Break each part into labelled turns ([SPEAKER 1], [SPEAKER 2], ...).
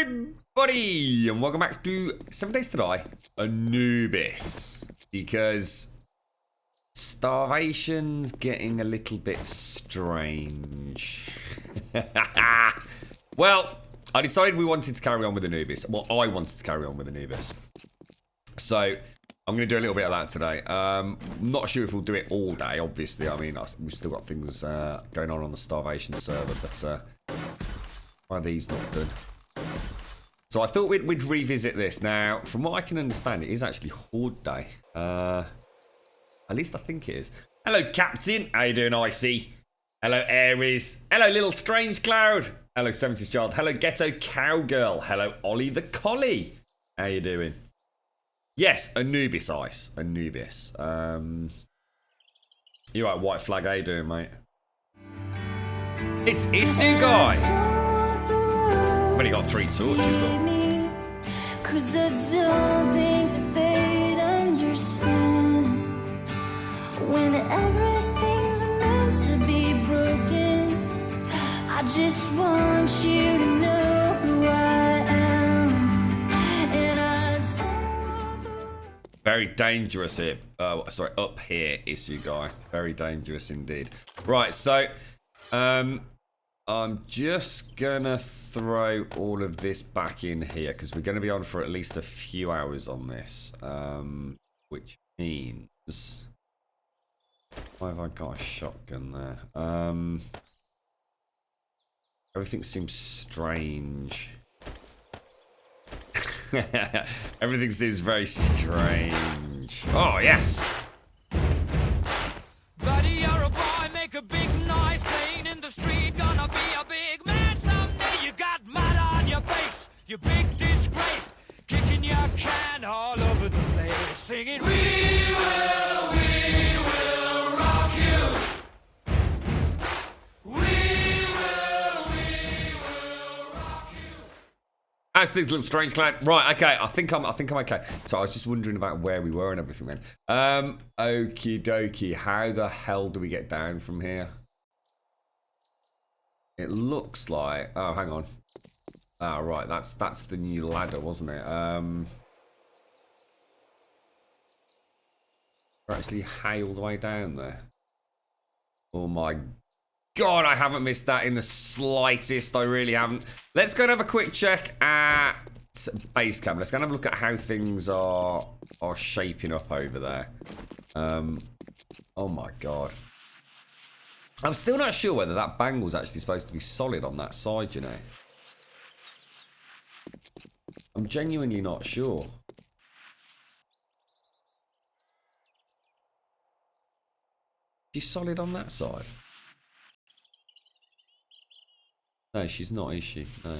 [SPEAKER 1] everybody, and welcome back to 7 Days to Die, Anubis. Because starvation's getting a little bit strange. Well, I decided we wanted to carry on with Anubis. Well, I wanted to carry on with Anubis. So, I'm going to do a little bit of that today. Not sure if we'll do it all day, obviously. I mean, we've still got things going on the starvation server, but why are these not good? So I thought we'd revisit this. Now, from what I can understand, it is actually Horde Day. At least I think it is. Hello, Captain. How you doing, Icy? Hello, Aries. Hello, Little Strange Cloud. Hello, 70s Child. Hello, Ghetto Cowgirl. Hello, Ollie the Collie. How you doing? Yes, Anubis Ice. Anubis. You right, White Flag? How you doing, mate? It's Isu Guy. I've only got 3 torches, though.
[SPEAKER 2] Cause I don't think that they'd understand when everything's meant to be broken. I just want you to know who I am. And I
[SPEAKER 1] Very dangerous here. Sorry, up here, Issue Guy. Very dangerous indeed. Right, so I'm just gonna throw all of this back in here because we're gonna be on for at least a few hours on this. Which means, why have I got a shotgun there? Everything seems strange. Everything seems very strange. Oh, yes!
[SPEAKER 3] Buddy, you're a boy, make a big noise, playing in the street, gonna be a big man someday. You got mud on your face, you big disgrace, kicking your can all over the place, singing, we will rock you. We will rock you.
[SPEAKER 1] As these Little Strange Clan. Right, okay, I think I'm okay. So I was just wondering about where we were and everything then. Okie dokie. How the hell do we get down from here? It looks like, oh, hang on. Ah, right, that's the new ladder, wasn't it? We're actually all the way down there. Oh my God, I haven't missed that in the slightest. I really haven't. Let's go and have a quick check at base camp. Let's go and have a look at how things are shaping up over there. Oh my God. I'm still not sure whether that bangle's actually supposed to be solid on that side, you know. I'm genuinely not sure. She's solid on that side. No, she's not, is she? No.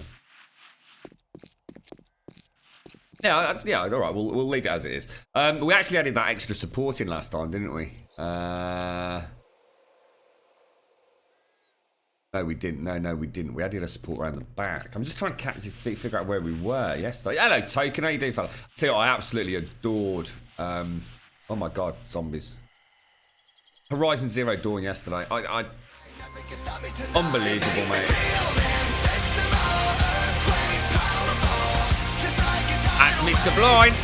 [SPEAKER 1] Yeah, all right. We'll leave it as it is. We actually added that extra support in last time, didn't we? No, we didn't. No, we didn't. We added a support around the back. I'm just trying to figure out where we were yesterday. Hello, Token. How you doing, fella? I tell you what, I absolutely adored. Oh my God, zombies. Horizon Zero Dawn yesterday. I unbelievable, mate. That's Mr. Blind.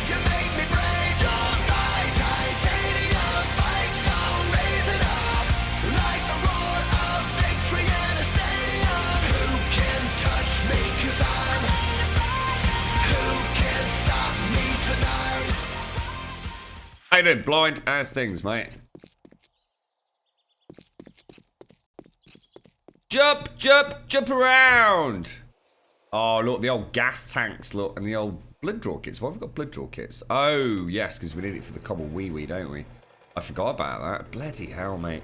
[SPEAKER 1] How you doing? Blind as things, mate. Jump, jump, jump around. Oh, look, the old gas tanks, look, and the old blood draw kits. Why have we got blood draw kits? Oh, yes, because we need it for the cobble wee, don't we? I forgot about that. Bloody hell, mate.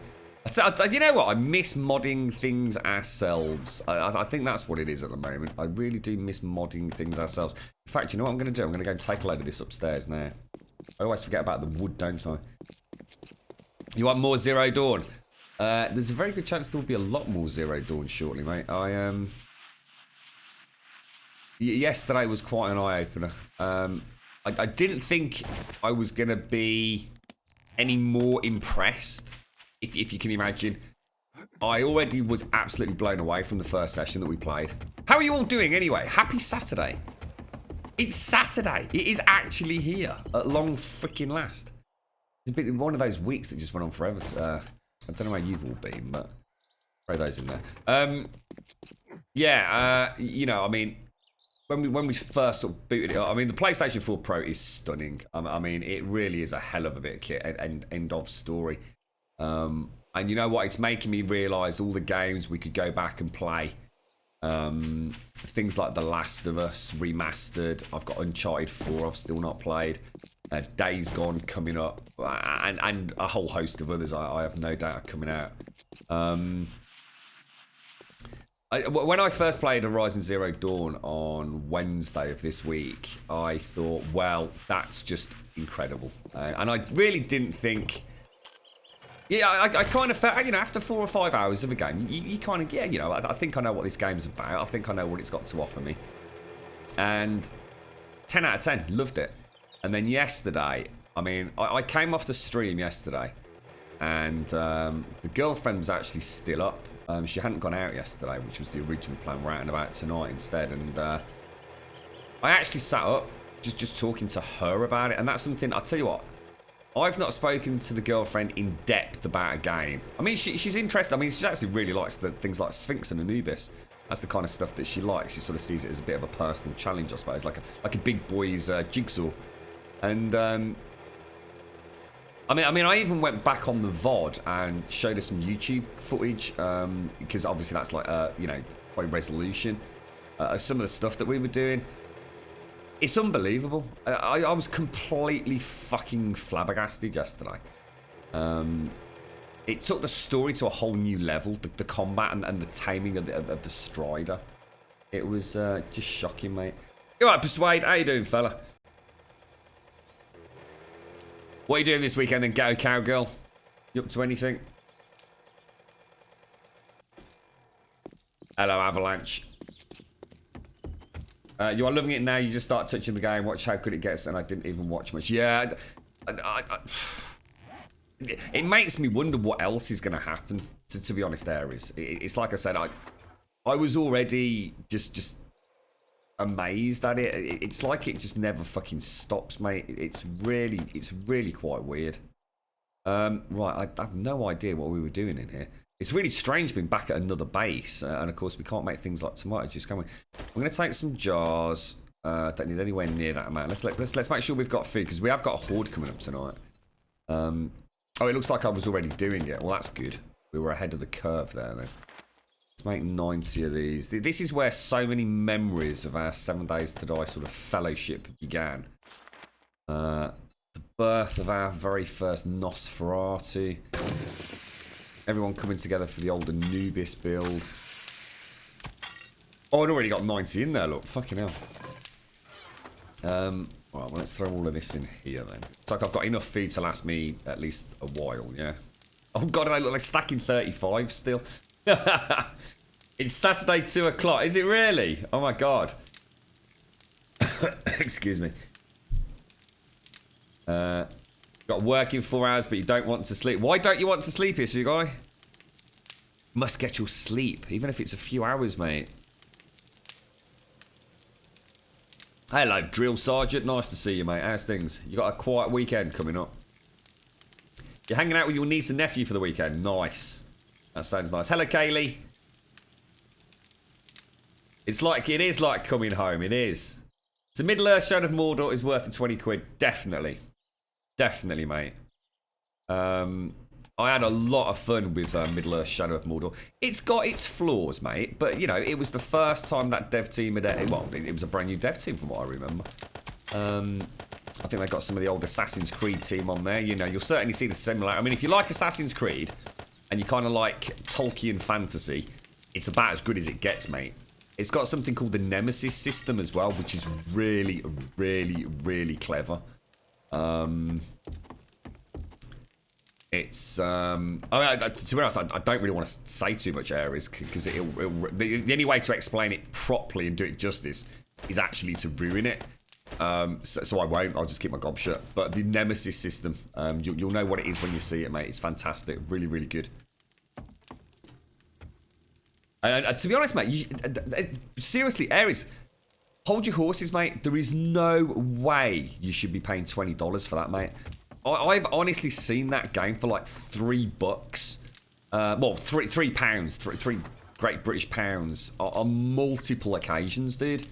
[SPEAKER 1] You know what? I miss modding things ourselves. I think that's what it is at the moment. I really do miss modding things ourselves. In fact, you know what I'm going to do? I'm going to go and take a load of this upstairs now. I always forget about the wood, don't I? You want more Zero Dawn? There's a very good chance there will be a lot more Zero Dawn shortly, mate. Yesterday was quite an eye-opener. I didn't think I was going to be any more impressed, if you can imagine, I already was absolutely blown away from the first session that we played. How are you all doing anyway? Happy Saturday. It's Saturday. It is actually here at long freaking last. It's been one of those weeks that just went on forever. I don't know how you've all been, but throw those in there. Yeah, you know, I mean, when we first sort of booted it up, I mean, the PlayStation 4 Pro is stunning. I mean, it really is a hell of a bit of kit, and end of story. And you know what? It's making me realise all the games we could go back and play. Things like The Last of Us remastered. I've got Uncharted 4 I've still not played. Days Gone coming up, and a whole host of others I have no doubt are coming out. When I first played Horizon Zero Dawn on Wednesday of this week, I thought, well, that's just incredible. And I really didn't think... Yeah, I kind of felt, you know, after 4 or 5 hours of a game, you kind of, yeah, you know, I think I know what this game's about. I think I know what it's got to offer me. And 10 out of 10, loved it. And then yesterday, I mean, I came off the stream yesterday, and the girlfriend was actually still up. She hadn't gone out yesterday, which was the original plan. We're out and about tonight instead. And I actually sat up just talking to her about it. And that's something, I'll tell you what, I've not spoken to the girlfriend in depth about a game. I mean, she's interested. I mean, she actually really likes the things like Sphinx and Anubis. That's the kind of stuff that she likes. She sort of sees it as a bit of a personal challenge, I suppose, like a big boy's jigsaw. And I mean, I even went back on the VOD and showed her some YouTube footage because obviously that's like you know, high resolution. Some of the stuff that we were doing. It's unbelievable. I was completely fucking flabbergasted yesterday. It took the story to a whole new level. The combat and the taming of the Strider. It was just shocking, mate. You alright, Persuade? How you doing, fella? What are you doing this weekend then, Ghetto Cowgirl? You up to anything? Hello, Avalanche. You are loving it now. You just start touching the game, watch how good it gets, and I didn't even watch much. Yeah, it makes me wonder what else is going to happen. To be honest, it's like I said, I was already just amazed at it. It's like it just never fucking stops, mate. It's really quite weird. Right, I have no idea what we were doing in here. It's really strange being back at another base, and of course we can't make things like tomato juice, can we? We're going to take some jars. Don't need anywhere near that amount. Let's make sure we've got food, because we have got a horde coming up tonight. Oh, it looks like I was already doing it. Well, that's good. We were ahead of the curve there, then. Let's make 90 of these. This is where so many memories of our 7 Days to Die sort of fellowship began. The birth of our very first Nosferatu. Everyone coming together for the old Anubis build. Oh, I'd already got 90 in there, look. Fucking hell. Right, well, let's throw all of this in here, then. It's like I've got enough food to last me at least a while, yeah? Oh, God, I look like stacking 35 still. It's Saturday, 2 o'clock. Is it really? Oh, my God. Excuse me. Got work in 4 hours, but you don't want to sleep. Why don't you want to sleep, issue guy? Must get your sleep, even if it's a few hours, mate. Hello, Drill Sergeant. Nice to see you, mate. How's things? You got a quiet weekend coming up. You're hanging out with your niece and nephew for the weekend. Nice. That sounds nice. Hello, Kaylee. It is like coming home. It is. So Middle-earth Shadow of Mordor is worth the 20 quid. Definitely. Definitely, mate. I had a lot of fun with Middle-earth Shadow of Mordor. It's got its flaws, mate, but, you know, it was the first time that dev team had... Well, it was a brand new dev team from what I remember. I think they got some of the old Assassin's Creed team on there. You know, you'll certainly see the similarity. I mean, if you like Assassin's Creed, and you kind of like Tolkien fantasy, it's about as good as it gets, mate. It's got something called the Nemesis system as well, which is really, really, really clever. It's I mean, to be honest, I don't really want to say too much areas because the only way to explain it properly and do it justice is actually to ruin it. So I won't. I'll just keep my gob shut. But the Nemesis system, you'll know what it is when you see it, mate. It's fantastic. Really, really good. And to be honest, mate, seriously, Aries, hold your horses, mate. There is no way you should be paying $20 for that, mate. I've honestly seen that game for like $3. Well, £3, three Great British pounds on multiple occasions, dude.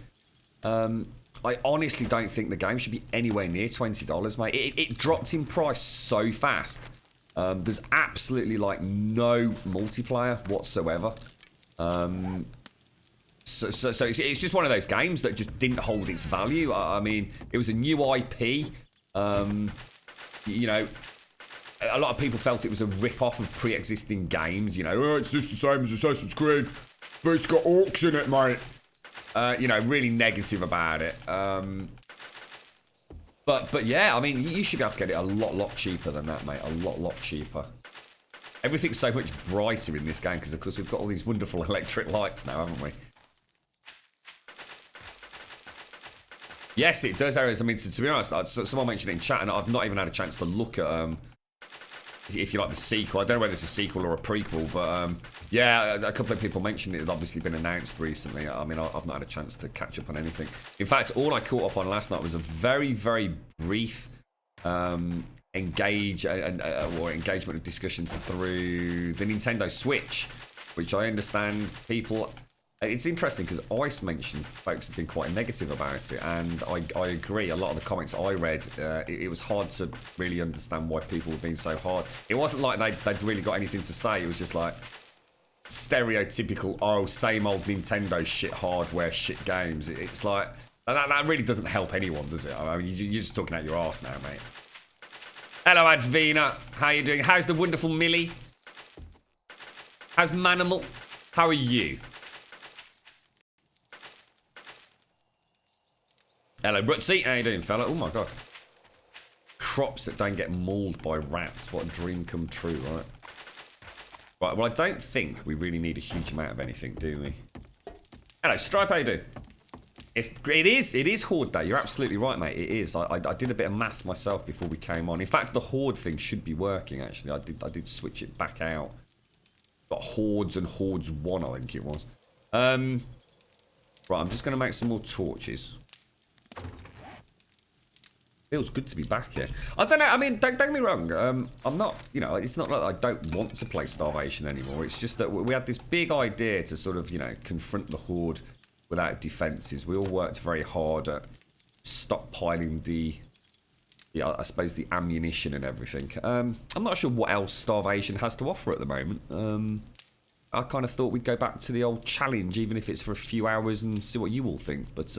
[SPEAKER 1] I honestly don't think the game should be anywhere near $20, mate. It dropped in price so fast. There's absolutely like no multiplayer whatsoever. So it's just one of those games that just didn't hold its value. I mean, it was a new IP. You know, a lot of people felt it was a rip-off of pre-existing games. You know, oh, it's just the same as Assassin's Creed, but it's got orcs in it, mate. You know, really negative about it. But yeah, I mean, you should be able to get it a lot cheaper than that, mate. A lot cheaper. Everything's so much brighter in this game because, of course, we've got all these wonderful electric lights now, haven't we? Yes, it does, Aries. I mean, to be honest, someone mentioned it in chat, and I've not even had a chance to look at, if you like, the sequel. I don't know whether it's a sequel or a prequel, but yeah, a couple of people mentioned it had obviously been announced recently. I mean, I've not had a chance to catch up on anything. In fact, all I caught up on last night was a very brief engagement of discussion through the Nintendo Switch, which I understand people... It's interesting because Ice mentioned folks have been quite negative about it, and I agree. A lot of the comments I read, it was hard to really understand why people were being so hard. It wasn't like they'd really got anything to say. It was just like stereotypical, oh, same old Nintendo shit hardware, shit games. It's like, that really doesn't help anyone, does it? I mean, you're just talking out your arse now, mate. Hello, Advina. How you doing? How's the wonderful Millie? How's Manimal? How are you? Hello, Brutsy. How you doing, fella? Oh, my God. Crops that don't get mauled by rats. What a dream come true, right? Right, well, I don't think we really need a huge amount of anything, do we? Hello, Stripe. How you doing? It is Horde Day. You're absolutely right, mate. It is. I did a bit of maths myself before we came on. In fact, the Horde thing should be working, actually. I did switch it back out. Got Hordes and Hordes 1, I think it was. Right, I'm just going to make some more torches. Feels good to be back here. I don't know, I mean, don't get me wrong. I'm not, you know, it's not like I don't want to play Starvation anymore. It's just that we had this big idea to sort of, you know, confront the Horde without defences. We all worked very hard at stockpiling the I suppose the ammunition and everything. I'm not sure what else Starvation has to offer at the moment. I kind of thought we'd go back to the old challenge, even if it's for a few hours, and see what you all think. But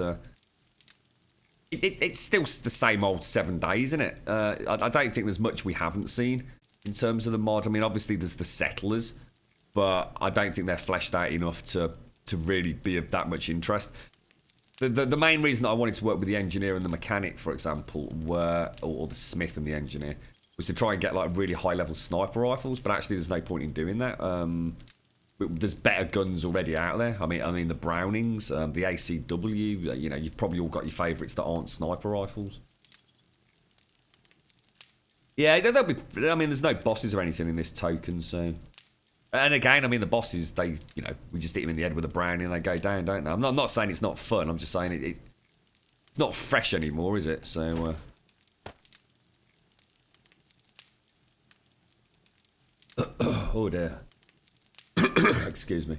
[SPEAKER 1] it's still the same old 7 days, isn't it? I don't think there's much we haven't seen in terms of the mod. I mean, obviously there's the settlers, but I don't think they're fleshed out enough to really be of that much interest. The main reason that I wanted to work with the engineer and the mechanic, for example, or the smith and the engineer, was to try and get like really high level sniper rifles. But actually, there's no point in doing that. There's better guns already out there. I mean the Brownings, the ACW. You know, you've probably all got your favourites that aren't sniper rifles. Yeah, there'll be. I mean, there's no bosses or anything in this token, so. And again, I mean, the bosses, we just hit them in the head with a Browning and they go down, don't they? I'm not saying it's not fun. I'm just saying it's not fresh anymore, is it? So. Oh dear. Excuse me.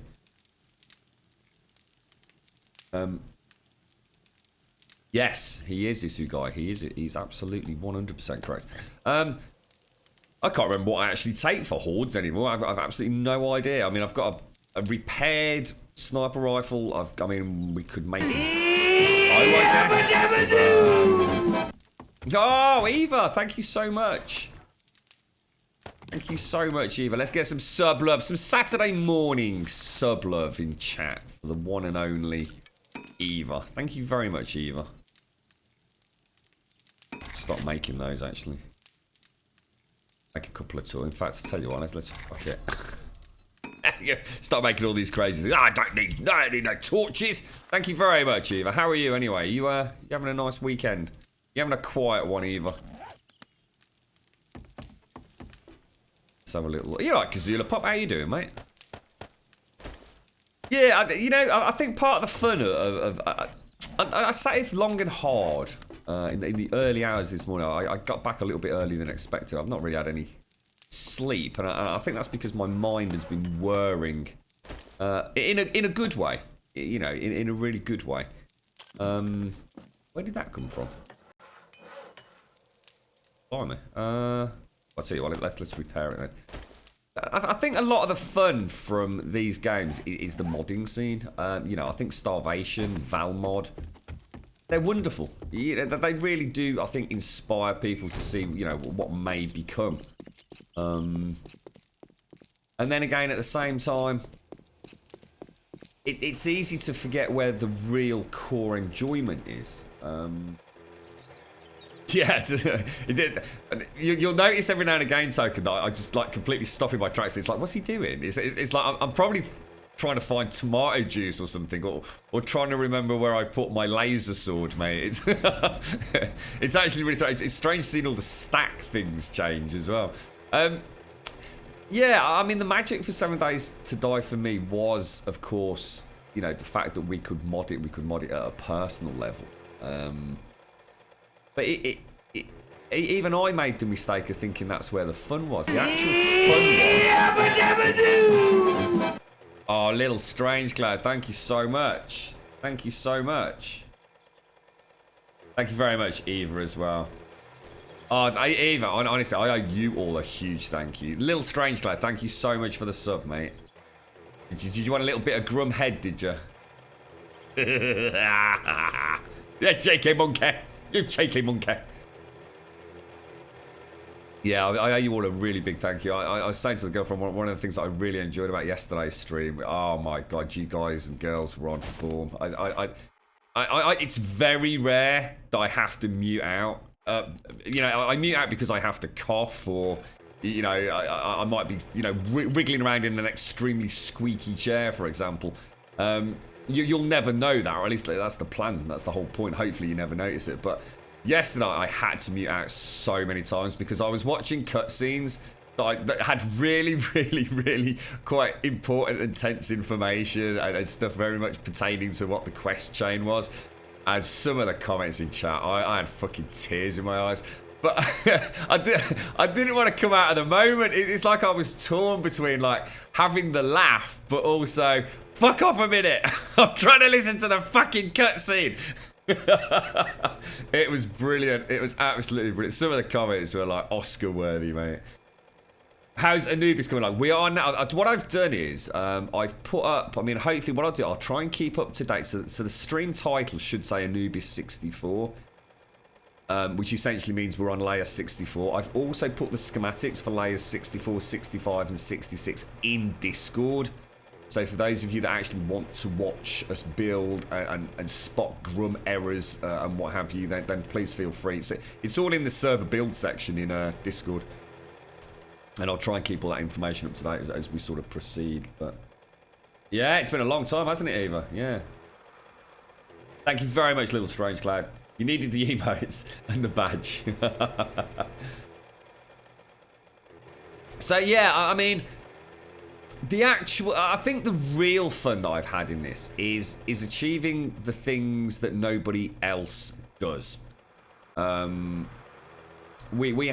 [SPEAKER 1] Yes, he is Isugai. He's absolutely 100% correct. I can't remember what I actually take for Hordes anymore. I've absolutely no idea. I mean, I've got a repaired sniper rifle. I mean, we could make it. Oh, I guess. Oh, Eva, thank you so much. Thank you so much, Eva. Let's get some sub love, some Saturday morning sub love in chat for the one and only Eva. Thank you very much, Eva. Stop making those, actually. Make a couple of tools. In fact, I'll tell you what, let's fuck it. Start making all these crazy things. I don't need no torches. Thank you very much, Eva. How are you anyway? You having a nice weekend? You having a quiet one, Eva? Let's have a little look. You're right, Kazula Pop. How you doing, mate? Yeah, I think part of the fun of I sat it long and hard in the early hours this morning. I got back a little bit earlier than expected. I've not really had any sleep, and I think that's because my mind has been whirring in a good way. You know, in a really good way. Where did that come from? Blimey. I'll tell you what. Let's repair it then. I think a lot of the fun from these games is the modding scene. I think Starvation, Valmod, they're wonderful. They really do, I think, inspire people to see, what may become. And then again, at the same time, it's easy to forget where the real core enjoyment is. Yes, you'll notice every now and again, Token, that I just like completely stopping my tracks. It's like, what's he doing? It's like I'm probably trying to find tomato juice or something, or trying to remember where I put my laser sword, mate. It's actually really strange. It's strange seeing all the stack things change as well. Yeah, I mean, the magic for 7 Days to Die for me was, of course, the fact that we could mod it. We could mod it at a personal level. But even I made the mistake of thinking that's where the fun was. The actual fun was... Oh, Little Strange Cloud, thank you so much. Thank you so much. Thank you very much, Eva, as well. Oh, Eva, honestly, I owe you all a huge thank you. Little Strange Cloud, thank you so much for the sub, mate. Did you want a little bit of Grum Head, did you? Yeah, JK Monkey. You JK Monkey. Yeah, I owe you all a really big thank you. I was saying to the girlfriend, one of the things that I really enjoyed about yesterday's stream, oh my god, you guys and girls were on form. It's very rare that I have to mute out. I mute out because I have to cough, or I might be wriggling around in an extremely squeaky chair, for example. You'll never know that, or at least that's the plan. That's the whole point. Hopefully you never notice it. But yesterday I had to mute out so many times because I was watching cutscenes that had really, really, really quite important and tense information and stuff very much pertaining to what the quest chain was. And some of the comments in chat, I had fucking tears in my eyes. But I didn't want to come out of the moment. It's like I was torn between like having the laugh, but also fuck off a minute. I'm trying to listen to the fucking cutscene. It was brilliant. It was absolutely brilliant. Some of the comments were like Oscar worthy, mate. How's Anubis coming along? We are now. What I've done is I've put up. I mean, hopefully, what I'll do, I'll try and keep up to date. So the stream title should say Anubis 64. Which essentially means we're on layer 64. I've also put the schematics for layers 64, 65 and 66 in Discord. So for those of you that actually want to watch us build and spot Grum errors and what have you, then please feel free. So it's all in the server build section in Discord. And I'll try and keep all that information up to date as we sort of proceed. But yeah, it's been a long time, hasn't it, Eva? Yeah. Thank you very much, Little Strange Cloud. You needed the emotes and the badge. So yeah, I mean, I think the real fun that I've had in this is achieving the things that nobody else does. We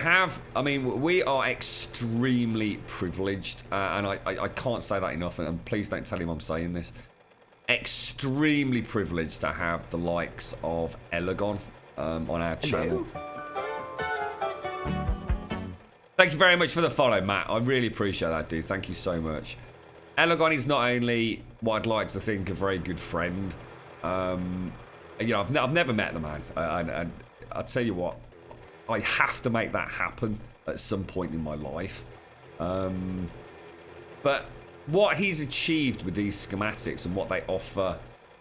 [SPEAKER 1] are extremely privileged, and I can't say that enough, and please don't tell him I'm saying this. Extremely privileged to have the likes of Elagon on our channel. Thank you very much for the follow, Matt. I really appreciate that, dude. Thank you so much. Elagon is not only what I'd like to think a very good friend. I've never met the man, and I'll tell you what, I have to make that happen at some point in my life. But what he's achieved with these schematics and what they offer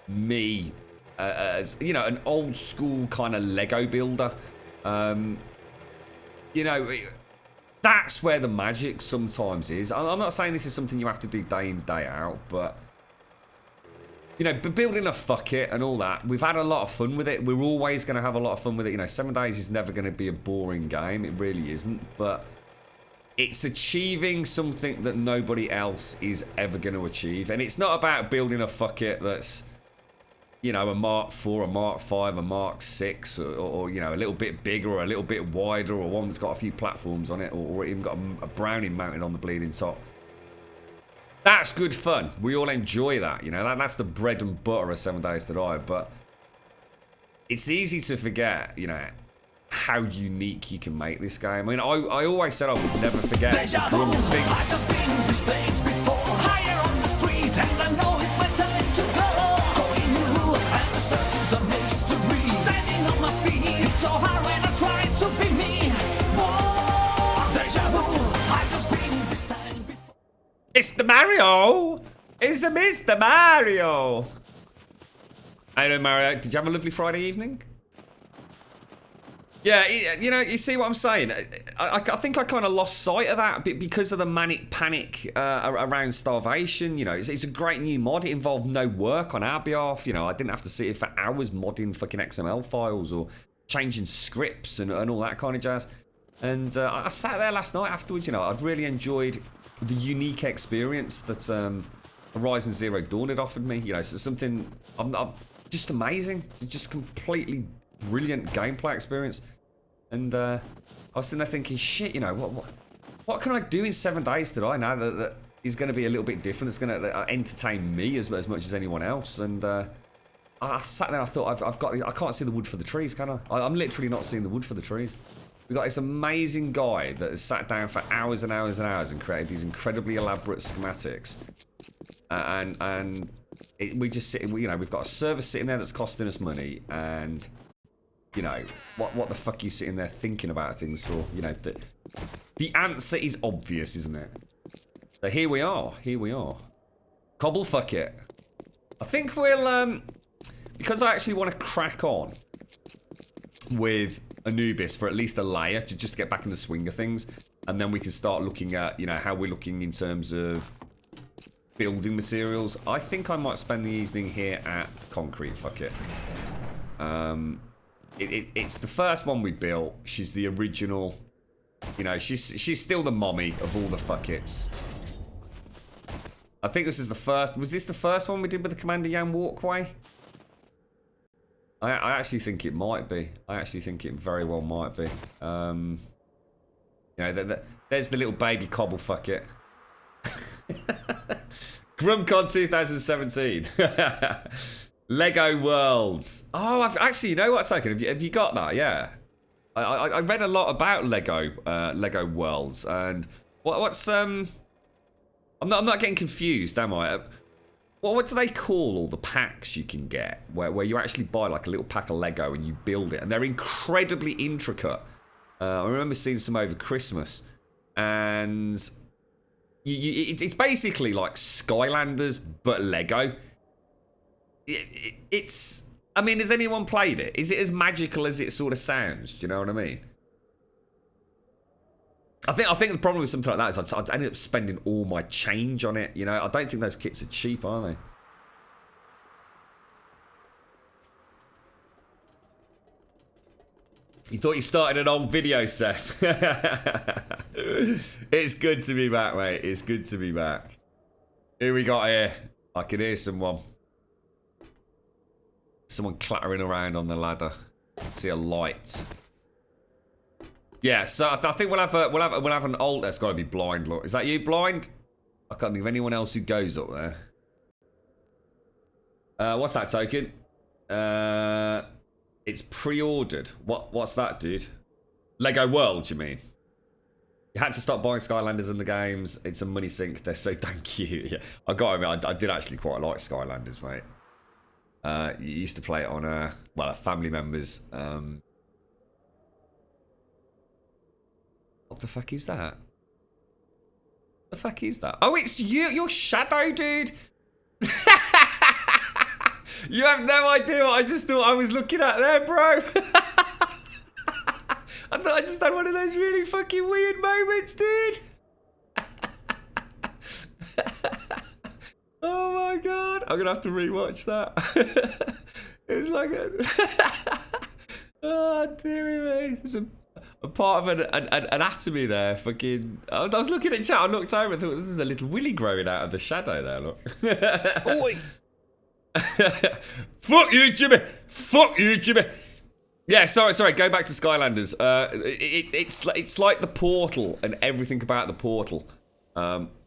[SPEAKER 1] me as, an old school kind of Lego builder, that's where the magic sometimes is. I'm not saying this is something you have to do day in, day out, but building a fuck it and all that, we've had a lot of fun with it. We're always going to have a lot of fun with it. 7 Days is never going to be a boring game. It really isn't. But it's achieving something that nobody else is ever going to achieve. And it's not about building a fuck it that's, you know, a Mark IV, a Mark V, a Mark VI, or you know, a little bit bigger or a little bit wider, or one that's got a few platforms on it, or even got a Browning mounted on the bleeding top. That's good fun. We all enjoy that, you know. That's the bread and butter of 7 Days to Die. But it's easy to forget, you know, how unique you can make this game. I mean, I always said I would never forget Grumbul. Mr. Mario! It's a Mr. Mario! How you doing, Mario? Did you have a lovely Friday evening? Yeah, you know, you see what I'm saying? I think I kind of lost sight of that because of the manic panic around starvation. You know, it's a great new mod. It involved no work on our behalf. You know, I didn't have to sit here for hours modding fucking XML files or changing scripts and all that kind of jazz. And I sat there last night afterwards. You know, I'd really enjoyed the unique experience that Horizon Zero Dawn had offered me. You know, so something I'm just amazing, just completely brilliant gameplay experience. And I was sitting there thinking, shit, you know, what can I do in 7 days today now that is going to be a little bit different? That's going to entertain me as much as anyone else. And I sat there, I thought, I can't see the wood for the trees, can I? I'm literally not seeing the wood for the trees. We've got this amazing guy that has sat down for hours and hours and hours and created these incredibly elaborate schematics. We just sit, you know, we've got a server sitting there that's costing us money, and you know, what the fuck are you sitting there thinking about things for? You know, the answer is obvious, isn't it? So here we are. Cobble fuck it. I think we'll because I actually want to crack on with Anubis for at least a layer to just get back in the swing of things, and then we can start looking at, you know, how we're looking in terms of building materials. I think I might spend the evening here at concrete. Fuck it. It's the first one we built. She's the original. You know, she's still the mommy of all the fuck it's. I think this is the first. Was this the first one we did with the Commander Yan walkway? I actually think it might be. I actually think it very well might be. You know, there's the little baby cobble fuck it. GrumCon 2017. Lego Worlds. Oh, actually, you know what, Token? Have you got that? Yeah. I read a lot about Lego Worlds, and what's I'm not getting confused, am I? Well, what do they call all the packs you can get where you actually buy like a little pack of Lego and you build it, and they're incredibly intricate. I remember seeing some over Christmas, and it's basically like Skylanders but Lego. It's. I mean, has anyone played it? Is it as magical as it sort of sounds? Do you know what I mean? I think the problem with something like that is I ended up spending all my change on it. You know, I don't think those kits are cheap, are they? You thought you started an old video, Seth. It's good to be back, mate. It's good to be back. Who we got here? I can hear someone. Someone clattering around on the ladder. See a light. Yeah, so I think we'll have an alt. That's got to be blind. Look, is that you, blind? I can't think of anyone else who goes up there. What's that, Token? It's pre-ordered. What's that, dude? Lego World, you mean? You had to stop buying Skylanders in the games. It's a money sink. They're so thank you. Yeah, I got to admit, I did actually quite like Skylanders, mate. You used to play it on a family members. What the fuck is that? The fuck is that? Oh, it's you, your shadow, dude. You have no idea what I just thought I was looking at there, bro. I thought I just had one of those really fucking weird moments, dude. Oh my god, I'm gonna have to rewatch that. It's like a... Oh dearie me. a part of an anatomy there. Fucking. I was looking at chat. I looked over and thought, this is a little willy growing out of the shadow there. Look.
[SPEAKER 4] Oi.
[SPEAKER 1] Fuck you, Jimmy. Fuck you, Jimmy. Yeah, sorry. Go back to Skylanders. It's like the portal and everything about the portal.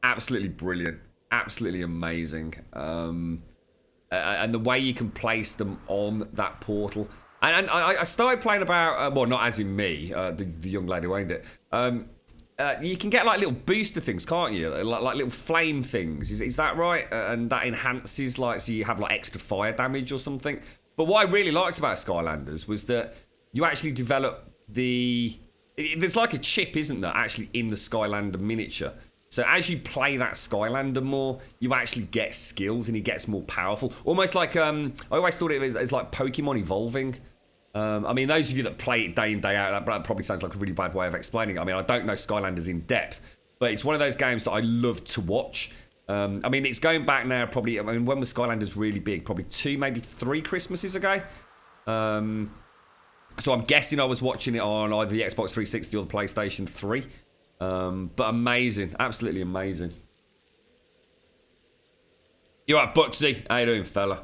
[SPEAKER 1] Absolutely brilliant. Absolutely amazing. And the way you can place them on that portal. And I started playing about, well, not as in me, the young lady who owned it. You can get like little booster things, can't you? Like little flame things. Is that right? And that enhances, like, so you have like extra fire damage or something. But what I really liked about Skylanders was that you actually develop there's like a chip, isn't there, actually in the Skylander miniature. So as you play that Skylander more, you actually get skills and he gets more powerful. Almost like, I always thought it was it's like Pokemon evolving. I mean, those of you that play it day in, day out, that probably sounds like a really bad way of explaining it. I mean, I don't know Skylanders in depth, but it's one of those games that I love to watch. I mean, it's going back now probably, I mean, when was Skylanders really big? Probably 2, maybe 3 Christmases ago. So I'm guessing I was watching it on either the Xbox 360 or the PlayStation 3. But amazing, absolutely amazing. You alright, Bucksy? How you doing, fella?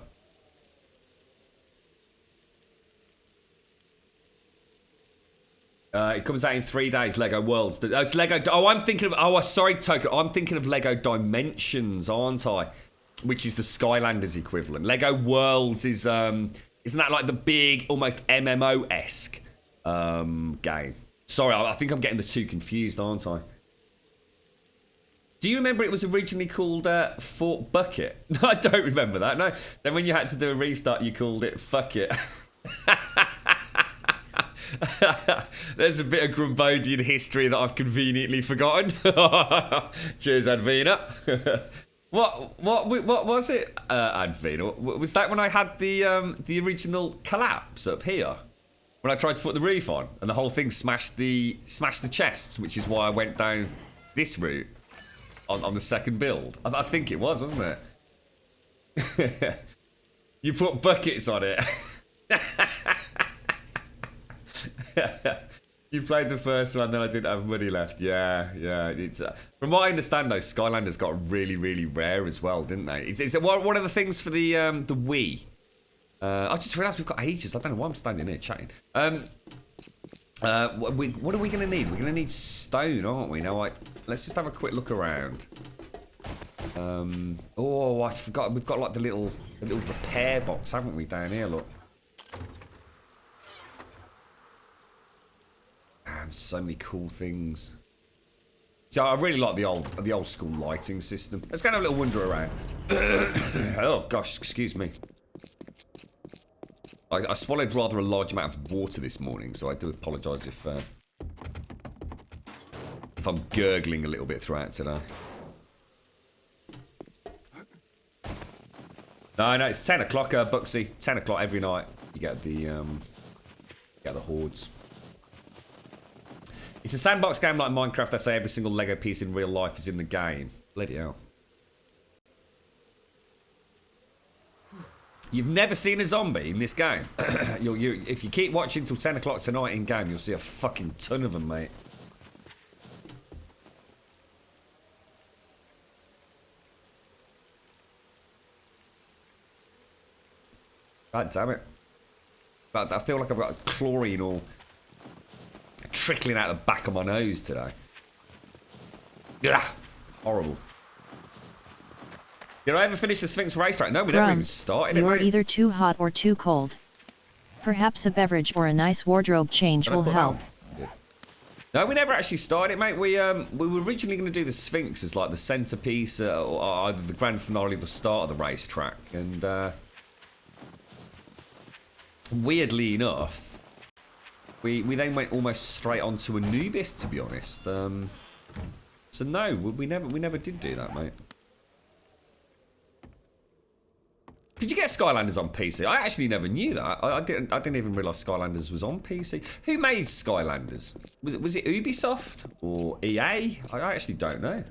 [SPEAKER 1] It comes out in 3 days, Lego Worlds. Oh, it's Lego... Oh, I'm thinking of... Oh, sorry, Token. I'm thinking of Lego Dimensions, aren't I? Which is the Skylanders equivalent. Lego Worlds is... Isn't that like the big, almost MMO-esque game? Sorry, I think I'm getting the two confused, aren't I? Do you remember it was originally called Fort Bucket? I don't remember that, no. Then when you had to do a restart, you called it Fuck It. There's a bit of Grumbodian history that I've conveniently forgotten. Cheers, Advina. What was it, Advina? Was that when I had the original collapse up here? When I tried to put the roof on and the whole thing smashed the chests, which is why I went down this route on the second build. I think it was, wasn't it? You put buckets on it. You played the first one, then I didn't have money left. Yeah. It's from what I understand, though, Skylanders got really, really rare as well, didn't they? It's one of the things for the Wii. I just realised we've got ages. I don't know why I'm standing here chatting. What are we going to need? We're going to need stone, aren't we? Now, let's just have a quick look around. Oh, I forgot. We've got like the little repair box, haven't we, down here? Look. Damn, so many cool things. So I really like the old school lighting system. Let's go and have a little wander around. Oh gosh, excuse me. I swallowed rather a large amount of water this morning, so I do apologise if I'm gurgling a little bit throughout today. No, it's 10 o'clock, Bucksy. 10 o'clock every night. You get the hordes. It's a sandbox game like Minecraft. I say every single Lego piece in real life is in the game. Bloody hell. You've never seen a zombie in this game. If you keep watching till 10 o'clock tonight in game, you'll see a fucking ton of them, mate. God damn it. But I feel like I've got chlorine all trickling out the back of my nose today. Yeah, horrible. Did I ever finish the Sphinx racetrack? No, we never even started it.
[SPEAKER 5] You're either too hot or too cold. Perhaps a beverage or a nice wardrobe change will help.
[SPEAKER 1] No, we never actually started it, mate. We were originally going to do the Sphinx as like the centerpiece, or either the grand finale or the start of the racetrack. And weirdly enough, we then went almost straight onto Anubis, to be honest. So no, we never did do that, mate. Did you get Skylanders on PC? I actually never knew that. I didn't even realise Skylanders was on PC. Who made Skylanders? Was it Ubisoft or EA? I actually don't know.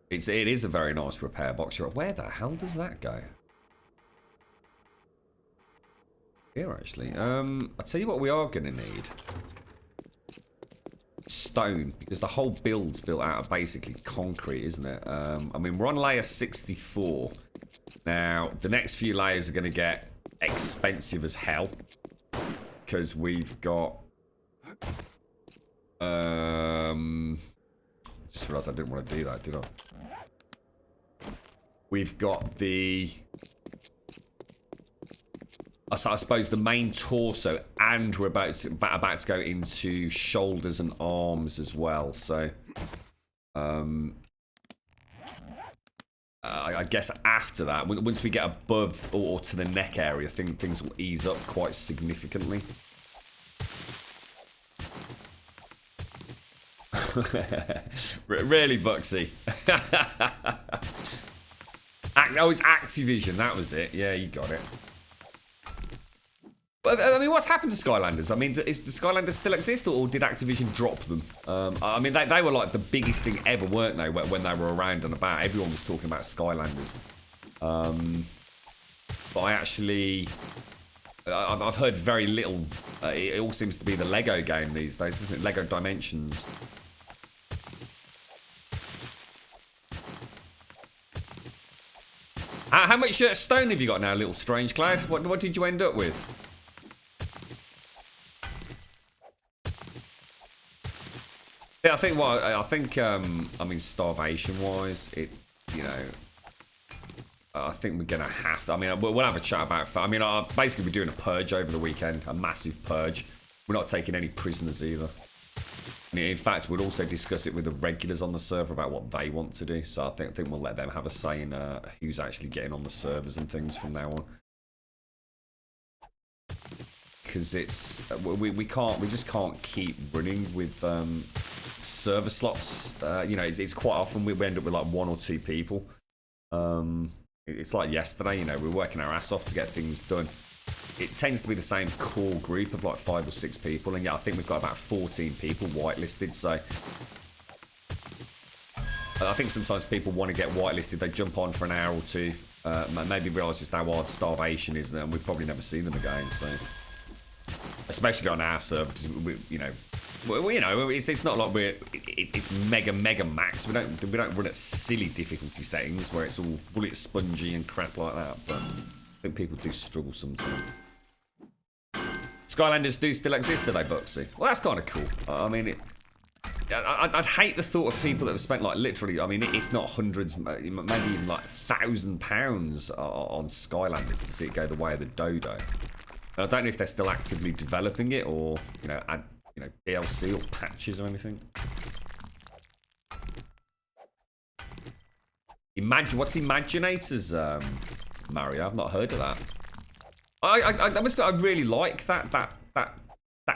[SPEAKER 1] It is a very nice repair box. Where the hell does that go? here, actually. I'll tell you what we are going to need. Stone, because the whole build's built out of basically concrete, isn't it? I mean, we're on layer 64. Now, the next few layers are going to get expensive as hell. Because we've got... just realised I didn't want to do that, did I? We've got the... I suppose the main torso, and we're about to go into shoulders and arms as well. So, I guess after that, once we get above or to the neck area, things will ease up quite significantly. Really, Buxy? Oh, it's Activision. That was it. Yeah, you got it. But, I mean, what's happened to Skylanders? I mean, does the Skylanders still exist, or did Activision drop them? I mean, they were like the biggest thing ever, weren't they, when they were around and about? Everyone was talking about Skylanders. But I actually... I've heard very little. It all seems to be the Lego game these days, doesn't it? Lego Dimensions. How much stone have you got now, little Strange Cloud? What did you end up with? Yeah, I think I mean, starvation-wise, I think we're gonna have to. I mean, we'll have a chat about. I mean, basically, we're doing a purge over the weekend, a massive purge. We're not taking any prisoners either. And in fact, we'll also discuss it with the regulars on the server about what they want to do. So I think we'll let them have a say in who's actually getting on the servers and things from now on. Because we just can't keep running with server slots. It's quite often we end up with like 1 or 2 people. It's like yesterday, we're working our ass off to get things done. It tends to be the same core group of like 5 or 6 people, and yeah, I think we've got about 14 people whitelisted. So I think sometimes people want to get whitelisted, they jump on for an hour or 2, maybe realise just how hard starvation is, and we probably never see them again. So especially on our server, because it's not like it's mega max. We don't run at silly difficulty settings where it's all bullet spongy and crap like that. But I think people do struggle sometimes. Skylanders do still exist today, Buxy. Well, that's kind of cool. I mean, I'd hate the thought of people that have spent like literally, I mean, if not hundreds, maybe even like £1,000 on Skylanders to see it go the way of the dodo. And I don't know if they're still actively developing it, or add DLC or patches or anything. What's Imaginators, Mario? I've not heard of that. I must admit, I really like that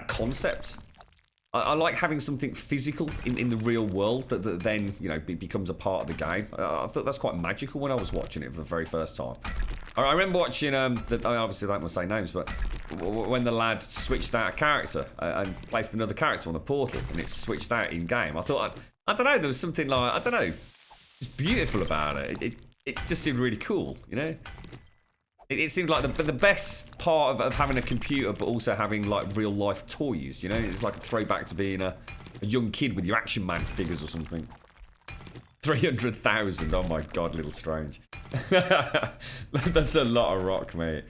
[SPEAKER 1] concept. I like having something physical in the real world that then becomes a part of the game. I thought that's quite magical when I was watching it for the very first time. I remember watching I obviously don't want to say names, but when the lad switched out a character and placed another character on the portal, and it switched out in game, I thought I don't know, there was something like, I don't know, just beautiful about it. It just seemed really cool, It seemed like the best part of having a computer, but also having like real life toys. It's like a throwback to being a young kid with your Action Man figures or something. 300,000. Oh my god, little Strange. That's a lot of rock, mate.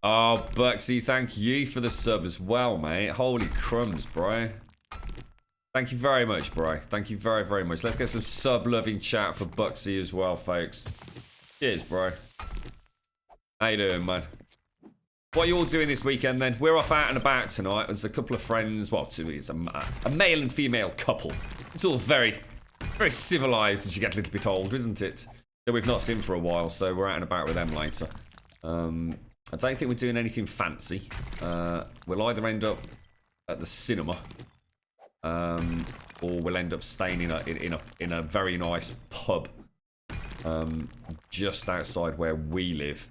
[SPEAKER 1] Oh, Buxy, thank you for the sub as well, mate. Holy crumbs, bro. Thank you very much, bro. Thank you very, very much. Let's get some sub-loving chat for Buxy as well, folks. Cheers, bro. How you doing, man? What are you all doing this weekend, then? We're off out and about tonight. There's a couple of friends. Well, it's a male and female couple. It's all very, very civilised as you get a little bit older, isn't it? That we've not seen for a while, so we're out and about with them later. I don't think we're doing anything fancy. We'll either end up at the cinema, or we'll end up staying in a very nice pub just outside where we live,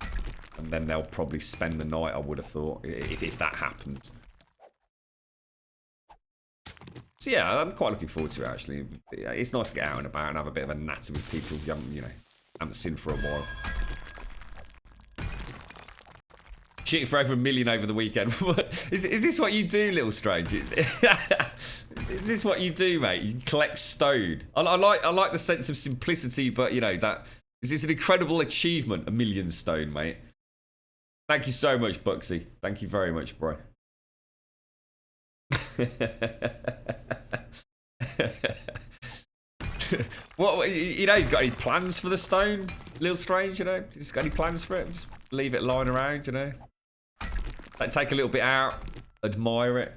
[SPEAKER 1] and then they'll probably spend the night, I would have thought, if that happens. So yeah, I'm quite looking forward to it, actually. It's nice to get out and about and have a bit of a natter with people you haven't seen for a while. Shooting for over 1 million over the weekend. is this what you do, Little Strange? Is this what you do, mate? You collect stone. I like the sense of simplicity, but you know that is an incredible achievement. 1 million stone, mate. Thank you so much, Buxy. Thank you very much, bro. What, you know, you've got any plans for the stone, Little Strange? You know, just got any plans for it? Just leave it lying around, you know. Like, take a little bit out, admire it.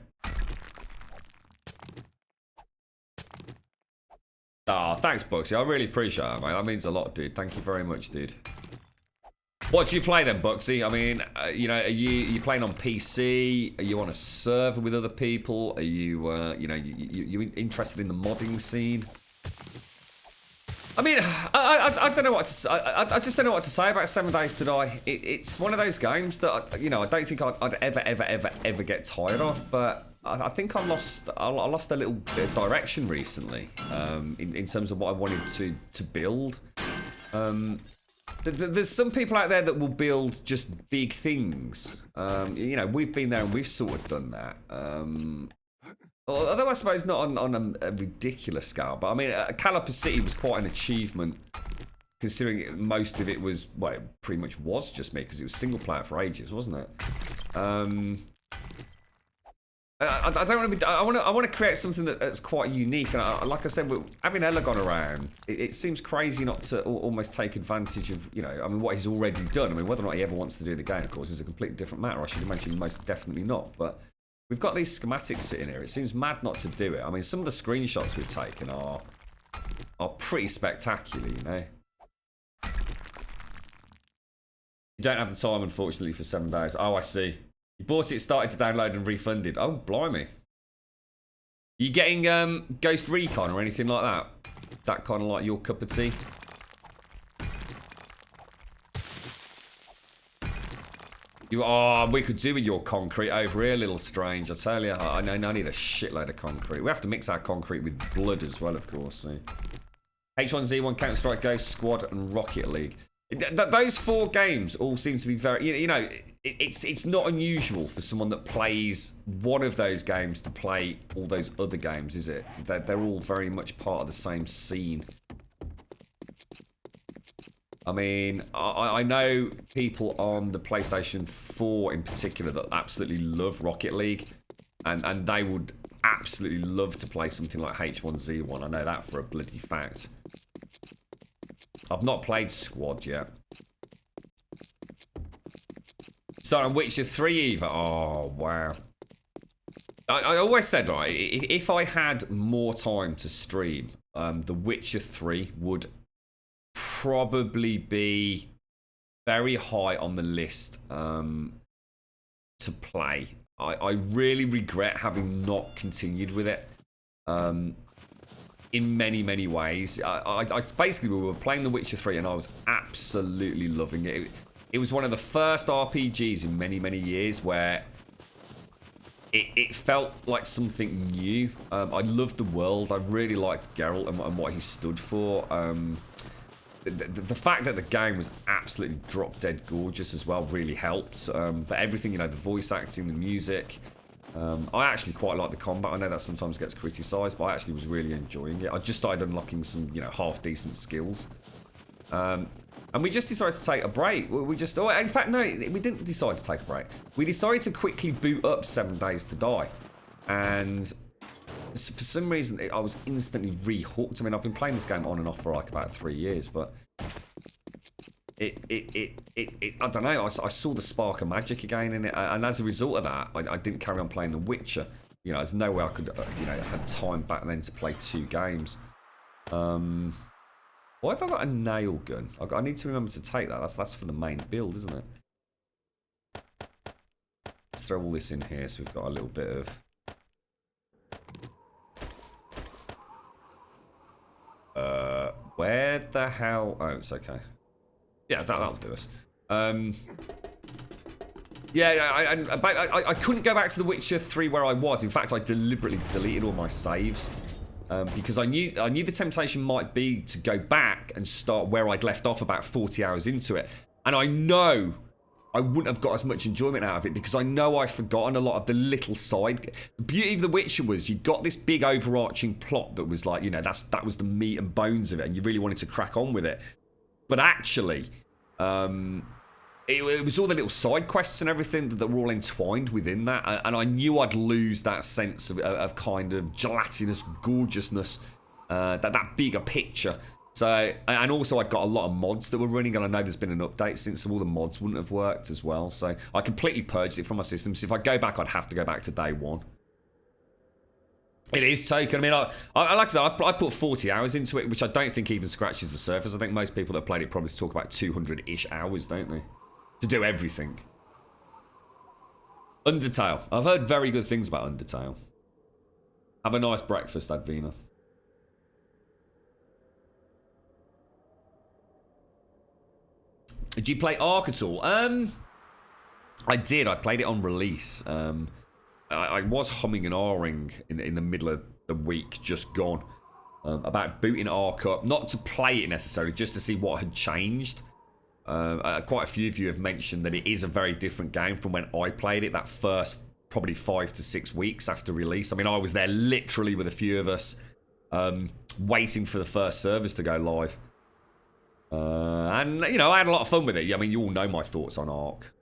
[SPEAKER 1] Ah, thanks, Buxy. I really appreciate that, mate. That means a lot, dude. Thank you very much, dude. What do you play then, Buxy? I mean, you know, are you playing on PC? Are you on a server with other people? Are you, you know, you interested in the modding scene? I mean, I don't know what to. I just don't know what to say about 7 Days to Die. It's one of those games that you know I don't think I'd ever get tired of. But I think I lost a little bit of direction recently in terms of what I wanted to build. There's some people out there that will build just big things. You know, we've been there and we've sort of done that. Although I suppose not on a ridiculous scale, but I mean, Caliper City was quite an achievement, considering most of it was, well, it pretty much was just me, because it was single player for ages, wasn't it? I don't want to be. I want to create something that's quite unique, and like I said, having Elagon around, it seems crazy not to almost take advantage of, you know, I mean, what he's already done. I mean, whether or not he ever wants to do it again, of course, is a completely different matter. I should imagine most definitely not, but. We've got these schematics sitting here. It seems mad not to do it. I mean, some of the screenshots we've taken are pretty spectacular, you know. You don't have the time, unfortunately, for 7 days. Oh, I see. You bought it, started to download and refunded. Oh, blimey. Are you getting Ghost Recon or anything like that? Is that kind of like your cup of tea? We could do with your concrete over here, Little Strange. I tell you, I need a shitload of concrete. We have to mix our concrete with blood as well, of course. So. H1Z1, Counter-Strike, Ghost, Squad, and Rocket League. Those 4 games all seem to be very... You know, it's not unusual for someone that plays one of those games to play all those other games, is it? They're all very much part of the same scene. I mean, I know people on the PlayStation 4 in particular that absolutely love Rocket League. And they would absolutely love to play something like H1Z1. I know that for a bloody fact. I've not played Squad yet. Starting Witcher 3 either. Oh, wow. I always said, right, if I had more time to stream, The Witcher 3 would probably be very high on the list to play. I really regret having not continued with it in many ways. I basically, we were playing The Witcher 3 and I was absolutely loving it. It was one of the first RPGs in many years where it felt like something new. I loved the world. I really liked Geralt and what he stood for. The fact that the game was absolutely drop dead gorgeous as well really helped. But everything, you know, the voice acting, the music. I actually quite like the combat. I know that sometimes gets criticised, but I actually was really enjoying it. I just started unlocking some, you know, half decent skills. And we just decided to take a break. We just, oh, in fact, no, we didn't decide to take a break. We decided to quickly boot up 7 Days to Die. And for some reason, I was instantly re-hooked. I mean, I've been playing this game on and off for like about 3 years, but I don't know, I saw the spark of magic again in it, and as a result of that, I didn't carry on playing The Witcher. You know, there's no way I could, you know, had time back then to play 2 games. Why have I got a nail gun? I need to remember to take that. That's for the main build, isn't it? Let's throw all this in here so we've got a little bit of... where the hell... Oh, it's okay. Yeah, that'll do us. Yeah, I couldn't go back to The Witcher 3 where I was. In fact, I deliberately deleted all my saves. Because I knew the temptation might be to go back and start where I'd left off about 40 hours into it. And I know I wouldn't have got as much enjoyment out of it because I know I've forgotten a lot of the little side. The beauty of The Witcher was you got this big overarching plot that was like, you know, that was the meat and bones of it, and you really wanted to crack on with it. But actually, it was all the little side quests and everything that were all entwined within that, and I knew I'd lose that sense of kind of gelatinous gorgeousness, that bigger picture. So, and also I'd got a lot of mods that were running, and I know there's been an update since, so all the mods wouldn't have worked as well. So I completely purged it from my system. So if I go back, I'd have to go back to day one. It is taken. I mean, like I said, I put 40 hours into it, which I don't think even scratches the surface. I think most people that played it probably talk about 200-ish hours, don't they? To do everything. Undertale. I've heard very good things about Undertale. Have a nice breakfast, Advina. Did you play Ark at all? I did. I played it on release. I was humming and ahhing in the middle of the week just gone about booting Ark up. Not to play it necessarily, just to see what had changed. Quite a few of you have mentioned that it is a very different game from when I played it that first probably 5 to 6 weeks after release. I mean, I was there literally with a few of us waiting for the first servers to go live. And, you know, I had a lot of fun with it. I mean, you all know my thoughts on Ark.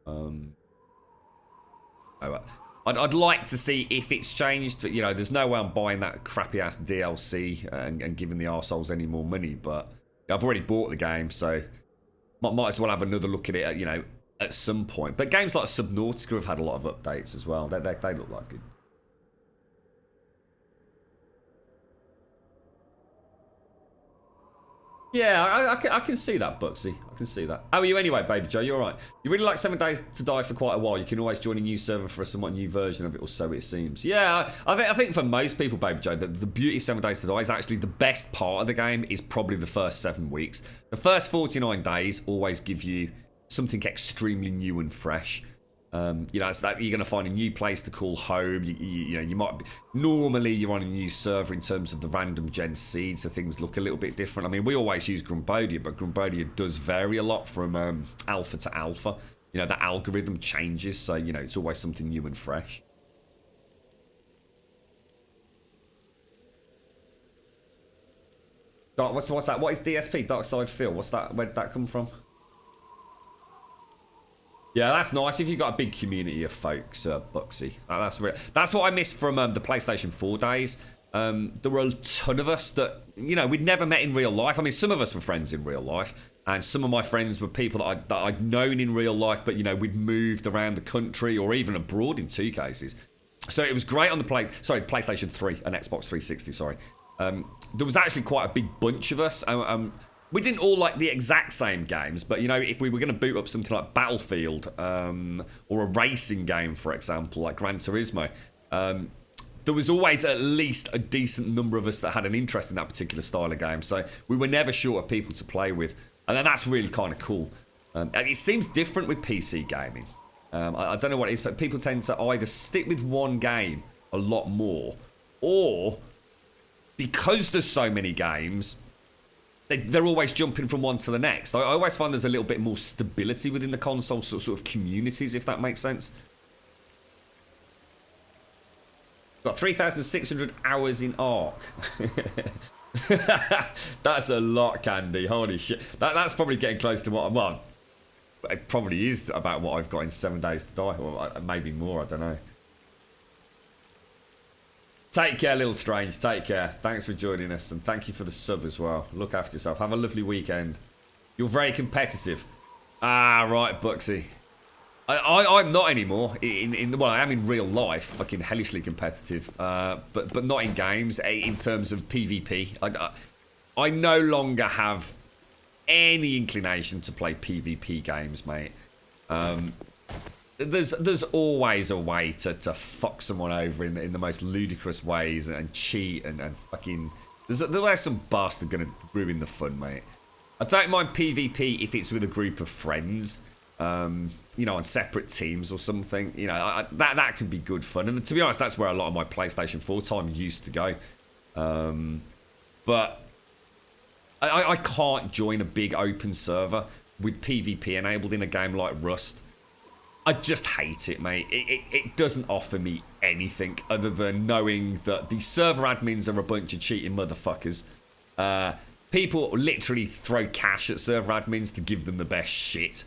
[SPEAKER 1] I'd like to see if it's changed. You know, there's no way I'm buying that crappy-ass DLC and giving the arseholes any more money, but I've already bought the game, so might as well have another look at it, you know, at some point. But games like Subnautica have had a lot of updates as well. They look like good. Yeah, I can see that, Bucksy. I can see that. How are you anyway, Baby Joe? You alright? You really like 7 Days to Die for quite a while. You can always join a new server for a somewhat new version of it, or so it seems. Yeah, I think for most people, Baby Joe, the beauty of 7 Days to Die is actually the best part of the game is probably the first 7 weeks. The first 49 days always give you something extremely new and fresh. You know, it's that you're going to find a new place to call home. You know, you might be, normally you're on a new server in terms of the random gen seeds, so things look a little bit different. I mean, we always use Grumbodia, but Grumbodia does vary a lot from alpha to alpha. You know, the algorithm changes, so you know it's always something new and fresh. What's that? What is DSP? Dark Side Phil? What's that? Where did that come from? Yeah, that's nice if you've got a big community of folks, Bucksy. That's what I missed from the PlayStation 4 days. There were a ton of us that, you know, we'd never met in real life. I mean, some of us were friends in real life, and some of my friends were people that I'd known in real life, but, you know, we'd moved around the country or even abroad in 2 cases. So it was great on the PlayStation 3 and Xbox 360, sorry. There was actually quite a big bunch of us. We didn't all like the exact same games, but, you know, if we were going to boot up something like Battlefield or a racing game, for example, like Gran Turismo, there was always at least a decent number of us that had an interest in that particular style of game. So we were never short of people to play with. And then that's really kind of cool. It seems different with PC gaming. I don't know what it is, but people tend to either stick with one game a lot more, or because there's so many games, they're always jumping from one to the next. I always find there's a little bit more stability within the console sort of communities, if that makes sense. Got 3,600 hours in Ark. That's a lot, Candy. Holy shit. That's probably getting close to what I'm on. It probably is about what I've got in 7 Days to Die. Or maybe more, I don't know. Take care, Little Strange. Take care. Thanks for joining us, and thank you for the sub as well. Look after yourself. Have a lovely weekend. You're very competitive. Ah, right, Bucksy. I'm not anymore. Well, I am in real life, fucking hellishly competitive, but not in games. In terms of PvP, I no longer have any inclination to play PvP games, mate. There's always a way to fuck someone over in the most ludicrous ways and cheat and fucking... There's some bastard gonna ruin the fun, mate. I don't mind PvP if it's with a group of friends, you know, on separate teams or something. You know, that can be good fun. And to be honest, that's where a lot of my PlayStation 4 time used to go. But I can't join a big open server with PvP enabled in a game like Rust. I just hate it, mate. It doesn't offer me anything other than knowing that the server admins are a bunch of cheating motherfuckers. People literally throw cash at server admins to give them the best shit.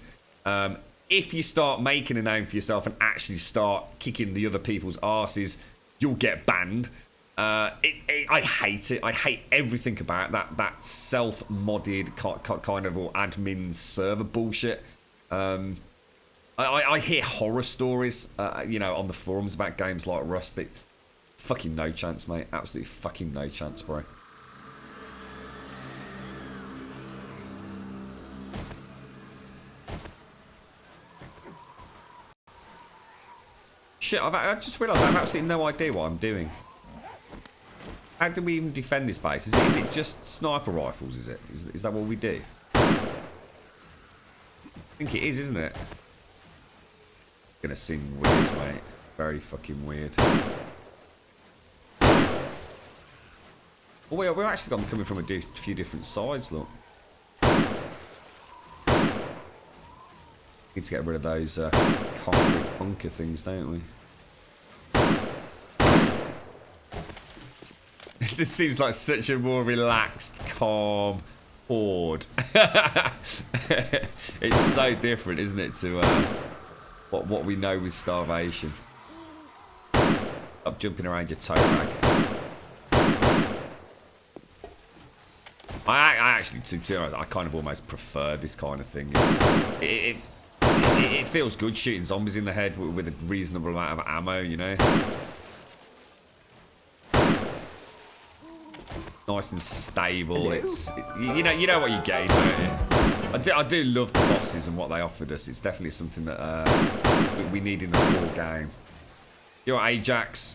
[SPEAKER 1] If you start making a name for yourself and actually start kicking the other people's asses, you'll get banned. I hate it. I hate everything about that self-modded kind of or admin server bullshit. I hear horror stories, you know, on the forums about games like Rust. Fucking no chance, mate. Absolutely fucking no chance, bro. Shit, I just realised I have absolutely no idea what I'm doing. How do we even defend this base? Is it just sniper rifles, is it? Is that what we do? I think it is, isn't it? Gonna seem weird, mate. Very fucking weird. Oh, we're actually coming from a few different sides, look. Need to get rid of those concrete bunker things, don't we? This seems like such a more relaxed, calm horde. It's so different, isn't it, to what we know with starvation. Stop jumping around your toe rag. I actually, to be honest, I kind of almost prefer this kind of thing. It feels good shooting zombies in the head with a reasonable amount of ammo, you know. Nice and stable. You know what you're getting, don't you? I do love the bosses and what they offered us. It's definitely something that we need in the core game. You're Ajax.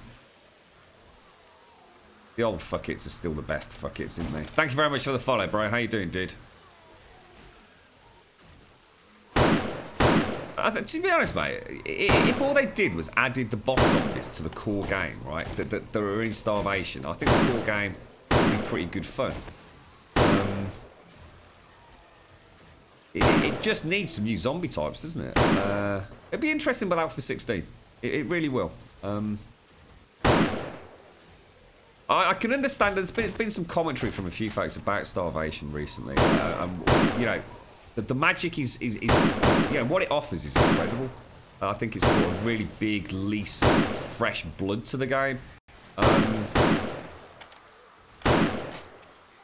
[SPEAKER 1] The old fuckits are still the best fuckits, isn't they? Thank you very much for the follow, bro. How you doing, dude? To be honest, mate, if all they did was added the boss zombies to the core game, right, that are in starvation, I think the core game would be pretty good fun. It just needs some new zombie types, doesn't it? It'd be interesting with Alpha 16. It really will. I can understand there's been some commentary from a few folks about starvation recently. You know, the magic is you know, what it offers is incredible. I think it's brought a really big lease of fresh blood to the game.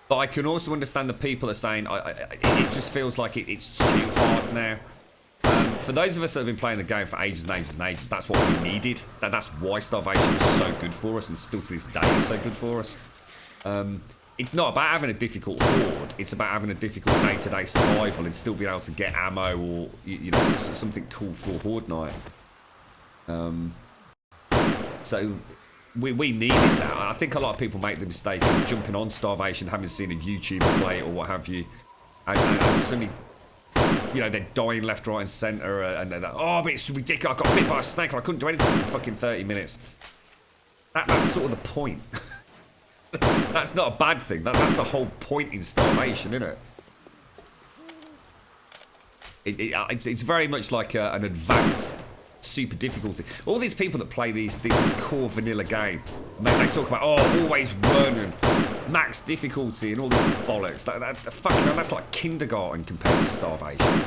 [SPEAKER 1] But I can also understand the people are saying it just feels like it's too hard now. For those of us that have been playing the game for ages and ages and ages, that's what we needed. That's why starvation was so good for us, and still to this day is so good for us. It's not about having a difficult horde. It's about having a difficult day-to-day survival and still being able to get ammo or you know, something cool for horde night. So we needed that. I think a lot of people make the mistake of jumping on starvation, having seen a YouTuber play or what have you, and suddenly, you know, they're dying left, right, and centre, and they're like, oh, but it's ridiculous. I got bit by a snake and I couldn't do anything for fucking 30 minutes. That's sort of the point. That's not a bad thing. That's the whole point in starvation, isn't it? It's very much like an advanced super difficulty. All these people that play these core vanilla game, they talk about, oh, always run and max difficulty and all this bollocks. That's like kindergarten compared to starvation.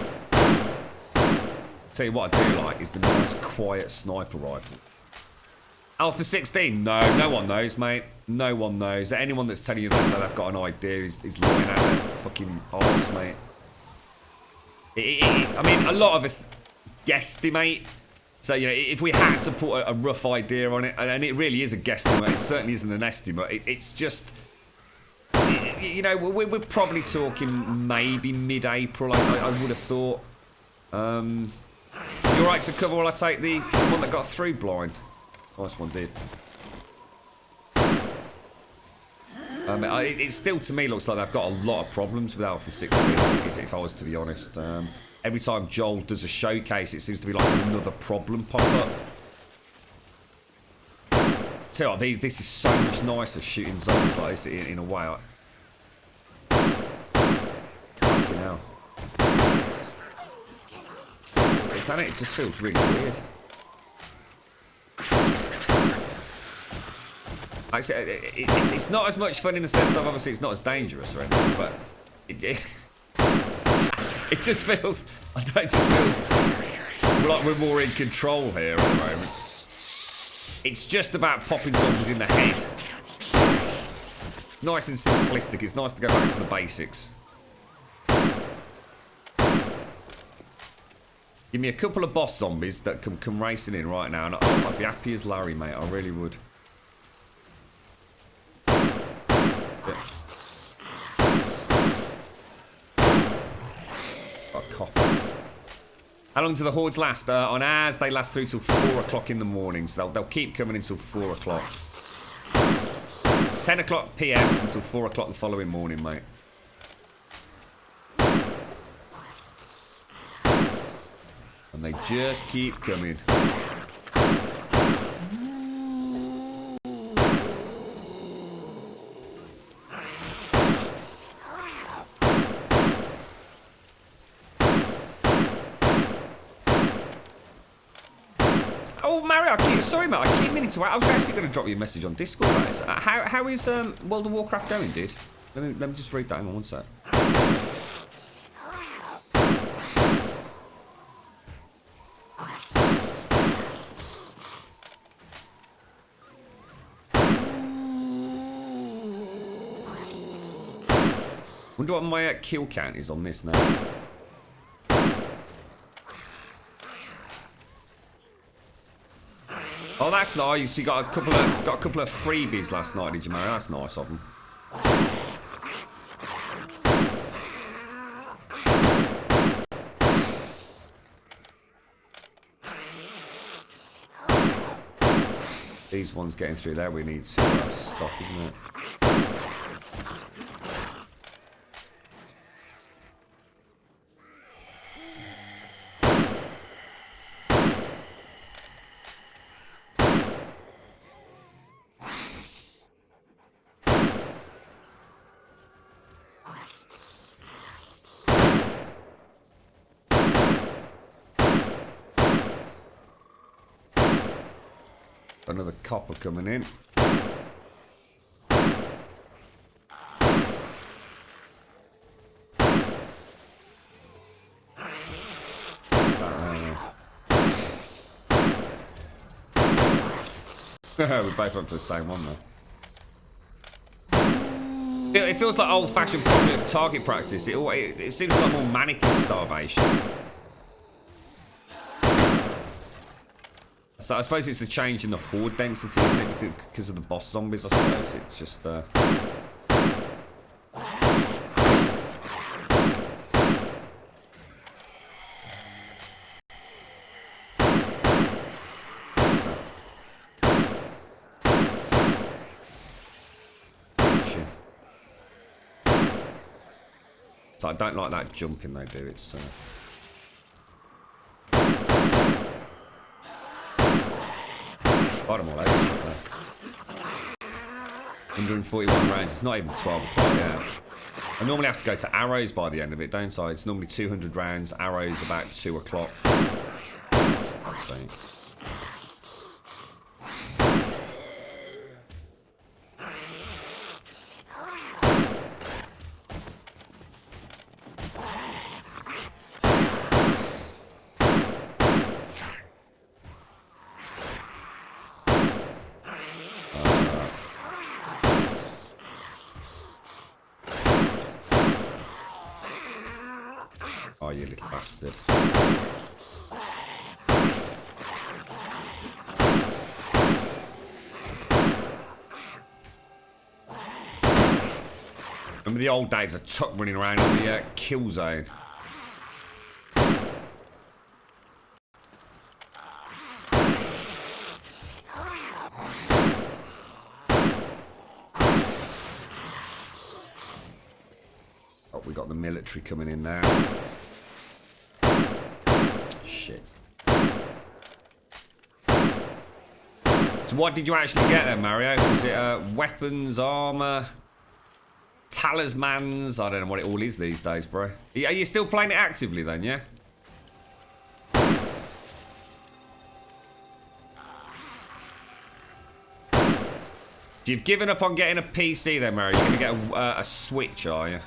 [SPEAKER 1] Tell you what I do like is the nice quiet sniper rifle. Alpha 16? No one knows, mate. No one knows. Anyone that's telling you that they've got an idea is lying out their fucking arse, mate. I mean, a lot of us guesstimate. So, you know, if we had to put a rough idea on it, and it really is a guesstimate, it certainly isn't an estimate. It's just, you know, we're probably talking maybe mid-April, I would have thought. You alright to cover while I take the one that got through blind? Nice one, dude. It still, to me, looks like they've got a lot of problems with Alpha 16, if I was to be honest. Every time Joel does a showcase, it seems to be like another problem pop up. Tell you what, this is so much nicer shooting zombies like this in a way. Fucking hell. doesn't it? It just feels really weird. Actually, it's not as much fun in the sense of obviously it's not as dangerous or anything, but it just feels, I don't know, it just feels like we're more in control here at the moment. It's just about popping zombies in the head. Nice and simplistic. It's nice to go back to the basics. Give me a couple of boss zombies that can come racing in right now, and I'd be happy as Larry, mate. I really would. How long do the hordes last? On ours, they last through till 4 o'clock in the morning, so they'll keep coming until 4 o'clock. 10 o'clock PM until 4 o'clock the following morning, mate. And they just keep coming. Oh, Mario, sorry, mate. I keep meaning to. I was actually going to drop you a message on Discord about this. How is World of Warcraft going, dude? Let me just read that. Hang on one sec. Wonder what my kill count is on this now. Oh, that's nice. You got a couple of freebies last night, did you, Mario? That's nice of them. These ones getting through there, we need to stop, isn't it? Another copper coming in. We both went for the same one, though. It feels like old-fashioned target practice. It seems a lot more mannequin starvation. So I suppose it's the change in the horde density, isn't it? Because of the boss zombies, I suppose. It's just... So I don't like that jumping they do. It's... Bottom all over shit there. 141 rounds. It's not even 12 o'clock yet. I normally have to go to arrows by the end of it, don't I? It's normally 200 rounds. Arrows about 2 o'clock. Oh, for God's sake. Oh, you little bastard. Remember the old days of Tuck running around in the kill zone? Oh, we got the military coming in now. Shit. So what did you actually get then, Mario? Was it weapons, armor, talismans? I don't know what it all is these days, bro. Are you still playing it actively then, yeah? You've given up on getting a PC then, Mary. You're going to get a Switch, are you?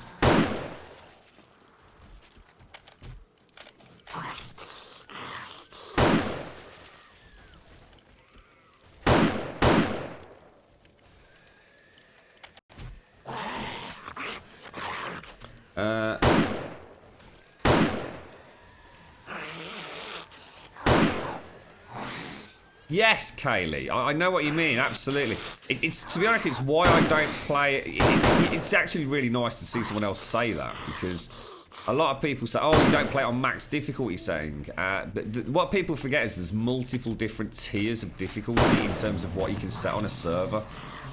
[SPEAKER 1] Yes, Kaylee. I know what you mean. Absolutely. It's to be honest, it's why I don't play. It's actually really nice to see someone else say that, because a lot of people say, "Oh, you don't play it on max difficulty setting." What people forget is there's multiple different tiers of difficulty in terms of what you can set on a server.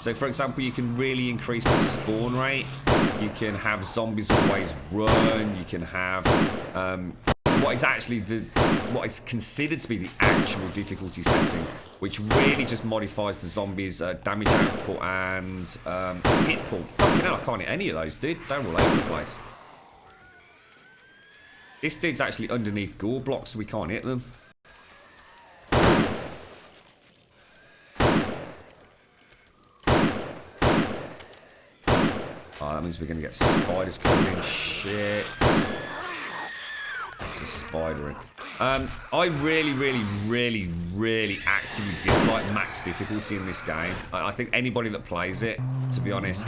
[SPEAKER 1] So, for example, you can really increase the spawn rate. You can have zombies always run. You can have what is considered to be the actual difficulty setting, which really just modifies the zombies' damage output and hit pool. Fucking hell, I can't hit any of those, dude. They're all over the place. This dude's actually underneath gore blocks, so we can't hit them. Oh, that means we're going to get spiders coming in. Shit. It's a spider in. I really actively dislike max difficulty in this game. I think anybody that plays it, to be honest,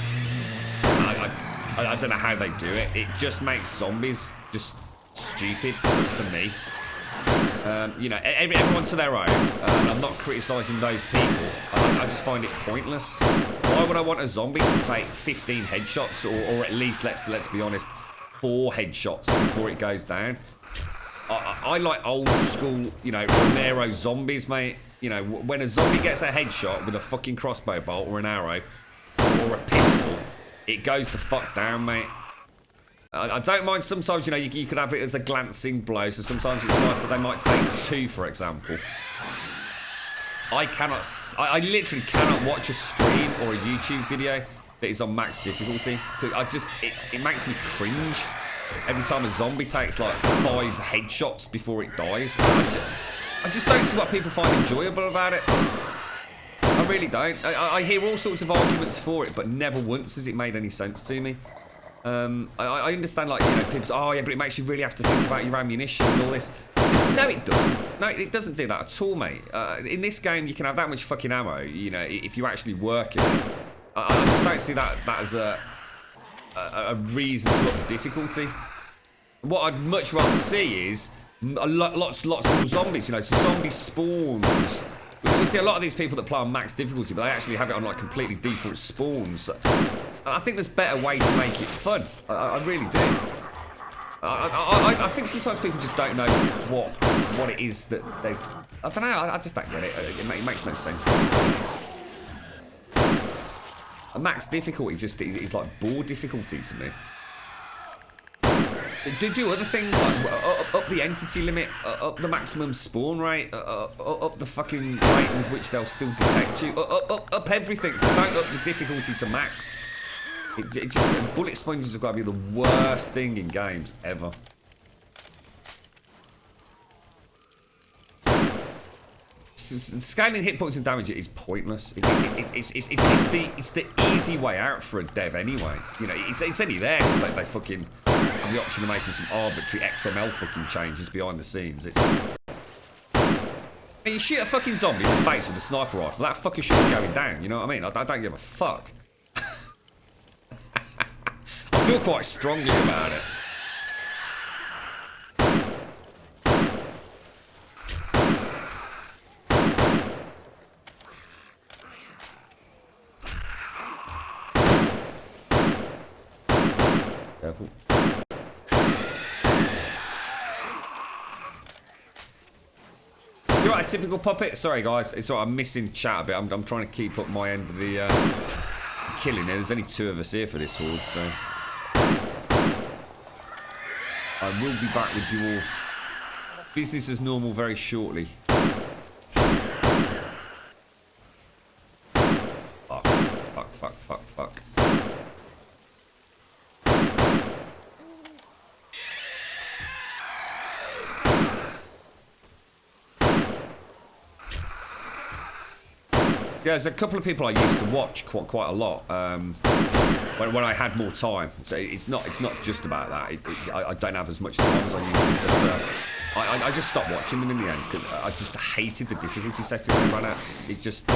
[SPEAKER 1] I don't know how they do it. It just makes zombies just stupid for me. You know, everyone to their own. And I'm not criticising those people. I just find it pointless. Why would I want a zombie to take 15 headshots, or at least, let's be honest, 4 headshots before it goes down? I like old school, you know, Romero zombies, mate. You know, when a zombie gets a headshot with a fucking crossbow bolt or an arrow or a pistol, it goes the fuck down, mate. I don't mind sometimes, you know, you could have it as a glancing blow, so sometimes it's nice that they might take 2, for example. I literally cannot watch a stream or a YouTube video that is on max difficulty. It makes me cringe. Every time a zombie takes like 5 headshots before it dies. I just don't see what people find enjoyable about it. I really don't. I hear all sorts of arguments for it, but never once has it made any sense to me. I understand, like, you know, people say, oh yeah, but it makes you really have to think about your ammunition and all this. No, it doesn't. No, it doesn't do that at all, mate. In this game, you can have that much fucking ammo, you know, if you actually work it. I just don't see that as a reason to up the difficulty. What I'd much rather see is lots more zombies, you know, so zombie spawns. We see a lot of these people that play on max difficulty, but they actually have it on like completely default spawns. I think there's better ways to make it fun. I really do. I think sometimes people just don't know what it is that they... I don't know, I just don't get it. It makes no sense to me. A max difficulty just is like board difficulty to me. Do other things like up the entity limit, up the maximum spawn rate, up the fucking rate with which they'll still detect you, up everything. Don't up the difficulty to max. It just, bullet sponges have got to be the worst thing in games ever. Scaling hit points and damage is pointless. It's the easy way out for a dev anyway. You know, it's only there because they fucking have the option of making some arbitrary XML fucking changes behind the scenes. It's... I mean, you shoot a fucking zombie in the face with a sniper rifle, that fucker should be going down, you know what I mean? I don't give a fuck. I feel quite strongly about it. Careful. You're right, a typical puppet. Sorry, guys. It's alright. I'm missing chat a bit. I'm trying to keep up my end of the killing. There's only 2 of us here for this horde, so I will be back with you all. Business as normal very shortly. Fuck. there's a couple of people I used to watch quite a lot when I had more time. So it's not just about that. I don't have as much time as I used to, but I just stopped watching them in the end because I just hated the difficulty setting they ran at. It just, I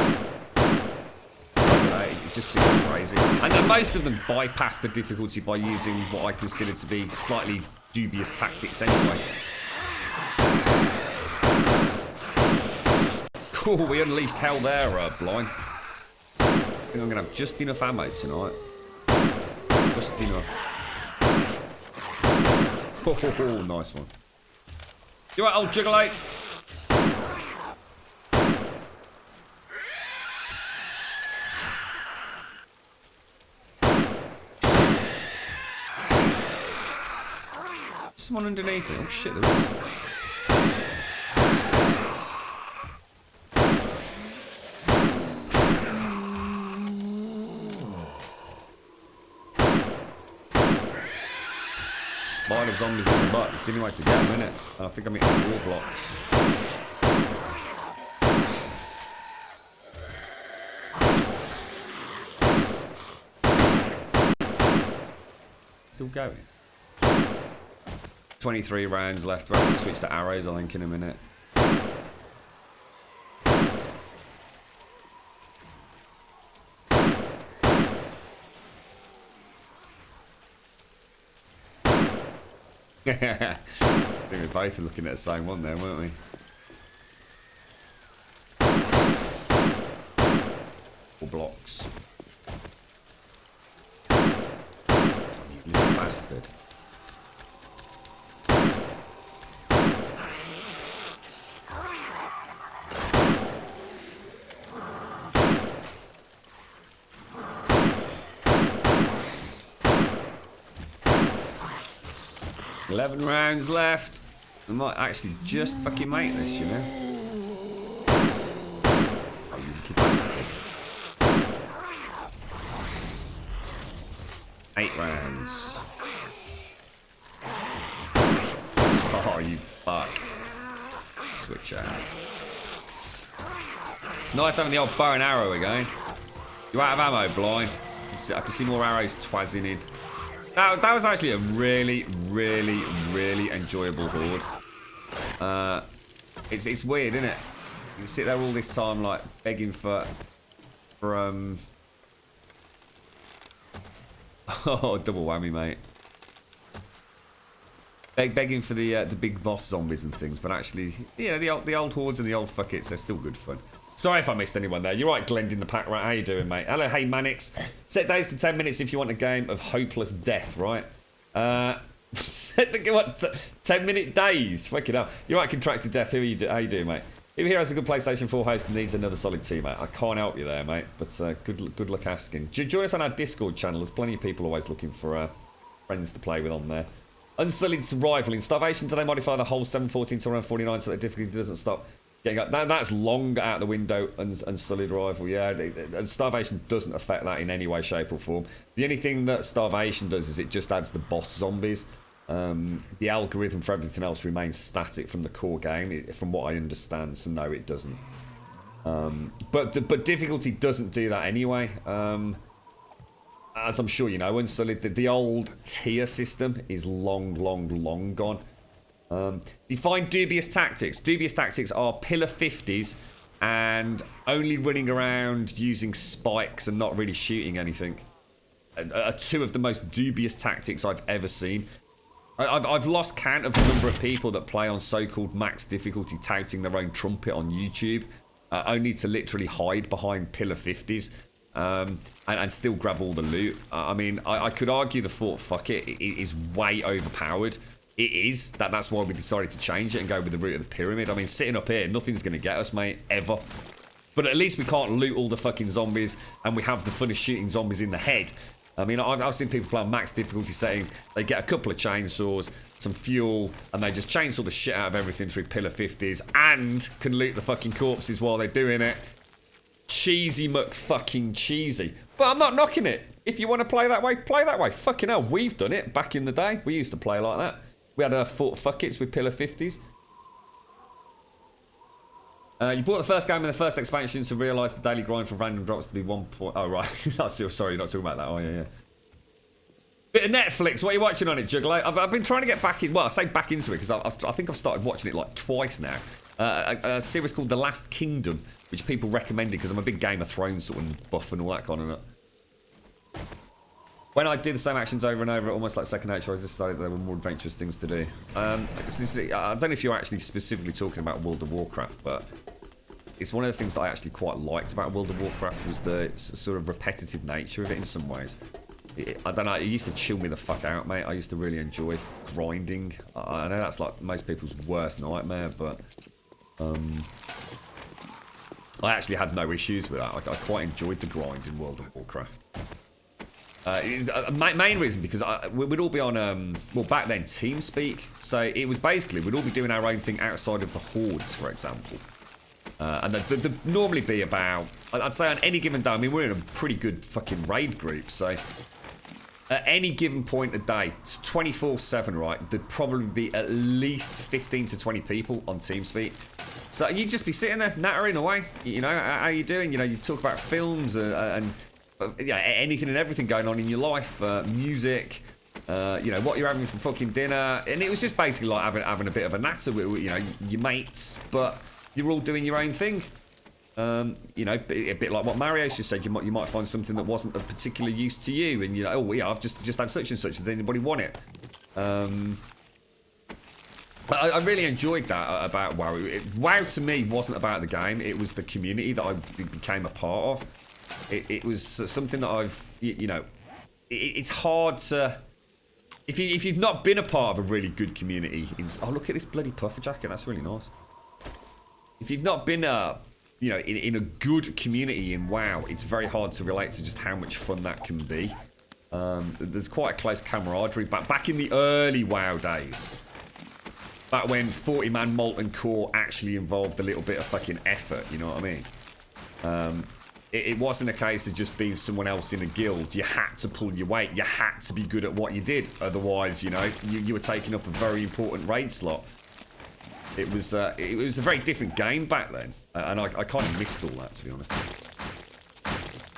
[SPEAKER 1] don't know, it just seemed crazy. And then most of them bypassed the difficulty by using what I consider to be slightly dubious tactics anyway. Cool, we unleashed hell there, Blind. I think I'm going to have just enough ammo tonight. Just enough. Oh, nice one. You right, old Juggalate? Someone underneath me. Oh shit, there is. 5 zombies in the butt. It's the only way to get them, innit? I think I'm hitting wall blocks. Still going. 23 rounds left. We'll have to switch to arrows, I think, in a minute. I think we both were looking at the same one there, weren't we? Four blocks. You little bastard. $11 rounds left. I might actually just fucking make this, you know. Oh, you little bastard. 8 rounds. Oh, you fuck. Switch out. It's nice having the old bow and arrow again. You're out of ammo, Blind. I can see more arrows twazzing in. That was actually a really enjoyable horde. It's weird, isn't it? You sit there all this time, like begging for oh, double whammy, mate. Begging for the big boss zombies and things, but actually, you know, the old hordes and the old fuckets, they're still good fun. Sorry if I missed anyone there. You're right, Glend in the pack, right? How you doing, mate? Hello, hey, Manix. Set days to 10 minutes if you want a game of hopeless death, right? Set the what? 10-minute days. Fucking hell. You're right, contracted death. How you doing, mate? If here has a good PlayStation 4 host and needs another solid teammate, I can't help you there, mate. But good luck asking. Join us on our Discord channel. There's plenty of people always looking for friends to play with on there. Unsullied survival. In Starvation, do they modify the whole 714 to around 49 so that difficulty doesn't stop? That's long out the window, and solid rifle, yeah. And Starvation doesn't affect that in any way, shape or form. The only thing that Starvation does is it just adds the boss zombies. The algorithm for everything else remains static from the core game, from what I understand, so no, it doesn't. But difficulty doesn't do that anyway. As I'm sure you know, Unsullied, the old tier system is long gone. Define dubious tactics. Dubious tactics are pillar 50s and only running around using spikes and not really shooting anything. Are two of the most dubious tactics I've ever seen. I've lost count of the number of people that play on so-called max difficulty touting their own trumpet on YouTube, only to literally hide behind pillar 50s and still grab all the loot. I mean, I could argue the Fort Fuck It is way overpowered. It is. That's why we decided to change it and go with the route of the pyramid. I mean, sitting up here, nothing's going to get us, mate, ever. But at least we can't loot all the fucking zombies, and we have the fun of shooting zombies in the head. I mean, I've seen people play on max difficulty setting. They get a couple of chainsaws, some fuel, and they just chainsaw the shit out of everything through pillar 50s and can loot the fucking corpses while they're doing it. Cheesy fucking cheesy. But I'm not knocking it. If you want to play that way, play that way. Fucking hell, we've done it back in the day. We used to play like that. We had our Fort Fuck It's with pillar 50s. You bought the first game in the first expansion to realise the daily grind from random drops to be 1 point. Oh, right. Sorry, you're not talking about that. Oh, yeah. Bit of Netflix. What are you watching on it, Juggalo? I've been trying to get back in. Well, I say back into it because I think I've started watching it like twice now. A series called The Last Kingdom, which people recommended because I'm a big Game of Thrones sort of buff and all that kind of nut. When I do the same actions over and over, almost like second nature, I decided there were more adventurous things to do. I don't know if you're actually specifically talking about World of Warcraft, but it's one of the things that I actually quite liked about World of Warcraft was the sort of repetitive nature of it in some ways. I don't know, it used to chill me the fuck out, mate. I used to really enjoy grinding. I know that's like most people's worst nightmare, but I actually had no issues with that. I quite enjoyed the grind in World of Warcraft. Main reason because we'd all be on well, back then TeamSpeak, so it was basically we'd all be doing our own thing outside of the hordes, for example, and there'd normally be about, I'd say on any given day, I mean we're in a pretty good fucking raid group, so at any given point a day, 24/7, right, there'd probably be at least 15 to 20 people on TeamSpeak. So you'd just be sitting there nattering away, you know, how you doing, you know, you talk about films and yeah, anything and everything going on in your life, music, you know, what you're having for fucking dinner, and it was just basically like having a bit of a natter with, you know, your mates, but you're all doing your own thing. You know, a bit like what Mario's just said. You might find something that wasn't of particular use to you, and you know, oh yeah, I've just had such and such. Does anybody want it? I really enjoyed that about WoW. WoW to me wasn't about the game; it was the community that I became a part of. It was something that I've, you know, it's hard to, if you've not been a part of a really good community. Oh, look at this bloody puffer jacket. That's really nice. If you've not been you know, in a good community in WoW, it's very hard to relate to just how much fun that can be. There's quite a close camaraderie. Back in the early WoW days, back when 40-man Molten Core actually involved a little bit of fucking effort, you know what I mean? It wasn't a case of just being someone else in a guild. You had to pull your weight. You had to be good at what you did. Otherwise, you know, you were taking up a very important raid slot. It was a very different game back then. And I kind of missed all that, to be honest.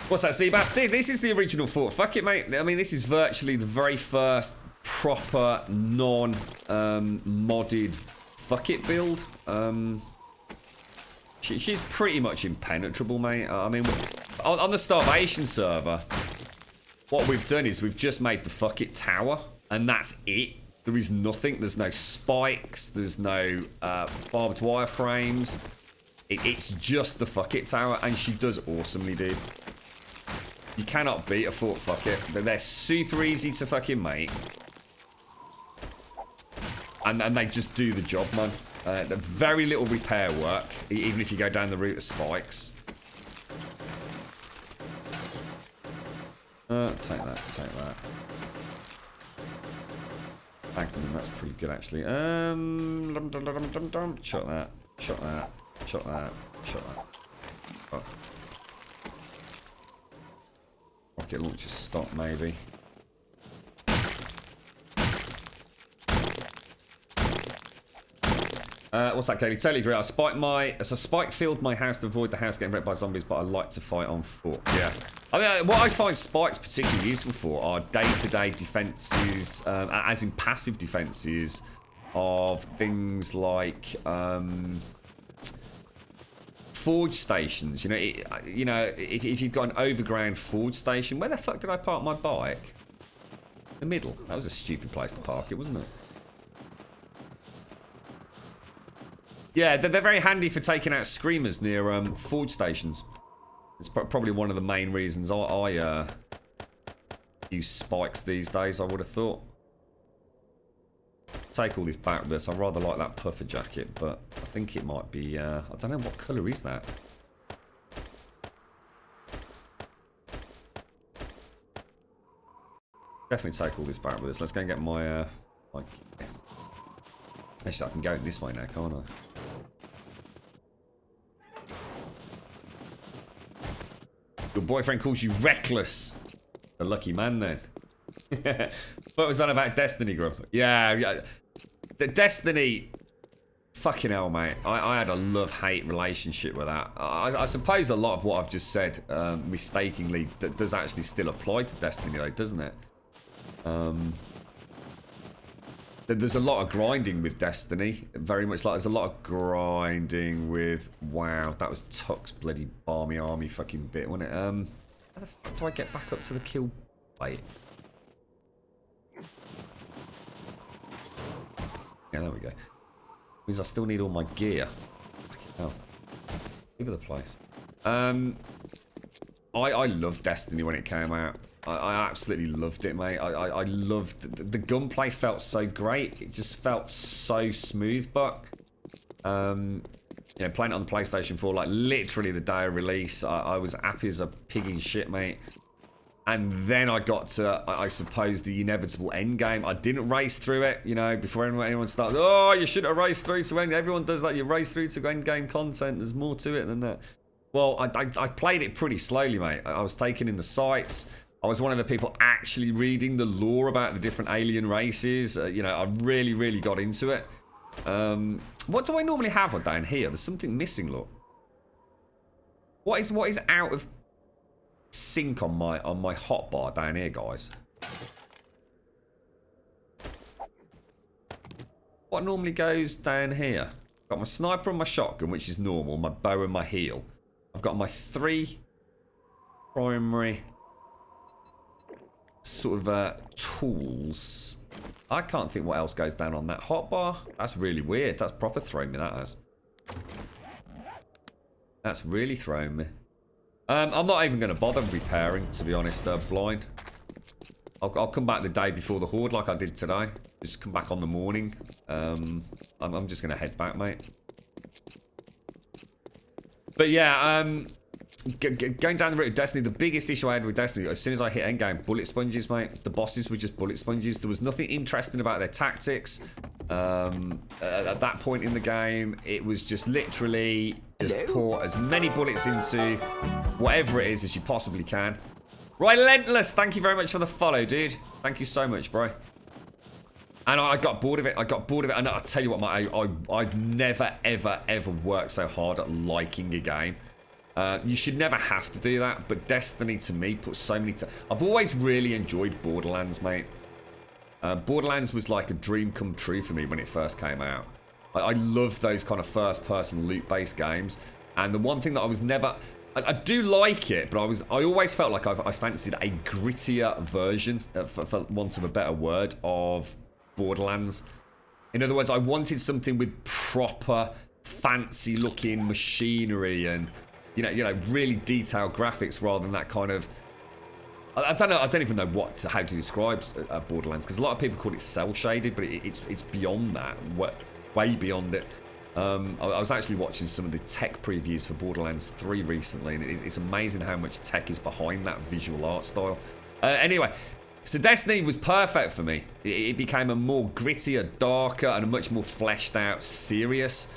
[SPEAKER 1] What's that, Seabass? This is the original fort. Fuck it, mate. I mean, this is virtually the very first proper, non-modded fuck it build. She's pretty much impenetrable, mate. I mean, on the Starvation server, what we've done is we've just made the fuck it tower, and that's it. There is nothing. There's no spikes. There's no barbed wire frames. It's just the fuck it tower, and she does awesomely, dude. You cannot beat a fort fuck it. They're super easy to fucking make, and they just do the job, man. Very little repair work, even if you go down the route of spikes. Take that, take that. Magnum, that's pretty good actually. Shot that, shot that, shot that, shot that. Oh. Rocket launcher stop maybe. What's that, Katie? Totally agree. As a spike filled my house to avoid the house getting wrecked by zombies, but I like to fight on foot. Yeah. I mean, what I find spikes particularly useful for are day-to-day defenses, as in passive defenses of things like forge stations. You know, if you've got an overground forge station, where the fuck did I park my bike? The middle. That was a stupid place to park it, wasn't it? Yeah, they're very handy for taking out screamers near forge stations. It's probably one of the main reasons I use spikes these days, I would have thought. Take all this back with us. I rather like that puffer jacket, but I think it might be... I don't know, what colour is that? Definitely take all this back with us. Let's go and get my... Actually, I can go this way now, can't I? Your boyfriend calls you reckless. A lucky man, then. What was that about Destiny, Grump? Yeah. The Destiny Fucking hell, mate. I had a love-hate relationship with that. I suppose a lot of what I've just said, mistakenly, does actually still apply to Destiny, though, doesn't it? There's a lot of grinding with Destiny. Very much like there's a lot of grinding with... Wow, that was Tuck's bloody Barmy Army fucking bit, wasn't it? How the fuck do I get back up to the kill plate? Yeah, there we go. Means I still need all my gear. Fucking hell. Over the place. I loved Destiny when it came out. I absolutely loved it, mate. I loved... The gunplay felt so great. It just felt so smooth, but... yeah, playing it on the PlayStation 4, like, literally the day of release, I was happy as a pig in shit, mate. And then I got to, I suppose, the inevitable end game. I didn't race through it, you know, before anyone started. Oh, you shouldn't have raced through to end. Everyone does that. You race through to end game content. There's more to it than that. Well, I played it pretty slowly, mate. I was taking in the sights. I was one of the people actually reading the lore about the different alien races. You know, I really, really got into it. What do I normally have down here? There's something missing, look. What is out of sync on my hotbar down here, guys? What normally goes down here? Got my sniper and my shotgun, which is normal, my bow and my heal. I've got my 3 primary sort of tools. I can't think what else goes down on that hotbar. That's really weird. That's proper throwing me, that has. That's really throwing me. I'm not even going to bother repairing, to be honest, blind. I'll come back the day before the horde like I did today. Just come back on the morning. I'm just going to head back, mate. But yeah, going down the route of Destiny, the biggest issue I had with Destiny, as soon as I hit endgame, bullet sponges, mate. The bosses were just bullet sponges. There was nothing interesting about their tactics. At that point in the game, it was just literally just pour as many bullets into whatever it is as you possibly can. Relentless, thank you very much for the follow, dude. Thank you so much, bro. And I got bored of it. I got bored of it. And I'll tell you what, mate, I've never, ever, ever worked so hard at liking a game. You should never have to do that, but Destiny to me puts so many... I've always really enjoyed Borderlands, mate. Borderlands was like a dream come true for me when it first came out. I love those kind of first-person loot-based games. And the one thing that I was never... I do like it, but I always felt like I fancied a grittier version, for want of a better word, of Borderlands. In other words, I wanted something with proper, fancy-looking machinery and... You know, really detailed graphics rather than that kind of... I don't know. I don't even know how to describe Borderlands, because a lot of people call it cel shaded, but it's beyond that, way beyond it. I was actually watching some of the tech previews for Borderlands 3 recently, and it's amazing how much tech is behind that visual art style. Anyway, so Destiny was perfect for me. It became a more grittier, darker, and a much more fleshed out, serious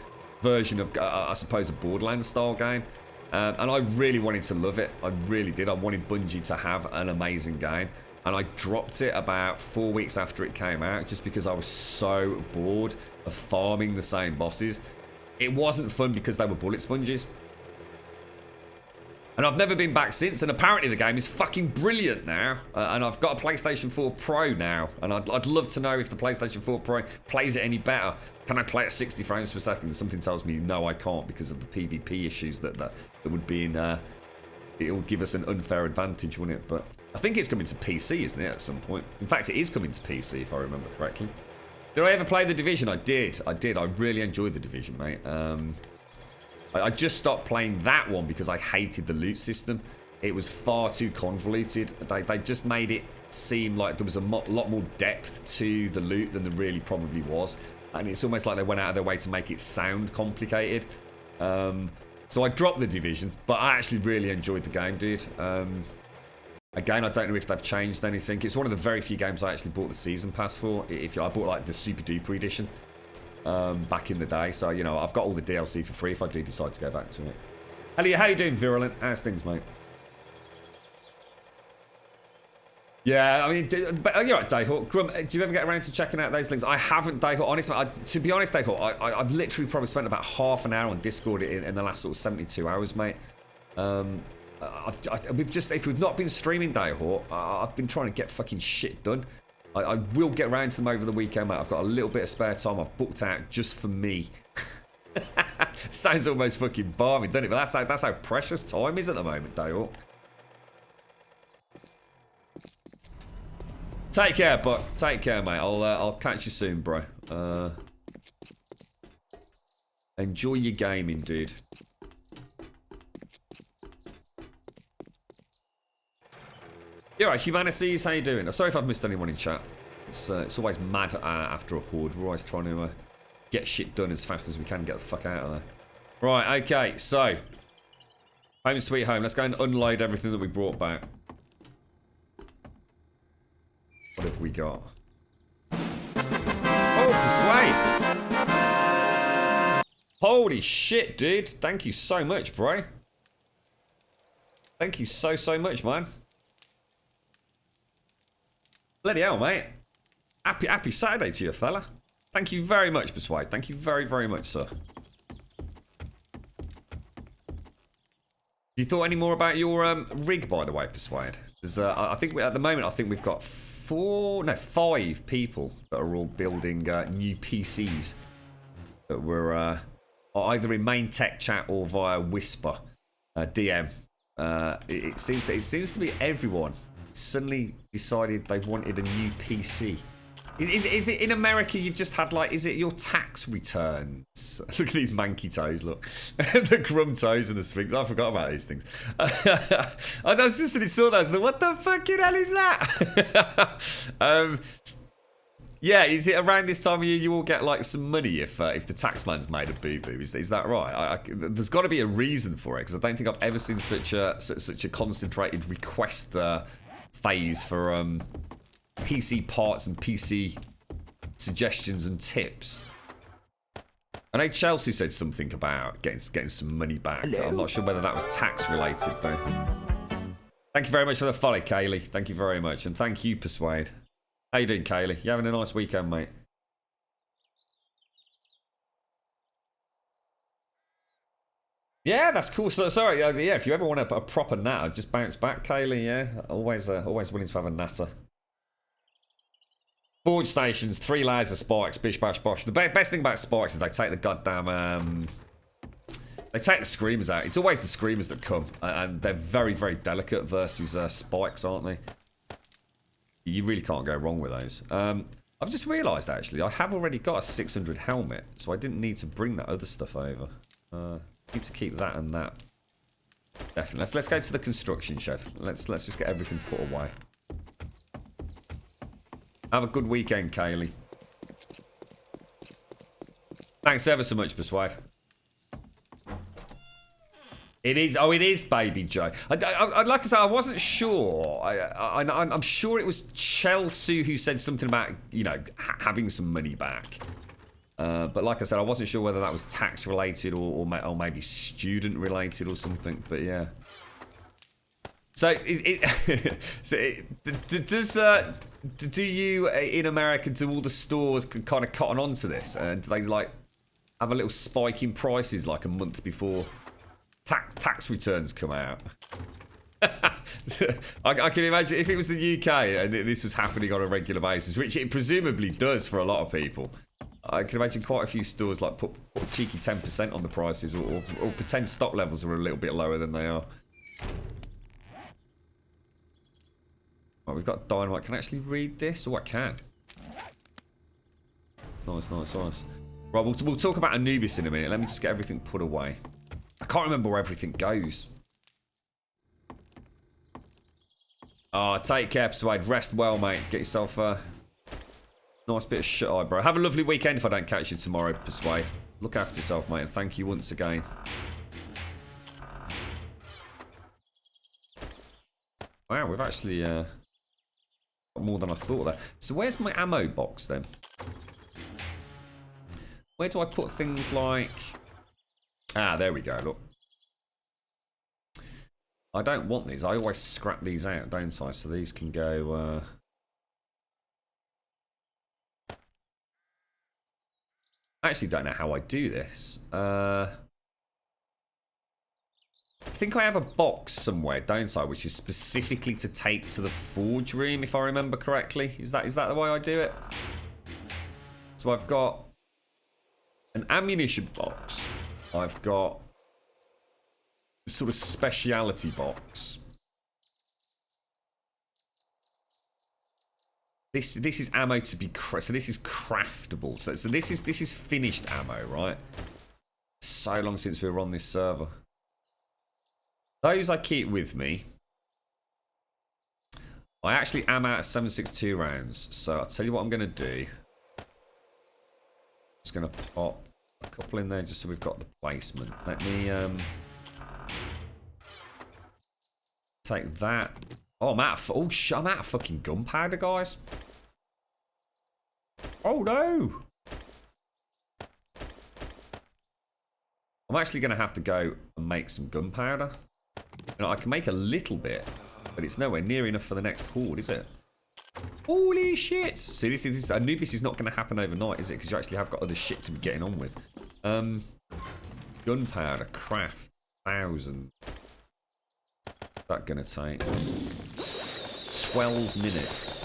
[SPEAKER 1] version of, I suppose, a Borderlands style game. And I really wanted to love it. I really did. I wanted Bungie to have an amazing game. And I dropped it about 4 weeks after it came out just because I was so bored of farming the same bosses. It wasn't fun because they were bullet sponges. And I've never been back since. And apparently the game is fucking brilliant now. And I've got a PlayStation 4 Pro now. And I'd love to know if the PlayStation 4 Pro plays it any better. Can I play at 60 frames per second? Something tells me no, I can't, because of the PvP issues that would be in... it will give us an unfair advantage, wouldn't it? But I think it's coming to PC, isn't it, at some point? In fact, it is coming to PC, if I remember correctly. Did I ever play The Division? I did. I really enjoyed The Division, mate. I just stopped playing that one because I hated the loot system. It was far too convoluted. They just made it seem like there was a lot more depth to the loot than there really probably was. And it's almost like they went out of their way to make it sound complicated. So I dropped The Division, but I actually really enjoyed the game, dude. Again, I don't know if they've changed anything. It's one of the very few games I actually bought the season pass for. I bought like the super duper edition back in the day. So, you know, I've got all the DLC for free if I do decide to go back to it. Elliot, how you doing, Virulent? How's things, mate? Yeah, I mean, but you're right, Dayhawk. Grum, do you ever get around to checking out those links? I haven't, Dayhawk. Honestly, to be honest, Dayhawk, I've literally probably spent about half an hour on Discord in the last sort of 72 hours, mate. If we've not been streaming Dayhawk, I've been trying to get fucking shit done. I will get around to them over the weekend, mate. I've got a little bit of spare time I've booked out just for me. Sounds almost fucking balmy, doesn't it? But that's how precious time is at the moment, Dayhawk. Take care, Buck. Take care, mate. I'll catch you soon, bro. Enjoy your gaming, dude. You're right, Humanities. How you doing? Sorry if I've missed anyone in chat. It's always mad after a horde. We're always trying to get shit done as fast as we can. Get the fuck out of there. Right. Okay. So, home sweet home. Let's go and unload everything that we brought back. What have we got? Oh, Persuade! Holy shit, dude. Thank you so much, bro. Thank you so much, man. Bloody hell, mate. Happy Saturday to you, fella. Thank you very much, Persuade. Thank you very much, sir. You thought any more about your rig, by the way, Persuade? Because I think at the moment, I think we've got 5 people that are all building new PCs that were either in main tech chat or via Whisper DM. It seems to be everyone suddenly decided they wanted a new PC. Is it in America? You've just had like, is it your tax returns? Look at these manky toes. Look, the Grum toes and the Sphinx. I forgot about these things. I was just when I saw those. What the fucking hell is that? Yeah, is it around this time of year you all get like some money if the taxman's made a boo boo? Is that right? There's got to be a reason for it because I don't think I've ever seen such a concentrated request phase for PC parts and PC suggestions and tips. I know Chelsea said something about getting some money back. Hello? I'm not sure whether that was tax related though. Thank you very much for the follow, Kaylee. Thank you very much, and thank you, Persuade. How you doing, Kaylee? You having a nice weekend, mate? Yeah, that's cool. So sorry, yeah. If you ever want a proper natter, just bounce back, Kaylee. Yeah, always willing to have a natter. Forge stations, 3 layers of spikes, bish bash bosh. The best thing about spikes is they take the goddamn they take the screamers out. It's always the screamers that come, and they're very delicate versus spikes, aren't they? You really can't go wrong with those. I've just realised actually I have already got a 600 helmet, so I didn't need to bring that other stuff over. Need to keep that and that. Definitely. Let's go to the construction shed. Let's just get everything put away. Have a good weekend, Kaylee. Thanks ever so much, Persuade. It is. Oh, it is, Baby Joe. Like I said, I wasn't sure. I'm sure it was Chelsea who said something about, you know, having some money back. But like I said, I wasn't sure whether that was tax related or maybe student related or something. But yeah. So do you in America, do all the stores kind of cotton on to this, and do they like have a little spike in prices like a month before tax returns come out? I can imagine if it was the UK and this was happening on a regular basis, which it presumably does for a lot of people. I can imagine quite a few stores like put a cheeky 10% on the prices, or pretend stock levels are a little bit lower than they are. Right, we've got dynamite. Can I actually read this? Oh, I can. It's nice. Right, we'll talk about Anubis in a minute. Let me just get everything put away. I can't remember where everything goes. Oh, take care, Persuade. Rest well, mate. Get yourself a nice bit of shut-eye, bro. Have a lovely weekend if I don't catch you tomorrow, Persuade. Look after yourself, mate, and thank you once again. Wow, we've actually got more than I thought there. So where's my ammo box, then? Where do I put things like... Ah, there we go, look. I don't want these. I always scrap these out, don't I? So these can go... I actually don't know how I do this. I think I have a box somewhere, don't I? Which is specifically to take to the forge room, if I remember correctly. Is that the way I do it? So I've got an ammunition box. I've got a sort of speciality box. This is ammo to be so this is craftable. So this is finished ammo, right? So long since we were on this server. Those I keep with me. I actually am out of 7.62 rounds, so I'll tell you what I'm gonna do. Just gonna pop a couple in there just so we've got the placement. Let me take that. Oh, I'm out of fucking gunpowder, guys. Oh no! I'm actually gonna have to go and make some gunpowder. You know, I can make a little bit, but it's nowhere near enough for the next horde, is it? Holy shit! See, this Anubis is not going to happen overnight, is it? Because you actually have got other shit to be getting on with. Gunpowder, craft, 1,000. What's that going to take? 12 minutes.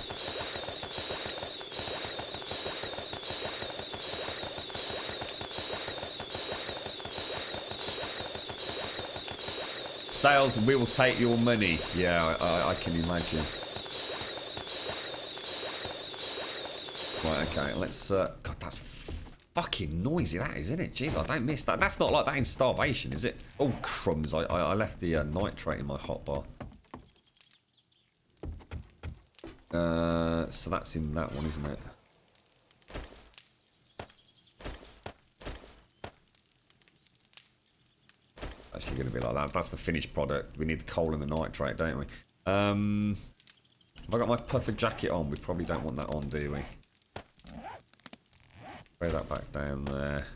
[SPEAKER 1] Sales, we will take your money. Yeah, I can imagine. Right, okay, let's... God, that's fucking noisy, that is, isn't it? Jeez, I don't miss that. That's not like that in Starvation, is it? Oh, crumbs. I left the nitrate in my hotbar. So that's in that one, isn't it? Actually going to be like that. That's the finished product. We need the coal and the nitrate, don't we? Have I got my puffer jacket on? We probably don't want that on, do we? Throw that back down there.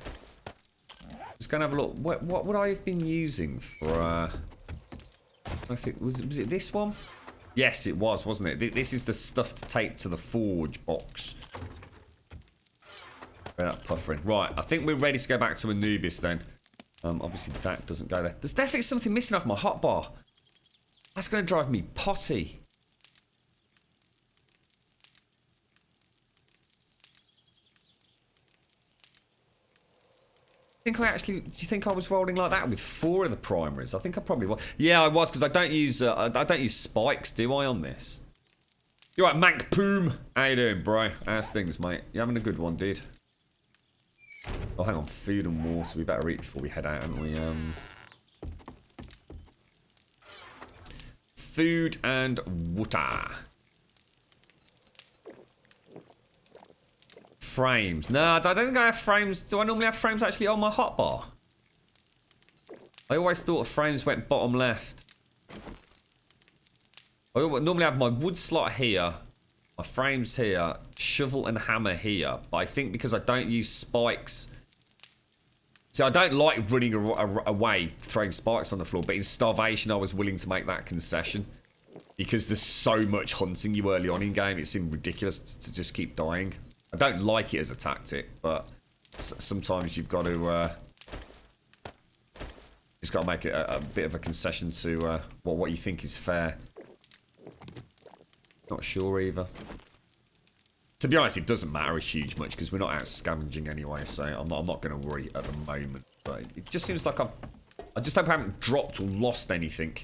[SPEAKER 1] Just going to have a look. What would I have been using for... I think... Was it this one? Yes, it was, wasn't it? This is the stuff to take to the forge box. Throw that puffer in. Right, I think we're ready to go back to Anubis then. Obviously that doesn't go there. There's definitely something missing off my hotbar. That's going to drive me potty. Do you think I was rolling like that with 4 of the primaries? I think I probably was. Yeah, I was, because I don't use spikes, do I, on this? You're right, Mank Poom. How you doing, bro? How's things, mate? You having a good one, dude? Oh, hang on. Food and water. We better eat before we head out, haven't we? Food and water. Frames. No, I don't think I have frames. Do I normally have frames actually on my hotbar? I always thought frames went bottom left. I normally have my wood slot here, my frames here, shovel and hammer here. But I think because I don't use spikes... See, I don't like running away, throwing spikes on the floor, but in Starvation I was willing to make that concession. Because there's so much hunting you early on in game, it seemed ridiculous to just keep dying. I don't like it as a tactic, but sometimes you've got to... just got to make it a bit of a concession to what you think is fair. Not sure either. To be honest, it doesn't matter a huge much because we're not out scavenging anyway, so I'm not going to worry at the moment. But it just seems like I just hope I haven't dropped or lost anything.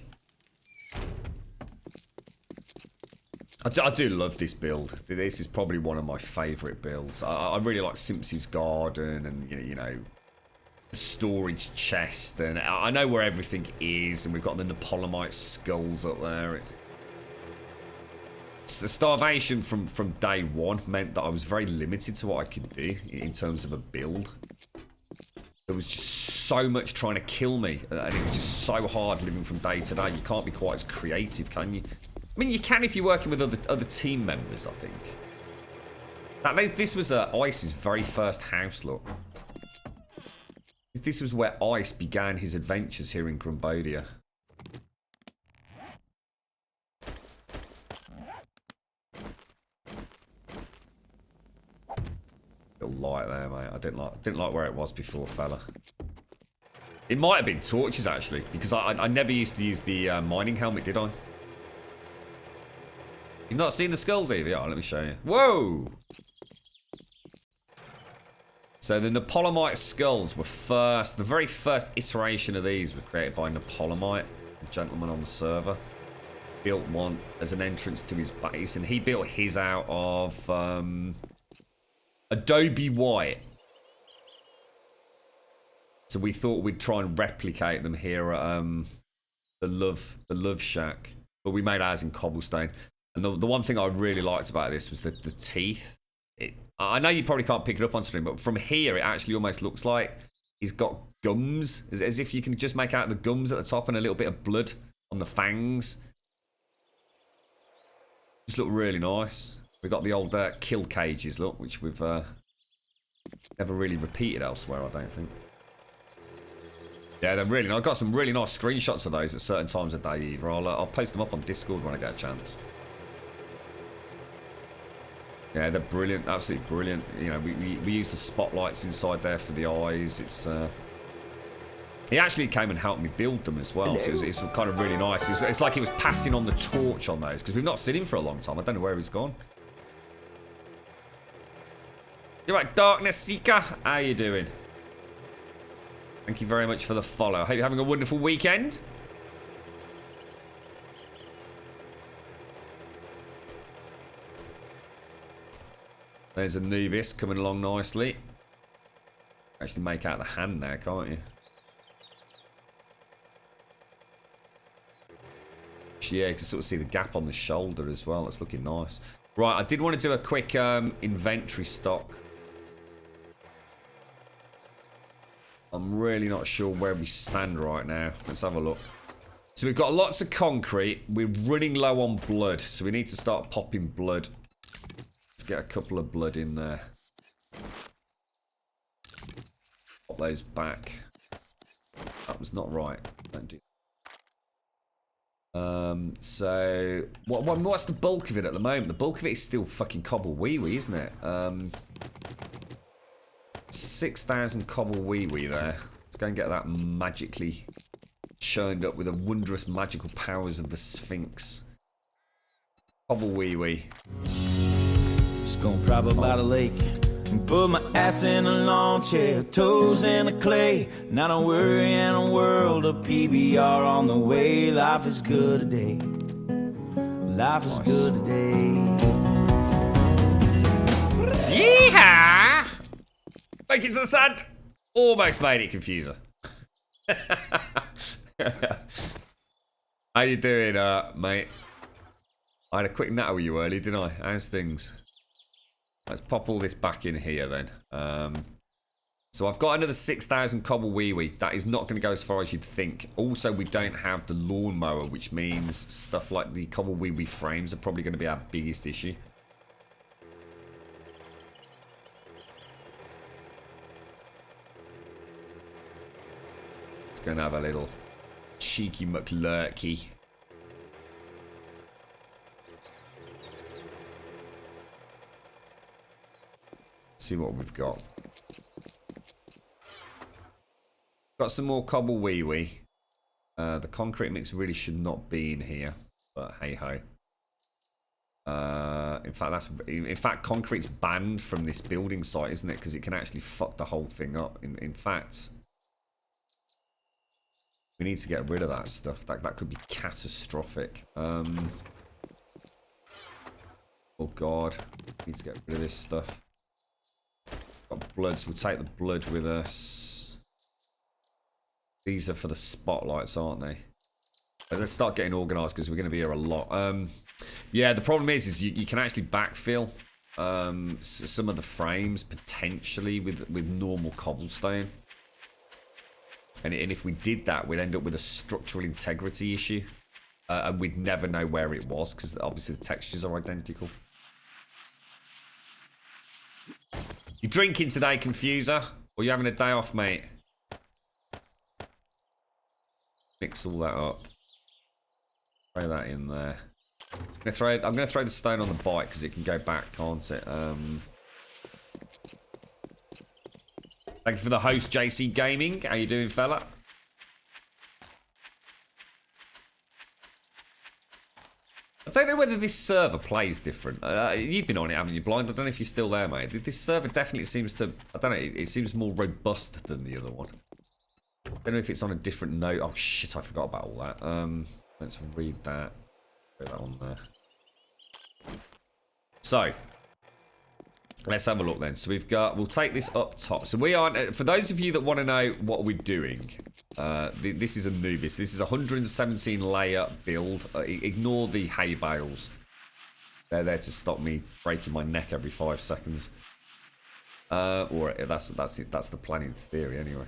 [SPEAKER 1] I do love this build. This is probably one of my favourite builds. I really like Simpson's Garden and, you know, the storage chest. And I know where everything is. And we've got the Napoleonite skulls up there. It's the Starvation from day one meant that I was very limited to what I could do in terms of a build. There was just so much trying to kill me. And it was just so hard living from day to day. You can't be quite as creative, can you? I mean, you can if you're working with other team members, I think. This was Ice's very first house, look. This was where Ice began his adventures here in Grumbodia. Little light there, mate. I didn't like where it was before, fella. It might have been torches, actually, because I never used to use the mining helmet, did I? You've not seen the skulls either? Yeah, let me show you. Whoa! So the Napoleonite skulls were the very first iteration of these were created by Napoleonite, a gentleman on the server. Built one as an entrance to his base, and he built his out of Adobe White. So we thought we'd try and replicate them here at the Love Shack, but we made ours in cobblestone. And the one thing I really liked about this was the teeth. I know you probably can't pick it up on stream, but from here it actually almost looks like he's got gums, as if you can just make out the gums at the top and a little bit of blood on the fangs. Just look really nice. We've got the old kill cages, look, which we've never really repeated elsewhere, I don't think. Yeah, they're really nice. I've got some really nice screenshots of those at certain times of day either. I'll post them up on Discord when I get a chance. Yeah, they're brilliant, absolutely brilliant. You know, we use the spotlights inside there for the eyes. It's he actually came and helped me build them as well. So it's kind of really nice. It's like he was passing on the torch on those because we've not seen him for a long time. I don't know where he's gone. You're right, Darkness Seeker. How you doing? Thank you very much for the follow. I hope you're having a wonderful weekend. There's Anubis coming along nicely. Actually make out the hand there, can't you? Yeah, you can sort of see the gap on the shoulder as well. That's looking nice. Right, I did want to do a quick inventory stock. I'm really not sure where we stand right now. Let's have a look. So we've got lots of concrete. We're running low on blood, so we need to start popping blood. Let's get a couple of blood in there. Pop those back. That was not right. Don't do. So what's the bulk of it at the moment? The bulk of it is still fucking cobble wee wee, isn't it? 6,000 cobble wee wee there. Let's go and get that magically churned up with the wondrous magical powers of the Sphinx. Cobble wee wee.
[SPEAKER 4] Just gonna prop up by the lake and put my ass in a lawn chair, toes in the clay. Not a worry in a world of PBR on the way. Life is good today. Life is good today.
[SPEAKER 1] Yeehaw! Make it to the sand. Almost made it, Confuser. How you doing, mate? I had a quick natter with you early, didn't I? How's things? Let's pop all this back in here then. So I've got another 6,000 cobble wee wee. That is not going to go as far as you'd think. Also, we don't have the lawnmower, which means stuff like the cobble wee wee frames are probably going to be our biggest issue. Let's go and have a little cheeky McLurky. See what we've got. Got some more cobble wee wee. The concrete mix really should not be in here, but hey ho. In fact, concrete's banned from this building site, isn't it? Because it can actually fuck the whole thing up. In fact, we need to get rid of that stuff. That could be catastrophic. Oh god, need to get rid of this stuff. Got bloods. We'll take the blood with us. These are for the spotlights, aren't they? Let's start getting organised because we're going to be here a lot. Yeah, the problem is you can actually backfill some of the frames potentially with normal cobblestone. And if we did that, we'd end up with a structural integrity issue. And we'd never know where it was because obviously the textures are identical. You drinking today, Confuser? Or you having a day off, mate? Mix all that up. Throw that in there. I'm gonna throw the stone on the bike because it can go back, can't it? Thank you for the host, JC Gaming. How you doing, fella? I don't know whether this server plays different. You've been on it, haven't you, Blind? I don't know if you're still there, mate. This server definitely seems to... I don't know. It seems more robust than the other one. I don't know if it's on a different note. Oh, shit. I forgot about all that. Let's read that. Put that on there. So, let's have a look then. So we've got... We'll take this up top. So we are... For those of you that want to know what we're doing... this is Anubis. This is a 117 layer build. Ignore the hay bales. They're there to stop me breaking my neck every 5 seconds. Or that's the plan in theory anyway.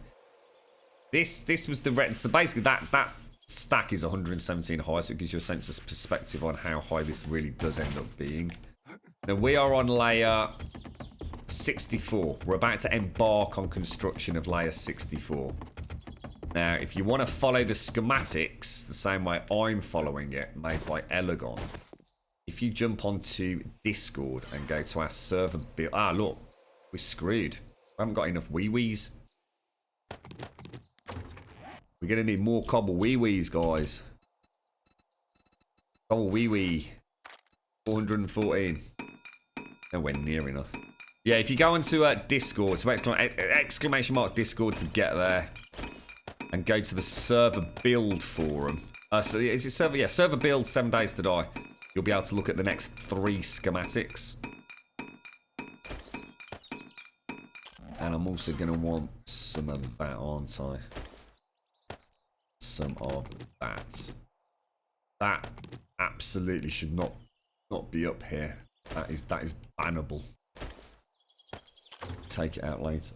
[SPEAKER 1] This was the so basically that stack is 117 high, so it gives you a sense of perspective on how high this really does end up being. Now we are on layer 64. We're about to embark on construction of layer 64. Now, if you want to follow the schematics the same way I'm following it, made by Elegon, if you jump onto Discord and go to our server build... Ah, look, we're screwed. We haven't got enough wee-wees. We're going to need more cobble wee-wees, guys. Cobble wee-wee. 414. Nowhere near enough. Yeah, if you go onto Discord, so exclamation mark Discord to get there. And go to the server build forum. So is it server? Yeah, server build 7 days to die. You'll be able to look at the next 3 schematics. And I'm also going to want some of that, aren't I? Some of that. That absolutely should not be up here. That is bannable. Take it out later.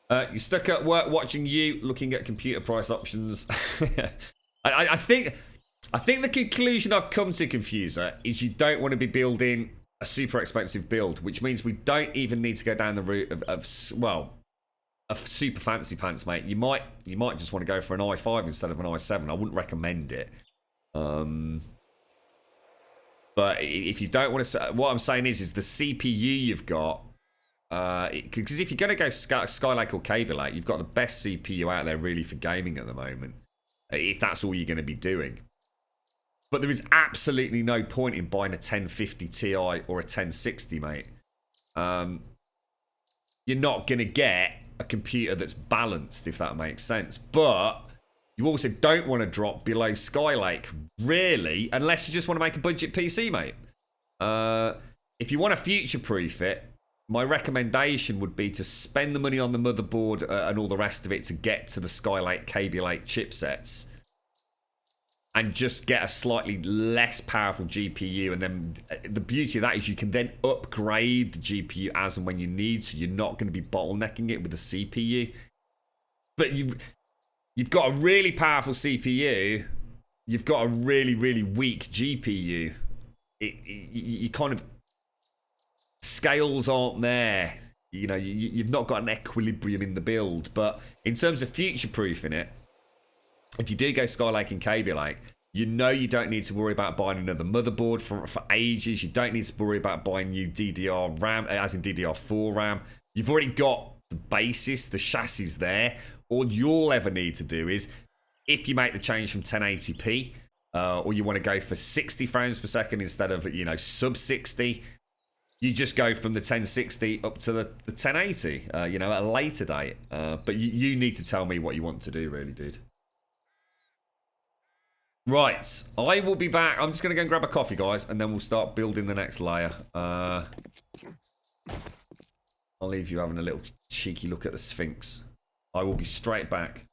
[SPEAKER 1] You're stuck at work watching you, looking at computer price options. I think the conclusion I've come to, Confuser, is you don't want to be building a super expensive build, which means we don't even need to go down the route of super fancy pants, mate. You might just want to go for an i5 instead of an i7. I wouldn't recommend it. But if you don't want to, what I'm saying is the CPU you've got. Because if you're going to go Skylake or Kaby Lake, you've got the best CPU out there really for gaming at the moment. If that's all you're going to be doing. But there is absolutely no point in buying a 1050 Ti or a 1060, mate. You're not going to get a computer that's balanced, if that makes sense. But you also don't want to drop below Skylake, really, unless you just want to make a budget PC, mate. If you want to future-proof it, my recommendation would be to spend the money on the motherboard and all the rest of it to get to the Skylake, Kaby Lake chipsets. And just get a slightly less powerful GPU. And then the beauty of that is you can then upgrade the GPU as and when you need. So you're not going to be bottlenecking it with the CPU. But you've got a really powerful CPU. You've got a really, really weak GPU. You kind of... Scales aren't there. You know, you've not got an equilibrium in the build. But in terms of future-proofing it, if you do go Skylake and Kaby Lake, you know you don't need to worry about buying another motherboard for ages. You don't need to worry about buying new DDR RAM, as in DDR4 RAM. You've already got the basis, the chassis there. All you'll ever need to do is, if you make the change from 1080p, or you want to go for 60 frames per second instead of, you know, sub 60, you just go from the 1060 up to the 1080, you know, at a later date. But you need to tell me what you want to do, really, dude. Right, I will be back. I'm just going to go and grab a coffee, guys, and then we'll start building the next layer. I'll leave you having a little cheeky look at the Sphinx. I will be straight back.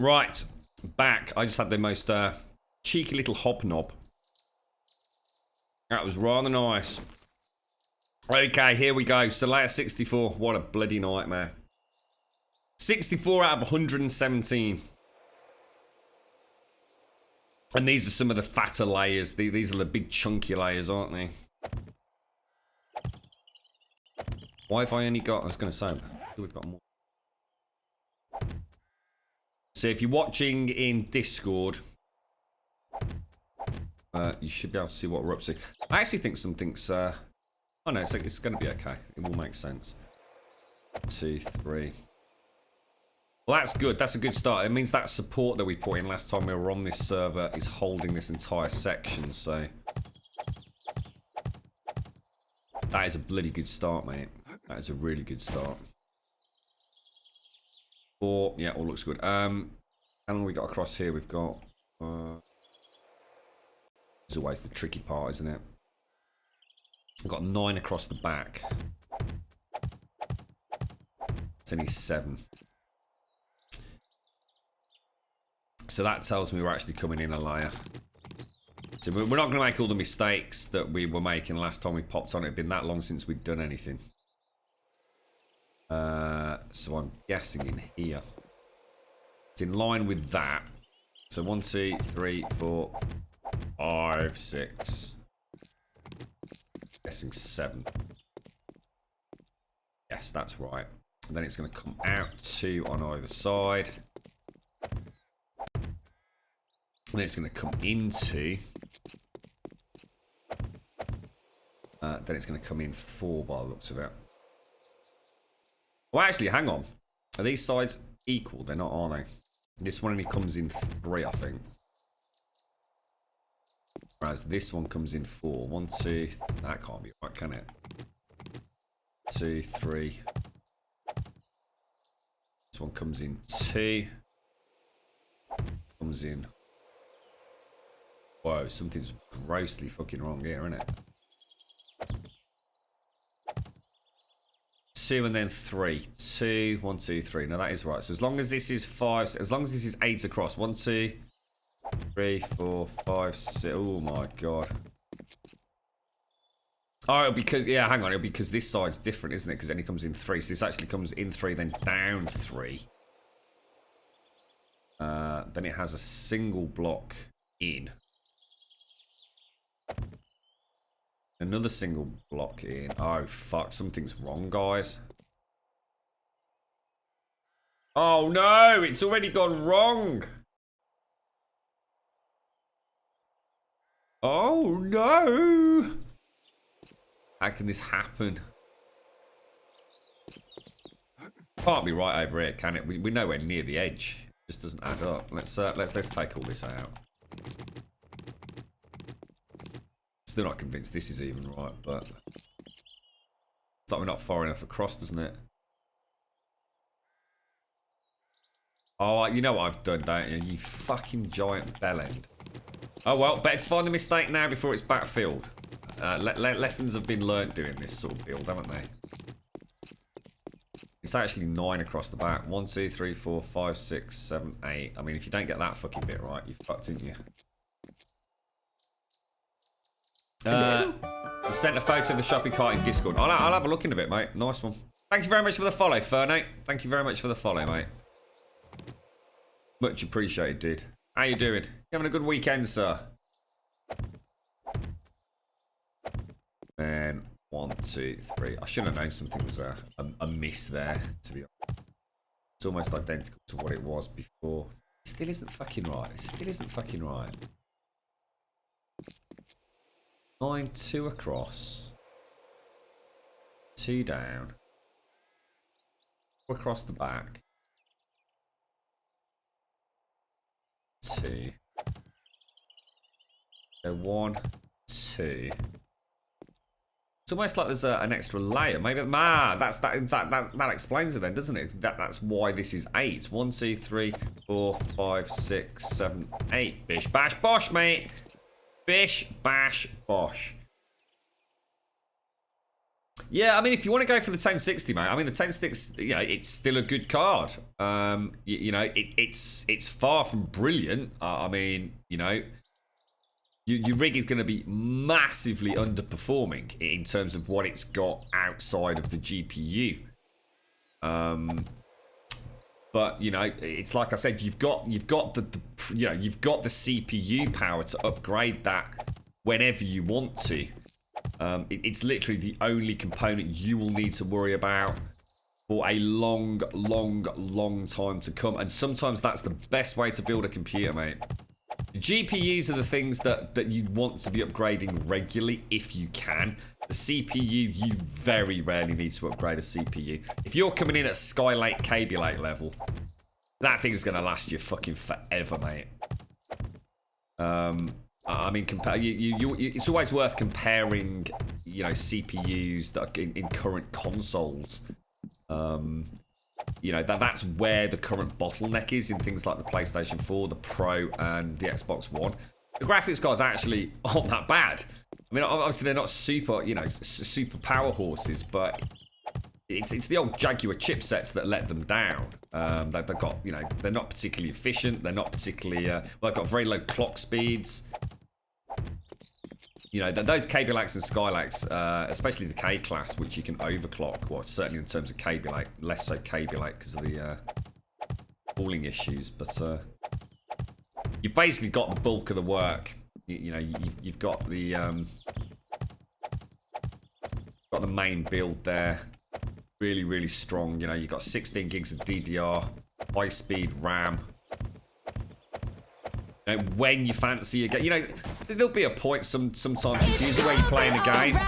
[SPEAKER 1] Right, back. I just had the most cheeky little hobnob. That was rather nice. Okay, here we go. So layer 64. What a bloody nightmare. 64 out of 117. And these are some of the fatter layers. These are the big chunky layers, aren't they? Why have I only got... I was going to say, we've got more. So if you're watching in Discord, you should be able to see what we're up to. I actually think something's... oh no, it's going to be okay. It will make sense. 2, 3. Well, that's good. That's a good start. It means that support that we put in last time we were on this server is holding this entire section, so... That is a bloody good start, mate. That is a really good start. 4, yeah, all looks good. How long we got across here? We've got... it's always the tricky part, isn't it? We've got 9 across the back. It's only 7. So that tells me we're actually coming in a layer. So we're not going to make all the mistakes that we were making last time we popped on. It had been that long since we'd done anything. So I'm guessing in here. It's in line with that. So 1, 2, 3, 4, 5, 6. Guessing 7. Yes, that's right. And then it's going to come out 2 on either side. And then it's going to come into. Then it's going to come in 4 by the looks of it. Well, actually, hang on. Are these sides equal? They're not, are they? This one only comes in 3, I think. Whereas this one comes in 4. 1, 2. That can't be right, can it? 2, 3. This one comes in 2. Comes in. Whoa, something's grossly fucking wrong here, isn't it? 2 and then 3. 2, 1, 2, 3. No, that is right. So as long as this is 5, as long as this is 8 across. 1, 2, 3, 4, 5, 6. Oh my god. Oh, because, yeah, hang on. It'll be because this side's different, isn't it? Because then it comes in 3. So this actually comes in 3, then down 3. Then it has a single block in. Another single block in. Oh, fuck. Something's wrong, guys. Oh, no. It's already gone wrong. Oh, no. How can this happen? Can't be right over here, can it? We're nowhere near the edge. It just doesn't add up. Let's take all this out. Still not convinced this is even right, but it's like we're not far enough across, doesn't it? Oh, you know what I've done, don't you? You fucking giant bellend. Oh well, better to find the mistake now before it's backfilled. Lessons have been learnt doing this sort of build, haven't they? It's actually 9 across the back. 1, 2, 3, 4, 5, 6, 7, 8. I mean, if you don't get that fucking bit right, you're fucked, aren't you? You sent a photo of the shopping cart in Discord. I'll have a look in a bit, mate. Nice one. Thank you very much for the follow, Ferno. Thank you very much for the follow, mate. Much appreciated, dude. How you doing? You having a good weekend, sir? And 1, 2, 3. I should have known something was a miss there, to be honest. It's almost identical to what it was before. It still isn't fucking right. It still isn't fucking right. 9, 2 across. 2 down. 4 across the back. 2. So 1, 2. It's almost like there's an extra layer. Maybe that explains it then, doesn't it? That's why this is 8. 1, 2, 3, 4, 5, 6, 7, 8. Bish bash bosh, mate. Bish bash bosh. Yeah, I mean, if you want to go for the 1060, mate, I mean, the 1060, you know, it's still a good card. You know, it's far from brilliant. I mean, you know, your rig is going to be massively underperforming in terms of what it's got outside of the GPU. But you know, it's like I said, you've got the you know, you've got the CPU power to upgrade that whenever you want to. It's literally the only component you will need to worry about for a long time to come. And sometimes that's the best way to build a computer, mate. GPUs are the things that you want to be upgrading regularly if you can. The CPU, you very rarely need to upgrade a CPU. If you're coming in at Skylake, Kaby Lake level, that thing's going to last you fucking forever, mate. I mean, it's always worth comparing, you know, CPUs that are in current consoles. You know, that's where the current bottleneck is in things like the PlayStation 4, the Pro, and the Xbox One. The graphics cards actually aren't that bad. I mean, obviously they're not super, you know, super power horses, but it's the old Jaguar chipsets that let them down. They've got, you know, they're not particularly efficient. They're not particularly, well, they've got very low clock speeds. You know, those Kaby Lakes and Skylakes, especially the K class, which you can overclock. Well, certainly in terms of Kaby Lake, less so Kaby Lake because of the cooling issues. But you've basically got the bulk of the work. You know, you've got the main build there. Really strong. You know, you've got 16 gigs of DDR, high speed RAM. You know, when you fancy a game, you know, there'll be a point sometime confusing where you're playing a game.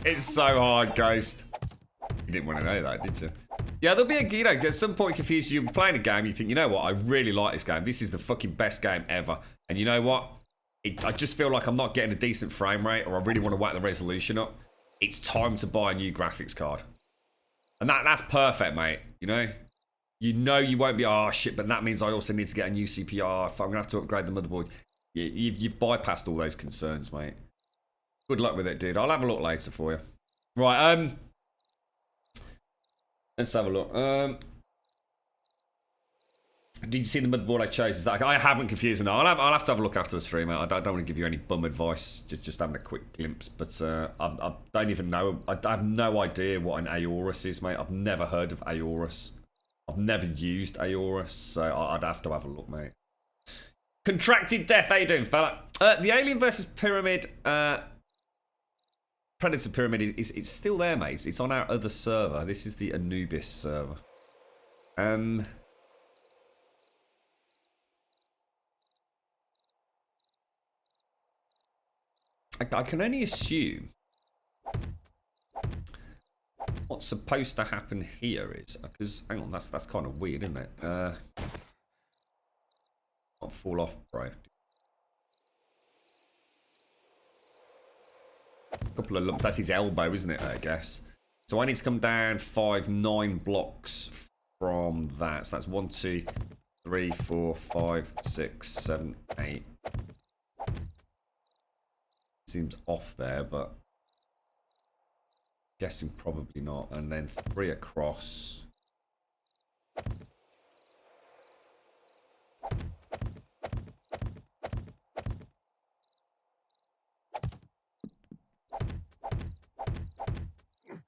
[SPEAKER 1] It's so hard, Ghost. You didn't want to know that, did you? Yeah, there'll be a, you know, at some point confused, you're playing a game, you think, you know what, I really like this game. This is the fucking best game ever. And you know what? I just feel like I'm not getting a decent frame rate, or I really want to whack the resolution up. It's time to buy a new graphics card. And that's perfect, mate. You know you won't be, oh shit, but that means I also need to get a new CPU. Oh, I'm going to have to upgrade the motherboard. You've bypassed all those concerns, mate. Good luck with it, dude. I'll have a look later for you. Right, let's have a look. Did you see the motherboard I chose? Is that, I haven't confused enough. I'll have to have a look after the stream. I don't want to give you any bum advice. Just having a quick glimpse. But I don't even know. I have no idea what an Aorus is, mate. I've never heard of Aorus. I've never used Aorus, so I'd have to have a look, mate. Contracted Death. How you doing, fella? The Alien versus Pyramid... Predator Pyramid is still there, mate. It's on our other server. This is the Anubis server. I can only assume what's supposed to happen here is, because hang on, that's kind of weird, isn't it? Not fall off, bro. Couple of lumps. That's his elbow, isn't it? I guess. So I need to come down 9 blocks from that. So that's 1, 2, 3, 4, 5, 6, 7, 8. Seems off there, but guessing probably not. And then 3 across.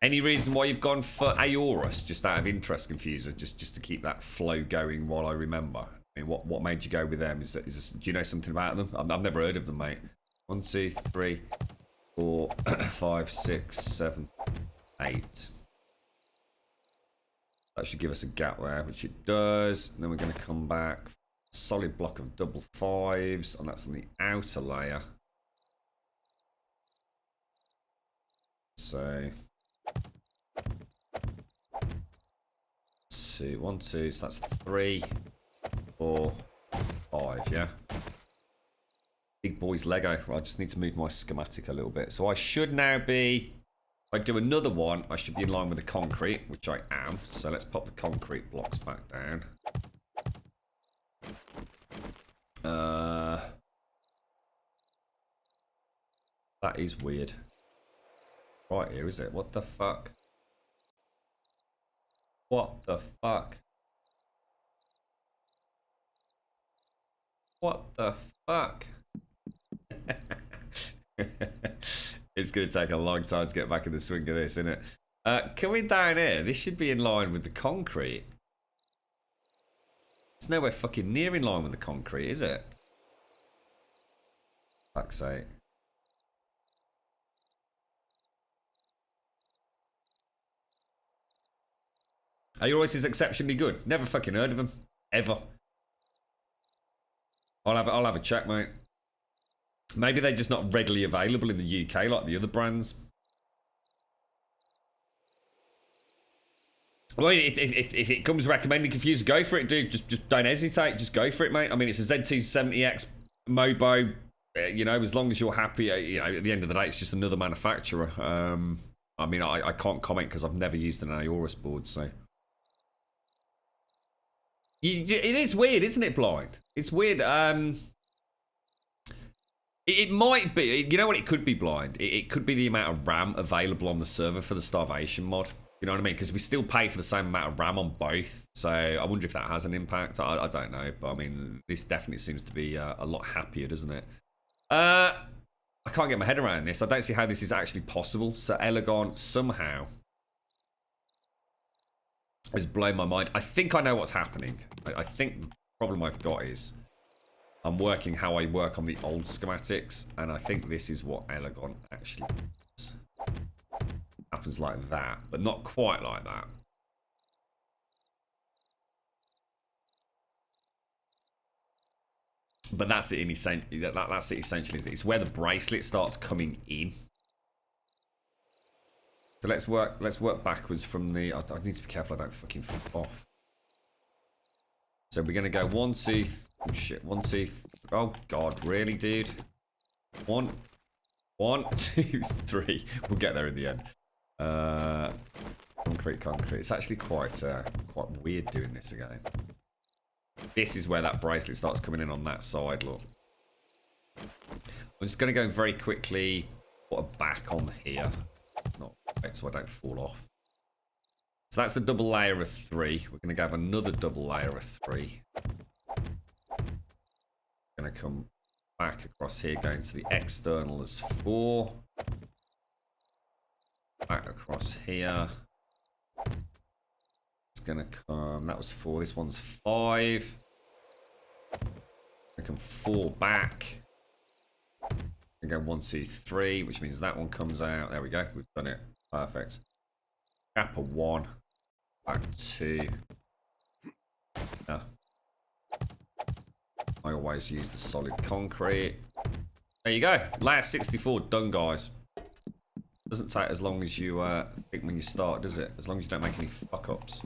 [SPEAKER 1] Any reason why you've gone for Aorus, just out of interest, Confuser, just to keep that flow going while I remember? I mean, what made you go with them? Is this, do you know something about them? I've never heard of them, mate. 1, 2, 3, 4, 5, 6, 7, 8. That should give us a gap there, which it does. And then we're going to come back. Solid block of double 5s, and that's on the outer layer. So... 1, 2. So that's 3, 4, 5. Yeah. Big boys Lego. I just need to move my schematic a little bit. So I should now be. If I do another one, I should be in line with the concrete, which I am. So let's pop the concrete blocks back down. That is weird. Right here, is it? What the fuck? What the fuck? What the fuck? It's going to take a long time to get back in the swing of this, isn't it? Coming down here, this should be in line with the concrete. It's nowhere fucking near in line with the concrete, is it? Fuck's sake. Aorus is exceptionally good. Never fucking heard of him. Ever. I'll have a check, mate. Maybe they're just not readily available in the UK like the other brands. Well, if it comes recommended confused, go for it, dude. Just don't hesitate. Just go for it, mate. I mean, it's a Z270X Mobo. You know, as long as you're happy. You know, at the end of the day, it's just another manufacturer. I mean, I can't comment because I've never used an Aorus board, so. It is weird, isn't it, Blind? It's weird. It might be. You know what? It could be, Blind. It could be the amount of RAM available on the server for the Starvation mod. You know what I mean? Because we still pay for the same amount of RAM on both. So I wonder if that has an impact. I don't know. But I mean, this definitely seems to be a lot happier, doesn't it? I can't get my head around this. I don't see how this is actually possible. So Elegon somehow has blown my mind. I think I know what's happening. I think the problem I've got is I'm working how I work on the old schematics, and I think this is what Elegon actually does. Happens like that, but not quite like that. But that's it in that's it essentially. It's where the bracelet starts coming in. So let's work backwards from the. I need to be careful I don't fucking flip off. So we're gonna go 1, 2. Oh shit! 1, 2. Oh god, really, dude? 1, 2, 3. We'll get there in the end. Concrete. It's actually quite weird doing this again. This is where that bracelet starts coming in on that side. Look. I'm just gonna go very quickly. Put a back on here. Not right, so I don't fall off. So that's the double layer of 3. We're going to have another double layer of 3. Going to come back across here, going to the external as 4. Back across here. It's going to come, that was 4, this one's 5. I can 4 back. And go 1, 2, 3, which means that one comes out. There we go. We've done it. Perfect. Gap of 1. Back 2. Yeah. I always use the solid concrete. There you go. Layer 64 done, guys. Doesn't take as long as you think when you start, does it? As long as you don't make any fuck ups.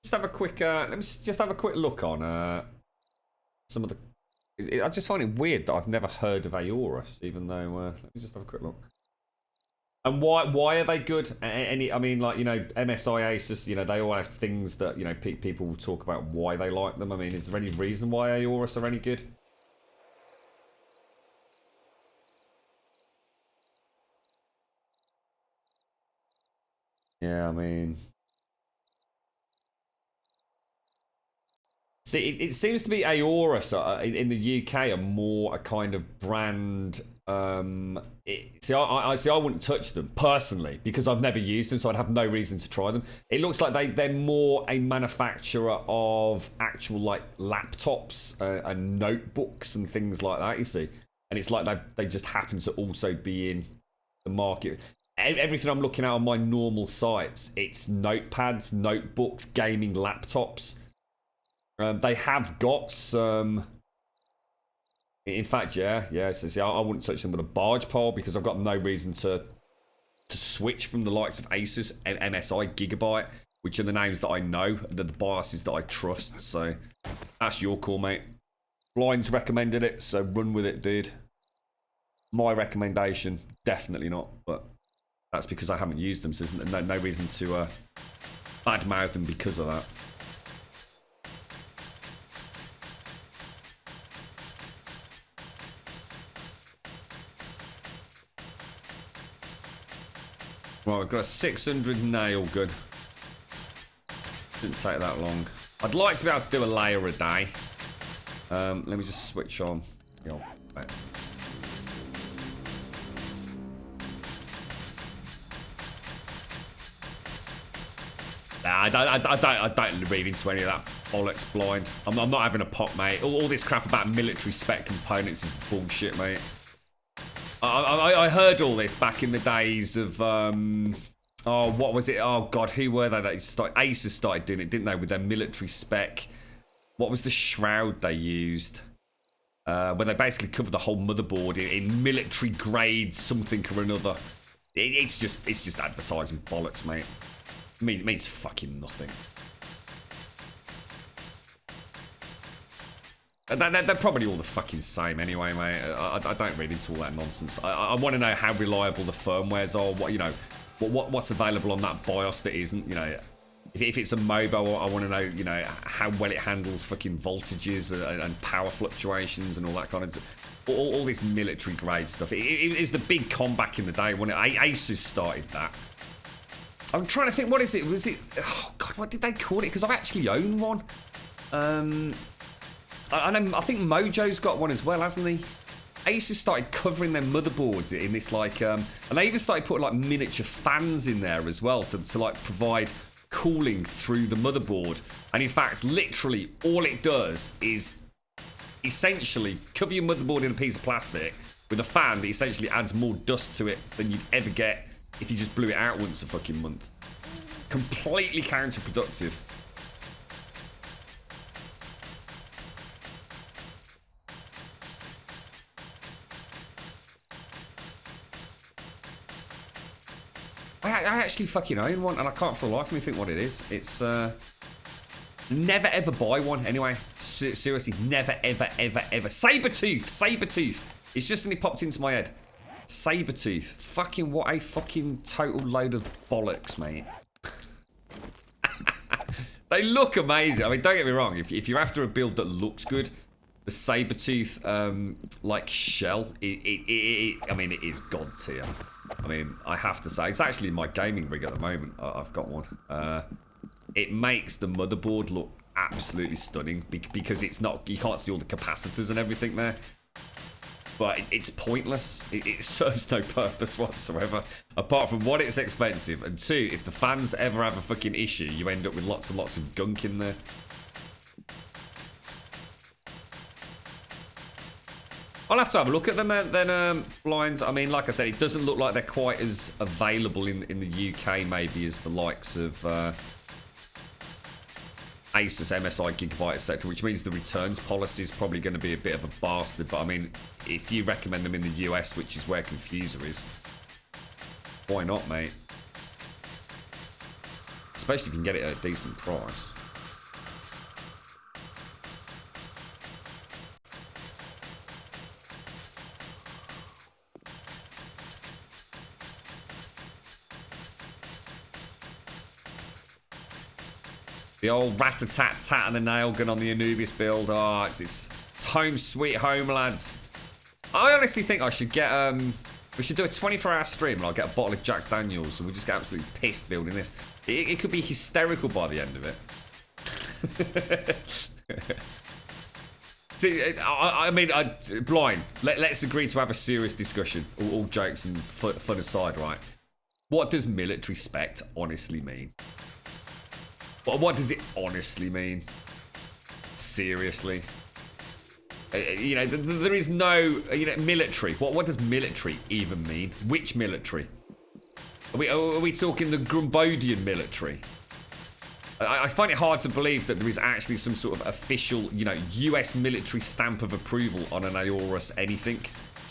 [SPEAKER 1] Just have a quick. Let me just have a quick look on. Some of the, I just find it weird that I've never heard of Aorus, even though. Let me just have a quick look. And why are they good? I mean, like, you know, MSI Asus, you know, they all have things that, you know, people will talk about why they like them. I mean, is there any reason why Aorus are any good? Yeah, I mean. See, it seems to be Aorus in the UK are more a kind of brand. See, I wouldn't touch them personally because I've never used them, so I'd have no reason to try them. It looks like they're more a manufacturer of actual like laptops and notebooks and things like that. You see, and it's like they just happen to also be in the market. Everything I'm looking at on my normal sites, it's notepads, notebooks, gaming laptops. They have got some. In fact, yeah. So see, I wouldn't touch them with a barge pole because I've got no reason to to switch from the likes of Asus, MSI, Gigabyte, which are the names that I know, the BIOSes that I trust. So that's your call, mate. Blinds recommended it, so run with it, dude. My recommendation, definitely not, but that's because I haven't used them, so there's no reason to badmouth them because of that. Well, we've got a 600 nail gun. Didn't take that long. I'd like to be able to do a layer a day. Let me just switch on. Right. Nah, I don't read into any of that bollocks, blind. I'm not having a pop, mate. All this crap about military spec components is bullshit, mate. I heard all this back in the days of oh, what was it? Oh god, who were they? Asus started doing it, didn't they, with their military spec? What was the shroud they used? Where they basically covered the whole motherboard in military grade something or another. It's just advertising bollocks, mate. It means fucking nothing. They're probably all the fucking same anyway, mate. I don't read into all that nonsense. I want to know how reliable the firmwares are. What, you know, what's available on that BIOS that isn't. You know, if it's a mobile, I want to know, you know, how well it handles fucking voltages and power fluctuations and all that kind of. All this military grade stuff. It was the big con back in the day when Asus started that. I'm trying to think. What is it? Was it? Oh god, what did they call it? Because I actually own one. I think Mojo's got one as well, hasn't he? Asus started covering their motherboards in this like, and they even started putting like miniature fans in there as well to like provide cooling through the motherboard. And in fact, literally all it does is essentially cover your motherboard in a piece of plastic with a fan that essentially adds more dust to it than you'd ever get if you just blew it out once a fucking month. Completely counterproductive. I actually fucking own one, and I can't for the life of me think what it is. It's, never ever buy one, anyway. Seriously, never ever ever ever. Sabertooth! It's just suddenly popped into my head. Sabertooth. Fucking what a fucking total load of bollocks, mate. They look amazing. I mean, don't get me wrong. If you're after a build that looks good, the Sabertooth, like, shell, I mean, it is god tier. I mean, I have to say, it's actually my gaming rig at the moment. I've got one. It makes the motherboard look absolutely stunning because it's not, you can't see all the capacitors and everything there. But it's pointless. It serves no purpose whatsoever. Apart from one, it's expensive, and two, if the fans ever have a fucking issue, you end up with lots and lots of gunk in there. I'll have to have a look at them then, blinds. I mean, like I said, it doesn't look like they're quite as available in the UK maybe as the likes of Asus, MSI, Gigabyte, etc., which means the returns policy is probably going to be a bit of a bastard. But I mean, if you recommend them in the US, which is where Confuser is, why not, mate? Especially if you can get it at a decent price. The old rat-a-tat-tat and the nail gun on the Anubis build. Oh, it's home sweet home, lads. I honestly think I should get, we should do a 24-hour stream and I'll get a bottle of Jack Daniels and we'll just get absolutely pissed building this. It could be hysterical by the end of it. See, I mean, blind, let's agree to have a serious discussion. All jokes and fun aside, right? What does military spec honestly mean? What does it honestly mean? Seriously? You know, there is no, you know, military. What does military even mean? Which military? Are we talking the Grumbodian military? I find it hard to believe that there is actually some sort of official, you know, US military stamp of approval on an Aorus anything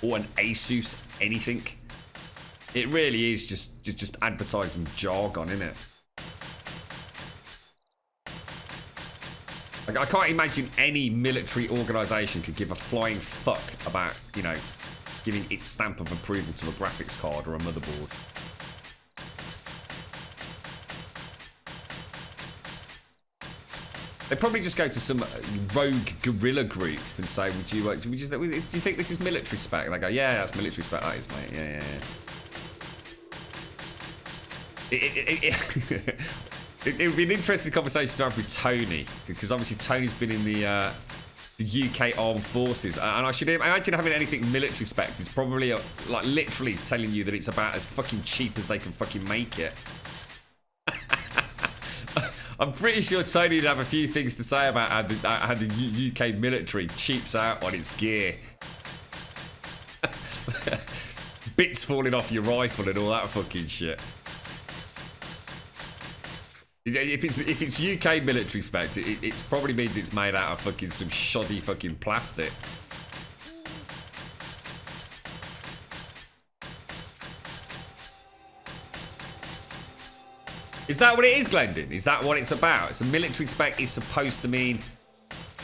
[SPEAKER 1] or an Asus anything. It really is just advertising jargon, isn't it? Like, I can't imagine any military organisation could give a flying fuck about, you know, giving its stamp of approval to a graphics card or a motherboard. They probably just go to some rogue guerrilla group and say, "Do you think this is military spec?" And they go, "Yeah, that's military spec. That is, mate. Yeah." It would be an interesting conversation to have with Tony, because obviously Tony's been in the UK Armed Forces, and I should imagine having anything military spec is probably like literally telling you that it's about as fucking cheap as they can fucking make it. I'm pretty sure Tony would have a few things to say about how the UK military cheaps out on its gear. Bits falling off your rifle and all that fucking shit. If it's UK military spec, it probably means it's made out of fucking some shoddy fucking plastic. Is that what it is, Glendon? Is that what it's about? So military spec is supposed to mean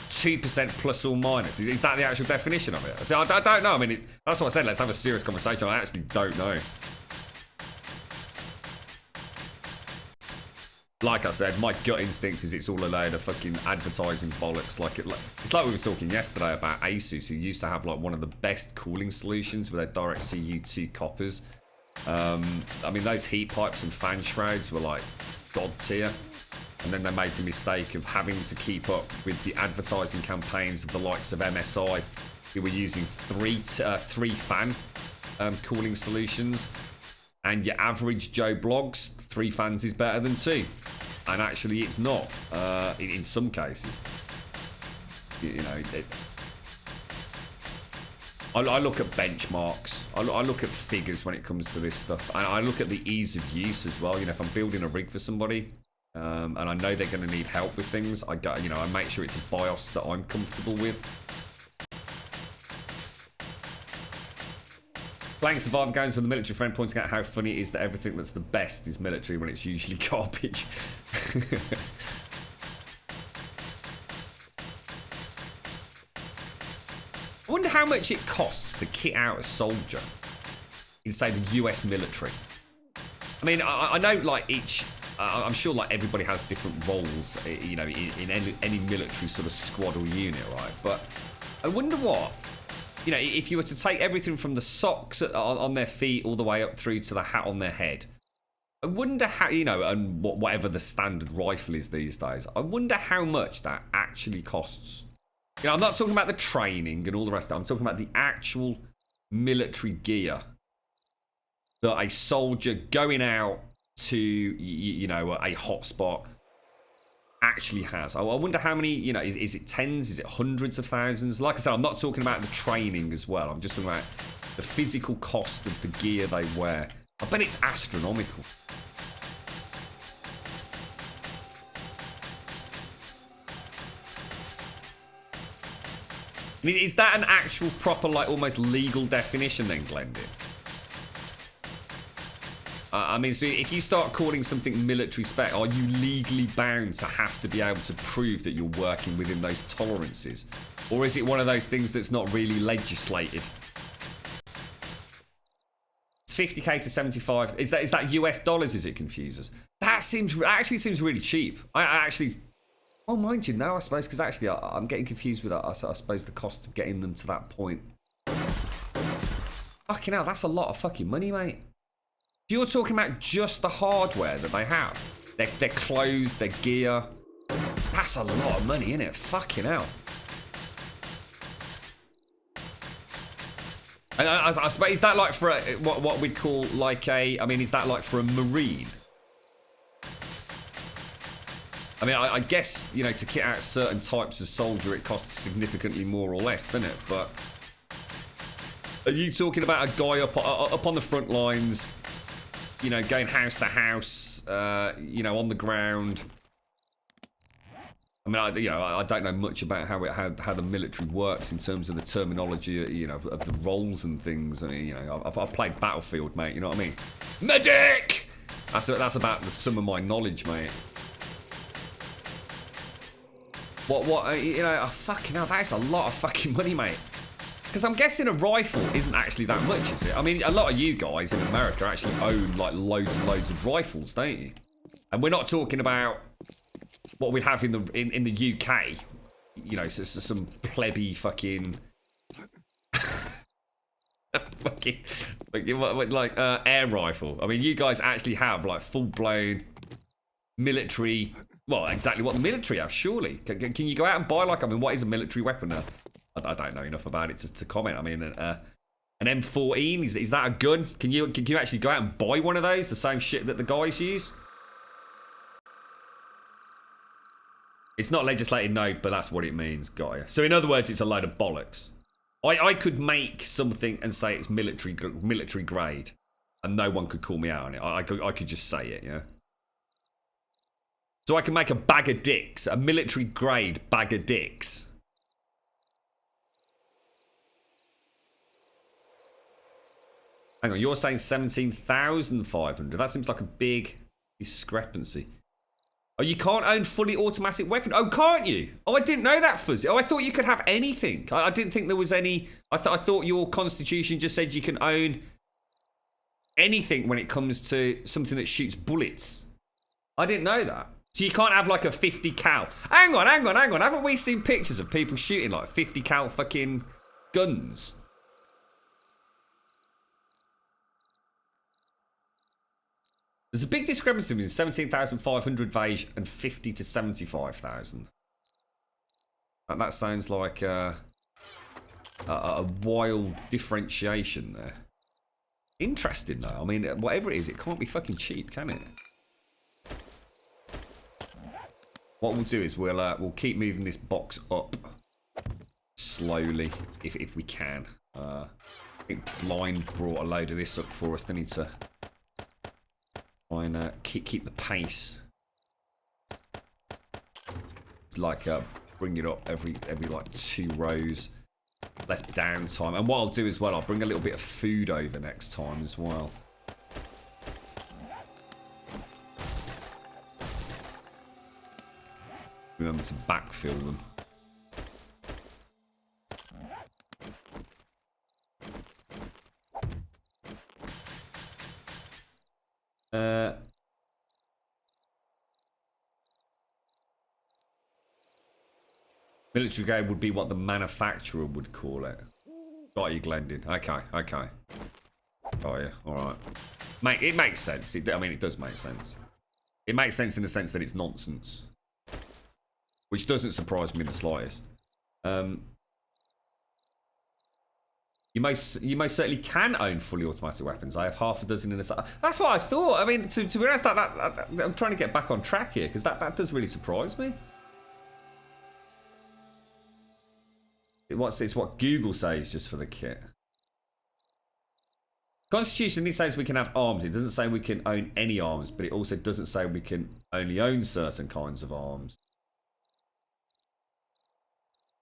[SPEAKER 1] 2% plus or minus. Is that the actual definition of it? So I don't know. I mean, that's what I said. Let's have a serious conversation. I actually don't know. Like I said, my gut instinct is it's all a load of fucking advertising bollocks. It's like we were talking yesterday about Asus, who used to have like one of the best cooling solutions with their direct CU2 coppers. I mean, those heat pipes and fan shrouds were like god tier, and then they made the mistake of having to keep up with the advertising campaigns of the likes of MSI, who were using three fan cooling solutions, and your average Joe Blogs, 3 fans is better than 2, and actually it's not in some cases. You know, I look at benchmarks. I look at figures when it comes to this stuff. I look at the ease of use as well. You know, if I'm building a rig for somebody, and I know they're going to need help with things, I make sure it's a BIOS that I'm comfortable with. Playing survivor games with a military friend, pointing out how funny it is that everything that's the best is military when it's usually garbage. I wonder how much it costs to kit out a soldier in, say, the US military. I mean, I know, like, I'm sure, like, everybody has different roles, you know, in any military sort of squad or unit, right? But I wonder what, you know, if you were to take everything from the socks on their feet all the way up through to the hat on their head, I wonder how, you know, and whatever the standard rifle is these days, I wonder how much that actually costs. You know, I'm not talking about the training and all the rest of it. I'm talking about the actual military gear that a soldier going out to, you know, a hotspot actually has. I wonder how many, you know, is it tens? Is it hundreds of thousands? Like I said, I'm not talking about the training as well. I'm just talking about the physical cost of the gear they wear. I bet it's astronomical. I mean, is that an actual proper, like, almost legal definition then, Glendon? I mean, so if you start calling something military spec, are you legally bound to have to be able to prove that you're working within those tolerances? Or is it one of those things that's not really legislated? It's 50k to 75. Is that US dollars, is it confuses? That actually seems really cheap. I actually... Oh, mind you, now I suppose, because actually I'm getting confused with that. I suppose the cost of getting them to that point. Fucking hell, that's a lot of fucking money, mate. You're talking about just the hardware that they have. Their clothes, their gear. That's a lot of money, isn't it? Fucking hell. And I suppose, is that like for what we'd call like a... I mean, is that like for a Marine? I mean, I guess, you know, to kit out certain types of soldier, it costs significantly more or less, doesn't it? But are you talking about a guy up on the front lines, you know, going house to house, you know, on the ground, I mean, I don't know much about how the military works in terms of the terminology, you know, of the roles and things. I mean, you know, I've played Battlefield, mate. You know what I mean? Medic. That's about the sum of my knowledge, mate. What? You know, fucking hell, that is a lot of fucking money, mate. Because I'm guessing a rifle isn't actually that much, is it? I mean, a lot of you guys in America actually own like loads and loads of rifles, don't you? And we're not talking about what we'd have in the UK, you know, so some plebby fucking, air rifle. I mean, you guys actually have like full blown military. Well, exactly what the military have, surely. Can you go out and buy like? I mean, what is a military weapon? I don't know enough about it to comment. I mean, an M14 is that a gun? Can you actually go out and buy one of those? The same shit that the guys use. It's not legislated, no, but that's what it means, got you. So in other words, it's a load of bollocks. I could make something and say it's military grade, and no one could call me out on it. I could just say it, yeah. So I can make a bag of dicks, a military grade bag of dicks. Hang on, you're saying 17,500. That seems like a big discrepancy. Oh, you can't own fully automatic weapon. Oh, can't you? Oh, I didn't know that, Fuzzy. Oh, I thought you could have anything. I didn't think there was any. I thought your constitution just said you can own anything when it comes to something that shoots bullets. I didn't know that. So you can't have like a 50 cal. Hang on. Haven't we seen pictures of people shooting like 50 cal fucking guns? There's a big discrepancy between 17,500 Vage and 50 to 75,000. That sounds like a wild differentiation there. Interesting though. I mean, whatever it is, it can't be fucking cheap, can it? What we'll do is we'll keep moving this box up slowly if we can. I think Blind brought a load of this up for us. They need to try and keep the pace. Like bring it up every like 2 rows. Less downtime. And what I'll do as well, I'll bring a little bit of food over next time as well. Remember to backfill them. Military grade would be what the manufacturer would call it. Got you, Glendon. Okay. Got you. Alright. Mate, it makes sense. I mean, it does make sense. It makes sense in the sense that it's nonsense. Which doesn't surprise me in the slightest. You most certainly can own fully automatic weapons. I have half a dozen in the... That's what I thought. I mean, to be honest, I'm trying to get back on track here, because that does really surprise me. It's what Google says just for the kit. Constitution says we can have arms. It doesn't say we can own any arms, but it also doesn't say we can only own certain kinds of arms.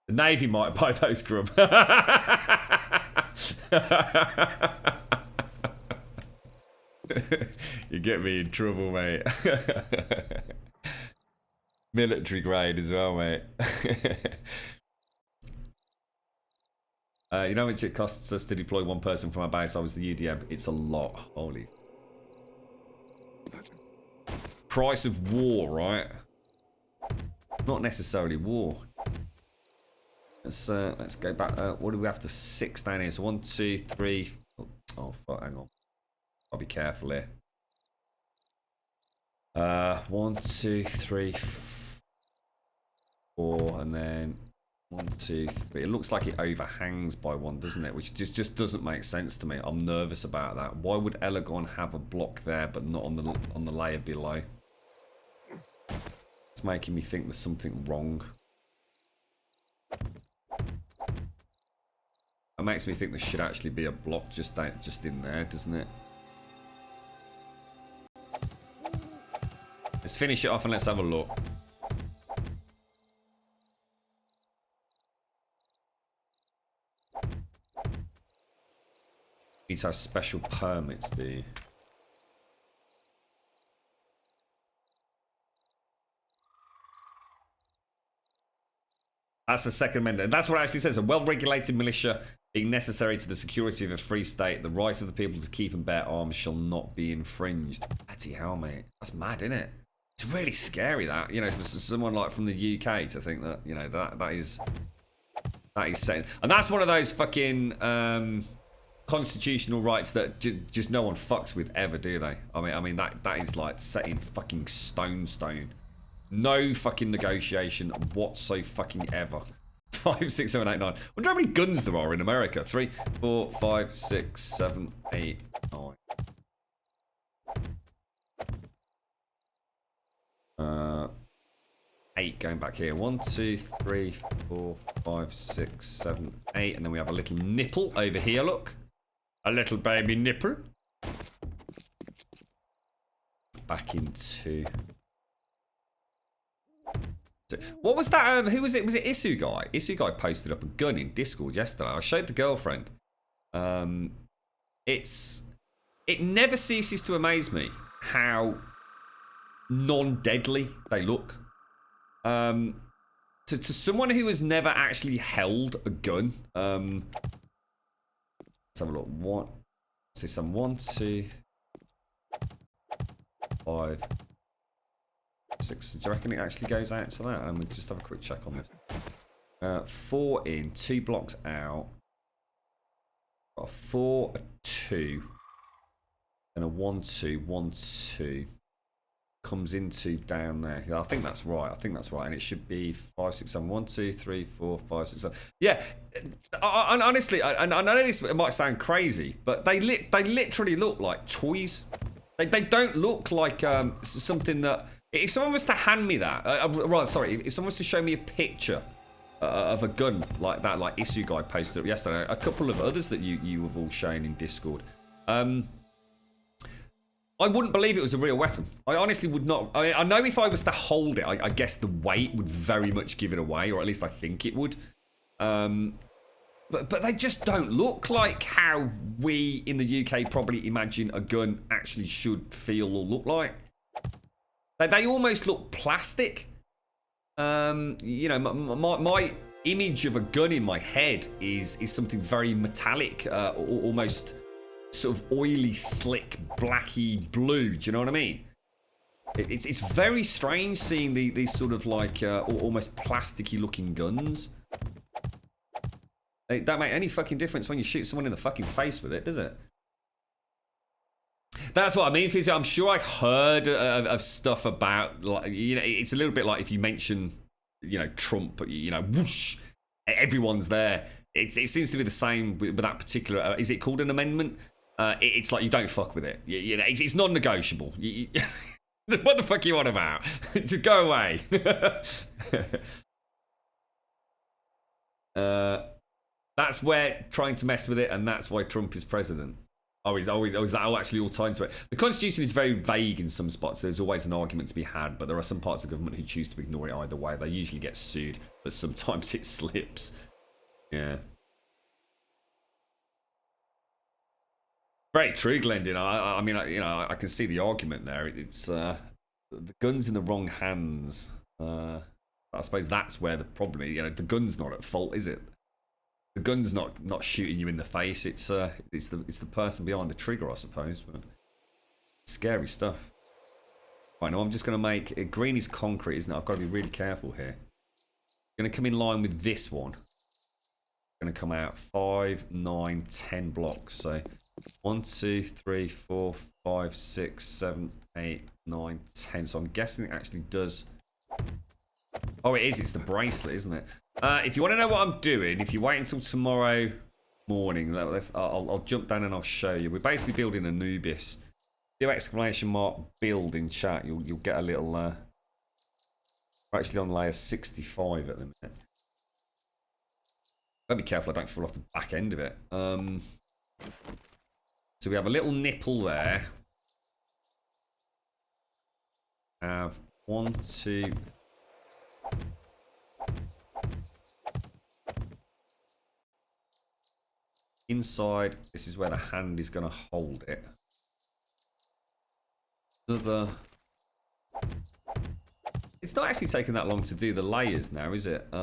[SPEAKER 1] The Navy might buy those, Grub. You get me in trouble, mate. Military grade as well, mate. You know how much it costs us to deploy one person from our base? I was the UDM. It's a lot. Holy. Price of war, right? Not necessarily war. Let's go back. What do we have to 6 down here? So 1, 2, 3. Oh fuck! Hang on. I'll be careful here. 1, 2, 3, 4, and then 1, 2, 3. It looks like it overhangs by 1, doesn't it? Which just doesn't make sense to me. I'm nervous about that. Why would Elegon have a block there but not on the layer below? It's making me think there's something wrong. It makes me think there should actually be a block just in there, doesn't it? Let's finish it off and let's have a look. Need to have special permits, do you? That's the Second Amendment. That's what it actually says. A well-regulated militia being necessary to the security of a free state, the right of the people to keep and bear arms shall not be infringed. Bloody hell, mate. That's mad, isn't it? It's really scary, that. You know, for someone like from the UK to think that, you know, that is saying. And that's one of those fucking constitutional rights that just no one fucks with ever, do they? I mean that is like set in fucking stone. No fucking negotiation whatsoever fucking ever. 5, 6, 7, 8, 9. Wonder how many guns there are in America. 3, 4, 5, 6, 7, 8, 9. 8 going back here. 1, 2, 3, 4, 5, 6, 7, 8. And then we have a little nipple over here, look. A little baby nipple. Back into... What was that? Who was it? Was it Isu Guy? Isu Guy posted up a gun in Discord yesterday. I showed the girlfriend. It never ceases to amaze me how non-deadly they look. To someone who has never actually held a gun. Let's have a look. What? See some 1, 2, 5. 6. Do you reckon it actually goes out to that? And we'll just have a quick check on this. 4 in, 2 blocks out. Got a 4, a 2, and a 1, 2, 1, 2. Comes into down there. Yeah, I think that's right. And it should be 5, 6, 7. 1, 2, 3, 4, 5, 6, 7. Yeah. And honestly, I know this might sound crazy, but they literally look like toys. They don't look like something that. If someone was to hand me that, if someone was to show me a picture of a gun like that, like Issue Guy posted up yesterday, a couple of others that you have all shown in Discord, I wouldn't believe it was a real weapon. I honestly would not. I know if I was to hold it, I guess the weight would very much give it away, or at least I think it would. But they just don't look like how we in the UK probably imagine a gun actually should feel or look like. They almost look plastic. You know, my image of a gun in my head is something very metallic, almost sort of oily, slick, blacky blue. Do you know what I mean? It's very strange seeing these sort of like almost plasticky looking guns. It don't make any fucking difference when you shoot someone in the fucking face with it, does it? That's what I mean, Fizzy. I'm sure I've heard of stuff about, like, you know, it's a little bit like if you mention, you know, Trump, you know, whoosh, everyone's there. It seems to be the same with that particular, is it called an amendment? It's like you don't fuck with it. You know, it's non-negotiable. What the fuck are you on about? Just go away. That's where trying to mess with it, and that's why Trump is president. Is that actually all tied to it? The Constitution is very vague in some spots. There's always an argument to be had, but there are some parts of government who choose to ignore it either way. They usually get sued, but sometimes it slips. Yeah. Very true, Glendon. I mean, you know, I can see the argument there. It's the gun's in the wrong hands. I suppose that's where the problem is. You know, the gun's not at fault, is it? The gun's not shooting you in the face. It's the person behind the trigger, I suppose. But scary stuff. Right, now I'm just going to make... Green is concrete, isn't it? I've got to be really careful here. Going to come in line with this one. Going to come out 5, 9, 10 blocks. So 1, 2, 3, 4, 5, 6, 7, 8, 9, 10. So I'm guessing it actually does... Oh, it is. It's the bracelet, isn't it? If you want to know what I'm doing, if you wait until tomorrow morning, I'll jump down and I'll show you. We're basically building Anubis. Do exclamation mark build in chat. You'll get a little. We're actually on layer 65 at the minute. Gotta be careful I don't fall off the back end of it. So we have a little nipple there. Have 1, 2. inside, this is where the hand is going to hold it. It's not actually taking that long to do the layers now, is it? 2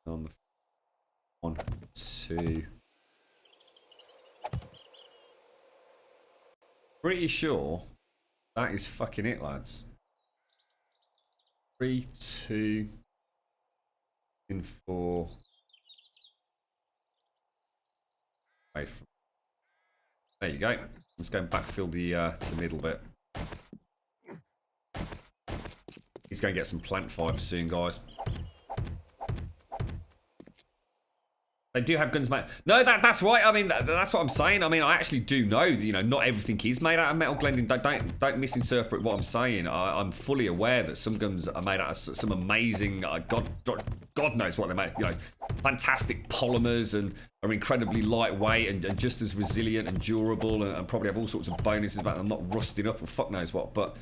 [SPEAKER 1] on the 1, 2. Pretty sure that is fucking it, lads. 3, 2, in 4. There you go. Let's go and backfill the middle bit. He's going to get some plant fibers soon, guys. They do have guns made. No, that's right. I mean, that's what I'm saying. I mean, I actually do know. You know, not everything is made out of metal blending. Don't misinterpret what I'm saying. I'm fully aware that some guns are made out of some amazing. God knows what they're made. You know, fantastic polymers and are incredibly lightweight and just as resilient and durable and probably have all sorts of bonuses about them not rusting up or fuck knows what. But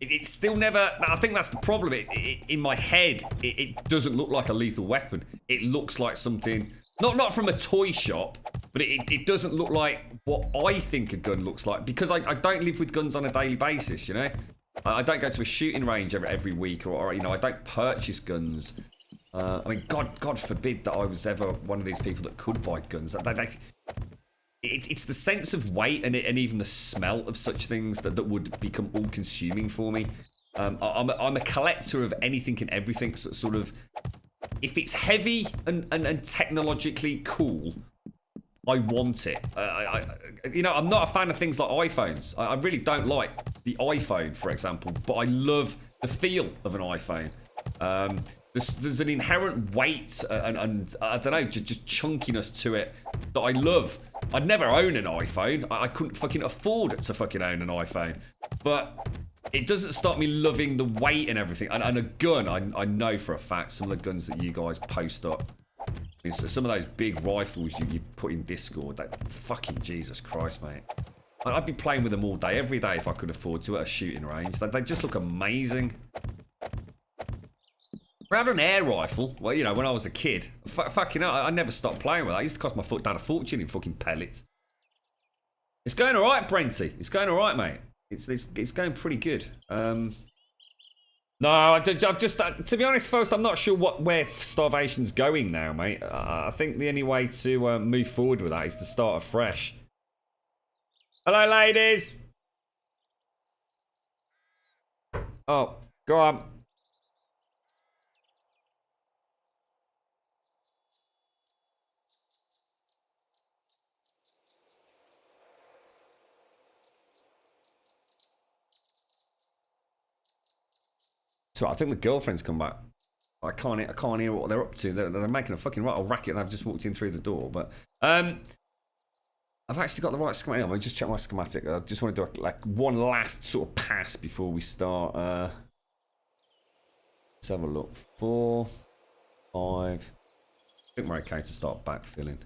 [SPEAKER 1] it's still never. I think that's the problem. In my head, it doesn't look like a lethal weapon. It looks like something not from a toy shop, but it doesn't look like what I think a gun looks like because I don't live with guns on a daily basis. You know, I don't go to a shooting range every week or you know I don't purchase guns. I mean, God forbid that I was ever one of these people that could buy guns. It's the sense of weight and even the smell of such things that would become all-consuming for me. I'm a collector of anything and everything. So sort of, if it's heavy and technologically cool, I want it. You know, I'm not a fan of things like iPhones. I really don't like the iPhone, for example, but I love the feel of an iPhone. There's an inherent weight and I don't know, just chunkiness to it that I love. I'd never own an iPhone. I couldn't fucking afford to fucking own an iPhone. But it doesn't stop me loving the weight and everything. And a gun, I know for a fact, some of the guns that you guys post up, I mean, some of those big rifles you put in Discord, that fucking Jesus Christ, mate. I'd be playing with them all day, every day if I could afford to at a shooting range. They just look amazing. I had an air rifle, well, you know, when I was a kid. Fucking hell, I never stopped playing with that. It used to cost my dad a fortune in fucking pellets. It's going all right, Brenty. It's going all right, mate. It's going pretty good. No, I've just to be honest, folks, I'm not sure where Starvation's going now, mate. I think the only way to move forward with that is to start afresh. Hello, ladies. Oh, go on. So I think the girlfriend's come back. I can't hear what they're up to. They're making a fucking right old racket and I've just walked in through the door. But I've actually got the right schematic. I'll just check my schematic. I just want to do like one last sort of pass before we start. Let's have a look. 4, 5. I think we're okay to start backfilling.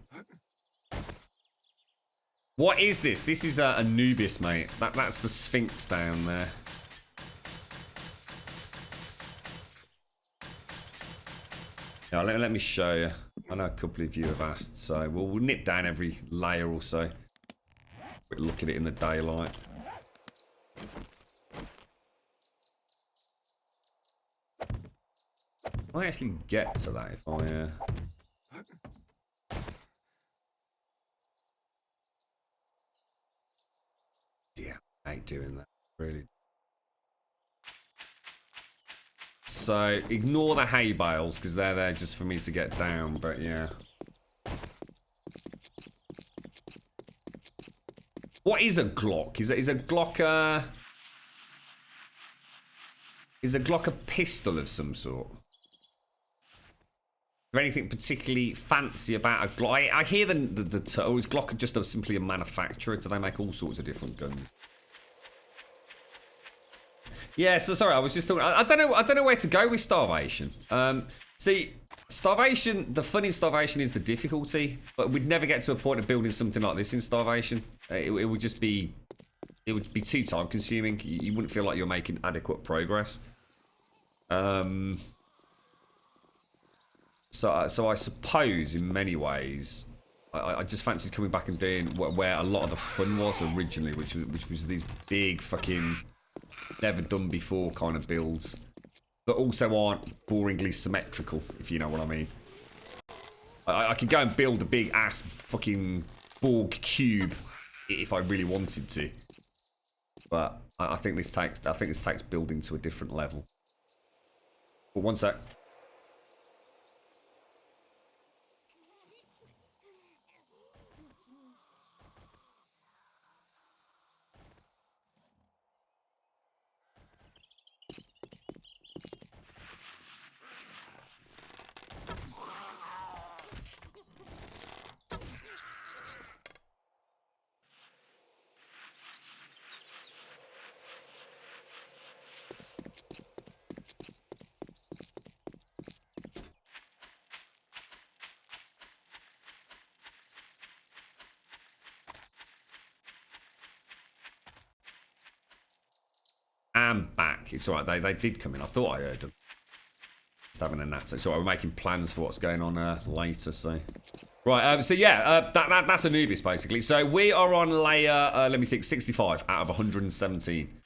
[SPEAKER 1] What is this? This is Anubis, mate. That's the Sphinx down there. Yeah, let me show you. I know a couple of you have asked, so we'll nip down every layer or so. Quick look at it in the daylight. I might actually get to that if I... Yeah, I ain't doing that, really. So, ignore the hay bales, because they're there just for me to get down, but yeah. What is a Glock? Is a Glock Is a Glock a pistol of some sort? Is there anything particularly fancy about a Glock? I hear or is Glock just simply a manufacturer? Do they make all sorts of different guns? Yeah, so sorry, I was just talking. I don't know where to go with Starvation. See, Starvation, the fun in Starvation is the difficulty, but we'd never get to a point of building something like this in Starvation. It would just be, it would be too time consuming. You wouldn't feel like you're making adequate progress. So I suppose in many ways, I just fancied coming back and doing where a lot of the fun was originally, which was these big fucking never done before kind of builds, but also aren't boringly symmetrical, if you know what I mean. I could go and build a big ass fucking Borg cube if I really wanted to, but I think this takes building to a different level. But one sec. I'm back. It's alright, they did come in. I thought I heard them. Just having a nap. So it's alright, we're making plans for what's going on later, so. Right, so yeah, that's Anubis basically. So we are on layer, let me think, 65 out of 117.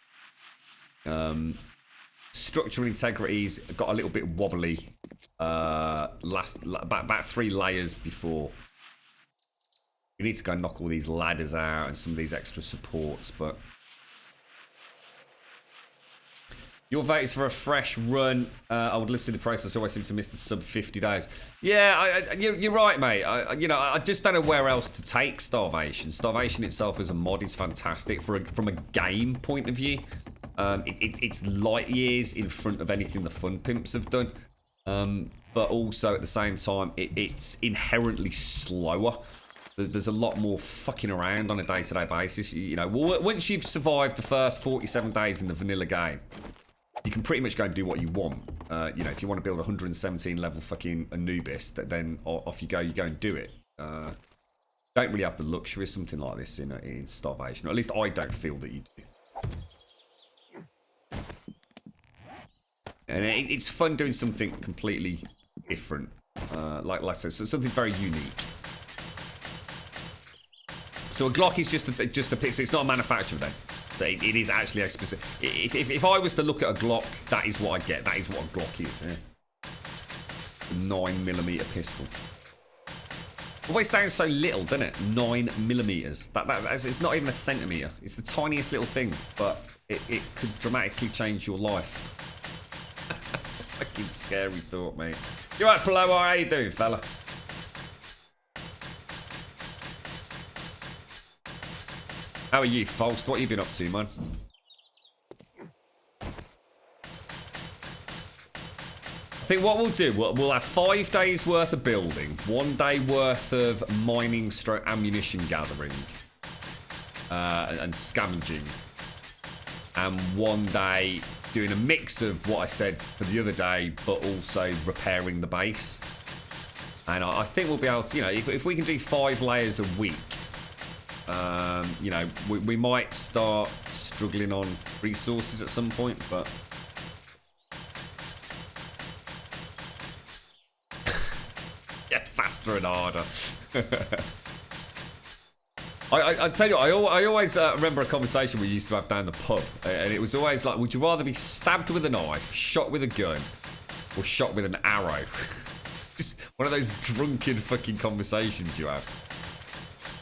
[SPEAKER 1] Structural integrity's got a little bit wobbly. About 3 layers before. We need to go knock all these ladders out and some of these extra supports, but. Your vote is for a fresh run. I would love to see the process. Always seem to miss the sub 50 days. Yeah, you're right, mate. I just don't know where else to take Starvation. Starvation itself as a mod is fantastic from a game point of view. It's light years in front of anything the Fun Pimps have done. But also at the same time, it's inherently slower. There's a lot more fucking around on a day-to-day basis. You know, once you've survived the first 47 days in the vanilla game, you can pretty much go and do what you want. You know, if you want to build a 117 level fucking Anubis, then off you go and do it. Don't really have the luxury of something like this in Starvation. Or at least I don't feel that you do. And it's fun doing something completely different. Like I said, so something very unique. So a Glock is just a pixel. It's not a manufacturer then. So it is actually a specific. If I was to look at a Glock, that is what I'd get. That is what a Glock is. Yeah. 9mm pistol. Always sounds so little, doesn't it? 9mm. That's it's not even a centimetre. It's the tiniest little thing, but it could dramatically change your life. Fucking scary thought, mate. You right, Palo? How you doing, fella? How are you, Faust? What have you been up to, man? I think what we'll do, we'll have 5 days worth of building, 1 day worth of mining / ammunition gathering, and scavenging, and 1 day doing a mix of what I said for the other day, but also repairing the base. And I think we'll be able to, you know, if we can do 5 layers a week, you know, we might start struggling on resources at some point, but yeah, faster and harder. I tell you, I always remember a conversation we used to have down the pub, and it was always like, would you rather be stabbed with a knife, shot with a gun, or shot with an arrow? Just one of those drunken fucking conversations you have.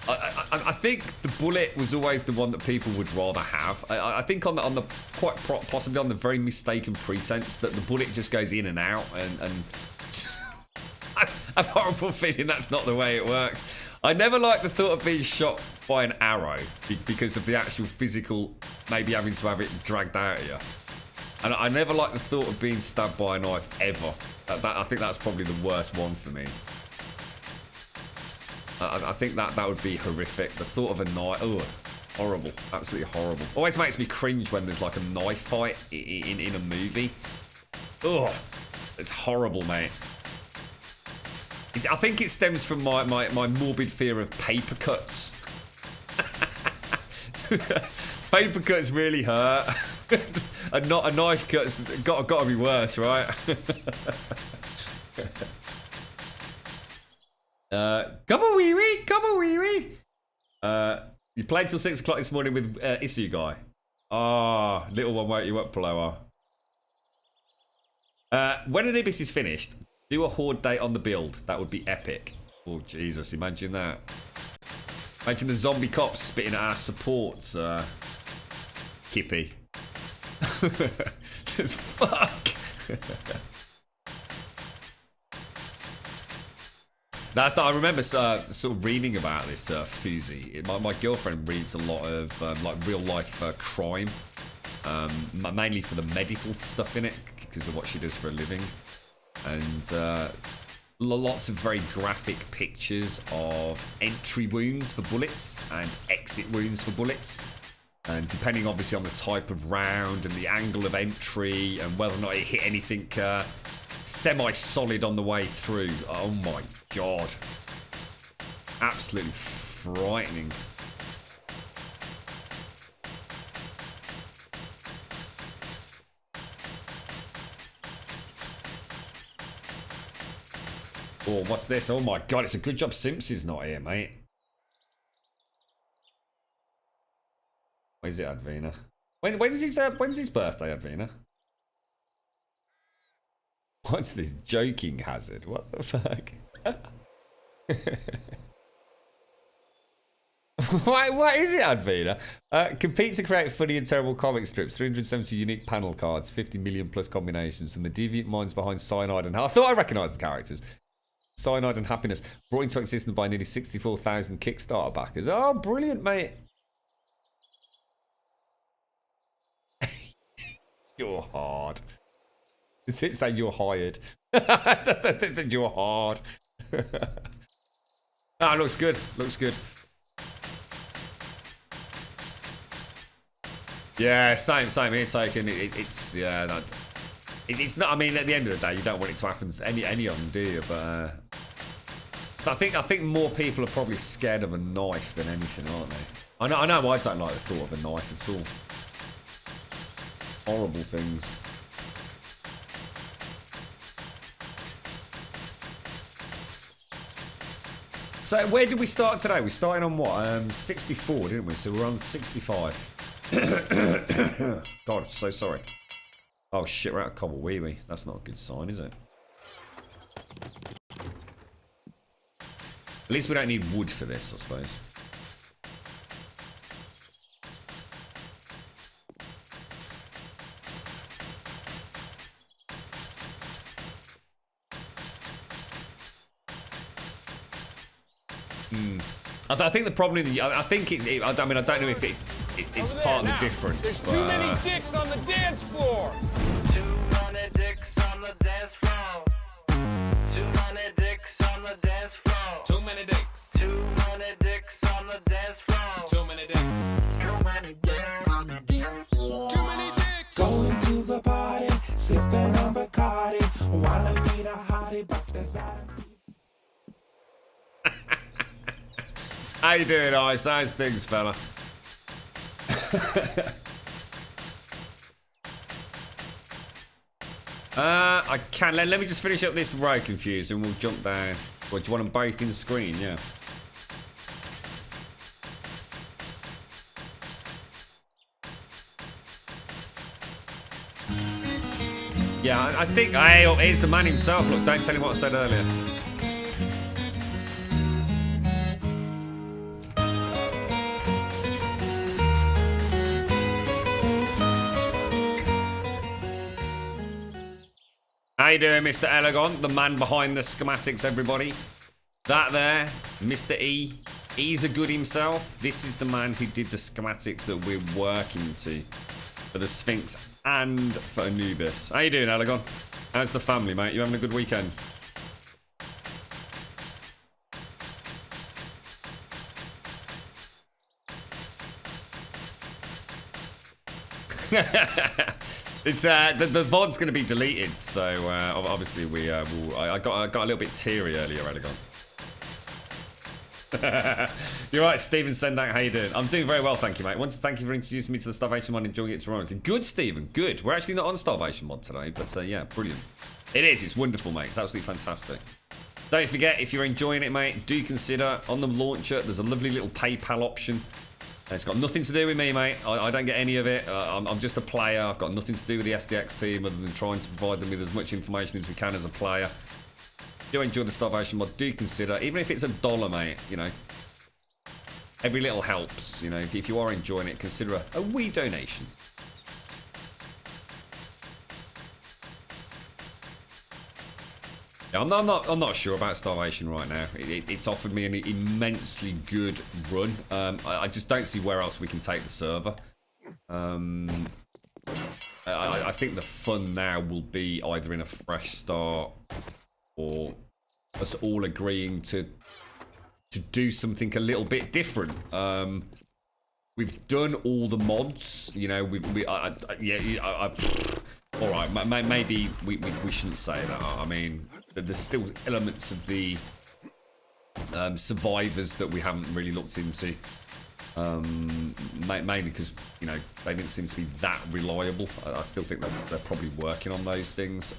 [SPEAKER 1] I think the bullet was always the one that people would rather have. I think on the quite possibly on the very mistaken pretense that the bullet just goes in and out, and I have a horrible feeling that's not the way it works. I never liked the thought of being shot by an arrow because of the actual physical, maybe having to have it dragged out of you. And I never liked the thought of being stabbed by a knife ever. I think that's probably the worst one for me. I think that would be horrific. The thought of a knife, oh, horrible, absolutely horrible. Always makes me cringe when there's like a knife fight in a movie. Ugh, it's horrible, mate. I think it stems from my morbid fear of paper cuts. Paper cuts really hurt. And not a knife cut's got to be worse, right? Come on, wee wee. Come on, wee wee. You played till 6 o'clock this morning with Issue Guy. Ah, little one woke you up, Paloa. When Anubis is finished, do a horde date on the build. That would be epic. Oh, Jesus, imagine that. Imagine the zombie cops spitting at our supports, Kippy. Fuck. That's that. I remember sort of reading about this Fuzi. My girlfriend reads a lot of like real life crime, mainly for the medical stuff in it because of what she does for a living, and lots of very graphic pictures of entry wounds for bullets and exit wounds for bullets. And depending obviously on the type of round and the angle of entry and whether or not it hit anything semi-solid on the way through. Oh my god. Absolutely frightening. Oh, what's this? Oh my god, it's a good job Simpson's not here, mate. What is it, Advina? When's his birthday, Advina? What's this joking hazard? What the fuck? What is it, Advina? Compete to create funny and terrible comic strips, 370 unique panel cards, 50 million plus combinations, and the deviant minds behind Cyanide and I thought I recognised the characters. Cyanide and Happiness, brought into existence by nearly 64,000 Kickstarter backers. Oh, brilliant, mate. You're hard. Does it say you're hired? It said you're hard. Ah, looks good. Looks good. Yeah, same here, Taken. It's yeah. No, it's not. I mean, at the end of the day, you don't want it to happen to any of them, do you? But I think more people are probably scared of a knife than anything, aren't they? I know. I don't like the thought of a knife at all. Horrible things. So where did we start today? We started on what? 64, didn't we? So we're on 65. God, so sorry. Oh shit, we're out of cobble wee wee. That's not a good sign, is it? At least we don't need wood for this, I suppose. I think the problem, I think I mean, I don't know if it's part of the difference.
[SPEAKER 6] There's too many dicks on the dance floor.
[SPEAKER 7] 200 dicks on the dance floor. 200 dicks on the dance floor.
[SPEAKER 6] Too many dicks.
[SPEAKER 7] 200 dicks on the dance floor.
[SPEAKER 6] Too many dicks.
[SPEAKER 7] Too many dicks on the dance floor.
[SPEAKER 6] Too many dicks.
[SPEAKER 4] Going to the party, sipping on Bacardi, wanna meet a hottie, but there's
[SPEAKER 1] How you doing, Ice? How's things, fella? I can. Let me just finish up this row confused and we'll jump down. What, do you want them both in the screen? Yeah. Yeah, I think. Hey, here's the man himself. Look, don't tell him what I said earlier. How you doing, Mr. Elegon? The man behind the schematics, everybody. That there, Mr. E. He's a good himself. This is the man who did the schematics that we're working to for the Sphinx and for Anubis. How you doing, Elegon? How's the family, mate? You having a good weekend? It's the VOD's going to be deleted, so obviously we will. I got a little bit teary earlier, Elegon. You're right, Stephen Sendak. How you doing? I'm doing very well, thank you, mate. I want to thank you for introducing me to the Starvation mod, enjoying it tomorrow. Good, Stephen. Good. We're actually not on Starvation mod today, but yeah, brilliant. It is. It's wonderful, mate. It's absolutely fantastic. Don't forget, if you're enjoying it, mate, do consider on the launcher, there's a lovely little PayPal option. It's got nothing to do with me, mate. I don't get any of it. I'm just a player. I've got nothing to do with the SDX team other than trying to provide them with as much information as we can as a player. If you enjoy the Starvation mod, do consider, even if it's $1, mate, you know, every little helps. You know, if you are enjoying it, consider a wee donation. I'm not sure about Starvation right now. It's offered me an immensely good run. I just don't see where else we can take the server. I think the fun now will be either in a fresh start or us all agreeing to do something a little bit different. We've done all the mods, you know. All right, maybe we shouldn't say that. I mean, there's still elements of the survivors that we haven't really looked into. Mainly because, you know, they didn't seem to be that reliable. I still think that they're probably working on those things.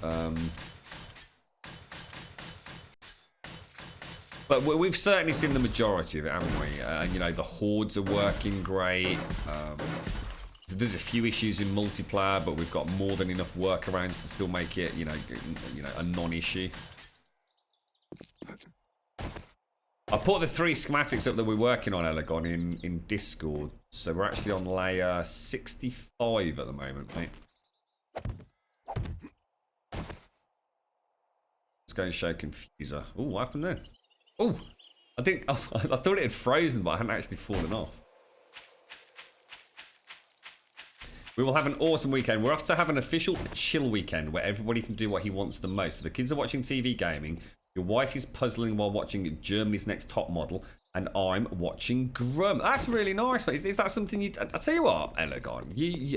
[SPEAKER 1] But we've certainly seen the majority of it, haven't we? You know, the hordes are working great. There's a few issues in multiplayer, but we've got more than enough workarounds to still make it, you know, a non-issue. I put the 3 schematics up that we're working on, Elegon, in Discord. So we're actually on layer 65 at the moment, mate. Let's go and show Confuser. Oh, what happened then? Oh, I thought it had frozen, but I hadn't actually fallen off. We will have an awesome weekend. We're off to have an official chill weekend where everybody can do what he wants the most. So the kids are watching TV gaming. Your wife is puzzling while watching Germany's Next Top Model. And I'm watching Grum. That's really nice, mate. Is that something you... I'll tell you what, Elegon.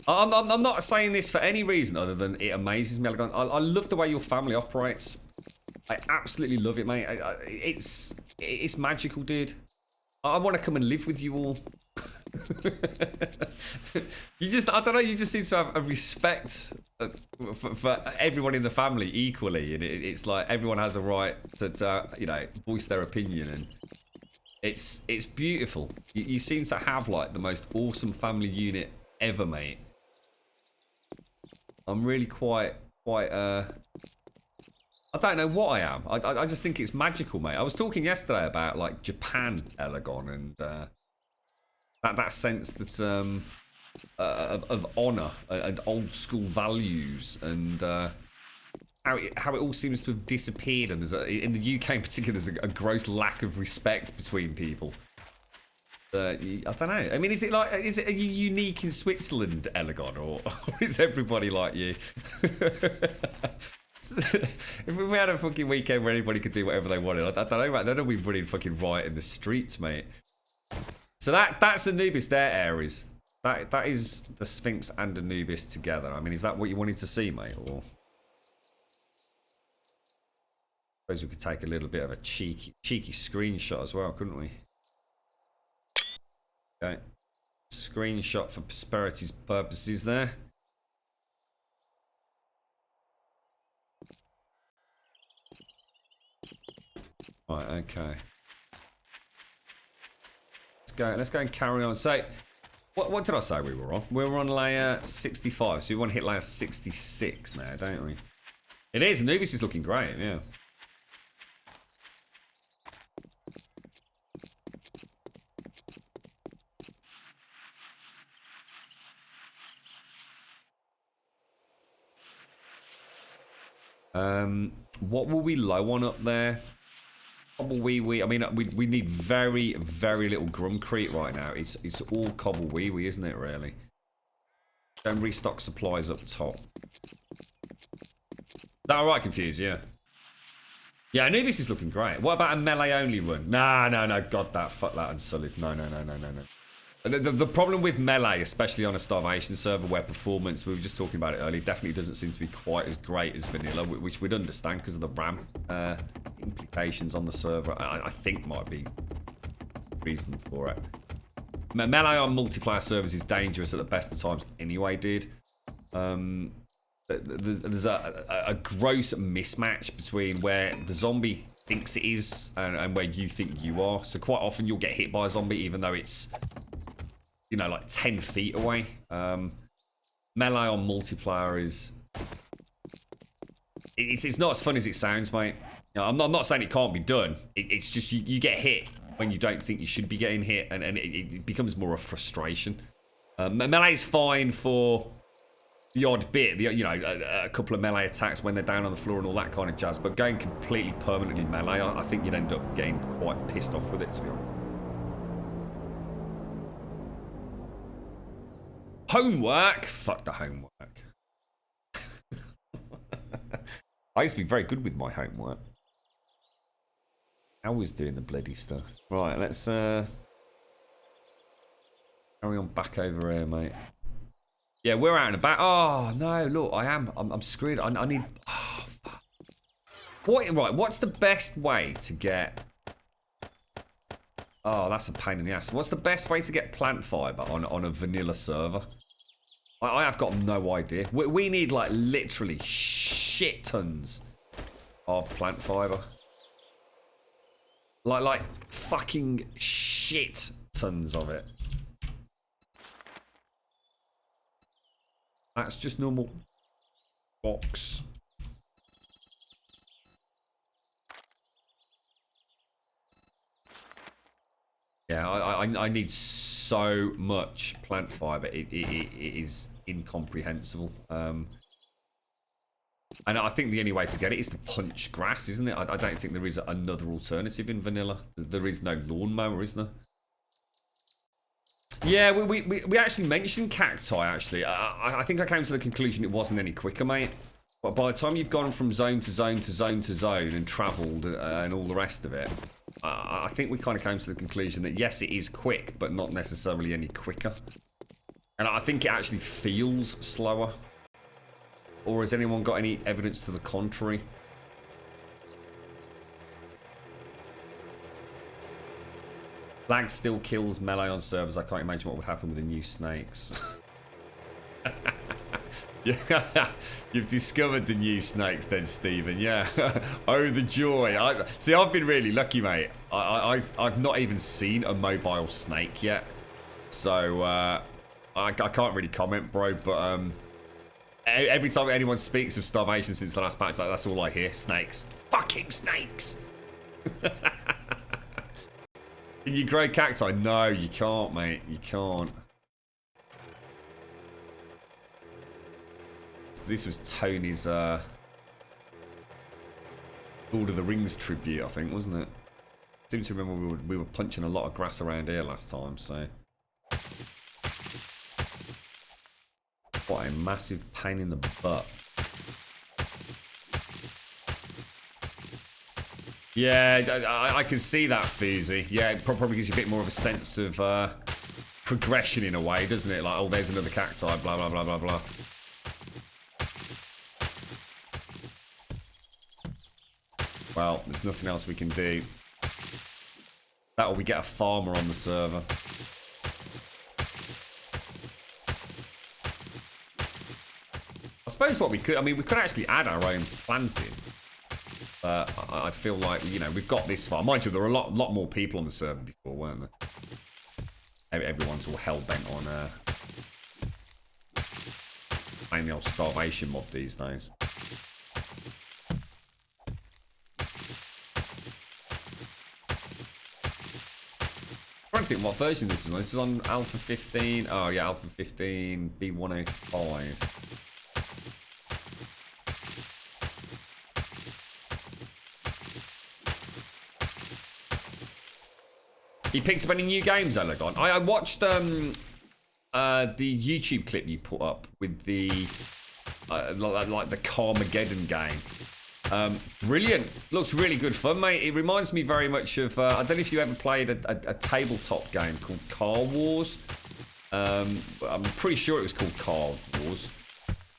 [SPEAKER 1] I'm not saying this for any reason other than it amazes me, Elegon. I love the way your family operates. I absolutely love it, mate. It's magical, dude. I want to come and live with you all. I don't know, you just seem to have a respect for everyone in the family equally, and it's like everyone has a right to you know, voice their opinion, and it's beautiful. You seem to have like the most awesome family unit ever, mate. I'm really quite I don't know what I am. I just think it's magical, mate. I was talking yesterday about like Japan, Elegon, and that sense that of honor and old school values, and how it all seems to have disappeared. And in the UK in particular, there's a gross lack of respect between people. I don't know. I mean, are you unique in Switzerland, Elegon, or is everybody like you? If we had a fucking weekend where anybody could do whatever they wanted, I don't know, mate. They'd all be running fucking riot in the streets, mate. So that's Anubis, their Ares. That is the Sphinx and Anubis together. I mean, is that what you wanted to see, mate? Or I suppose we could take a little bit of a cheeky screenshot as well, couldn't we? Okay. Screenshot for prosperity's purposes there. Right, okay. Let's go and carry on. So, what did I say we were on? We were on layer 65, so we want to hit layer 66 now, don't we? It is. Anubis is looking great, yeah. What were we low on up there? Cobble wee. I mean, we need very, very little Grumcrete right now. It's all cobble wee, isn't it, really? Don't restock supplies up top. That alright, Confused, yeah. Yeah, Anubis is looking great. What about a melee only run? No, god, fuck that Unsullied. No. The problem with melee, especially on a Starvation server where performance, we were just talking about it earlier, definitely doesn't seem to be quite as great as vanilla, which we'd understand because of the RAM implications on the server. I think might be reason for it. Melee on multiplayer servers is dangerous at the best of times anyway, dude. there's a gross mismatch between where the zombie thinks it is and where you think you are. So quite often you'll get hit by a zombie even though it's, you know, like 10 feet away. Melee on multiplayer is... It's not as fun as it sounds, mate. You know, I'm not saying it can't be done. It's just you get hit when you don't think you should be getting hit, and it becomes more a frustration. Melee is fine for the odd bit, you know, a couple of melee attacks when they're down on the floor and all that kind of jazz. But going completely permanently melee, I think you'd end up getting quite pissed off with it, to be honest. Homework? Fuck the homework. I used to be very good with my homework. I was doing the bloody stuff. Right, let's carry on back over here, mate. Yeah, we're out and about. Oh no, look, I'm screwed. I need. Oh, fuck. Right, what's the best way to get? Oh, that's a pain in the ass. What's the best way to get plant fiber on a vanilla server? I have got no idea. We need like literally shit tons of plant fiber. Like fucking shit tons of it. That's just normal box. Yeah, I need so much plant fiber. It is incomprehensible. And I think the only way to get it is to punch grass, isn't it? I don't think there is another alternative in vanilla. There is no lawnmower, is there? Yeah, we actually mentioned cacti, actually. I think I came to the conclusion it wasn't any quicker, mate. But by the time you've gone from zone to zone to zone to zone and travelled and all the rest of it, I think we kind of came to the conclusion that yes, it is quick, but not necessarily any quicker. And I think it actually feels slower. Or has anyone got any evidence to the contrary? Lag still kills melee on servers. I can't imagine what would happen with the new snakes. Yeah, you've discovered the new snakes then, Stephen. Yeah. Oh, the joy. See, I've been really lucky, mate. I've not even seen a mobile snake yet. So, I can't really comment, bro. But every time anyone speaks of starvation since the last patch, that's all I hear. Snakes. Fucking snakes. Can you grow cacti? No, you can't, mate. You can't. So this was Tony's Lord of the Rings tribute, I think, wasn't it? I seem to remember we were punching a lot of grass around here last time, so... What a massive pain in the butt. Yeah, I can see that, Fusey. Yeah, it probably gives you a bit more of a sense of progression in a way, doesn't it? Like, oh, there's another cacti, blah, blah, blah, blah, blah. Well, there's nothing else we can do. That or we get a farmer on the server. I suppose what we could, I mean, we could actually add our own planting. But I feel like, you know, we've got this far. Mind you, there were a lot more people on the server before, weren't there? Everyone's all hell-bent on playing the old starvation mod these days. I'm trying to think what version this is on. This is on Alpha 15. Oh, yeah, Alpha 15 B105. You picked up any new games, Elegon? I watched the YouTube clip you put up with the like the Carmageddon game. Brilliant. Looks really good fun, mate. It reminds me very much of I don't know if you ever played a tabletop game called Car Wars. I'm pretty sure it was called Car Wars,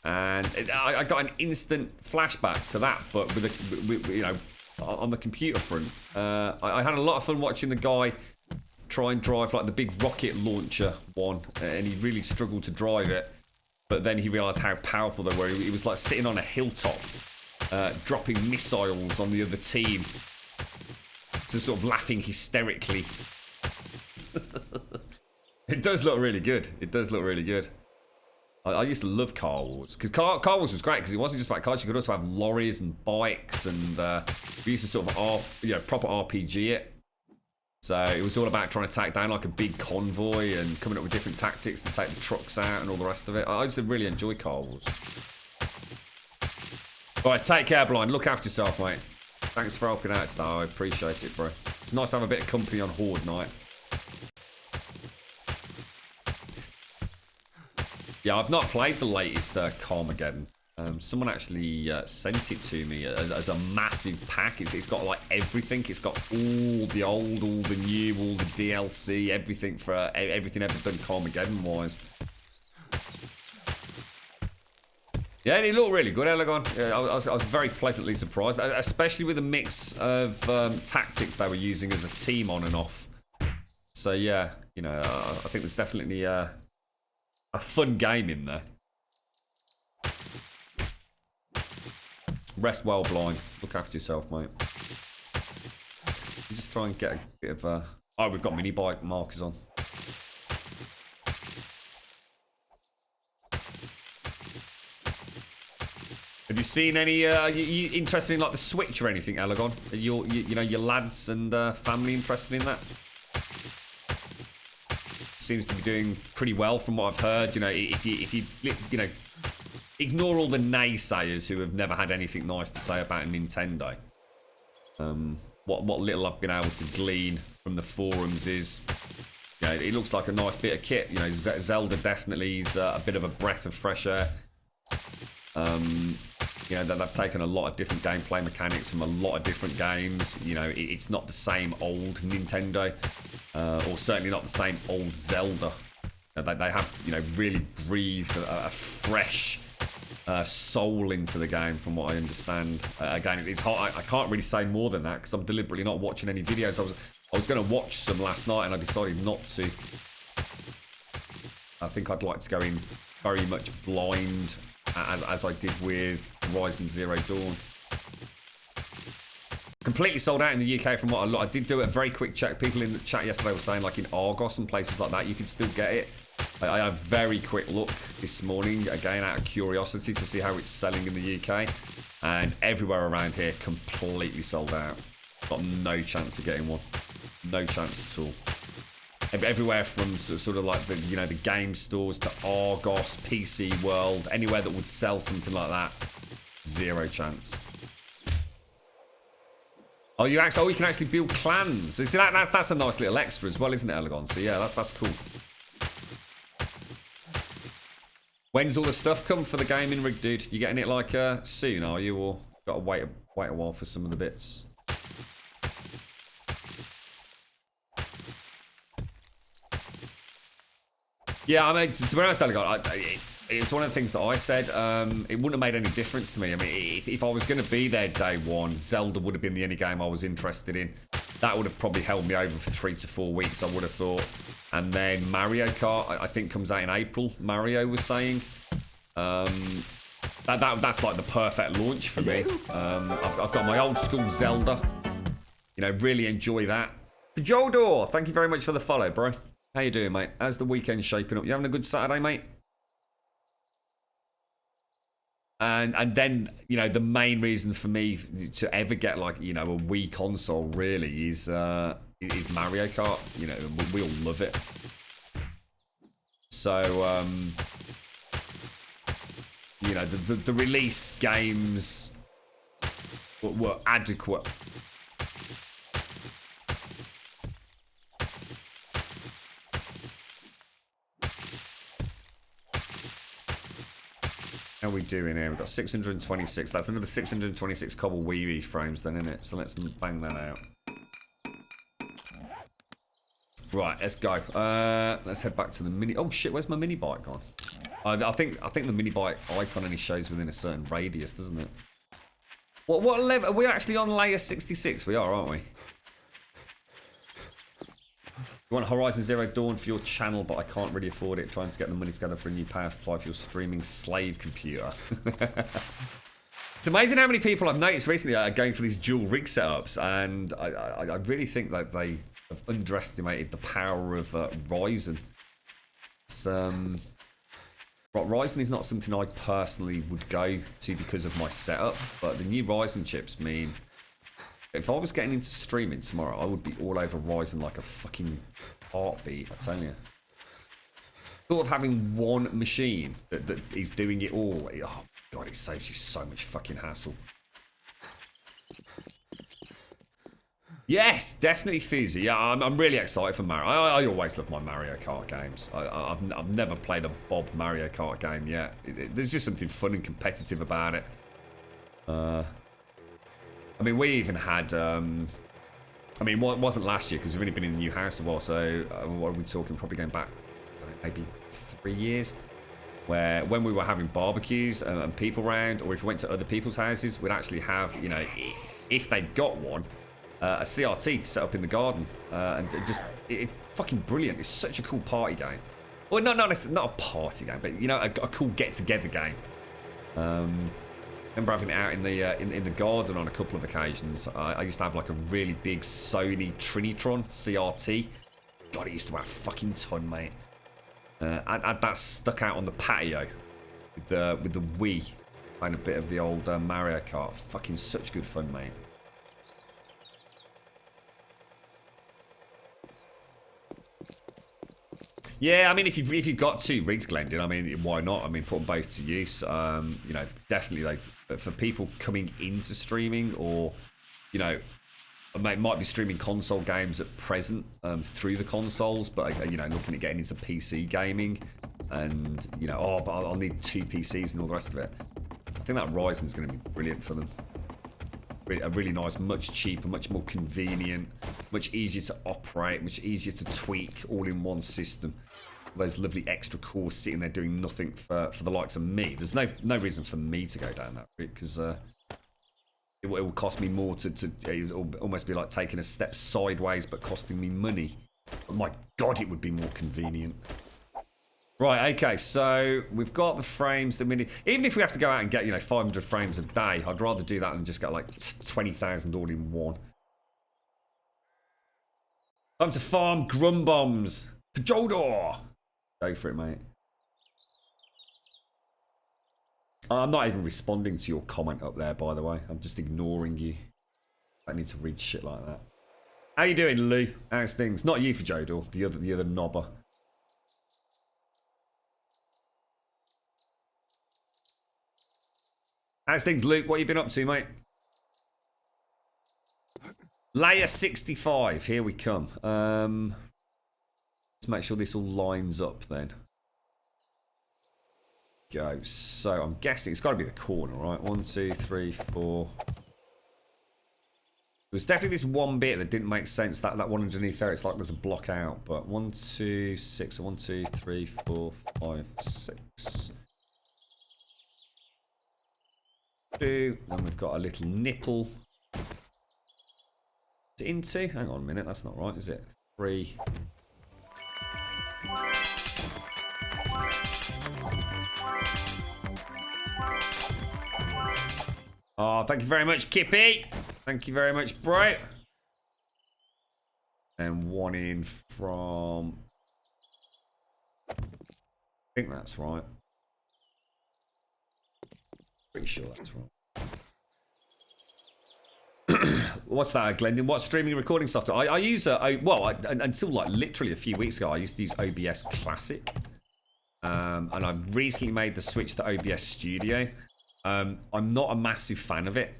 [SPEAKER 1] and I got an instant flashback to that, but with you know, on the computer front. I had a lot of fun watching the guy try and drive like the big rocket launcher one, and he really struggled to drive it. But then he realised how powerful they were. He was like sitting on a hilltop, dropping missiles on the other team, so sort of laughing hysterically. It does look really good. It does look really good. I used to love Car Wars, because Car Wars was great, because it wasn't just about cars. You could also have lorries and bikes, and we used to sort of proper RPG it. So it was all about trying to take down like a big convoy and coming up with different tactics to take the trucks out and all the rest of it. I used to really enjoy Car Wars. All right, take care, Blind. Look after yourself, mate. Thanks for helping out today. I appreciate it, bro. It's nice to have a bit of company on Horde night. Yeah, I've not played the latest Carmageddon. Someone actually sent it to me as a massive pack. It's got like everything. It's got all the old, all the new, all the DLC, everything for everything ever done Carmageddon wise. Yeah, it looked really good, Elegon. Yeah, I was very pleasantly surprised, especially with the mix of tactics they were using as a team on and off. So yeah, you know, I think there's definitely a fun game in there. Rest well, Blind. Look after yourself, mate. Just try and get a bit of oh, we've got mini bike markers on. Have you seen any? You interested in like the Switch or anything, Elegon? Are you know, your lads and family interested in that? Seems to be doing pretty well from what I've heard. You know, if you know, ignore all the naysayers who have never had anything nice to say about Nintendo. What little I've been able to glean from the forums is, you know, it looks like a nice bit of kit. You know, Zelda definitely is a bit of a breath of fresh air. You know, they've taken a lot of different gameplay mechanics from a lot of different games. You know, it's not the same old Nintendo, or certainly not the same old Zelda. They have, you know, really breathed a fresh soul into the game, from what I understand. Again, it's hard. I can't really say more than that because I'm deliberately not watching any videos. I was going to watch some last night and I decided not to. I think I'd like to go in very much blind, as I did with Horizon Zero Dawn. Completely sold out in the UK from what I did do a very quick check. People in the chat yesterday were saying like in Argos and places like that you can still get it. I had a very quick look this morning, again out of curiosity to see how it's selling in the UK, and everywhere around here completely sold out. Got no chance of getting one. No chance at all. Everywhere from sort of like the, you know, the game stores to Argos, PC World, anywhere that would sell something like that, zero chance. Oh, you can actually build clans. See, that's a nice little extra as well, isn't it, Elegon? So yeah, that's cool. When's all the stuff come for the gaming rig, dude? You getting it like soon, are you, or got to wait a while for some of the bits? Yeah, I mean, to be honest, it's one of the things that I said. It wouldn't have made any difference to me. I mean, if I was going to be there day one, Zelda would have been the only game I was interested in. That would have probably held me over for 3 to 4 weeks, I would have thought. And then Mario Kart, I think, comes out in April, Mario was saying. That's like the perfect launch for me. I've got my old school Zelda. You know, really enjoy that. Jodor, thank you very much for the follow, bro. How you doing, mate? How's the weekend shaping up? You having a good Saturday, mate? And then, you know, the main reason for me to ever get, like, you know, a Wii console really is Mario Kart. You know, we all love it. So, you know, the release games were adequate. How are we doing here? We've got 626. That's another 626 cobble Wii frames then, isn't it? So let's bang that out. Right, let's go. Let's head back to the mini... Oh shit, where's my mini bike gone? I think the mini bike icon only shows within a certain radius, doesn't it? What level? Are we actually on layer 66? We are, aren't we? You want Horizon Zero Dawn for your channel, but I can't really afford it. Trying to get the money together for a new power supply for your streaming slave computer. It's amazing how many people I've noticed recently are going for these dual rig setups, and I really think that they have underestimated the power of Ryzen. It's, Ryzen is not something I personally would go to because of my setup, but the new Ryzen chips mean if I was getting into streaming tomorrow, I would be all over Ryzen like a fucking heartbeat, I tell you. Thought of having one machine that is doing it all. Oh god, it saves you so much fucking hassle. Yes, definitely Fuzzy. Yeah, I'm really excited for Mario. I always love my Mario Kart games. I've never played a Bob Mario Kart game yet. There's just something fun and competitive about it. I mean, we even had... I mean, it wasn't last year because we've only been in the new house a while, so what are we talking? Probably going back, I don't know, maybe 3 years, where when we were having barbecues and people around, or if we went to other people's houses, we'd actually have, you know, if they'd got one, a CRT set up in the garden, and it's fucking brilliant. It's such a cool party game. Well, not a party game, but you know, a cool get-together game. Remember having it out in the garden on a couple of occasions. I used to have like a really big Sony Trinitron CRT. God, it used to weigh a fucking ton, mate. I had that stuck out on the patio with the Wii, playing a bit of the old Mario Kart. Fucking such good fun, mate. Yeah, I mean, if you've got two rigs, Glendon, I mean, why not? I mean, put them both to use. You know, definitely, like, for people coming into streaming, or, you know, might be streaming console games at present through the consoles, but, you know, looking at getting into PC gaming, and, you know, oh, but I'll need 2 PCs and all the rest of it. I think that Ryzen's going to be brilliant for them. A really nice, much cheaper, much more convenient, much easier to operate, much easier to tweak, all in one system. Those lovely extra cores sitting there doing nothing for the likes of me. There's no reason for me to go down that route, because it will cost me more it'll almost be like taking a step sideways but costing me money. But my god, it would be more convenient. Right, okay, so we've got the frames that we need. Even if we have to go out and get, you know, 500 frames a day, I'd rather do that than just get like 20,000 all in one. Time to farm Grumbombs for Jodor. Go for it, mate. I'm not even responding to your comment up there, by the way. I'm just ignoring you. I need to read shit like that. How you doing, Lou? How's things? Not you for Jodor, the other knobber. How's things, Luke? What you been up to, mate? Layer 65, here we come. Let's make sure this all lines up then. Go. So I'm guessing it's got to be the corner, right? 1, 2, 3, 4. There was definitely this one bit that didn't make sense. That one underneath there, it's like there's a block out. But 1, 2, 6. 1, 2, 3, 4, 5, 6. Then we've got a little nipple into. Hang on a minute, that's not right, is it? 3. Oh, thank you very much, Kippy. Thank you very much, bro. And 1 in from... I think that's right. Pretty sure that's wrong. What's that, Glendon? What streaming recording software? I use until like literally a few weeks ago, I used to use OBS Classic, and I recently made the switch to OBS Studio. I'm not a massive fan of it,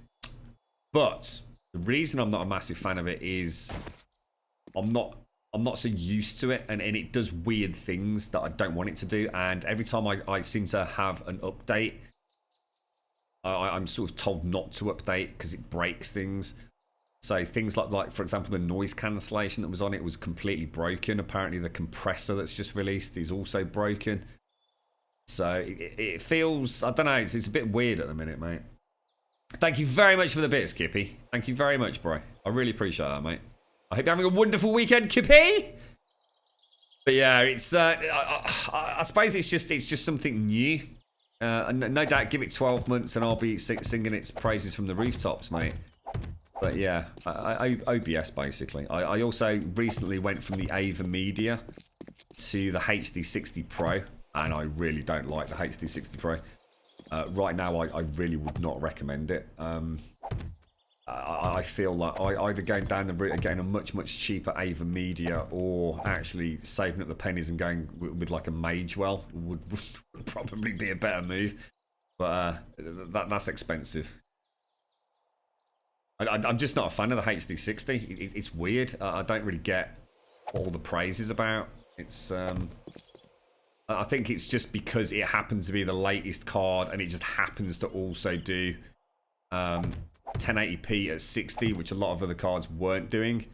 [SPEAKER 1] but the reason I'm not a massive fan of it is I'm not so used to it, and it does weird things that I don't want it to do. And every time I seem to have an update, I'm sort of told not to update because it breaks things. So things like for example, the noise cancellation that was on it was completely broken. Apparently the compressor that's just released is also broken. So it feels, I don't know, it's a bit weird at the minute, mate. Thank you very much for the bits, Kippy. Thank you very much, bro. I really appreciate that, mate. I hope you're having a wonderful weekend, Kippy. But yeah, it's I suppose it's just something new. No doubt, give it 12 months and I'll be singing its praises from the rooftops, mate. But yeah, OBS basically. I also recently went from the Ava Media to the HD60 Pro, and I really don't like the HD60 Pro. Right now, I really would not recommend it. I feel like either going down the route of getting a much cheaper Ava Media, or actually saving up the pennies and going with like a Magewell would probably be a better move. But that's expensive. I'm just not a fan of the HD60. It's weird. I don't really get what all the praise is about. It's I think it's just because it happens to be the latest card, and it just happens to also do 1080p at 60, which a lot of other cards weren't doing.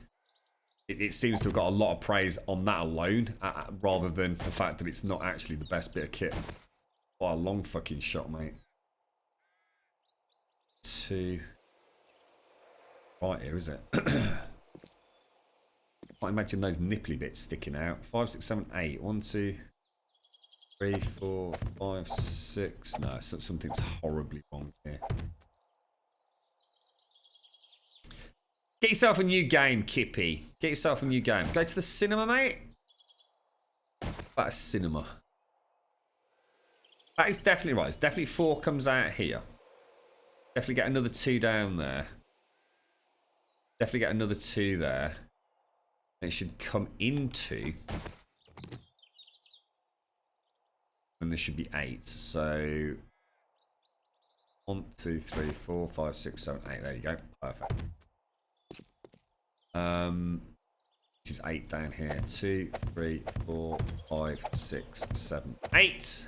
[SPEAKER 1] It seems to have got a lot of praise on that alone, rather than the fact that it's not actually the best bit of kit. What a long fucking shot, mate. 2. Right here, is it? Can't imagine those nipply bits sticking out. 5, 6, 7, 8. 1, 2, 3, 4, 5, 6. No, something's horribly wrong here. Get yourself a new game, Kippy. Get yourself a new game. Go to the cinema, mate. About a cinema. That is definitely right. It's definitely 4 comes out here. Definitely get another 2 down there. Definitely get another 2 there. It should come into. And this should be 8. So 1, 2, 3, 4, 5, 6, 7, 8. There you go. Perfect. This is 8 down here. 2, 3, 4, 5, 6, 7, 8.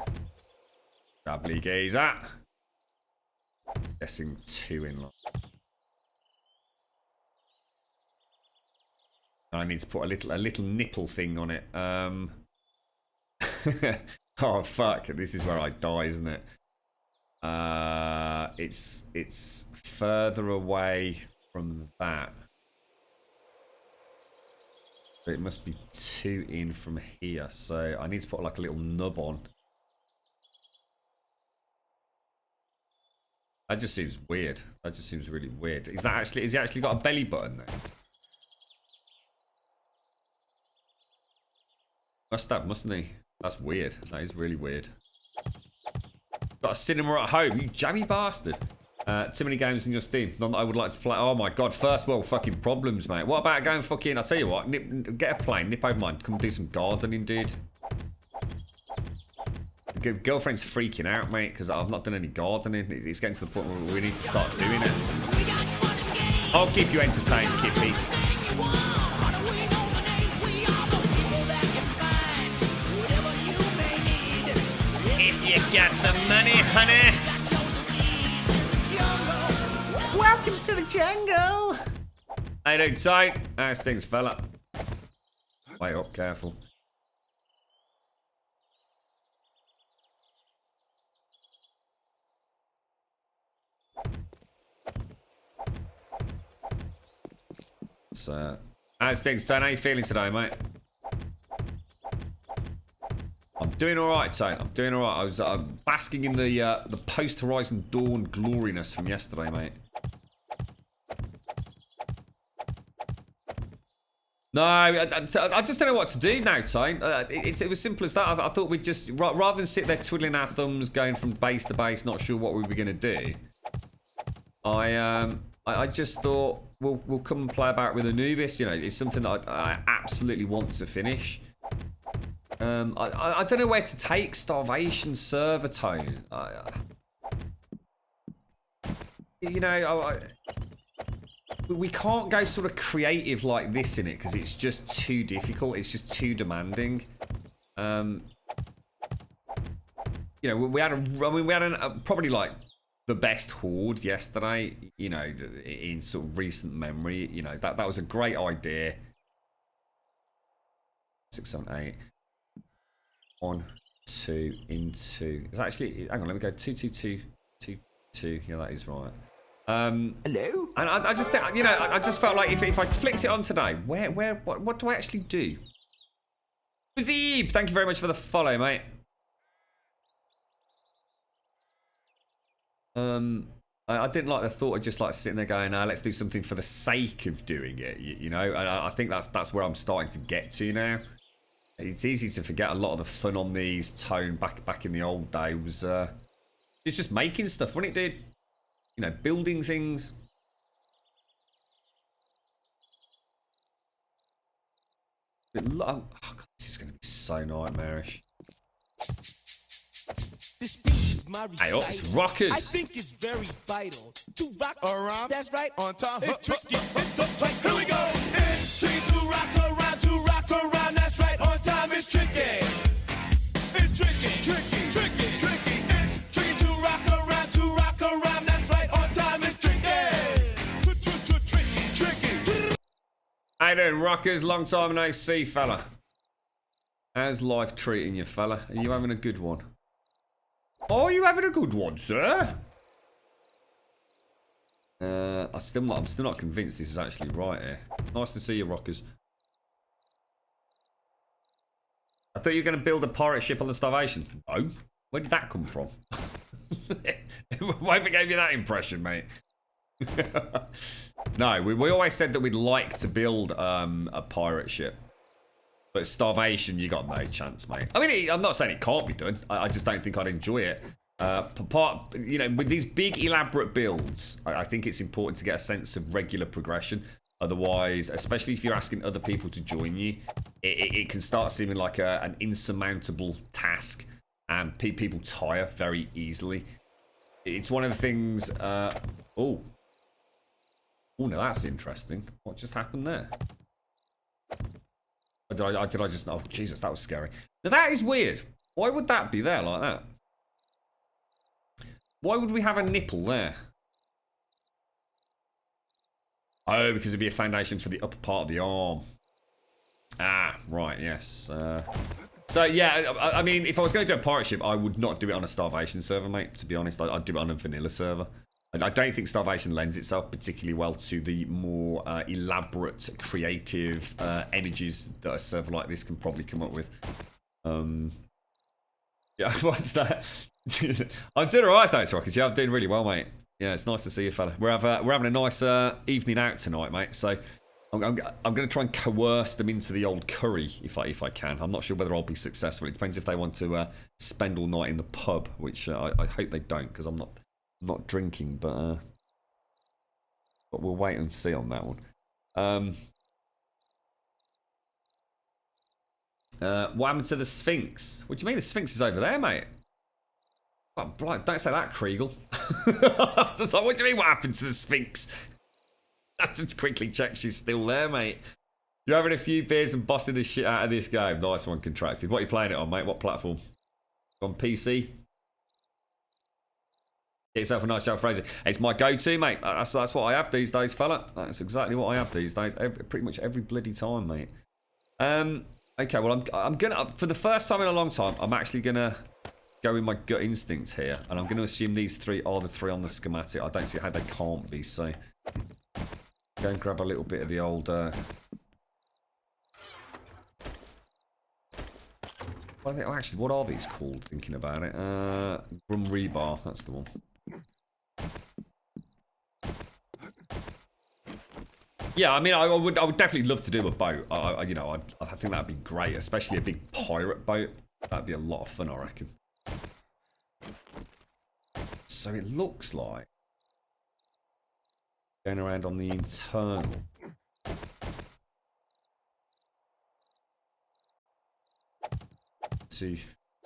[SPEAKER 1] Doubly geezer. Guessing 2 in line. I need to put a little nipple thing on it. Oh fuck! This is where I die, isn't it? It's further away from that. But it must be 2 in from here. So I need to put like a little nub on. That just seems weird. That just seems really weird. Has he actually got a belly button there? Must have, mustn't he? That's weird. That is really weird. Got a cinema at home, you jammy bastard. Too many games in your Steam. None that I would like to play. Oh my god, first world fucking problems, mate. What about going fucking... I'll tell you what, get a plane, nip over mine. Come do some gardening, dude. The girlfriend's freaking out, mate, because I've not done any gardening. It's getting to the point where we need to start doing it. I'll keep you entertained, Kippy. If you got the money, honey. Welcome to the jungle. Hey, dude, tight. How's things, fella? Way up, careful. So, how's things, Tone? How you feeling today, mate? I'm doing all right, Tone. I'm doing all right. I was basking in the post-Horizon Dawn gloriness from yesterday, mate. No, I just don't know what to do now, Tone. It was simple as that. I thought we'd just, rather than sit there twiddling our thumbs, going from base to base, not sure what we were going to do. I just thought we'll come and play about with Anubis. You know, it's something that I absolutely want to finish. I don't know where to take Starvation Server, Tone. You know, we can't go sort of creative like this in it because it's just too difficult. It's just too demanding. You know, we had probably like the best horde yesterday. You know, in sort of recent memory. You know, that was a great idea. 6, 7, 8. 1, 2, into. It's actually. Hang on, let me go 2, 2, 2, 2, 2. Yeah, that is right. Hello. And I just think, you know, I just felt like if I flicked it on today, what do I actually do? Zeeb, thank you very much for the follow, mate. I didn't like the thought of just like sitting there going, let's do something for the sake of doing it, you know? And I think that's where I'm starting to get to now. It's easy to forget a lot of the fun on these Tone back in the old day was it's just making stuff, wasn't it, dude? You know, building things. Oh God, this is going to be so nightmarish.
[SPEAKER 8] This speech is my
[SPEAKER 1] Hey, oh, it's rockers.
[SPEAKER 8] I think it's very vital to rock around. That's right. On time. It's tricky. It's right. Here we go. It's tricky to rock around. To rock around. That's right. On time. It's tricky. It's tricky. Tricky. Tricky. Tricky. It's tricky to rock around. To rock around. That's right. On time. It's tricky. Tricky. Tricky.
[SPEAKER 1] How you doing, rockers? Long time no see, fella. How's life treating you, fella? Are you having a good one? Oh, you having a good one, sir? I'm still not convinced this is actually right here. Nice to see you, rockers. I thought you were going to build a pirate ship on the Starvation. No. Where did that come from? Why have it gave you that impression, mate? No, we always said that we'd like to build a pirate ship. But Starvation, you got no chance, mate. I mean, I'm not saying it can't be done. I just don't think I'd enjoy it. You know, with these big, elaborate builds, I think it's important to get a sense of regular progression. Otherwise, especially if you're asking other people to join you, it can start seeming like an insurmountable task, and people tire very easily. It's one of the things. Oh, now that's interesting. What just happened there? Did I just... Oh, Jesus, that was scary. Now, that is weird. Why would that be there like that? Why would we have a nipple there? Oh, because it'd be a foundation for the upper part of the arm. Ah, right, yes. So, yeah, I mean, if I was going to do a pirate ship, I would not do it on a Starvation server, mate, to be honest. I'd do it on a vanilla server. I don't think Starvation lends itself particularly well to the more elaborate, creative images that a server like this can probably come up with. Yeah, what's that? I'm doing alright, thanks, Rocket. Yeah, I'm doing really well, mate. Yeah, it's nice to see you, fella. We're having a nice evening out tonight, mate. So I'm going to try and coerce them into the old curry if I can. I'm not sure whether I'll be successful. It depends if they want to spend all night in the pub, which I hope they don't, because I'm not drinking, but we'll wait and see on that one. What happened to the Sphinx? What do you mean the Sphinx is over there, mate? Oh, don't say that, Kriegel. Just like, what do you mean what happened to the Sphinx? I just quickly check she's still there, mate. You're having a few beers and bossing the shit out of this game. Nice one, Contracted. What are you playing it on, mate? What platform? On PC? Get yourself a nice show, Fraser. It's my go-to, mate. That's what I have these days, fella. That's exactly what I have these days. Pretty much every bloody time, mate. Okay, well, I'm gonna, for the first time in a long time, I'm actually gonna go with my gut instinct here, and I'm gonna assume these three are the three on the schematic. I don't see how they can't be, so go and grab a little bit of the old. Actually, what are these called? Thinking about it, Grumbul, that's the one. Yeah, I mean, I would definitely love to do a boat. I think that'd be great, especially a big pirate boat. That'd be a lot of fun, I reckon. So it looks like going around on the internal. 2,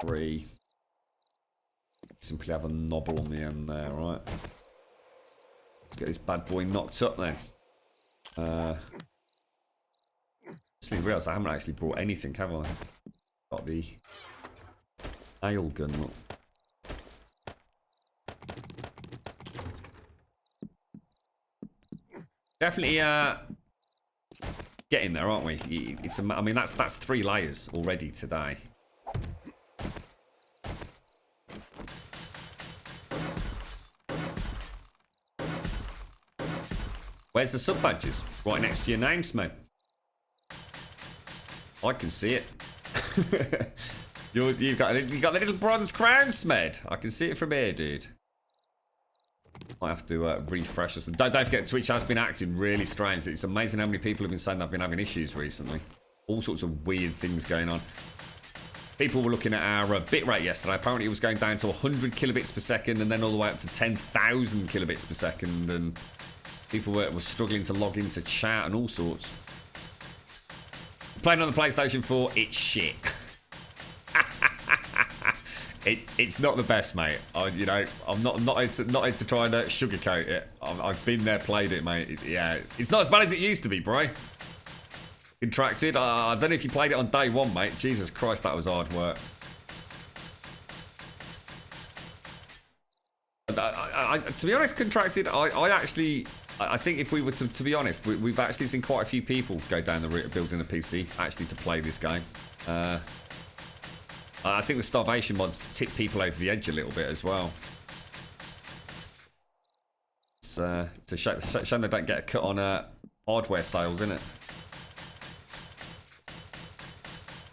[SPEAKER 1] 3. Simply have a knobble on the end there, right? Let's get this bad boy knocked up then. Just realised I haven't actually brought anything, have I? Got the nail gun, look. Definitely getting there, aren't we? I mean, that's 3 layers already today. Where's the sub badges? Right next to your names, mate. I can see it. You've got the little bronze crown, Smed. I can see it from here, dude. Might have to refresh us. Don't forget, Twitch has been acting really strange. It's amazing how many people have been saying they've been having issues recently. All sorts of weird things going on. People were looking at our bitrate yesterday. Apparently it was going down to 100 kilobits per second and then all the way up to 10,000 kilobits per second. And people were struggling to log into chat and all sorts. Playing on the PlayStation 4, it's shit. It's not the best, mate. I'm not into trying to sugarcoat it. I've been there, played it, mate. Yeah, it's not as bad as it used to be, bro. Contracted. I don't know if you played it on day one, mate. Jesus Christ, that was hard work. To be honest, Contracted, I think if we were to be honest, we've actually seen quite a few people go down the route of building a PC actually to play this game. I think the starvation mods tip people over the edge a little bit as well. It's a shame they don't get a cut on hardware sales, isn't it?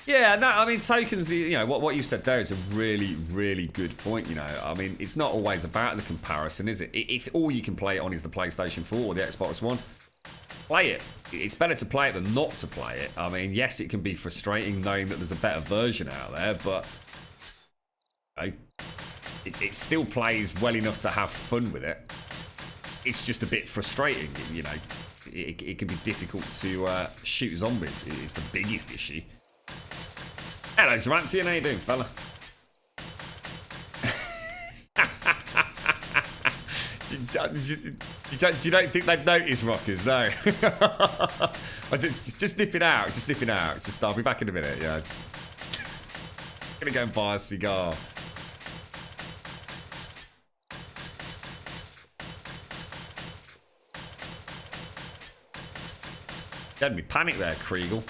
[SPEAKER 1] Yeah, no, I mean, tokens, what you said there is a really, really good point, I mean, it's not always about the comparison, is it? If all you can play it on is the PlayStation 4 or the Xbox One, play it. It's better to play it than not to play it. I mean, yes, it can be frustrating knowing that there's a better version out there, but it still plays well enough to have fun with it. It's just a bit frustrating, It can be difficult to shoot zombies. It's the biggest issue. Hello, Zaranthian. How you doing, fella? You don't think they've noticed, rockers? No. just nip it out. Just I'll be back in a minute. Yeah, just gonna go and buy a cigar. You had me panic there, Kriegel.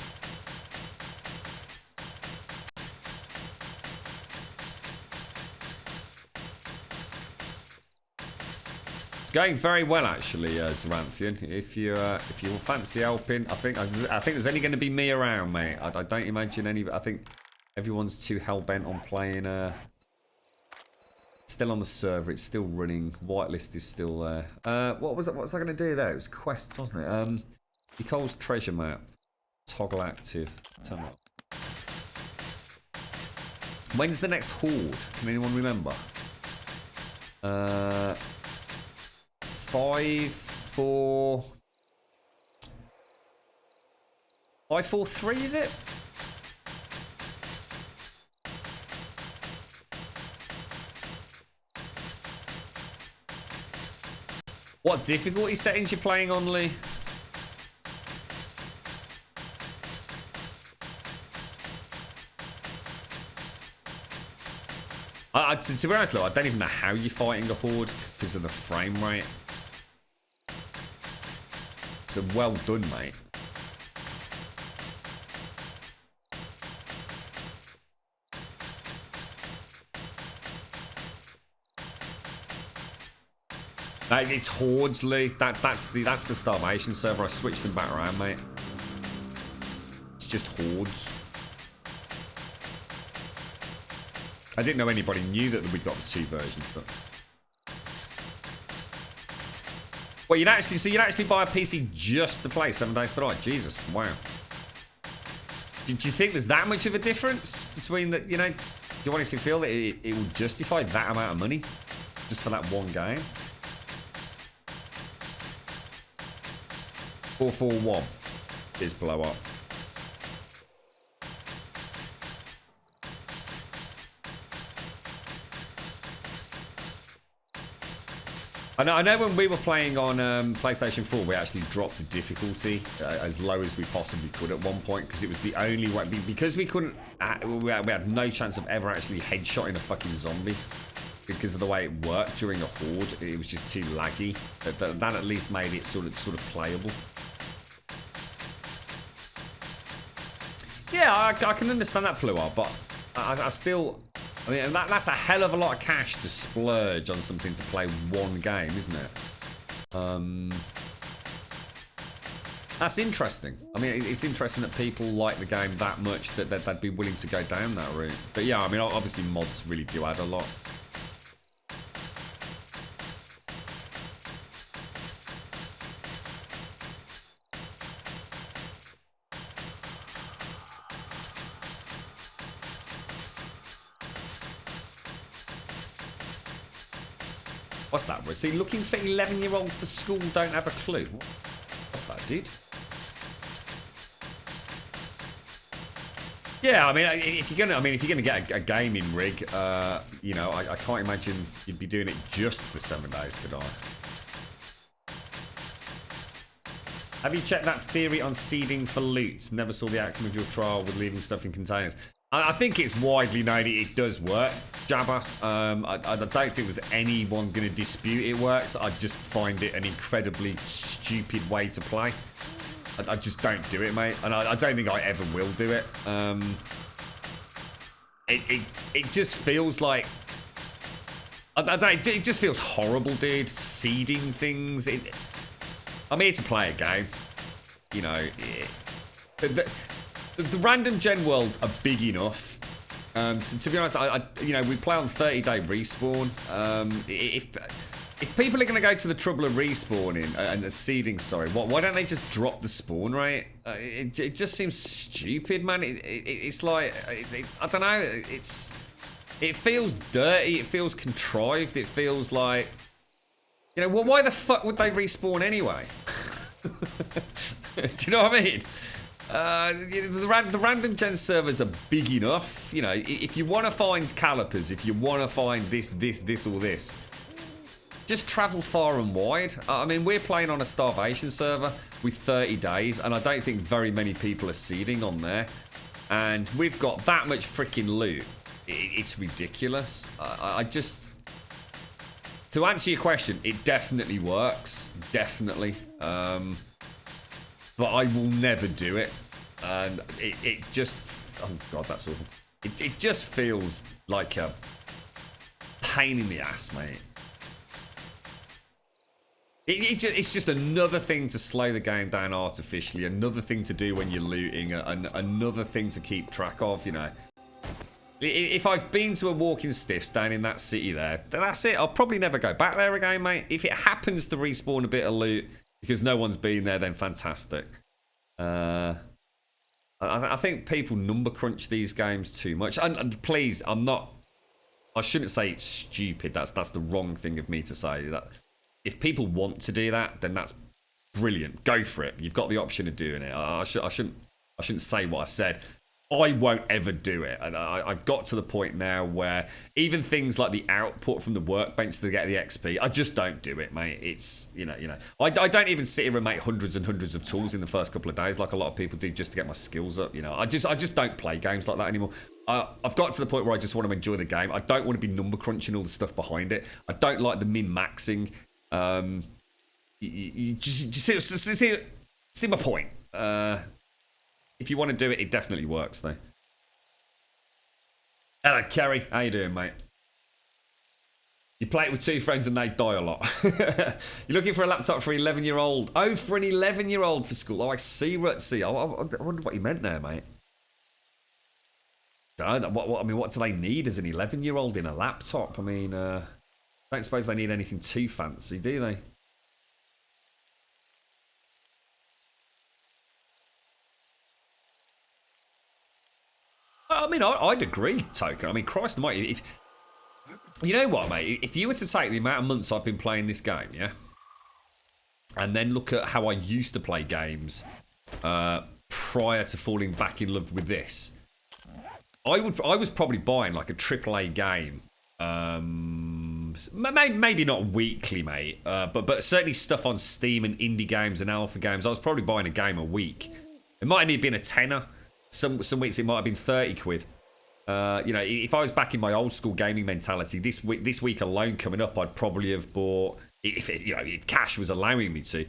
[SPEAKER 1] It's going very well, actually, Zaranthian. If you fancy helping, I think there's only going to be me around, mate. I don't imagine any. I think everyone's too hell bent on playing. Still on the server, it's still running. Whitelist is still there. What was I going to do there? It was quests, wasn't it? Nicole's treasure map, toggle active. Turn up. When's the next horde? Can anyone remember? 543, is it? What difficulty settings you're playing on, Lee? To be honest, though, I don't even know how you're fighting a horde because of the frame rate. So well done, mate. It's hordes, Lee. That's the starvation server. I switched them back around, mate. It's just hordes. I didn't know anybody knew that we'd got the two versions, but. Well, you'd actually buy a PC just to play 7 Days to Die. Jesus, wow. Did you think there's that much of a difference between the, do you honestly feel that it will justify that amount of money just for that one game? 441 is blow up. I know when we were playing on PlayStation 4, we actually dropped the difficulty as low as we possibly could at one point because it was the only way. Because we couldn't, we had no chance of ever actually headshotting a fucking zombie because of the way it worked during a horde. It was just too laggy. That at least made it sort of playable. Yeah, I can understand that, Pluar, but I still. I mean, that's a hell of a lot of cash to splurge on something to play one game, isn't it? That's interesting. I mean, it's interesting that people like the game that much that they'd be willing to go down that route. But yeah, I mean, obviously mods really do add a lot. What's that word? See, looking for 11-year-olds for school don't have a clue. What's that, dude? Yeah, I mean, if you're gonna get a gaming rig, you know, I can't imagine you'd be doing it just for 7 days to die. Have you checked that theory on seeding for loot? Never saw the outcome of your trial with leaving stuff in containers. I think it's widely known it does work, Jabba. I don't think there's anyone going to dispute it works. I just find it an incredibly stupid way to play. I just don't do it, mate. And I don't think I ever will do it. It just feels like... it just feels horrible, dude. Seeding things. I'm here to play a game. You know... The random gen worlds are big enough. To be honest, you know, we play on 30-day respawn. If people are going to go to the trouble of respawning and the seeding, sorry, why don't they just drop the spawn rate? It just seems stupid, man. It's like I don't know. It feels dirty. It feels contrived. It feels like, you know, well, why the fuck would they respawn anyway? Do you know what I mean? The random gen servers are big enough. You know, if you want to find calipers, if you want to find this, or this, just travel far and wide. I mean, we're playing on a starvation server with 30 days, and I don't think very many people are seeding on there. And we've got that much freaking loot. It's ridiculous. I just... To answer your question, it definitely works. Definitely. But I will never do it. And it just... Oh, God, that's awful. It just feels like a pain in the ass, mate. It's just another thing to slow the game down artificially. Another thing to do when you're looting. Another thing to keep track of, you know. If I've been to a walking stiffs down in that city there, then that's it. I'll probably never go back there again, mate. If it happens to respawn a bit of loot because no one's been there, then fantastic. I think people number crunch these games too much. And please, I shouldn't say it's stupid. That's the wrong thing of me to say. That if people want to do that, then that's brilliant. Go for it. You've got the option of doing it. I shouldn't say what I said. I won't ever do it. And I've got to the point now where even things like the output from the workbench to get the XP, I just don't do it, mate. It's, you know. I don't even sit here and make hundreds and hundreds of tools in the first couple of days like a lot of people do just to get my skills up, you know. I just don't play games like that anymore. I've got to the point where I just want to enjoy the game. I don't want to be number crunching all the stuff behind it. I don't like the min-maxing. You see my point. If you want to do it, it definitely works, though. Hello, Kerry. How you doing, mate? You play it with 2 friends and they die a lot. You're looking for a laptop for an 11-year-old. Oh, for an 11-year-old for school. Oh, I see. I wonder what you meant there, mate. I mean, what do they need as an 11-year-old in a laptop? I mean, don't suppose they need anything too fancy, do they? I mean, I'd agree, Token. I mean, Christ almighty, if... You know what, mate? If you were to take the amount of months I've been playing this game, yeah? And then look at how I used to play games prior to falling back in love with this. I was probably buying like a AAA game. Maybe not weekly, mate. But certainly stuff on Steam and indie games and alpha games. I was probably buying a game a week. It might have been a tenner. Some weeks it might have been 30 quid. You know, if I was back in my old school gaming mentality, this week alone coming up, I'd probably have bought, if cash was allowing me to,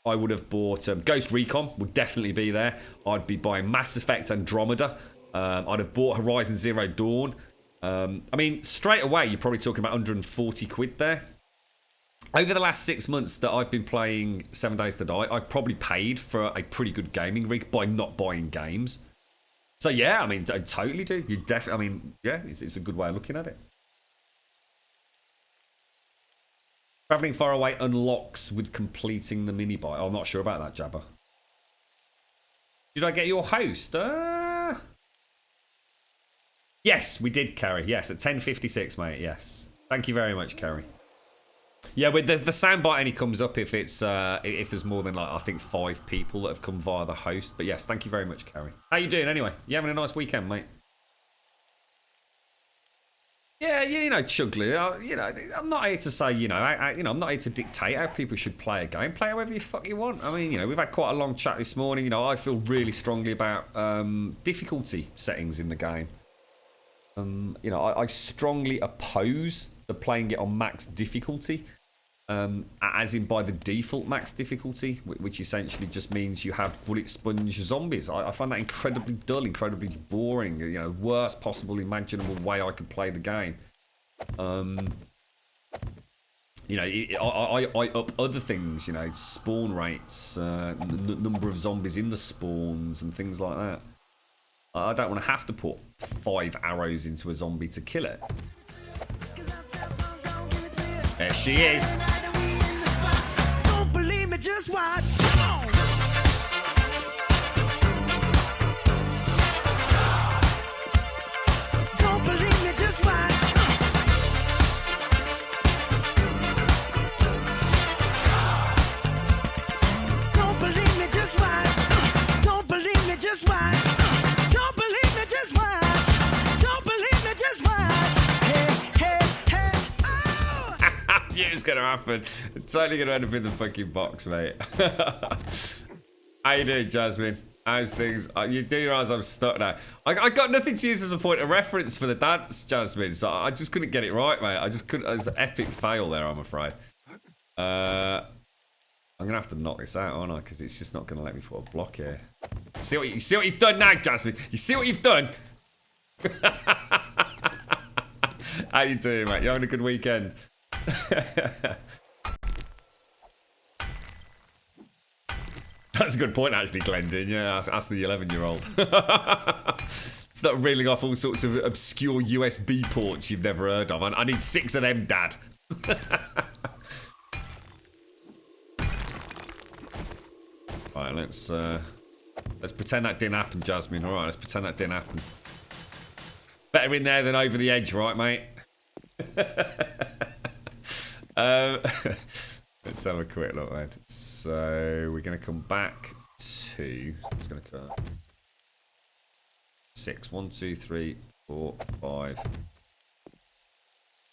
[SPEAKER 1] I would have bought Ghost Recon, would definitely be there. I'd be buying Mass Effect Andromeda. I'd have bought Horizon Zero Dawn. I mean, straight away, you're probably talking about 140 quid there. over the last 6 months that I've been playing 7 Days to Die, I've probably paid for a pretty good gaming rig by not buying games. So yeah, I mean, I totally do. You definitely, I mean, yeah, it's a good way of looking at it. Traveling far away unlocks with completing the mini buy. Oh, I'm not sure about that, Jabba. Did I get your host? Yes, we did, Carrie. Yes, at 10:56, mate. Yes. Thank you very much, Carrie. Yeah, with the soundbite only comes up if it's if there's more than, like, I think 5 people that have come via the host. But yes, thank you very much, Carrie. How you doing anyway? You having a nice weekend, mate? Yeah, you know, Chugly, you know, I'm not here to say, you know, I'm not here to dictate how people should play a game. Play however you fuck you want. I mean, you know, we've had quite a long chat this morning. You know, I feel really strongly about difficulty settings in the game. You know, I strongly oppose the playing it on max difficulty, as in by the default max difficulty, which essentially just means you have bullet sponge zombies. I find that incredibly dull, incredibly boring. You know, worst possible imaginable way I could play the game. You know, I up other things. You know, spawn rates, number of zombies in the spawns, and things like that. I don't want to have to put 5 arrows into a zombie to kill it. There she is.
[SPEAKER 8] Don't believe me, just watch. Don't believe me, just watch. Don't believe me, just watch. Don't believe me, just watch. Don't believe me, just watch. Don't believe me, just watch. Hey, hey, hey, oh!
[SPEAKER 1] Yeah, it's gonna happen. It's totally gonna end up in the fucking box, mate. How you doing, Jasmine? How's things? You do realise I'm stuck now. I got nothing to use as a point of reference for the dance, Jasmine, so I just couldn't get it right, mate. I just couldn't. It was an epic fail there, I'm afraid. I'm gonna have to knock this out, aren't I? Because it's just not gonna let me put a block here. You see what you've done now, Jasmine? You see what you've done? How you doing, mate? You having a good weekend? That's a good point, actually, Glendon. Yeah, ask the 11-year-old. Start reeling off all sorts of obscure USB ports you've never heard of. I need 6 of them, Dad. Right, let's pretend that didn't happen, Jasmine. All right, let's pretend that didn't happen. Better in there than over the edge, right, mate? Let's have a quick look, mate. So we're gonna come back to. It's gonna cut 6. 1, 2, 3, 4, 5,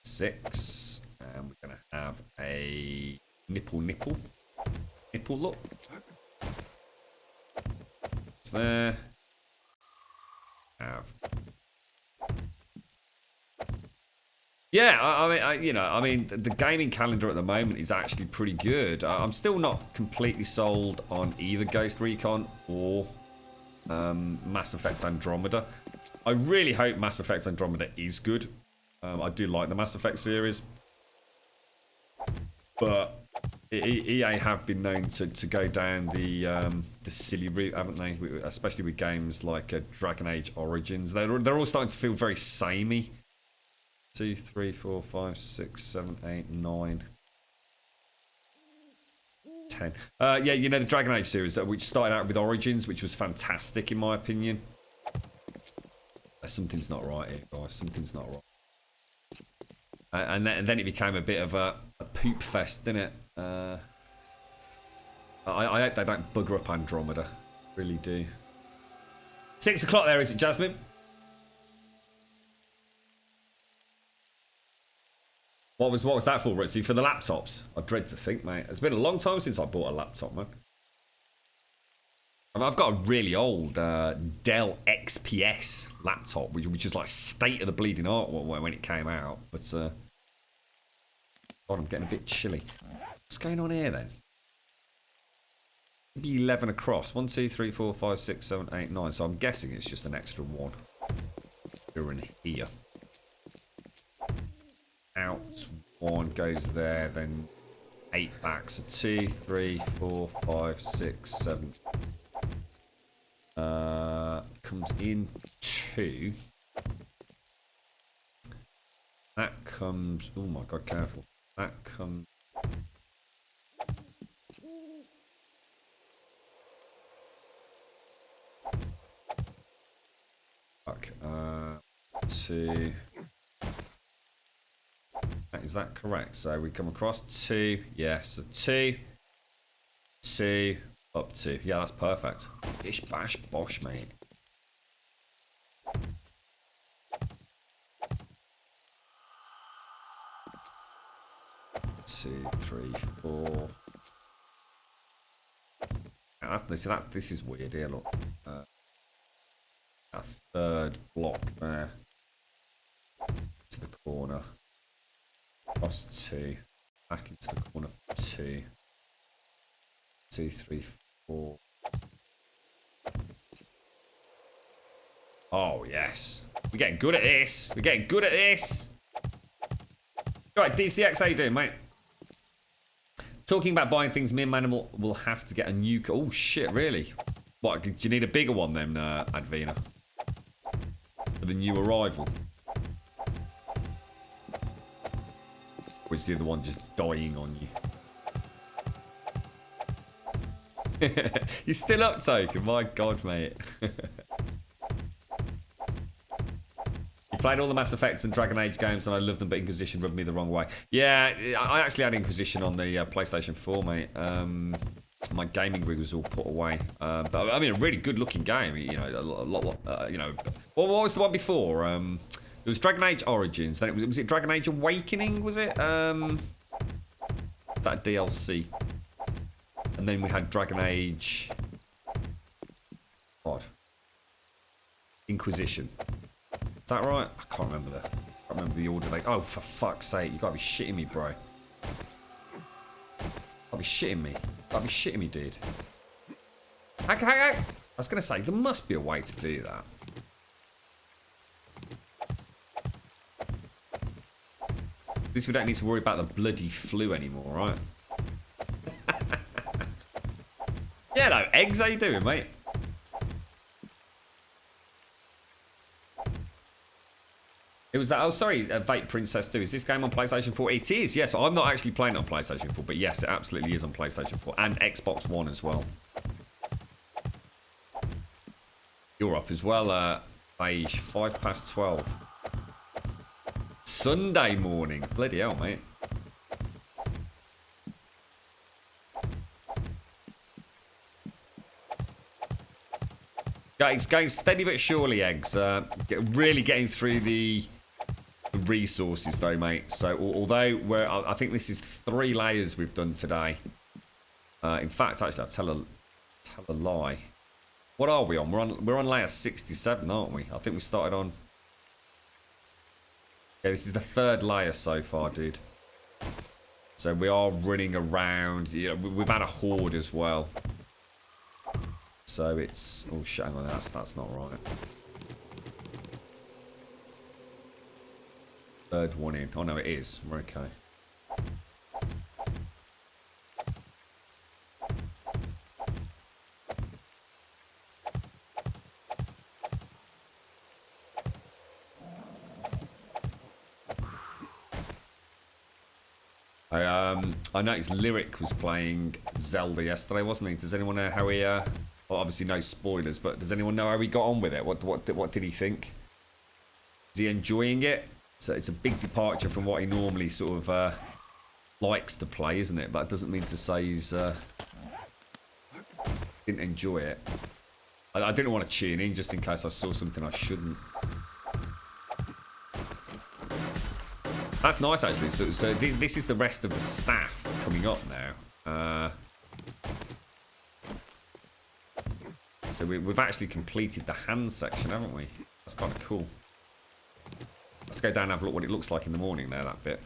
[SPEAKER 1] 6, and we're gonna have a nipple look. It's there. Have. Yeah, I mean, the gaming calendar at the moment is actually pretty good. I'm still not completely sold on either Ghost Recon or Mass Effect Andromeda. I really hope Mass Effect Andromeda is good. I do like the Mass Effect series, but EA have been known to go down the silly route, haven't they? Especially with games like Dragon Age Origins. They're all starting to feel very samey. 2, 3, 4, 5, 6, 7, 8, 9, 10. Yeah, you know, the Dragon Age series, which started out with Origins, which was fantastic in my opinion. Something's not right here, guys. Something's not right. And then it became a bit of a poop fest, didn't it? I hope they don't bugger up Andromeda. Really do. 6 o'clock there, is it, Jasmine? What was that for, Ritzy? For the laptops? I dread to think, mate. It's been a long time since I bought a laptop, man. I mean, I've got a really old Dell XPS laptop, which is like state of the bleeding art when it came out. But God, I'm getting a bit chilly. What's going on here then? Maybe 11 across. 1, 2, 3, 4, 5, 6, 7, 8, 9. So I'm guessing it's just an extra 1. You're in here. Out 1 goes there, then 8 back. So 2, 3, 4, 5, 6, 7. Comes in 2. That comes. Oh my god, careful. That comes. Fuck. 2. Is that correct? So we come across 2. Yeah, so 2. 2. Up 2. Yeah, that's perfect. Bish bash bosh, mate. 2, 3, 4. Now this is weird here, look. A third block there. To the corner. Cross 2. Back into the corner for 2. 2, 3, 4. Oh, yes. We're getting good at this. We're getting good at this. Alright, DCX, how you doing, mate? Talking about buying things, me and Manimal will have to get a new... Oh, shit, really? What, do you need a bigger one then, Advina? For the new arrival? Or is the other one just dying on you? You're still up, Token? My God, mate. You played all the Mass Effects and Dragon Age games, and I love them, but Inquisition rubbed me the wrong way. Yeah, I actually had Inquisition on the PlayStation 4, mate. My gaming rig was all put away. But I mean, a really good-looking game. You know, a lot. You know, what was the one before? It was Dragon Age Origins. Then was it Dragon Age Awakening? Was it? That DLC. And then we had Dragon Age. What? Inquisition. Is that right? I can't remember the order. Oh, for fuck's sake! You gotta be shitting me, bro. Gotta be shitting me. Gotta be shitting me, dude. I was gonna say there must be a way to do that. At least we don't need to worry about the bloody flu anymore, right? Yeah, no, Eggs, how you doing, mate? It was that, oh sorry, Vape Princess 2. Is this game on PlayStation 4? It is, yes. I'm not actually playing it on PlayStation 4, but yes, it absolutely is on PlayStation 4 and Xbox One as well. You're up as well, Beige, 12:05. Sunday morning. Bloody hell, mate. Guys, steady but surely, Eggs. Really getting through the resources, though, mate. So, although I think this is 3 layers we've done today. In fact, actually, I'll tell a lie. What are we on? We're on layer 67, aren't we? I think we started on. Yeah, this is the 3rd layer so far, dude. So we are running around. You know, we've had a horde as well. So it's... Oh, shit, hang on. That's not right. 3rd one in. Oh, no, it is. We're okay. I noticed Lyric was playing Zelda yesterday, wasn't he? Does anyone know how he... Well, obviously no spoilers, but does anyone know how he got on with it? What did he think? Is he enjoying it? So it's a big departure from what he normally sort of likes to play, isn't it? But it doesn't mean to say he's didn't enjoy it. I didn't want to tune in just in case I saw something I shouldn't. That's nice, actually. So this is the rest of the staff coming up now. So we've actually completed the hand section, haven't we? That's kind of cool. Let's go down and have a look what it looks like in the morning there, that bit.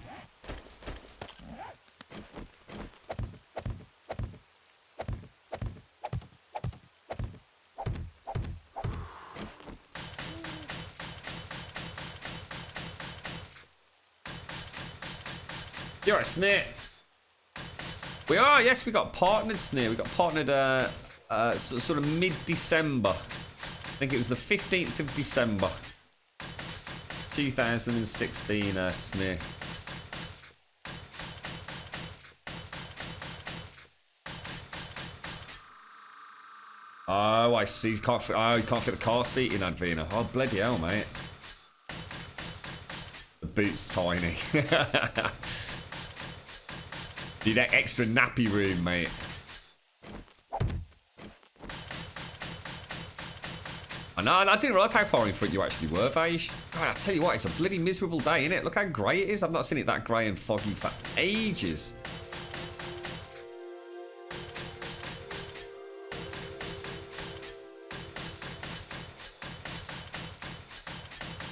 [SPEAKER 1] You're a snit. We are, yes, we got partnered, Sneer. We got partnered sort of mid-December. I think it was the 15th of December. 2016, Sneer. Oh, I see. You can't fit the car seat in Advena. Oh, bloody hell, mate. The boot's tiny. Need that extra nappy room, mate. I didn't realise how far in front you actually were, Vage. God, I tell you what, it's a bloody miserable day, innit? Look how grey it is. I've not seen it that grey and foggy for ages.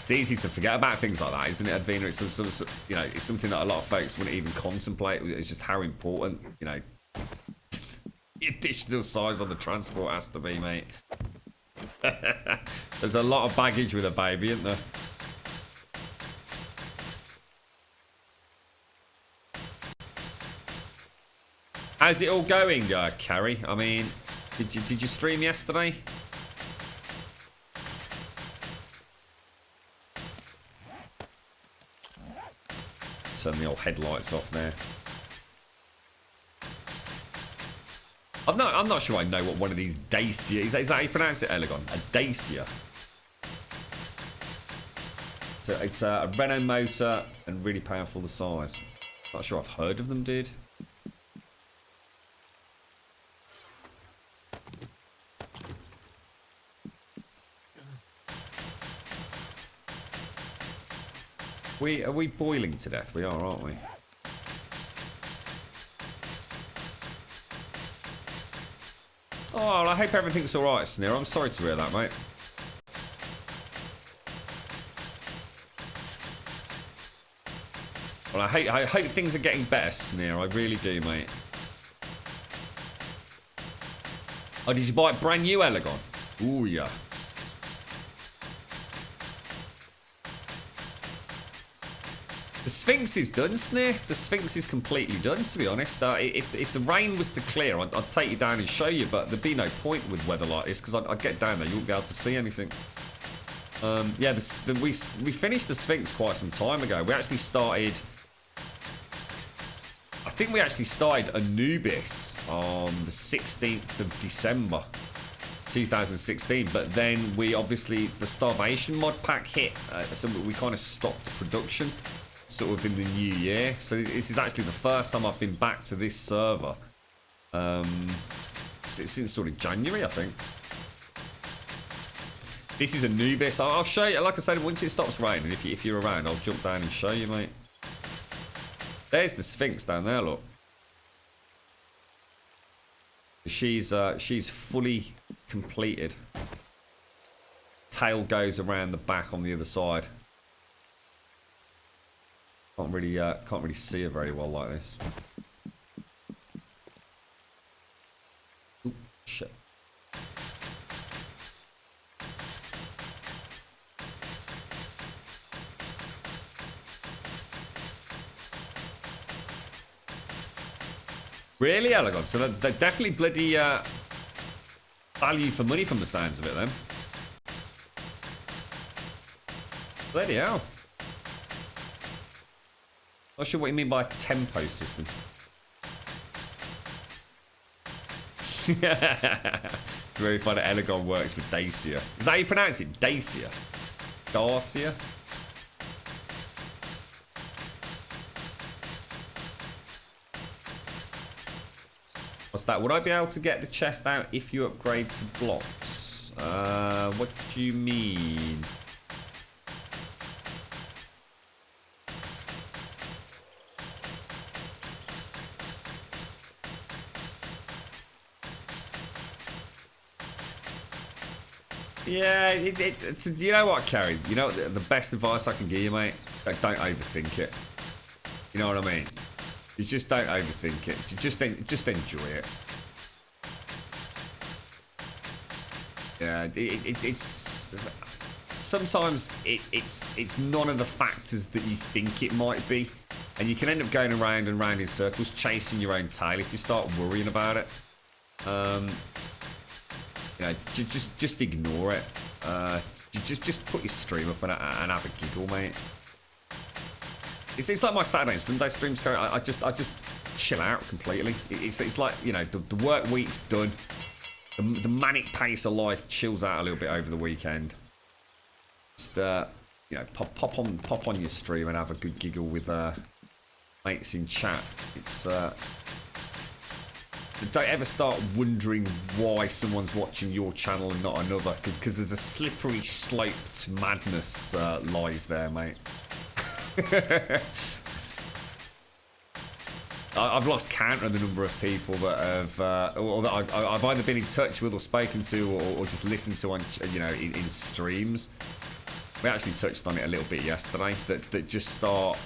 [SPEAKER 1] It's easy to forget about things like that, isn't it, Advena? It's you know, it's something that a lot of folks wouldn't even contemplate. It's just how important, you know, the additional size on the transport has to be, mate. There's a lot of baggage with a baby, isn't there? How's it all going, Carrie? I mean, did you stream yesterday? Turn the old headlights off now. I'm not sure I know what one of these Dacia is. Is that how you pronounce it, Elegon? A Dacia. So it's a Renault motor and really powerful the size. Not sure I've heard of them, dude. Are we boiling to death? We are, aren't we? Oh, well, I hope everything's alright, Sneer. I'm sorry to hear that, mate. Well, I hope things are getting better, Sneer. I really do, mate. Oh, did you buy it brand new, Elegon? Ooh, yeah. The Sphinx is done, Sneer. The Sphinx is completely done, to be honest. If the rain was to clear, I'd take you down and show you, but there'd be no point with weather like this, because I'd get down there, you wouldn't be able to see anything. Yeah, we finished the Sphinx quite some time ago. We actually started... I think we actually started Anubis on the 16th of December 2016, but then we obviously... The Starvation mod pack hit, so we kind of stopped production sort of in the new year. So this is actually the first time I've been back to this server since sort of January, I think. This is Anubis. I'll show you, like I said, once it stops raining, if you're around, I'll jump down and show you, mate. There's the Sphinx down there, look. She's fully completed. Tail goes around the back on the other side. Can't really see her very well like this. Ooh, shit. Really, Elegon? So they're definitely bloody value for money from the sounds of it, then. Bloody hell. Not sure what you mean by tempo system. Very funny that Elegon works with Dacia. Is that how you pronounce it? Dacia? Dacia? What's that? Would I be able to get the chest out if you upgrade to blocks? What do you mean? Yeah, it's you know what, Carrie? You know the best advice I can give you, mate? Don't overthink it. You know what I mean? You just don't overthink it. You just enjoy it. Yeah, it's sometimes it's none of the factors that you think it might be. And you can end up going around and round in circles, chasing your own tail if you start worrying about it. You know, just ignore it. Just put your stream up and have a giggle, mate. It's like my Saturday and Sunday streams, Gary. I just chill out completely. It's like, you know, the work week's done. The manic pace of life chills out a little bit over the weekend. Just you know, pop on your stream and have a good giggle with mates in chat. It's don't ever start wondering why someone's watching your channel and not another, because there's a slippery slope to madness lies there, mate. I've lost count of the number of people that have, or that I've either been in touch with or spoken to, or just listened to on, you know, in streams. We actually touched on it a little bit yesterday. That just start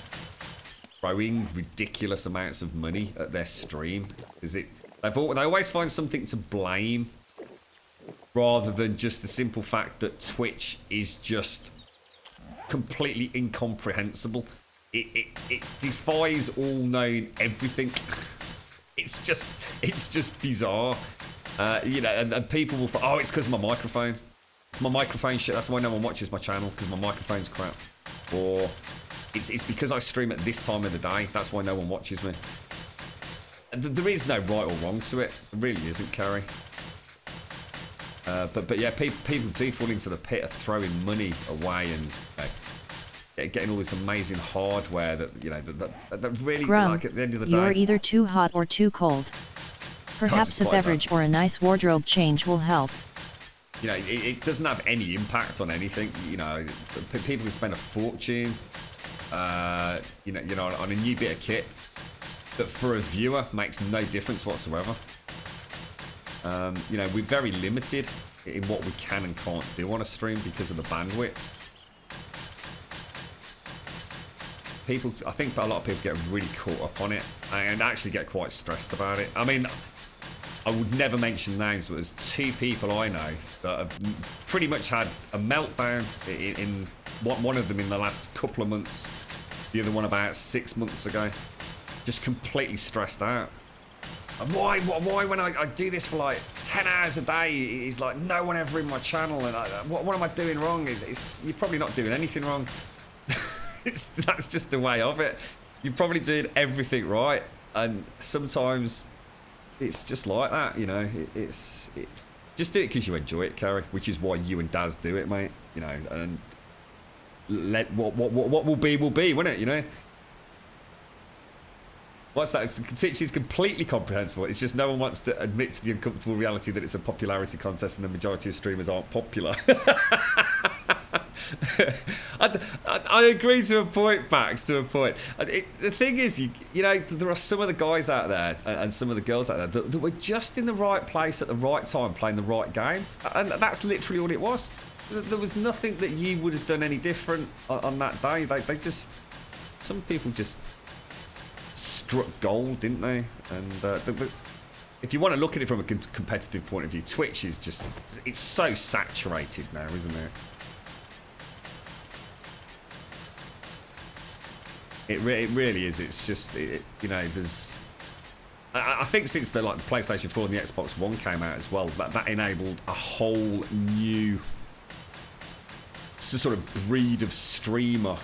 [SPEAKER 1] throwing ridiculous amounts of money at their stream. They always find something to blame, rather than just the simple fact that Twitch is just completely incomprehensible. It defies all known everything. It's just bizarre. You know, and people will, oh, it's because of my microphone. It's my microphone shit. That's why no one watches my channel, because my microphone's crap. Or it's because I stream at this time of the day. That's why no one watches me. And there is no right or wrong to it. There really isn't, Carrie. But yeah, people do fall into the pit of throwing money away and getting all this amazing hardware that, you know, that really,
[SPEAKER 5] Grum,
[SPEAKER 1] like, at the end of the day,
[SPEAKER 5] you're either too hot or too cold. Perhaps
[SPEAKER 1] just
[SPEAKER 5] a
[SPEAKER 1] like
[SPEAKER 5] beverage
[SPEAKER 1] that.
[SPEAKER 5] or a nice wardrobe change will help.
[SPEAKER 1] you know, it doesn't have any impact on anything. You know, people can spend a fortune, you know, on a new bit of kit that for a viewer makes no difference whatsoever. You know, we're very limited in what we can and can't do on a stream because of the bandwidth. I think a lot of people get really caught up on it and actually get quite stressed about it. I mean, I would never mention names, but there's two people I know that have pretty much had a meltdown in one of them in the last couple of months, the other one about 6 months ago. Just completely stressed out. And why when I do this for like 10 hours a day, it's like no one ever in my channel, and what am I doing wrong? You're probably not doing anything wrong. That's just the way of it. You're probably doing everything right, and sometimes it's just like that, you know. Just do it because you enjoy it, Carrie, which is why you and Daz do it, mate. You know, and let what will be, won't it? You know. What's that? It's completely comprehensible. It's just no one wants to admit to the uncomfortable reality that it's a popularity contest and the majority of streamers aren't popular. I agree to a point, Max, to a point. The thing is, you know, there are some of the guys out there and some of the girls out there that were just in the right place at the right time playing the right game. And that's literally all it was. There was nothing that you would have done any different on that day. They just... Some people just... struck gold, didn't they? And if you want to look at it from a competitive point of view, Twitch is just, it's so saturated now, isn't it? It really is. It's just, you know, there's, I think since the PlayStation 4 and the Xbox One came out as well, that enabled a whole new sort of breed of streamer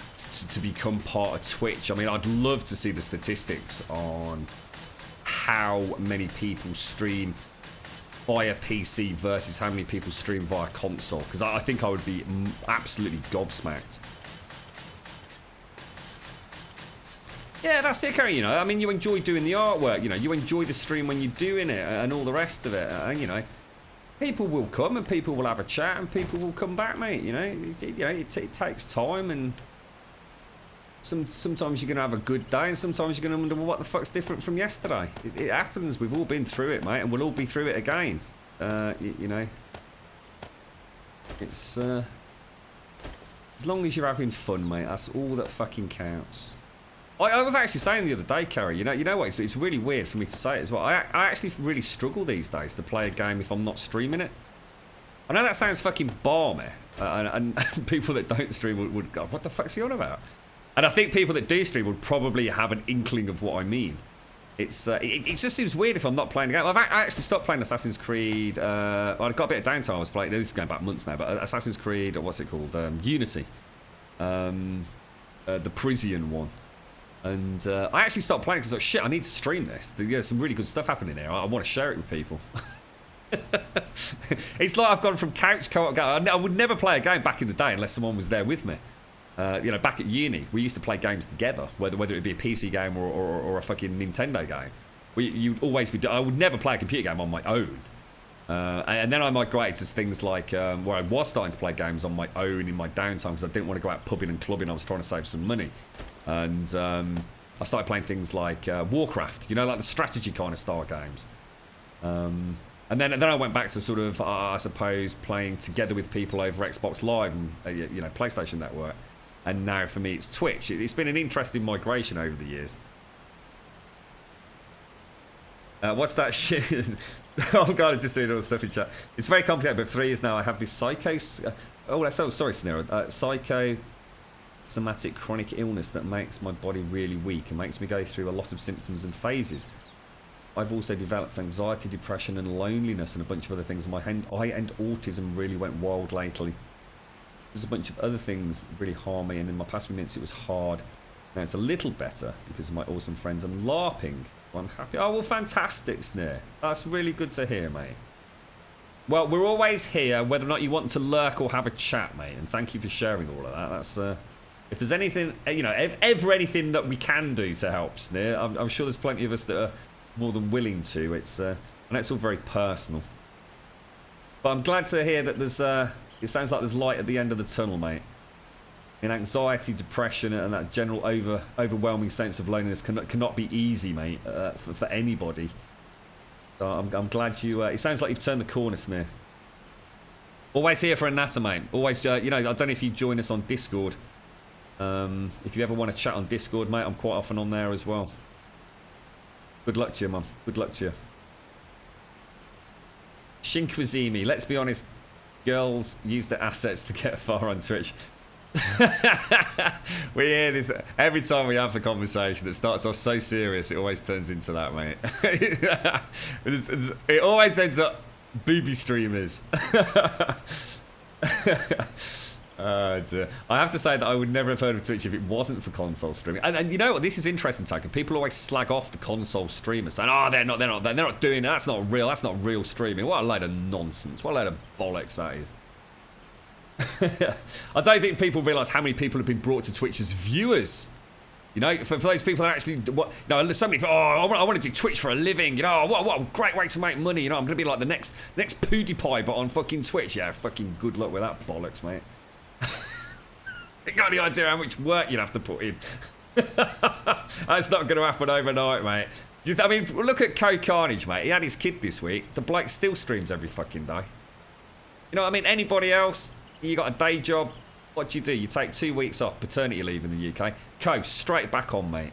[SPEAKER 1] to become part of Twitch. I mean, I'd love to see the statistics on how many people stream via PC versus how many people stream via console, because I think I would be absolutely gobsmacked. Yeah, that's it, Kerry. You know, I mean, you enjoy doing the artwork, you know, you enjoy the stream when you're doing it and all the rest of it, and you know, people will come and people will have a chat and people will come back, mate. You know, it takes time, and sometimes you're going to have a good day and sometimes you're going to wonder, well, what the fuck's different from yesterday? It happens. We've all been through it, mate, and we'll all be through it again. You know, it's as long as you're having fun, mate, that's all that fucking counts. I was actually saying the other day, Kerry, you know what, it's really weird for me to say it as well. I actually really struggle these days to play a game if I'm not streaming it. I know that sounds fucking balmy, and people that don't stream would go, what the fuck's he on about? And I think people that do stream would probably have an inkling of what I mean. It just seems weird if I'm not playing a game. I actually stopped playing Assassin's Creed. Well, I got a bit of downtime. I was playing. This is going back months now, but Assassin's Creed. What's it called? Unity. The Parisian one. And I actually stopped playing because I was like, shit, I need to stream this. There's some really good stuff happening here. I want to share it with people. It's like I've gone from couch co-op game. I would never play a game back in the day unless someone was there with me. Back at uni, we used to play games together, whether it be a PC game or a fucking Nintendo game. You'd always be. I would never play a computer game on my own. And then I migrated to things like where I was starting to play games on my own in my downtime because I didn't want to go out pubbing and clubbing. I was trying to save some money, and I started playing things like Warcraft. Like the strategy kind of style games. And then I went back to sort of, I suppose, playing together with people over Xbox Live and PlayStation Network. And now for me it's Twitch. It's been an interesting migration over the years. What's that shit? Oh god, I just seen all the stuff in chat. It's very complicated, but 3 years now I have this psychosomatic chronic illness that makes my body really weak and makes me go through a lot of symptoms and phases. I've also developed anxiety, depression and loneliness and a bunch of other things. My eye and autism really went wild lately. There's a bunch of other things that really harm me, and in my past few minutes it was hard. Now it's a little better because of my awesome friends. I'm LARPing. I'm happy. Oh, well, fantastic, Snare. That's really good to hear, mate. Well, we're always here, whether or not you want to lurk or have a chat, mate. And thank you for sharing all of that. That's if there's anything, ever anything that we can do to help, Snare, I'm sure there's plenty of us that are more than willing to. It's and it's all very personal. But I'm glad to hear that there's it sounds like there's light at the end of the tunnel, mate. In anxiety, depression, and that general overwhelming sense of loneliness cannot be easy, mate, for anybody. So I'm glad you. It sounds like you've turned the corner, Snare. Always here for a natter, mate. Always, I don't know if you join us on Discord. If you ever want to chat on Discord, mate, I'm quite often on there as well. Good luck to you, Mum. Good luck to you. Shinkwazimi, let's be honest. Girls use their assets to get far on Twitch. We hear this every time we have a conversation that starts off so serious. It always turns into that, mate. It always ends up booby streamers. Dear. I have to say that I would never have heard of Twitch if it wasn't for console streaming. And you know what? This is interesting, Taken. People always slag off the console streamers, saying, "Oh, they're not doing it. That's not real. That's not real streaming." What a load of nonsense! What a load of bollocks that is. I don't think people realise how many people have been brought to Twitch as viewers. For those people that actually, so many people, I want to do Twitch for a living. What a great way to make money. I'm going to be like the next PewDiePie, but on fucking Twitch. Yeah, fucking good luck with that bollocks, mate. You got any idea how much work you'd have to put in? That's not going to happen overnight, mate. I mean, look at Carnage, mate. He had his kid this week. The bloke still streams every fucking day. You know what I mean? Anybody else? You got a day job. What do? You take 2 weeks off, paternity leave in the UK. Straight back on, mate.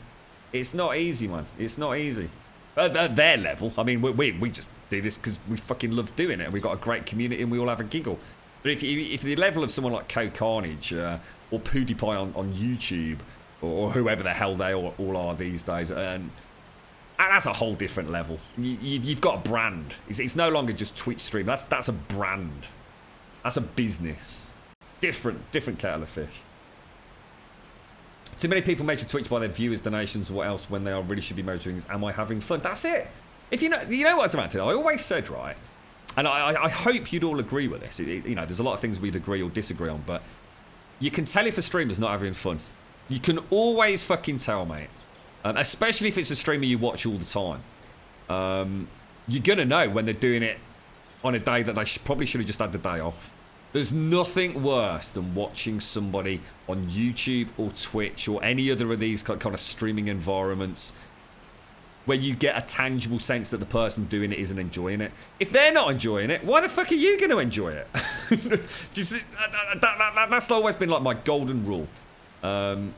[SPEAKER 1] It's not easy, man. It's not easy. At their level, I mean, we just do this because we fucking love doing it, and we've got a great community, and we all have a giggle. But if the level of someone like Carnage or PewDiePie on YouTube or whoever the hell they all are these days, and that's a whole different level. You've got a brand. It's no longer just Twitch stream. That's a brand. That's a business. Different kettle of fish. Too many people measure Twitch by their viewers, donations, what else, when they are really should be measuring is, am I having fun? That's it. If you know what's about today. I always said, right, and I hope you'd all agree with this. There's a lot of things we'd agree or disagree on, but you can tell if a streamer's not having fun. You can always fucking tell, mate. Especially if it's a streamer you watch all the time. You're gonna know when they're doing it on a day that they probably should have just had the day off. There's nothing worse than watching somebody on YouTube or Twitch or any other of these kind of streaming environments where you get a tangible sense that the person doing it isn't enjoying it. If they're not enjoying it, why the fuck are you going to enjoy it? That's always been like my golden rule. I'm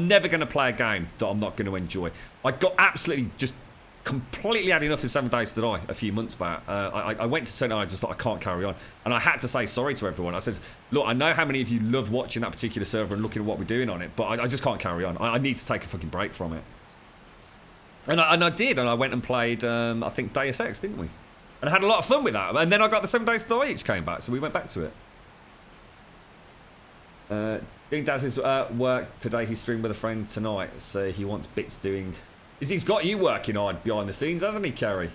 [SPEAKER 1] never going to play a game that I'm not going to enjoy. I got absolutely just completely had enough of 7 Days to Die a few months back. I went to say, no, I just thought I can't carry on. And I had to say sorry to everyone. I says, look, I know how many of you love watching that particular server and looking at what we're doing on it, but I just can't carry on. I need to take a fucking break from it. And I did, and I went and played, I think, Deus Ex, didn't we? And I had a lot of fun with that. And then I got the 7 Days to Die each came back, so we went back to it. Doing Daz's work today. He's streaming with a friend tonight, so he wants bits doing. He's got you working on behind the scenes, hasn't he, Kerry?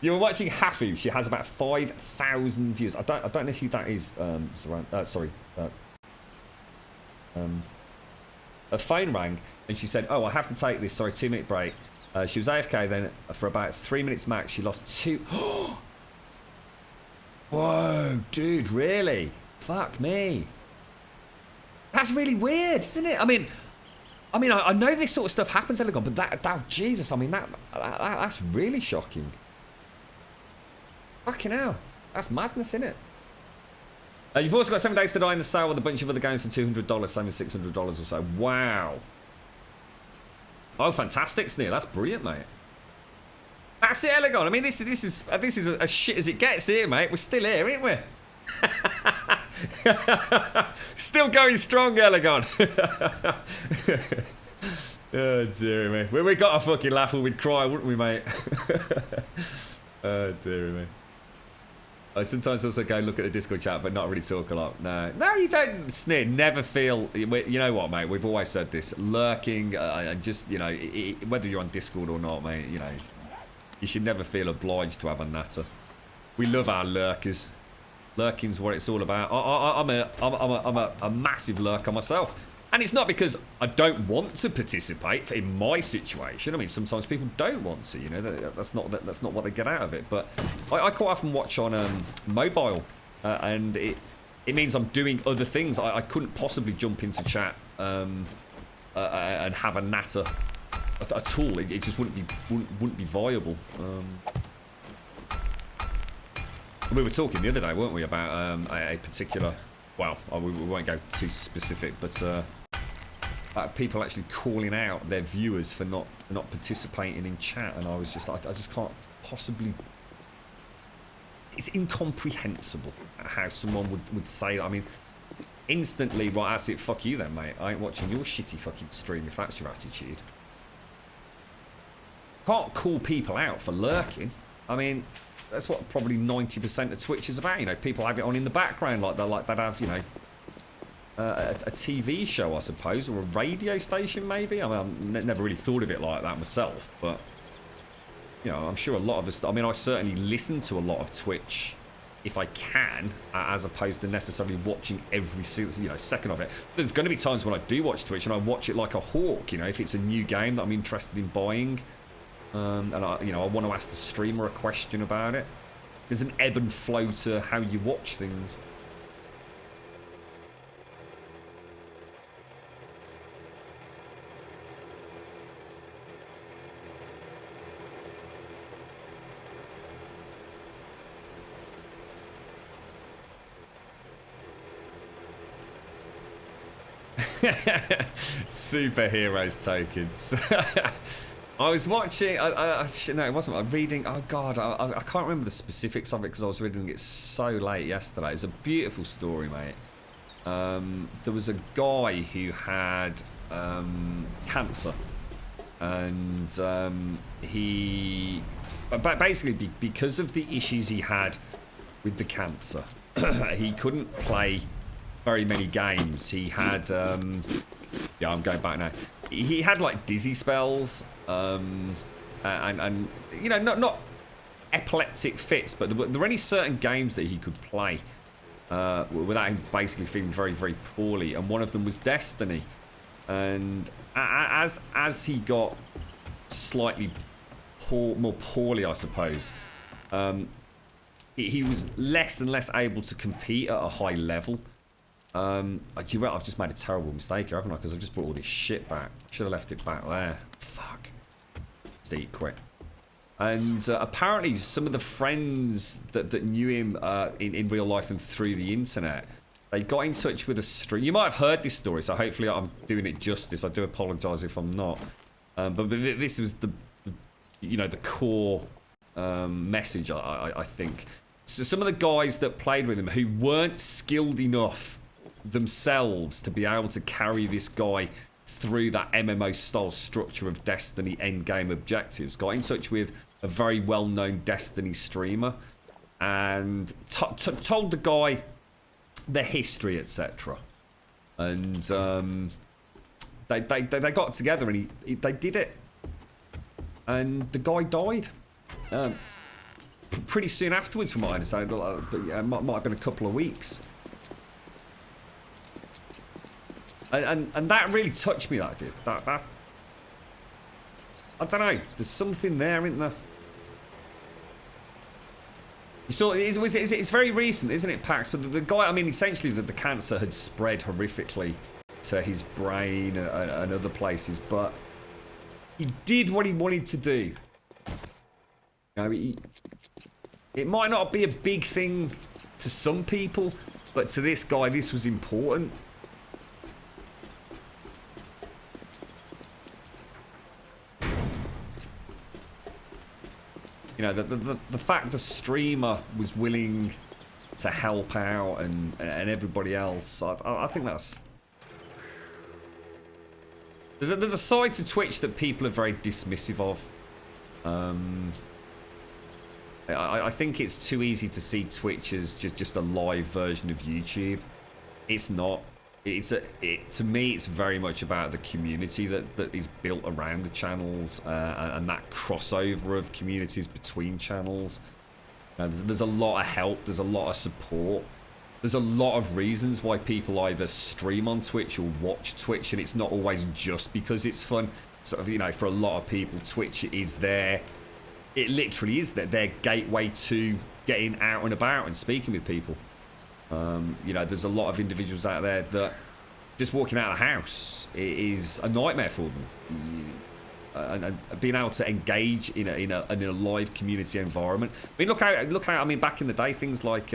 [SPEAKER 1] You were watching Hafu. She has about 5,000 views. I don't know who that is. Sorry. Her phone rang and she said, "Oh, I have to take this. Sorry, 2-minute break." She was AFK then for about 3 minutes max. She lost 2. Whoa, dude, really? Fuck me. That's really weird, isn't it? I mean, I know this sort of stuff happens, Elegant, but that Jesus, I mean, that's really shocking. Fucking hell. That's madness, isn't it? You've also got 7 Days to Die in the sale with a bunch of other games for $200, same as $600 or so. Wow. Oh, fantastic, Sneer. That's brilliant, mate. That's it, Elegant. I mean, this is as shit as it gets here, mate. We're still here, ain't we? Still going strong, Elegant. Oh, dear me. When we got a fucking laugh, we'd cry, wouldn't we, mate? Oh, dear me. I sometimes also go look at the Discord chat, but not really talk a lot. No, you don't, Sneer. Never feel. You know what, mate? We've always said this. Lurking, and just, you know, whether you're on Discord or not, mate, you know, you should never feel obliged to have a natter. We love our lurkers. Lurking's what it's all about. I'm a massive lurker myself. And it's not because I don't want to participate in my situation. I mean, sometimes people don't want to, you know. That's not what they get out of it. But I quite often watch on mobile, and it means I'm doing other things. I couldn't possibly jump into chat and have a natter at all. It just wouldn't be viable. We were talking the other day, weren't we, about a particular. Well, we won't go too specific, but. People actually calling out their viewers for not participating in chat, and I was just I just can't possibly. It's incomprehensible how someone would say that. I mean, instantly, right? That's it. Fuck you, then, mate. I ain't watching your shitty fucking stream if that's your attitude. Can't call people out for lurking. I mean, that's what probably 90% of Twitch is about. You know, people have it on in the background, like they'd have, you know. A TV show, I suppose, or a radio station, maybe. I mean, I've never really thought of it like that myself, but you know, I'm sure a lot of us. I mean, I certainly listen to a lot of Twitch if I can, as opposed to necessarily watching every second of it. There's going to be times when I do watch Twitch and I watch it like a hawk. You know, if it's a new game that I'm interested in buying, and I want to ask the streamer a question about it. There's an ebb and flow to how you watch things. Superheroes tokens. I was watching. No, it wasn't. I'm reading. Oh God, I can't remember the specifics of it because I was reading it so late yesterday. It's a beautiful story, mate. There was a guy who had cancer, and he basically because of the issues he had with the cancer, he couldn't play very many games. He had yeah, I'm going back now. He had like dizzy spells, and you know, not epileptic fits, but there were only certain games that he could play without him basically feeling very, very poorly, and one of them was Destiny. And as he got slightly more poorly, I suppose, he was less and less able to compete at a high level. You're right, I've just made a terrible mistake here, haven't I? Because I've just brought all this shit back. Should have left it back there. Fuck. Just eat quick. And apparently some of the friends that knew him in real life and through the internet, they got in touch with a stream. You might have heard this story, so hopefully I'm doing it justice. I do apologise if I'm not. But this was you know, the core message, I think. So some of the guys that played with him who weren't skilled enough themselves to be able to carry this guy through that MMO style structure of Destiny endgame objectives got in touch with a very well-known Destiny streamer and told the guy the history, etc. And they got together and they did it, and the guy died pretty soon afterwards, from what I understand. But yeah, it might have been a couple of weeks. And that really touched me. That did. That I don't know. There's something there, isn't there? You saw it's very recent, isn't it, Pax? But the guy, I mean, essentially the cancer had spread horrifically to his brain and other places, but he did what he wanted to do. You know, it might not be a big thing to some people, but to this guy, this was important. You know, the fact the streamer was willing to help out and everybody else, I think that's... There's a side to Twitch that people are very dismissive of. I think it's too easy to see Twitch as just a live version of YouTube. It's not. To me, it's very much about the community that is built around the channels and that crossover of communities between channels. There's a lot of help. There's a lot of support. There's a lot of reasons why people either stream on Twitch or watch Twitch, and it's not always just because it's fun. Sort of, you know, for a lot of people, Twitch is their... It literally is their gateway to getting out and about and speaking with people. You know, there's a lot of individuals out there that just walking out of the house is a nightmare for them. And being able to engage in a live community environment. I mean, look how. I mean, back in the day, things like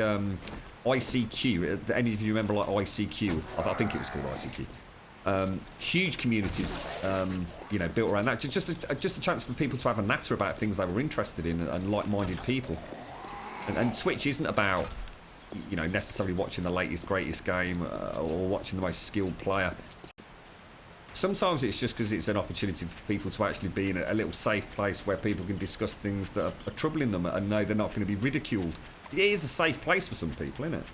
[SPEAKER 1] ICQ. Any of you remember like ICQ? I think it was called ICQ. Huge communities, you know, built around that. Just a chance for people to have a natter about things they were interested in and like-minded people. And Twitch isn't about, you know, necessarily watching the latest, greatest game or watching the most skilled player. Sometimes it's just because it's an opportunity for people to actually be in a little safe place where people can discuss things that are troubling them and know they're not going to be ridiculed. It is a safe place for some people, isn't it?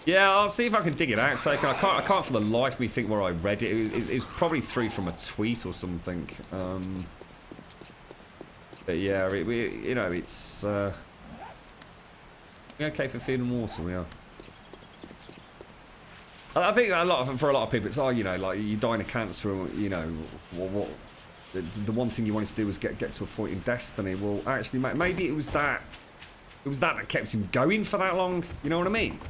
[SPEAKER 1] Yeah, I'll see if I can dig it out. So I can't for the life of me think where I read it. It was probably through from a tweet or something. But yeah, you know, it's we're okay for food and water. We are. I think for a lot of people, it's you know, like you're dying of cancer. You know, what the one thing you wanted to do was get to a point in Destiny. Well, actually, maybe it was that that kept him going for that long. You know what I mean?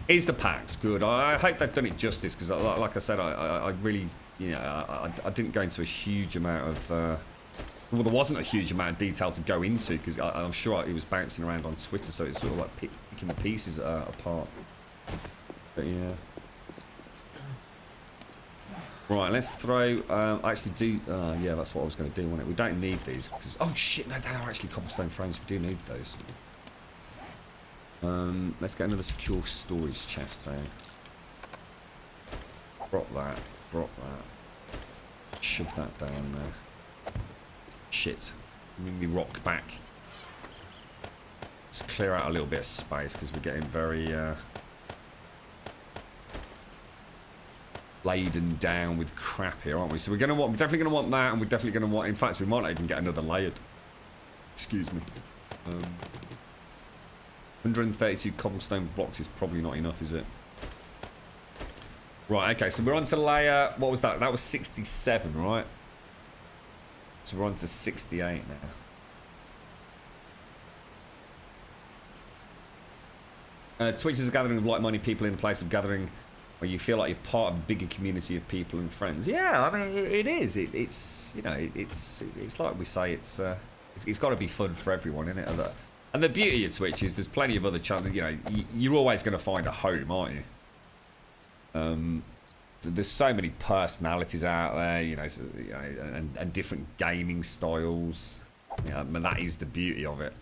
[SPEAKER 1] Is the packs good? I hope they've done it justice because, like I said, I really, you know, I didn't go into a huge amount of. Well, there wasn't a huge amount of detail to go into because I'm sure it was bouncing around on Twitter, so it's sort of like picking the pieces apart. But yeah. Right, let's throw. Actually, do. Yeah, that's what I was going to do. We don't need these. Oh shit! No, they are actually cobblestone frames. We do need those. Let's get another secure storage chest there. Drop that. Drop that. Shove that down there. Shit. Move me rock back. Let's clear out a little bit of space because we're getting very laden down with crap here, aren't we? So we're definitely gonna want that, and we're definitely gonna want. In fact, we might not even get another layered. Excuse me. 132 cobblestone blocks is probably not enough, is it? Right, okay, so we're on to layer... What was that? That was 67, right? So we're on to 68 now. Twitch is a gathering of like-minded people in a place of gathering where you feel like you're part of a bigger community of people and friends. Yeah, I mean, it is. It's you know, it's like we say, it's got to be fun for everyone, isn't it? And the beauty of Twitch is there's plenty of other channels. You know, you're always going to find a home, aren't you? There's so many personalities out there, you know, and different gaming styles. Yeah, and that is the beauty of it.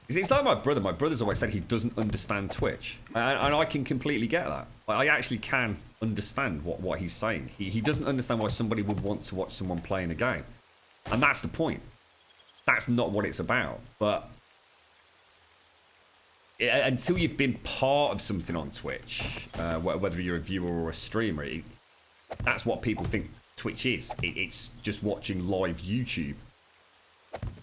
[SPEAKER 1] It's like my brother. My brother's always said he doesn't understand Twitch, and I can completely get that. I actually can understand what he's saying. He doesn't understand why somebody would want to watch someone playing a game, and that's the point. That's not what it's about. But until you've been part of something on Twitch, whether you're a viewer or a streamer, that's what people think Twitch is. It's just watching live YouTube.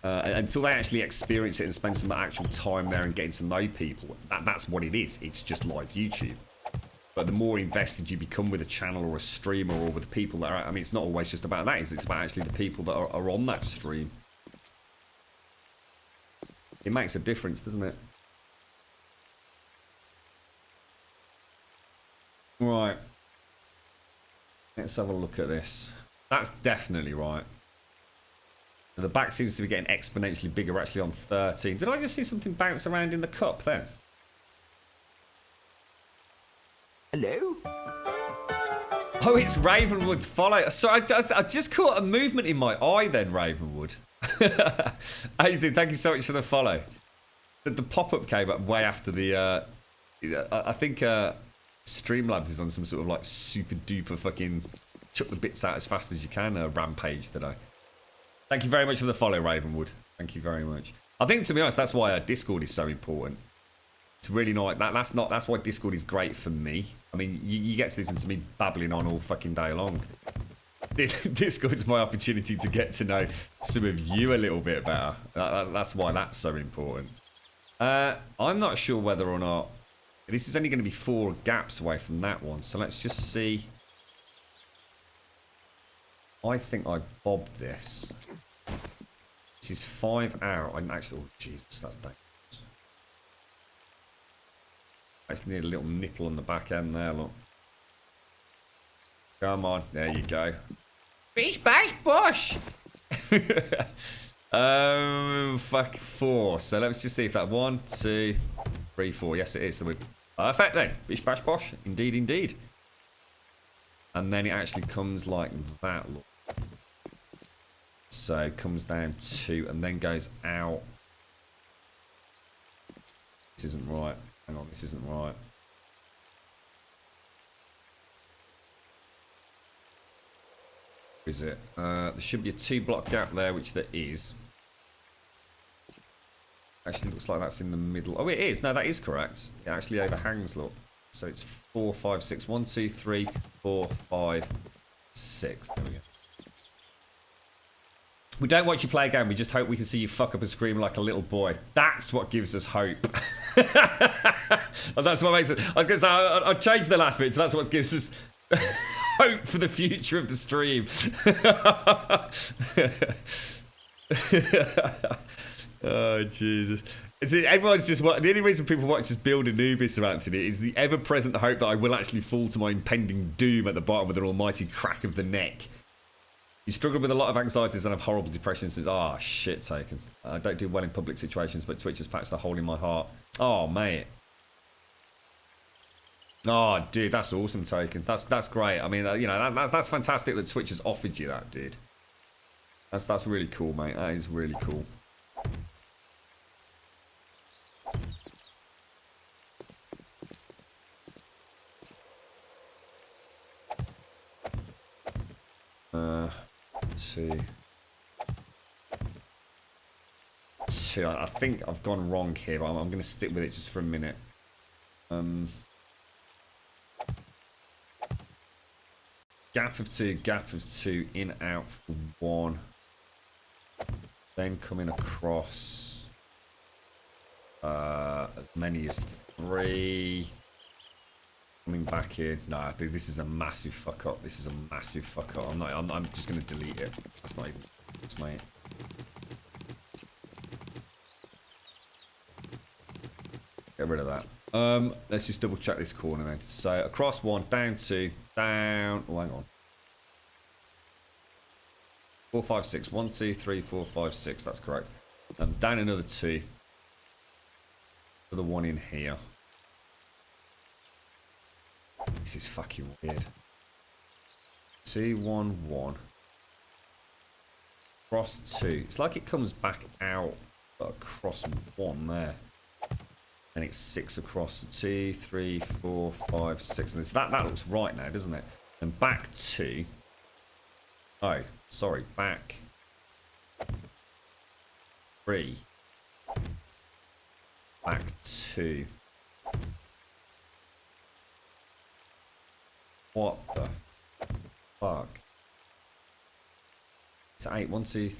[SPEAKER 1] Until they actually experience it and spend some actual time there and getting to know people, that's what it is. It's just live YouTube. But the more invested you become with a channel or a streamer or with the people that are, I mean, it's not always just about that. It's about actually the people that are on that stream. It makes a difference, doesn't it? Right. Let's have a look at this. That's definitely right. The back seems to be getting exponentially bigger. We're actually on 13. Did I just see something bounce around in the cup then?
[SPEAKER 4] Hello?
[SPEAKER 1] Oh, it's Ravenwood follow. So I just caught a movement in my eye then, Ravenwood. How you doing? Thank you so much for the follow. The pop-up came up way after the... I think Streamlabs is on some sort of like super duper fucking chuck the bits out as fast as you can rampage today. Thank you very much for the follow, Ravenwood. Thank you very much. I think, to be honest, that's why Discord is so important. It's really not that. That's why Discord is great for me. I mean, you get to listen to me babbling on all fucking day long. Discord's my opportunity to get to know some of you a little bit better. That's why that's so important. I'm not sure whether or not this is only going to be 4 gaps away from that one. So let's just see. I think I bobbed this. This is 5 hours. I'm actually, oh Jesus, that's dangerous. I actually need a little nipple on the back end there, look. Come on, there you go. Bish bash bosh! Fuck 4. So let's just see if that 1, 2, 3, 4. Yes, it is. So we're perfect then. Bish bash bosh. Indeed, indeed. And then it actually comes like that, look. So it comes down 2 and then goes out. This isn't right. Hang on, this isn't right. Is it? There should be a 2-block gap there, which there is. Actually looks like that's in the middle. Oh, it is. No, that is correct. It actually overhangs, look. So it's 4, 5, 6. 1, 2, 3, 4, 5, 6. There we go. We don't watch you play a game. We just hope we can see you fuck up and scream like a little boy. That's what gives us hope. And that's what makes it. I was going to say, I'll change the last bit. So that's what gives us hope for the future of the stream. Oh, Jesus. Everyone's just... The only reason people watch us build Anubis or Anthony is the ever-present hope that I will actually fall to my impending doom at the bottom with an almighty crack of the neck. You struggle with a lot of anxieties and have horrible depression since... Oh, shit, Taken. I don't do well in public situations, but Twitch has patched a hole in my heart. Oh, mate. Oh, dude, that's awesome, Taken. That's great. I mean, you know, that's fantastic that Twitch has offered you that, dude. That's really cool, mate. That is really cool. Two. I think I've gone wrong here, but I'm going to stick with it just for a minute. Gap of 2, in, out for 1. Then coming across as many as 3. Coming back in. No, I think this is a massive fuck up. This is a massive fuck up. I'm just going to delete it. That's not even... It's mate. Get rid of that. Let's just double check this corner then. So across 1, down 2, down. Oh, hang on. 4, 5, 6. 1, 2, 3, 4, 5, 6. That's correct. Down another 2. Another 1 in here. This is fucking weird. 2, 1, 1. Cross 2. It's like it comes back out across 1 there. And it's 6 across. 2, 3, 4, 5, 6. And that looks right now, doesn't it? And back 2. Oh, sorry. Back 3. Back 2. What the fuck? It's 8. 1, 2,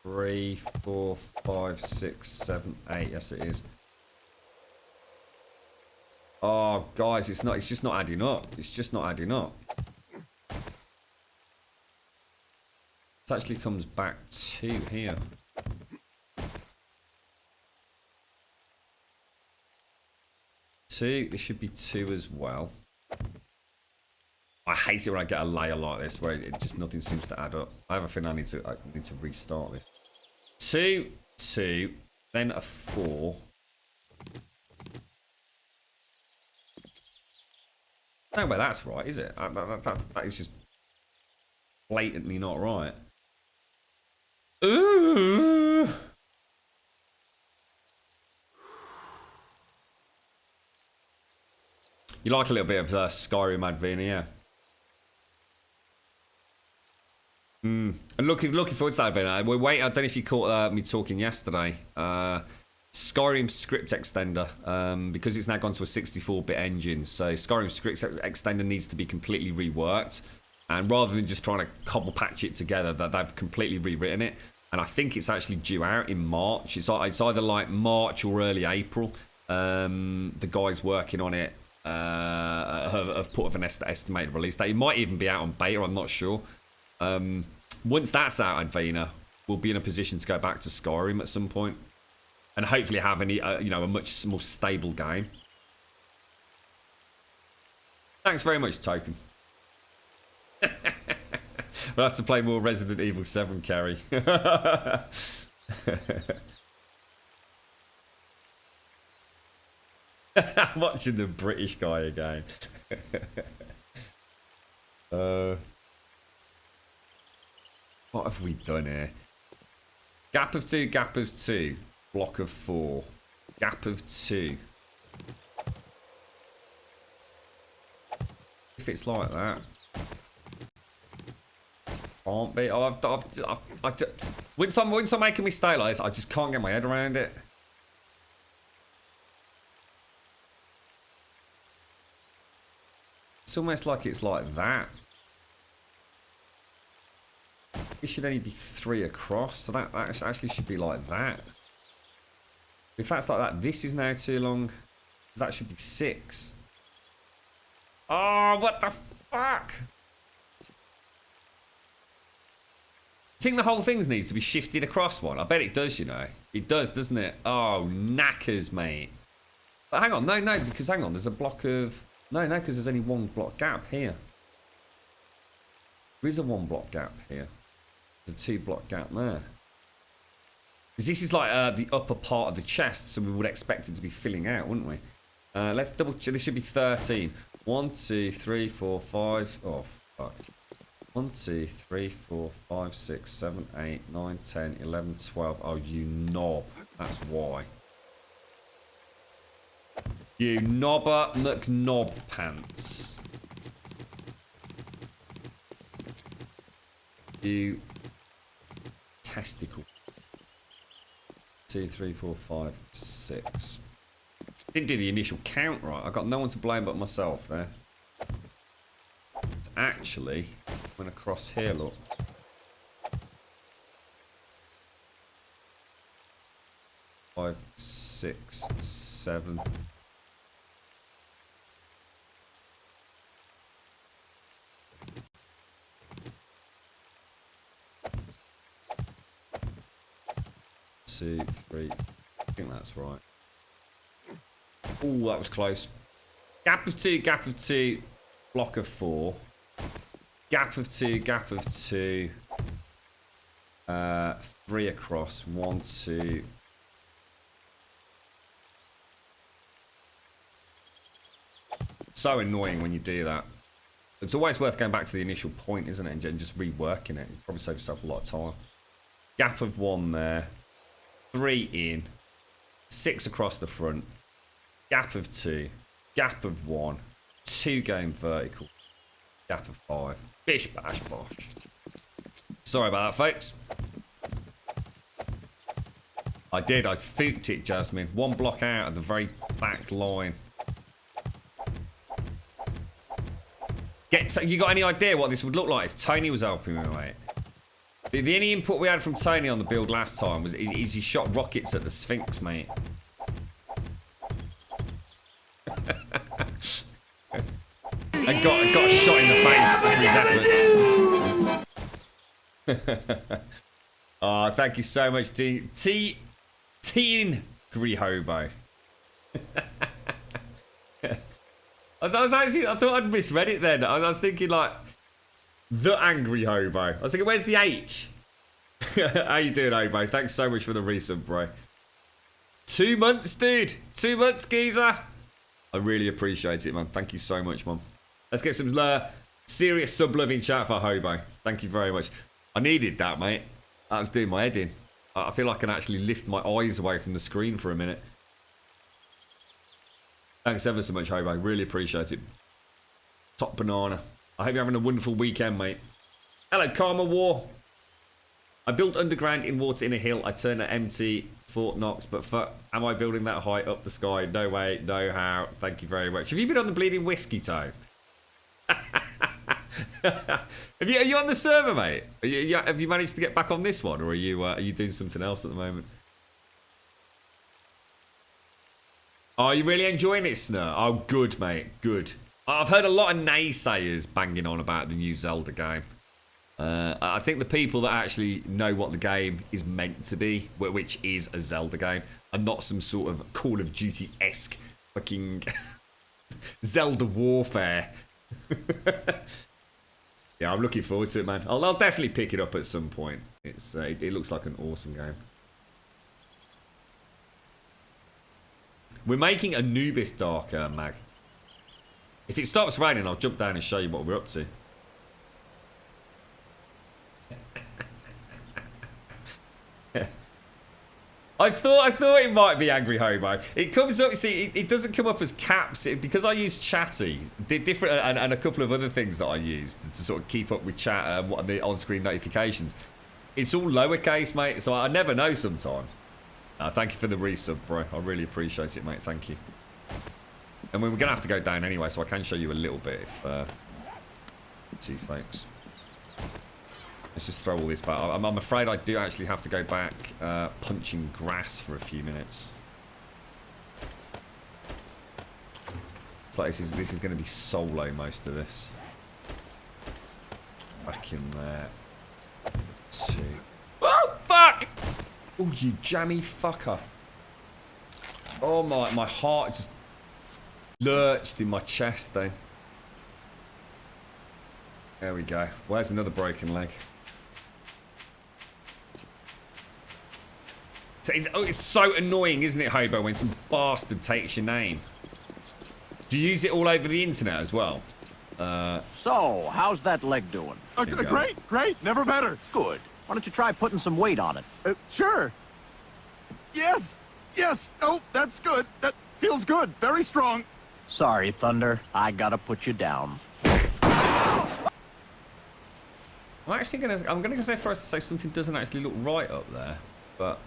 [SPEAKER 1] 3, 4, 5, 6, 7, 8. Yes, it is. Oh, guys, it's not. It's just not adding up. It's just not adding up. It actually comes back 2 here. 2. This should be 2 as well. I hate it when I get a layer like this where it just nothing seems to add up. I have a feeling I need to restart this. 2, 2, then a 4. No way that's right, is it? That is just blatantly not right. Ooh. You like a little bit of Skyrim, Advina, yeah? And looking forward to that, Advina. We're waiting. I don't know if you caught me talking yesterday. Skyrim script extender, because it's now gone to a 64-bit engine, so Skyrim script extender needs to be completely reworked. And rather than just trying to cobble patch it together, they've completely rewritten it. And I think it's actually due out in March. It's either like March or early April. The guys working on it have put an estimated release date. It might even be out on beta, I'm not sure. Once that's out, Advina, we'll be in a position to go back to Skyrim at some point, and hopefully have a much more stable game. Thanks very much, Token. We'll have to play more Resident Evil 7, Carrie. I'm watching the British guy again. What have we done here? Gap of 2, gap of 2. Block of 4. Gap of 2. If it's like that. Can't be. Oh, once I'm making me stay like this, I just can't get my head around it. It's almost like it's like that. It should only be 3 across, so that actually should be like that. If that's like that, this is now too long. That should be 6. Oh, what the fuck? I think the whole thing needs to be shifted across one. I bet it does, you know. It does, doesn't it? Oh, knackers, mate. But hang on, no, because hang on, there's a block of... No, because there's only 1 block gap here. There is a 1 block gap here. There's a 2 block gap there. Because this is like the upper part of the chest, so we would expect it to be filling out, wouldn't we? Let's double check. This should be 13. 1, 2, 3, 4, 5. Oh, fuck. 1, 2, 3, 4, 5, 6, 7, 8, 9, 10, 11, 12. Oh, you knob. That's why. You knobber McKnob pants. You testicle. 2, 3, 4, 5, 6. Didn't do the initial count right. I got no one to blame but myself there. It's actually went across here, look. Five, 6, 7. Two, 3. I think that's right. Oh, that was close. Gap of 2, gap of 2, block of 4. Gap of 2, gap of 2. 3 across. 1, 2, So annoying when you do that. It's always worth going back to the initial point, isn't it? And just reworking it. You probably save yourself a lot of time. Gap of 1 there. 3 in. 6 across the front. Gap of 2. Gap of 1. 2 going vertical. Gap of 5. Bish bash bosh. Sorry about that, folks. I did. I fooked it, Jasmine. 1 block out of the very back line. You got any idea what this would look like if Tony was helping me, mate? The only input we had from Tony on the build last time was he shot rockets at the Sphinx, mate. And got shot in the face for his efforts. Oh, thank you so much, Teen Grihobo. I thought I'd misread it then. I was thinking like, the Angry Hobo. I was thinking, where's the H? How you doing, Hobo? Thanks so much for the resub, bro. 2 months, dude. 2 months, geezer. I really appreciate it, man. Thank you so much, man. Let's get some serious sub-loving chat for Hobo. Thank you very much. I needed that, mate. I was doing my head in. I feel like I can actually lift my eyes away from the screen for a minute. Thanks ever so much, Hobo. Really appreciate it. Top banana. I hope you're having a wonderful weekend, mate. Hello, Karma War. I built underground in water in a hill. I turned it empty, Fort Knox, but fuck, am I building that high up the sky? No way, no how. Thank you very much. Have you been on the bleeding whiskey toe? Are you on the server, mate? Have you managed to get back on this one, or are you doing something else at the moment? Are you really enjoying it, Snur? Oh, good, mate. Good. I've heard a lot of naysayers banging on about the new Zelda game. I think the people that actually know what the game is meant to be, which is a Zelda game, and not some sort of Call of Duty-esque fucking Zelda warfare. Yeah, I'm looking forward to it, man. I'll definitely pick it up at some point. It looks like an awesome game. We're making Anubis darker, Mag. If it stops raining, I'll jump down and show you what we're up to. I thought it might be Angry Hobo. It comes up, see, it doesn't come up as caps because I use Chatty, different, and a couple of other things that I use to sort of keep up with chat and what the on-screen notifications. It's all lowercase, mate, so I never know sometimes. Thank you for the resub, bro. I really appreciate it, mate. Thank you. And we're gonna have to go down anyway, so I can show you a little bit if two folks. Let's just throw all this back. I'm afraid I do actually have to go back punching grass for a few minutes. It's like this is going to be solo most of this. Back in there. 2. Oh fuck! Oh, you jammy fucker! Oh my heart just lurched in my chest then. There we go. Where's another broken leg? It's so annoying, isn't it, Hobo, when some bastard takes your name? Do you use it all over the internet as well?
[SPEAKER 9] So, how's that leg doing?
[SPEAKER 8] Great, never better.
[SPEAKER 9] Good. Why don't you try putting some weight on it?
[SPEAKER 8] Sure. Yes. Oh, that's good. That feels good. Very strong.
[SPEAKER 9] Sorry, Thunder. I gotta put you down.
[SPEAKER 1] I'm gonna go for us to say something doesn't actually look right up there, but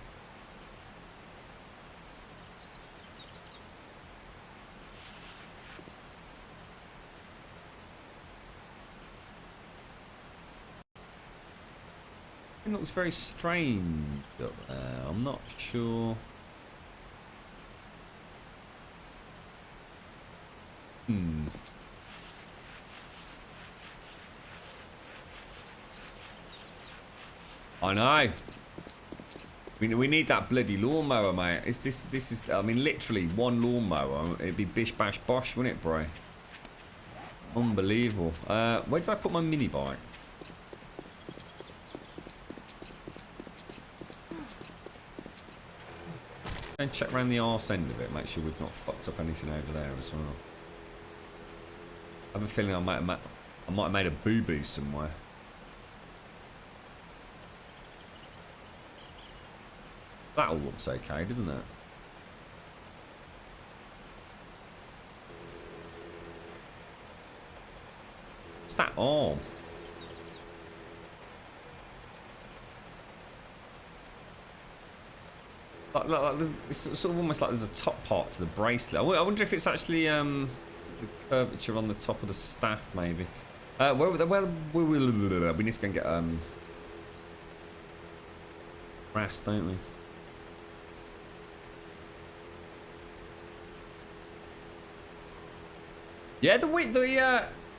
[SPEAKER 1] it looks very strange up there. I'm not sure. I know. We need that bloody lawnmower, mate. This is, I mean, literally one lawnmower. It'd be bish bash bosh, wouldn't it, bro? Unbelievable. Where did I put my mini bike? And check around the arse end of it. Make sure we've not fucked up anything over there as well. I have a feeling I might have made a boo-boo somewhere. That all looks okay, doesn't it? What's that arm? It's sort of almost like there's a top part to the bracelet. I wonder if it's actually the curvature on the top of the staff, maybe. We need to go and get brass, don't we? Yeah,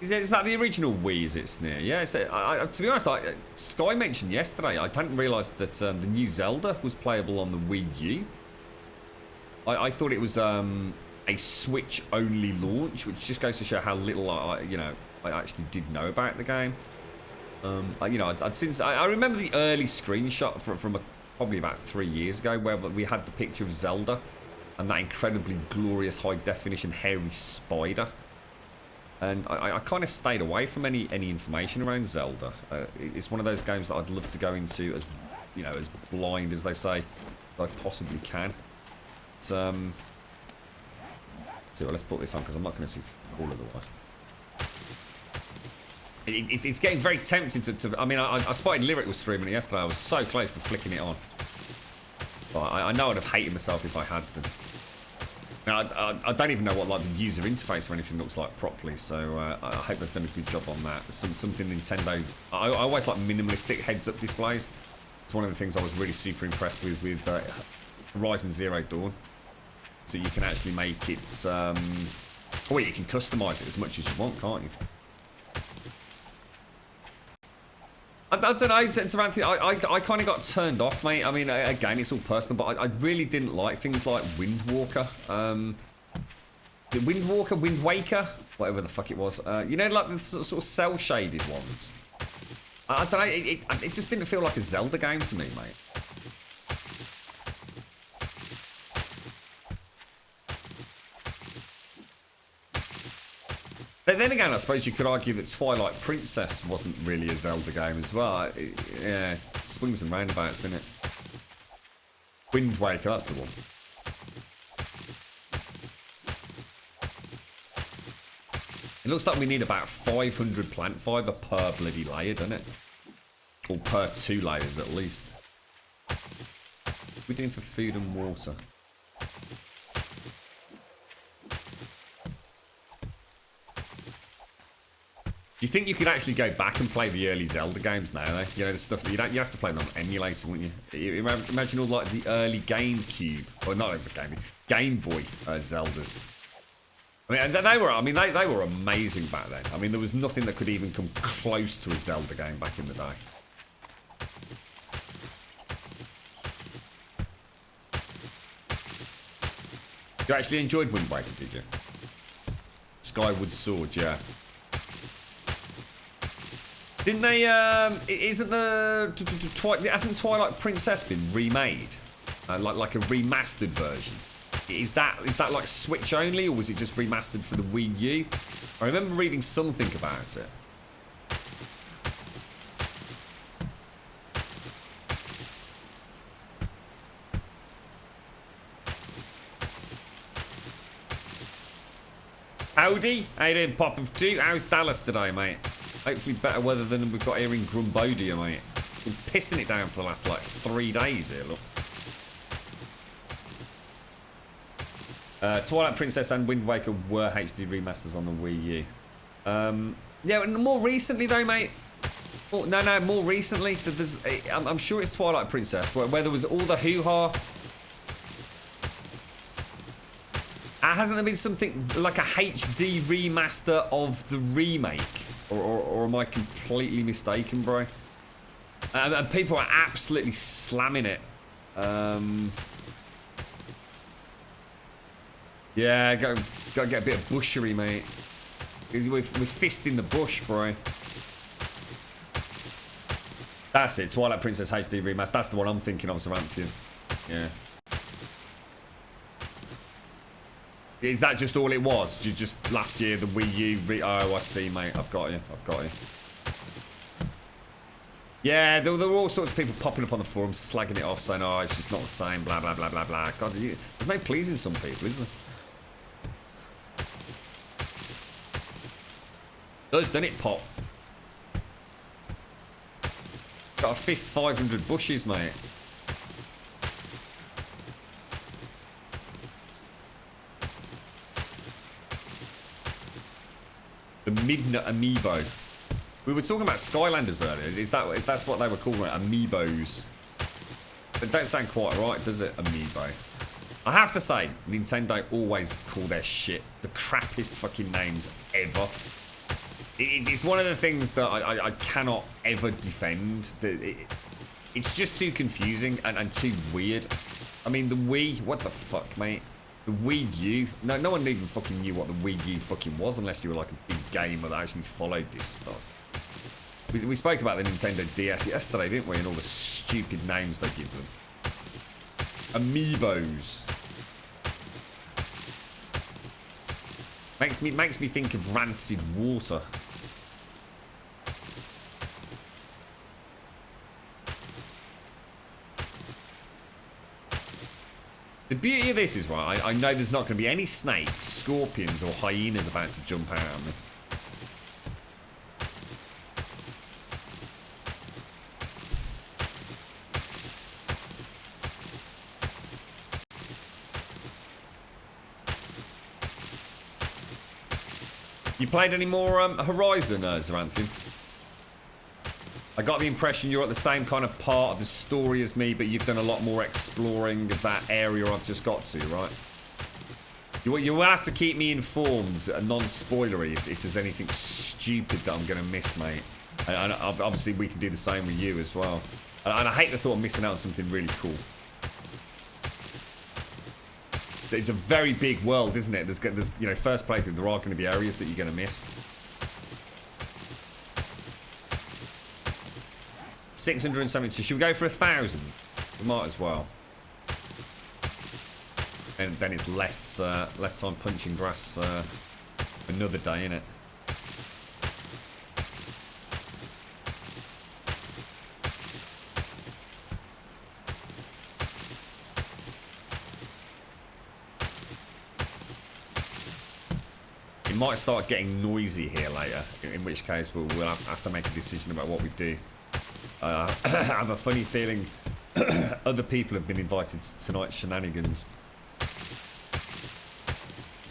[SPEAKER 1] is that the original Wii? Is it, Sneer? Yeah. To be honest, Sky mentioned yesterday. I hadn't realised that the new Zelda was playable on the Wii U. I thought it was a Switch-only launch, which just goes to show how little I actually did know about the game. I remember the early screenshot from probably about 3 years ago, where we had the picture of Zelda and that incredibly glorious high-definition hairy spider. And I kind of stayed away from any information around Zelda. It's one of those games that I'd love to go into as blind as they say as I possibly can. So let's put this on because I'm not going to see all otherwise. It's getting very tempting to I mean, I spotted Lyric was streaming it yesterday. I was so close to flicking it on. But I know I'd have hated myself if I had to. Now, I don't even know what like the user interface or anything looks like properly, so I hope they've done a good job on that. Something Nintendo. I always like minimalistic heads-up displays. It's one of the things I was really super impressed with Horizon Zero Dawn. So you can actually make it. Well, you can customize it as much as you want, can't you? I don't know, Taranthi, I kind of got turned off, mate. I mean, again, it's all personal, but I really didn't like things like Windwalker. Wind Waker? Whatever the fuck it was. You know, like the sort of cel-shaded ones. I don't know, it just didn't feel like a Zelda game to me, mate. But then again, I suppose you could argue that Twilight Princess wasn't really a Zelda game as well. Yeah, swings and roundabouts, isn't it? Wind Waker, that's the one. It looks like we need about 500 plant fibre per bloody layer, doesn't it? Or per 2 layers at least. What are we doing for food and water? Do you think you could actually go back and play the early Zelda games now, though? You know, the stuff that you have to play them on emulator, wouldn't you? Imagine all like the early GameCube, or not the Game Boy Zeldas. I mean, they were amazing back then. I mean, there was nothing that could even come close to a Zelda game back in the day. You actually enjoyed Wind Waker, did you? Skyward Sword, yeah. Didn't they, hasn't Twilight Princess been remade? Like a remastered version? Is that like Switch only, or was it just remastered for the Wii U? I remember reading something about it. Howdy, how you doing, Pop of 2? How's Dallas today, mate? Hopefully better weather than we've got here in Grumbodia, mate. Been pissing it down for the last, like, 3 days here, look. Twilight Princess and Wind Waker were HD remasters on the Wii U. Yeah, and more recently, though, mate. Oh, no, more recently. I'm sure it's Twilight Princess, where there was all the hoo-ha. Hasn't there been something like a HD remaster of the remake? Or am I completely mistaken, bro? And people are absolutely slamming it. Yeah, gotta get a bit of bushery, mate. We're fisting the bush, bro. That's it, Twilight Princess HD remaster. That's the one I'm thinking of, Samantha. Yeah. Is that just all it was? Just last year, the Wii U... Oh, I see, mate. I've got you. I've got you. Yeah, there were all sorts of people popping up on the forums, slagging it off, saying, oh, it's just not the same, blah, blah, blah, blah, blah. God, there's no pleasing some people, is there? Doesn't it, Pop? Got a fist 500 bushes, mate. The Midna Amiibo. We were talking about Skylanders earlier. That's what they were calling it, Amiibos? It don't sound quite right, does it? Amiibo. I have to say, Nintendo always call their shit the crappiest fucking names ever. It's one of the things that I cannot ever defend. It's just too confusing and too weird. I mean, the Wii, what the fuck, mate? The Wii U? No one even fucking knew what the Wii U fucking was unless you were like a big gamer that actually followed this stuff. We spoke about the Nintendo DS yesterday, didn't we? And all the stupid names they give them. Amiibos. Makes me think of rancid water. The beauty of this is, right, I know there's not going to be any snakes, scorpions or hyenas about to jump out at me. You played any more Horizon, Zaranthian? I got the impression you're at the same kind of part of the story as me, but you've done a lot more exploring of that area I've just got to, right? You will have to keep me informed, non-spoilery, if there's anything stupid that I'm going to miss, mate. And obviously we can do the same with you as well. And I hate the thought of missing out on something really cool. It's a very big world, isn't it? There's you know, first playthrough, there are going to be areas that you're going to miss. 672. Should we go for 1,000? We might as well. And then it's less time punching grass another day, innit? It might start getting noisy here later, in which case we'll have to make a decision about what we do. I have a funny feeling other people have been invited to tonight's shenanigans.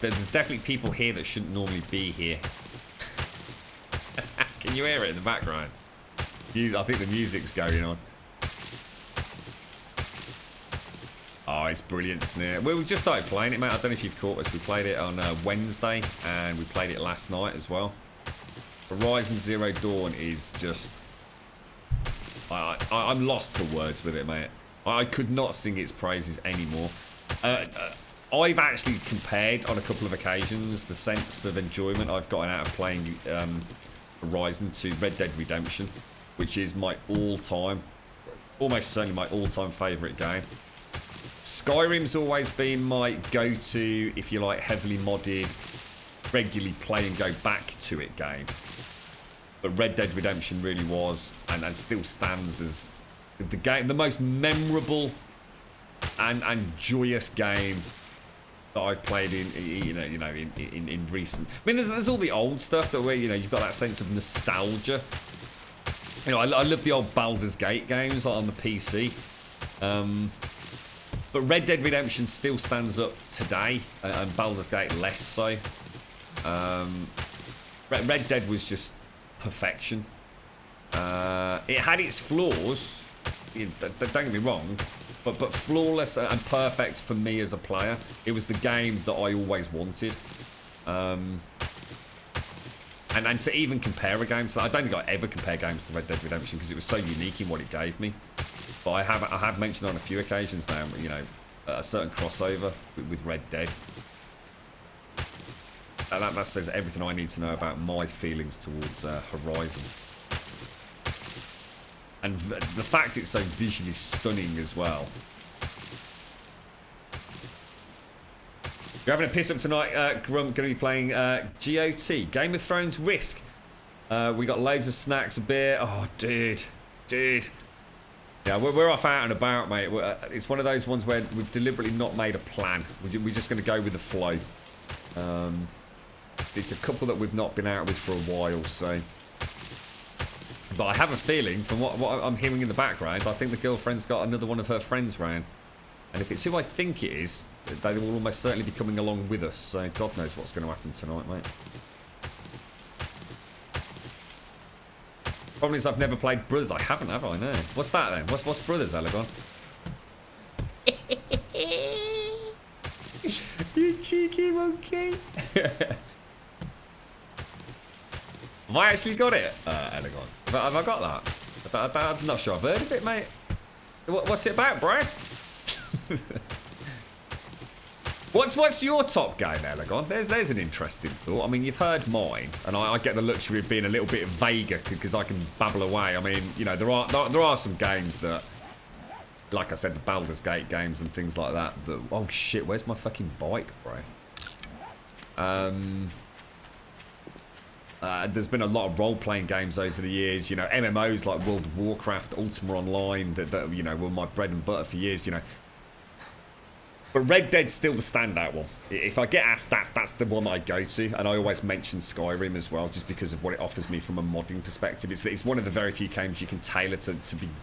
[SPEAKER 1] There's definitely people here that shouldn't normally be here. Can you hear it in the background? I think the music's going on. Oh, it's brilliant, Sneer. Well, we just started playing it, mate. I don't know if you've caught us. We played it on Wednesday, and we played it last night as well. Horizon Zero Dawn is just... I'm lost for words with it, mate. I could not sing its praises anymore. I've actually compared on a couple of occasions the sense of enjoyment I've gotten out of playing Horizon to Red Dead Redemption, which is my all-time, almost certainly my all-time favourite game. Skyrim's always been my go-to, if you like, heavily modded, regularly play and go back to it game. But Red Dead Redemption really was, and still stands as the most memorable and joyous game that I've played in recent. I mean, there's all the old stuff that where you've got that sense of nostalgia. You know, I love the old Baldur's Gate games on the PC. But Red Dead Redemption still stands up today, and Baldur's Gate less so. Red Dead was just perfection. It had its flaws, don't get me wrong, but flawless and perfect for me as a player. It was the game that I always wanted. And to even compare a game to that, I don't think I ever compare games to Red Dead Redemption because it was so unique in what it gave me. But I have mentioned on a few occasions now, a certain crossover with Red Dead. And that says everything I need to know about my feelings towards Horizon. And the fact it's so visually stunning as well. You're having a piss up tonight, Grump. Going to be playing GOT, Game of Thrones Risk. We got loads of snacks, a beer. Oh, dude. Yeah, we're off out and about, mate. It's one of those ones where we've deliberately not made a plan. We're just going to go with the flow. It's a couple that we've not been out with for a while, so... But I have a feeling, from what I'm hearing in the background, I think the girlfriend's got another one of her friends round. And if it's who I think it is, they will almost certainly be coming along with us. So God knows what's going to happen tonight, mate. Problem is I've never played Brothers. I haven't, have I? No. What's that then? What's Brothers, Elegon? You cheeky monkey. Have I actually got it, Elegon? Have I got that? I'm not sure I've heard of it, mate. What's it about, bro? What's your top game, Elegon? There's an interesting thought. I mean, you've heard mine, and I get the luxury of being a little bit vaguer because I can babble away. I mean, you know, there are some games that, like I said, the Baldur's Gate games and things like that. Oh shit, where's my fucking bike, bro? There's been a lot of role-playing games over the years, you know, MMOs like World of Warcraft, Ultima Online, that you know, were my bread and butter for years, you know. But Red Dead's still the standout one. If I get asked, that's the one that I go to, and I always mention Skyrim as well, just because of what it offers me from a modding perspective. It's one of the very few games you can tailor to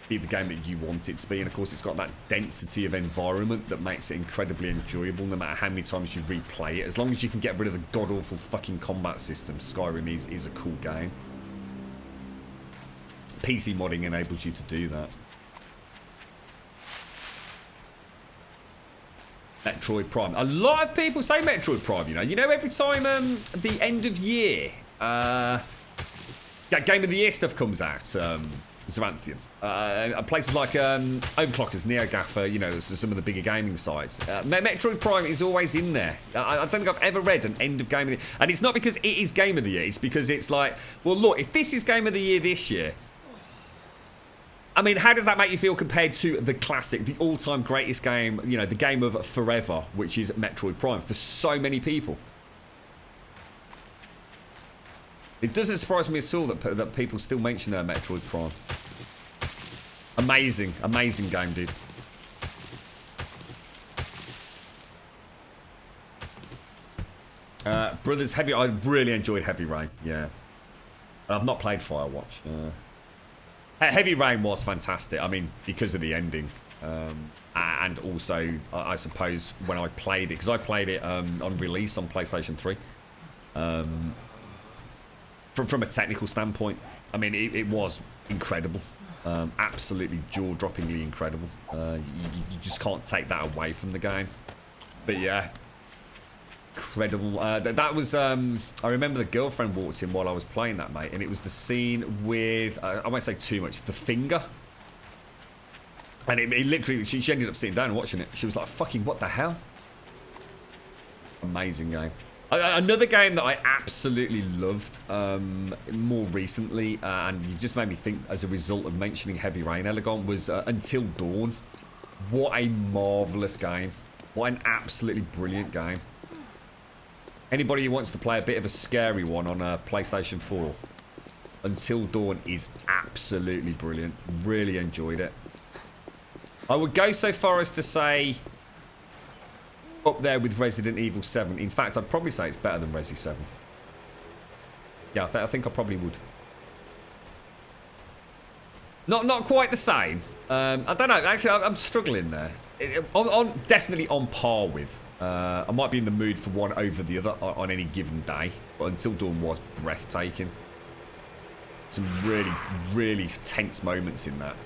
[SPEAKER 1] be the game that you want it to be, and of course it's got that density of environment that makes it incredibly enjoyable, no matter how many times you replay it. As long as you can get rid of the god-awful fucking combat system, Skyrim is a cool game. PC modding enables you to do that. Metroid Prime. A lot of people say Metroid Prime, you know. You know, every time the end of year, that Game of the Year stuff comes out, Xeranthian. Places like Overclockers, NeoGAF, you know, some of the bigger gaming sites. Metroid Prime is always in there. I don't think I've ever read an end of Game of the Year. And it's not because it is Game of the Year. It's because it's like, well, look, if this is Game of the Year this year, I mean, how does that make you feel compared to the classic, the all-time greatest game, you know, the game of forever, which is Metroid Prime, for so many people? It doesn't surprise me at all that people still mention Metroid Prime. Amazing, amazing game, dude. Brothers Heavy, I really enjoyed Heavy Rain, yeah. I've not played Firewatch. Heavy Rain was fantastic. I mean, because of the ending, and also, I suppose, when I played it, because I played it on release on PlayStation 3. From a technical standpoint, I mean, it was incredible. Absolutely jaw-droppingly incredible. You just can't take that away from the game. But yeah, incredible. That was, I remember the girlfriend walked in while I was playing that, mate, and it was the scene with, I won't say too much, the finger. And it literally, she ended up sitting down and watching it. She was like, fucking what the hell? Amazing game. Another game that I absolutely loved more recently, and you just made me think as a result of mentioning Heavy Rain, Elegon, was Until Dawn. What a marvellous game. What an absolutely brilliant game. Anybody who wants to play a bit of a scary one on a PlayStation 4, Until Dawn is absolutely brilliant. Really enjoyed it. I would go so far as to say up there with Resident Evil 7. In fact, I'd probably say it's better than Resi 7. Yeah, I think I probably would. Not quite the same. I don't know. Actually, I'm struggling there. Definitely on par with. I might be in the mood for one over the other on any given day. But Until Dawn was breathtaking. Some really, really tense moments in that.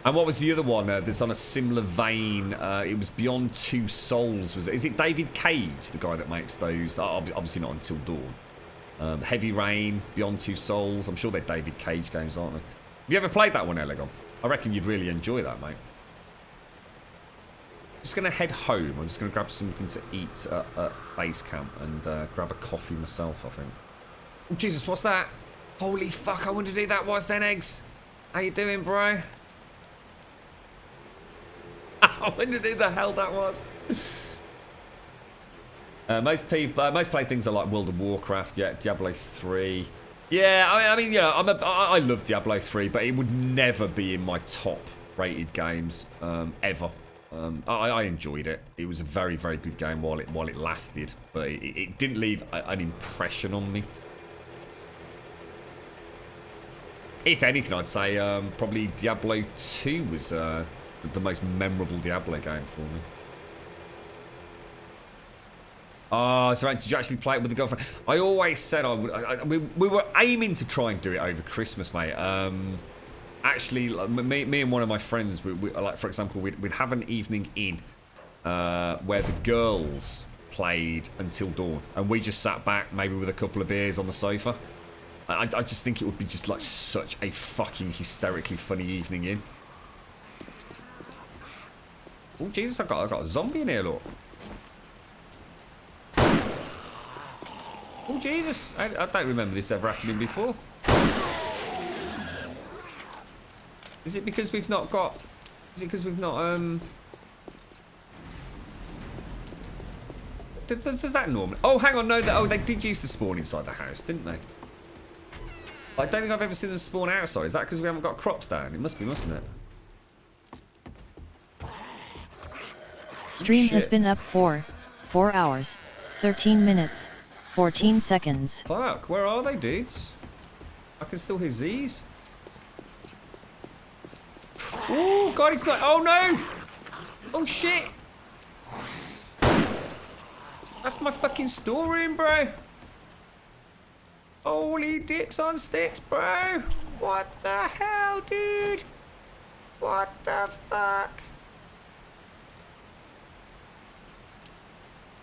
[SPEAKER 1] And what was the other one that's on a similar vein? It was Beyond Two Souls. Is it David Cage, the guy that makes those? Obviously not Until Dawn. Heavy Rain, Beyond Two Souls. I'm sure they're David Cage games, aren't they? Have you ever played that one, Elegon? I reckon you'd really enjoy that, mate. Just going to head home. I'm just going to grab something to eat at base camp and grab a coffee myself, I think. Oh, Jesus, what's that? Holy fuck, I wonder who that was then, Eggs. How you doing, bro? I wondered who the hell that was. Most play things are like World of Warcraft, yeah, Diablo 3. Yeah, I mean, you know, I love Diablo 3, but it would never be in my top rated games ever. I enjoyed it. It was a very, very good game while it lasted, but it didn't leave an impression on me. If anything, I'd say probably Diablo 2 was the most memorable Diablo game for me. Oh, so did you actually play it with the girlfriend? I always said I would. We were aiming to try and do it over Christmas, mate. Actually, like, me and one of my friends, we like, for example, we'd have an evening in where the girls played until dawn, and we just sat back, maybe with a couple of beers on the sofa. I just think it would be just like such a fucking hysterically funny evening in. Oh Jesus, I got a zombie in here, look. Oh Jesus, I don't remember this ever happening before. Is it because we've not got... Is it because we've not, Does that normally... Oh, hang on, no, they did used to spawn inside the house, didn't they? I don't think I've ever seen them spawn outside. Is that because we haven't got crops down? It must be, mustn't it?
[SPEAKER 5] Stream has been up for 4 hours, 13 minutes, 14 seconds.
[SPEAKER 1] Fuck, where are they, dudes? I can still hear Z's. Oh, God, it's not... Oh, no! Oh, shit! That's my fucking storeroom, bro. Holy dicks on sticks, bro. What the hell, dude? What the fuck?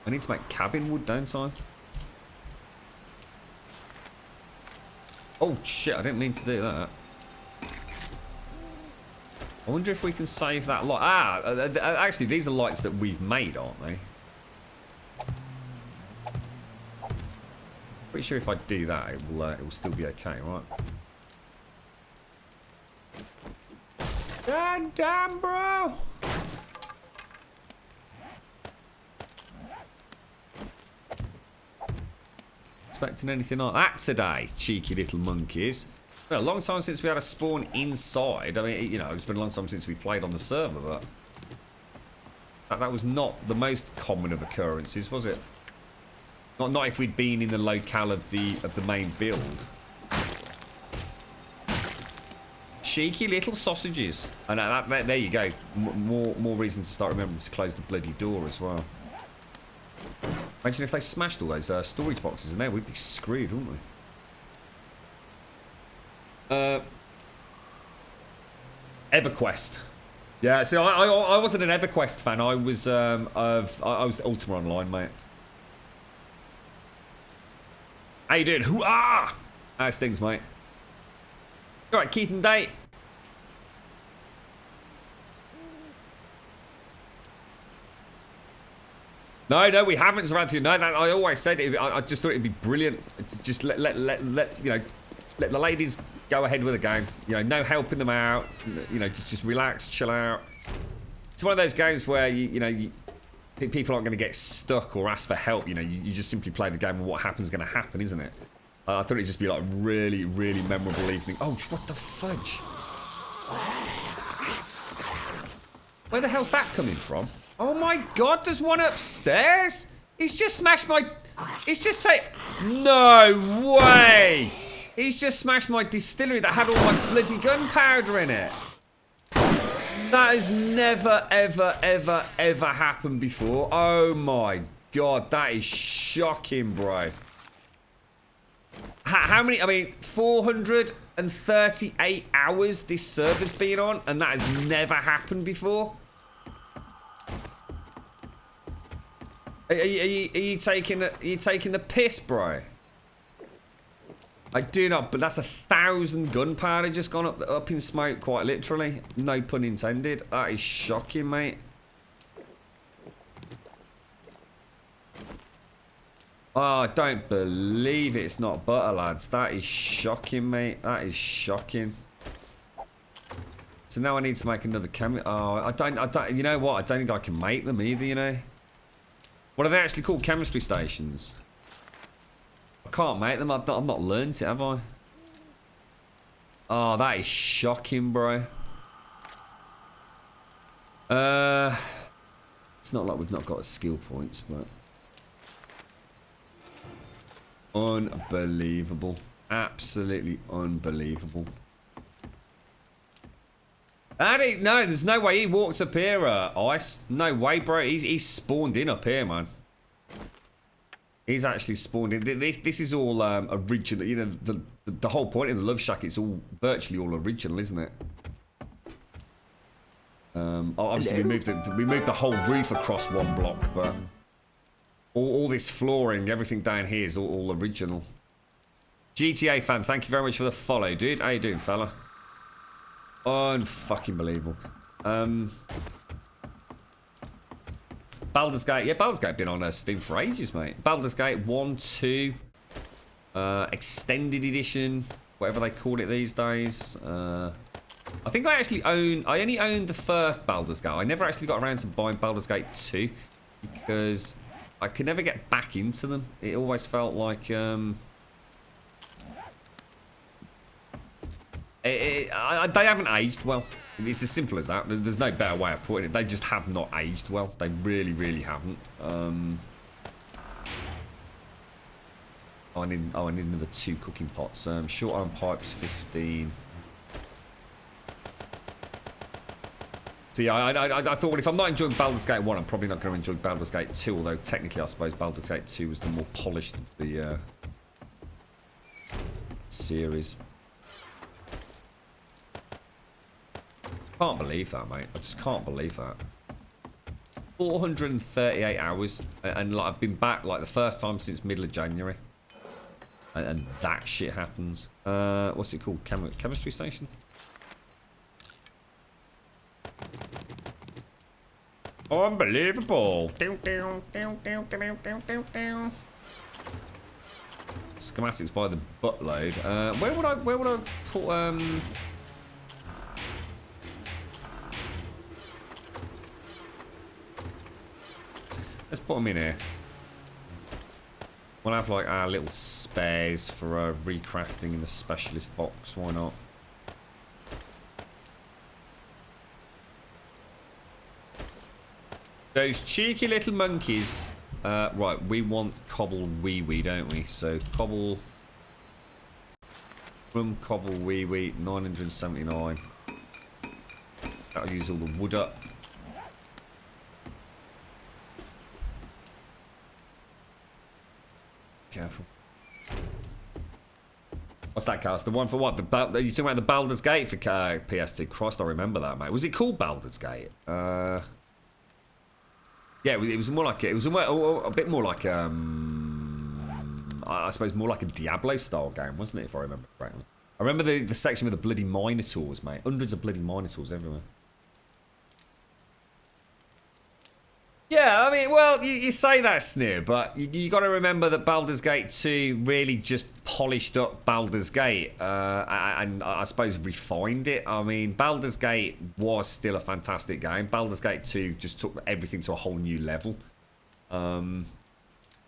[SPEAKER 1] I need to make cabin wood, don't I? Oh, shit, I didn't mean to do that. I wonder if we can save that light. Ah, actually, these are lights that we've made, aren't they? Pretty sure if I do that, it will still be okay, right? God damn, bro! Expecting anything like that today, cheeky little monkeys. Well, a long time since we had a spawn inside. I mean, you know, it's been a long time since we played on the server, but that was not the most common of occurrences, was it? Not if we'd been in the locale of the main build. Cheeky little sausages, and there you go. More reason to start remembering to close the bloody door as well. Imagine if they smashed all those storage boxes in there, we'd be screwed, wouldn't we? EverQuest. Yeah, see, I wasn't an EverQuest fan. I was I was Ultima Online, mate. How you doing? Hoo-ah! How's things, mate? All right, Keith and Date. No, we haven't, Saranthia. No, I always said it. I just thought it'd be brilliant. Just let you know, let the ladies go ahead with the game. You know, no helping them out. You know, just relax, chill out. It's one of those games where people aren't going to get stuck or ask for help. You know, you just simply play the game and what happens is going to happen, isn't it? I thought it'd just be like a really, really memorable evening. Oh, what the fudge? Where the hell's that coming from? Oh my God, there's one upstairs? He's just smashed my... He's just No way! He's just smashed my distillery that had all my bloody gunpowder in it. That has never, ever, ever, ever happened before. Oh my God, that is shocking, bro. How many... I mean, 438 hours this server's been on, and that has never happened before. Are you taking the piss, bro? I do not, but that's 1,000 gunpowder just gone up in smoke, quite literally. No pun intended. That is shocking, mate. Oh, I don't believe it. It's not butter, lads. That is shocking, mate. That is shocking. So now I need to make another camera. Oh, I don't. You know what? I don't think I can make them either. You know. What are they actually called? Chemistry stations? I can't make them. I've not learned it, have I? Oh, that is shocking, bro. It's not like we've not got skill points, but... Unbelievable. Absolutely unbelievable. No, there's no way he walked up here, Ice. No way, bro. He's spawned in up here, man. He's actually spawned in. This is all original. You know, the whole point of the Love Shack, it's all virtually all original, isn't it? Obviously we moved the whole roof across one block, but all this flooring, everything down here is all original. GTA fan, thank you very much for the follow, dude. How you doing, fella? Unfucking believable. Baldur's Gate. Yeah, Baldur's Gate been on Steam for ages, mate. Baldur's Gate 1, 2, Extended Edition, whatever they call it these days. I think I only owned the first Baldur's Gate. I never actually got around to buying Baldur's Gate 2 because I could never get back into them. It always felt like they haven't aged well. It's as simple as that. There's no better way of putting it. They just have not aged well. They really, really haven't. I need another 2 cooking pots. Short iron pipes, 15. So yeah, I thought, well, if I'm not enjoying Baldur's Gate 1, I'm probably not going to enjoy Baldur's Gate 2, although technically I suppose Baldur's Gate 2 was the more polished of the series. Can't believe that, mate. I just can't believe that. 438 hours, and like I've been back like the first time since middle of January, and that shit happens. What's it called? Chemistry station? Unbelievable. Schematics by the buttload. Where would I put let's put them in here. We'll have like our little spares for recrafting in the specialist box. Why not? Those cheeky little monkeys. Right, we want cobble wee, don't we? So cobble, cobble wee, 979. That'll use all the wood up. Careful. What's that, Cast? The one for what? Are you talking about the Baldur's Gate for PS2? Christ, I remember that, mate. Was it called Baldur's Gate? Yeah, it was more like it was a bit more like I suppose more like a Diablo style game, wasn't it? If I remember correctly. I remember the section with the bloody Minotaurs, mate. Hundreds of bloody Minotaurs everywhere. Yeah, I mean, well, you say that, Sneer, but you got to remember that Baldur's Gate 2 really just polished up Baldur's Gate and I suppose refined it. I mean, Baldur's Gate was still a fantastic game. Baldur's Gate 2 just took everything to a whole new level. I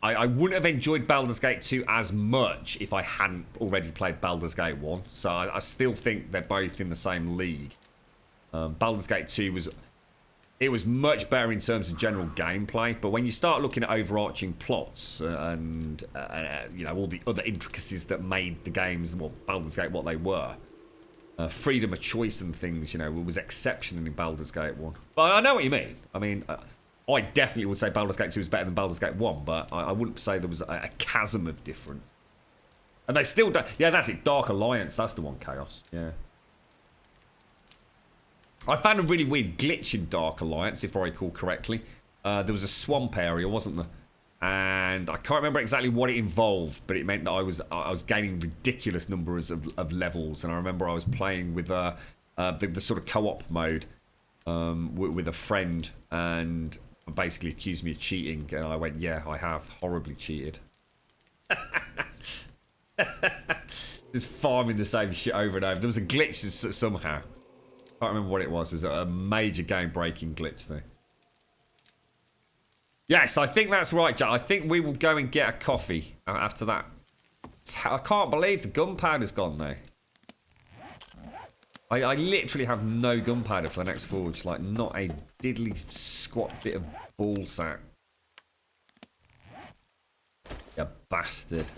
[SPEAKER 1] wouldn't have enjoyed Baldur's Gate 2 as much if I hadn't already played Baldur's Gate 1. So I still think they're both in the same league. Baldur's Gate 2 was... It was much better in terms of general gameplay, but when you start looking at overarching plots and you know, all the other intricacies that made the games, well, Baldur's Gate what they were, freedom of choice and things, you know, was exceptional in Baldur's Gate 1. But I know what you mean. I mean, I definitely would say Baldur's Gate 2 was better than Baldur's Gate 1, but I wouldn't say there was a chasm of difference. And they still don't. Yeah, that's it. Dark Alliance. That's the one. Chaos. Yeah. I found a really weird glitch in Dark Alliance, if I recall correctly. There was a swamp area, wasn't there? And I can't remember exactly what it involved, but it meant that I was gaining ridiculous numbers of levels. And I remember I was playing with the sort of co-op mode with a friend, and basically accused me of cheating. And I went, yeah, I have horribly cheated. Just farming the same shit over and over. There was a glitch somehow. I can't remember what it was. It was a major game-breaking glitch, though. Yes, I think that's right, Jack. I think we will go and get a coffee after that. I can't believe the gunpowder's gone, though. I literally have no gunpowder for the next forge. Like, not a diddly squat bit of ball sack. You bastard.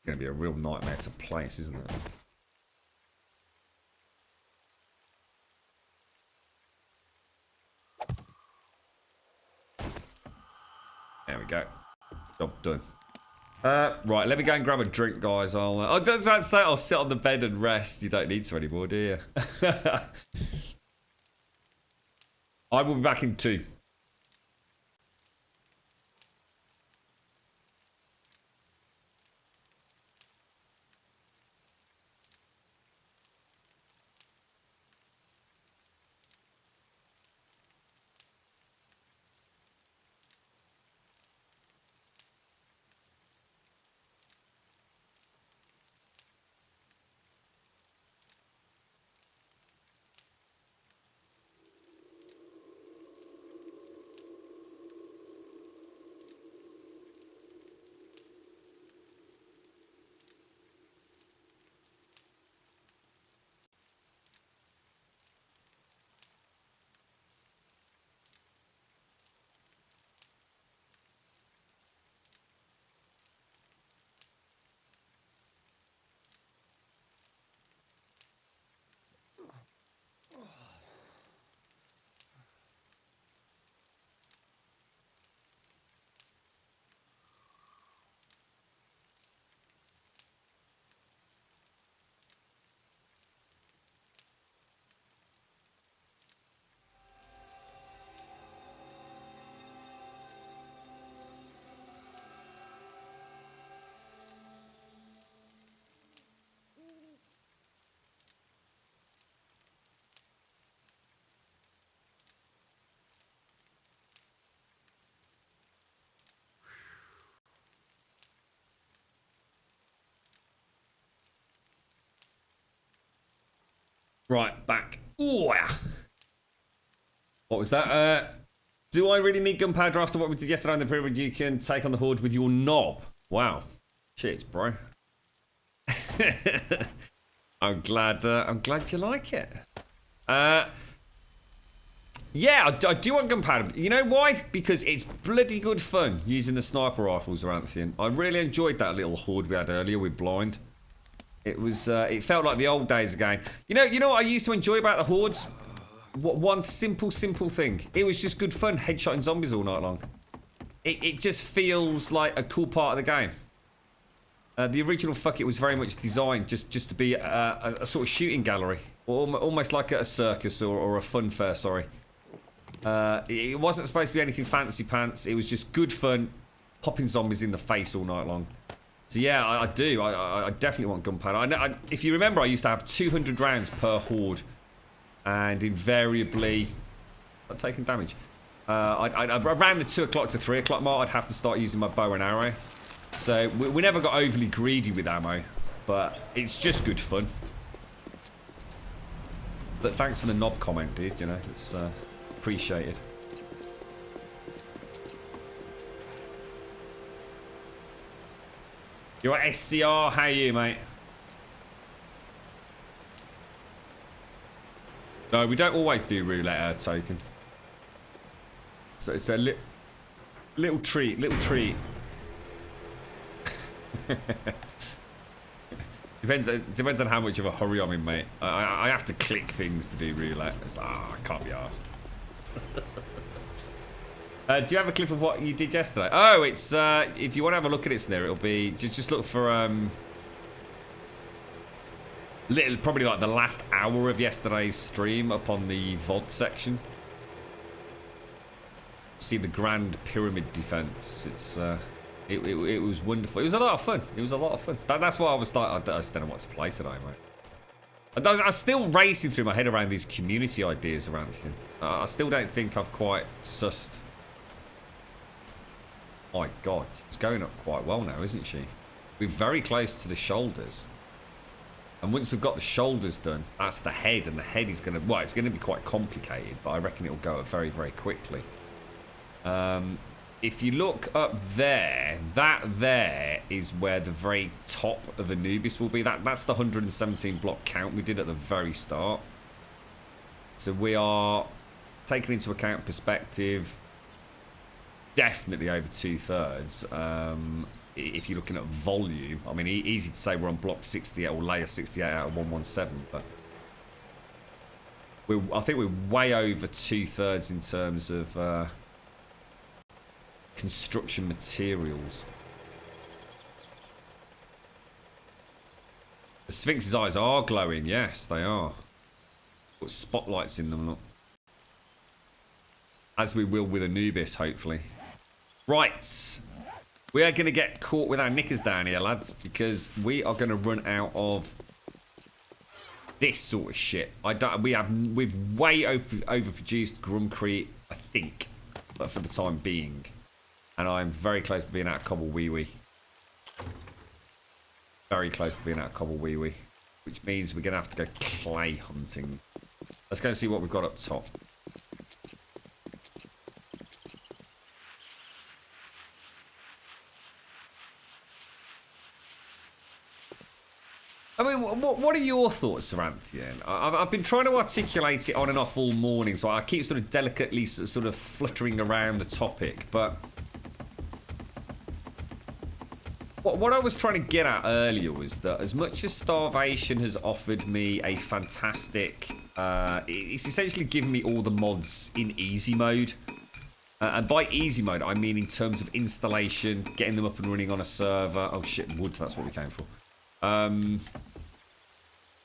[SPEAKER 1] Gonna be a real nightmare to place, isn't it? There we go. Job done. Right, let me go and grab a drink, guys. I don't say I'll sit on the bed and rest. You don't need to anymore, do you? I will be back in 2. Right, back. Ooh, yeah. What was that? Do I really need gunpowder after what we did yesterday in the pyramid? You can take on the horde with your knob. Wow. Cheers, bro. I'm glad you like it. Yeah, I do want gunpowder. You know why? Because it's bloody good fun using the sniper rifles around the thing. I really enjoyed that little horde we had earlier with blind. It was, it felt like the old days again. You know what I used to enjoy about the hordes? One simple thing. It was just good fun, headshotting zombies all night long. It just feels like a cool part of the game. The original Fuck It was very much designed just to be a sort of shooting gallery. Or almost like a circus or a fun fair, sorry. It wasn't supposed to be anything fancy pants. It was just good fun, popping zombies in the face all night long. So yeah, I do. I definitely want gunpowder. If you remember, I used to have 200 rounds per horde. And invariably... I'm taking damage. Around the 2 o'clock to 3 o'clock mark, I'd have to start using my bow and arrow. So we never got overly greedy with ammo. But it's just good fun. But thanks for the knob comment, dude. You know, it's appreciated. You're at SCR, how are you, mate? No, we don't always do roulette token. So it's a little treat, Depends on how much of a hurry I'm in, mate. I have to click things to do roulette. I can't be arsed. Do you have a clip of what you did yesterday? Oh, it's if you want to have a look at it there, it'll be just look for probably like the last hour of yesterday's stream up on the VOD section. See the Grand Pyramid defense. It's it was wonderful. It was a lot of fun. That's why I was like, I just don't know what to play today, mate. I was still racing through my head around these community ideas around the thing. I still don't think I've quite sussed. My God, she's going up quite well now, isn't she? We're very close to the shoulders. And once we've got the shoulders done, that's the head, and the head is going to, well, it's going to be quite complicated, but I reckon it'll go up very, very quickly. If you look up there, that there is where the very top of Anubis will be. That's the 117 block count we did at the very start. So we are taking into account perspective, definitely over 2/3. If you're looking at volume, I mean, easy to say we're on block 68 or layer 68 out of 117, but I think we're way over 2/3 in terms of construction materials. The Sphinx's eyes are glowing, yes, they are. Got spotlights in them, look. As we will with Anubis, hopefully. Right. We are going to get caught with our knickers down here, lads, because we are going to run out of this sort of shit. We've way overproduced Grumcrete, I think, but for the time being. And I'm very close to being out of Cobble Wee Wee. Very close to being out of Cobble Wee Wee. Which means we're going to have to go clay hunting. Let's go and see what we've got up top. I mean, what are your thoughts, Saranthian? I've been trying to articulate it on and off all morning, so I keep sort of delicately sort of fluttering around the topic, but what I was trying to get at earlier was that as much as Starvation has offered me a fantastic... it's essentially given me all the mods in easy mode. And by easy mode, I mean in terms of installation, getting them up and running on a server. Oh shit, wood, that's what we came for. I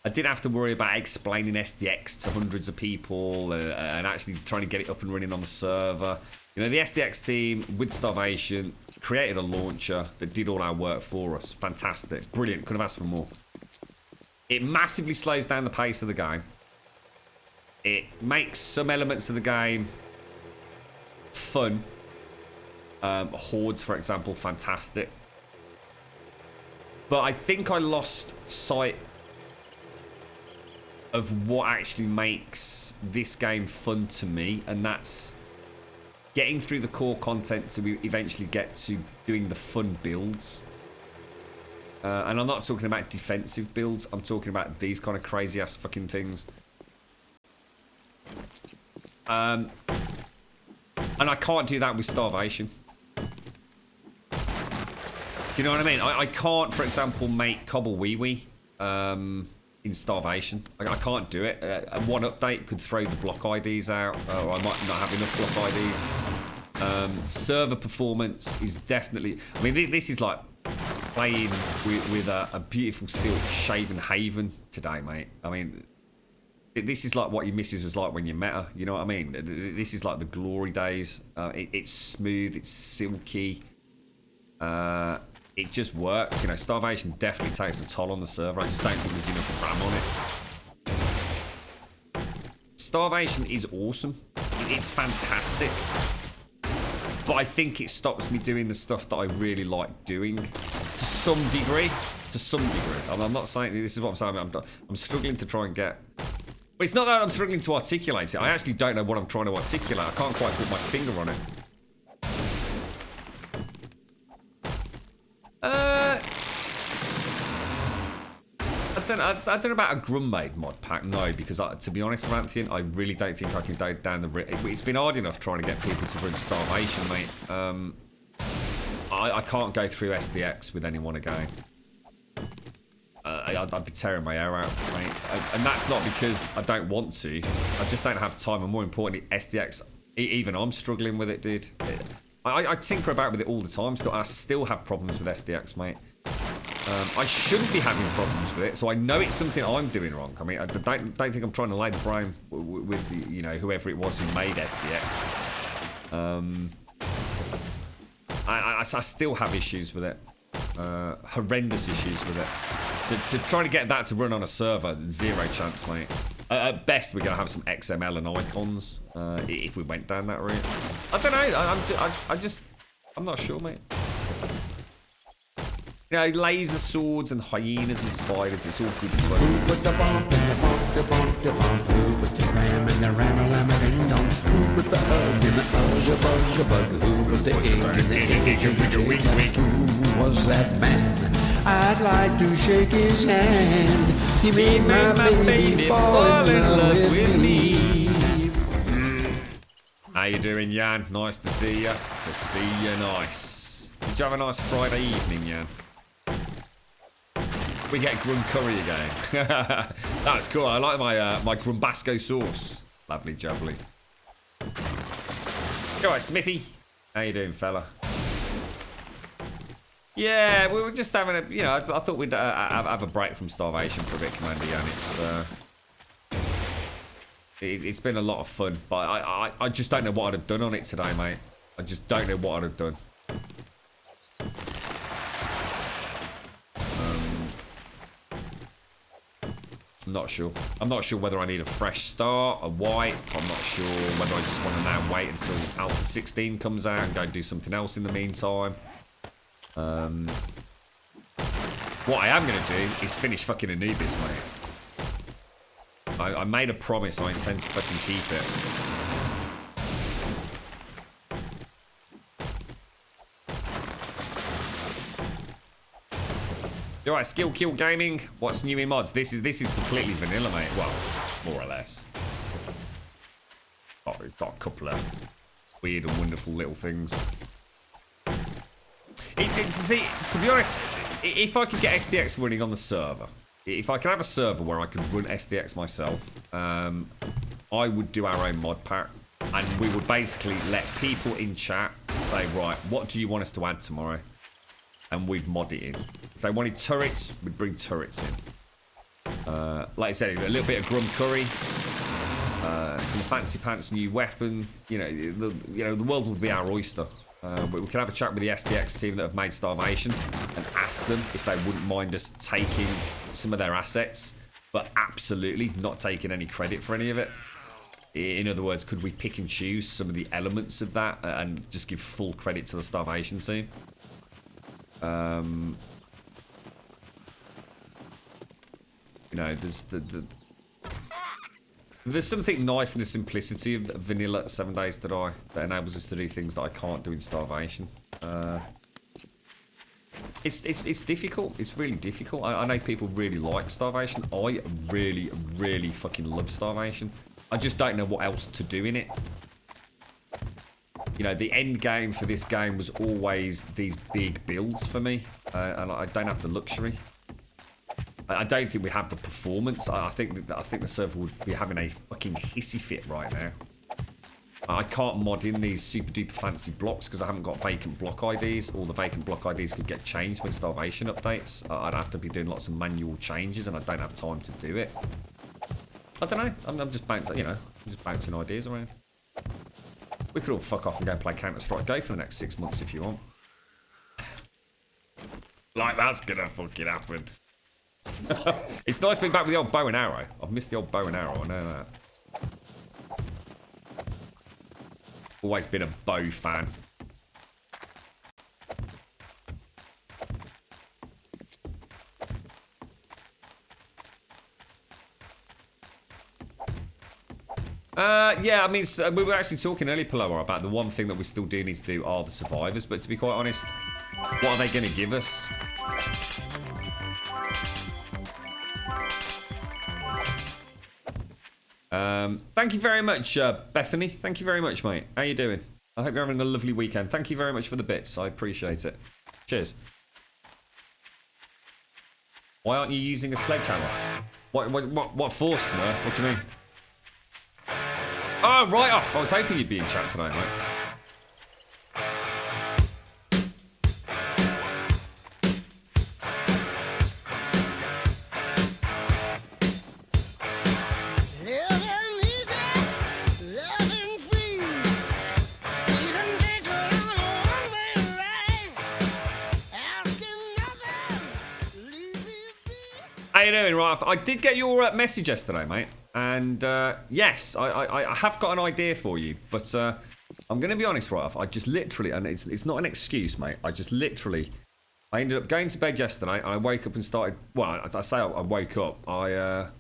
[SPEAKER 1] didn't have to worry about explaining SDX to hundreds of people and actually trying to get it up and running on the server. You know, the SDX team with Starvation created a launcher that did all our work for us. Fantastic. Brilliant. Couldn't have asked for more. It massively slows down the pace of the game. It makes some elements of the game fun. Hordes, for example, fantastic. But I think I lost sight of what actually makes this game fun to me, and that's getting through the core content to eventually get to doing the fun builds. And I'm not talking about defensive builds, I'm talking about these kind of crazy ass fucking things. And I can't do that with Starvation. You know what I mean? I can't, for example, make Cobble Wee Wee in Starvation. I can't do it. One update could throw the block IDs out, or I might not have enough block IDs. Server performance is definitely... I mean, this is like playing with a beautiful silk shaven haven today, mate. I mean, this is like what your missus was like when you met her. You know what I mean? This is like the glory days. It's smooth. It's silky. It just works, you know. Starvation definitely takes a toll on the server. I just don't think there's enough RAM on it. Starvation is awesome. It's fantastic. But I think it stops me doing the stuff that I really like doing. To some degree. To some degree. I'm not saying... This is what I'm saying. I'm struggling to try and get... But it's not that I'm struggling to articulate it. I actually don't know what I'm trying to articulate. I can't quite put my finger on it. I don't know about a Grumbul mod pack, no, because to be honest, Samanthian, I really don't think I can go down the... It's been hard enough trying to get people to run Starvation, mate. I can't go through SDX with anyone again. I'd be tearing my hair out, mate. And that's not because I don't want to. I just don't have time, and more importantly, SDX, even I'm struggling with it, dude. I tinker about with it all the time still. I still have problems with SDX, mate. I shouldn't be having problems with it, so I know it's something I'm doing wrong. I mean, I don't think I'm trying to lay the blame with the, you know, whoever it was who made SDX. I still have issues with it, horrendous issues with it. So to try to get that to run on a server, zero chance, mate. At best, we're gonna have some XML and icons if we went down that route. I don't know. I'm not sure, mate. You know, laser swords and hyenas and spiders. It's all good fun.
[SPEAKER 10] Who put the bump in the bump, the bump, the bump? Who put the ram in the ram-a-lam-a-ding-dong? Who put the hug in the bug? Who put the egg in the egg? Who was that man? I'd like to shake his hand. He made my baby fall in love with me.
[SPEAKER 1] How you doing, Jan? Nice to see you. To see you, nice. Did you have a nice Friday evening, Jan? We get Grum curry again. That's cool. I like my Grumbasco sauce. Lovely jubbly. All right, Smithy. How you doing, fella? Yeah, we were just having a, you know, I thought we'd have a break from starvation for a bit, Commander Jan. It's been a lot of fun, but I just don't know what I'd have done on it today, mate. I just don't know what I'd have done. I'm not sure. I'm not sure whether I need a fresh start, a wipe. I'm not sure whether I just want to now wait until Alpha 16 comes out and go do something else in the meantime. What I am going to do is finish fucking Anubis, mate. I made a promise. I intend to fucking keep it. Alright, Skill Kill Gaming. What's new in mods? This is completely vanilla, mate. Well, more or less. Oh, we've got a couple of weird and wonderful little things. See, to be honest, if I could get SDX running on the server, if I could have a server where I could run SDX myself, I would do our own mod pack, and we would basically let people in chat say, right, what do you want us to add tomorrow? And we'd mod it in. If they wanted turrets, we'd bring turrets in. Like I said, a little bit of Grum curry, some fancy pants new weapon. You know, the world would be our oyster. We could have a chat with the SDX team that have made Starvation and ask them if they wouldn't mind us taking some of their assets, but absolutely not taking any credit for any of it. In other words, could we pick and choose some of the elements of that and just give full credit to the Starvation team? You know, there's something nice in the simplicity of vanilla 7 Days to Die that enables us to do things that I can't do in Starvation. It's difficult. It's really difficult. I know people really like Starvation. I really, really fucking love Starvation. I just don't know what else to do in it. You know, the end game for this game was always these big builds for me, and I don't have the luxury. I don't think we have the performance. I think the server would be having a fucking hissy fit right now. I can't mod in these super duper fancy blocks because I haven't got vacant block IDs. All the vacant block IDs could get changed when Starvation updates. I'd have to be doing lots of manual changes, and I don't have time to do it. I don't know. I'm just bouncing, you know, I'm just bouncing ideas around. We could all fuck off and go and play Counter-Strike Go for the next 6 months if you want. Like that's gonna fucking happen. It's nice being back with the old bow and arrow. I've missed the old bow and arrow, I know that. Always been a bow fan. Yeah, I mean, we were actually talking earlier, Paloma, about the one thing that we still do need to do are the survivors, but to be quite honest, what are they going to give us? Thank you very much, Bethany. Thank you very much, mate. How you doing? I hope you're having a lovely weekend. Thank you very much for the bits. I appreciate it. Cheers. Why aren't you using a sledgehammer? What for, sir? What do you mean? Oh, right off. I was hoping you'd be in chat tonight, mate. How you doing, right? I did get your message yesterday, mate. And yes, I have got an idea for you, but I'm going to be honest right off. I just literally, and it's not an excuse, mate. I just literally I ended up going to bed yesterday. And I woke up and started. Well, I say I woke up. I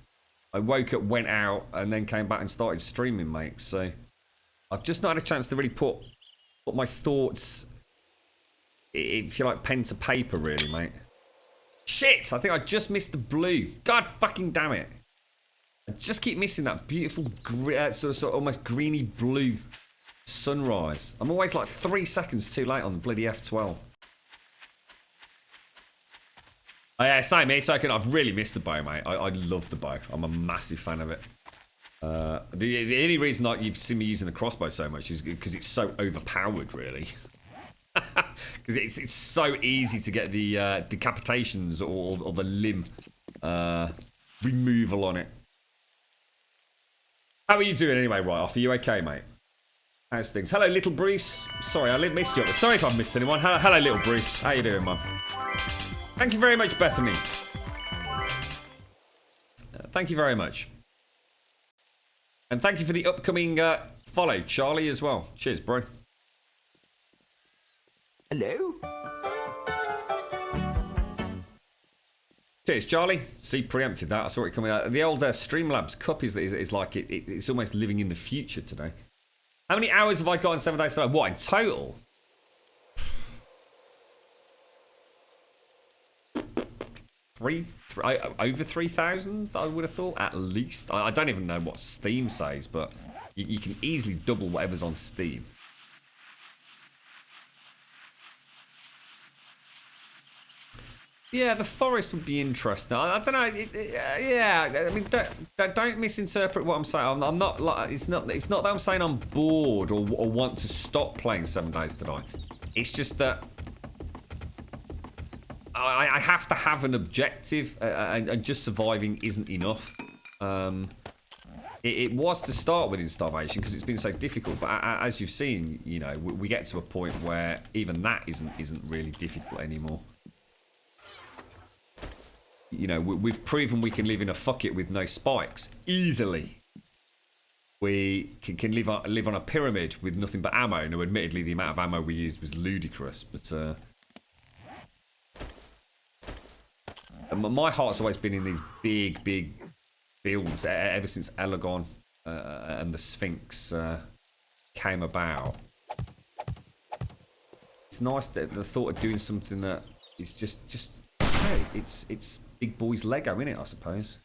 [SPEAKER 1] woke up, went out, and then came back and started streaming, mate. So I've just not had a chance to really put my thoughts, if you like, pen to paper, really, mate. Shit! I think I just missed the blue. God fucking damn it! I just keep missing that beautiful, sort of almost greeny blue sunrise. I'm always like 3 seconds too late on the bloody F12. Oh, yeah, same here, Token. I've really missed the bow, mate. I love the bow. I'm a massive fan of it. The only reason that you've seen me using the crossbow so much is because it's so overpowered, really. Because it's so easy to get the decapitations or the limb removal on it. How are you doing anyway, right off? Are you okay, mate? How's things? Hello, little Bruce. Sorry, I missed you. Sorry if I've missed anyone. Hello, little Bruce. How you doing, man? Thank you very much, Bethany. Thank you very much. And thank you for the upcoming follow, Charlie, as well. Cheers, bro.
[SPEAKER 8] Hello?
[SPEAKER 1] Cheers, Charlie. See, preempted that. I saw it coming out. The old Streamlabs Cup is like it's almost living in the future today. How many hours have I got in 7 days today? What, in total? Over 3,000, I would have thought, at least. I don't even know what Steam says, but you can easily double whatever's on Steam. Yeah, the forest would be interesting. I don't know. Yeah, I mean, don't misinterpret what I'm saying. I'm not like it's not that I'm saying I'm bored or want to stop playing 7 days today. It's just that I have to have an objective, and just surviving isn't enough. It was to start with in Starvation because it's been so difficult, but as you've seen, you know, we get to a point where even that isn't really difficult anymore. You know, we've proven we can live in a fuck it with no spikes easily. We can live on a pyramid with nothing but ammo. Now, admittedly, the amount of ammo we used was ludicrous, but my heart's always been in these big builds ever since Elagon and the Sphinx came about. It's nice that the thought of doing something that is just hey, it's big boys Lego, innit, I suppose.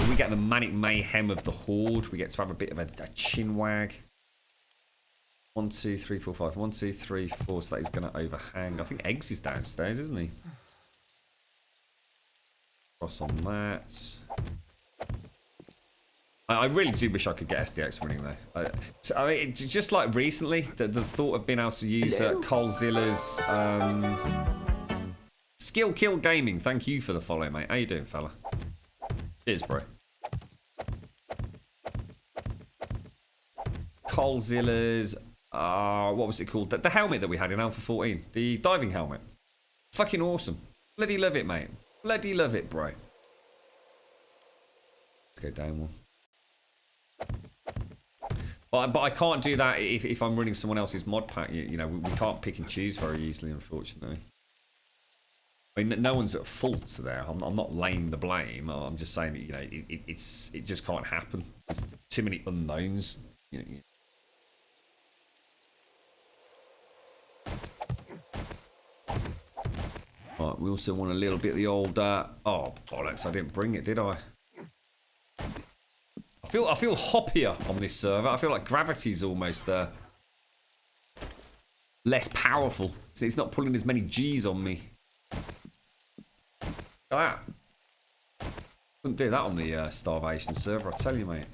[SPEAKER 1] We get the manic mayhem of the horde. We get to have a bit of a chin wag. 1, 2, 3, 4, 5. 1, 2, 3, 4. So that is going to overhang. I think Eggs is downstairs, isn't he? Cross on that. I really do wish I could get SDX running though. So, I mean, just like recently, the thought of being able to use Colzilla's Skill Kill Gaming. Thank you for the follow, mate. How you doing, fella? Cheers, bro. Colzilla's what was it called? The helmet that we had in Alpha 14. The diving helmet. Fucking awesome. Bloody love it, mate. Bloody love it, bro. Let's go down one. But I can't do that if I'm running someone else's mod pack. You know, we can't pick and choose very easily, unfortunately. I mean, no one's at fault there. I'm not laying the blame. I'm just saying that, you know, it just can't happen. There's too many unknowns. You know. Right, we also want a little bit of the old. Oh bollocks! I didn't bring it, did I? I feel hoppier on this server. I feel like gravity's almost less powerful, so it's not pulling as many G's on me. Look at that. Couldn't do that on the Starvation server, I tell you, mate.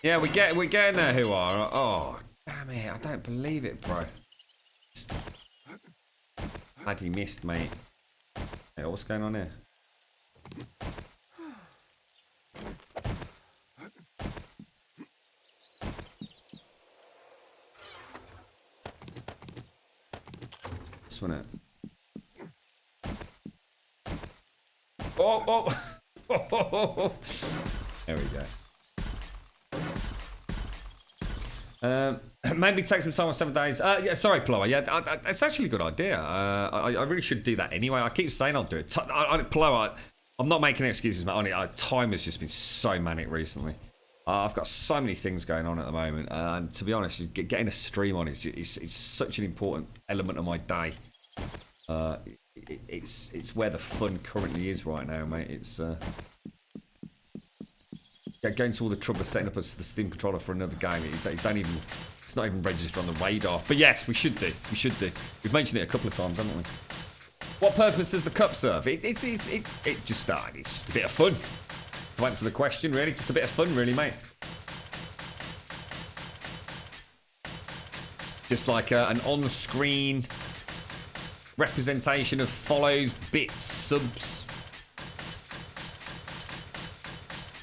[SPEAKER 1] Yeah, we're getting there, who are? Oh, damn it, I don't believe it, bro. Bloody missed, mate. Hey, what's going on here? This one, it. Oh! There we go. Maybe take some time on 7 days. Yeah, sorry, Plower. Yeah, it's actually a good idea. I really should do that anyway. I keep saying I'll do it. Plower, I'm not making excuses, mate. Honestly, time has just been so manic recently. I've got so many things going on at the moment, and to be honest, getting a stream on is such an important element of my day. It's where the fun currently is right now, mate. It's going to all the trouble of setting up the Steam controller for another game. It's not even registered on the radar. But yes, we should do. We've mentioned it a couple of times, haven't we? What purpose does the cup serve? It's just a bit of fun. To answer the question, really, just a bit of fun, really, mate. Just like an on-screen representation of follows, bits, subs.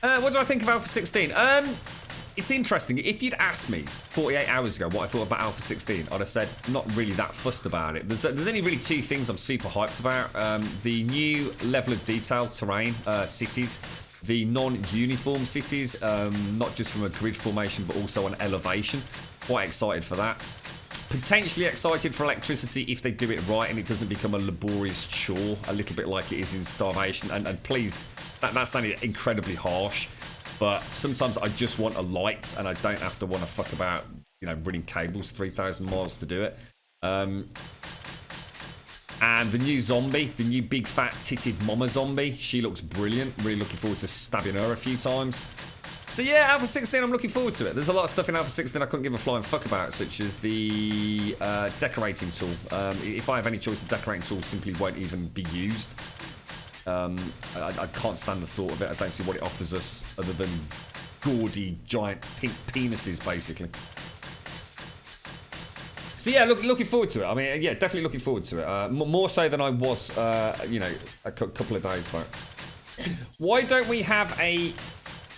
[SPEAKER 1] What do I think of Alpha 16? It's interesting. If you'd asked me 48 hours ago what I thought about Alpha 16, I'd have said not really that fussed about it. There's only really two things I'm super hyped about. The new level of detail terrain, cities, the non-uniform cities, not just from a grid formation but also an elevation. Quite excited for that. Potentially excited for electricity if they do it right and it doesn't become a laborious chore, a little bit like it is in Starvation. And please, that sounded incredibly harsh, but sometimes I just want a light and I don't have to want to fuck about, running cables 3,000 miles to do it. And the new zombie, the new big fat titted mama zombie, she looks brilliant. Really looking forward to stabbing her a few times. So yeah, Alpha 16, I'm looking forward to it. There's a lot of stuff in Alpha 16 I couldn't give a flying fuck about, such as the decorating tool. If I have any choice, the decorating tool simply won't even be used. I can't stand the thought of it. I don't see what it offers us other than gaudy, giant pink penises, basically. So yeah, looking forward to it. I mean, yeah, definitely looking forward to it. More so than I was, a couple of days back. Why don't we have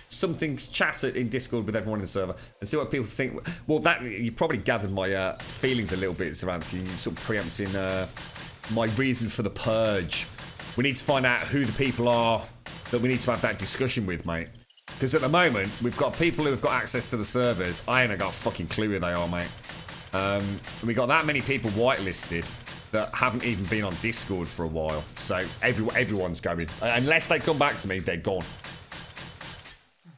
[SPEAKER 1] something chat in Discord with everyone in the server and see what people think? Well, that you probably gathered my feelings a little bit, Savantha. You sort of preempting my reason for the purge. We need to find out who the people are that we need to have that discussion with, mate. Because at the moment, we've got people who have got access to the servers. I ain't got a fucking clue who they are, mate. We got that many people whitelisted that haven't even been on Discord for a while. So everyone's going. Unless they come back to me, they're gone.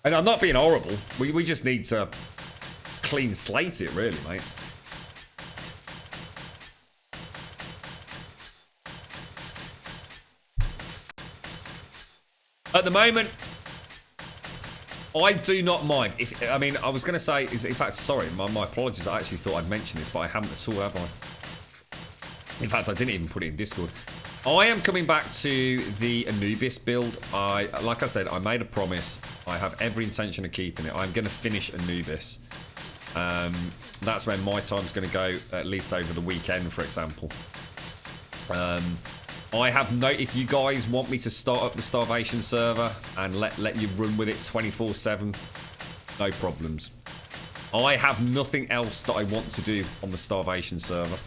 [SPEAKER 1] And I'm not being horrible. We just need to clean slate it, really, mate. At the moment, I do not mind. I was going to say, in fact, sorry, my apologies. I actually thought I'd mention this, but I haven't at all, have I? In fact, I didn't even put it in Discord. I am coming back to the Anubis build. Like I said, I made a promise. I have every intention of keeping it. I'm going to finish Anubis. That's where my time's going to go, at least over the weekend, for example. I have if you guys want me to start up the Starvation server and let you run with it 24/7, no problems. I have nothing else that I want to do on the Starvation server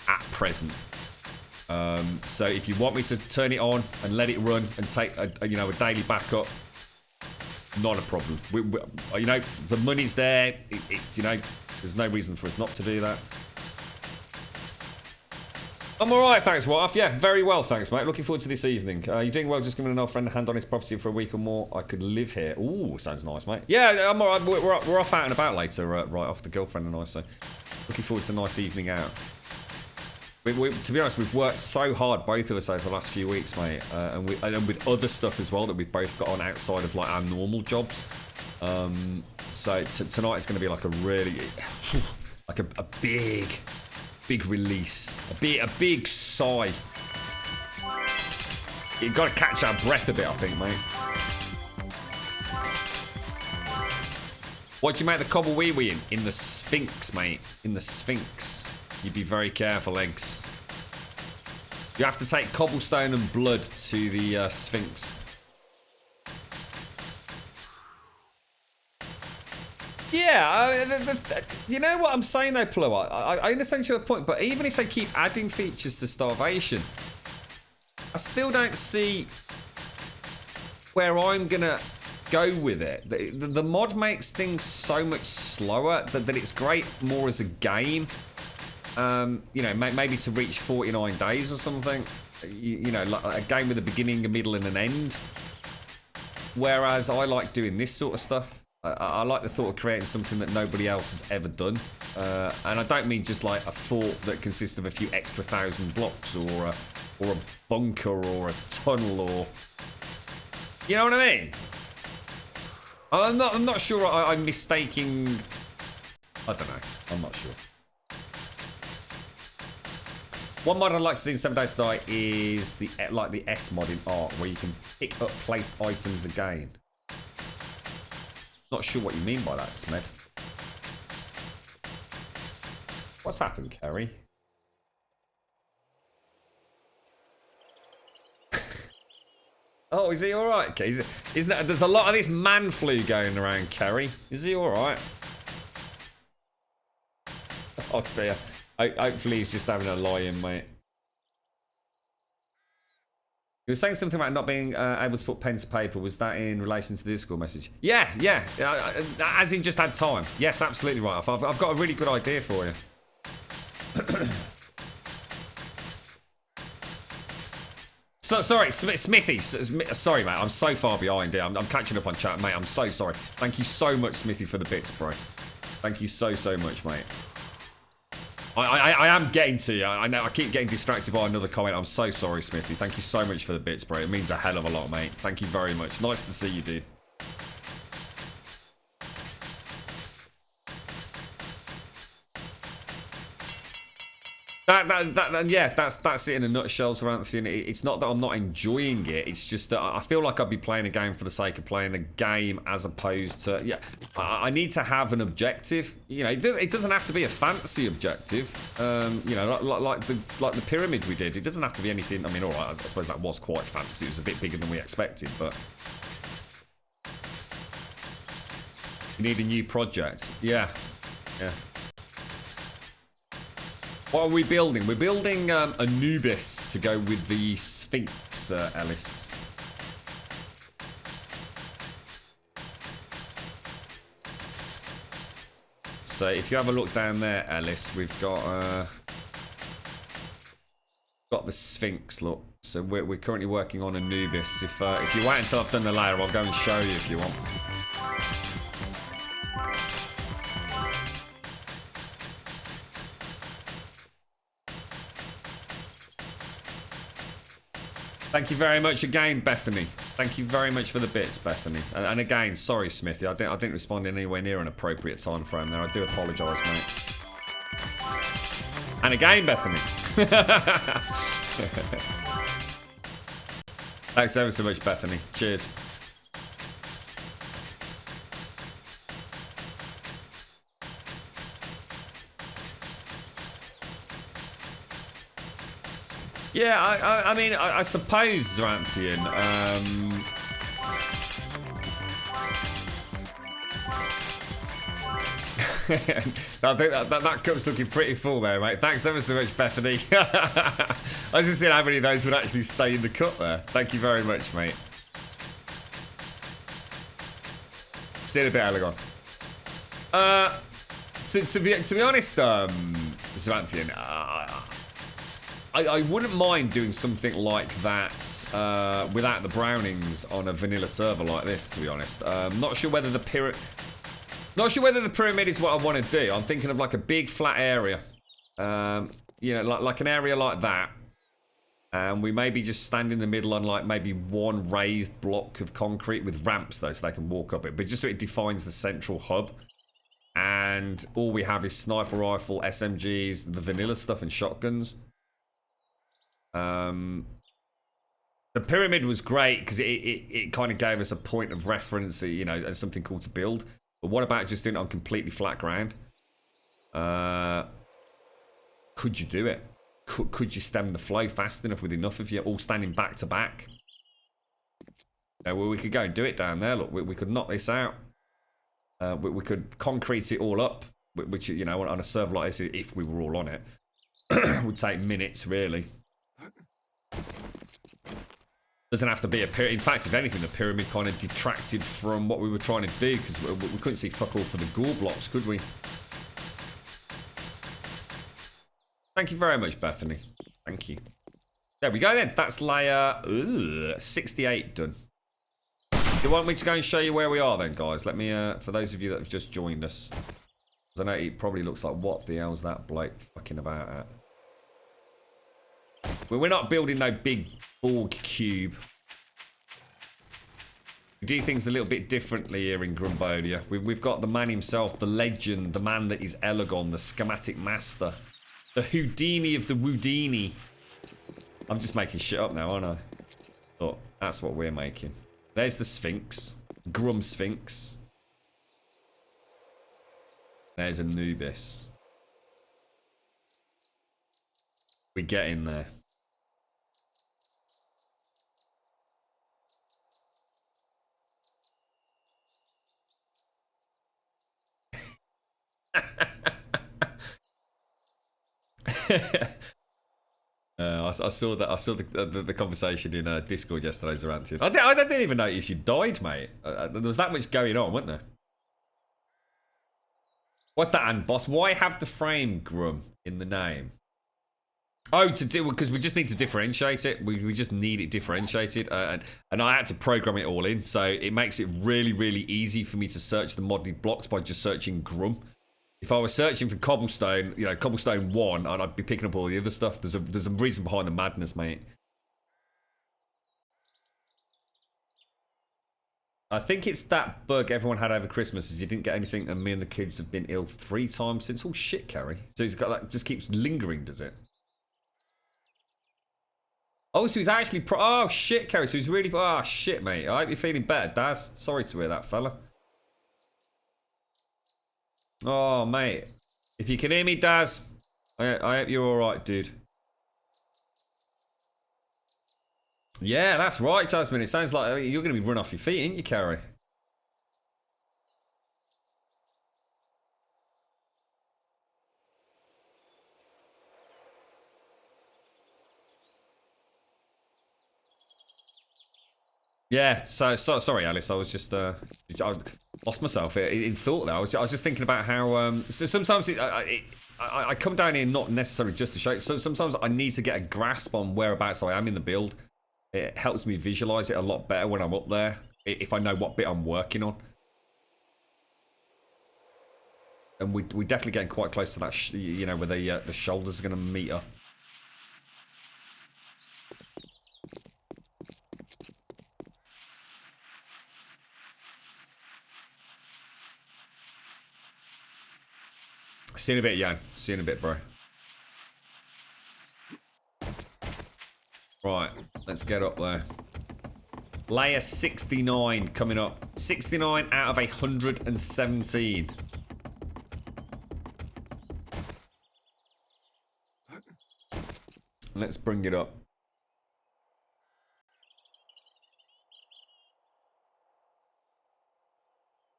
[SPEAKER 1] at present. So if you want me to turn it on and let it run and take a daily backup, not a problem. The money's there. There's no reason for us not to do that. I'm alright, thanks, Wife. Yeah, very well, thanks, mate. Looking forward to this evening. You're doing well, just giving an old friend a hand on his property for a week or more. I could live here. Ooh, sounds nice, mate. Yeah, I'm alright. We're off out and about later, right off, the girlfriend and I, so looking forward to a nice evening out. To be honest, we've worked so hard, both of us, over the last few weeks, mate, and with other stuff as well that we've both got on outside of like our normal jobs. So tonight is going to be like a really, like a big release, a big sigh. You've got to catch our breath a bit, I think, mate. What do you make the cobble wee wee in the Sphinx, mate? In the Sphinx. You'd be very careful, eggs. You have to take cobblestone and blood to the Sphinx. Yeah, you know what I'm saying though, Plo? I understand your point, but even if they keep adding features to Starvation, I still don't see where I'm gonna go with it. The mod makes things so much slower that it's great more as a game. You know, maybe to reach 49 days or something. You know, like a game with a beginning, a middle, and an end. Whereas I like doing this sort of stuff. I like the thought of creating something that nobody else has ever done. And I don't mean just like a fort that consists of a few extra 1,000 blocks or a bunker or a tunnel or... You know what I mean? I'm not sure I'm mistaking... I don't know. I'm not sure. One mod I'd like to see in 7 Days to Die is the S mod in Art, where you can pick up placed items again. Not sure what you mean by that, Smed. What's happened, Kerry? Oh, is he alright? Okay, there's a lot of this man flu going around, Kerry. Is he alright? Oh dear. Hopefully he's just having a lie-in, mate. You were saying something about not being able to put pen to paper. Was that in relation to the Discord message? Yeah. As in just had time. Yes, absolutely right. I've got a really good idea for you. Sorry, Smithy. Sorry, mate. I'm so far behind here. I'm catching up on chat, mate. I'm so sorry. Thank you so much, Smithy, for the bits, bro. Thank you so much, mate. I am getting to you. I know I keep getting distracted by another comment. I'm so sorry, Smithy. Thank you so much for the bits, bro. It means a hell of a lot, mate. Thank you very much. Nice to see you, dude. Yeah, that's it in a nutshell, Samantha. It's not that I'm not enjoying it. It's just that I feel like I'd be playing a game for the sake of playing a game, as opposed to I need to have an objective. You know, it doesn't have to be a fancy objective. You know, like the pyramid we did. It doesn't have to be anything. I mean, all right, I suppose that was quite fancy. It was a bit bigger than we expected, but you need a new project. Yeah. What are we building? We're building Anubis to go with the Sphinx, Ellis. So if you have a look down there, Ellis, we've got the Sphinx, look. So we're currently working on Anubis. If you wait until I've done the layer, I'll go and show you if you want. Thank you very much again, Bethany. Thank you very much for the bits, Bethany. And again, sorry, Smithy. I didn't respond in anywhere near an appropriate time frame there. I do apologise, mate. And again, Bethany. Thanks ever so much, Bethany. Cheers. Yeah, I mean, I suppose, Zeranthian, I think that cup's looking pretty full there, mate. Thanks ever so much, Bethany. I was just seeing how many of those would actually stay in the cup there. Thank you very much, mate. See you in a bit, Elegon. To be honest, Zeranthian, I wouldn't mind doing something like that without the Brownings on a vanilla server like this, to be honest. Not sure whether the pyramid is what I want to do. I'm thinking of like a big flat area. You know, like an area like that. And we maybe just stand in the middle on like maybe one raised block of concrete with ramps though, so they can walk up it. But just so it defines the central hub. And all we have is sniper rifle, SMGs, the vanilla stuff and shotguns. The pyramid was great because it kind of gave us a point of reference, you know, and something cool to build. But what about just doing it on completely flat ground? Could you do it? Could you stem the flow fast enough with enough of you all standing back to back? Well, we could go and do it down there. Look, we could knock this out. We could concrete it all up, which, you know, on a server like this, if we were all on it, would take minutes, really. Doesn't have to be a pyramid. In fact, if anything, the pyramid kind of detracted from what we were trying to do because we couldn't see fuck all for the gore blocks, could we? Thank you very much, Bethany. Thank you. There we go then. That's layer 68 done. You want me to go and show you where we are then, guys? Let me, for those of you that have just joined us. Because I know it probably looks like, what the hell's that bloke fucking about at? We're not building no big Borg cube. We do things a little bit differently here in Grumbolia. We've got the man himself, the legend, the man that is Elegon, the schematic master. The Houdini of the Woodini. I'm just making shit up now, aren't I? Look, that's what we're making. There's the Sphinx. Grum Sphinx. There's Anubis. We get in there. I saw that. I saw the conversation in Discord yesterday, Zaranthian. I didn't even notice you died, mate. There was that much going on, wasn't there? What's that, and boss? Why have the frame Grum in the name? Oh, to do because we just need to differentiate it. We just need it differentiated, and I had to program it all in, so it makes it really, really easy for me to search the modded blocks by just searching Grum. If I was searching for cobblestone, you know, cobblestone 1, and I'd be picking up all the other stuff. There's a reason behind the madness, mate. I think it's that bug everyone had over Christmas is you didn't get anything, and me and the kids have been ill 3 times since. Oh shit, Carrie. So he's got like just keeps lingering, does it? Oh, so he's actually oh shit, Carrie. So he's really oh shit, mate. I hope you're feeling better, Daz. Sorry to hear that, fella. Oh, mate. If you can hear me, Daz, I hope you're alright, dude. Yeah, that's right, Jasmine. It sounds like you're going to be run off your feet, ain't you, Carrie? Yeah, so sorry, Alice. I was just I lost myself in thought there. I was just thinking about how so sometimes I come down here not necessarily just to show. So sometimes I need to get a grasp on whereabouts I am in the build. It helps me visualize it a lot better when I'm up there if I know what bit I'm working on. And we're definitely getting quite close to that, you know, where the shoulders are going to meet up. See you in a bit, Jan. See you in a bit, bro. Right, let's get up there. Layer 69 coming up. 69 out of 117. Let's bring it up.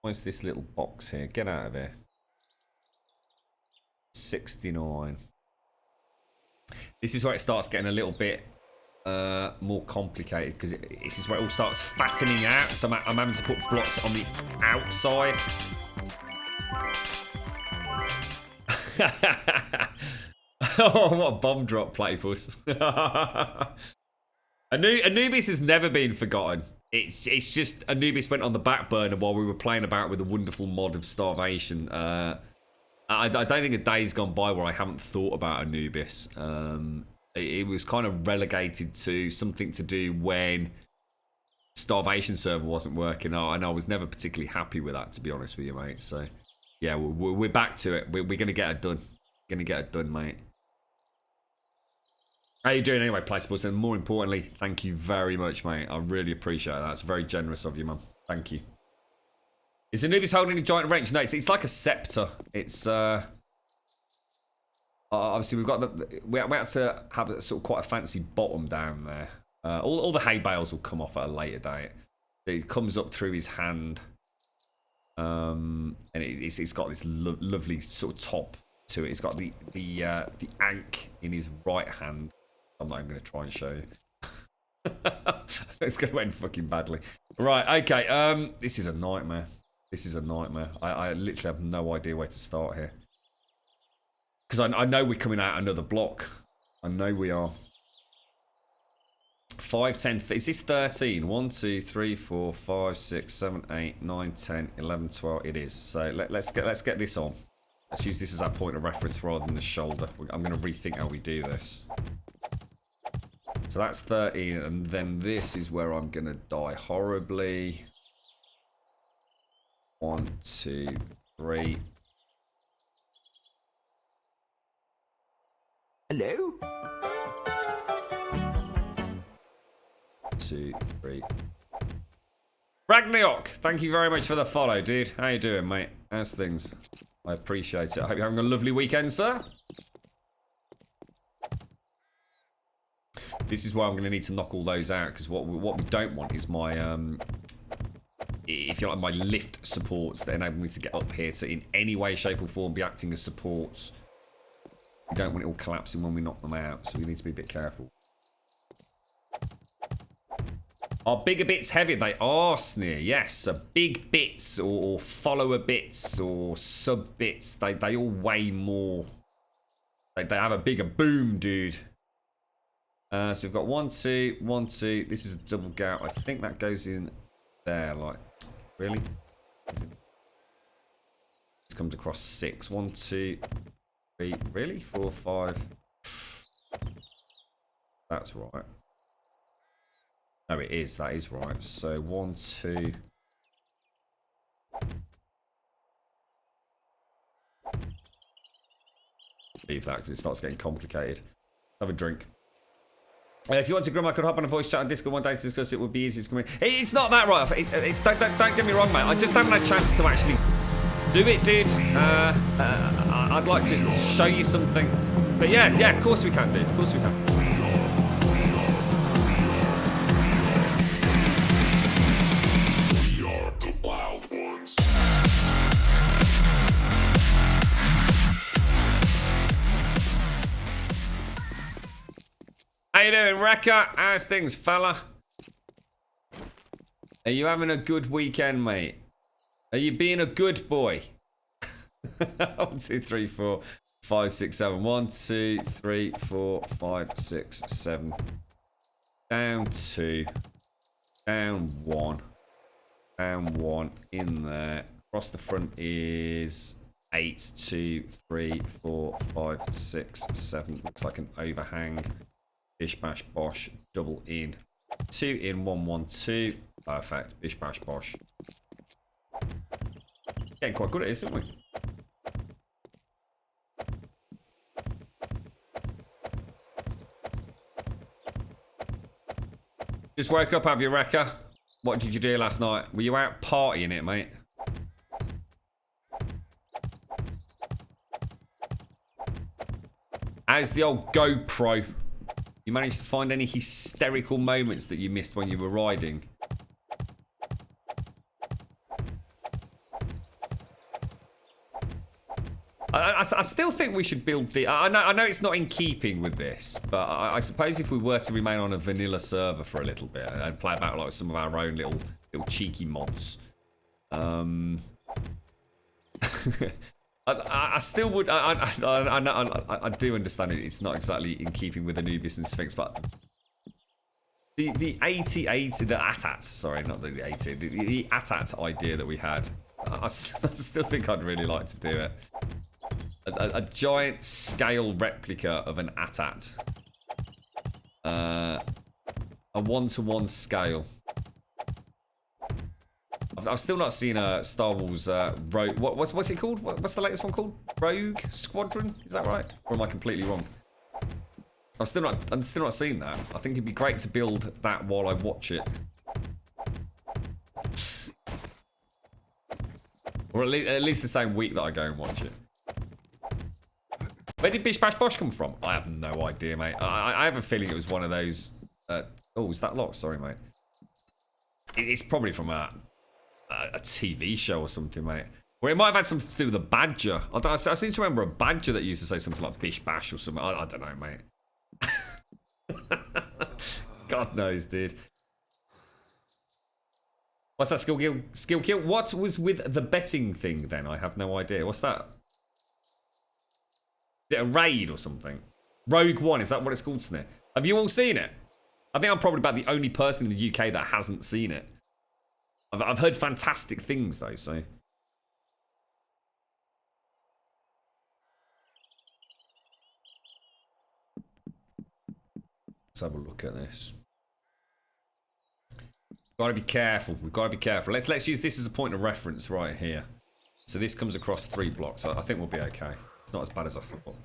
[SPEAKER 1] Where's this little box here? Get out of there. 69. This is where it starts getting a little bit more complicated because this is where it all starts fattening out. So I'm having to put blocks on the outside. Oh, what a bomb drop, Platypus. Anubis has never been forgotten. It's just Anubis went on the back burner while we were playing about with a wonderful mod of starvation. I don't think a day's gone by where I haven't thought about Anubis. It was kind of relegated to something to do when Starvation server wasn't working, and I was never particularly happy with that, to be honest with you, mate. So, yeah, we're back to it. We're going to get it done. Going to get it done, mate. How you doing anyway, Platypus? And more importantly, thank you very much, mate. I really appreciate that. It's very generous of you, man. Thank you. Is Anubis holding a giant wrench? No, it's like a scepter. It's obviously we've got we had to have a sort of quite a fancy bottom down there. All the hay bales will come off at a later date. It comes up through his hand, and it's got this lovely sort of top to it. It's got the ankh in his right hand. I'm not even going to try and show you. It's going to end fucking badly. Right, okay. This is a nightmare. This is a nightmare. I literally have no idea where to start here. Because I know we're coming out another block. I know we are. 5, 10, is this 13? 1, 2, 3, 4, 5, 6, 7, 8, 9, 10, 11, 12. It is. So let's get this on. Let's use this as our point of reference rather than the shoulder. I'm going to rethink how we do this. So that's 13, and then this is where I'm going to die horribly. 1, 2, 3.
[SPEAKER 4] Hello?
[SPEAKER 1] 2, 3. Ragniok, thank you very much for the follow, dude. How you doing, mate? How's things? I appreciate it. I hope you're having a lovely weekend, sir. This is why I'm going to need to knock all those out, because what we don't want is my, if you like, my lift supports that enable me to get up here to, in any way, shape or form, be acting as supports. We don't want it all collapsing when we knock them out, so we need to be a bit careful. Are bigger bits heavier? They are, Sneer, yes. So big bits or follower bits or sub bits, they all weigh more. They have a bigger boom, dude. So we've got 1, 2, 1, 2. This is a double gout. I think that goes in there, like, really? This comes across 6. 1, 2, 3. Really? 4, 5. That's right. No, it is. That is right. So 1, 2. Leave that because it starts getting complicated. Have a drink. If you want to Grim, I could hop on a voice chat on Discord one day to discuss it. Would be easy to come in. It's not that right. Don't get me wrong, mate. I just haven't had a chance to actually do it, dude. I'd like to show you something. But yeah, of course we can, dude. Of course we can. How you doing, Wrecker? How's things, fella? Are you having a good weekend, mate? Are you being a good boy? 1, 2, 3, 4, 5, 6, 7. 1, 2, 3, 4, 5, 6, 7. Down 2. Down 1. Down 1. In there. Across the front is 8, 2, 3, 4, 5, 6, 7. Looks like an overhang. Bish bash bosh, double in. 2 in, 1, 1, 2. Perfect. Bish bash bosh. Getting quite good at this, aren't we? Just woke up, have you, Wrecker? What did you do last night? Were you out partying it, mate? How's the old GoPro? You managed to find any hysterical moments that you missed when you were riding? I still think we should build the... I know it's not in keeping with this, but I suppose if we were to remain on a vanilla server for a little bit and play about like some of our own little cheeky mods, I still would. I do understand it. It's not exactly in keeping with Anubis and Sphinx, but the 80, the ATAT. Sorry, not the 80. The ATAT idea that we had. I still think I'd really like to do it. A giant scale replica of an ATAT. A 1-to-1 scale. I've still not seen a Star Wars Rogue. What's it called? What's the latest one called? Rogue Squadron? Is that right? Or am I completely wrong? I'm still not seeing that. I think it'd be great to build that while I watch it. Or at least the same week that I go and watch it. Where did Bish Bash Bosh come from? I have no idea, mate. I have a feeling it was one of those... oh, is that locked? Sorry, mate. It's probably from a TV show or something, mate. Or it might have had something to do with a badger. I seem to remember a badger that used to say something like Bish Bash or something. I don't know, mate. God knows, dude. What's that skill kill? Skill kill? What was with the betting thing then? I have no idea. What's that? Is it a raid or something? Rogue One, is that what it's called, Snit? Have you all seen it? I think I'm probably about the only person in the UK that hasn't seen it. I've heard fantastic things though, so. Let's have a look at this. Gotta be careful. We've got to be careful. Let's use this as a point of reference right here. So this comes across 3 blocks. I think we'll be okay. It's not as bad as I thought.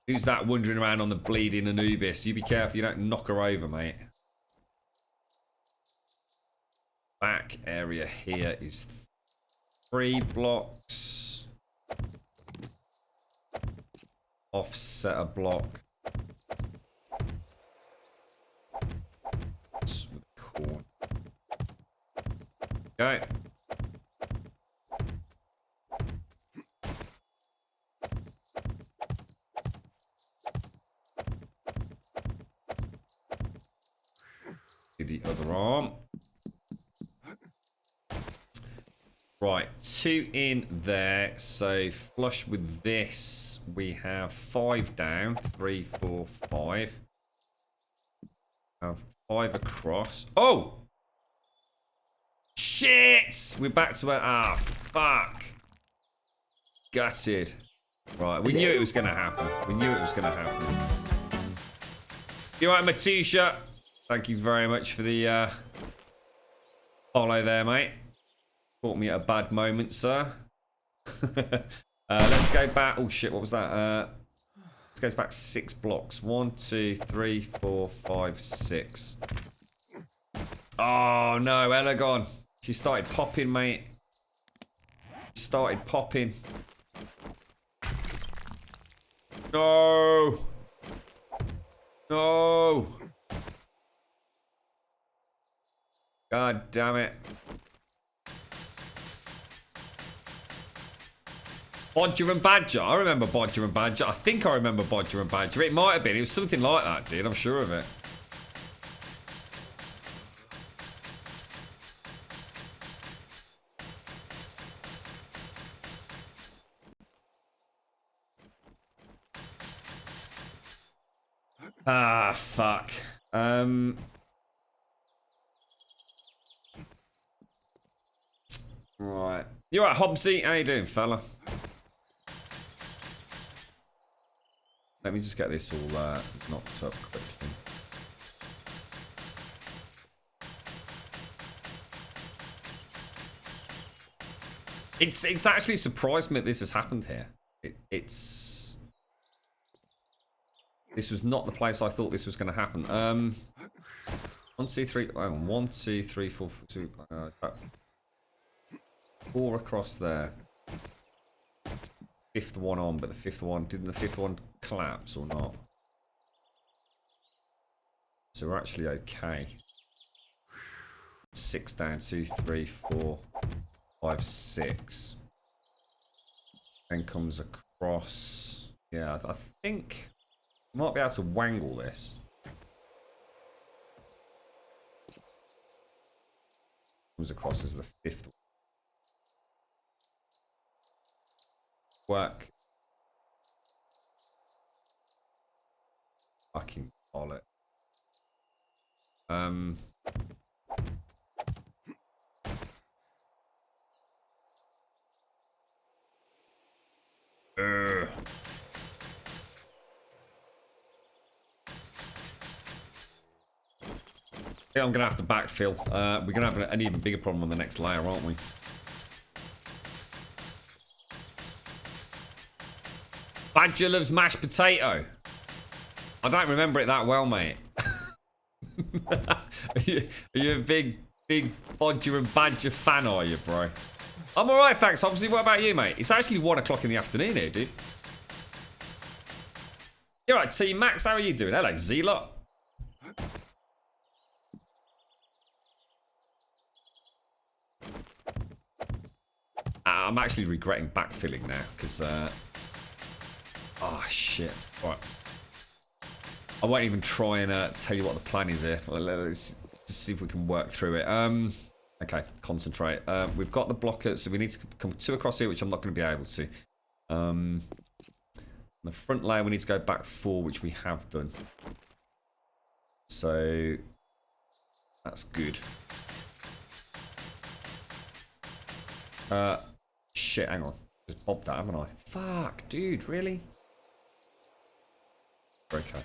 [SPEAKER 1] Who's that wandering around on the bleeding Anubis? You be careful you don't knock her over, mate. Back area here is 3 blocks. Offset a block. Cool. Okay. The other arm. Right, 2 in there. So flush with this, we have 5 down. 3, 4, 5. Have 5 across. Oh! Shit! We're back to where. Ah, fuck. Gutted. Right, we knew it was going to happen. We knew it was going to happen. You right, Matisha? Thank you very much for the follow there, mate. Caught me at a bad moment, sir. Let's go back. Oh, shit, what was that? Let's go back 6 blocks. 1, 2, 3, 4, 5, 6. Oh, no, Ella gone. She started popping, mate. She started popping. No. No. God damn it. Bodger and Badger. I remember Bodger and Badger. I think I remember Bodger and Badger. It might have been. It was something like that, dude. I'm sure of it. Ah, fuck. Right. You alright, Hobbsy? How you doing, fella? Let me just get this all knocked up quickly. It's actually surprised me that this has happened here. This was not the place I thought this was going to happen. 1, 2, 3. Oh, 1, 2, 3, 4, 2. 4 across there. 5th one on, but the 5th one, didn't the 5th one collapse or not? So we're actually okay. 6 down, 2, 3, 4, 5, 6. Then comes across. Yeah, I think we might be able to wangle this. Comes across as the 5th one. Work. Fucking bollock. Yeah, I'm gonna have to backfill. We're gonna have an even bigger problem on the next layer, aren't we? Badger loves mashed potato. I don't remember it that well, mate. Are you a big Bodger and Badger fan, are you, bro? I'm alright, thanks, Hobbsy. What about you, mate? It's actually 1 o'clock in the afternoon here, dude. You're right, T Max. How are you doing? Hello, Z-Lot. I'm actually regretting backfilling now, because... oh, shit. All right. I won't even try and tell you what the plan is here. Let's just see if we can work through it. Okay, concentrate. We've got the blocker, so we need to come 2 across here, which I'm not going to be able to. The front layer, we need to go back 4, which we have done. So that's good. Shit, hang on. Just bobbed that, haven't I? Fuck, dude, really? Okay.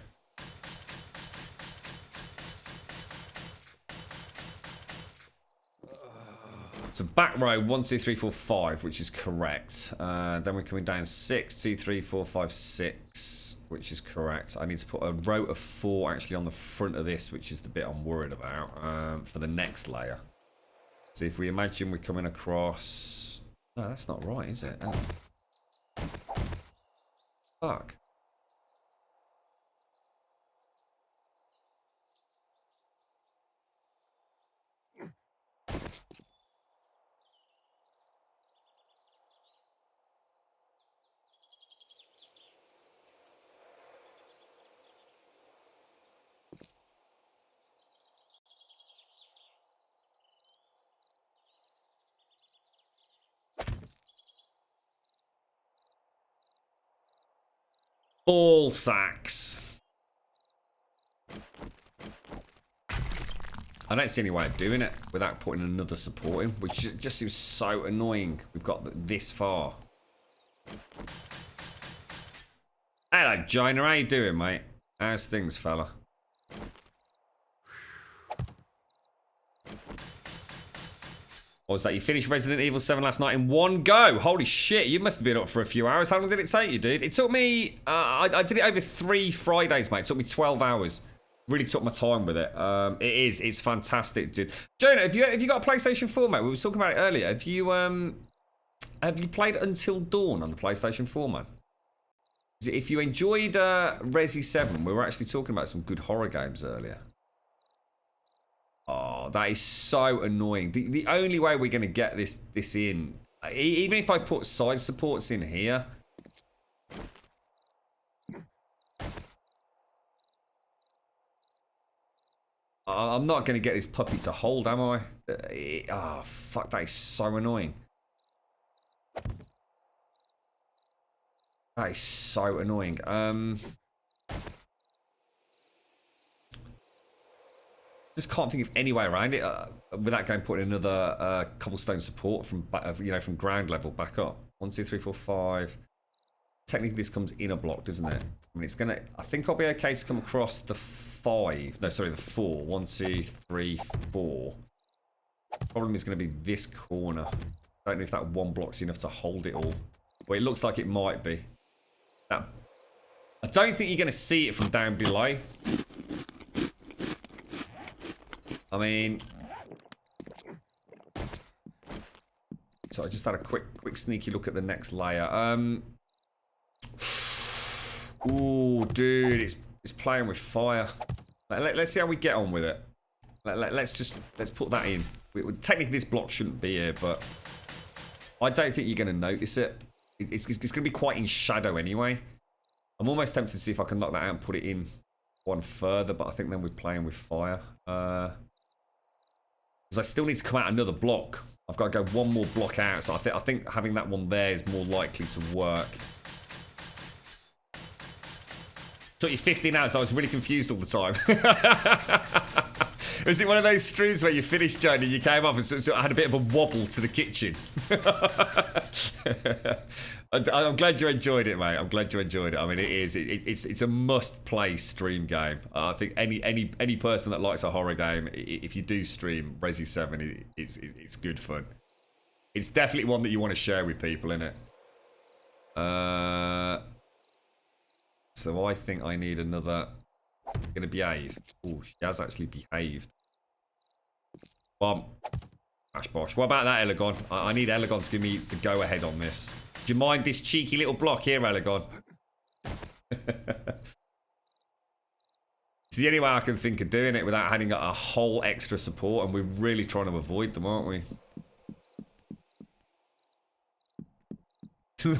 [SPEAKER 1] So back row 1, 2, 3, 4, 5, which is correct. Then we're coming down 6, 2, 3, 4, 5, 6, which is correct. I need to put a row of 4 actually on the front of this, which is the bit I'm worried about for the next layer. So if we imagine we're coming across... No, that's not right, is it? Oh. Fuck. Ball sacks. I don't see any way of doing it without putting another support in, which just seems so annoying. We've got this far. Hello, Jonah. How you doing, mate? How's things, fella? What was that? You finished Resident Evil 7 last night in 1 go. Holy shit, you must have been up for a few hours. How long did it take you, dude? It took me... I did it over 3 Fridays, mate. It took me 12 hours. Really took my time with it. It's fantastic, dude. Jonah, have you got a PlayStation 4, mate? We were talking about it earlier. Have you played Until Dawn on the PlayStation 4, man? If you enjoyed Resi 7, we were actually talking about some good horror games earlier. Oh, that is so annoying. The only way we're going to get this in, even if I put side supports in here. I'm not going to get this puppy to hold, am I? Oh, fuck, that is so annoying. That is so annoying. Just can't think of any way around it without going putting another cobblestone support from from ground level back up. 1, 2, 3, 4, 5. Technically, this comes in a block, doesn't it? I mean, it's gonna. I think I'll be okay to come across the 5. No, sorry, the 4. 1, 2, 3, 4. Problem is going to be this corner. I don't know if that 1 block's enough to hold it all. Well, it looks like it might be. That. I don't think you're going to see it from down below. I mean, so I just had a quick sneaky look at the next layer. Ooh, dude, it's playing with fire. Let's see how we get on with it. Let's put that in. Technically, this block shouldn't be here, but I don't think you're going to notice it. It's going to be quite in shadow anyway. I'm almost tempted to see if I can knock that out and put it in 1 further, but I think then we're playing with fire. Because I still need to come out another block. I've got to go 1 more block out, so I think having that one there is more likely to work. Took you 15 hours, so I was really confused all the time. Was it one of those streams where you finished, Joan, and you came off and sort of had a bit of a wobble to the kitchen? I'm glad you enjoyed it, mate. I'm glad you enjoyed it. I mean, it's a must-play stream game. I think any person that likes a horror game, if you do stream Resi 7, it's good fun. It's definitely one that you want to share with people, innit? So I think I need another. Gonna behave. Oh, she has actually behaved. Bomb. Ash bosh. What about that, Elegon? I need Elegon to give me the go-ahead on this. Do you mind this cheeky little block here, Elegon? It's the only way I can think of doing it without having a whole extra support, and we're really trying to avoid them, aren't we?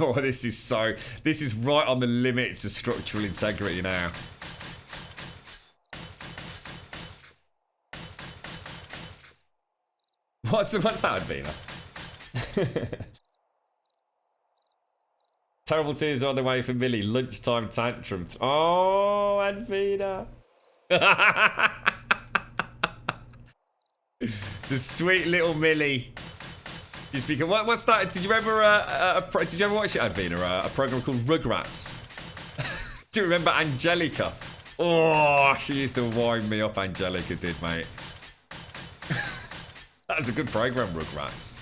[SPEAKER 1] Oh, this is right on the limits of structural integrity now. What's that, Advina? Terrible tears on the way for Millie. Lunchtime tantrum. Oh, Advina. The sweet little Millie. She's become, what's that? Did you remember? Did you ever watch it, Advina? A program called Rugrats. Do you remember Angelica? Oh, she used to wind me up. Angelica did, mate. That was a good program, Rugrats.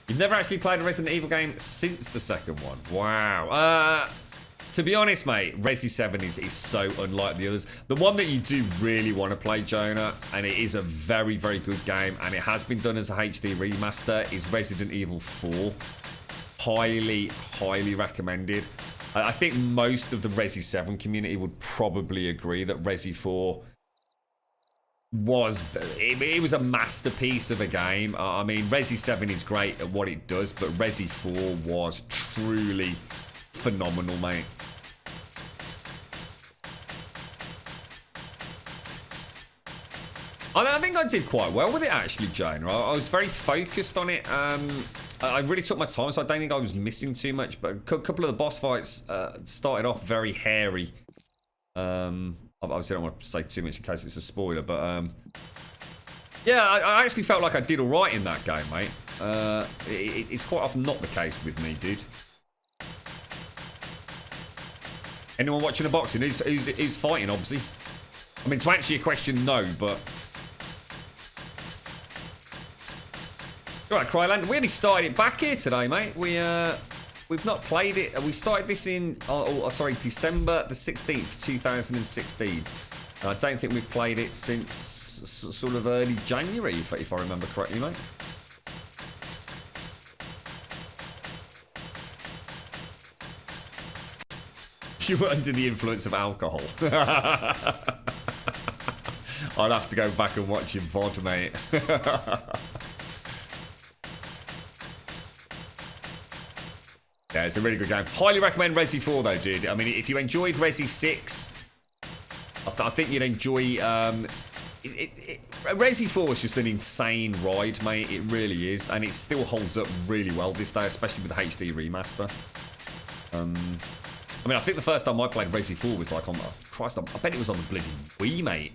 [SPEAKER 1] You've never actually played a Resident Evil game since the second one. Wow. To be honest, mate, Resi 7 is so unlike the others. The one that you do really want to play, Jonah, and it is a very, very good game, and it has been done as a HD remaster, is Resident Evil 4. Highly, highly recommended. I think most of the Resi 7 community would probably agree that Resi 4 was it was a masterpiece of a game. I mean, Resi 7 is great at what it does, but Resi 4 was truly phenomenal, mate. I think I did quite well with it, actually, Jonah. I was very focused on it. I really took my time, so I don't think I was missing too much. But a couple of the boss fights started off very hairy. Obviously, I don't want to say too much in case it's a spoiler, but yeah, I actually felt like I did all right in that game, mate. It's quite often not the case with me, dude. Anyone watching the boxing? Who's fighting, obviously? I mean, to answer your question, no, but... Alright, Cryland, we only started it back here today, mate. We've not played it. We started this in, December the 16th, 2016. I don't think we've played it since sort of early January, if I remember correctly, mate. You were under the influence of alcohol. I'd have to go back and watch your VOD, mate. Yeah, it's a really good game. Highly recommend Resi 4, though, dude. I mean, if you enjoyed Resi 6, I think you'd enjoy... Resi 4 was just an insane ride, mate. It really is. And it still holds up really well this day, especially with the HD remaster. I mean, I think the first time I played Resi 4 was like on... Oh, Christ, I bet it was on the bloody Wii, mate.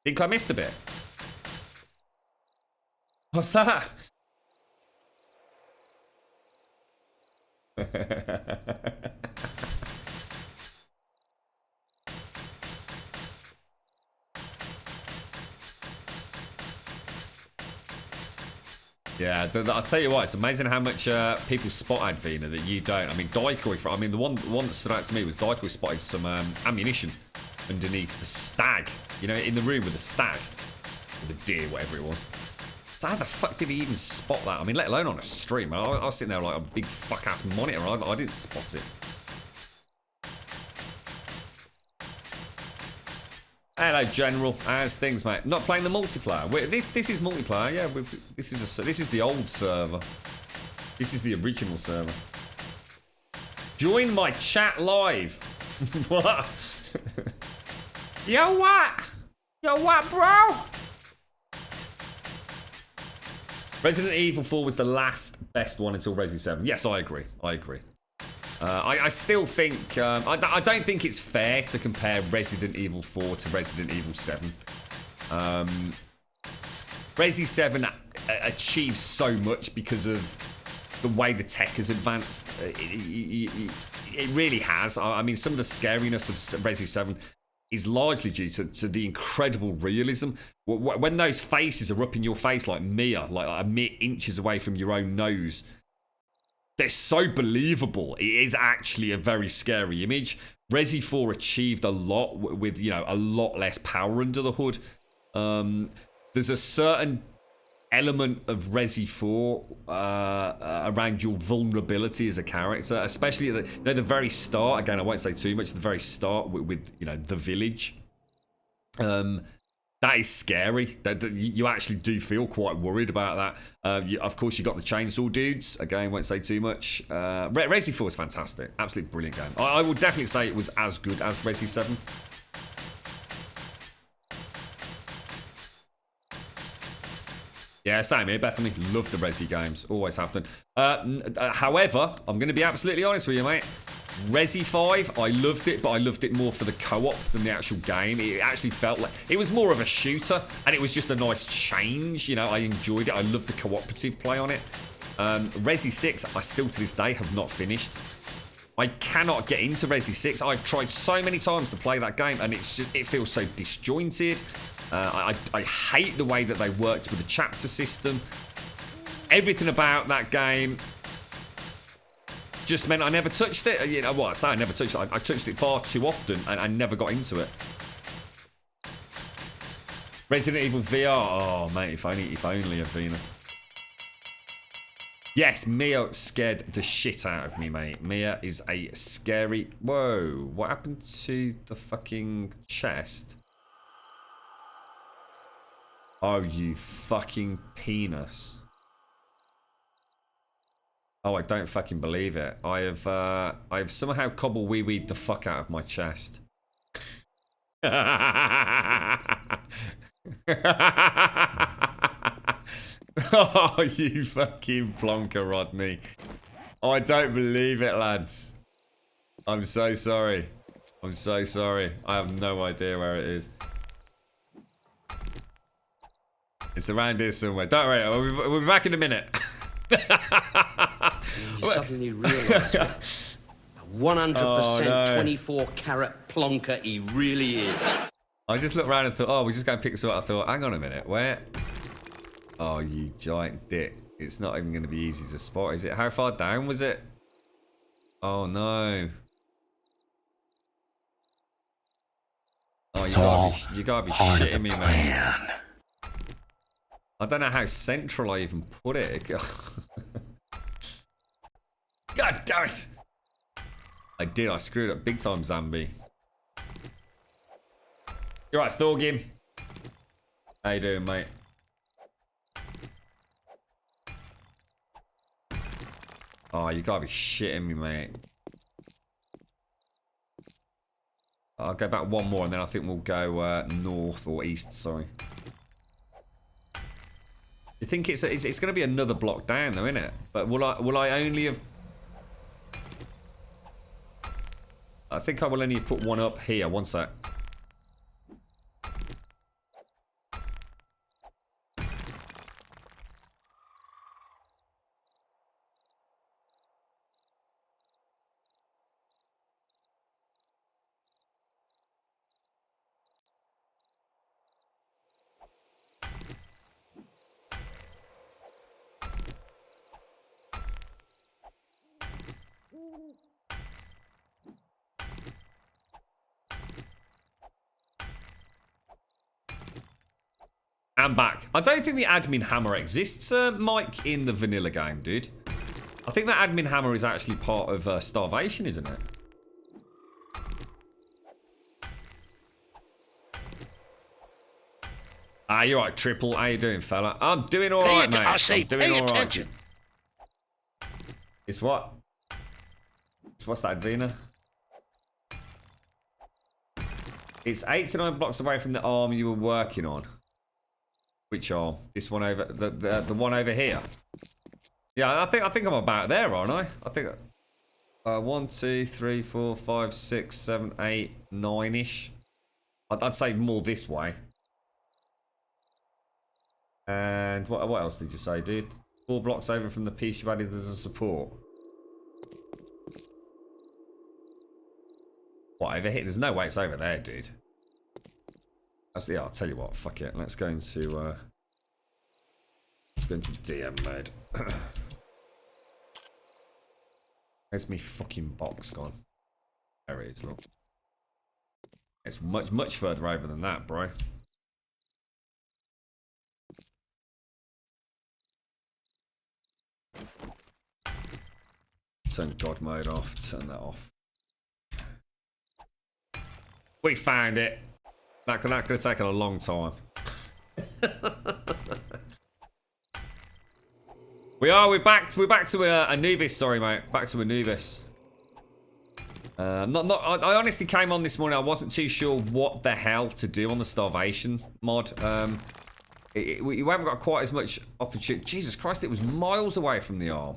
[SPEAKER 1] Think I missed a bit? What's that? Yeah, I'll tell you what, it's amazing how much people spot Advina that you don't. I mean, Daikoi, the one that stood out to me was Daikoi spotted some ammunition underneath the stag. You know, in the room with the stag. Or the deer, whatever it was. So how the fuck did he even spot that? I mean, let alone on a stream. I was sitting there like a big fuck-ass monitor. I didn't spot it. Hello, General. How's things, mate? Not playing the multiplayer. This is multiplayer. Yeah, this is the old server. This is the original server. Join my chat live. What? Yo, what? Yo, what, bro? Resident Evil 4 was the last best one until Resi 7. Yes, I agree. I agree. I still think... I don't think it's fair to compare Resident Evil 4 to Resident Evil 7. Resi 7 achieves so much because of the way the tech has advanced. It really has. I mean, some of the scariness of Resi 7 is largely due to the incredible realism. When those faces are up in your face like Mia, like a mere inches away from your own nose, they're so believable. It is actually a very scary image. Resi 4 achieved a lot with, you know, a lot less power under the hood. There's a certain element of Resi 4 around your vulnerability as a character, especially at the very start. Again, I won't say too much. At the very start with you know, the village. That is scary. You actually do feel quite worried about that. Of course, you got the chainsaw dudes. Again, won't say too much. Resi 4 is fantastic. Absolutely brilliant game. I would definitely say it was as good as Resi 7. Yeah, same here, Bethany. Love the Resi games. Always have done. However, I'm going to be absolutely honest with you, mate. Resi 5, I loved it, but I loved it more for the co-op than the actual game. It actually felt like it was more of a shooter, and it was just a nice change. You know, I enjoyed it. I loved the cooperative play on it. Resi 6, I still to this day have not finished. I cannot get into Resi 6. I've tried so many times to play that game, and it feels so disjointed. I hate the way that they worked with the chapter system. Everything about that game just meant I never touched it. You know what I say? I never touched it. I touched it far too often, and I never got into it. Resident Evil VR. Oh, mate, if only Avina. Yes, Mia scared the shit out of me, mate. Mia is a scary... Whoa, what happened to the fucking chest? Oh, you fucking penis. Oh, I don't fucking believe it. I have somehow cobble wee weed the fuck out of my chest. Oh, you fucking plonker, Rodney. Oh, I don't believe it, lads. I'm so sorry. I'm so sorry. I have no idea where it is. It's around here somewhere. Don't worry, we'll be back in a minute.
[SPEAKER 11] You suddenly realise 100% 24 carat plonker he really is.
[SPEAKER 1] I just looked around and thought, oh, we're just going to pick some up. I thought, hang on a minute, where? Oh, you giant dick. It's not even going to be easy to spot, is it? How far down was it? Oh, no. Oh, you gotta be shitting me, man. I don't know how central I even put it. God damn it! I did, I screwed up big time, Zambi. You're right, Thorgim. How you doing, mate? Oh, you gotta be shitting me, mate. I'll go back one more and then I think we'll go north or east, sorry. You think it's going to be another block down though, isn't it? But will I only have... I think I will only have put one up here. One sec. I'm back. I don't think the admin hammer exists, Mike, in the vanilla game, dude. I think that admin hammer is actually part of Starvation, isn't it? Ah, you're right, Triple. How you doing, fella? I'm doing all right, mate.
[SPEAKER 11] I say,
[SPEAKER 1] I'm doing
[SPEAKER 11] pay
[SPEAKER 1] all right.
[SPEAKER 11] attention.
[SPEAKER 1] It's what? What's that, Advina? It's 8 to 9 blocks away from the arm you were working on. Which arm? This one over the one over here. Yeah, I think I'm about there, aren't I? I think 1, 2, 3, 4, 5, 6, 7, 8, 9-ish. I'd say more this way. And what else did you say, dude? 4 blocks over from the piece you added as a support. What, over here? There's no way it's over there, dude. Yeah, I'll tell you what. Fuck it. Let's go into DM mode. Where's me fucking box gone? There it is. Look, it's much further over than that, bro. Turn God mode off. Turn that off. We found it. That could have taken a long time. We're back to Anubis. Sorry, mate. Back to Anubis. I honestly came on this morning. I wasn't too sure what the hell to do on the starvation mod. We haven't got quite as much opportunity. Jesus Christ, it was miles away from the arm.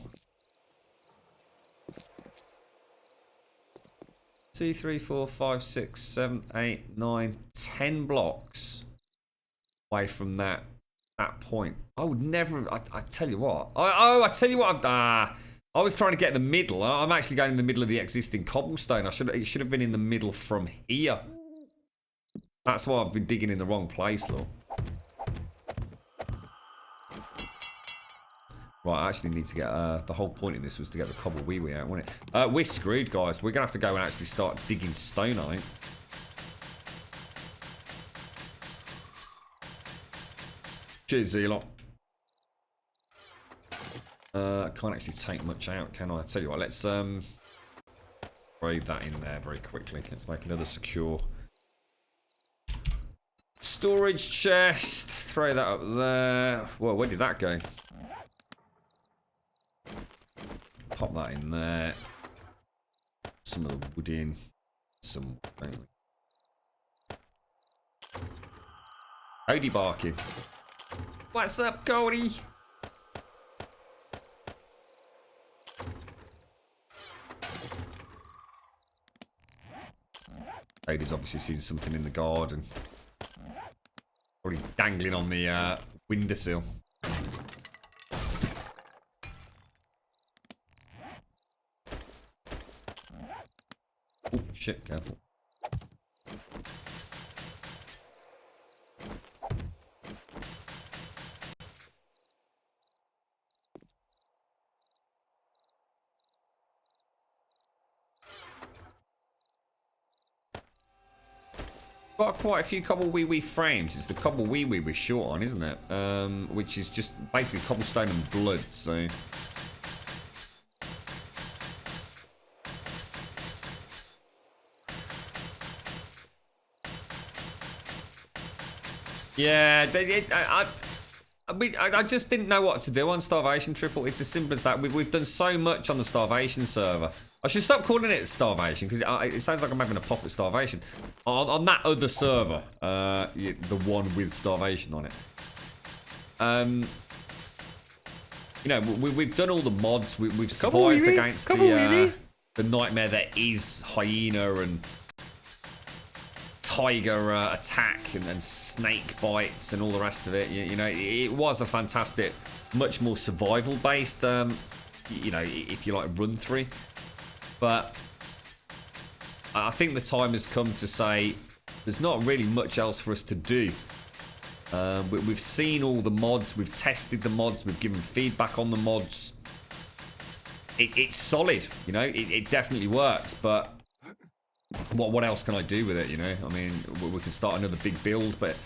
[SPEAKER 1] 2, 3, 4, 5, 6, 7, 8, 9, 10 blocks away from that point. I would never. I tell you what. I tell you what. I was trying to get in the middle. I'm actually going in the middle of the existing cobblestone. It should have been in the middle from here. That's why I've been digging in the wrong place, though. Right, I actually need to get, the whole point in this was to get the cobble wee out, wasn't it? We're screwed, guys. We're going to have to go and actually start digging stone, I think. Cheers, Zelot. I can't actually take much out, can I? I tell you what, let's throw that in there very quickly. Let's make another secure storage chest. Throw that up there. Well, where did that go? Pop that in there. Some of the wood in. Some. Cody barking. What's up, Cody? Cody's obviously seen something in the garden. Probably dangling on the windowsill. Oh, shit, careful. Got quite a few cobble wee frames. It's the cobble wee we're short on, isn't it? Which is just basically cobblestone and blood, so... Yeah, I just didn't know what to do on Starvation Triple. It's as simple as that. We've done so much on the Starvation server. I should stop calling it Starvation because it sounds like I'm having a pop at Starvation. On that other server, the one with Starvation on it. You know, we've done all the mods. We've survived against the nightmare that is hyena and tiger attack and snake bites and all the rest of it. You know, it was a fantastic, much more survival based, you know, if you like, run through. But I think the time has come to say there's not really much else for us to do. We've seen all the mods, we've tested the mods, we've given feedback on the mods. It's solid, you know, it definitely works, but what else can I do with it, you know? I mean, we can start another big build, but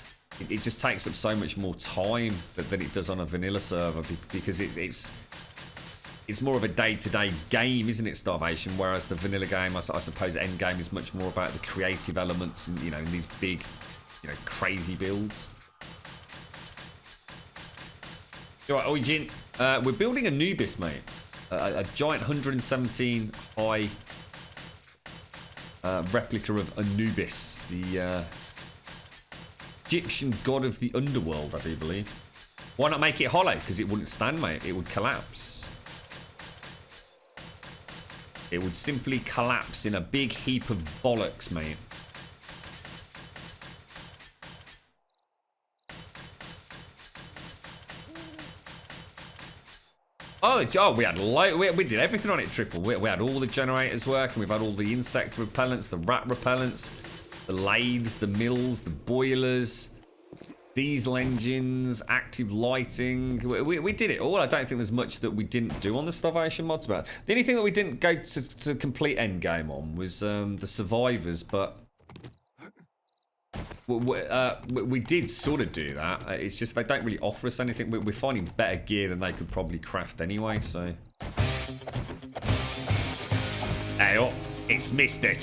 [SPEAKER 1] it just takes up so much more time than it does on a vanilla server because it's more of a day-to-day game, isn't it, Starvation? Whereas the vanilla game, I suppose, end game is much more about the creative elements and, you know, in these big, you know, crazy builds. All right, Oijin, we're building Anubis, mate. A giant 117 high replica of Anubis, the Egyptian god of the underworld, I do believe. Why not make it hollow? Because it wouldn't stand, mate. It would collapse. It would simply collapse in a big heap of bollocks, mate. Oh, we had we did everything on it, Triple. We had all the generators working. We've had all the insect repellents, the rat repellents, the lathes, the mills, the boilers, diesel engines, active lighting. We did it all. I don't think there's much that we didn't do on the Starvation mods. About the only thing that we didn't go to complete end game on was the survivors, but we did sort of do that. It's just they don't really offer us anything. We're finding better gear than they could probably craft anyway, so. Hey, oh, it's Mr.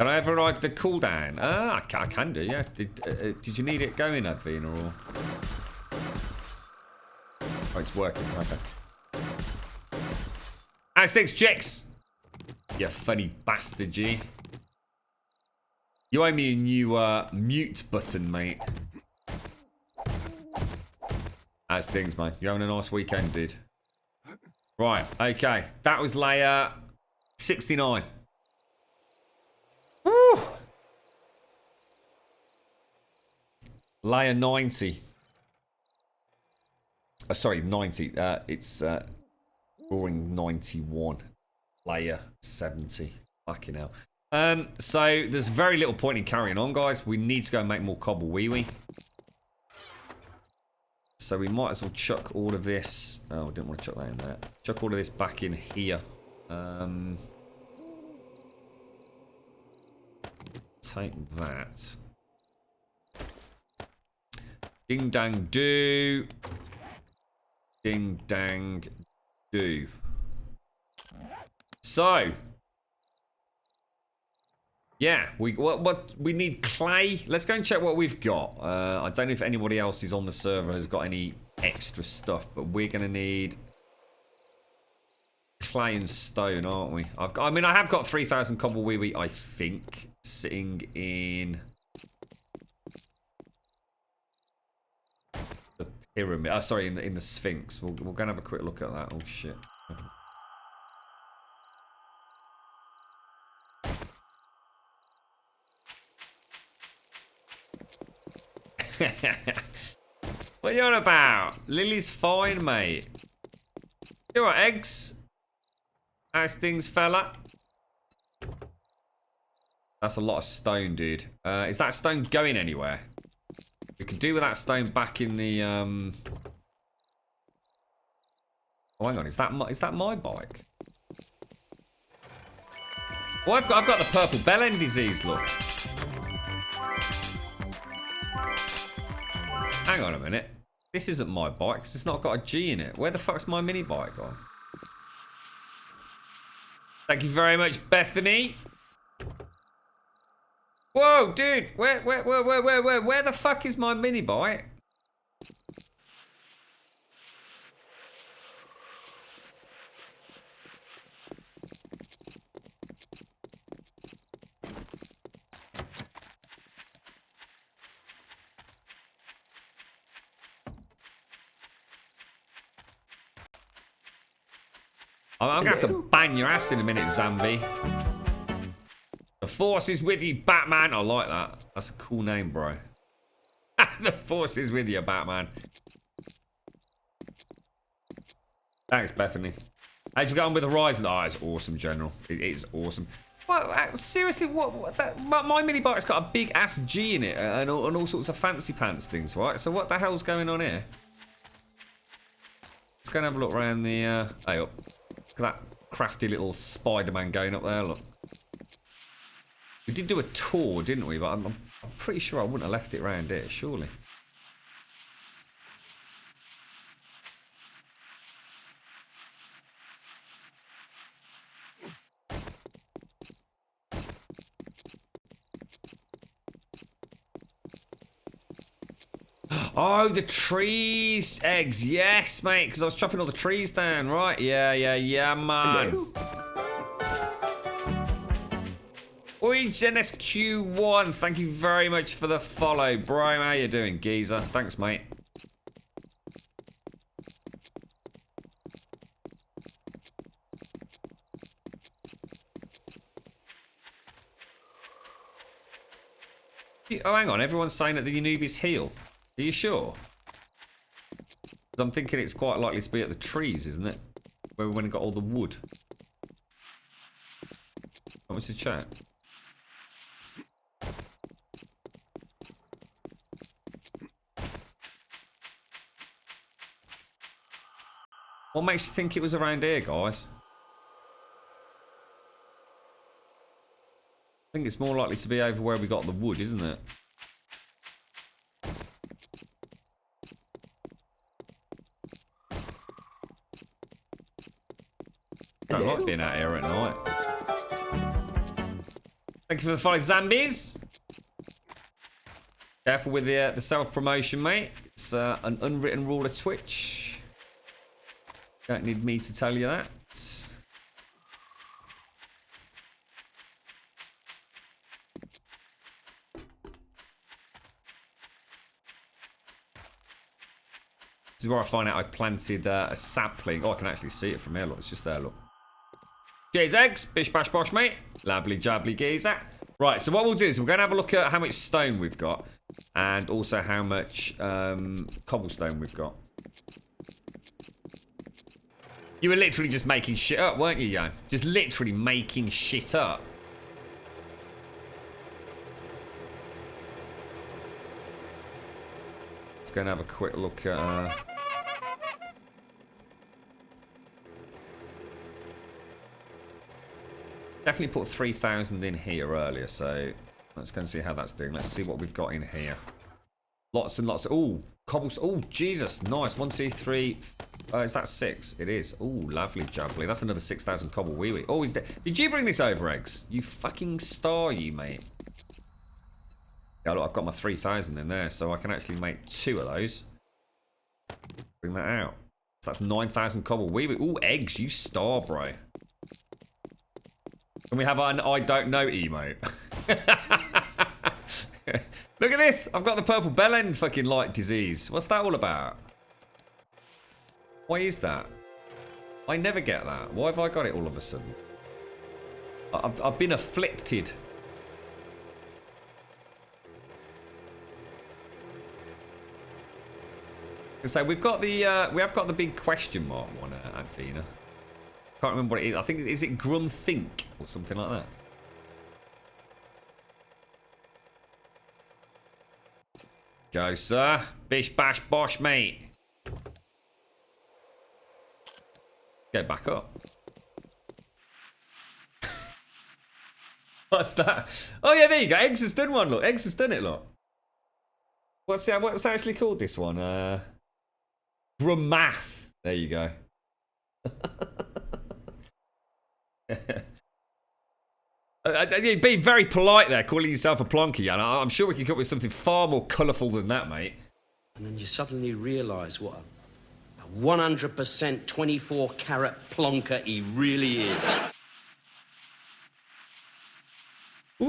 [SPEAKER 1] Can I override the cooldown? I can do, yeah. Did you need it going, Advina, or? Oh, it's working. Okay. How's things, chicks? You funny bastard, G. You owe me a new mute button, mate. How's things, mate? You having a nice weekend, dude? Right, okay. That was layer 69. Woo! Layer 90. Sorry, 90. It's drawing 91. Layer 70. Fucking hell. So there's very little point in carrying on, guys. We need to go and make more cobble wee wee. So we might as well chuck all of this. Oh, I didn't want to chuck that in there. Chuck all of this back in here. Take that. Ding dang do. Ding dang do. So. Yeah, we need clay. Let's go and check what we've got. I don't know if anybody else is on the server has got any extra stuff, but we're gonna need clay and stone, aren't we? I mean, I have got 3,000 cobble wee wee, I think, sitting in the pyramid. Sorry, in the Sphinx. We're gonna have a quick look at that. Oh shit. What are you on about? Lily's fine, mate. You alright, eggs? How's things, fella? That's a lot of stone, dude. Is that stone going anywhere? We could do with that stone back in the Oh, hang on. Is that my bike? Oh, I've got the purple bell end disease. Look. Hang on a minute. This isn't my bike because it's not got a G in it. Where the fuck's my mini bike gone? Thank you very much, Bethany. Whoa, dude. Where the fuck is my mini bike? I'm gonna have to bang your ass in a minute, Zambi. The Force is with you, Batman. I like that. That's a cool name, bro. The Force is with you, Batman. Thanks, Bethany. How'd you get on with Horizon? Oh, it's awesome, General. It is awesome. What, seriously, my mini bike's got a big ass G in it and all sorts of fancy pants things, right? So what the hell's going on here? Let's go and have a look around the... Hey, up. Look at that crafty little Spider-Man going up there, look. We did do a tour, didn't we? But I'm pretty sure I wouldn't have left it around here, surely. Oh, the trees, eggs, yes, mate, because I was chopping all the trees down, right? Yeah, man. Oi, GenesQ1, thank you very much for the follow, bro. How you doing, geezer? Thanks, mate. Oh, hang on, everyone's saying that the Anubis heal. Are you sure? 'Cause I'm thinking it's quite likely to be at the trees, isn't it? Where we went and got all the wood. Want me to chat? What makes you think it was around here, guys? I think it's more likely to be over where we got the wood, isn't it? I like being out here at night. Thank you for the follow, Zambies. Careful with the self-promotion, mate. It's an unwritten rule of Twitch. Don't need me to tell you that. This is where I find out I planted a sapling. Oh, I can actually see it from here. Look, it's just there. Look. Cheers, eggs. Bish, bash, bosh, mate. Labbly, jabbly, geezer. Right, so what we'll do is we're going to have a look at how much stone we've got. And also how much cobblestone we've got. You were literally just making shit up, weren't you, Jan? Just literally making shit up. Let's go and have a quick look at... Definitely put 3,000 in here earlier, so let's go and see how that's doing. Let's see what we've got in here. Lots and lots of... Ooh, cobblestone. Oh, Jesus. Nice. 1, 2, 3... is that 6? It is. Oh, lovely jubbly. That's another 6,000 cobble wee wee. Oh, is that... Did you bring this over, Eggs? You fucking star, you, mate. Yeah, look, I've got my 3,000 in there, so I can actually make 2 of those. Bring that out. So that's 9,000 cobble wee wee. Ooh, Eggs, you star, bro. Can we have an I don't know emote? Look at this. I've got the purple bell end fucking light disease. What's that all about? Why is that? I never get that. Why have I got it all of a sudden? I've been afflicted. So we've got the we have got the big question mark one, Adfina. Can't remember what it is. I think, is it Think or something like that? Go, sir. Bish, bash, bosh, mate. Get back up. What's that? Oh, yeah, there you go. Eggs has done one, look. Eggs has done it, look. What's actually called this one? Grummath. There you go. You're being very polite there, calling yourself a plonker, Jan. I'm sure we can come up with something far more colourful than that, mate.
[SPEAKER 11] And then you suddenly realise what a 100% 24-carat plonker he really is.
[SPEAKER 1] Whee!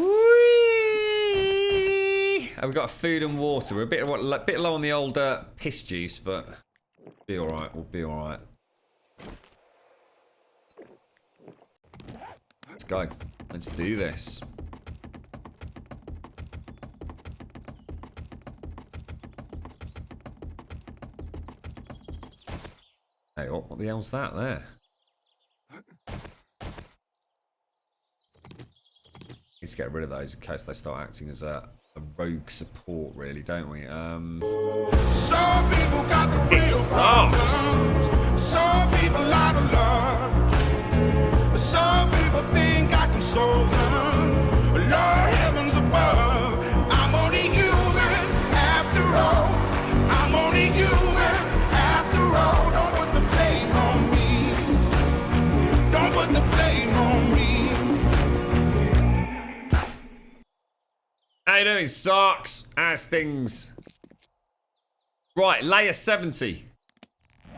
[SPEAKER 1] And we've got food and water. We're a bit low on the old piss juice, but be all right. We'll be all right. Let's go. Let's do this. Hey, what the hell's that there? Need to get rid of those in case they start acting as a rogue support, really, don't we?
[SPEAKER 8] Some people got the real problems. Some people out of love. Some people think I can solve them. Lord heavens above, I'm only human after all. I'm only human after all. Don't put the blame on me. Don't put the blame on me.
[SPEAKER 1] How you doing, socks? Ass things. Right, layer 70.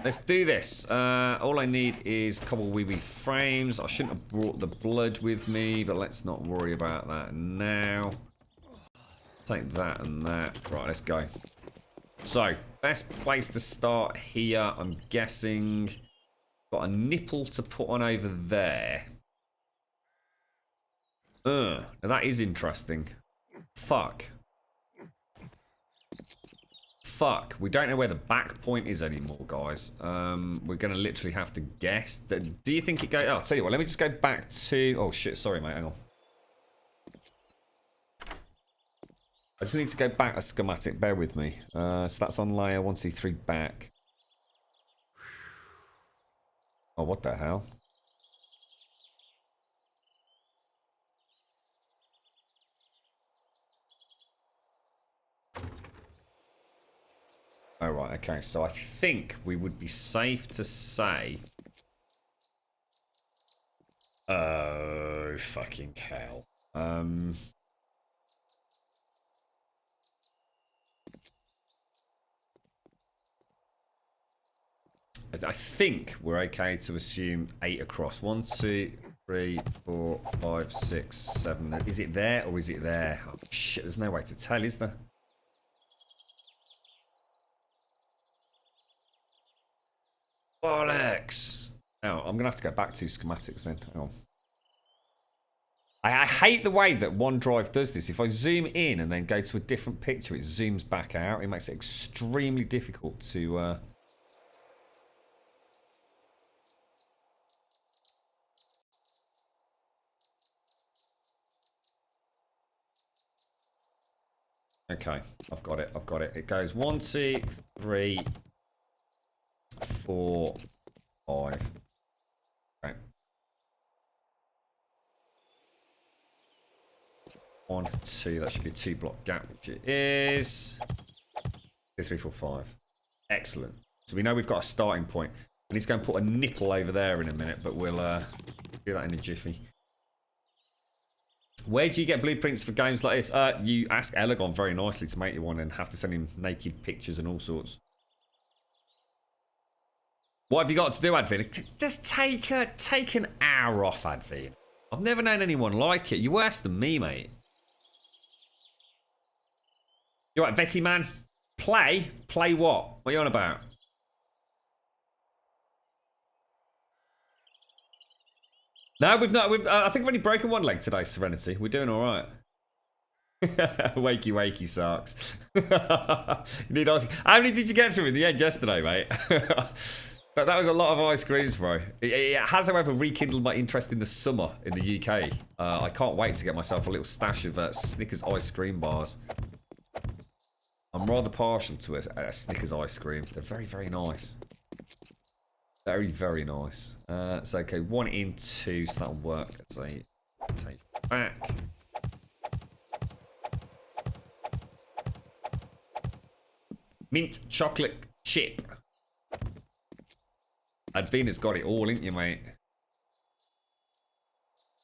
[SPEAKER 1] Let's do this. All I need is cobble wee wee frames. I shouldn't have brought the blood with me, but let's not worry about that now. Take that and that. Right, let's go. So, best place to start here, I'm guessing. Got a nipple to put on over there. Now that is interesting. Fuck. Fuck, we don't know where the back point is anymore, guys. We're gonna literally have to guess. Do you think it goes... Oh, I'll tell you what, let me just go back to... Oh, shit, sorry, mate, hang on. I just need to go back a schematic, bear with me. So that's on layer 1, 2, 3 back. Oh, what the hell? Oh, right, okay, so I think we would be safe to say... Oh, fucking hell. I think we're okay to assume 8 across. 1, 2, 3, 4, 5, 6, 7. Is it there or is it there? Oh, shit, there's no way to tell, is there? Bollocks! Oh, I'm gonna have to go back to schematics then. Hang on. I hate the way that OneDrive does this. If I zoom in and then go to a different picture, it zooms back out. It makes it extremely difficult to. Okay, I've got it. I've got it. It goes 1, 2, 3, 4, 5. Okay. 1, 2. That should be a 2-block gap, which it is. 2, 3, 4, 5. Excellent. So we know we've got a starting point. I need to go and put a nipple over there in a minute, but we'll do that in a jiffy. Where do you get blueprints for games like this? You ask Elegon very nicely to make you one and have to send him naked pictures and all sorts. What have you got to do, Advin? Just take an hour off, Advin. I've never known anyone like it. You're worse than me, mate. You're right, Vetty man. Play? Play what? What are you on about? No, we've not. I think we've only broken one leg today, Serenity. We're doing all right. Wakey, wakey, Sarks. You need asking. How many did you get through in the end yesterday, mate? That was a lot of ice creams, bro. It has, however, rekindled my interest in the summer in the UK. I can't wait to get myself a little stash of Snickers ice cream bars. I'm rather partial to a Snickers ice cream. They're very, very nice. Very, very nice. So, okay, 1 in 2, so that'll work. Let's say, take it back. Mint chocolate chip. Advina's got it all, ain't you, mate?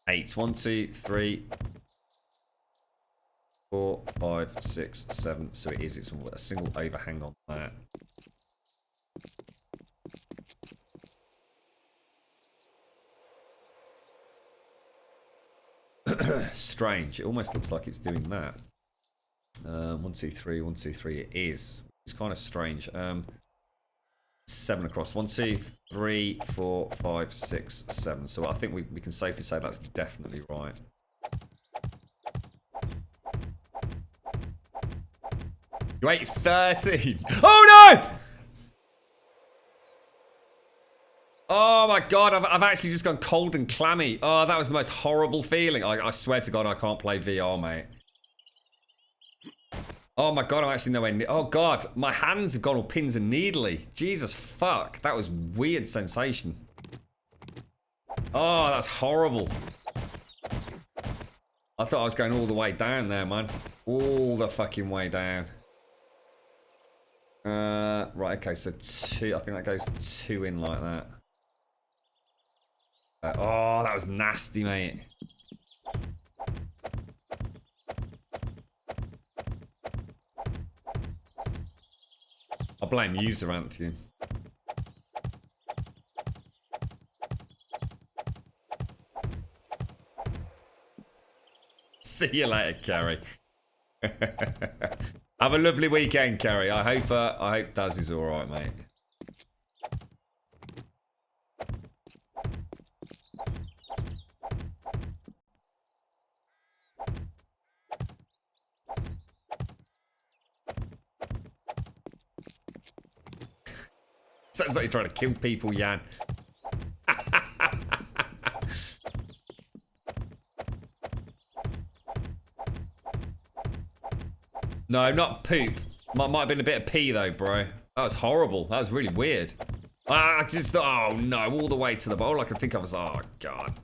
[SPEAKER 1] 8. 1, 2, 3, 4, 5, 6, 7. So it is. It's a single overhang on that. Strange. It almost looks like it's doing that. 1, 2, 3. 1, 2, 3. It is. It's kind of strange. 7 across. 1, 2, 3, 4, 5, 6, 7. So I think we can safely say that's definitely right. You ate 13. Oh no! Oh my god, I've actually just gone cold and clammy. Oh, that was the most horrible feeling. I swear to god I can't play VR, mate. Oh my god, I'm actually nowhere near. Oh god, my hands have gone all pins and needly. Jesus fuck, that was weird sensation. Oh, that's horrible. I thought I was going all the way down there, man. All the fucking way down. Right, okay, so 2. I think that goes 2 in like that. Oh, that was nasty, mate. I blame you, Zaranthian. See you later, Carrie. Have a lovely weekend, Carrie. I hope Daz is all right, mate. Sounds like you're trying to kill people, Jan. No, not poop. Might have been a bit of pee though, bro. That was horrible. That was really weird. I just, oh no, all the way to the bowl. All I could think of was, oh god.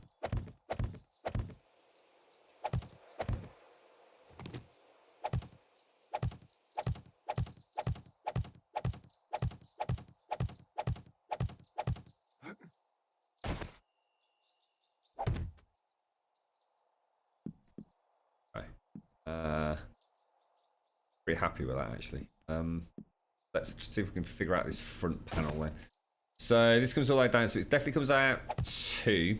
[SPEAKER 1] Pretty happy with that, actually. Let's see if we can figure out this front panel then. So this comes all the way down, so it definitely comes out 2.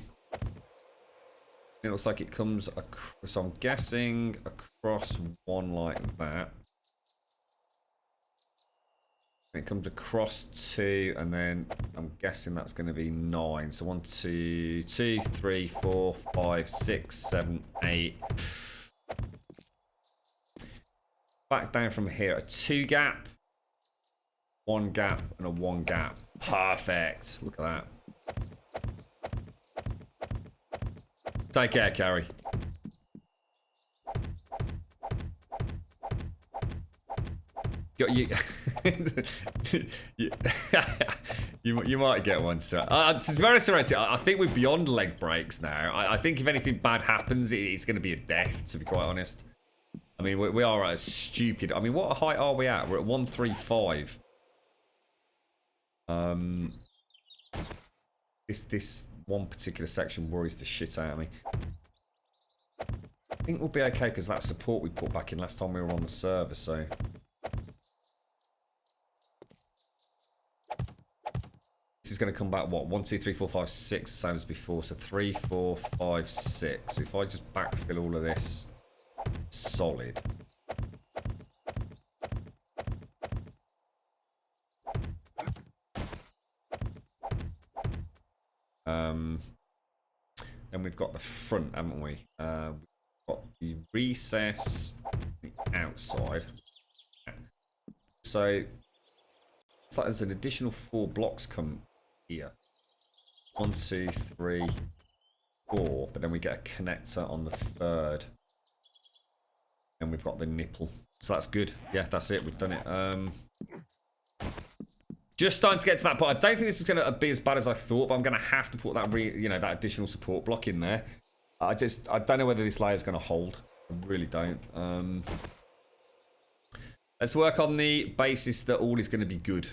[SPEAKER 1] It looks like it comes across, so I'm guessing across 1 like that. It comes across 2, and then I'm guessing that's going to be 9. So 1, 2, 2, 3, 4, 5, 6, 7, 8. Back down from here, a 2 gap, 1 gap, and a 1 gap. Perfect. Look at that. Take care, Carrie. You, you might get one, sir. To be honest, I think we're beyond leg breaks now. I think if anything bad happens, it's going to be a death, to be quite honest. I mean, we are at a stupid... I mean, what height are we at? We're at 135. This one particular section worries the shit out of me. I think we'll be okay because that support we put back in last time we were on the server, so... This is going to come back, what? 1, 2, 3, 4, 5, 6, same as before. So 3, 4, 5, 6. So if I just backfill all of this... solid. Then we've got the front, haven't we? We've got the recess, the outside. So it's like there's an additional 4 blocks come here. 1, 2, 3, 4. But then we get a connector on the 3rd. And we've got the nipple. So that's good. Yeah, that's it. We've done it. Just starting to get to that point. I don't think this is going to be as bad as I thought, but I'm going to have to put that, that additional support block in there. I don't know whether this layer is going to hold. I really don't. Let's work on the basis that all is going to be good.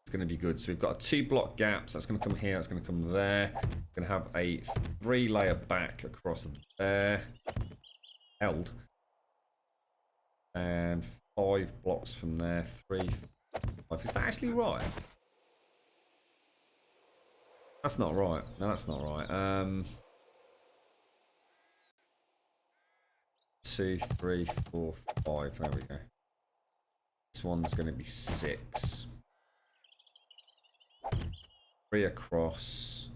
[SPEAKER 1] It's going to be good. So we've got a 2 block gaps. That's going to come here. That's going to come there. We're going to have a 3 layer back across there. Held. And 5 blocks from there. 3, 5. Is that actually right? That's not right. No, that's not right. 2, 3, 4, 5. There we go. This one's going to be 6. 3 across.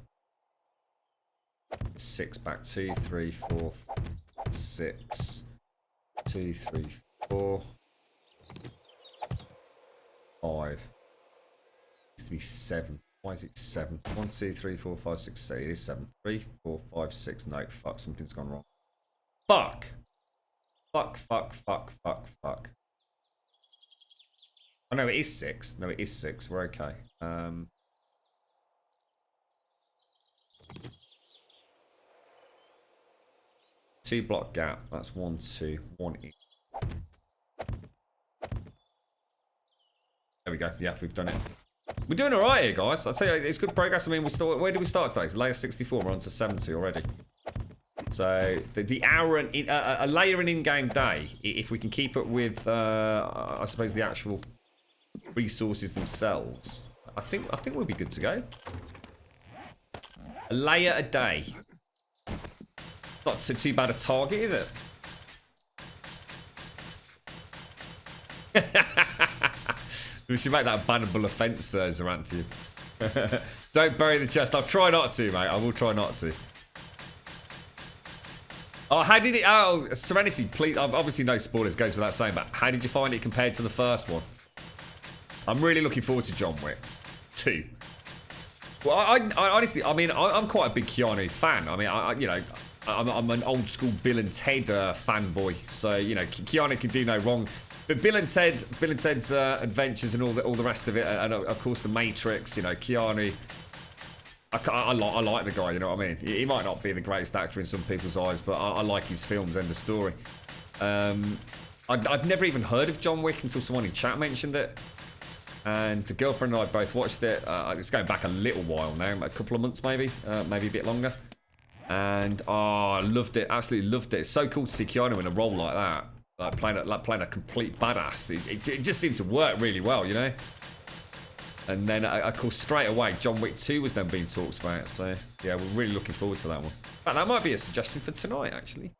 [SPEAKER 1] 6 back. 2, 3, 4, 6. 2, 3, 4. 5. It needs to be 7. Why is it 7? 1, 2, 3, 4, 5, 6, 7. It is 7. 3, 4, 5, 6. No, fuck. Something's gone wrong. Fuck. Fuck. Oh, no, it is 6. No, it is 6. We're okay. 2 block gap. That's 1, 2, 1 in. There we go. Yeah, we've done it. We're doing all right here, guys. I'd say it's good progress. I mean, where did we start today? It's layer 64. We're on to 70 already. So the hour and a layer and in-game day, if we can keep it with, I suppose, the actual resources themselves, I think we'll be good to go. A layer a day. Not too bad a target, is it? We should make that a bannable offence, Zaranthian. Don't bury the chest. I'll try not to, mate. I will try not to. Oh, how did it... Oh, Serenity, please... Obviously, no spoilers, goes without saying, but how did you find it compared to the first one? I'm really looking forward to John Wick 2. Well, I honestly... I mean, I'm quite a big Keanu fan. I mean, I'm an old school Bill and Ted fanboy, so Keanu can do no wrong. But Bill and Ted's adventures and all the rest of it, and of course the Matrix. Keanu. I like the guy. You know what I mean? He might not be the greatest actor in some people's eyes, but I like his films. End of story. I'd never even heard of John Wick until someone in chat mentioned it, and the girlfriend and I both watched it. It's going back a little while now, a couple of months maybe a bit longer. And I loved it, absolutely loved it. It's so cool to see Keanu in a role like that, like playing a complete badass. It just seemed to work really well, you know. And then, of course, straight away, John Wick 2 was then being talked about. So yeah, we're really looking forward to that one. In fact, that might be a suggestion for tonight, actually.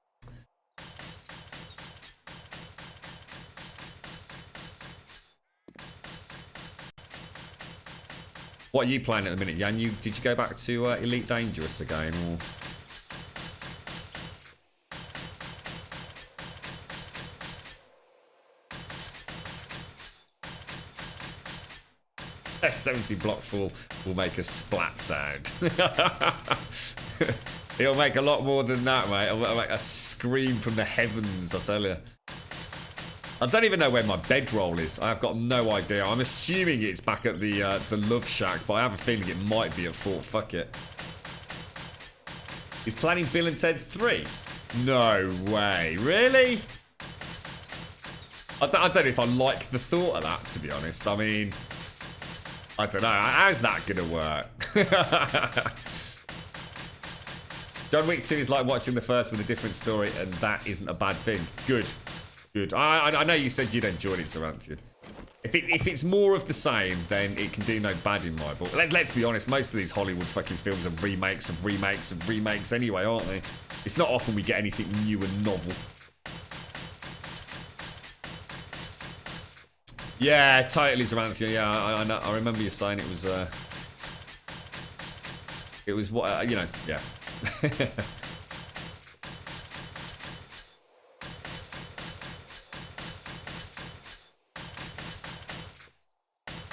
[SPEAKER 1] What are you playing at the minute, Jan? Did you go back to Elite Dangerous again, or? S70 Block 4 will make a splat sound. It'll make a lot more than that, mate. It'll make a scream from the heavens, I tell you. I don't even know where my bedroll is. I've got no idea. I'm assuming it's back at the Love Shack, but I have a feeling it might be at Fort Fuck It. He's planning Bill and Ted 3? No way. Really? I don't know if I like the thought of that, to be honest. I mean, I don't know. How's that going to work? John Wick 2 is like watching the first with a different story, and that isn't a bad thing. Good. Good. I know you said you'd enjoyed it, Saranthian. If it's more of the same, then it can do no bad in my book. Let's be honest, most of these Hollywood fucking films are remakes and remakes and remakes anyway, aren't they? It's not often we get anything new and novel. Yeah, totally, Saranthian. Yeah, I know. I remember you saying it was what, you know, yeah.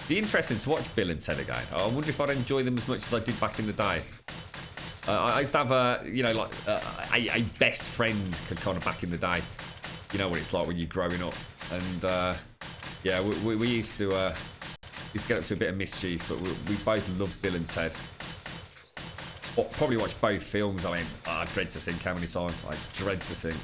[SPEAKER 1] Be interesting to watch Bill and Ted again. I wonder if I'd enjoy them as much as I did back in the day. I used to have a, you know, like a best friend kind of back in the day. You know what it's like when you're growing up. And yeah, we used to get up to a bit of mischief, but we both loved Bill and Ted. Probably watched both films. I mean, I dread to think how many times. I dread to think.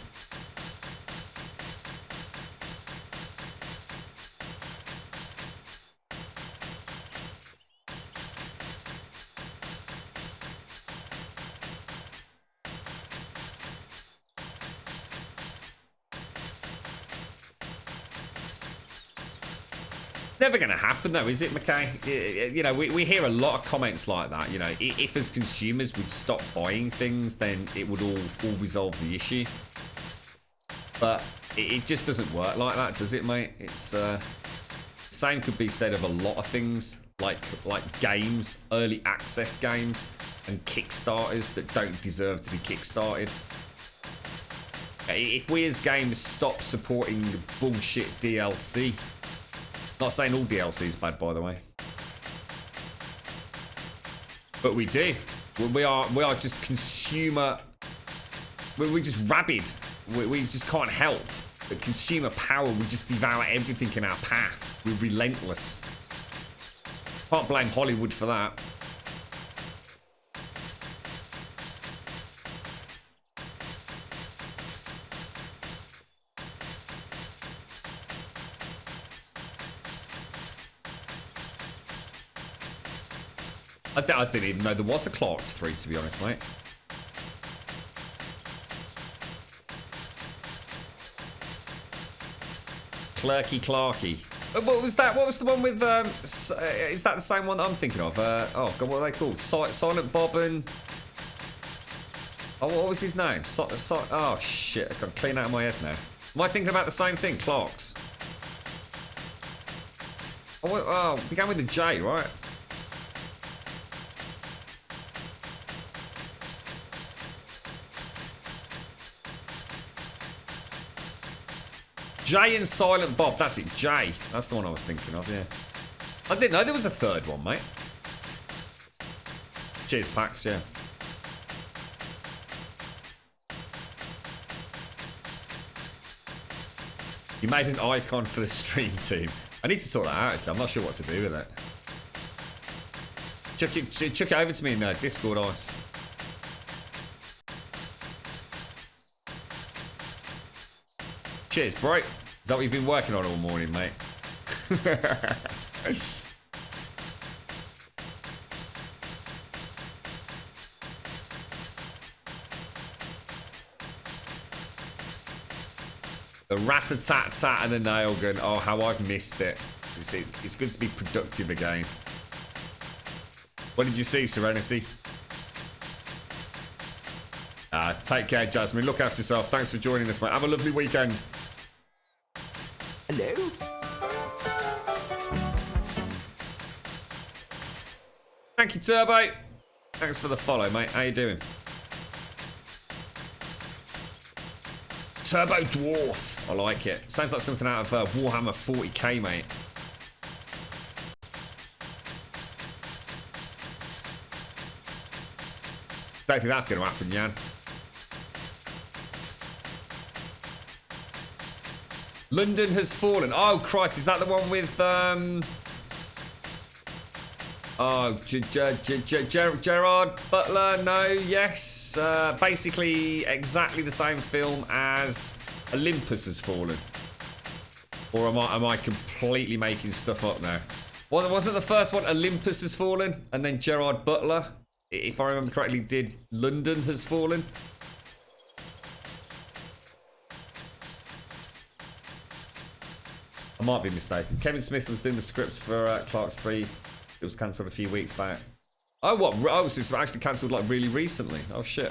[SPEAKER 1] Never going to happen though, is it, McKay? You know, we hear a lot of comments like that. You know, if as consumers we'd stop buying things, then it would all resolve the issue. But it just doesn't work like that, does it, mate? It's same could be said of a lot of things, like games, early access games, and Kickstarters that don't deserve to be kickstarted. If we as gamers stop supporting the bullshit DLC. Not saying all DLC is bad, by the way, but we do. We are just consumer. We're just rabid. We just can't help. The consumer power. We just devour everything in our path. We're relentless. Can't blame Hollywood for that. I didn't even know there was a Clark's 3, to be honest, mate. Clarky. What was that? What was the one with, is that the same one that I'm thinking of? Oh, God, what are they called? Silent Bob and... Oh, what was his name? Oh, shit, I've got to clean out of my head now. Am I thinking about the same thing? Clark's? Oh, began with a J, right? Jay and Silent Bob, that's it, Jay. That's the one I was thinking of, yeah. I didn't know there was a third one, mate. Cheers, Pax, yeah. You made an icon for the stream team. I need to sort that out, actually. I'm not sure what to do with it. Chuck it over to me in Discord, Ice. Cheers, bro. Is that what you've been working on all morning, mate? The rat-a-tat-tat and the nail gun. Oh, how I've missed it. It's good to be productive again. What did you see, Serenity? Take care, Jasmine. Look after yourself. Thanks for joining us, mate. Have a lovely weekend.
[SPEAKER 4] Hello?
[SPEAKER 1] Thank you, Turbo. Thanks for the follow, mate. How you doing? Turbo Dwarf. I like it. Sounds like something out of Warhammer 40k, mate. Don't think that's going to happen, Jan. London has fallen. Oh, Christ. Is that the one with... Oh, Gerard Butler? No, yes. Basically, exactly the same film as Olympus Has Fallen. Or am I completely making stuff up now? Well, wasn't the first one Olympus Has Fallen? And then Gerard Butler, if I remember correctly, did London Has Fallen? I might be mistaken. Kevin Smith was doing the script for Clark's 3. It was cancelled a few weeks back. Oh, what? Oh, so it's actually cancelled like really recently. Oh, shit.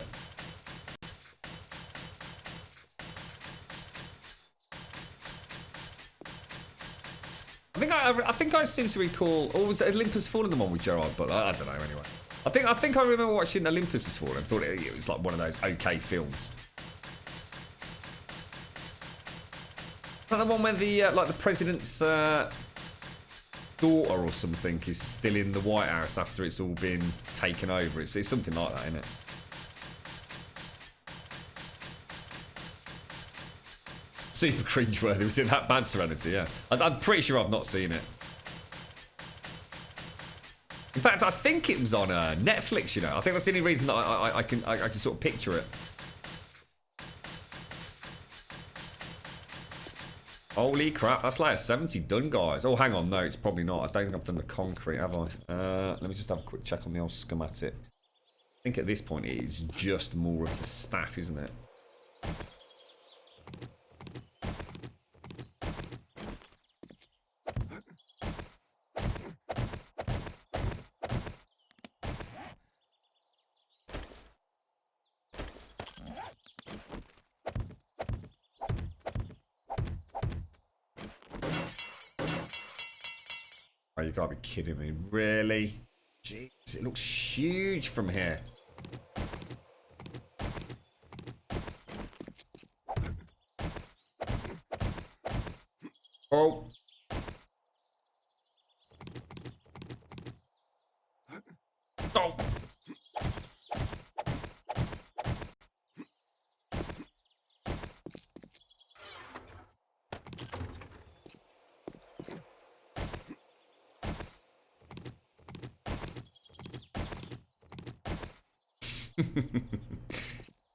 [SPEAKER 1] I think I seem to recall. Or was it Olympus Fallen, the one with Gerard Butler? I don't know. Anyway, I think I remember watching Olympus Has Fallen. I thought it was like one of those okay films. Is that the one where the like the president's daughter or something is still in the White House after it's all been taken over? It's something like that, isn't it? Super cringeworthy. Was it that bad, Serenity? Yeah. I'm pretty sure I've not seen it. In fact, I think it was on Netflix, you know. I think that's the only reason that I can sort of picture it. Holy crap, that's like a 70 done, guys. Oh, hang on, no, it's probably not. I don't think I've done the concrete, have I? Let me just have a quick check on the old schematic. I think at this point it is just more of the staff, isn't it? Oh, you gotta be kidding me. Really? Jeez, it looks huge from here. Oh. Oh.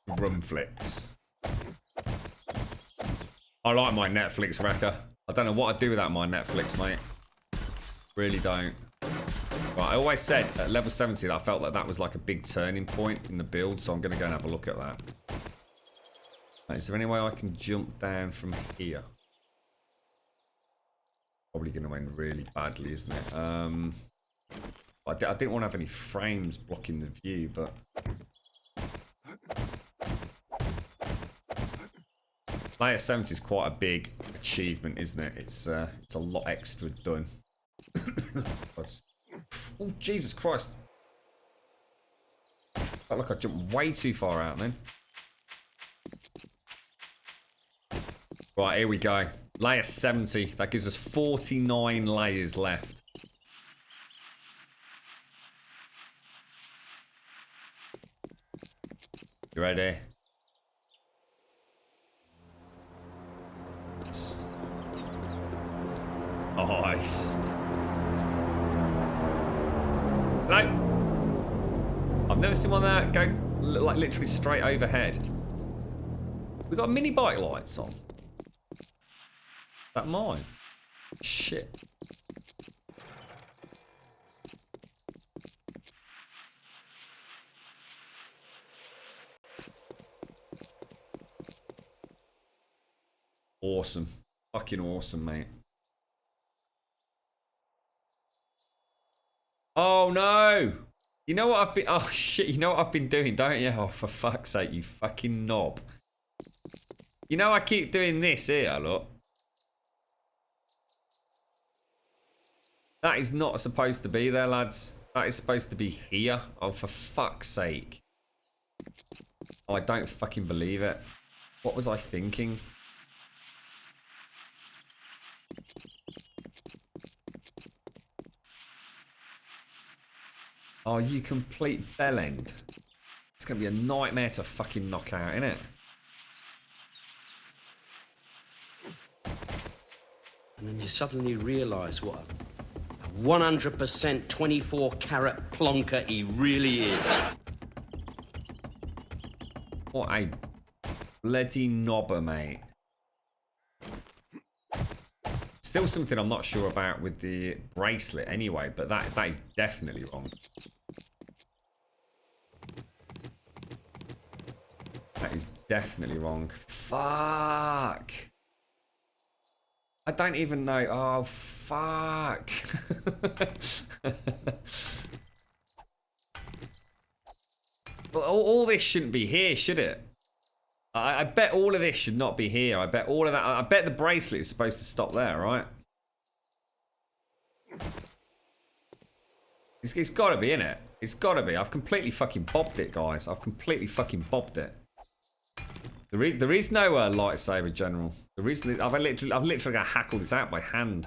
[SPEAKER 1] Rumflix. I like my Netflix wrecker. I don't know what I'd do without my Netflix, mate. Really don't. Right, I always said at level 70 that I felt like that was like a big turning point in the build, so I'm going to go and have a look at that. Right, is there any way I can jump down from here? Probably going to end really badly, isn't it? I didn't want to have any frames blocking the view, but... Layer 70 is quite a big achievement, isn't it? It's a lot extra done. Oh, Jesus Christ. Felt like I jumped way too far out then. Right, here we go. Layer 70. That gives us 49 layers left. You ready? Nice. Hello? I've never seen one that go like literally straight overhead. We've got mini bike lights on. Is that mine? Shit. Awesome. Fucking awesome, mate. Oh, no. You know what I've been... Oh, shit. You know what I've been doing, don't you? Oh, for fuck's sake, you fucking knob. You know I keep doing this here, look. That is not supposed to be there, lads. That is supposed to be here. Oh, for fuck's sake. Oh, I don't fucking believe it. What was I thinking? Oh, you complete bellend. It's going to be a nightmare to fucking knock out, isn't it?
[SPEAKER 11] And then you suddenly realise what a 100% 24-carat plonker he really is.
[SPEAKER 1] What a bloody knobber, mate. Still something I'm not sure about with the bracelet anyway, but that is definitely wrong. That is definitely wrong. Fuck. I don't even know. Oh, fuck. all this shouldn't be here, should it? I bet all of this should not be here. I bet all of that. I bet the bracelet is supposed to stop there, right? It's got to be, innit? It's got to be. I've completely fucking bobbed it, guys. I've completely fucking bobbed it. There is no lightsaber general. I've literally got to hackle this out by hand.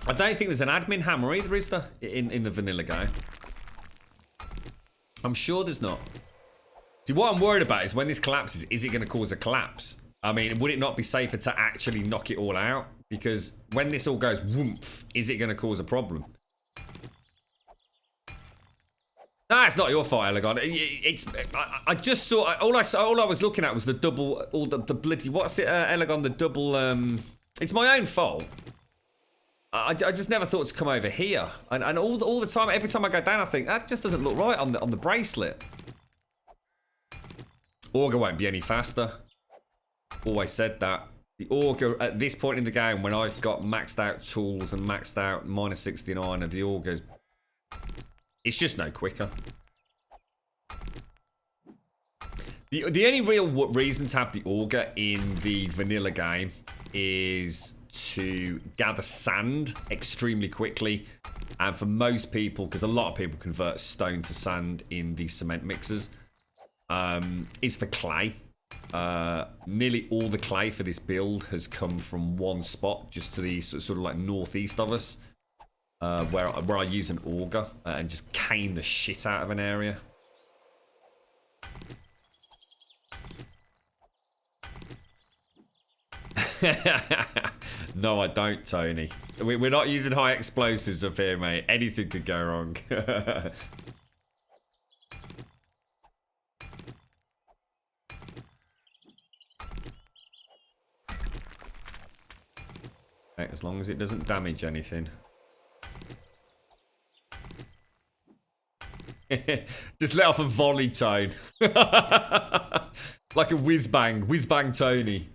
[SPEAKER 1] I don't think there's an admin hammer either, is there? In the vanilla game. I'm sure there's not. See, what I'm worried about is when this collapses, is it going to cause a collapse? I mean, would it not be safer to actually knock it all out? Because when this all goes whoomph, is it going to cause a problem? Nah, it's not your fault, Elegon. I just saw all I was looking at was the double, all the bloody, what's it, Elegon? The double. It's my own fault. I just never thought to come over here, and all the time, every time I go down, I think that just doesn't look right on the bracelet. Auger won't be any faster. Always said that. The Auger at this point in the game, when I've got maxed out tools and maxed out -69, and the Auger's, it's just no quicker. The only real reason to have the Auger in the vanilla game is to gather sand extremely quickly, and for most people, because a lot of people convert stone to sand in the cement mixers, is for clay. Nearly all the clay for this build has come from one spot, just to the sort of like northeast of us, where I use an auger and just cane the shit out of an area. No, I don't, Tony. We're not using high explosives up here, mate. Anything could go wrong. As long as it doesn't damage anything. Just let off a volley tone. Like a whiz-bang. Whiz-bang Tony.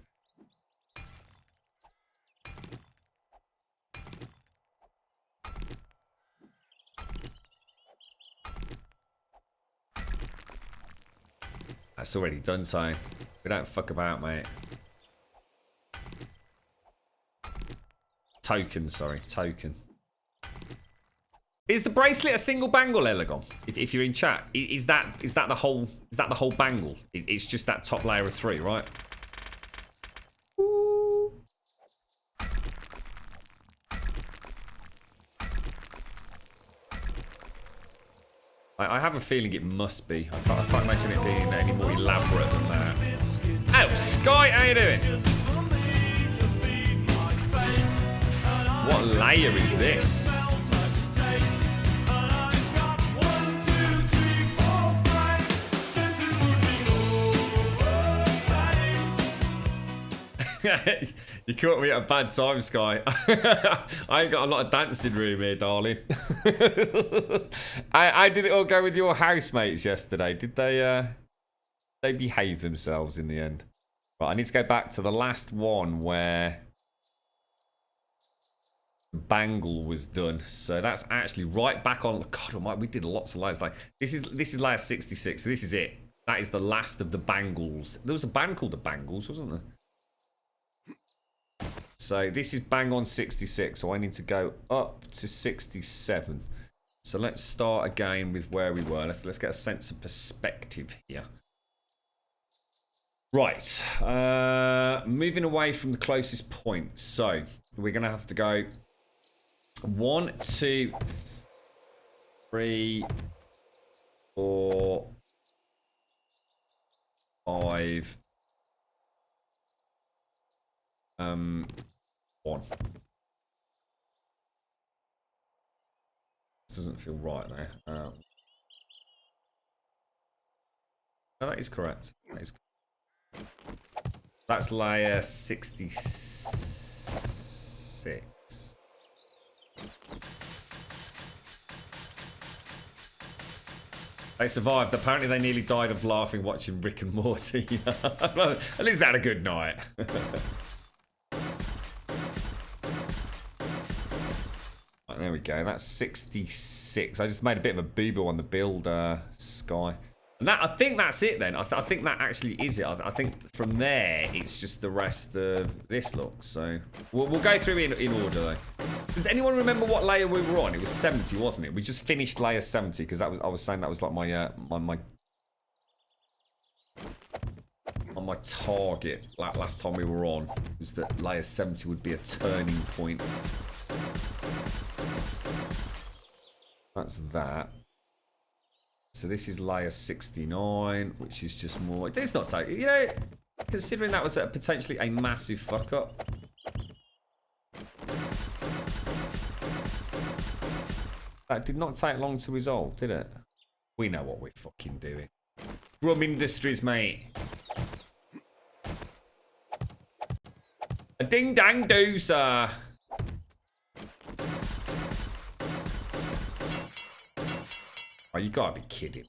[SPEAKER 1] That's already done, so we don't fuck about, mate. Token, sorry, token. Is the bracelet a single bangle, Elegon? If you're in chat, is that the whole bangle? It's just that top layer of 3, right? I have a feeling it must be. I can't imagine it being any more elaborate than that. Oh, Sky, how you doing? What layer is this? You caught me at a bad time, Sky. I ain't got a lot of dancing room here, darling. I did it all go with your housemates yesterday? Did they behave themselves in the end? Right, I need to go back to the last one where Bangle was done. So that's actually right back on. God almighty, we did lots of layers. Like this is layer 66. So this is it. That is the last of the Bangles. There was a band called the Bangles, wasn't there? So this is bang on 66. So I need to go up to 67. So let's start again with where we were. Let's get a sense of perspective here. Right. Moving away from the closest point. So we're gonna have to go 1, 2, 3, 4, 5, 1. This doesn't feel right there. No, that is correct. That's layer 66. They survived. Apparently they nearly died of laughing watching Rick and Morty. At least they had a good night. Right, there we go. That's 66. I just made a bit of a boo-boo on the build, Sky. And that, I think that's it then. I think that actually is it. I think from there, it's just the rest of this look. So we'll go through in order though. Does anyone remember what layer we were on? It was 70, wasn't it? We just finished layer 70 because I was saying that was like my my target last time we were on, was that layer 70 would be a turning point. That's that. So this is layer 69, which is just more. It's not take, you know, considering that was potentially a massive fuck up. That did not take long to resolve, did it? We know what we're fucking doing. Grum Industries, mate. A ding dang do, sir. Oh, you gotta be kidding.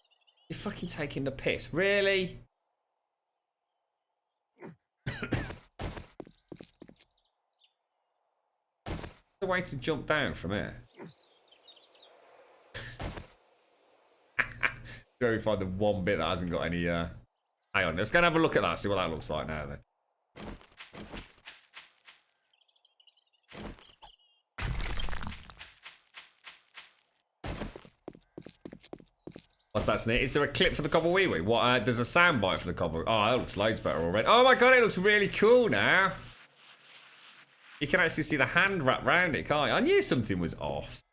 [SPEAKER 1] You're fucking taking the piss. Really? The way to jump down from here. Go find the one bit that hasn't got any, Hang on, let's go and have a look at that, see what that looks like now then. What's that, Snit? Is there a clip for the Cobble Wee Wee? What, there's a soundbite for the Cobble. Oh, that looks loads better already. Oh my god, it looks really cool now. You can actually see the hand wrap round it, can't you? I knew something was off.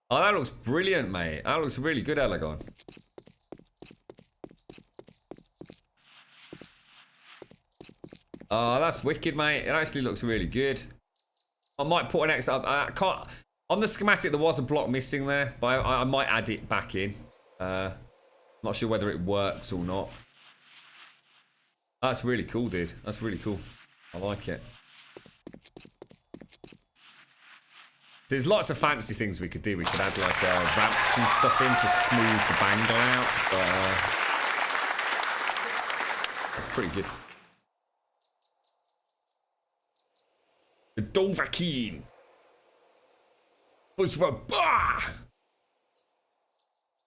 [SPEAKER 1] Oh, that looks brilliant, mate. That looks really good, Elegon. Oh, that's wicked, mate. It actually looks really good. I might put an extra... I can't... On the schematic, there was a block missing there, but I might add it back in. Not sure whether it works or not. That's really cool, dude. That's really cool. I like it. There's lots of fancy things we could do. We could add like ramps and stuff in to smooth the bangle out. But, that's pretty good. The Dovahkiin.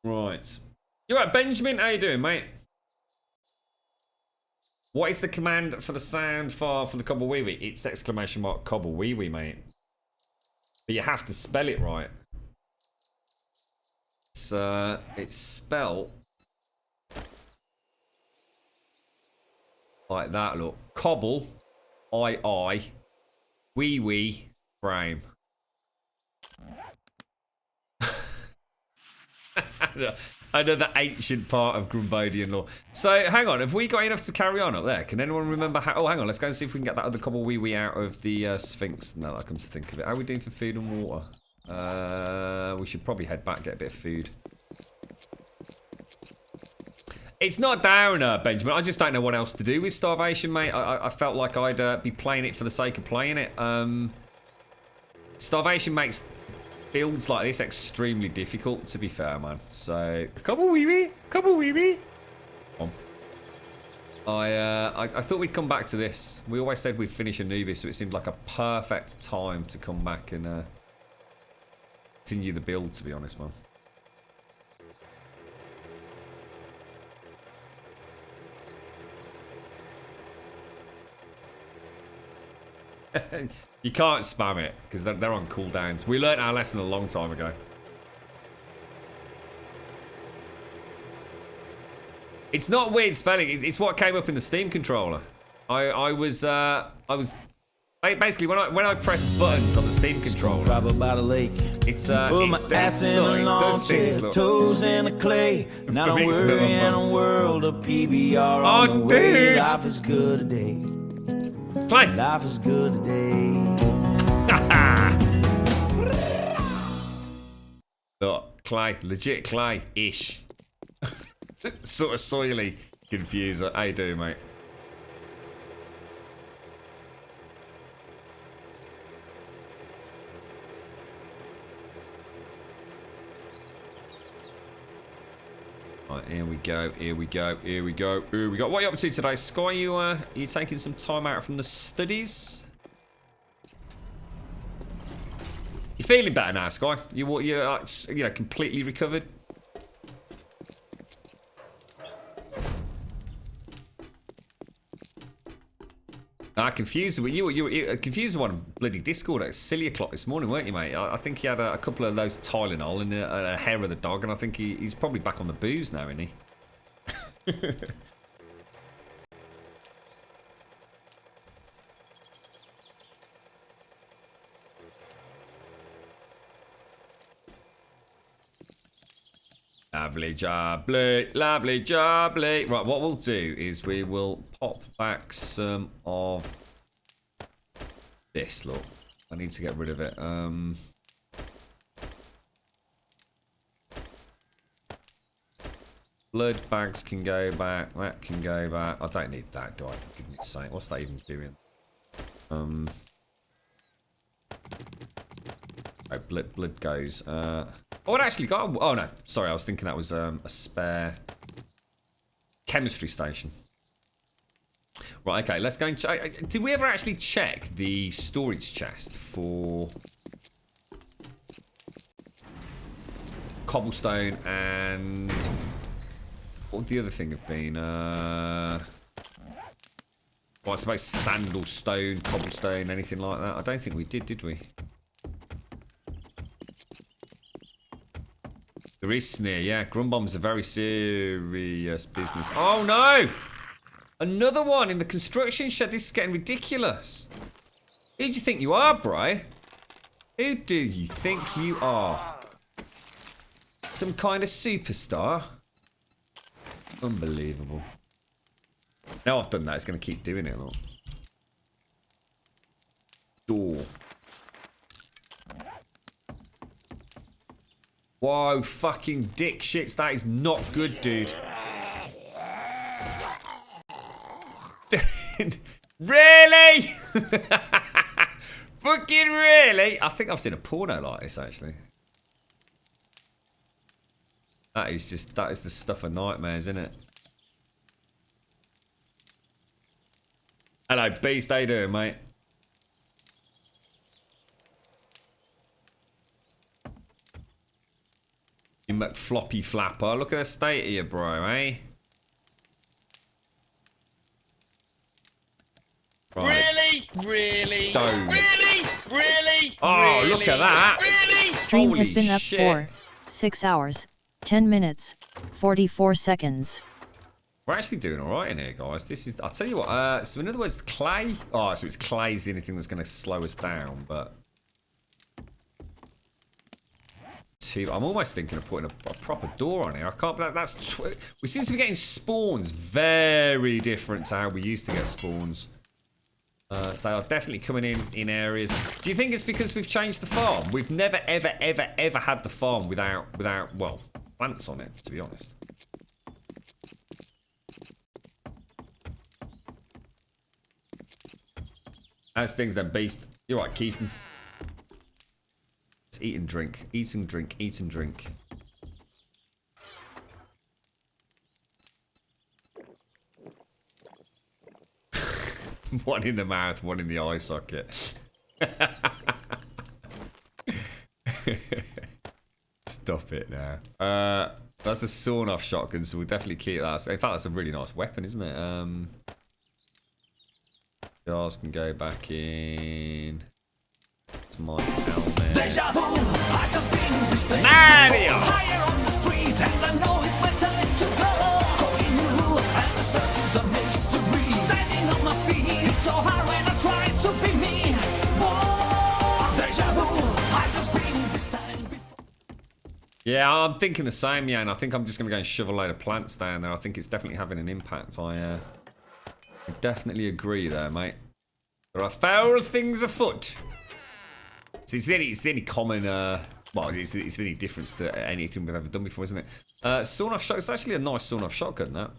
[SPEAKER 1] Right. You alright, Benjamin? How you doing, mate? What is the command for the sound for the Cobble Wee Wee? It's exclamation mark Cobble Wee Wee, mate. But you have to spell it right. It's spelled like that, look. Cobble, I, wee wee, frame. Another ancient part of Grumbodian law. So, hang on, have we got enough to carry on up there? Can anyone remember how... Oh, hang on, let's go and see if we can get that other Cobble Wee Wee out of the Sphinx. No, that comes to think of it. How are we doing for food and water? We should probably head back, get a bit of food. It's not down, Benjamin. I just don't know what else to do with Starvation, mate. I felt like I'd be playing it for the sake of playing it. Starvation makes builds like this extremely difficult, to be fair, man. So, come on, wee-wee. Come on, wee-wee. I thought we'd come back to this. We always said we'd finish Anubis, so it seemed like a perfect time to come back and continue the build, to be honest, man. You can't spam it because they're on cooldowns. We learnt our lesson a long time ago. It's not weird spelling. It's what came up in the Steam controller. I was basically when I press buttons on the Steam controller.
[SPEAKER 4] By the lake.
[SPEAKER 1] It's
[SPEAKER 4] Put my ass in a lawn chair, toes in the clay. Not a worry in a world of PBR on the way.
[SPEAKER 1] Dude.
[SPEAKER 4] Life is good today.
[SPEAKER 1] Clay.
[SPEAKER 4] Life is good today.
[SPEAKER 1] Look, Clay, legit Clay-ish. Sort of soily confuser. How you doing, mate? Right, here we go, here we go, here we go, here we go. What are you up to today, Sky? You taking some time out from the studies? You feeling better now, Sky? You're completely recovered? Confused with you were confused with one bloody Discord at silly o'clock this morning, weren't you, mate? I think he had a couple of those Tylenol and a hair of the dog, and I think he's probably back on the booze now, isn't he? Lovely jubbly, lovely jubbly. Right, what we'll do is we will pop back some of this. Look, I need to get rid of it. Blood bags can go back. That can go back. I don't need that, do I? For goodness sake, what's that even doing? Oh, blood goes. Oh, it actually got. Oh no, sorry, I was thinking that was a spare chemistry station. Right, okay, let's go and check. Did we ever actually check the storage chest for cobblestone and what would the other thing have been? Well, I suppose sandalstone, cobblestone, anything like that. I don't think we did we? There is sneer, yeah. Grumbul's a very serious business. Oh no! Another one in the construction shed. This is getting ridiculous. Who do you think you are, bro? Who do you think you are? Some kind of superstar? Unbelievable. Now I've done that, it's going to keep doing it, look. Door. Whoa, fucking dick shits. That is not good, dude. Really? Fucking really? I think I've seen a porno like this, actually. That is the stuff of nightmares, isn't it? Hello, Beast. How you doing, mate? You McFloppy flapper. Look at the state of you, bro, eh?
[SPEAKER 6] Right. Really?
[SPEAKER 1] Stone.
[SPEAKER 6] Really?
[SPEAKER 1] Oh, look at that.
[SPEAKER 5] Stream
[SPEAKER 1] Holy
[SPEAKER 5] has been up
[SPEAKER 1] shit.
[SPEAKER 5] for 6 hours, 10 minutes, 44 seconds.
[SPEAKER 1] We're actually doing alright in here, guys. This is, I'll tell you what, so in other words, clay. Oh, so it's clay's the only thing that's going to slow us down, but. I'm almost thinking of putting a proper door on here. I can't, we seem to be getting spawns very different to how we used to get spawns. They are definitely coming in areas. Do you think it's because we've changed the farm? We've never, ever had the farm without, well, plants on it, to be honest. How's things then, Beast? You're right, Keith. Let's eat and drink. Eat and drink. Eat and drink. One in the mouth, one in the eye socket. Stop it now. That's a sawn-off shotgun, so we'll definitely keep that. In fact, that's a really nice weapon, isn't it? Jars can go back in. It's my helmet.
[SPEAKER 8] Deja vu, I just been this place.
[SPEAKER 1] Mario!
[SPEAKER 8] Higher on the street, and I know it's my time to go. Going new, and the search is a mystery. Standing on my feet, it's so hard when I try to be me. Whoa, deja vu, I just been this time before.
[SPEAKER 1] Yeah, I'm thinking the same, yeah, and I think I'm just going to go and shove a load of plants down there. I think it's definitely having an impact. I definitely agree there, mate. There are foul things afoot. It's the only common, well, it's the only difference to anything we've ever done before, isn't it? Sawn-off shotgun. It's actually a nice sawn-off shotgun, that.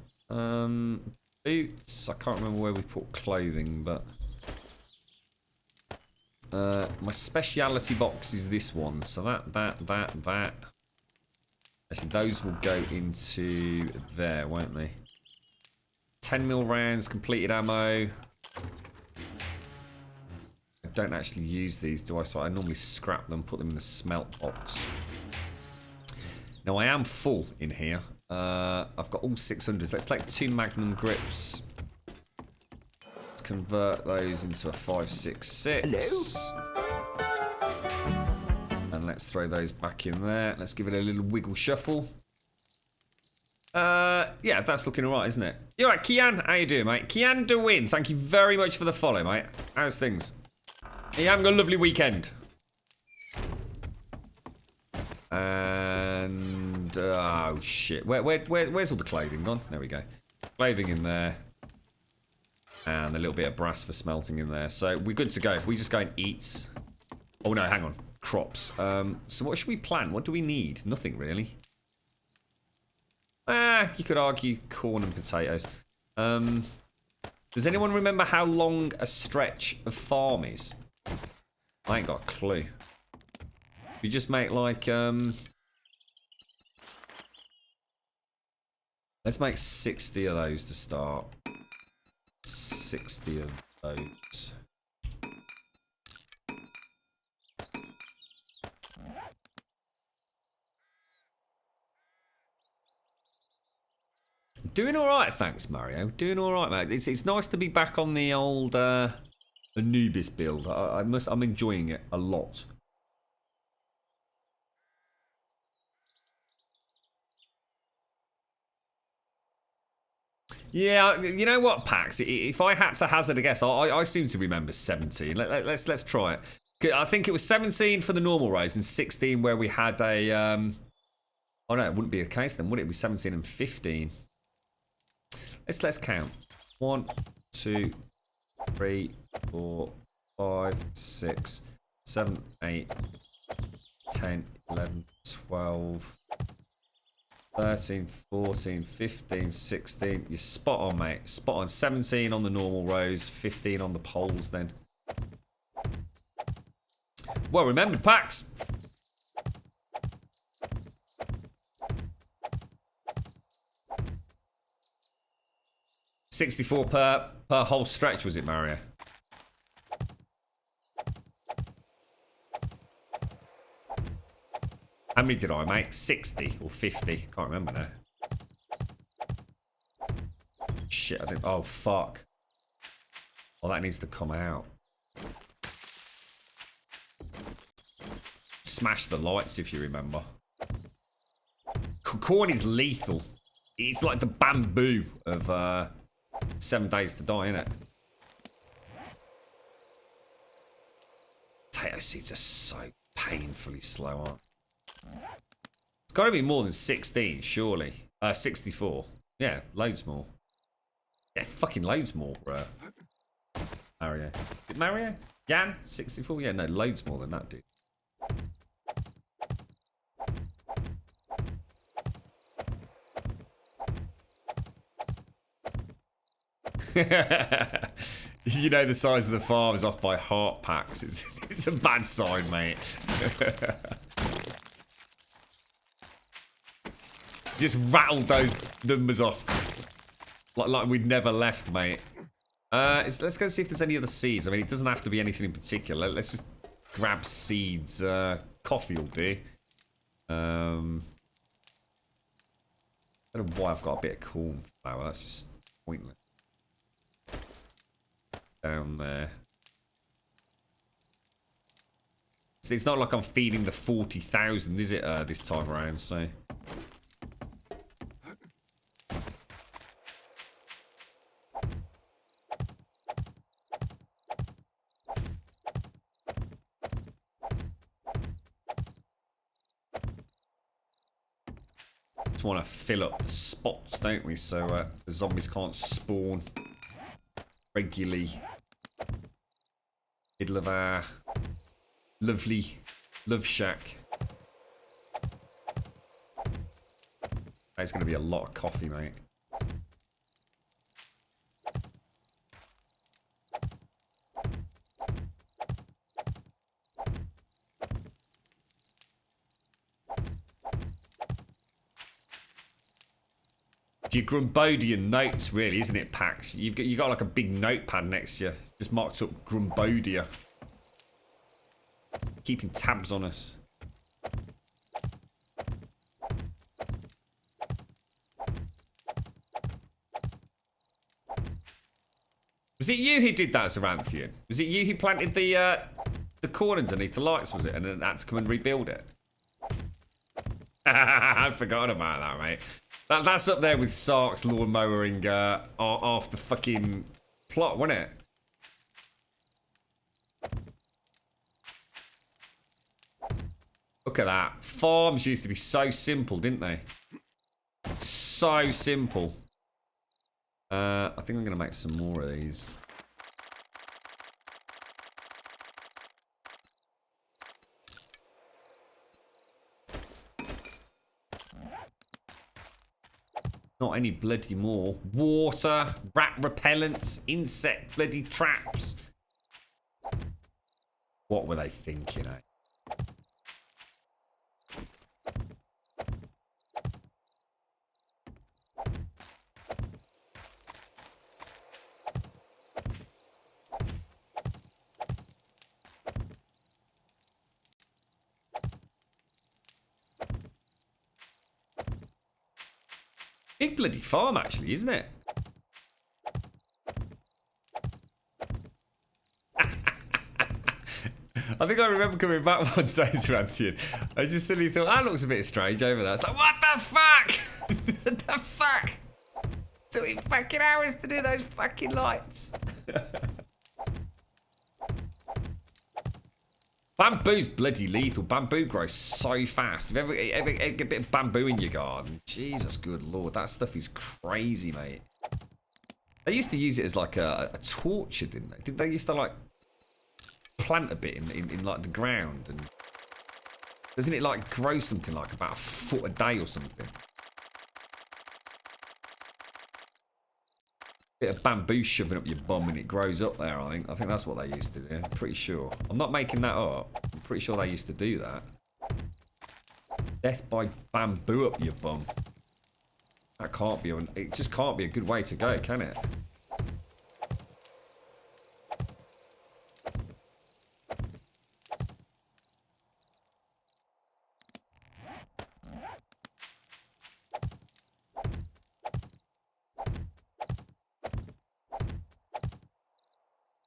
[SPEAKER 1] Boots. I can't remember where we put clothing, but... my speciality box is this one. So that. Actually, those will go into there, won't they? 10mm rounds, completed ammo. I don't actually use these, do I? So I normally scrap them, put them in the smelt box. Now I am full in here. I've got all 600s. Let's take 2 Magnum grips. Let's convert those into a 5.66. Hello? And let's throw those back in there. Let's give it a little wiggle shuffle. Yeah, that's looking alright, isn't it? You alright, Kian? How you doing, mate? Kian DeWin, thank you very much for the follow, mate. How's things? Are you having a lovely weekend? And oh shit, where's all the clothing gone? There we go. Clothing in there, and a little bit of brass for smelting in there. So we're good to go. If we just go and eat. Oh no, hang on, crops. So what should we plant? What do we need? Nothing really. You could argue corn and potatoes. Does anyone remember how long a stretch of farm is? I ain't got a clue. We just make like let's make 60 of those to start. 60 of those. Doing all right, thanks, Mario. Doing all right, mate. It's nice to be back on the old Anubis build. I'm enjoying it a lot. Yeah, you know what, Pax? If I had to hazard a guess, I seem to remember 17. Let's try it. I think it was 17 for the normal race and 16 where we had a. Oh no, it wouldn't be the case then, would it? It'd be 17 and 15. Let's count. 1, 2, 3, 4, 5, 6, 7, 8, 10, 11, 12, 13, 14, 15, 16. You're spot on, mate. Spot on. 17 on the normal rows, 15 on the poles then. Well remembered, Pax. $64 per whole stretch, was it, Mario? How many did I make? 60 or 50? Can't remember now. Shit, I didn't. Oh, fuck. Oh, that needs to come out. Smash the lights, if you remember. Corn is lethal. It's like the bamboo of 7 Days to Die, innit? Potato seeds are so painfully slow, aren't they? It's got to be more than 16, surely. 64. Yeah, loads more. Yeah, fucking loads more, bro. Mario. Mario? Jan? 64? Yeah, no, loads more than that, dude. You know the size of the farm is off by heart packs. It's a bad sign, mate. Just rattled those numbers off. Like we'd never left, mate. Let's go see if there's any other seeds. I mean, it doesn't have to be anything in particular. Let's just grab seeds. Coffee will do. I don't know why I've got a bit of cornflower. That's just pointless. Down there. So it's not like I'm feeding the 40,000, is it, this time around, so... Just want to fill up the spots, don't we, so the zombies can't spawn regularly. Middle of our lovely love shack. There's going to be a lot of coffee, mate. Your Grumbodian notes, really, isn't it, Pax? You got like a big notepad next to you, just marked up Grumbodia. Keeping tabs on us. Was it you who did that, Zaranthian? Was it you who planted the corn underneath the lights, was it? And then had to come and rebuild it? I forgot about that, mate. That's up there with Sark's lawnmowering off the fucking plot, wasn't it? Look at that. Farms used to be so simple, didn't they? So simple. I think I'm going to make some more of these. Not any bloody more. Water, rat repellents, insect bloody traps. What were they thinking, eh? Big bloody farm, actually, isn't it? I think I remember coming back one day to Anthian. I just suddenly thought, that looks a bit strange over there. It's like, what the fuck? What the fuck? Took me fucking hours to do those fucking lights. Bamboo's bloody lethal. Bamboo grows so fast. If you ever get a bit of bamboo in your garden, Jesus, good lord, that stuff is crazy, mate. They used to use it as like a torture, didn't they? Did they used to like plant a bit in like the ground, and doesn't it like grow something like about a foot a day or something? Bit of bamboo shoving up your bum and it grows up there, I think. I think that's what they used to do. I'm pretty sure. I'm not making that up. I'm pretty sure they used to do that. Death by bamboo up your bum. That can't be, it just can't be a good way to go, can it?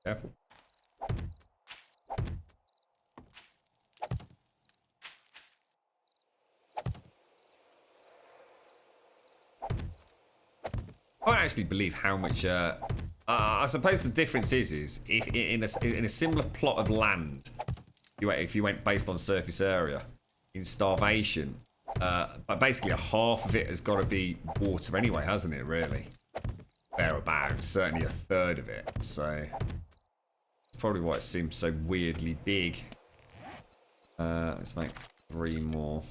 [SPEAKER 1] Careful. I don't actually believe how much. I suppose the difference is if in a similar plot of land, if you went based on surface area, in starvation, but basically a half of it has got to be water anyway, hasn't it? Really, thereabouts. Certainly a third of it. So. Probably why it seems so weirdly big. Let's make 3 more.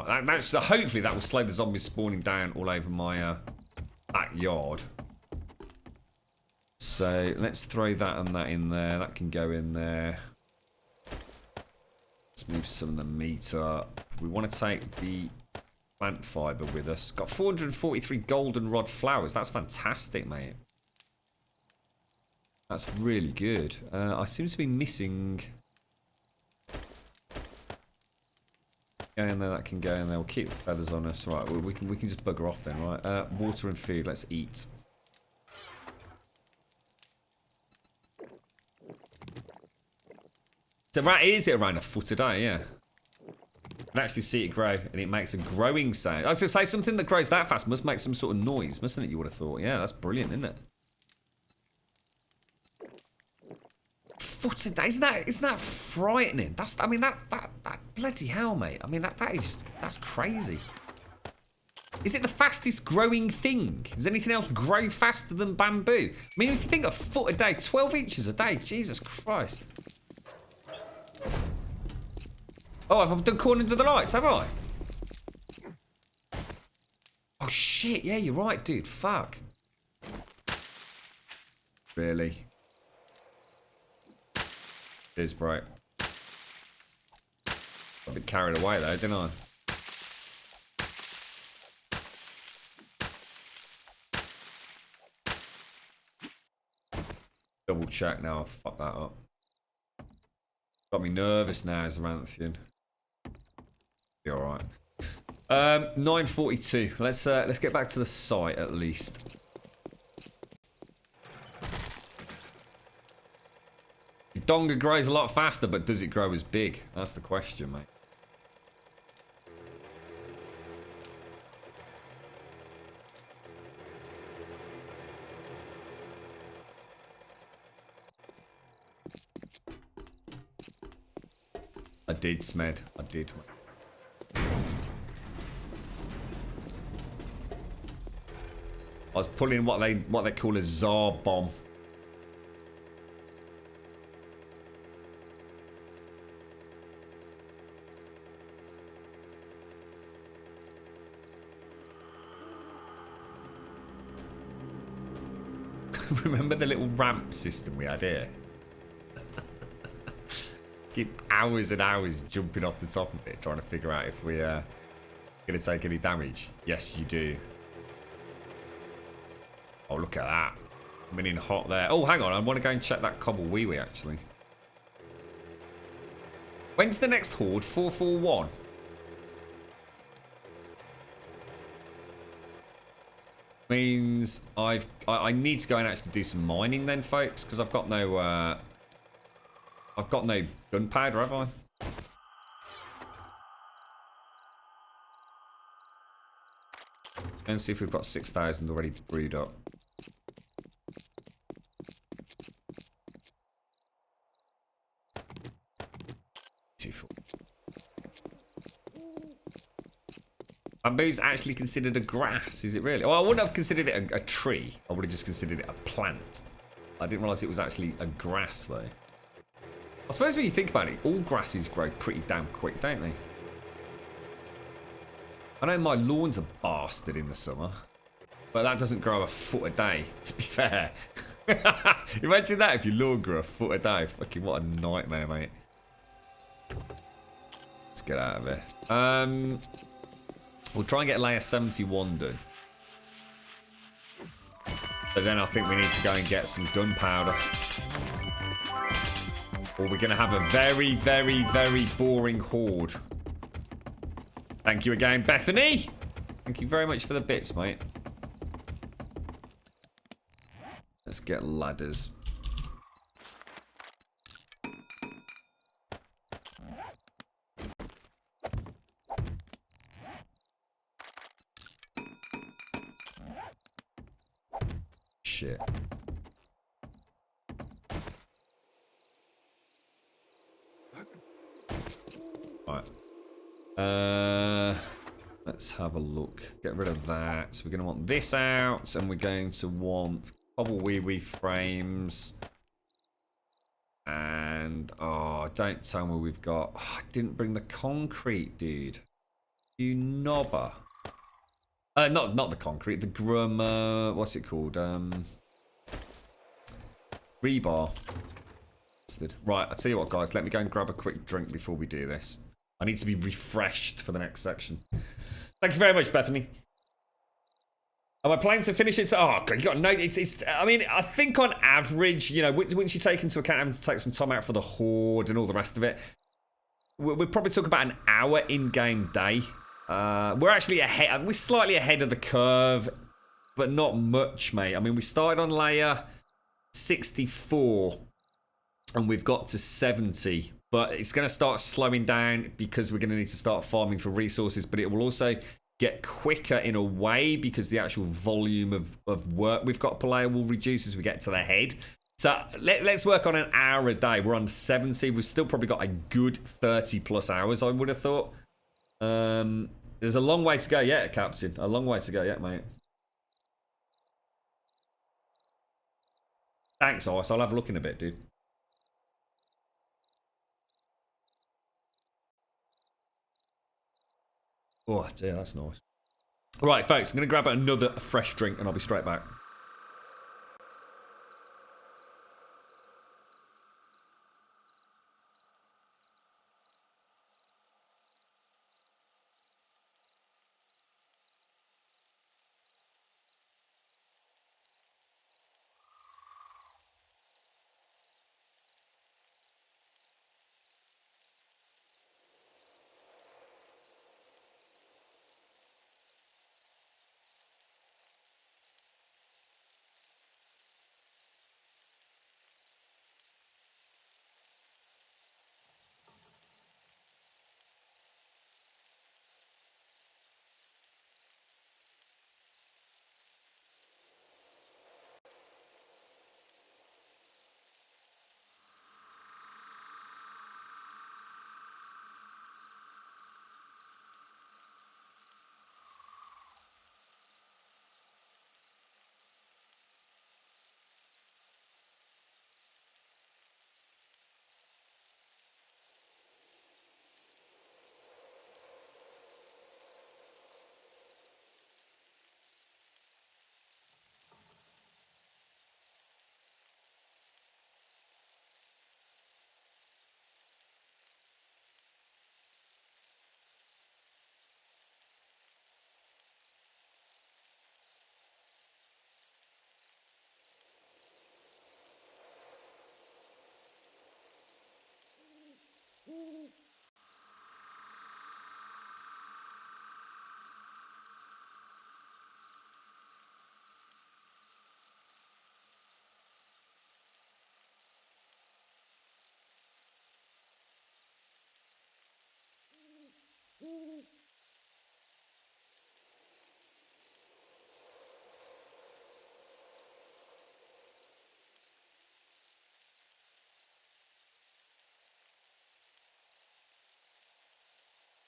[SPEAKER 1] Right, that's hopefully that will slow the zombies spawning down all over my backyard. So let's throw that and that in there. That can go in there. Let's move some of the meat up. We want to take the plant fibre with us. Got 443 goldenrod flowers. That's fantastic, mate. That's really good. I seem to be missing... Go in there, that can go in there. We'll keep the feathers on us. Right, we can just bugger off then, right? Water and food, let's eat. So is it around a foot a day, yeah. You can actually see it grow, and it makes a growing sound. I was going to say, something that grows that fast must make some sort of noise, mustn't it, you would have thought? Yeah, that's brilliant, isn't it? Foot a day, isn't that frightening? I mean, that bloody hell, mate. I mean, that's crazy. Is it the fastest growing thing? Does anything else grow faster than bamboo? I mean, if you think a foot a day, 12 inches a day, Jesus Christ. Oh, I've done corn into the lights, have I? Oh, shit. Yeah, you're right, dude. Fuck. Really? Cheers, bro. A bit carried away, though, didn't I? Double check now. I'll fuck that up. Got me nervous now, Zaranthian. Be alright. 9:42. Let's get back to the site at least. Donga grows a lot faster, but does it grow as big? That's the question, mate. I did, Smed. I did. I was pulling what they call a Tsar bomb. Remember the little ramp system we had here? Keep hours and hours jumping off the top of it, trying to figure out if we're gonna take any damage. Yes, you do. Oh, look at that. Coming in hot there. Oh, hang on. I want to go and check that cobble wee wee, actually. When's the next horde? 441. Means I need to go and actually do some mining then, folks, because I've got no gunpowder, have I? And see if we've got 6,000 already brewed up. Bamboo's actually considered a grass, is it really? Well, I wouldn't have considered it a tree. I would have just considered it a plant. I didn't realise it was actually a grass, though. I suppose when you think about it, all grasses grow pretty damn quick, don't they? I know my lawns are bastard in the summer, but that doesn't grow a foot a day, to be fair. Imagine that if your lawn grew a foot a day. Fucking what a nightmare, mate. Let's get out of here. We'll try and get layer 71 done. So then I think we need to go and get some gunpowder. Or we're going to have a very, very, very boring horde. Thank you again, Bethany. Thank you very much for the bits, mate. Let's get ladders. Shit. Right. Let's have a look. Get rid of that. So we're going to want this out, and we're going to want cobble wee wee frames. And oh, don't tell me we've got. Oh, I didn't bring the concrete, dude. You knobber. Not the concrete. The what's it called? Rebar. Right, I'll tell you what, guys. Let me go and grab a quick drink before we do this. I need to be refreshed for the next section. Thank you very much, Bethany. Am I planning to finish it? Oh, God, you got no. It's. I mean, I think on average, you know, once you take into account having to take some time out for the horde and all the rest of it, we'll probably talk about an hour in-game day. We're actually ahead. We're slightly ahead of the curve, but not much, mate. I mean, we started on layer 64, and we've got to 70. But it's going to start slowing down because we're going to need to start farming for resources. But it will also get quicker in a way because the actual volume of work we've got per layer will reduce as we get to the head. So let's work on an hour a day. We're on 70. We've still probably got a good 30 plus hours, I would have thought. There's a long way to go yet, Captain. A long way to go yet, mate. Thanks, Ice. I'll have a look in a bit, dude. Oh, dear, that's nice. Right, folks, I'm going to grab another fresh drink and I'll be straight back.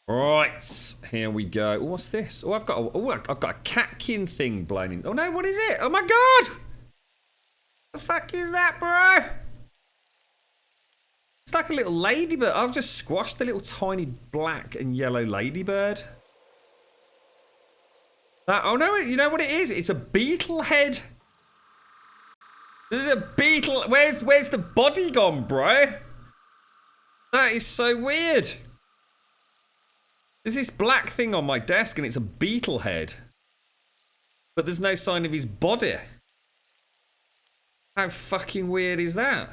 [SPEAKER 1] Right, here we go. Oh, what's this? Oh, I've got a catkin thing blown in. Oh no, what is it? Oh my god! The fuck is that, bro? It's like a little ladybird. I've just squashed the little tiny black and yellow ladybird. Oh no, you know what it is? It's a beetle head. There's a beetle. Where's the body gone, bro? That is so weird. There's this black thing on my desk and it's a beetle head. But there's no sign of his body. How fucking weird is that?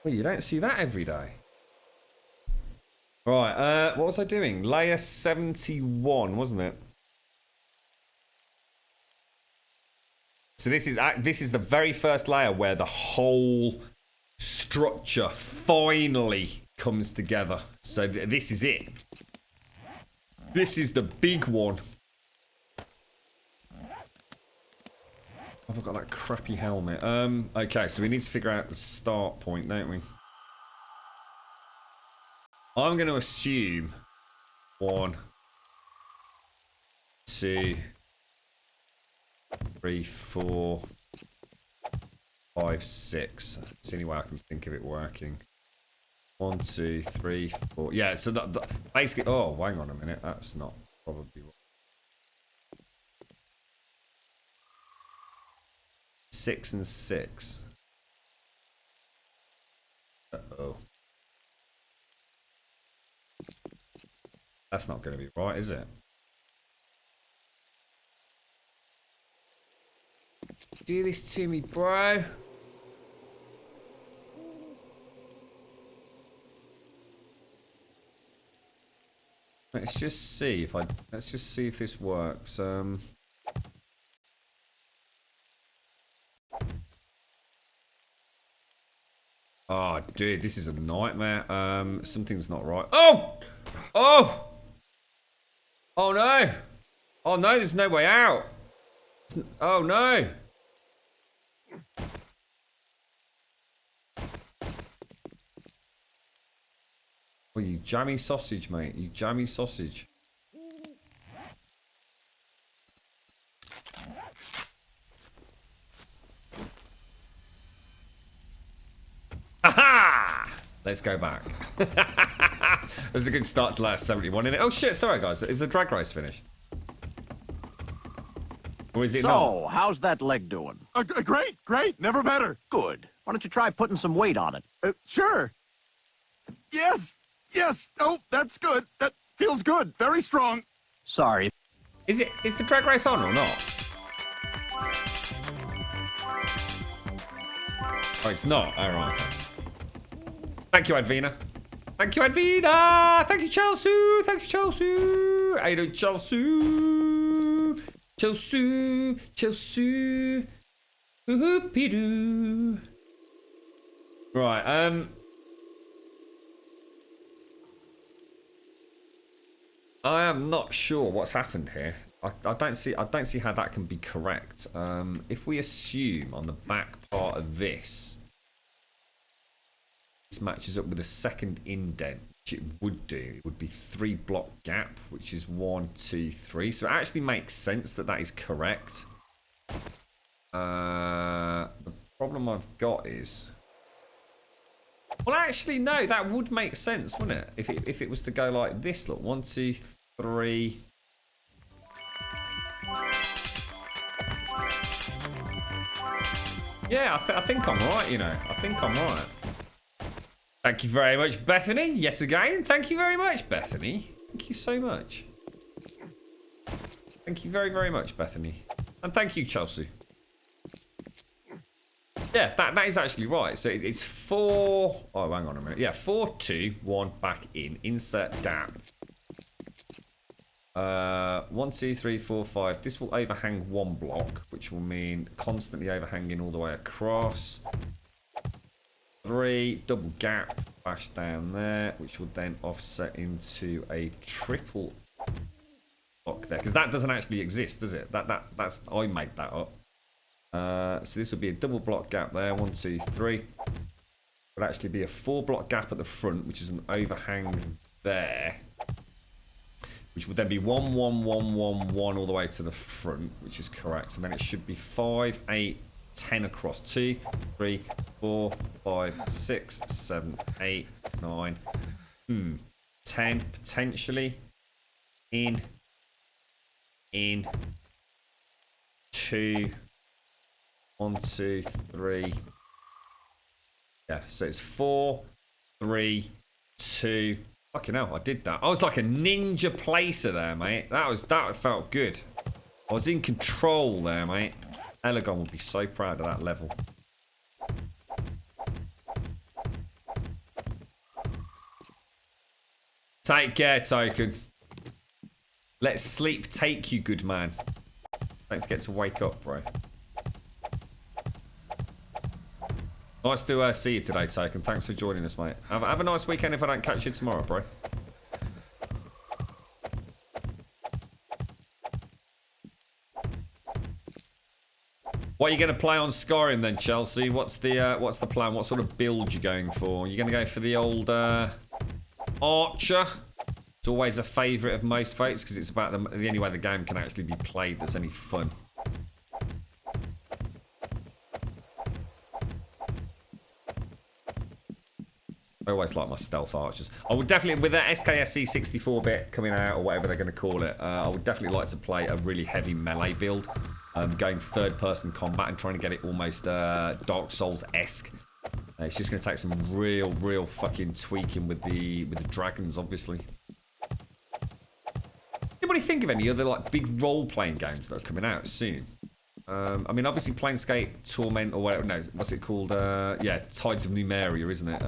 [SPEAKER 1] Well, you don't see that every day. Right, what was I doing? Layer 71, wasn't it? So this is the very first layer where the whole structure finally comes together. So this is it. This is the big one. I've got that crappy helmet. Okay, so we need to figure out the start point, don't we? I'm going to assume 1, 2, 3, 4, 5, 6. It's the only way I can think of it working. 1, 2, 3, 4. Yeah, so that basically. Oh, hang on a minute. That's not probably right. 6 and 6. Uh-oh. That's not going to be right, is it? Do this to me, bro. Let's just see if this works. Oh, dude, this is a nightmare. Something's not right. Oh! Oh! Oh, no! Oh, no, there's no way out. Oh, no! Oh, you jammy sausage, mate. You jammy sausage. Aha! Let's go back. That's a good start to last 71 in it. Oh shit, sorry guys. Is the drag race finished? Or is it not?
[SPEAKER 9] So, how's that leg doing?
[SPEAKER 8] Great. Never better.
[SPEAKER 9] Good. Why don't you try putting some weight on it?
[SPEAKER 8] Sure. Yes. Oh, that's good. That feels good. Very strong.
[SPEAKER 9] Sorry.
[SPEAKER 1] Is the drag race on or not? Oh, it's not. Oh, right. Okay. Thank you, Advina. Thank you, Advina. Thank you, Chelsea. Thank you, Chelsea. How you doing, Chelsea? Chelsea. Whoopie-doo. Right, I am not sure what's happened here. I don't see how that can be correct. If we assume on the back part of this matches up with a second indent, which it would do, it would be 3 block gap, which is 1, 2, 3. So it actually makes sense that is correct. The problem I've got is, well, actually, no, that would make sense, wouldn't it? If it was to go like this, look, 1, 2, 3. Yeah, I think I'm right, you know. I think I'm right. Thank you very much, Bethany. Yet again, thank you very much, Bethany. Thank you so much. Thank you very, very much, Bethany. And thank you, Chelsea. Yeah, that is actually right. So it's 4... Oh, hang on a minute. Yeah, 4, 2, 1, back in. Insert dab. 1, 2, 3, 4, 5. This will overhang 1 block, which will mean constantly overhanging all the way across. 3, double gap, bash down there, which will then offset into a triple block there, because that doesn't actually exist, does it? That's I made that up. So this will be a double block gap there. 1, 2, 3. Would actually be a 4 block gap at the front, which is an overhang there, which would then be 1, 1, 1, 1, 1 all the way to the front, which is correct. And then it should be 5, 8, 10 across. 2, 3, 4, 5, 6, 7, 8, 9, 10 potentially. In 2, 1, 2, 3. Yeah, so it's 4, 3, 2. Fucking hell, I did that. I was like a ninja placer there, mate. That felt good. I was in control there, mate. Elegon would be so proud of that level. Take care, Token. Let sleep take you, good man. Don't forget to wake up, bro. Nice to see you today, Token. Thanks for joining us, mate. Have a nice weekend if I don't catch you tomorrow, bro. What are you going to play on Skyrim then, Chelsea? What's the plan? What sort of build you going for? Are you going to go for the old Archer? It's always a favourite of most folks because it's about the only way the game can actually be played that's any fun. I always like my stealth archers. I would definitely, with that SKSC 64-bit coming out, or whatever they're going to call it, I would definitely like to play a really heavy melee build. Going third-person combat and trying to get it almost Dark Souls-esque. It's just going to take some real fucking tweaking with the dragons, obviously. Anybody think of any other like big role-playing games that are coming out soon? I mean, obviously Planescape Torment or whatever. No, what's it called? Yeah, Tides of Numeria, isn't it?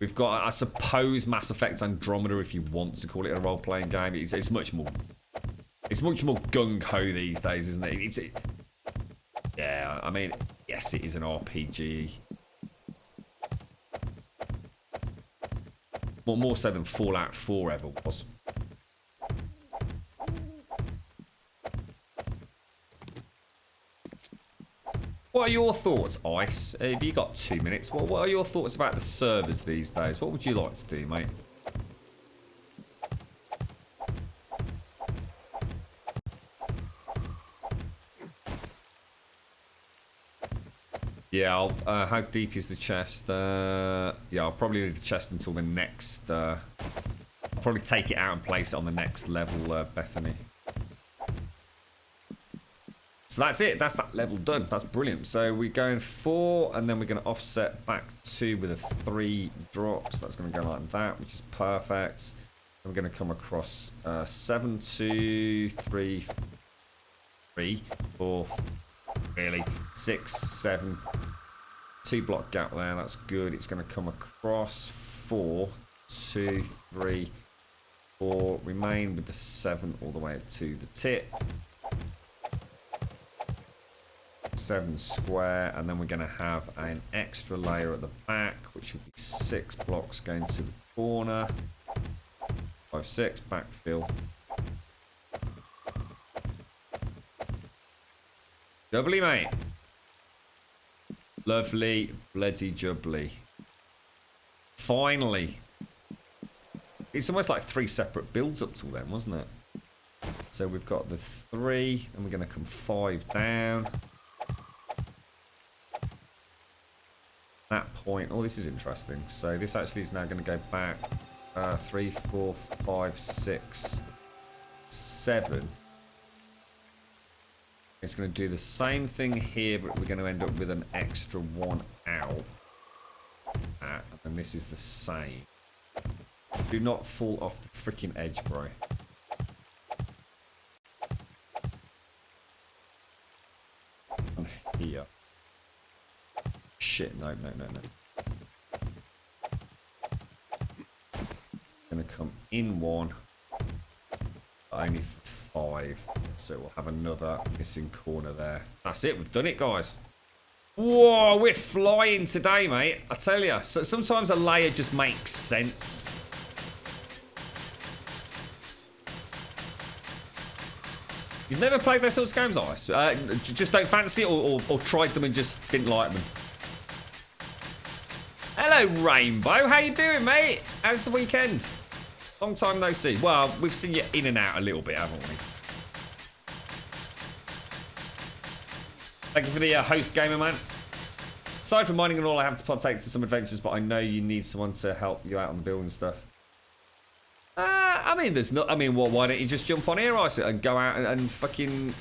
[SPEAKER 1] We've got, I suppose, Mass Effect Andromeda, if you want to call it a role-playing game. It's much more. It's much more gung-ho these days, isn't it? Yeah, I mean, yes, it is an RPG. Well, more so than Fallout 4 ever was. What are your thoughts, Ice? Have you got 2 minutes? What are your thoughts about the servers these days? What would you like to do, mate? Yeah, how deep is the chest? Yeah, I'll probably leave the chest until the next... I'll probably take it out and place it on the next level, Bethany. So that's it. That's that level done. That's brilliant. So we're going 4, and then we're going to offset back 2 with a 3 drops. That's going to go like that, which is perfect. I'm going to come across 7, 2, 3, 3, 4, really 6, 7, 2 block gap there. That's good. It's going to come across 4, 2, 3, 4. Remain with the 7 all the way to the tip. 7 square, and then we're going to have an extra layer at the back, which would be 6 blocks going to the corner. 5, 6 backfill. Jubbly, mate. Lovely, bloody jubbly. Finally. It's almost like 3 separate builds up till then, wasn't it? So we've got the 3, and we're going to come 5 down. That point. Oh, this is interesting. So this actually is now going to go back 3, 4, 5, 6, 7. It's going to do the same thing here, but we're going to end up with an extra 1 out. And this is the same. Do not fall off the freaking edge, bro. And here. Shit, no. Gonna come in 1. Only 5. So we'll have another missing corner there. That's it, we've done it, guys. Whoa, we're flying today, mate. I tell you, so sometimes a layer just makes sense. You've never played those sorts of games, Ice? Just don't fancy it, or tried them and just didn't like them? Hello, Rainbow. How you doing, mate? How's the weekend? Long time no see. Well, we've seen you in and out a little bit, haven't we? Thank you for the host, gamer man. Aside from mining and all, I have to partake to some adventures, but I know you need someone to help you out on the building stuff. I mean, there's not. I mean, well, why don't you just jump on here, Ice, and go out and fucking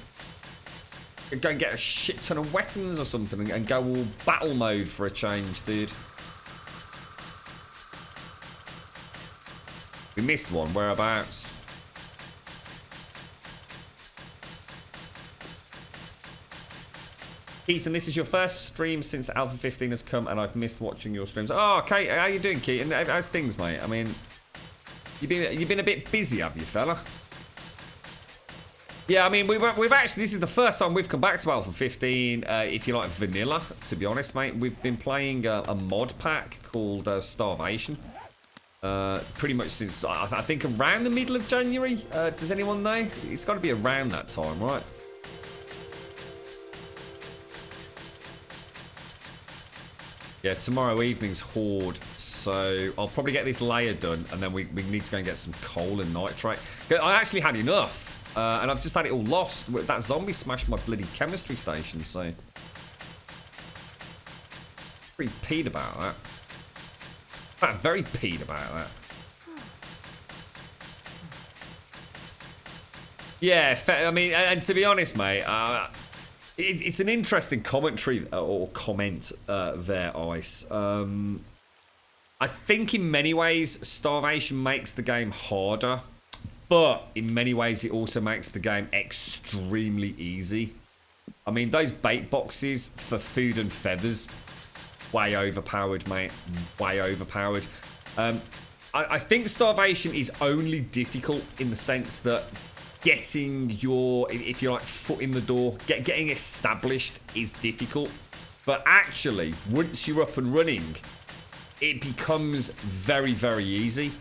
[SPEAKER 1] go and get a shit ton of weapons or something, and go all battle mode for a change, dude. We missed one. Whereabouts? Keaton, this is your first stream since Alpha 15 has come, and I've missed watching your streams. Oh, okay. How you doing, Keaton? How's things, mate? I mean, you've been a bit busy, have you, fella? Yeah, I mean, we've actually, this is the first time we've come back to Alpha 15, if you like vanilla, to be honest, mate. We've been playing a mod pack called Starvation. Pretty much since, I think, around the middle of January. Does anyone know? It's got to be around that time, right? Yeah, tomorrow evening's Horde, so I'll probably get this layer done, and then we need to go and get some coal and nitrate. I actually had enough, and I've just had it all lost. That zombie smashed my bloody chemistry station, so pretty peed about that. I'm very peed about that. Yeah, I mean, and to be honest, mate, it's an interesting commentary or comment there, Ice. I think in many ways, starvation makes the game harder, but in many ways, it also makes the game extremely easy. I mean, those bait boxes for food and feathers, way overpowered, mate. Way overpowered. I think starvation is only difficult in the sense that getting your, if you like, foot in the door, getting established is difficult. But actually, once you're up and running, it becomes very, very easy.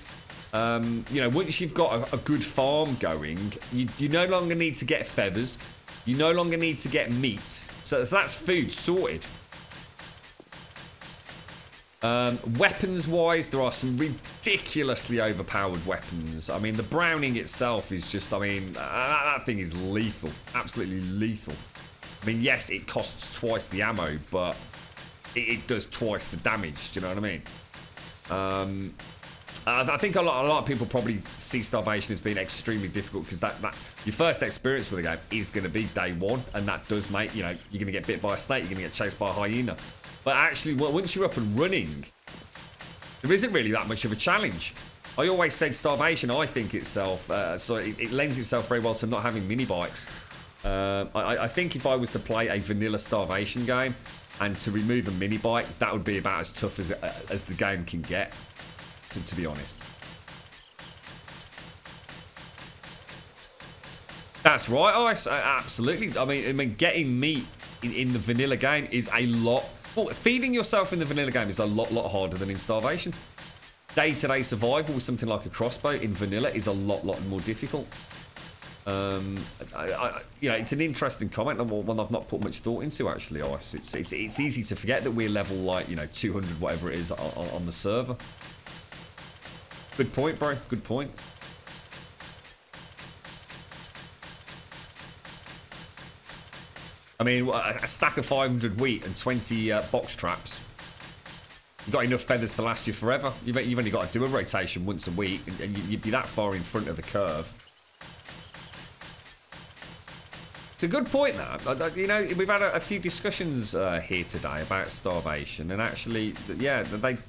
[SPEAKER 1] You know, once you've got a good farm going, you no longer need to get feathers. You no longer need to get meat. So that's food sorted. Weapons-wise, there are some ridiculously overpowered weapons. I mean, the Browning itself is just, I mean, that thing is lethal. Absolutely lethal. I mean, yes, it costs twice the ammo, but it does twice the damage. Do you know what I mean? I think a lot of people probably see starvation as being extremely difficult because that your first experience with the game is going to be day one, and that does make, you know, you're going to get bit by a snake, you're going to get chased by a hyena. But actually, once you're up and running, there isn't really that much of a challenge. I always said starvation, I think itself, so it lends itself very well to not having mini bikes. I think if I was to play a vanilla starvation game and to remove a mini bike, that would be about as tough as the game can get, to be honest. That's right, Ice. Absolutely. I mean, getting meat in the vanilla game is a lot. Well, feeding yourself in the vanilla game is a lot harder than in starvation. Day-to-day survival with something like a crossbow in vanilla is a lot more difficult. You know, it's an interesting comment and one I've not put much thought into, actually, Ice. It's easy to forget that we're level, like, you know, 200, whatever it is, on the server. Good point, bro. Good point. I mean, a stack of 500 wheat and 20 box traps. You've got enough feathers to last you forever. You've only got to do a rotation once a week, and you'd be that far in front of the curve. It's a good point, that. You know, we've had a few discussions here today about starvation, and actually, yeah, they've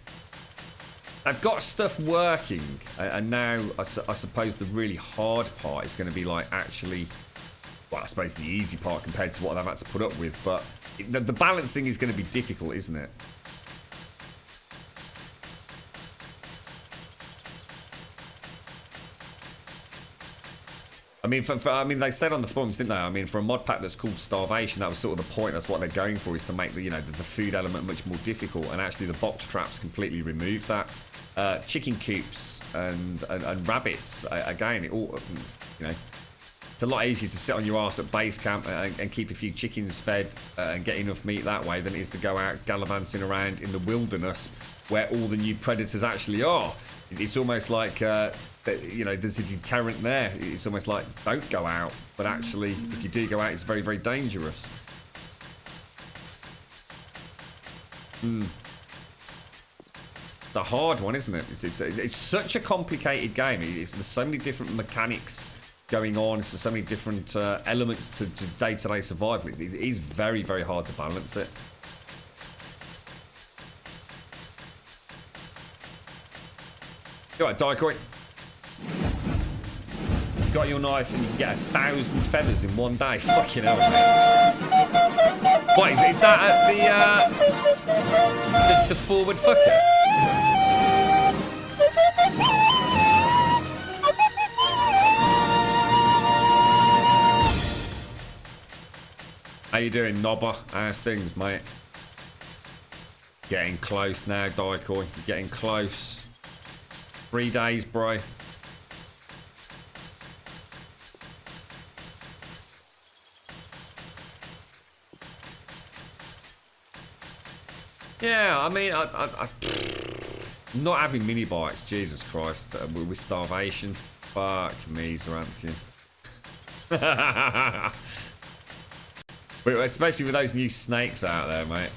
[SPEAKER 1] got stuff working, and now I suppose the really hard part is going to be like actually, well, I suppose the easy part compared to what I've had to put up with, but the balancing is going to be difficult, isn't it? I mean, I mean, they said on the forums, didn't they? I mean, for a mod pack that's called Starvation, that was sort of the point. That's what they're going for, is to make the, you know, the food element much more difficult. And actually, the box traps completely remove that. Chicken coops and rabbits, again, it all, you know, it's a lot easier to sit on your arse at base camp and keep a few chickens fed and get enough meat that way than it is to go out gallivanting around in the wilderness where all the new predators actually are. It's almost like, you know, there's a deterrent there. It's almost like, don't go out. But actually, if you do go out, it's very, very dangerous. It's a hard one, isn't it? It's such a complicated game. There's so many different mechanics going on. There's so many different elements to day-to-day survival. It is very, very hard to balance it. Go on, Daikoi. You got your knife and you can get 1,000 feathers in one day. Fucking hell, mate. What, is that the forward fucker? How you doing, Nobber? How's things, mate? Getting close now, Daikoi. You're getting close. 3 days, bro. Yeah, I mean, I not having mini bikes, Jesus Christ, with starvation. Fuck me, Zaranthian. Especially with those new snakes out there, mate.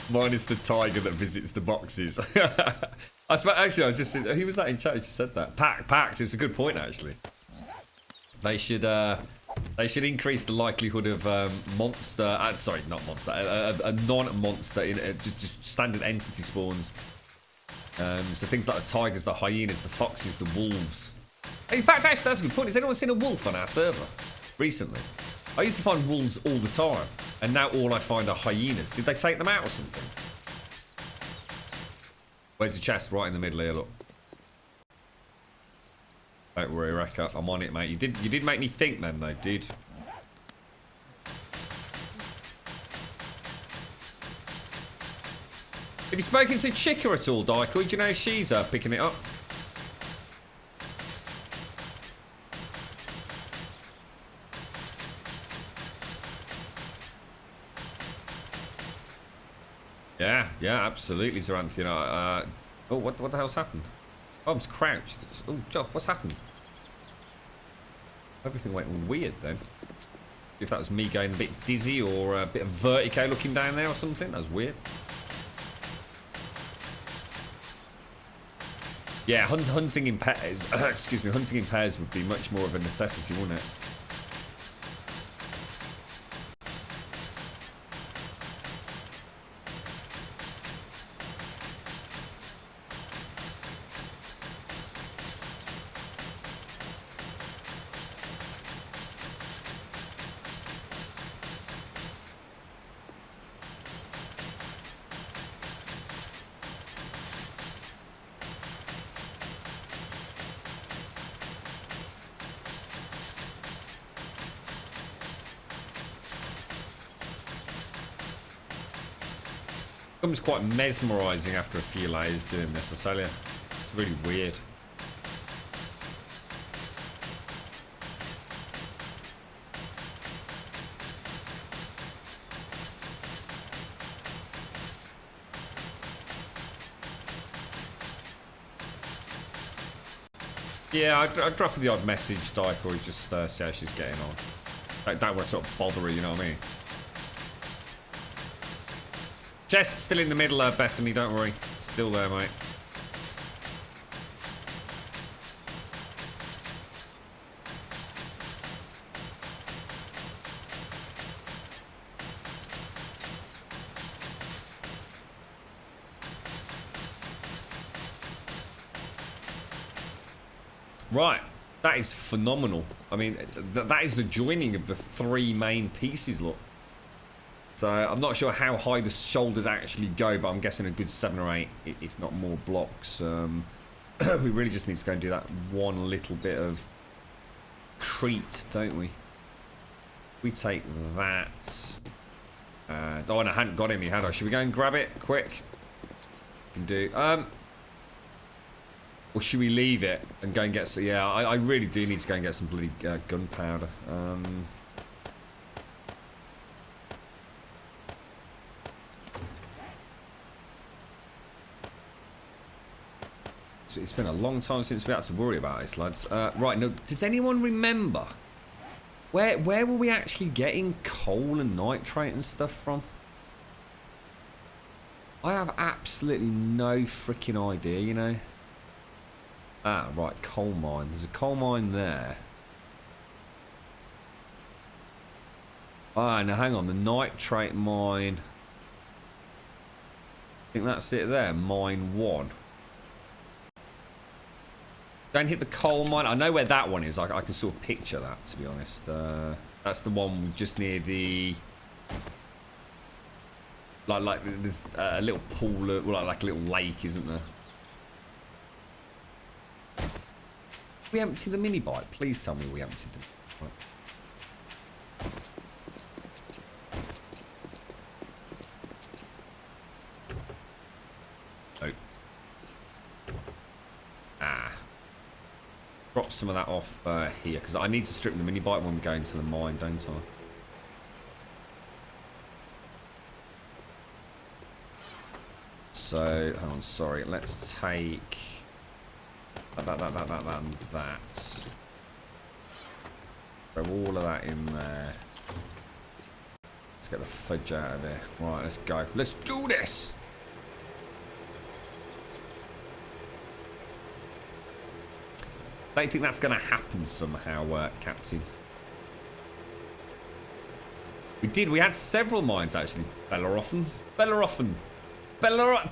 [SPEAKER 1] Minus the tiger that visits the boxes. Actually, I just said, who was that in chat who just said that? Pax, it's a good point, actually. They should increase the likelihood of monster, sorry, not monster, a non-monster in just standard entity spawns. So things like the tigers, the hyenas, the foxes, the wolves. In fact, actually, that's a good point. Has anyone seen a wolf on our server recently? I used to find wolves all the time, and now all I find are hyenas. Did they take them out or something? Where's the chest? Right in the middle here, look. Don't worry, Rekka. I'm on it, mate. You did make me think then, though, dude. Have you spoken to Chica at all, Dyko? Do you know if she's picking it up? Yeah, absolutely, Sir Anthony. Oh, what the hell's happened? Oh, I'm crouched. Oh, Joe, what's happened? Everything went weird then. If that was me going a bit dizzy or a bit of vertigo looking down there or something, that was weird. Yeah, hunting in pairs. Excuse me, hunting in pairs would be much more of a necessity, wouldn't it? Becomes quite mesmerising after a few layers doing this, I tell you. It's really weird. Yeah, I'd drop her the odd message, Dyke, or just see how she's getting on. Don't want to sort of bother her, you know what I mean? Chest's still in the middle, Bethany, don't worry. It's still there, mate. Right, that is phenomenal. I mean, that is the joining of the three main pieces, look. So I'm not sure how high the shoulders actually go, but I'm guessing a good 7 or 8, if not more blocks. We really just need to go and do that one little bit of Crete, don't we? We take that. Oh, and I hadn't got any, had I? Should we go and grab it quick? Can do. Or should we leave it and go and get some? Yeah, I really do need to go and get some bloody gunpowder. It's been a long time since we had to worry about this, lads. Right, now, does anyone remember where were we actually getting coal and nitrate and stuff from? I have absolutely no freaking idea, you know. Ah, right, coal mine. There's a coal mine there. Ah, now hang on, the nitrate mine. I think that's it there, mine 1. Don't hit the coal mine. I know where that one is. I can sort of picture that, to be honest. That's the one just near the... Like there's a little pool, like a little lake, isn't there? We empty the mini bike. Please tell me we emptied them. Right. Drop some of that off here, because I need to strip the mini bike when we go into the mine, don't I? So, hang on, sorry. Let's take that, and that. Throw all of that in there. Let's get the fudge out of there. Right, let's go. Let's do this. Don't think that's going to happen somehow, Captain. We had several mines actually. Bellerophon. That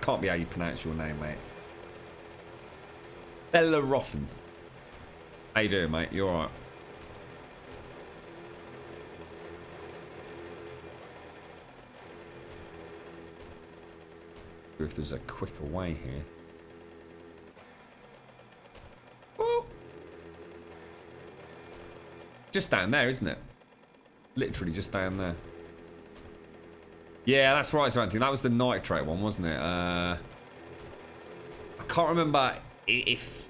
[SPEAKER 1] can't be how you pronounce your name, mate. Bellerophon. How you doing, mate? You alright? If there's a quicker way here. Woo. Just down there, isn't it? Literally just down there. Yeah, that's right, Anthony. That was the nitrate one, wasn't it? I can't remember if...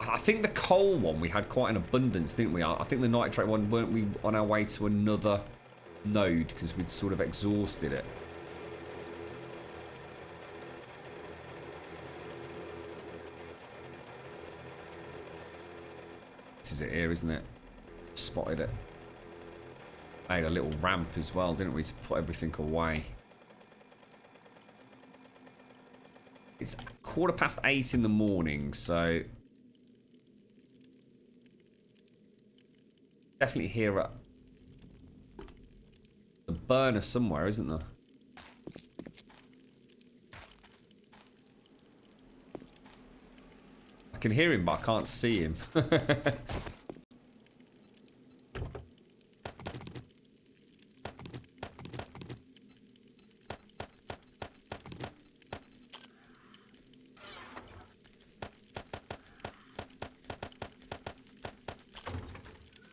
[SPEAKER 1] I think the coal one we had quite an abundance, didn't we? I think the nitrate one, weren't we on our way to another node because we'd sort of exhausted it? This is it here, isn't it? Spotted it. Made a little ramp as well, didn't we, to put everything away. It's 8:15 in the morning, so definitely hear a burner somewhere, isn't there? I can hear him, but I can't see him.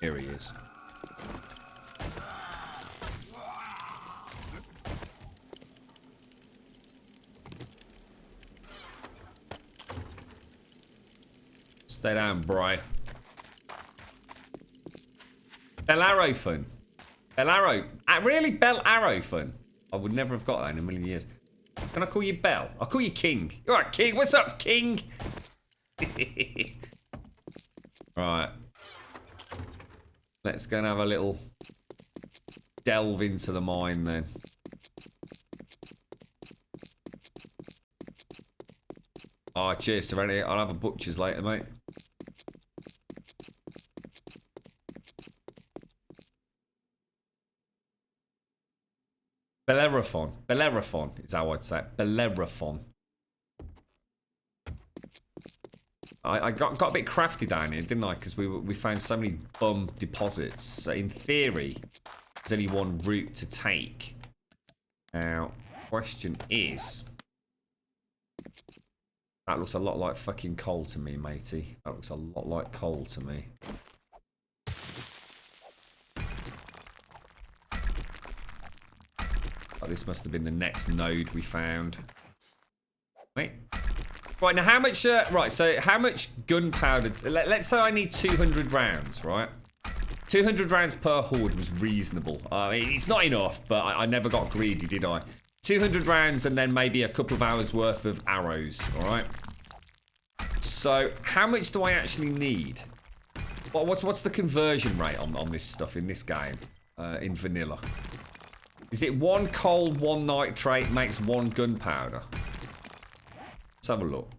[SPEAKER 1] Here he is. Stay down, bro. Bellerophon. Really? Bellerophon? I would never have got that in a million years. Can I call you Bell? I'll call you King. You alright, King? What's up, King? Right. Let's go and have a little delve into the mine then. Oh, cheers, Serenity. I'll have a butcher's later, mate. Bellerophon is how I'd say it. Bellerophon. I got a bit crafty down here, didn't I? Because we found so many bum deposits. So in theory, there's only one route to take. Now, question is... That looks a lot like fucking coal to me, matey. That looks a lot like coal to me. Oh, this must have been the next node we found. Wait. Right, now how much... right, so how much gunpowder... Let's say I need 200 rounds, right? 200 rounds per horde was reasonable. It's not enough, but I never got greedy, did I? 200 rounds and then maybe a couple of hours worth of arrows, alright? So, how much do I actually need? What's the conversion rate on this stuff in this game? In vanilla? Is it 1 coal, 1 nitrate makes 1 gunpowder? Let's have a look.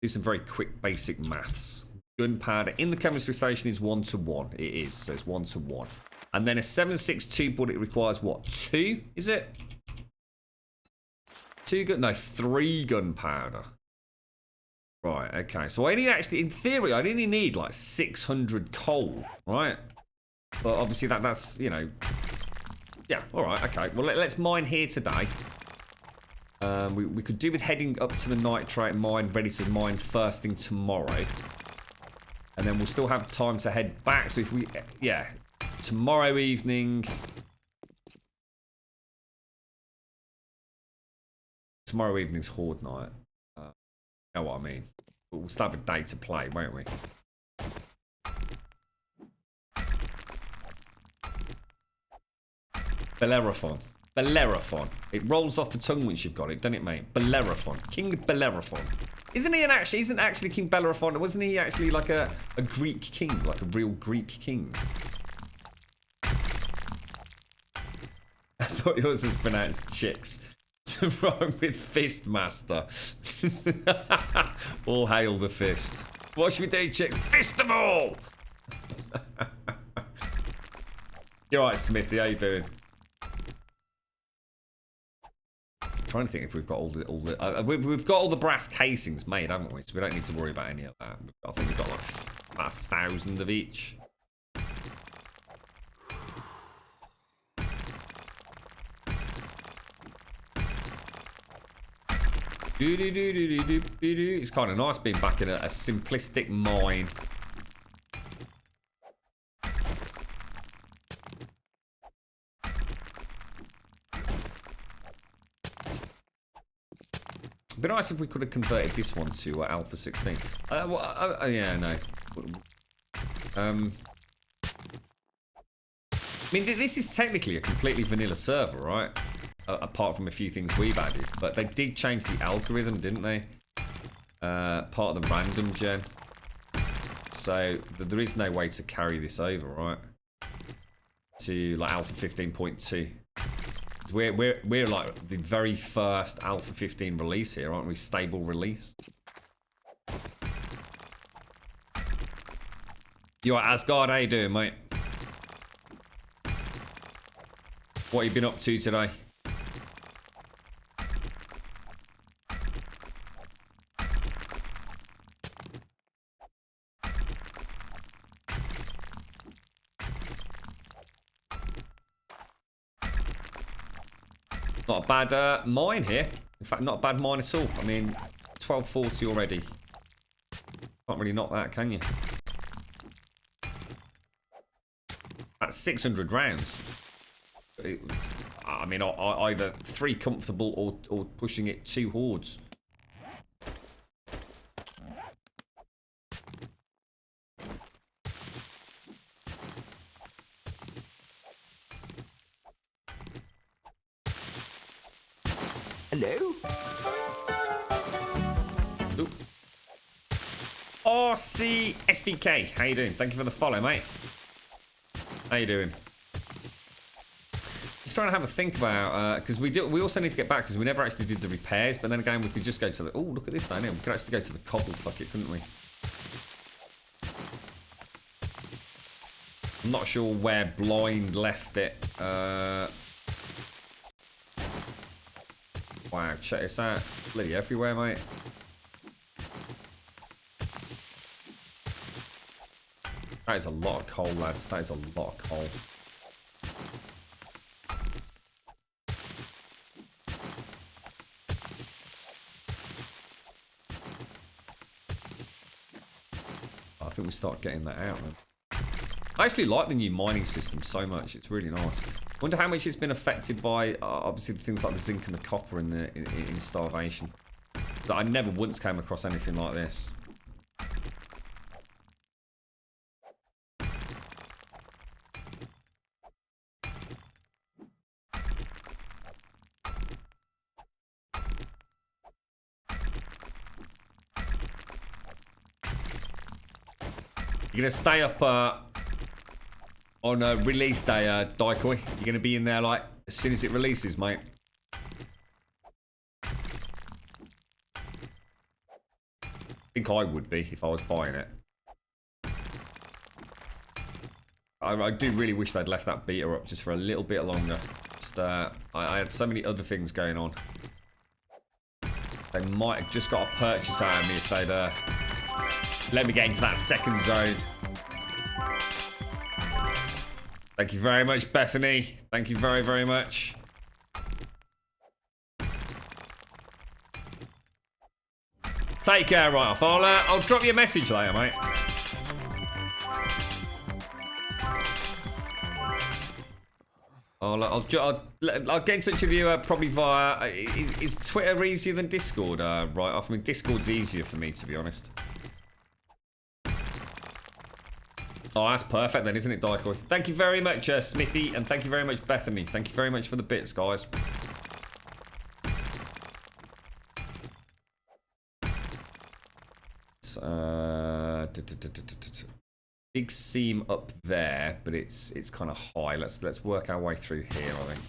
[SPEAKER 1] Do some very quick basic maths. Gunpowder in the chemistry station is 1 to 1. It is, so it's 1 to 1. And then a 7.62 bullet requires what? 2? Is it? 3 gunpowder. Right, okay. So I need actually, in theory, I only need like 600 coal, right? But obviously that's, you know... Yeah, alright, okay. Well, let's mine here today. We could do with heading up to the nitrate mine, ready to mine first thing tomorrow. And then we'll still have time to head back. So if we... Yeah. Tomorrow evening... Tomorrow evening's horde night. You know what I mean? We'll still have a day to play, won't we? Bellerophon. Bellerophon. It rolls off the tongue once you've got it, doesn't it, mate? Bellerophon. King Bellerophon. Isn't he isn't actually King Bellerophon? Wasn't he actually like a Greek king, like a real Greek king? I thought yours was pronounced chicks. Wrong with Fistmaster. All hail the fist. What should we do, chicks? Fist them all! You're right, Smithy. How you doing? I'm trying to think if we've got all the we've got all the brass casings made, haven't we? So we don't need to worry about any of that. I think we've got like about 1,000 of each. It's kind of nice being back in a simplistic mine. It'd be nice if we could have converted this one to Alpha 16. Yeah, no. I mean, this is technically a completely vanilla server, right? Apart from a few things we've added. But they did change the algorithm, didn't they? Part of the random gen. So there is no way to carry this over, right? To like Alpha 15.2. We're like the very first Alpha 15 release here, aren't we? Stable release. You alright, Asgard? How you doing, mate? What have you been up to today? Not a bad mine here. In fact, not a bad mine at all. I mean, 1240 already. Can't really knock that, can you? That's 600 rounds. I mean, either 3 comfortable or pushing it 2 hordes.
[SPEAKER 4] Hello?
[SPEAKER 1] Ooh. RC SVK, how you doing? Thank you for the follow, mate. How you doing? Just trying to have a think about because we also need to get back because we never actually did the repairs. But then again, we could just go to the. Oh, look at this down here. We could actually go to the cobble bucket, couldn't we? I'm not sure where Blind left it. Wow, check this out. Bloody everywhere, mate. That is a lot of coal, lads. That is a lot of coal. I think we start getting that out, man. I actually like the new mining system so much. It's really nice. Wonder how much it's been affected by obviously things like the zinc and the copper in starvation. That I never once came across anything like this. You're gonna stay up on release day, Daikoi. You're gonna be in there like as soon as it releases, mate. I think I would be if I was buying it. I do really wish they'd left that beta up just for a little bit longer. Just, I had so many other things going on. They might have just got a purchase out of me if they'd let me get into that second zone. Thank you very much, Bethany. Thank you very, very much. Take care, right off. I'll drop you a message later, mate. I'll get in touch with you probably via. Is Twitter easier than Discord? Right off. I mean, Discord's easier for me, to be honest. Oh, that's perfect then, isn't it, Daikoi? Thank you very much, Smithy, and thank you very much, Bethany. Thank you very much for the bits, guys. Big seam up there, but it's kind of high. Let's work our way through here, I think.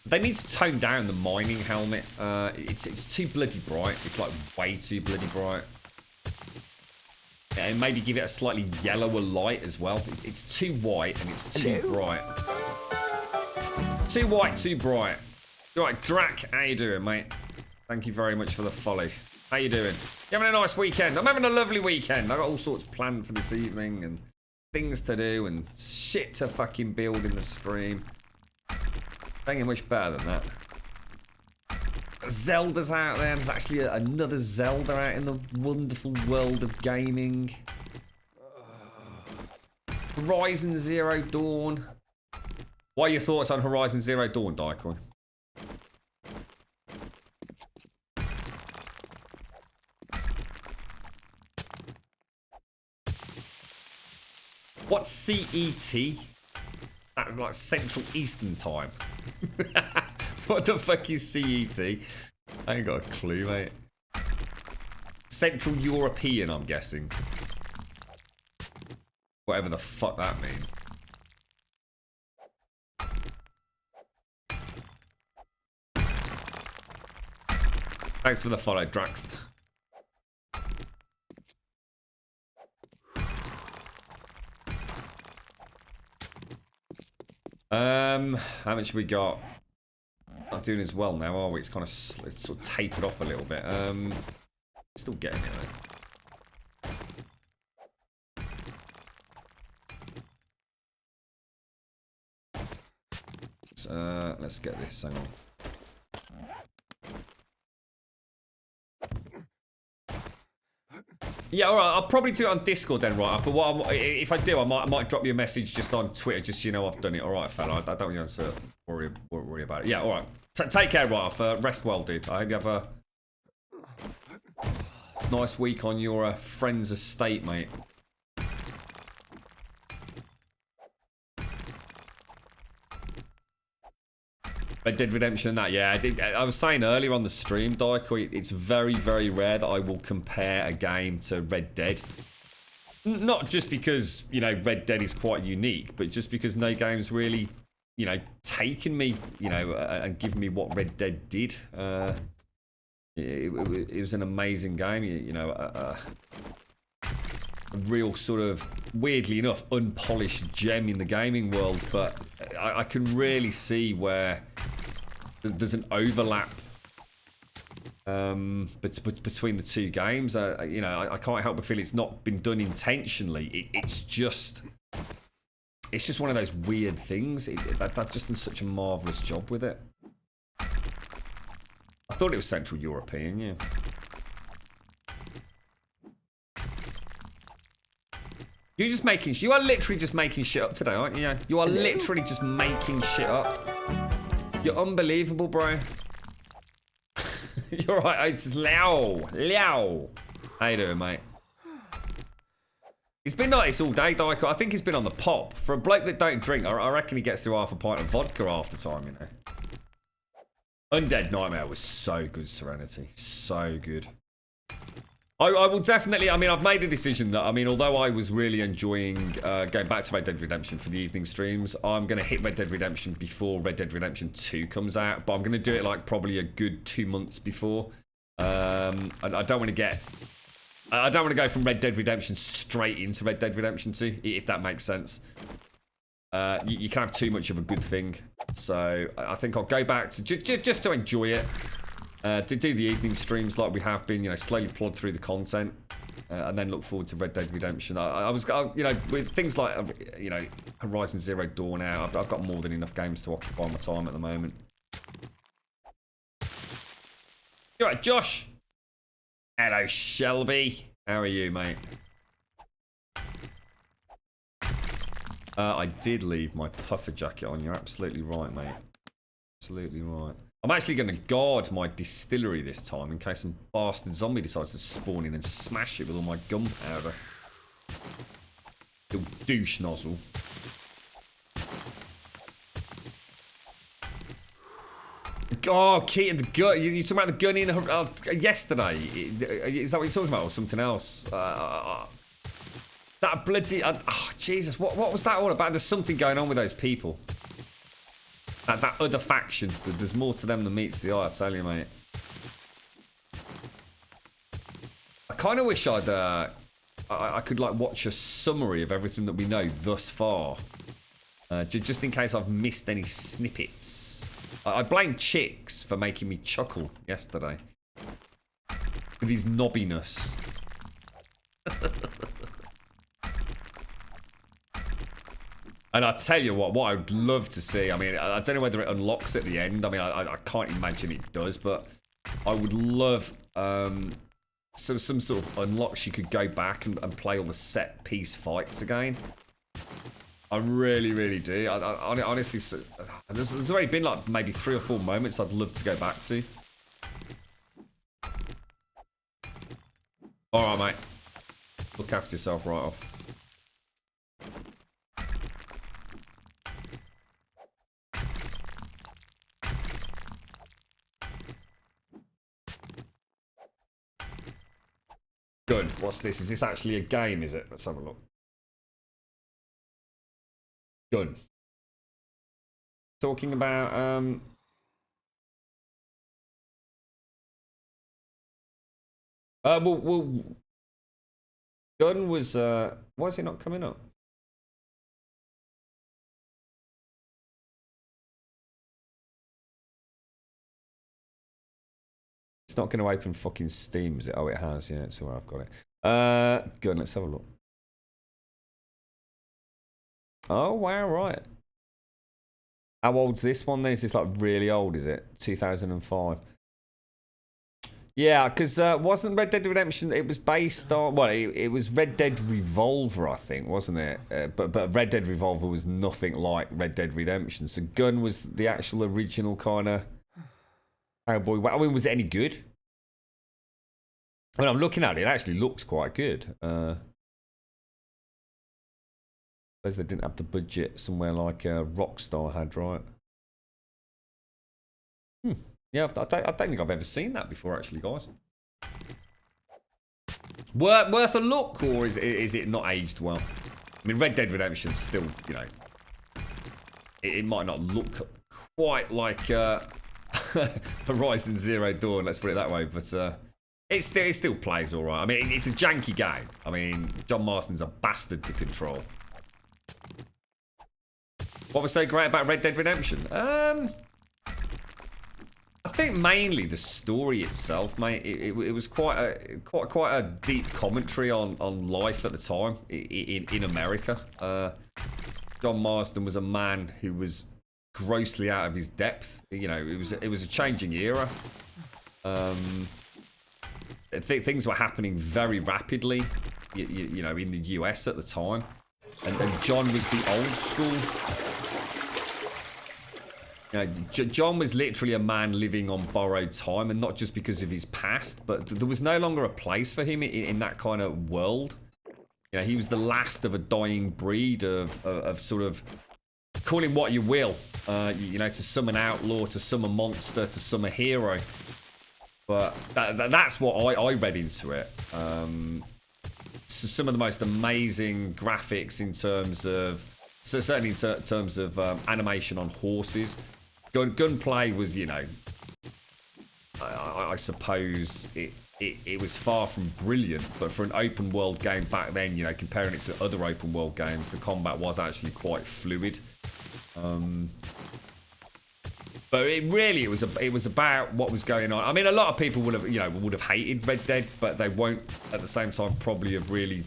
[SPEAKER 1] They need to tone down the mining helmet. It's too bloody bright. It's like way too bloody bright. And maybe give it a slightly yellower light as well. It's too white and it's too bright. Too white, too bright. All right, Drac, how you doing, mate? Thank you very much for the follow. How you doing? You having a nice weekend? I'm having a lovely weekend. I got all sorts planned for this evening and things to do and shit to fucking build in the stream. Don't get much better than that. Zelda's out there. There's actually another Zelda out in the wonderful world of gaming. Horizon Zero Dawn. What are your thoughts on Horizon Zero Dawn, Daikoi? What's CET? That's like Central Eastern Time. What the fuck is CET? I ain't got a clue, mate. Central European, I'm guessing. Whatever the fuck that means. Thanks for the follow, Draxt. How much have we got? Not doing as well now, are we? It's kind of it's sort of tapered off a little bit. Still getting it though. Let's get this. Hang on. Yeah, all right. I'll probably do it on Discord then, right? But if I do, I might drop you a message just on Twitter, just so you know I've done it. All right, fella. I don't want you to worry about it. Yeah, all right. Take care, right off. Rest well, dude. I hope you have a nice week on your friend's estate, mate. Red Dead Redemption and that, yeah. I was saying earlier on the stream, Daikoi, it's very, very rare that I will compare a game to Red Dead. Not just because, you know, Red Dead is quite unique, but just because no game's really, you know, taken me, you know, and given me what Red Dead did. It was an amazing game, you know, a real sort of, weirdly enough, unpolished gem in the gaming world, but I can really see where there's an overlap between the two games. You know, I can't help but feel it's not been done intentionally. It's just one of those weird things. They've just done such a marvellous job with it. I thought it was Central European, yeah. You are literally just making shit up today, aren't you? You are literally just making shit up. You're unbelievable, bro. You're right, it's Liao. How you doing, mate? He's been nice all day, Daiko. I think he's been on the pop. For a bloke that don't drink, I reckon he gets through half a pint of vodka half the time, you know. Undead Nightmare was so good, Serenity. So good. I will definitely, I mean, I've made a decision that, I mean, although I was really enjoying going back to Red Dead Redemption for the evening streams, I'm going to hit Red Dead Redemption before Red Dead Redemption 2 comes out, but I'm going to do it like probably a good 2 months before. I don't want to go from Red Dead Redemption straight into Red Dead Redemption 2, if that makes sense. You can have too much of a good thing, so I think I'll go back to just to enjoy it. To do the evening streams like we have been, you know, slowly plod through the content, and then look forward to Red Dead Redemption. You know, with things like, you know, Horizon Zero Dawn out, I've got more than enough games to occupy my time at the moment. You alright, Josh? Hello, Shelby. How are you, mate? I did leave my puffer jacket on. You're absolutely right, mate. Absolutely right. I'm actually going to guard my distillery this time in case some bastard zombie decides to spawn in and smash it with all my gunpowder. Little douche nozzle. Oh, Keaton, the gun. You talking about the gun in yesterday? Is that what you're talking about, or something else? That bloody... oh, Jesus, what was that all about? There's something going on with those people. That other faction. There's more to them than meets the eye, I tell you, mate. I kind of wish I could, like, watch a summary of everything that we know thus far. Just in case I've missed any snippets. I blame Chicks for making me chuckle yesterday. With his knobbiness. And I tell you what I would love to see, I mean, I don't know whether it unlocks at the end. I mean, I can't imagine it does, but I would love some sort of unlocks you could go back and play all the set piece fights again. I really, really do. I honestly, there's already been like maybe 3 or 4 moments I'd love to go back to. All right, mate. Look after yourself right off. Good. What's this? Is this actually a game, is it? Let's have a look. Good. Talking about well Gun was why is it not coming up? It's not going to open fucking Steam, is it? Oh, it has. Yeah, it's where I've got it. Good. Let's have a look. Oh, wow, right. How old's this one then? Is this like really old, is it? 2005. Yeah, because wasn't Red Dead Redemption, it was based on, well, it was Red Dead Revolver, I think, wasn't it? But Red Dead Revolver was nothing like Red Dead Redemption. So Gun was the actual original kind of cowboy. I mean, was it any good? I mean, I'm looking at it, it actually looks quite good. Suppose they didn't have the budget somewhere like Rockstar had, right? Yeah, I don't think I've ever seen that before, actually, guys. Worth a look, or is it not aged well? I mean, Red Dead Redemption's still, you know, it might not look quite like Horizon Zero Dawn, let's put it that way, but it still plays all right. I mean, it's a janky game. I mean, John Marston's a bastard to control. What was so great about Red Dead Redemption? I think mainly the story itself, mate. It was quite a deep commentary on life at the time in America. John Marston was a man who was grossly out of his depth. You know, it was a changing era. Things were happening very rapidly. You know, in the US at the time, and John was the old school. You know, John was literally a man living on borrowed time, and not just because of his past, but there was no longer a place for him in that kind of world. You know, he was the last of a dying breed of sort of, call him what you will, you know, to some an outlaw, to some a monster, to some a hero. But that's what I read into it. So some of the most amazing graphics in terms of, so certainly in terms of animation on horses. Gunplay was, you know, I suppose it was far from brilliant, but for an open world game back then, you know, comparing it to other open world games, the combat was actually quite fluid. But it was about what was going on. I mean, a lot of people would have hated Red Dead, but they won't at the same time probably have really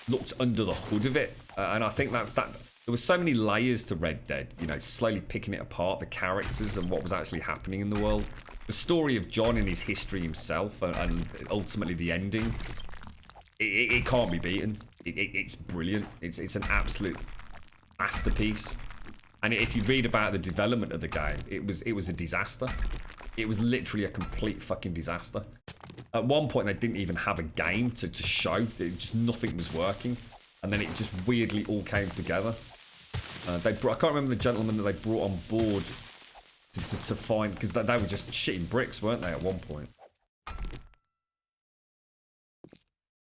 [SPEAKER 1] looked under the hood of it. And I think that there was so many layers to Red Dead, you know, slowly picking it apart, the characters and what was actually happening in the world. The story of John and his history himself, and ultimately the ending, it can't be beaten. It's brilliant. It's an absolute masterpiece. And if you read about the development of the game, it was a disaster. It was literally a complete fucking disaster. At one point, they didn't even have a game to show. Just nothing was working. And then it just weirdly all came together. I can't remember the gentleman that they brought on board to find, because they were just shitting bricks, weren't they, at one point?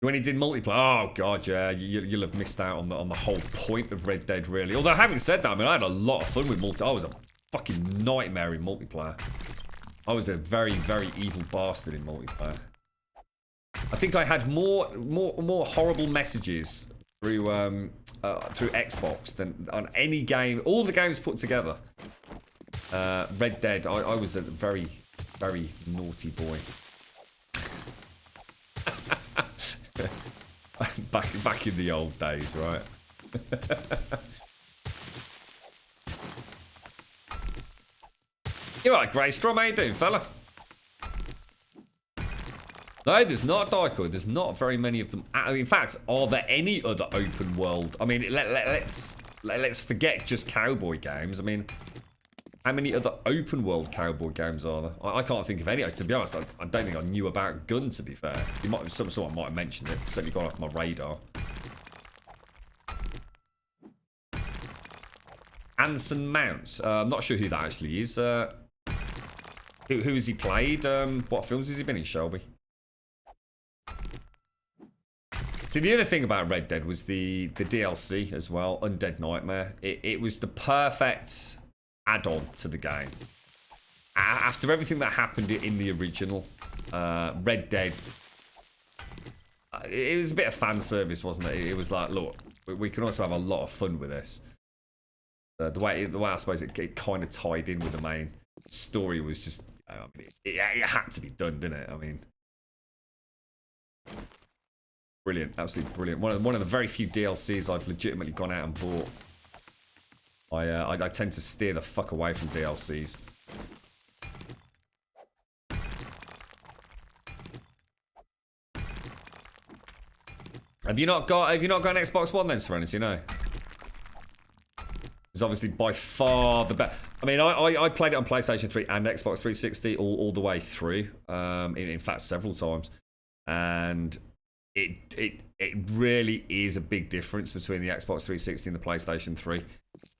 [SPEAKER 1] When he did multiplayer, oh god, yeah, you'll have missed out on the whole point of Red Dead, really. Although having said that, I mean, I had a lot of fun with multiplayer. I was a fucking nightmare in multiplayer. I was a very, very evil bastard in multiplayer. I think I had more horrible messages through Xbox than on any game, all the games put together. Red Dead, I was a very, very naughty boy. back in the old days, right? You're right, Greystrom, how you doing, fella? No, there's not, Daiko. There's not very many of them. In fact, are there any other open world? I mean, let's forget just cowboy games. I mean, how many other open world cowboy games are there? I can't think of any. To be honest, I don't think I knew about Gun, to be fair. Someone might have mentioned it. It's certainly gone off my radar. Anson Mounts. I'm not sure who that actually is. Who has he played? What films has he been in, Shelby? See, the other thing about Red Dead was the DLC as well, Undead Nightmare. It was the perfect add-on to the game. After everything that happened in the original, Red Dead, it was a bit of fan service, wasn't it? It was like, look, we can also have a lot of fun with this. The way I suppose it kind of tied in with the main story was just, I mean, it had to be done, didn't it? I mean, brilliant, absolutely brilliant. One of the very few DLCs I've legitimately gone out and bought. I tend to steer the fuck away from DLCs. Have you not got an Xbox One then, Serenity? No. It's obviously by far the best. I mean, I played it on PlayStation 3 and Xbox 360 all the way through. In fact, several times, and it really is a big difference between the Xbox 360 and the PlayStation 3.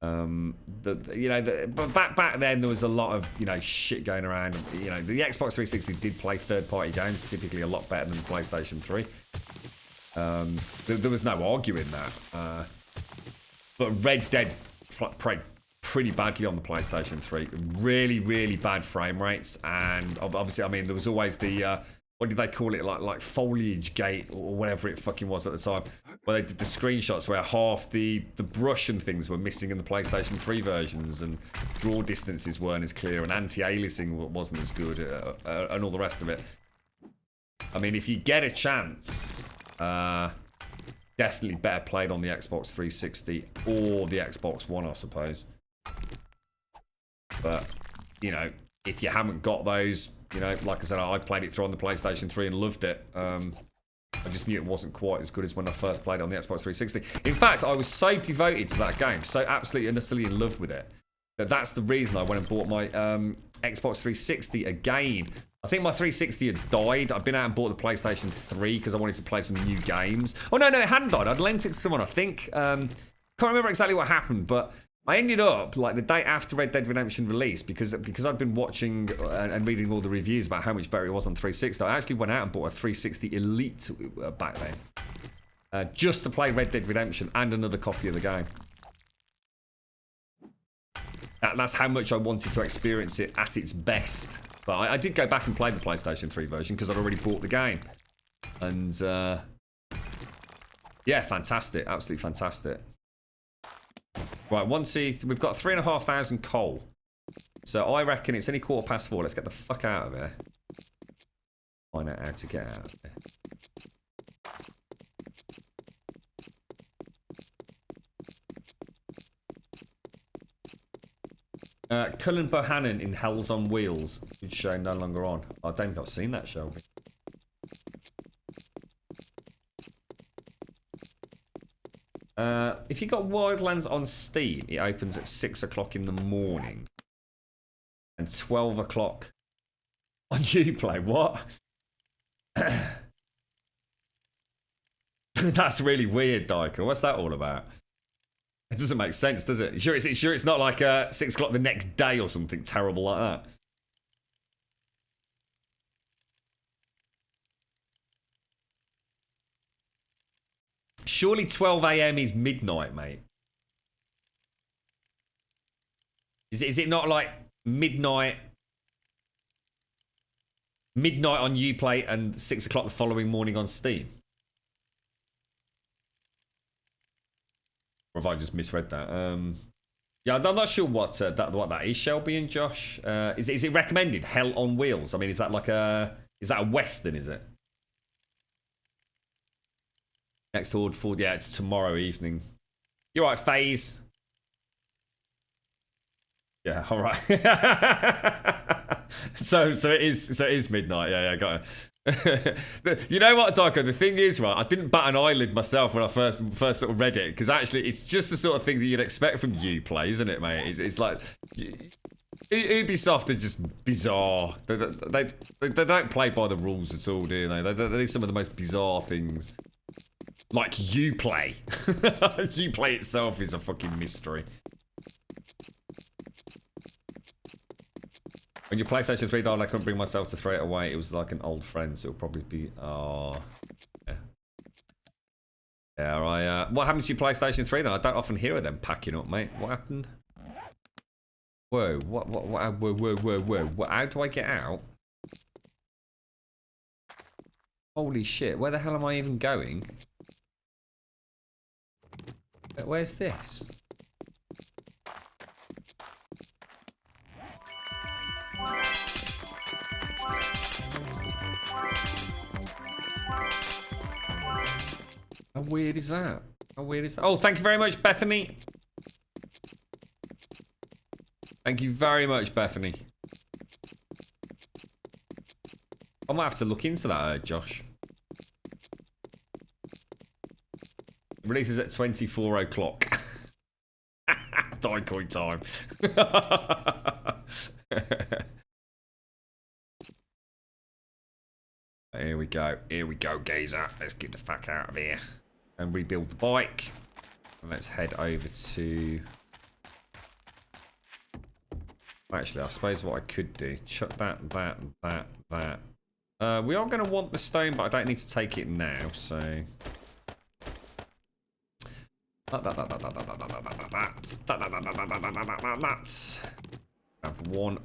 [SPEAKER 1] But back then there was a lot of shit going around. The Xbox 360 did play third-party games typically a lot better than the PlayStation 3. There was no arguing that. But Red Dead played pretty badly on the PlayStation 3. Really, really bad frame rates, and obviously, I mean, there was always the what did they call it, like foliage gate or whatever it fucking was at the time, where they did the screenshots where half the brush and things were missing in the PlayStation 3 versions, and draw distances weren't as clear, and anti-aliasing wasn't as good, and all the rest of it. I mean, if you get a chance, definitely better played on the Xbox 360 or the Xbox One, I suppose. But, if you haven't got those, like I said, I played it through on the PlayStation 3 and loved it. I just knew it wasn't quite as good as when I first played it on the Xbox 360. In fact, I was so devoted to that game, so absolutely and utterly in love with it, that's the reason I went and bought my Xbox 360 again. I think my 360 had died. I'd been out and bought the PlayStation 3 because I wanted to play some new games. Oh, no, it hadn't died. I'd lent it to someone, I think. Can't remember exactly what happened, but I ended up, like, the day after Red Dead Redemption released, because I'd been watching and reading all the reviews about how much better it was on 360, I actually went out and bought a 360 Elite back then. Just to play Red Dead Redemption and another copy of the game. That's how much I wanted to experience it at its best. But I did go back and play the PlayStation 3 version because I'd already bought the game. And, yeah, fantastic. Absolutely fantastic. Right, we've got 3,500 coal. So I reckon it's only 4:15. Let's get the fuck out of here. Find out how to get out of here. Cullen Bohannon in Hells on Wheels, which show no longer on. I don't think I've seen that, Shelby. If you got Wildlands on Steam, it opens at 6 o'clock in the morning. And 12 o'clock on Uplay. What? That's really weird, Dyker. What's that all about? It doesn't make sense, does it? Sure it's not like 6 o'clock the next day or something terrible like that. Surely 12 a.m. is midnight, mate. Is it not like midnight on Uplay and 6 o'clock the following morning on Steam? Or have I just misread that? Yeah, I'm not sure what that is, Shelby and Josh. Is it recommended? Hell on Wheels. I mean, is that a Western, is it? Next Horde Ford, yeah, it's tomorrow evening. You're right, FaZe. Yeah, all right. so it is midnight. Yeah, got it. You know what, Tycho? The thing is, right, I didn't bat an eyelid myself when I first sort of read it, because actually it's just the sort of thing that you'd expect from Uplay, isn't it, mate? It's like Ubisoft are just bizarre. They don't play by the rules at all, do they? They do some of the most bizarre things. Like Uplay. Uplay itself is a fucking mystery. When your PlayStation 3 died, I couldn't bring myself to throw it away. It was like an old friend, so it'll probably be... Oh... Yeah. Yeah, what happened to your PlayStation 3 then? I don't often hear of them packing up, mate. What happened? Whoa, whoa, how do I get out? Holy shit, where the hell am I even going? Where's this? How weird is that? How weird is that? Oh, thank you very much, Bethany. Thank you very much, Bethany. I might have to look into that, Josh. It releases at 24 o'clock. Diecoin time. Here we go. Here we go, geezer. Let's get the fuck out of here. And rebuild the bike. And let's head over to... Actually, I suppose what I could do... Chuck that. We are going to want the stone, but I don't need to take it now, so... I have one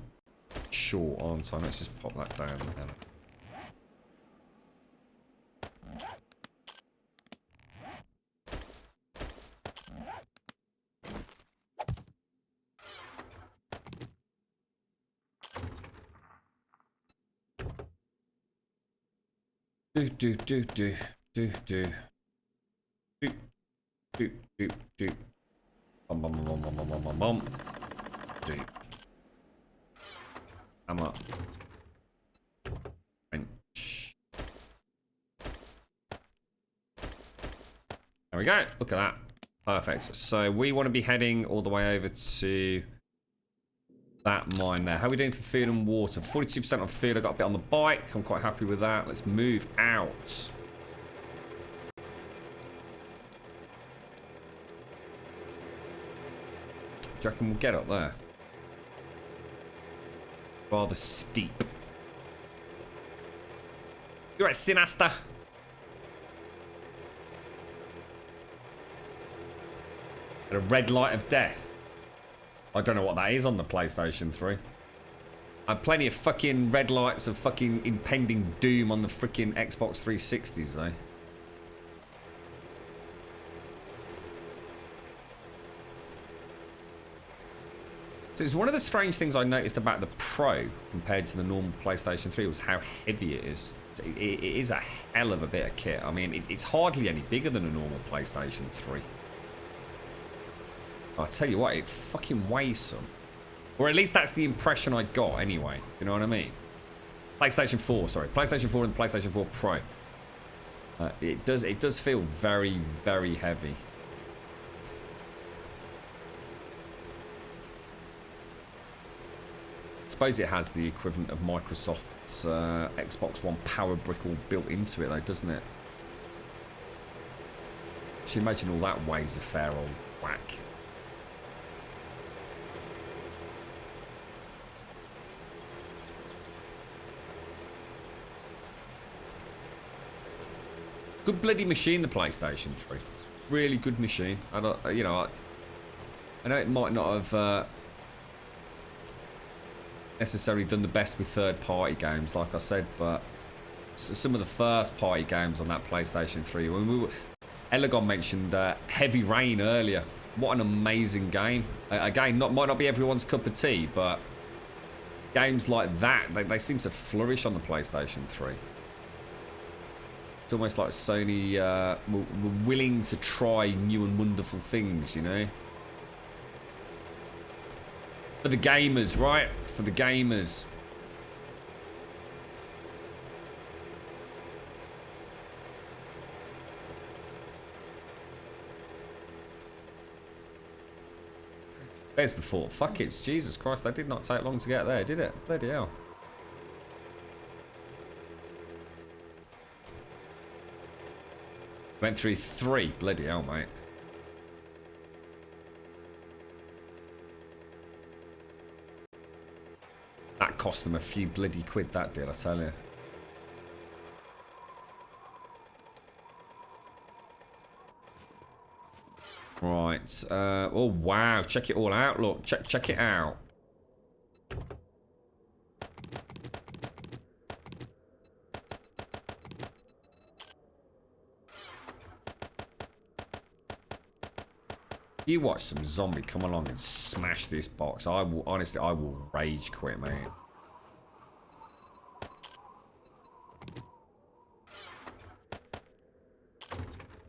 [SPEAKER 1] short on time. Let's just pop that down. Bum. Hammer. Wrench. There we go. Look at that. Perfect. So we want to be heading all the way over to that mine there. How are we doing for food and water? 42% on food. I got a bit on the bike. I'm quite happy with that. Let's move out. Do you reckon we'll get up there? Rather steep. You right, Sinasta? A red light of death. I don't know what that is on the PlayStation 3. I have plenty of fucking red lights of fucking impending doom on the freaking Xbox 360s though. So it's one of the strange things I noticed about the Pro compared to the normal PlayStation 3 was how heavy it is. It is a hell of a bit of kit. I mean, it's hardly any bigger than a normal PlayStation 3. I'll tell you what, it fucking weighs some. Or at least that's the impression I got anyway. You know what I mean? PlayStation 4, sorry. PlayStation 4 and the PlayStation 4 Pro. It does feel very, very heavy. I suppose it has the equivalent of Microsoft's Xbox One power brick all built into it though, doesn't it? Just imagine all that weighs a fair old whack. Good bloody machine, the PlayStation 3. Really good machine. I don't, you know, I know it might not have necessarily done the best with third-party games, like I said, but some of the first-party games on that PlayStation 3. When Elagon mentioned Heavy Rain earlier. What an amazing game. Again, might not be everyone's cup of tea, but games like that, they seem to flourish on the PlayStation 3. It's almost like Sony were willing to try new and wonderful things, you know? For the gamers, right? For the gamers. There's the fort. Fuck it. Jesus Christ, that did not take long to get there, did it? Bloody hell. Went through 3. Bloody hell, mate. That cost them a few bloody quid, that did, I tell you. Right. Oh, wow. Check it all out, look. Check it out. You watch some zombie come along and smash this box. I will, honestly, I will rage quit, mate.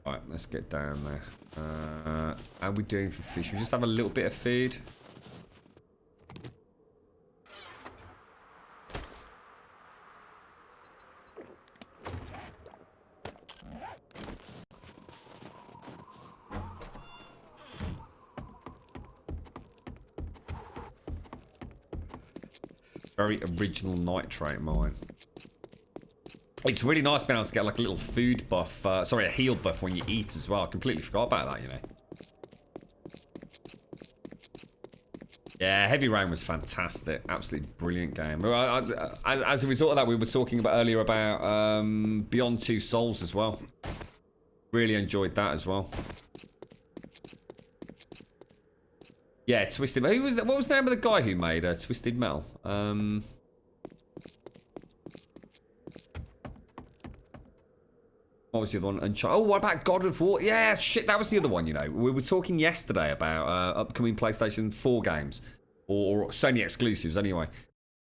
[SPEAKER 1] Right, let's get down there. How are we doing for fish? We just have a little bit of food. Very original nitrate mine. It's really nice being able to get like a little food buff, sorry, a heal buff when you eat as well. I completely forgot about that, you know. Yeah, Heavy Rain was fantastic. Absolutely brilliant game. As a result of that, we were talking about earlier about Beyond Two Souls as well. Really enjoyed that as well. Yeah, Twisted Metal. Who was that? What was the name of the guy who made Twisted Metal? What was the other one? Oh, what about God of War? Yeah, shit, that was the other one, you know. We were talking yesterday about upcoming PlayStation 4 games. Or Sony exclusives, anyway.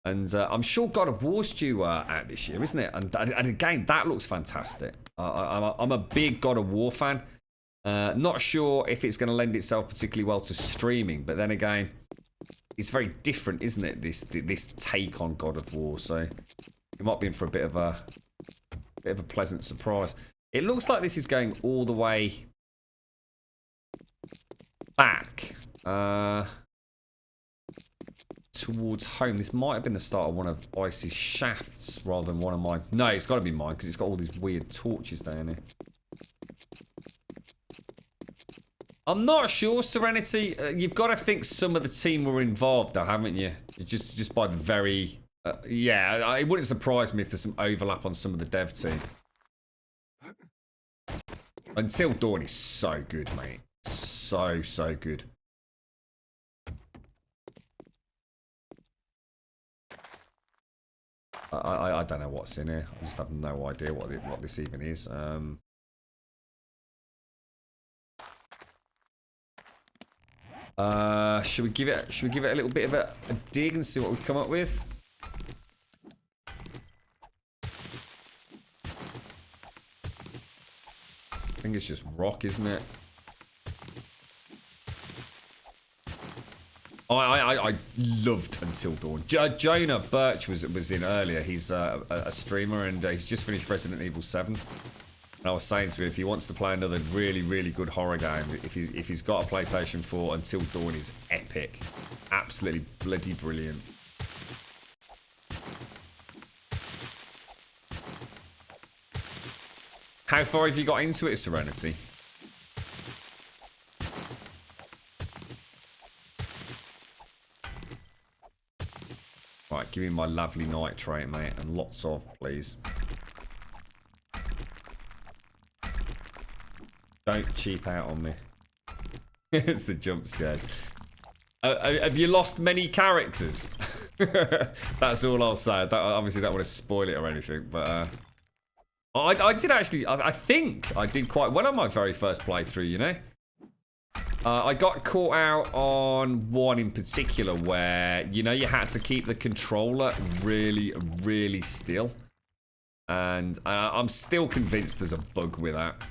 [SPEAKER 1] And I'm sure God of War's due out this year, isn't it? And again, that looks fantastic. I'm a big God of War fan. Not sure if it's going to lend itself particularly well to streaming, but then again, it's very different, isn't it? This take on God of War, so it might be in for a bit of a pleasant surprise. It looks like this is going all the way back towards home. This might have been the start of one of Ice's shafts rather than one of mine. No, it's got to be mine because it's got all these weird torches down here. I'm not sure, Serenity. You've got to think some of the team were involved, though, haven't you? Just by the very... yeah, it wouldn't surprise me if there's some overlap on some of the dev team. Until Dawn is so good, mate. So good. I don't know what's in here. I just have no idea what this even is. Should we give it a little bit of a dig and see what we come up with? I think it's just rock, isn't it? I loved Until Dawn. Jonah Birch was in earlier. He's a streamer and he's just finished Resident Evil 7. And I was saying to him, if he wants to play another really good horror game, if he's got a PlayStation 4, Until Dawn is epic. Absolutely bloody brilliant. How far have you got into it, Serenity? Right, give me my lovely nitrate, mate, and lots of, please. Don't cheap out on me. It's the jump scares. Have you lost many characters? That's all I'll say. Obviously, don't want to spoil it or anything, but I did actually. I think I did quite well on my very first playthrough. You know, I got caught out on one in particular where you had to keep the controller really, really still, and I'm still convinced there's a bug with that.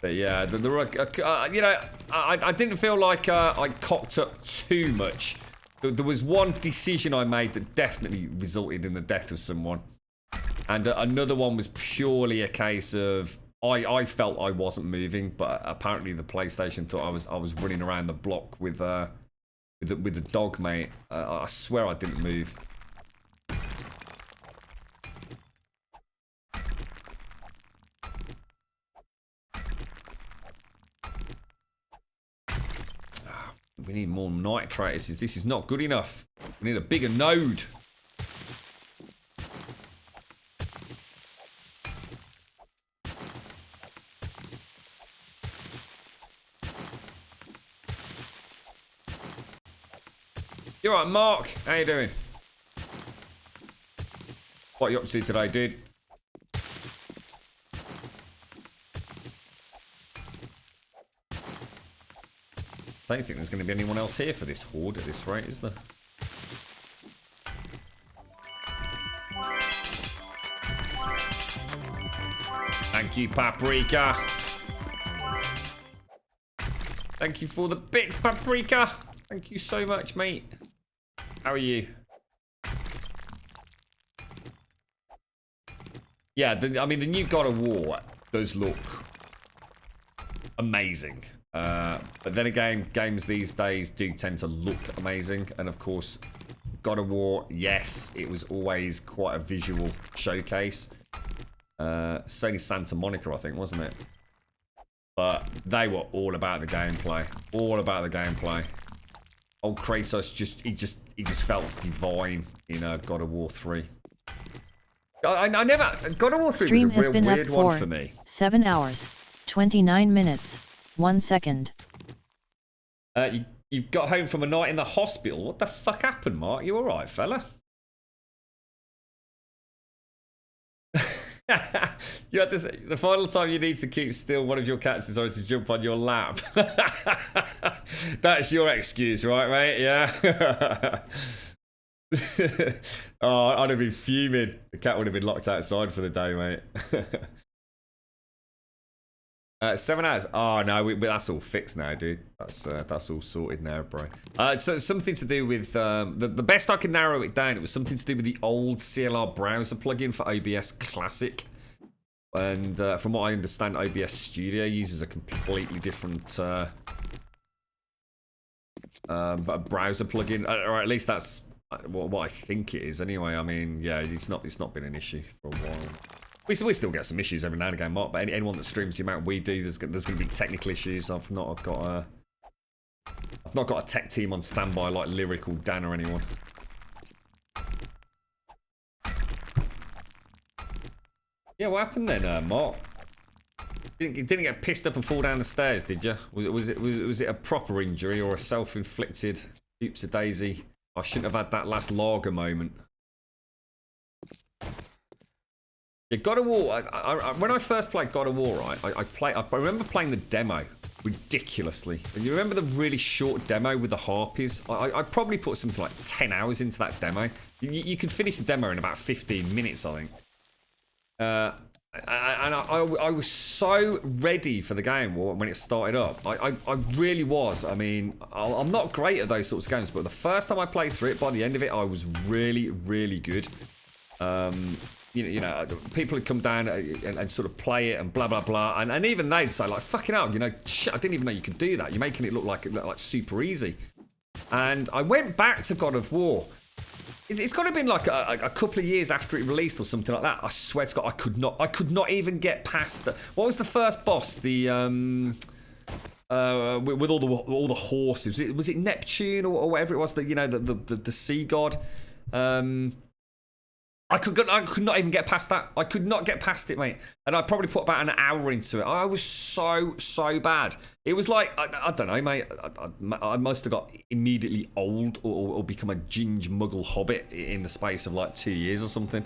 [SPEAKER 1] But yeah, there were, I didn't feel like I cocked up too much. There was one decision I made that definitely resulted in the death of someone. And another one was purely a case of, I felt I wasn't moving, but apparently the PlayStation thought I was running around the block with the dog, mate. I swear I didn't move. We need more nitrators. This is not good enough. We need a bigger node. You alright, Mark? How you doing? What are you up to today, dude? I don't think there's going to be anyone else here for this horde at this rate, is there? Thank you, Paprika. Thank you for the bits, Paprika. Thank you so much, mate. How are you? Yeah, I mean, the new God of War does look amazing. But then again, games these days do tend to look amazing. And of course, God of War, yes, it was always quite a visual showcase. Sony Santa Monica, I think, wasn't it? But they were all about the gameplay. All about the gameplay. Old Kratos, he just felt divine in God of War 3. I never... God of War 3
[SPEAKER 5] Stream
[SPEAKER 1] was a
[SPEAKER 5] has
[SPEAKER 1] real
[SPEAKER 5] been
[SPEAKER 1] weird
[SPEAKER 5] up
[SPEAKER 1] one
[SPEAKER 5] for
[SPEAKER 1] for me.
[SPEAKER 5] 7 hours, 29 minutes, 1 second.
[SPEAKER 1] You've got home from a night in the hospital. What the fuck happened, Mark? You alright, fella? You had to, the final time you need to keep still, one of your cats is ordered to jump on your lap. That's your excuse, right, mate? Yeah. Oh, I'd have been fuming. The cat would have been locked outside for the day, mate. 7 hours. Oh no, that's all fixed now, dude. That's all sorted now, bro. So it's something to do with the best I can narrow it down. It was something to do with the old CLR browser plugin for OBS Classic, and from what I understand, OBS Studio uses a completely different browser plugin, or at least that's what I think it is. Anyway, I mean, yeah, it's not been an issue for a while. We still get some issues every now and again, Mark, but anyone that streams the amount we do, there's going to be technical issues. I've not got a tech team on standby like Lyrical Dan or anyone. Yeah, what happened then, Mark? You didn't get pissed up and fall down the stairs, did you? Was it a proper injury or a self-inflicted oops a daisy? I shouldn't have had that last lager moment. Yeah, God of War. When I first played God of War, right, I remember playing the demo ridiculously. And you remember the really short demo with the harpies? I probably put something like 10 hours into that demo. You could finish the demo in about 15 minutes, I think. And I was so ready for the game when it started up. I really was. I mean, I'm not great at those sorts of games, but the first time I played through it, by the end of it, I was really, really good. You know, people would come down and sort of play it and blah blah blah, and even they'd say like, "Fucking hell, you know, shit, I didn't even know you could do that. You're making it look like super easy." And I went back to God of War. It's got to have been like a couple of years after it released or something like that. I swear to God, I could not even get past the. What was the first boss? The with all the horses. Was it Neptune or whatever it was? The sea god. I could not even get past that. I could not get past it, mate. And I probably put about an hour into it. I was so bad. It was like, I don't know, mate. I must have got immediately old or become a ginge muggle hobbit in the space of like 2 years or something.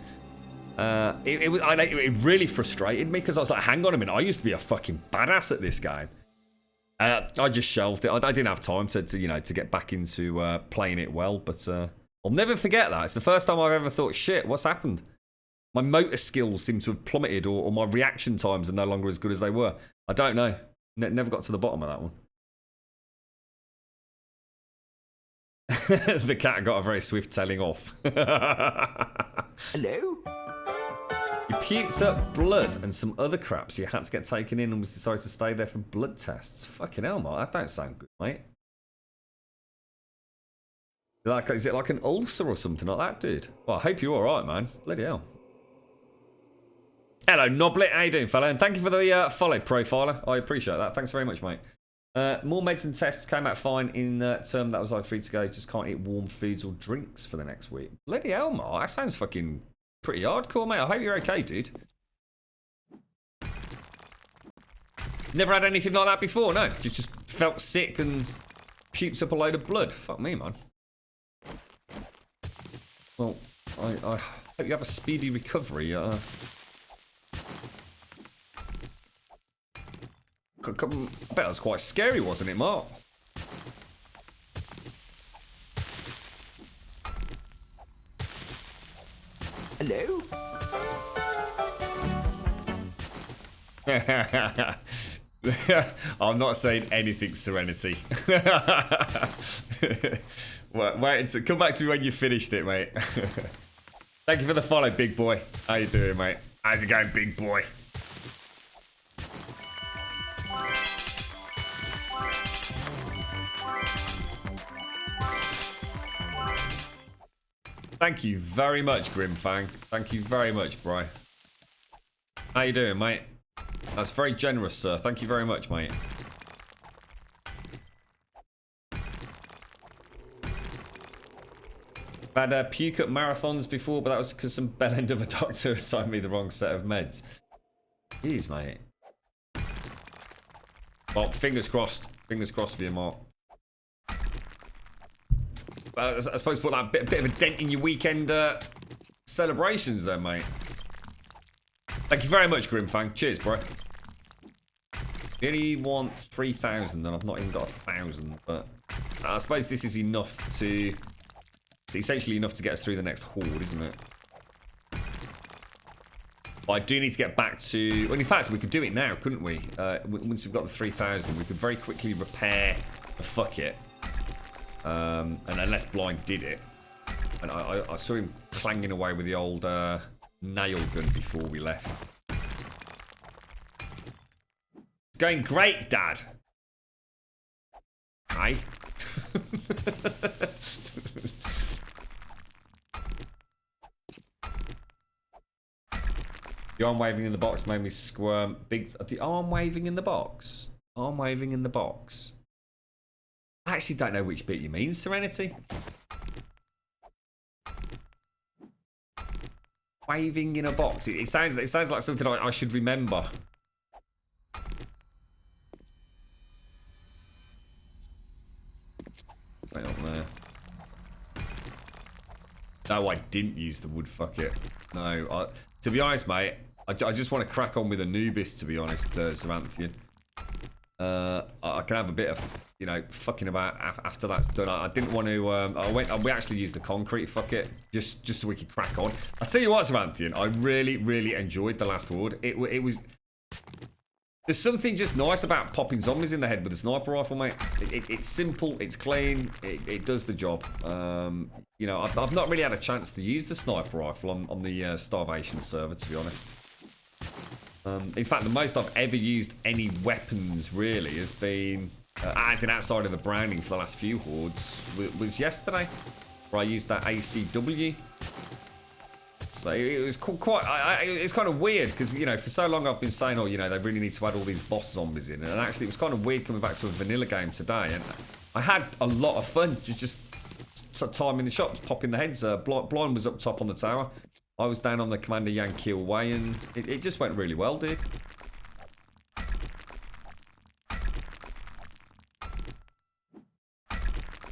[SPEAKER 1] It really frustrated me because I was like, hang on a minute. I used to be a fucking badass at this game. I just shelved it. I didn't have time to get back into playing it well, but... I'll never forget that. It's the first time I've ever thought, shit, what's happened? My motor skills seem to have plummeted, or my reaction times are no longer as good as they were. I don't know. Never got to the bottom of that one. The cat got a very swift telling off.
[SPEAKER 4] Hello?
[SPEAKER 1] You puked up blood and some other crap, so you had to get taken in and was decided to stay there for blood tests. Fucking hell, Mark. That don't sound good, mate. Is it like an ulcer or something like that, dude? Well, I hope you're alright, man. Bloody hell. Hello, Noblet. How you doing, fella? And thank you for the follow, Profiler. I appreciate that. Thanks very much, mate. More meds and tests came out fine in term that was like free to go. Just can't eat warm foods or drinks for the next week. Bloody hell, Mark. That sounds fucking pretty hardcore, mate. I hope you're okay, dude. Never had anything like that before, no. Just felt sick and puked up a load of blood. Fuck me, man. Well, I hope you have a speedy recovery. I bet that was quite scary, wasn't it, Mark?
[SPEAKER 4] Hello?
[SPEAKER 1] I'm not saying anything, Serenity. Wait, come back to me when you finished it, mate. Thank you for the follow, big boy. How you doing, mate? How's it going, big boy? Thank you very much, Grimfang. Thank you very much, bro. How you doing, mate? That's very generous, sir. Thank you very much, mate. I've had puke up marathons before, but that was because some bell end of a doctor assigned me the wrong set of meds. Jeez, mate. Well, fingers crossed. Fingers crossed for you, Mark. I suppose put that bit of a dent in your weekend celebrations then, mate. Thank you very much, Grimfang. Cheers, bro. We only want 3,000, and I've not even got 1,000, but I suppose this is enough to... It's essentially enough to get us through the next horde, isn't it? But I do need to get back to... Well, in fact, we could do it now, couldn't we? Once we've got the 3,000, we could very quickly repair the fuck it. And unless Blind did it. And I saw him clanging away with the old nail gun before we left. It's going great, Dad. Hi. The arm waving in the box made me squirm. The arm waving in the box? Arm waving in the box? I actually don't know which bit you mean, Serenity. Waving in a box. It sounds like something I should remember. Right up there. No, I didn't use the wood. Fuck it. No, to be honest, mate, I just want to crack on with Anubis. To be honest, Samanthian. I can have a bit of, you know, fucking about after that's done. I didn't want to. We actually used the concrete. Fuck it, just so we could crack on. I tell you what, Samanthian, I really enjoyed the last horde. It was. There's something just nice about popping zombies in the head with a sniper rifle, mate. It's simple, it's clean, it does the job. You know, I've not really had a chance to use the sniper rifle on the Starvation server, to be honest. In fact, the most I've ever used any weapons, really, has been, as in outside of the Browning for the last few hordes, was yesterday, where I used that ACW. So it was quite, it's kind of weird, because, you know, for so long I've been saying, oh, you know, they really need to add all these boss zombies in. And actually, it was kind of weird coming back to a vanilla game today. And I had a lot of fun just timing the shots, popping the heads. Blind was up top on the tower. I was down on the Commander Yankeel way, and it just went really well, dude.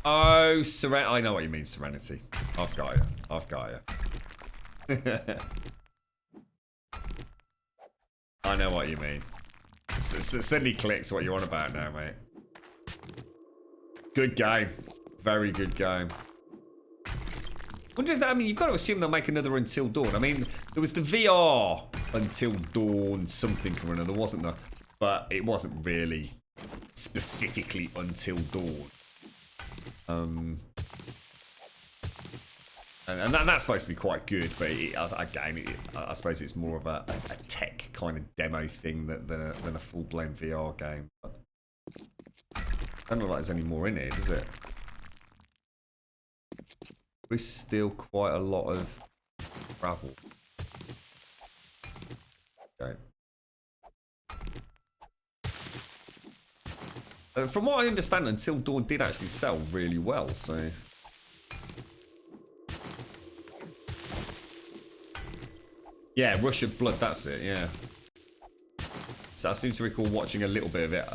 [SPEAKER 1] Oh, I know what you mean, Serenity. I've got you. I've got you. I know what you mean. Suddenly clicked what you're on about now, mate. Good game. Very good game. Wonder if that, I mean, you've got to assume they'll make another Until Dawn. I mean, there was the VR Until Dawn something or another, wasn't there? But it wasn't really specifically Until Dawn. And that's supposed to be quite good, but I suppose it's more of a tech kind of demo thing than a full-blown VR game. But I don't know if there's any more in here, does it? There's still quite a lot of travel. Okay. From what I understand, Until Dawn did actually sell really well, so... Yeah, Rush of Blood, that's it, yeah. So I seem to recall watching a little bit of it.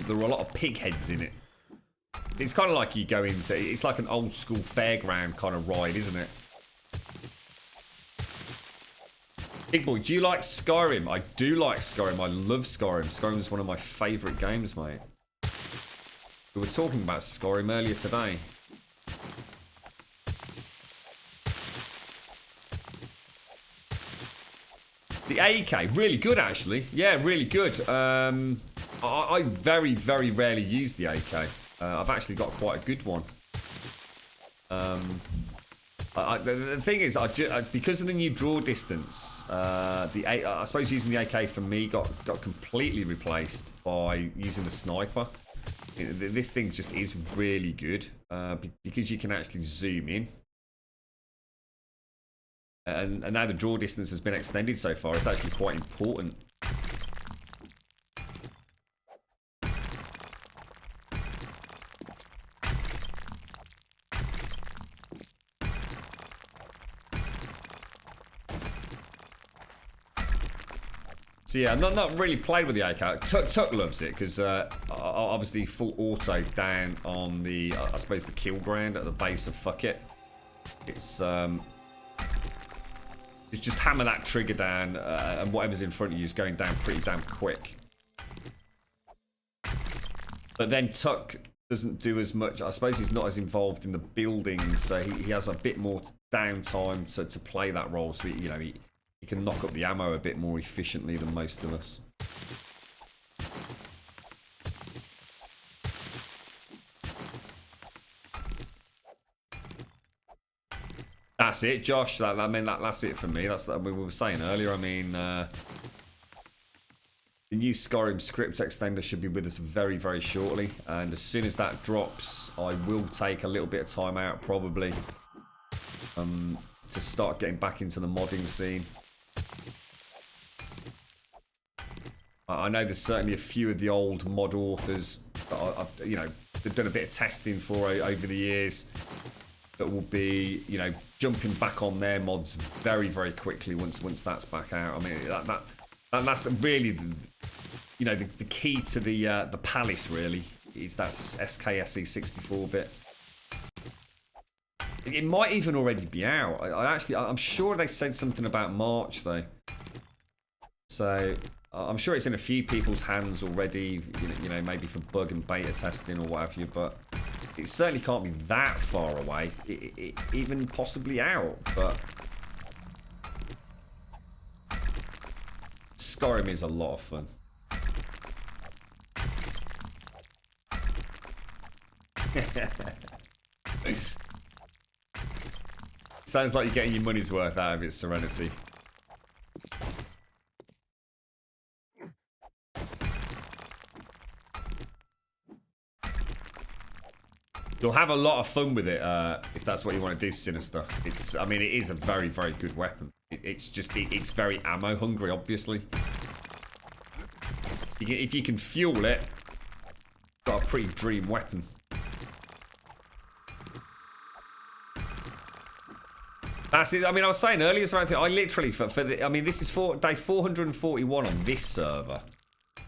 [SPEAKER 1] There were a lot of pig heads in it. It's kind of like you go into... It's like an old school fairground kind of ride, isn't it? Big boy, do you like Skyrim? I do like Skyrim. I love Skyrim. Skyrim is one of my favourite games, mate. We were talking about Skyrim earlier today. The AK, really good actually. Yeah, really good. I very, very rarely use the AK. I've actually got quite a good one. The thing is, because of the new draw distance, I suppose using the AK for me got completely replaced by using the sniper. This thing just is really good because you can actually zoom in. And now the draw distance has been extended so far, it's actually quite important. So yeah, not really played with the AK. Tuck loves it because obviously full auto down on the, I suppose the kill ground at the base of fuck it. It's just hammer that trigger down and whatever's in front of you is going down pretty damn quick. But then Tuck doesn't do as much. I suppose he's not as involved in the building, so he has a bit more downtime to play that role. So he can knock up the ammo a bit more efficiently than most of us. That's it, Josh. That's it for me. That's we were saying earlier. I mean, the new Skyrim script extender should be with us very, very shortly. And as soon as that drops, I will take a little bit of time out, probably, to start getting back into the modding scene. I know there's certainly a few of the old mod authors that they've done a bit of testing for over the years, that will be, jumping back on their mods very, very quickly once that's back out. I mean, that's really, the key to the palace really is that SKSE 64-bit. It might even already be out. I'm sure they said something about March though. So I'm sure it's in a few people's hands already. Maybe for bug and beta testing or what have you, but. It certainly can't be that far away, even possibly out, but... Skyrim is a lot of fun. Sounds like you're getting your money's worth out of it, Serenity. You'll have a lot of fun with it if that's what you want to do, Sinister. It is a very, very good weapon. It's very ammo hungry, obviously. If you can fuel it, got a pretty dream weapon. That's it. I mean, I was saying earlier, Samantha, I literally, I mean, this is day 441 on this server.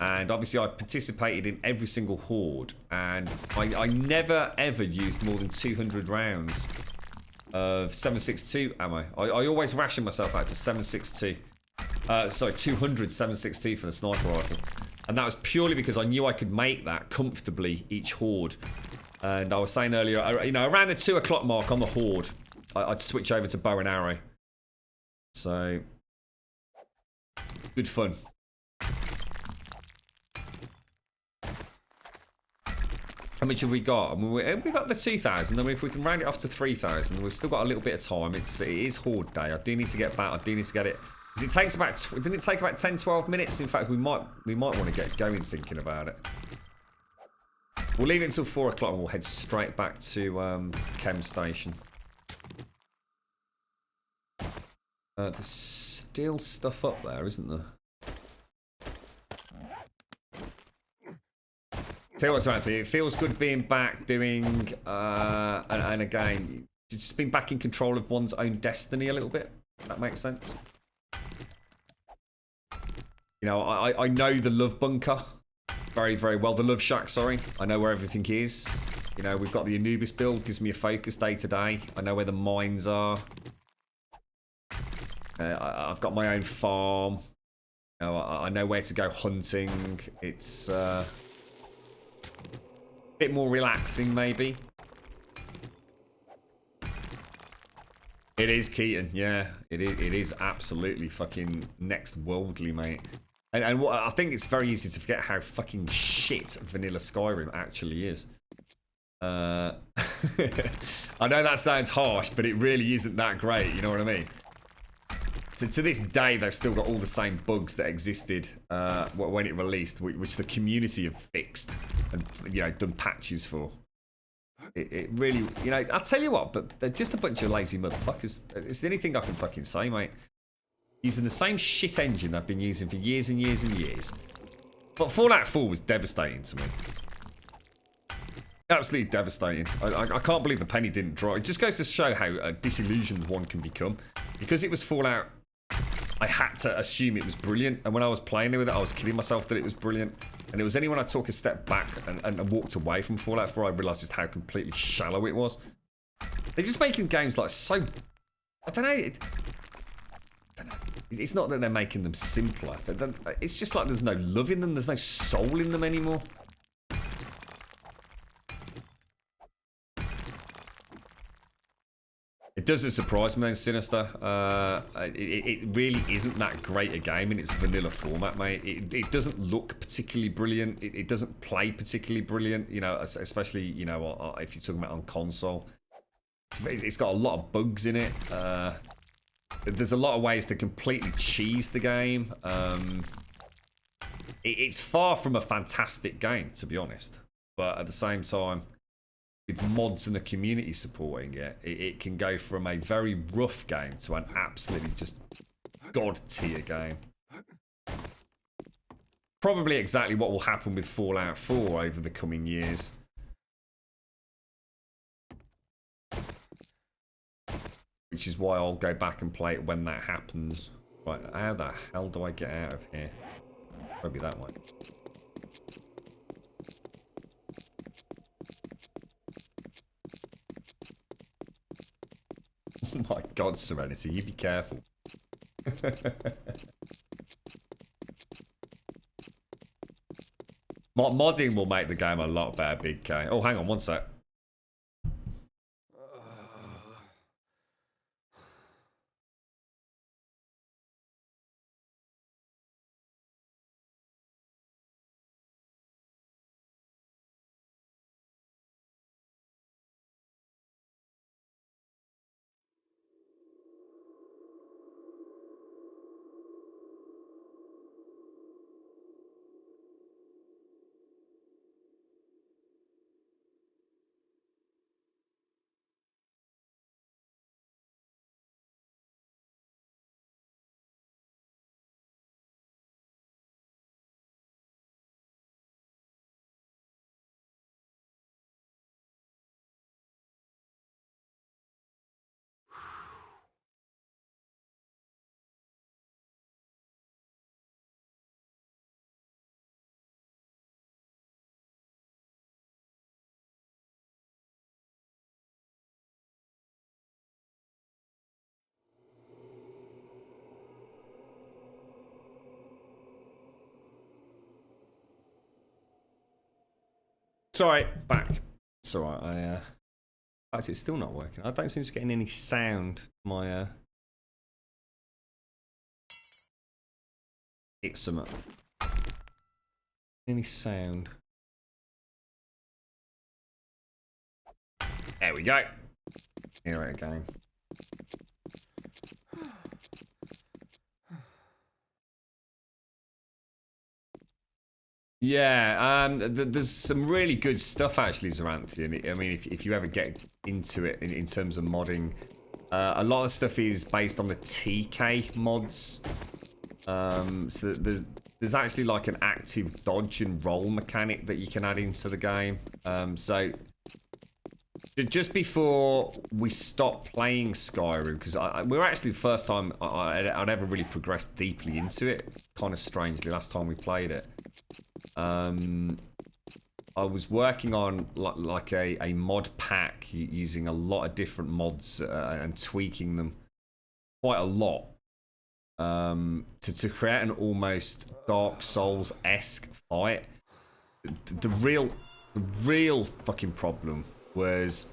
[SPEAKER 1] And obviously I've participated in every single horde. And I never, ever used more than 200 rounds of 7.62 ammo. I always ration myself out to 7.62. Sorry, 200 7.62 for the sniper rifle. And that was purely because I knew I could make that comfortably each horde. And I was saying earlier, you know, around the 2 o'clock mark on the horde, I'd switch over to bow and arrow. So, good fun. How much have we got? I mean, we got the 2,000. I mean, if we can round it off to 3,000, we've still got a little bit of time. It is horde day. I do need to get back. I do need to get it. It takes about. Didn't it take about 10-12 minutes? In fact, we might want to get going thinking about it. We'll leave it until 4 o'clock and we'll head straight back to Chem Station. There's still stuff up there, isn't there? Tell you what, Samantha, it feels good being back doing, and again, just being back in control of one's own destiny a little bit. That makes sense. You know, I know the love bunker very, very well. The love shack, sorry. I know where everything is. You know, we've got the Anubis build, gives me a focus day to day. I know where the mines are. I've got my own farm. You know, I know where to go hunting. It's a bit more relaxing, maybe. It is, Keaton. Yeah, it is absolutely fucking next worldly, mate. And what, I think it's very easy to forget how fucking shit vanilla Skyrim actually is. I know that sounds harsh, but it really isn't that great. You know what I mean? To this day, they've still got all the same bugs that existed when it released, which the community have fixed and, you know, done patches for. It really, you know, I'll tell you what, but they're just a bunch of lazy motherfuckers. It's the only thing I can fucking say, mate. Using the same shit engine they've been using for years and years and years. But Fallout 4 was devastating to me. Absolutely devastating. I can't believe the penny didn't drop. It just goes to show how disillusioned one can become. Because it was Fallout, I had to assume it was brilliant. And when I was playing with it, I was kidding myself that it was brilliant. And it was only when I took a step back and walked away from Fallout 4 I realised just how completely shallow it was. They're just making games like so... I don't know. It's not that they're making them simpler. It's just like there's no love in them. There's no soul in them anymore. It doesn't surprise me then, Sinister. It really isn't that great a game in its vanilla format, mate. It doesn't look particularly brilliant. It doesn't play particularly brilliant, you know, especially, you know, if you're talking about on console. It's got a lot of bugs in it. There's a lot of ways to completely cheese the game. It's far from a fantastic game, to be honest. But at the same time, with mods and the community supporting it, it can go from a very rough game to an absolutely just god tier game. Probably exactly what will happen with Fallout 4 over the coming years. Which is why I'll go back and play it when that happens. Right, how the hell do I get out of here? Probably that way. Oh my god, Serenity, you be careful. Modding will make the game a lot better, Big K. Oh, hang on, one sec. Sorry, back. It's alright, actually, it's still not working. I don't seem to be getting any sound to my, It's some... Any sound. There we go. Hear it again. Yeah, there's some really good stuff actually, Zaranthian. I mean, if you ever get into it in terms of modding, a lot of stuff is based on the TK mods. So there's actually like an active dodge and roll mechanic that you can add into the game. So just before we stopped playing Skyrim, because we were actually the first time I'd ever really progressed deeply into it, kind of strangely, last time we played it. I was working on like a mod pack using a lot of different mods and tweaking them quite a lot to create an almost Dark Souls-esque fight. The real fucking problem was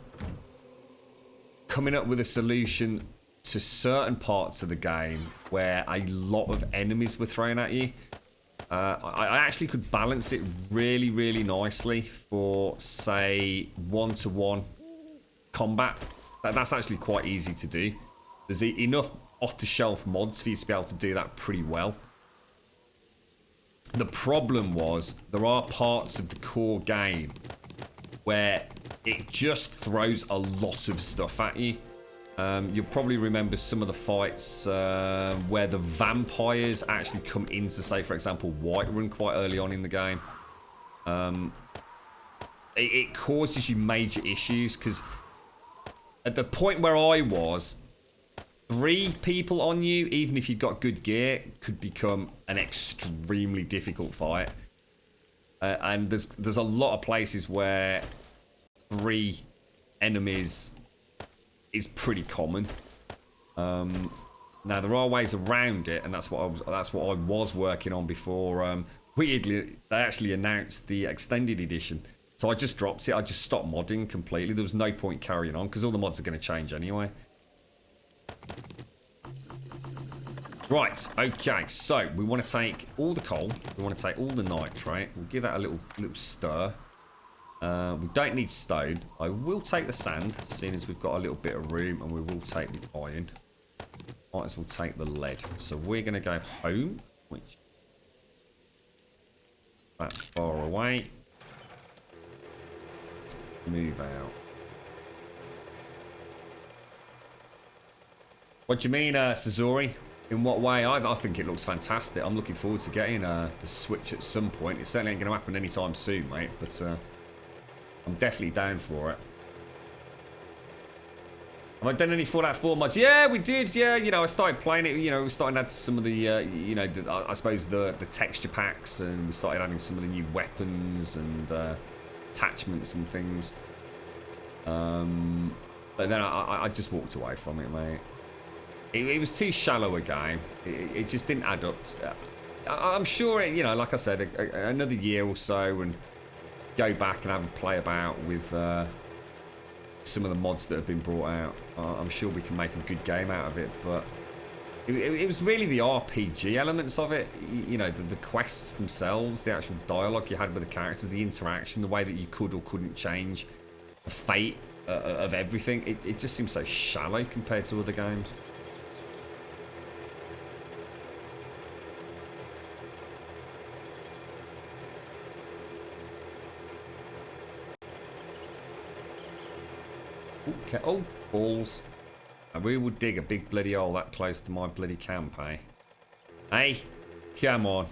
[SPEAKER 1] coming up with a solution to certain parts of the game where a lot of enemies were thrown at you. I actually could balance it really, really nicely for, say, one-to-one combat. That's actually quite easy to do. There's enough off-the-shelf mods for you to be able to do that pretty well. The problem was there are parts of the core game where it just throws a lot of stuff at you. You'll probably remember some of the fights where the vampires actually come into, say, for example, Whiterun quite early on in the game. It causes you major issues because at the point where I was, 3 people on you, even if you've got good gear, could become an extremely difficult fight. And there's a lot of places where 3 enemies is pretty common. Now there are ways around it, and that's what I was working on before. Weirdly, they actually announced the extended edition, so I just dropped it. I just stopped modding completely. There was no point carrying on because all the mods are going to change anyway. Right, okay, so we want to take all the coal, we want to take all the nitrate, we'll give that a little stir. We don't need stone. I will take the sand, seeing as we've got a little bit of room, and we will take the iron. Might as well take the lead. So we're going to go home, which that far away. Let's move out. What do you mean, Sazori? In what way? I think it looks fantastic. I'm looking forward to getting the Switch at some point. It certainly ain't going to happen anytime soon, mate, but I'm definitely down for it. Have I done any Fallout 4 mods? Yeah, we did. Yeah, you know, I started playing it. You know, we started adding some of the, you know, I suppose the texture packs, and we started adding some of the new weapons and attachments and things. But then I just walked away from it, mate. It was too shallow a game. It just didn't add up. I'm sure, you know, like I said, another year or so, and go back and have a play about with some of the mods that have been brought out. I'm sure we can make a good game out of it, but it was really the RPG elements of it. You know, the quests themselves, the actual dialogue you had with the characters, the interaction, the way that you could or couldn't change the fate of everything. It just seems so shallow compared to other games. Okay. Oh, balls. And we would dig a big bloody hole that close to my bloody camp, eh? Hey, come on.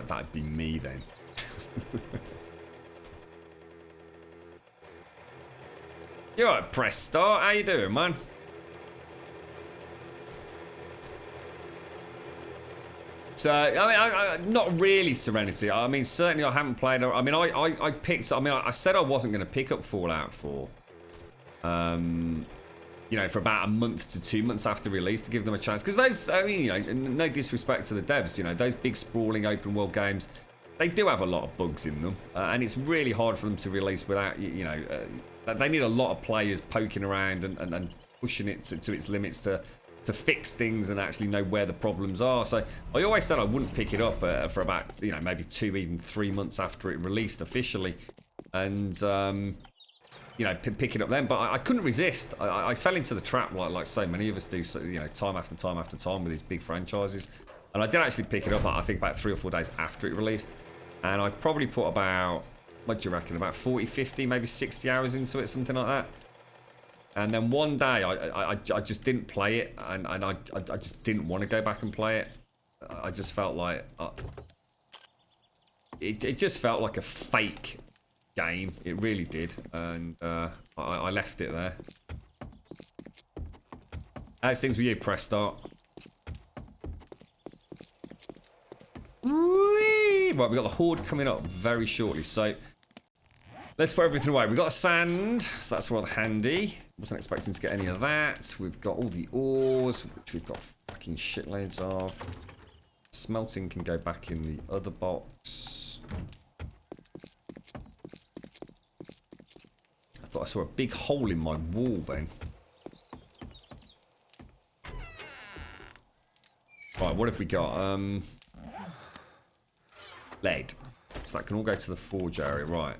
[SPEAKER 1] That'd be me then. You're right, press start. How you doing, man? So, I mean, not really Serenity. I mean, certainly I haven't played. I mean, I picked. I mean, I said I wasn't going to pick up Fallout 4. You know, for about a month to 2 months after release to give them a chance. Because those, I mean, you know, no disrespect to the devs, you know, those big sprawling open world games, they do have a lot of bugs in them, and it's really hard for them to release without, they need a lot of players poking around and pushing it to its limits to fix things and actually know where the problems are. So I always said I wouldn't pick it up for about, maybe 2, even 3 months after it released officially, and pick it up then. But I couldn't resist. I fell into the trap like so many of us do, time after time after time with these big franchises. And I did actually pick it up, I think, about 3 or 4 days after it released. And I probably put about, what do you reckon, about 40, 50, maybe 60 hours into it, something like that. And then one day, I just didn't play it, and I just didn't want to go back and play it. I just felt like... It just felt like a fake game. It really did. And I left it there. How's things with you? Press start. Whee! Right, we've got the horde coming up very shortly, so let's put everything away. We've got sand, so that's rather handy. Wasn't expecting to get any of that. We've got all the ores, which we've got fucking shitloads of. Smelting can go back in the other box. I thought I saw a big hole in my wall then. Right, what have we got? Lead. So that can all go to the forge area, right.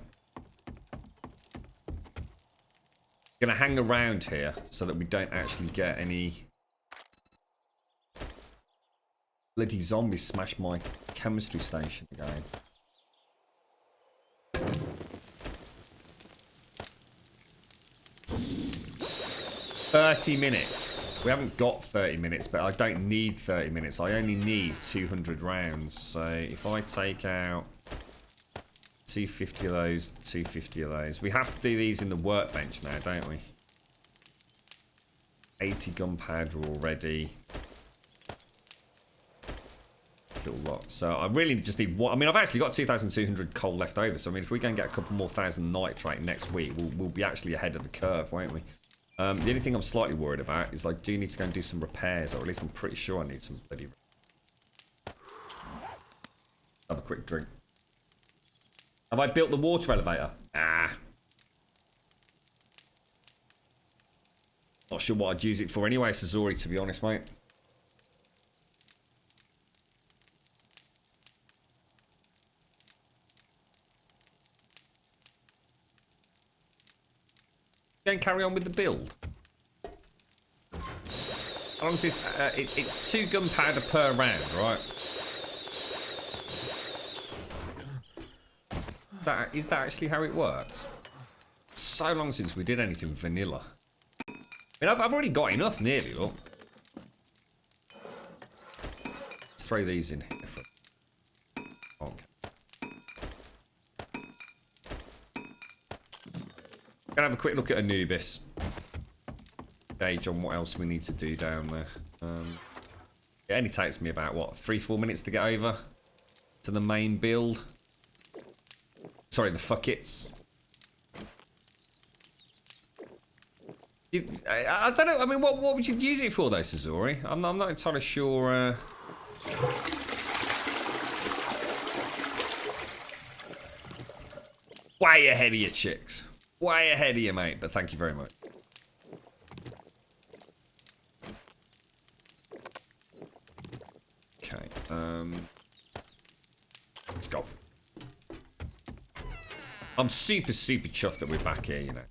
[SPEAKER 1] Gonna hang around here so that we don't actually get any bloody zombies smash my chemistry station again. $30. We haven't got 30 minutes, but I don't need 30 minutes. I only need 200 rounds. So if I take out 250 of those, 250 of those. We have to do these in the workbench now, don't we? 80 gunpowder already. Little lot. So I really just need one. I mean, I've actually got 2,200 coal left over. So I mean, if we go and get a couple more thousand nitrate next week, we'll be actually ahead of the curve, won't we? The only thing I'm slightly worried about is I do need to go and do some repairs, or at least I'm pretty sure I need some bloody... Have a quick drink. Have I built the water elevator? Ah. Not sure what I'd use it for anyway, Sazori, to be honest, mate. Go and carry on with the build. How long is this? It's 2 gunpowder per round, right? Is that actually how it works? So long since we did anything vanilla. I mean, I've already got enough, nearly, look. Let's throw these in here for... Okay. Gonna have a quick look at Anubis. Gauge on what else we need to do down there. It only takes me about, what, 3-4 minutes to get over to the main build. Sorry, the fuckets. I don't know. I mean, what would you use it for, though, Sazori? I'm not entirely sure. Way ahead of you, chicks. Way ahead of you, mate. But thank you very much. Okay. Let's go. I'm super chuffed that we're back here, you know.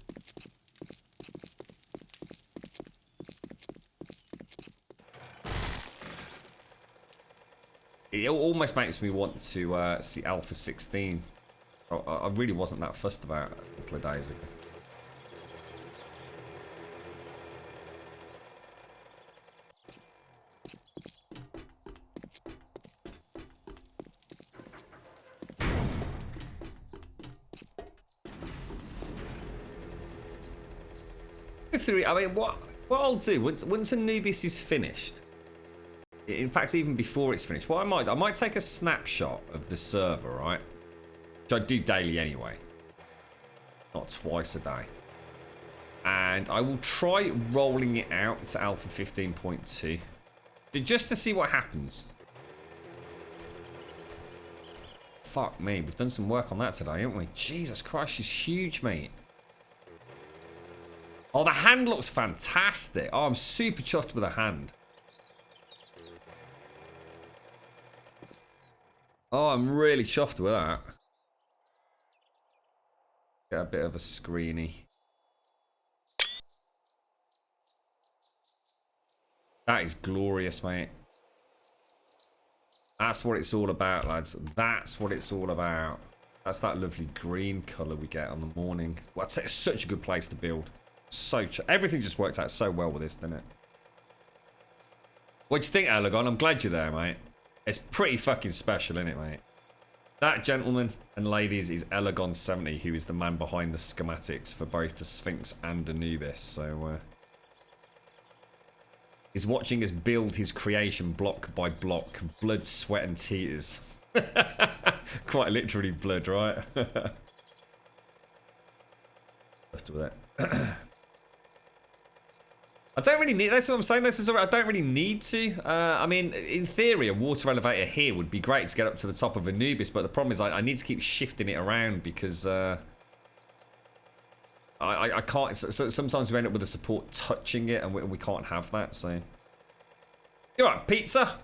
[SPEAKER 1] It almost makes me want to see Alpha 16. I really wasn't that fussed about it a couple of days ago. I mean, what I'll do once Anubis is finished. In fact, even before it's finished, what I might take a snapshot of the server, right? Which I do daily anyway, not twice a day. And I will try rolling it out to Alpha 15.2, just to see what happens. Fuck me, we've done some work on that today, haven't we? Jesus Christ, she's huge, mate. Oh, the hand looks fantastic. Oh, I'm super chuffed with the hand. Oh, I'm really chuffed with that. Get a bit of a screeny. That is glorious, mate. That's what it's all about, lads. That's what it's all about. That's that lovely green colour we get on the morning. Well, it's such a good place to build. Everything just worked out so well with this, didn't it? What do you think, Elegon? I'm glad you're there, mate. It's pretty fucking special, isn't it, mate? That, gentlemen and ladies, is Elegon70, who is the man behind the schematics for both the Sphinx and Anubis. So, he's watching us build his creation block by block. Blood, sweat, and tears. Quite literally blood, right? After that. I don't really need, that's what I'm saying, this is alright, I don't really need to. I mean, in theory, a water elevator here would be great to get up to the top of Anubis, but the problem is I need to keep shifting it around because I can't, so sometimes we end up with the support touching it and we can't have that, so. You alright, pizza?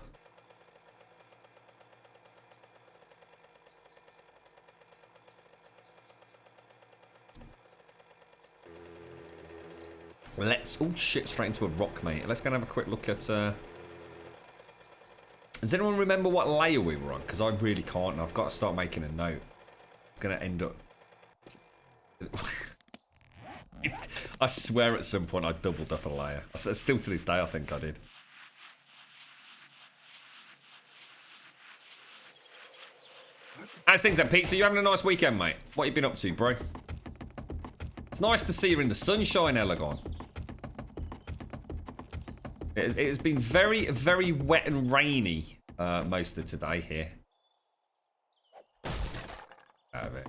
[SPEAKER 1] Let's... Oh, shit, straight into a rock, mate. Let's go and have a quick look at... Does anyone remember what layer we were on? Because I really can't, and I've got to start making a note. It's going to end up... I swear at some point I doubled up a layer. Still to this day, I think I did. How's things then, Pete? So you having a nice weekend, mate? What you been up to, bro? It's nice to see you in the sunshine, Elegon. It has been very, very wet and rainy most of today here. Out of it.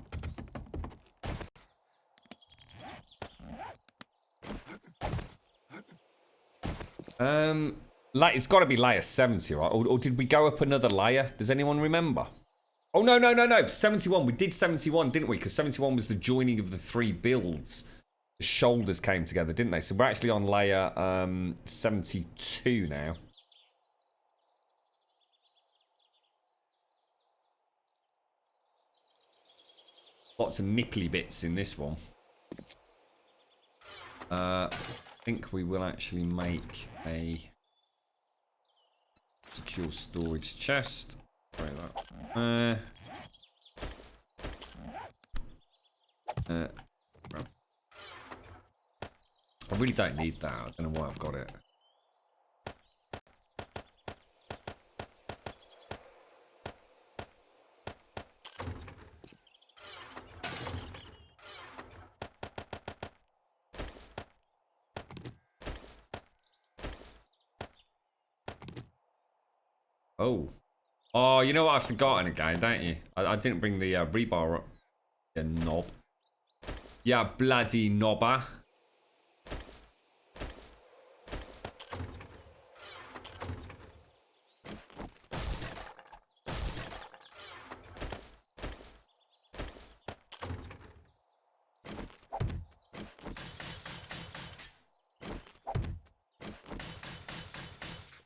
[SPEAKER 1] It's got to be layer 70, right? Or did we go up another layer? Does anyone remember? Oh, no. 71. We did 71, didn't we? Because 71 was the joining of the three builds. The shoulders came together, didn't they? So we're actually on layer 72 now. Lots of nipply bits in this one. I think we will actually make a secure storage chest. Sorry about that. I really don't need that. I don't know why I've got it. Oh. Oh, you know what I've forgotten again, don't you? I didn't bring the rebar up. You knob. Yeah, bloody knobber.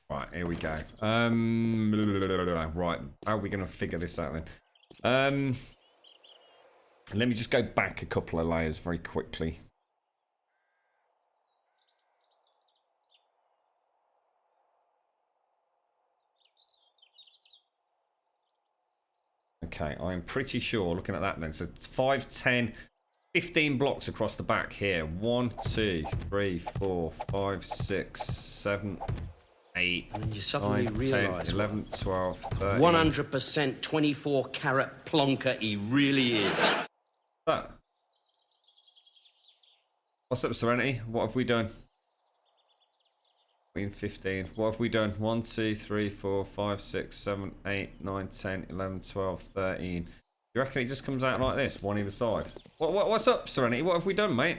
[SPEAKER 1] Right, here we go. Right, how are we going to figure this out then? Let me just go back a couple of layers very quickly. Okay, I'm pretty sure, looking at that then, so it's 5, 10, 15 blocks across the back here. 1, 2, 3, 4, 5, 6, 7, 8,
[SPEAKER 11] and you suddenly
[SPEAKER 1] 9, 10,
[SPEAKER 11] realise
[SPEAKER 1] 11, 12, 13.
[SPEAKER 11] 100% 24 carat plonker he really is.
[SPEAKER 1] That. What's up, Serenity? What have we done? Queen 15. What have we done? 1, 2, 3, 4, 5, 6, 7, 8, 9, 10, 11, 12, 13. You reckon it just comes out like this, one either side? What's up, Serenity? What have we done, mate?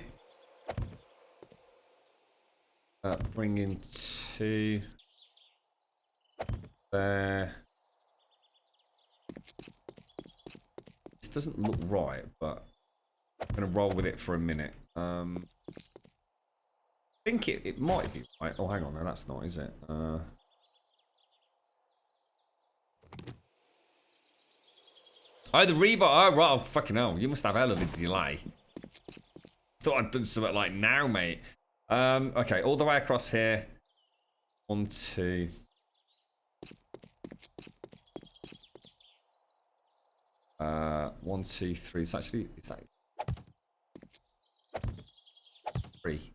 [SPEAKER 1] Bring in 2. There. doesn't look right, but I'm going to roll with it for a minute. I think it might be right. Oh, hang on, no, that's not, is it? Oh, the rebar. Oh, right. Oh, fucking hell. You must have hell of a delay. Thought I'd done something like now, mate. Okay, all the way across here. 1, 2. One, 2, 3. It's actually, is that 3?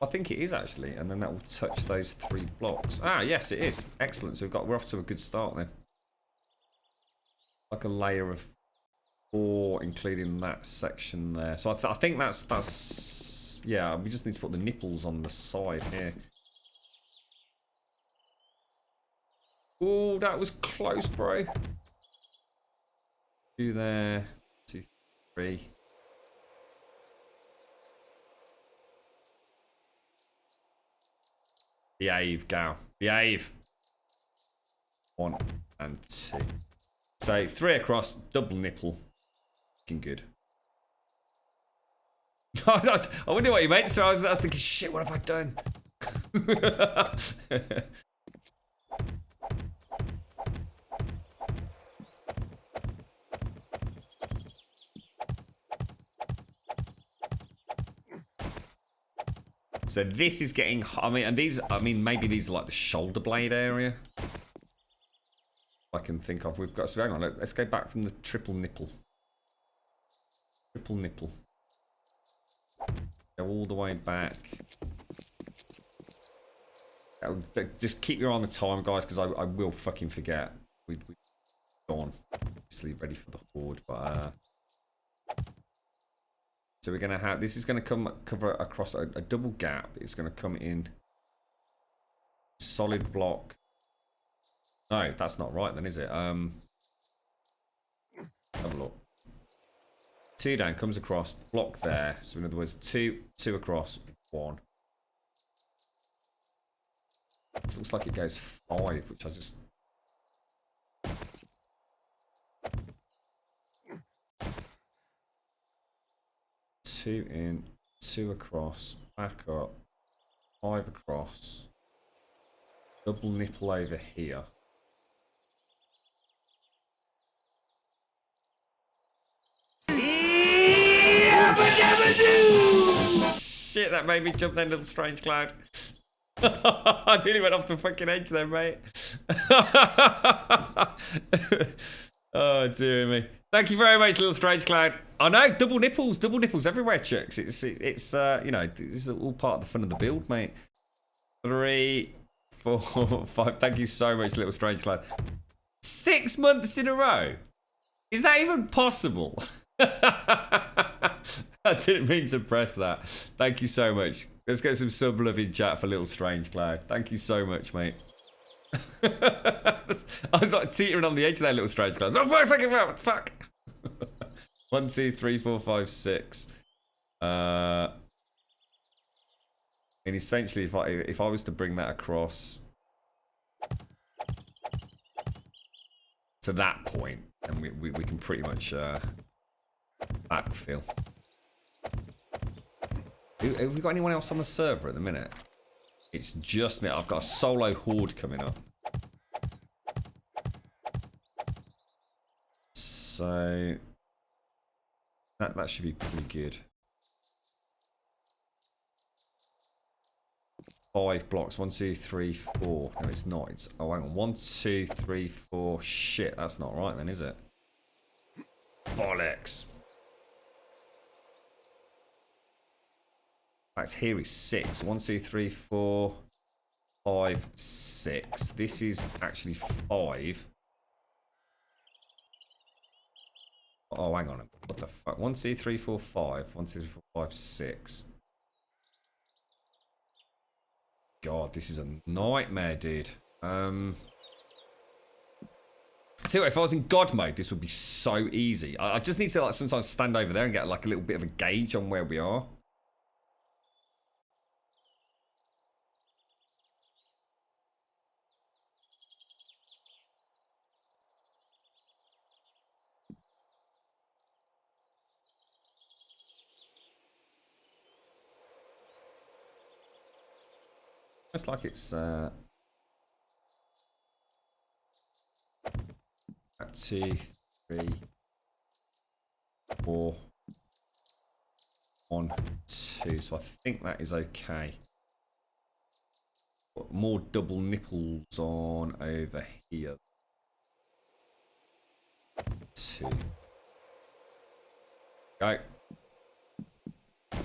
[SPEAKER 1] I think it is actually, and then that will touch those 3 blocks. Ah, yes, it is. Excellent. So we're off to a good start then. Like a layer of 4, including that section there. So I think that's yeah. We just need to put the nipples on the side here. Oh, that was close, bro. 2 there, 2, 3. Behave, gal. Behave. 1 and 2. So 3 across, double nipple. Looking good. I wonder what you meant. So I was thinking, shit, what have I done? So this is getting, I mean, maybe these are like the shoulder blade area. I can think of. We've got, so hang on, let's go back from the triple nipple. Triple nipple. Go all the way back. Just keep your eye on the time, guys, because I will fucking forget. We gone. Obviously ready for the horde, but so we're gonna have, this is gonna cover across a double gap. It's gonna come in solid block. No, that's not right then, is it? Have a look. 2 down, comes across, block there. So in other words, 2 across, 1. It looks like it goes 5, which I just... Two in, 2 across, back up, 5 across, double nipple over here. Shit, that made me jump then, little strange cloud. I nearly went off the fucking edge there, mate. Oh, dear me. Thank you very much, little strange cloud. I know, double nipples everywhere, chicks. It's you know, this is all part of the fun of the build, mate. 3, 4, 5. Thank you so much, little strange cloud. 6 months in a row. Is that even possible? I didn't mean to press that. Thank you so much. Let's get some sub love in chat for little strange cloud. Thank you so much, mate. I was like teetering on the edge of that little strange cloud. Oh, fuck. 1, 2, 3, 4, 5, 6. And essentially, if I was to bring that across to that point, and we can pretty much backfill. Have we got anyone else on the server at the minute? It's just me. I've got a solo horde coming up. So that should be pretty good. 5 blocks. 1, 2, 3, 4. No, it's not. It's, oh, hang on. 1, 2, 3, 4. Shit, that's not right then, is it? Bollocks. That's here is 6. 1, 2, 3, 4, 5, 6. This is actually 5. Oh, hang on. What the fuck? 1, 2, 3, 4, 5. 1, 2, 3, 4, 5, 6. God, this is a nightmare, dude. I tell you what, if I was in God mode, this would be so easy. I just need to like sometimes stand over there and get like a little bit of a gauge on where we are. It's like it's 2, 3, 4, 1, 2. So I think that is okay. Got more double nipples on over here. 2. Go.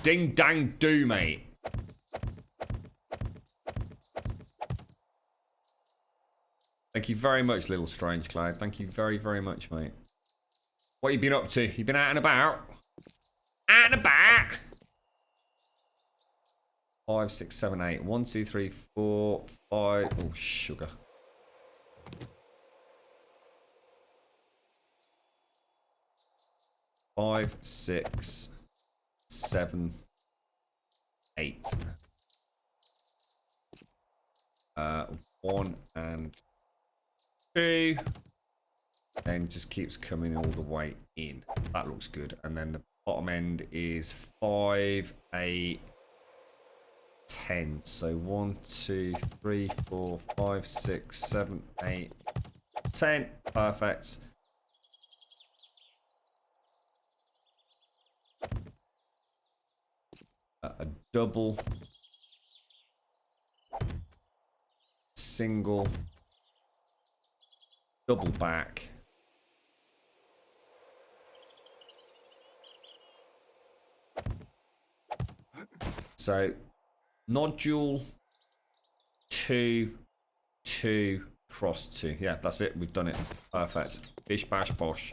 [SPEAKER 1] Ding dang do, mate. Thank you very much, Little Strange Cloud. Thank you very, very much, mate. What you been up to? You been out and about? Out and about? 5, 6, 7, 8. 1, 2, 3, 4, 5. Oh, sugar. 5, 6, 7, 8. 1 and 2. Then just keeps coming all the way in. That looks good. And then the bottom end is 5, 8, 10. So 1, 2, 3, 4, 5, 6, 7, 8, 10. Perfect. A double, single, double back, so nodule, 2, 2, cross 2. Yeah, that's it. We've done it. Perfect. Bish bash bosh.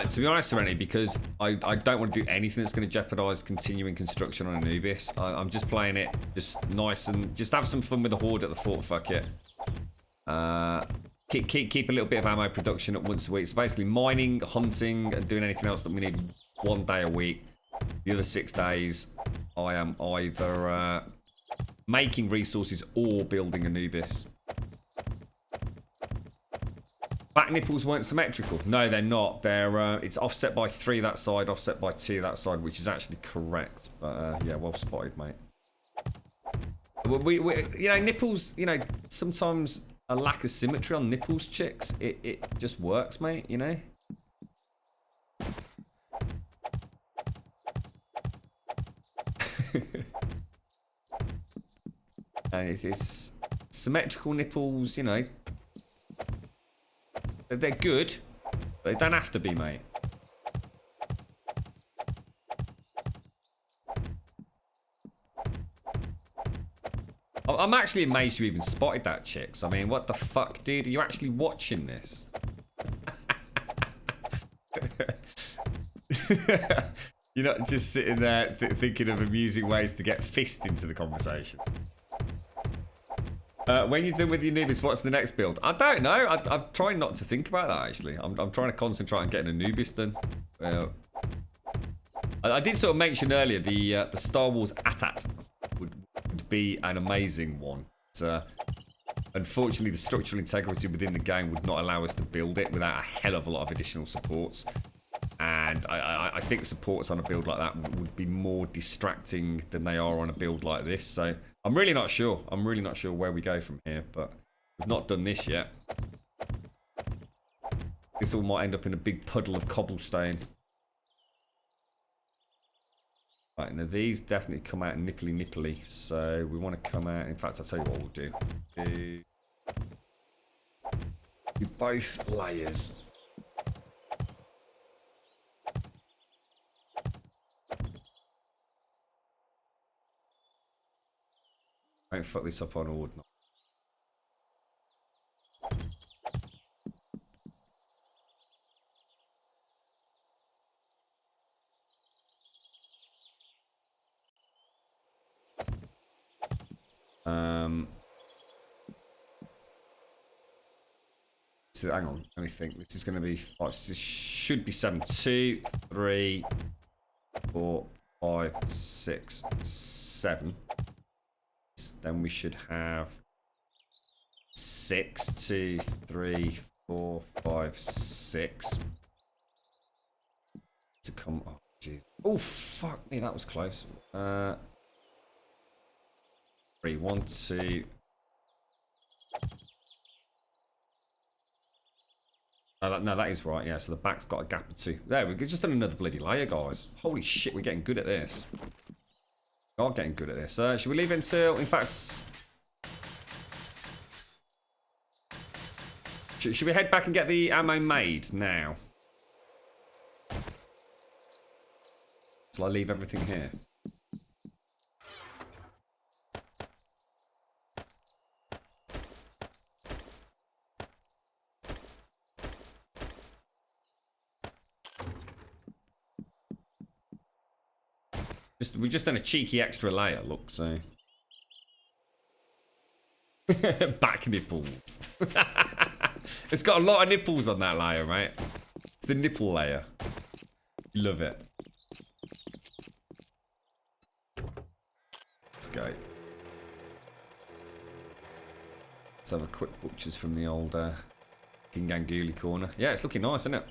[SPEAKER 1] To be honest, Serenity, because I don't want to do anything that's going to jeopardize continuing construction on Anubis. I'm just playing it just nice and just have some fun with the horde at the fort. Fuck it. Keep a little bit of ammo production at once a week. So basically, mining, hunting, and doing anything else that we need 1 day a week. The other 6 days, I am either making resources or building Anubis. Back nipples weren't symmetrical. No, they're not. They're it's offset by 3 that side, offset by 2 that side, which is actually correct. But yeah, well spotted, mate. We you know, nipples. You know, sometimes a lack of symmetry on nipples, chicks. It just works, mate. You know. And it's symmetrical nipples. You know. They're good, but they don't have to be, mate. I'm actually amazed you even spotted that, chicks. I mean, what the fuck, dude? Are you actually watching this? You're not just sitting there thinking of amusing ways to get fist into the conversation. When you're done with your Anubis, what's the next build? I don't know. I'm trying not to think about that, actually. I'm trying to concentrate on getting Anubis done. I did sort of mention earlier the Star Wars AT-AT would be an amazing one. But, unfortunately, the structural integrity within the game would not allow us to build it without a hell of a lot of additional supports. And I think supports on a build like that would be more distracting than they are on a build like this. So I'm really not sure. I'm really not sure where we go from here, but we've not done this yet. This all might end up in a big puddle of cobblestone. Right, now these definitely come out nipply. So we want to come out. In fact, I'll tell you what we'll do. Do both layers. Don't fuck this up on ordinary. So hang on, let me think. This is going to be 5. This should be 7. 2, 3, 4, 5, 6, 7. Then we should have 6, 2, 3, 4, 5, 6 to come. Oh, Jeez. Oh, fuck me. That was close. 3, 1, 2. No, that is right. Yeah, so the back's got a gap or 2. There, we've just done another bloody layer, guys. Holy shit, we're getting good at this. We are getting good at this. Should we leave it until... In fact... Should we head back and get the ammo made now? Shall I leave everything here? We've just done a cheeky extra layer, look, so... Back nipples. It's got a lot of nipples on that layer, mate. It's the nipple layer. Love it. Let's go. Let's have a quick butchers from the old King Anguli corner. Yeah, it's looking nice, isn't it?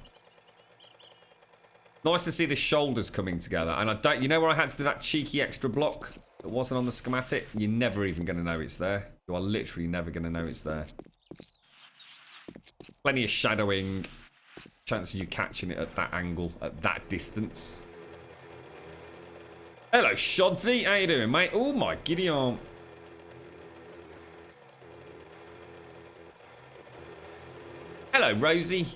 [SPEAKER 1] Nice to see the shoulders coming together. And I don't... You know where I had to do that cheeky extra block that wasn't on the schematic? You're never even going to know it's there. You are literally never going to know it's there. Plenty of shadowing. Chance of you catching it at that angle, at that distance. Hello, Shodsy. How you doing, mate? Oh, my giddy arm. Hello, Rosie.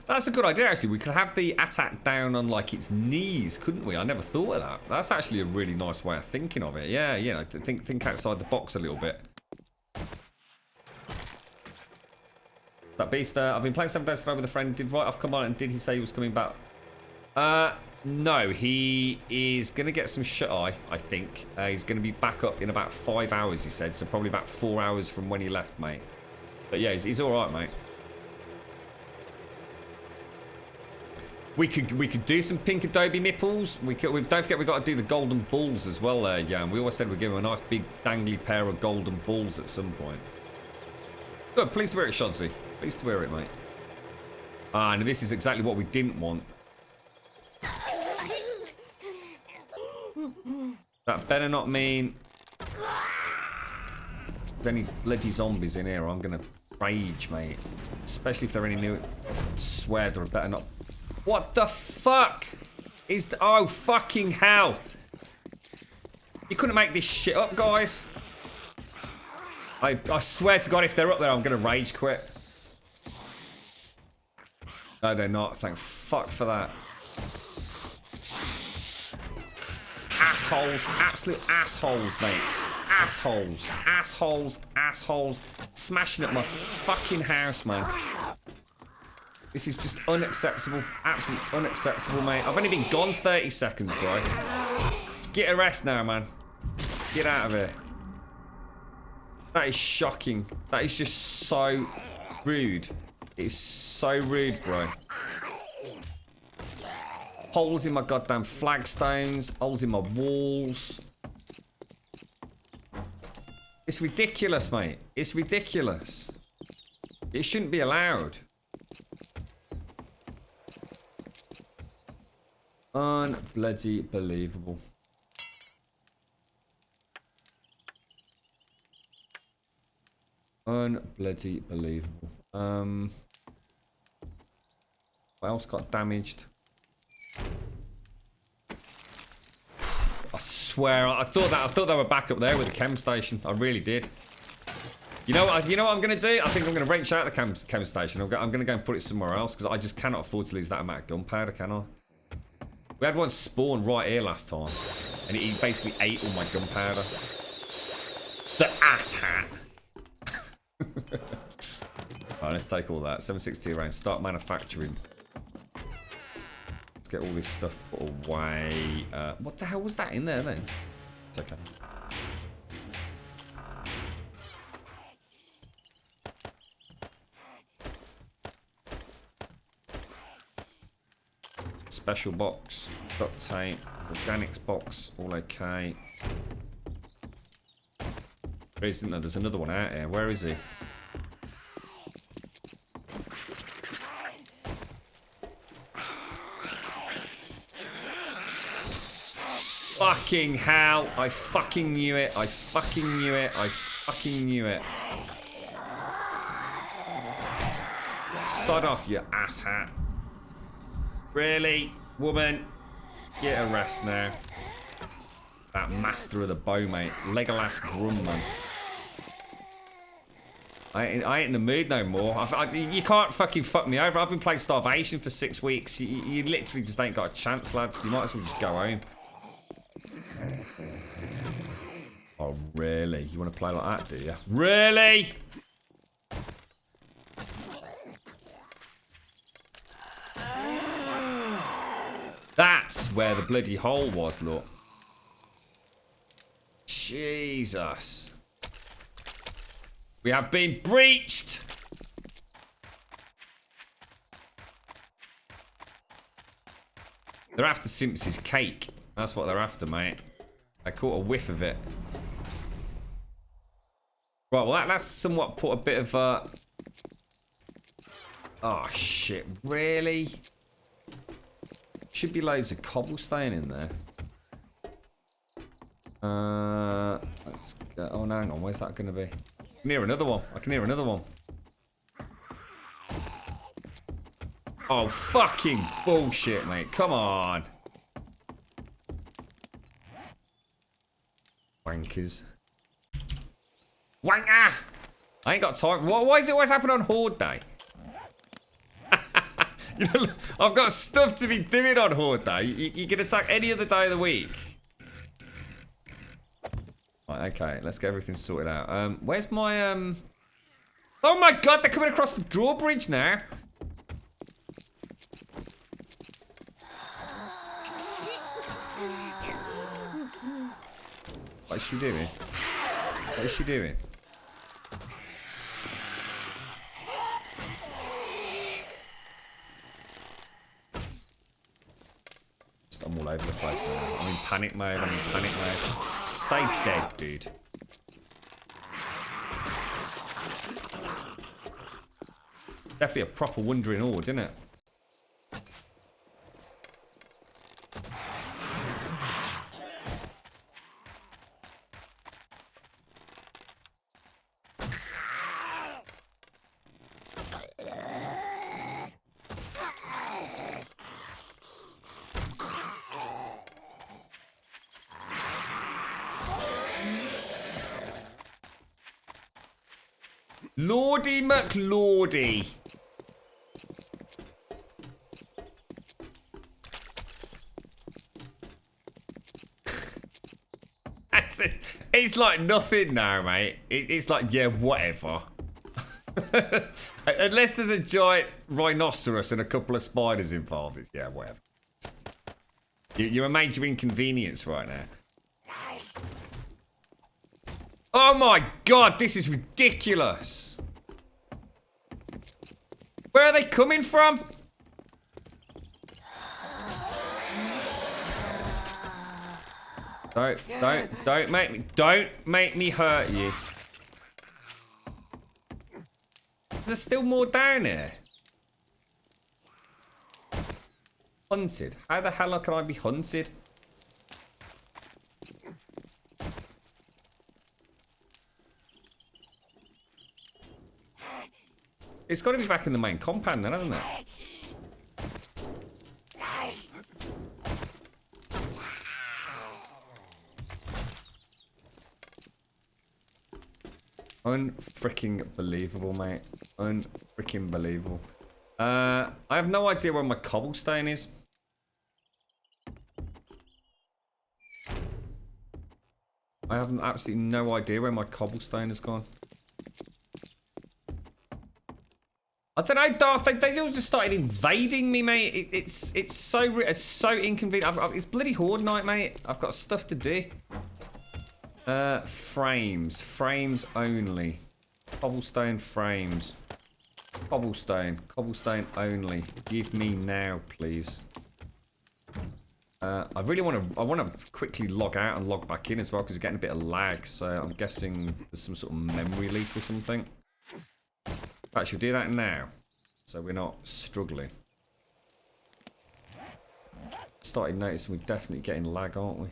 [SPEAKER 1] That's a good idea, actually. We could have the attack down on, like, its knees, couldn't we? I never thought of that. That's actually a really nice way of thinking of it. Yeah, you know, think outside the box a little bit. That beast, I've been playing 7 days today with a friend. Did Right Off come on, and did he say he was coming back? No, he is going to get some shut-eye, I think. He's going to be back up in about 5 hours, he said. So probably about 4 hours from when he left, mate. But yeah, he's all right, mate. We could do some pink Adobe nipples. Don't forget we've got to do the golden balls as well there, yeah. And we always said we'd give him a nice big dangly pair of golden balls at some point. Good, pleased to wear it, Shodsy. Pleased to wear it, mate. Ah, and this is exactly what we didn't want. That better not mean there's any bloody zombies in here. I'm gonna rage, mate. Especially if they're any new. I swear there better not. What the fuck is the... Oh, fucking hell. You couldn't make this shit up, guys. I swear to God, if they're up there, I'm going to rage quit. No, they're not. Thank fuck for that. Assholes. Absolute assholes, mate. Assholes. Assholes. Assholes. Smashing up my fucking house, man. This is just unacceptable. Absolutely unacceptable, mate. I've only been gone 30 seconds, bro. Get a rest now, man. Get out of here. That is shocking. That is just so rude. It is so rude, bro. Holes in my goddamn flagstones. Holes in my walls. It's ridiculous, mate. It's ridiculous. It shouldn't be allowed. Unbloody believable. Unbloody believable. What else got damaged? I swear, I thought they were back up there with the chem station. I really did. You know what I'm gonna do? I think I'm gonna wrench out the chem station. I'm gonna go and put it somewhere else because I just cannot afford to lose that amount of gunpowder, can I? We had one spawn right here last time, and he basically ate all my gunpowder. The ass hat. Alright, let's take all that. 760 around. Start manufacturing. Let's get all this stuff put away. What the hell was that in there then? It's okay. Special box, duct tape, organics box, all okay. There isn't there? There's another one out here. Where is he? fucking hell. I fucking knew it. I fucking knew it. I fucking knew it. Sod off, you asshat. Really? Woman? Get a rest now. That master of the bow, mate. Legolas Grumbul. I ain't in the mood no more. You can't fucking fuck me over. I've been playing Starvation for 6 weeks. You literally just ain't got a chance, lads. You might as well just go home. Oh, really? You want to play like that, do you? Really? That's where the bloody hole was, look. Jesus. We have been breached. They're after Simpson's cake. That's what they're after, mate. I caught a whiff of it. Right, well, that's somewhat put a bit of oh, shit. Really? Should be loads of cobblestone in there. Let's go. Oh, no, hang on. Where's that going to be? I can hear another one. I can hear another one. Oh, fucking bullshit, mate. Come on. Wankers. Wank! Ah! I ain't got time. Why is it always happen on Horde Day? You know, I've got stuff to be doing on Horde Day. You can attack any other day of the week. Right, okay, let's get everything sorted out. Where's my Oh my god, they're coming across the drawbridge now. What is she doing? What is she doing? I'm all over the place now. I'm in panic mode. I'm in panic mode. Stay dead, dude. Definitely a proper wandering horde, isn't it? Lordy McLordy. It's like nothing now, mate. It's like, yeah, whatever. Unless there's a giant rhinoceros and a couple of spiders involved, it's, yeah, whatever. You're a major inconvenience right now. Oh my god, this is ridiculous. Where are they coming from? Don't make me hurt you. There's still more down here. Hunted. How the hell can I be hunted? It's got to be back in the main compound then, hasn't it? Unfreaking believable, mate. Unfreaking believable. I have no idea where my cobblestone is. I have absolutely no idea where my cobblestone has gone. I don't know, Darth. They all just started invading me, mate. It's so inconvenient. It's bloody Horde night, mate. I've got stuff to do. Frames only. Cobblestone frames. Cobblestone only. Give me now, please. I really want to quickly log out and log back in as well because it's getting a bit of lag. So I'm guessing there's some sort of memory leak or something. In fact, should we do that now? So we're not struggling. Started noticing we're definitely getting lag, aren't we?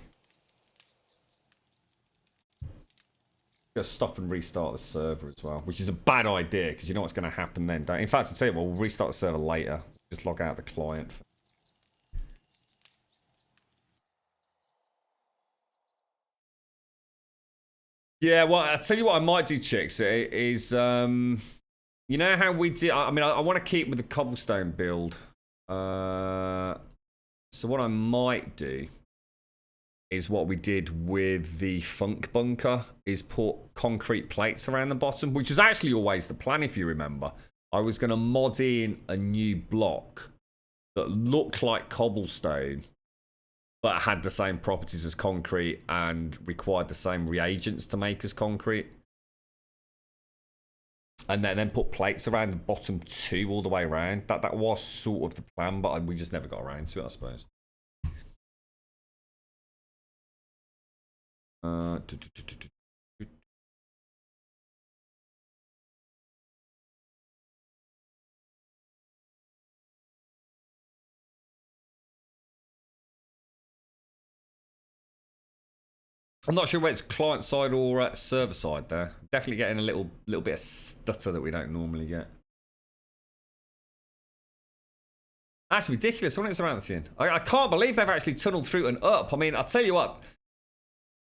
[SPEAKER 1] Gotta stop and restart the server as well, which is a bad idea because you know what's going to happen then. Don't. In fact, I'd say we'll restart the server later. Just log out the client. Yeah, well, I'll tell you what I might do, chicks, is, you know how we did, I mean, I want to keep with the cobblestone build. So what I might do is what we did with the funk bunker, is put concrete plates around the bottom, which was actually always the plan, if you remember. I was going to mod in a new block that looked like cobblestone, but had the same properties as concrete and required the same reagents to make as concrete. And then put plates around the bottom too, all the way around. That was sort of the plan, but we just never got around to it, I suppose. I'm not sure whether it's client side or server side there. Definitely getting a little bit of stutter that we don't normally get. That's ridiculous, when it's around the thing. I can't believe they've actually tunneled through and up. I mean, I'll tell you what.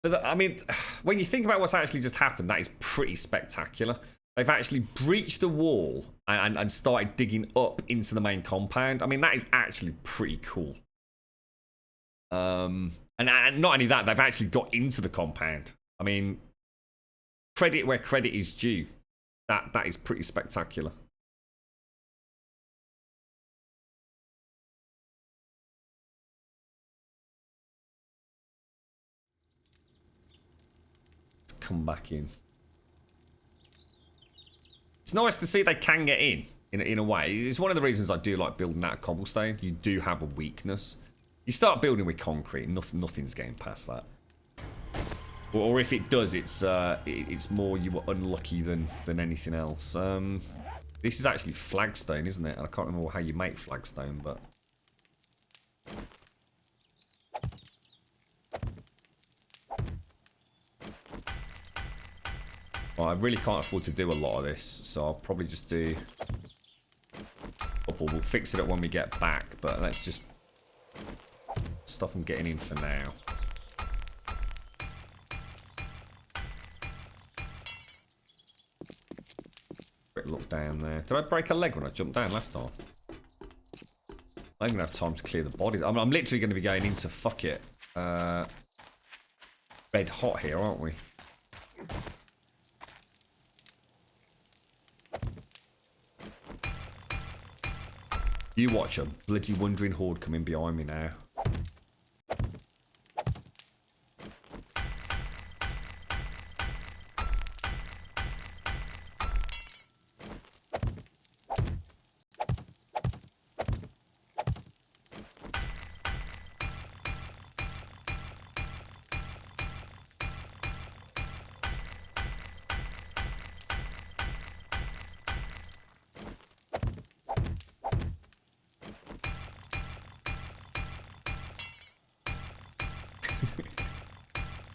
[SPEAKER 1] I mean, when you think about what's actually just happened, that is pretty spectacular. They've actually breached the wall and started digging up into the main compound. I mean, that is actually pretty cool. And not only that, they've actually got into the compound. I mean, credit where credit is due. That is pretty spectacular. Let's come back in. It's nice to see they can get in a way. It's one of the reasons I do like building out of cobblestone. You do have a weakness. You start building with concrete, nothing's getting past that. Or if it does, it's more you were unlucky than anything else. This is actually flagstone, isn't it? And I can't remember how you make flagstone, but well, I really can't afford to do a lot of this, so I'll probably just do. We'll fix it up when we get back, but let's just stop them getting in for now. Quick look down there. Did I break a leg when I jumped down last time? I'm gonna have time to clear the bodies. I'm literally gonna be going into fuck it. Red hot here, aren't we? You watch a bloody wandering horde coming behind me now.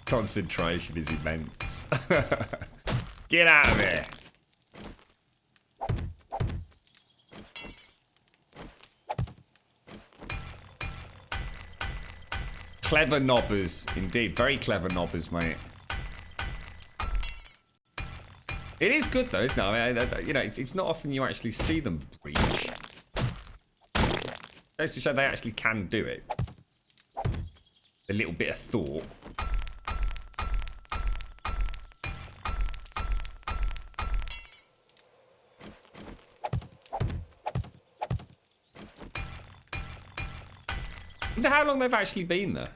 [SPEAKER 1] Concentration is immense. Get out of here. Clever knobbers, indeed. Very clever knobbers, mate. It is good though, isn't it? I mean, you know, it's not often you actually see them breach. Goes to show they actually can do it. A little bit of thought. I wonder how long they've actually been there.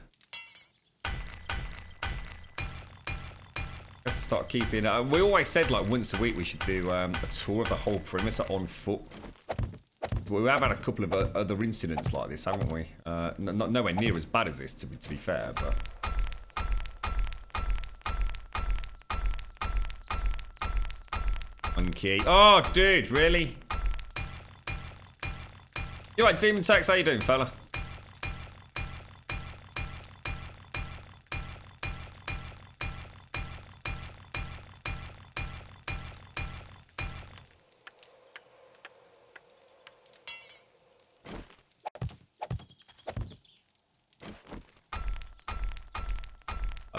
[SPEAKER 1] Let's start keeping. We always said like once a week we should do a tour of the whole perimeter on foot. We have had a couple of other incidents like this, haven't we? Not nowhere near as bad as this, to be fair, but. Monkey. Oh, dude, really? You right, Demon Tex? How you doing, fella?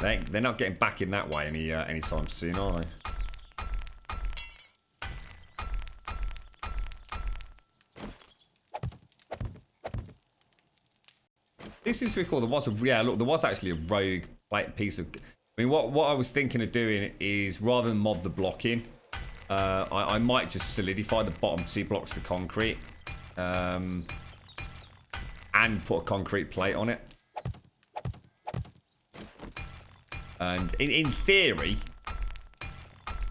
[SPEAKER 1] They're not getting back in that way anytime soon, are they? This seems to be cool. There was actually a rogue piece of. I mean, what I was thinking of doing is rather than mod the blocking, I might just solidify the bottom 2 blocks to concrete, and put a concrete plate on it. And in theory,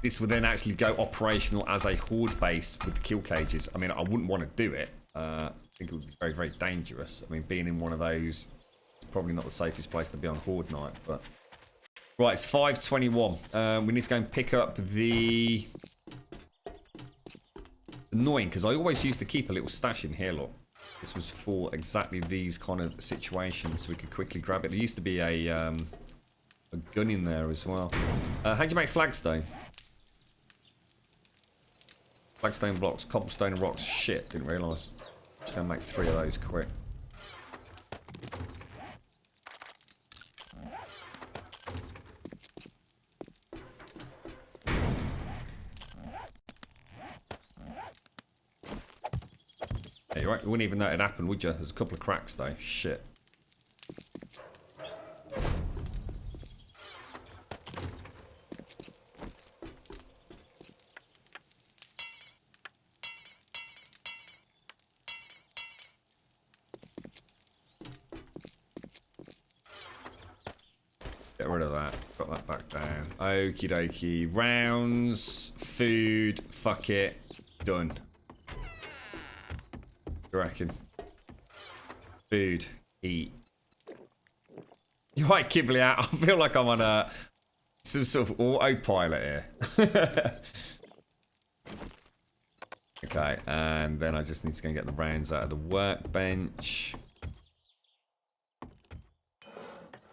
[SPEAKER 1] this would then actually go operational as a horde base with kill cages. I mean, I wouldn't want to do it. I think it would be very, very dangerous. I mean, being in one of those, it's probably not the safest place to be on horde night. But right, it's 5:21. We need to go and pick up the. Annoying, because I always used to keep a little stash in here. Look, this was for exactly these kind of situations, so we could quickly grab it. There used to be a gun in there as well. How do you make flagstone? Flagstone blocks, cobblestone and rocks. Shit, didn't realise. Just gonna make 3 of those quick. Yeah, you're right. You wouldn't even know it happened, would you? There's a couple of cracks though. Shit. Get rid of that. Got that back down. Okie dokie. Rounds, food, fuck it. Done. You reckon? Food, eat. You're right, Kibley out. I feel like I'm on some sort of autopilot here. Okay, and then I just need to go and get the rounds out of the workbench.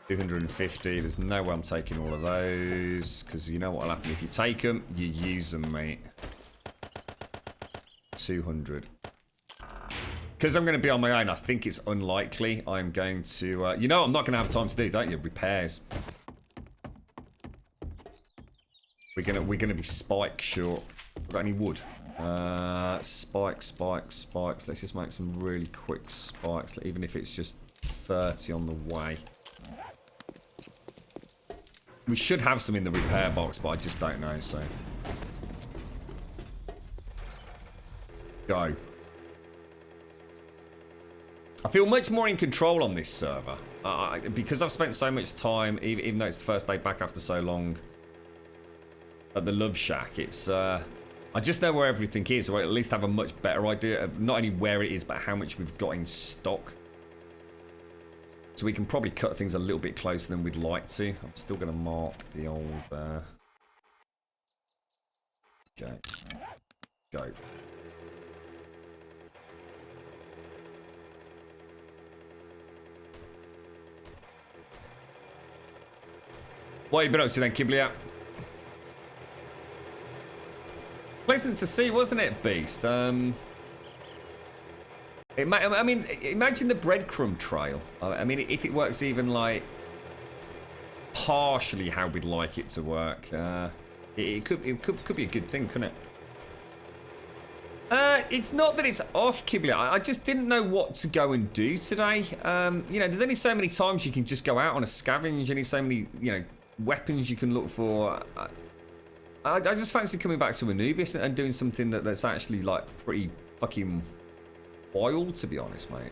[SPEAKER 1] 250. There's no way I'm taking all of those, because you know what'll happen if you take them, you use them, mate. 200. Because I'm going to be on my own, I think it's unlikely I'm going to... you know what I'm not going to have time to do, don't you? Repairs. We're gonna be spike short. Got any wood? Spikes. Let's just make some really quick spikes, even if it's just 30 on the way. We should have some in the repair box, but I just don't know, so... Go. I feel much more in control on this server. Because I've spent so much time, even though it's the first day back after so long, at the Love Shack, it's... I just know where everything is, or at least have a much better idea of not only where it is, but how much we've got in stock. So we can probably cut things a little bit closer than we'd like to. I'm still going to mark the old... Okay. Go. What have you been up to then, Kiblia? Pleasant to see, wasn't it, Beast? I mean, imagine the breadcrumb trail. I mean, if it works even, like, partially how we'd like it to work, it could be a good thing, couldn't it? It's not that it's off, Kiblia. I just didn't know what to go and do today. You know, there's only so many times you can just go out on a scavenge, only so many, you know, weapons you can look for. I just fancy coming back to Anubis and doing something that's actually, like, pretty fucking... wild, to be honest, mate.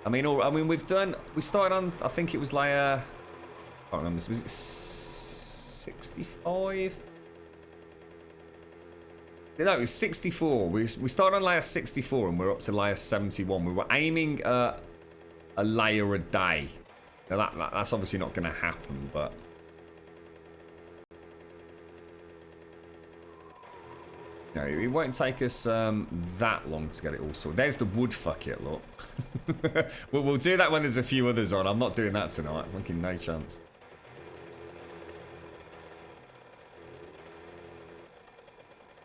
[SPEAKER 1] I mean, we started on, I think it was layer, I can't remember, was it 65? No, it was 64. We started on layer 64 and we're up to layer 71. We were aiming a layer a day. Now that's obviously not going to happen, but... No, it won't take us that long to get it all sorted. There's the wood, fuck it, look. we'll do that when there's a few others on. I'm not doing that tonight. Fucking no chance.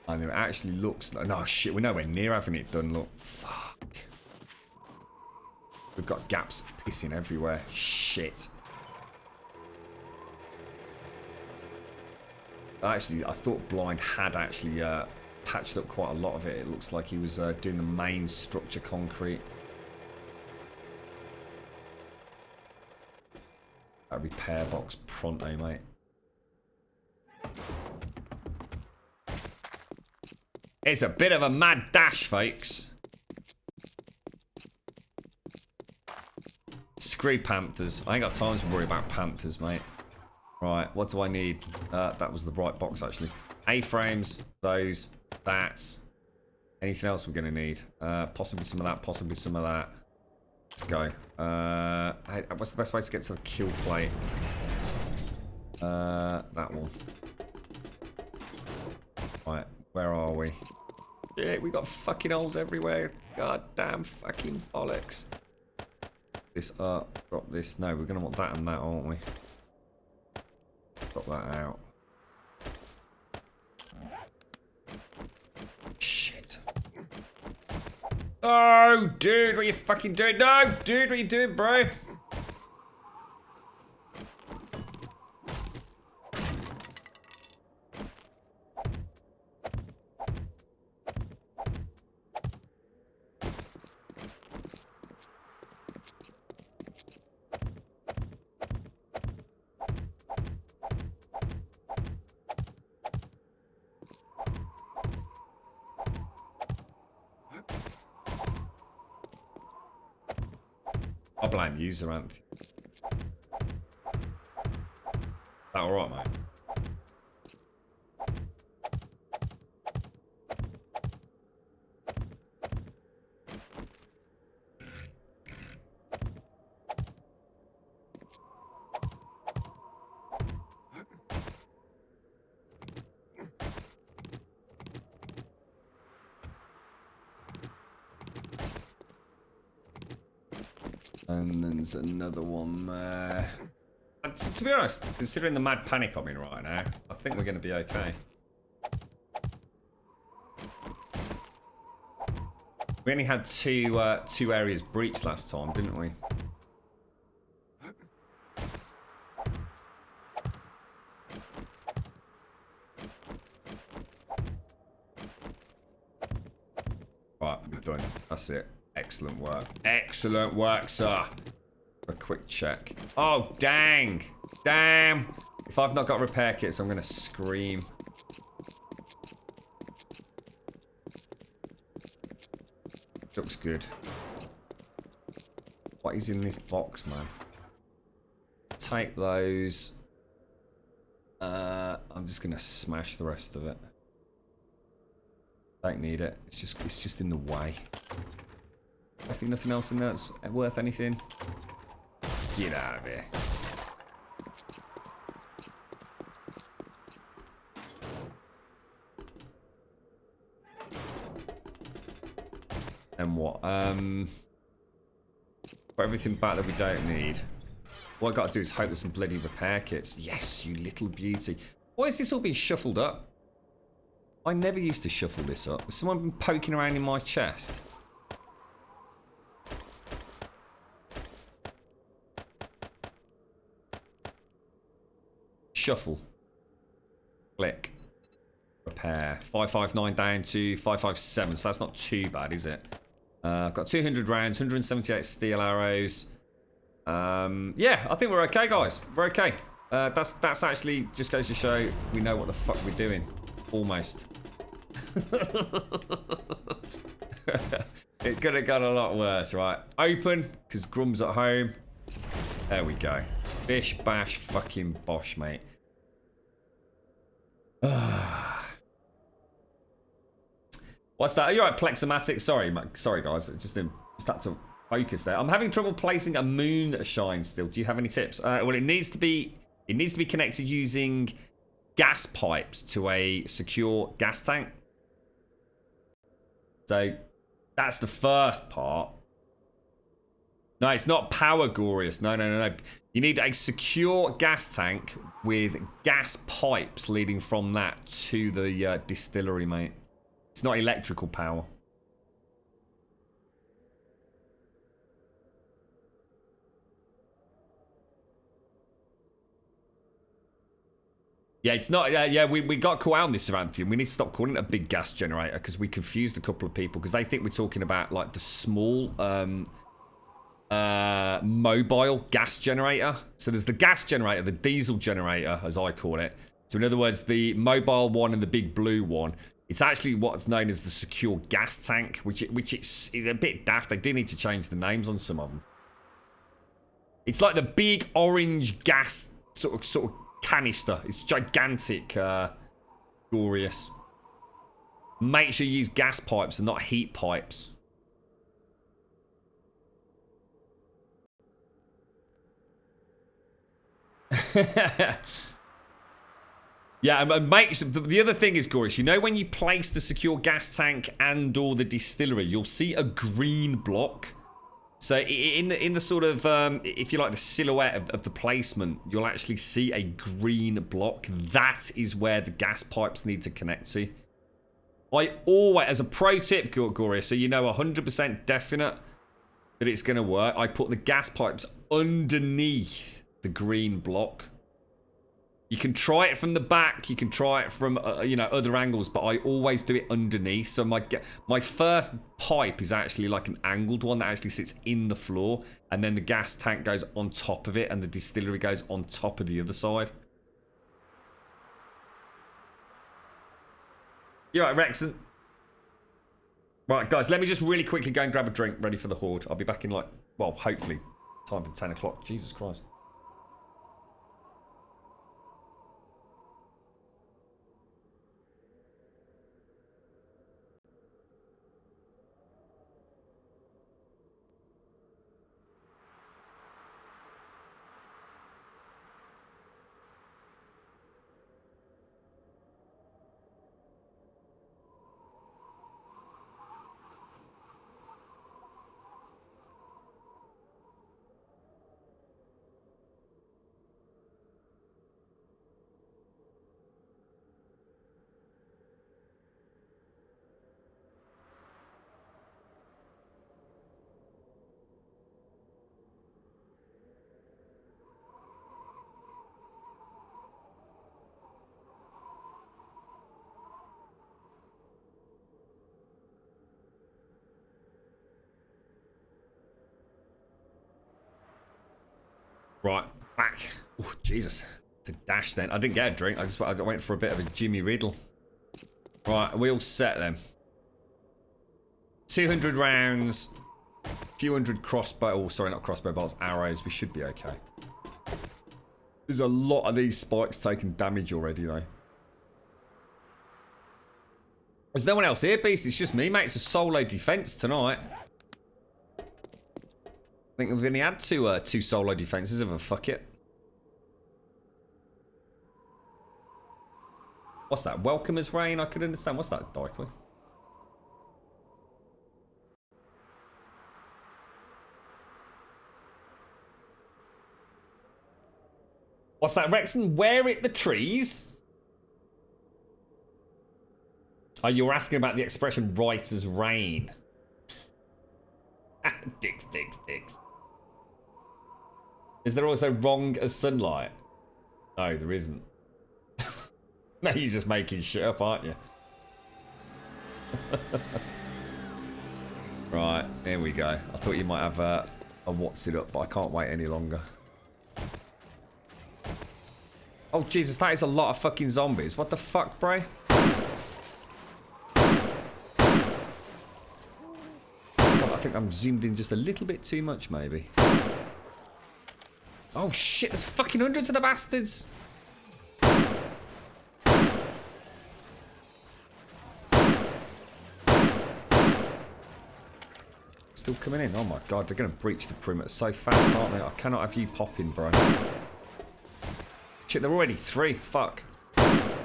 [SPEAKER 1] And it actually looks like... No, shit, we're nowhere near having it done, look. Fuck. We've got gaps pissing everywhere. Shit. Actually, I thought Blind had actually patched up quite a lot of it. It looks like he was doing the main structure concrete. A repair box pronto, mate. It's a bit of a mad dash, folks. Screw Panthers. I ain't got time to worry about Panthers, mate. Right, what do I need? That was the right box, actually. A-frames, those, that. Anything else we're going to need? Possibly some of that, possibly some of that. Let's go. What's the best way to get to the kill plate? That one. Right, where are we? Yeah, we got fucking holes everywhere. God damn fucking bollocks. This up, drop this. No, we're going to want that and that, aren't we? Drop that out. Shit. Oh, dude, what are you fucking doing? No, dude, what are you doing, bro? I blame user Anthony. That alright, mate? And there's another one there. To be honest, considering the mad panic I'm in right now, I think we're going to be okay. We only had two areas breached last time, didn't we? Right, we're done. That's it. Excellent work. Excellent work, sir. A quick check. Oh, dang. Damn. If I've not got repair kits, I'm going to scream. Looks good. What is in this box, man? Take those. I'm just going to smash the rest of it. Don't need it. It's just in the way. I think nothing else in there that's worth anything. Get out of here. And what? For everything back that we don't need. What I got to do is hope there's some bloody repair kits. Yes, you little beauty. Why is this all being shuffled up? I never used to shuffle this up. Has someone been poking around in my chest? Shuffle. Click. Repair. 559 down to 557, so that's not too bad, is it? I've got 200 rounds, 178 steel arrows. Yeah, I think we're okay, guys. We're okay. That's actually just goes to show we know what the fuck we're doing. Almost. It could have gone a lot worse, right? Open, because Grum's at home. There we go. Bish, bash, fucking bosh, mate. What's that? Are you right, Plexomatic? Sorry, guys. Just had to focus there. I'm having trouble placing a moonshine still. Do you have any tips? Well, it needs to be connected using gas pipes to a secure gas tank. So that's the first part. No, it's not power glorious. No. You need a secure gas tank with gas pipes leading from that to the distillery, mate. It's not electrical power. Yeah, it's not. Yeah, we got caught out on this, Ceranthian. We need to stop calling it a big gas generator because we confused a couple of people because they think we're talking about like the small mobile gas generator. So there's the gas generator, the diesel generator, as I call it. So in other words, the mobile one and the big blue one. It's actually what's known as the secure gas tank, which is a bit daft. They do need to change the names on some of them. It's like the big orange gas sort of canister. It's gigantic, glorious. Make sure you use gas pipes and not heat pipes. Yeah, and the other thing is, Gorish, you know when you place the secure gas tank and or the distillery, you'll see a green block. So in the sort of, if you like, the silhouette of the placement, you'll actually see a green block. That is where the gas pipes need to connect to. I always, as a pro tip, Goria, so you know 100% definite that it's going to work, I put the gas pipes underneath the green block. You can try it from the back, you can try it from, you know, other angles, but I always do it underneath. So my first pipe is actually like an angled one that actually sits in the floor, and then the gas tank goes on top of it, and the distillery goes on top of the other side. You all right, Rexon? Right, guys, let me just really quickly go and grab a drink ready for the horde. I'll be back in like, well, hopefully, time for 10 o'clock. Jesus Christ. Right, back. Oh, Jesus. It's a dash then. I didn't get a drink. I went for a bit of a Jimmy Riddle. Right, are we all set then? 200 rounds. A few hundred crossbow. Oh, sorry, not crossbow bolts. Arrows. We should be okay. There's a lot of these spikes taking damage already, though. There's no one else here, Beast. It's just me, mate. It's a solo defense tonight. I think we've only had two solo defenses of a fuck it. What's that? Welcomer's Rain? I could understand. What's that, Dykley? What's that, Rexon? Wear it the trees? Oh, you're asking about the expression right as rain. Dicks. Is there also wrong as sunlight? No, there isn't. No, you're just making shit up, aren't you? Right, there we go. I thought you might have a what's it up, but I can't wait any longer. Oh, Jesus, that is a lot of fucking zombies. What the fuck, bro? God, I think I'm zoomed in just a little bit too much, maybe. Oh shit, there's fucking hundreds of the bastards. Still coming in. Oh my god, they're going to breach the perimeter so fast, aren't they? I cannot have you popping, bro. Shit, they're already 3. Fuck. Oh,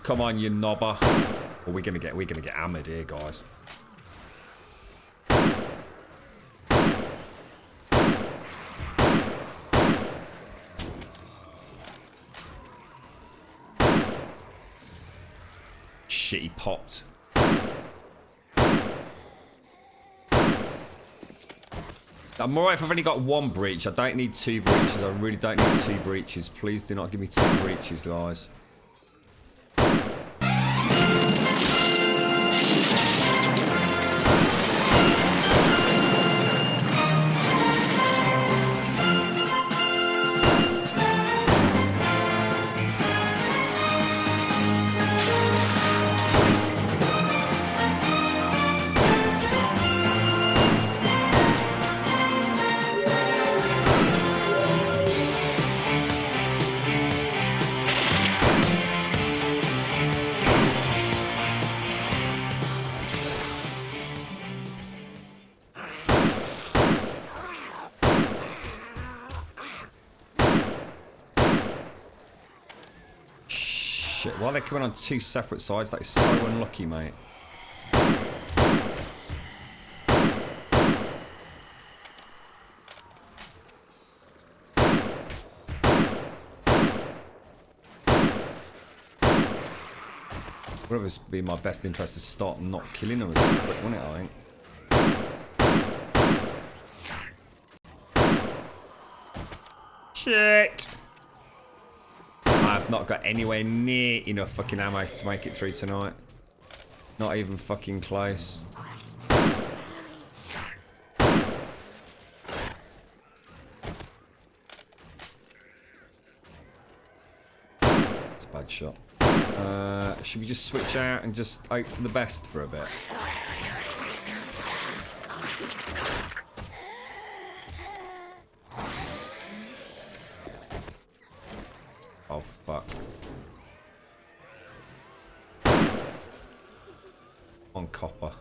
[SPEAKER 1] come on, you knobber. Oh, we're gonna get hammered here, guys. Shit, he popped. I'm alright if I've only got one breach. I don't need 2 breaches. I really don't need 2 breaches. Please do not give me 2 breaches, guys. Shit, why are they coming on 2 separate sides? That is so unlucky, mate. Would always be in my best interest to start not killing them as quick, wouldn't it, I think? Shit! I've not got anywhere near enough fucking ammo to make it through tonight. Not even fucking close. It's a bad shot. Should we just switch out and just hope for the best for a bit? Oh, fuck. On copper.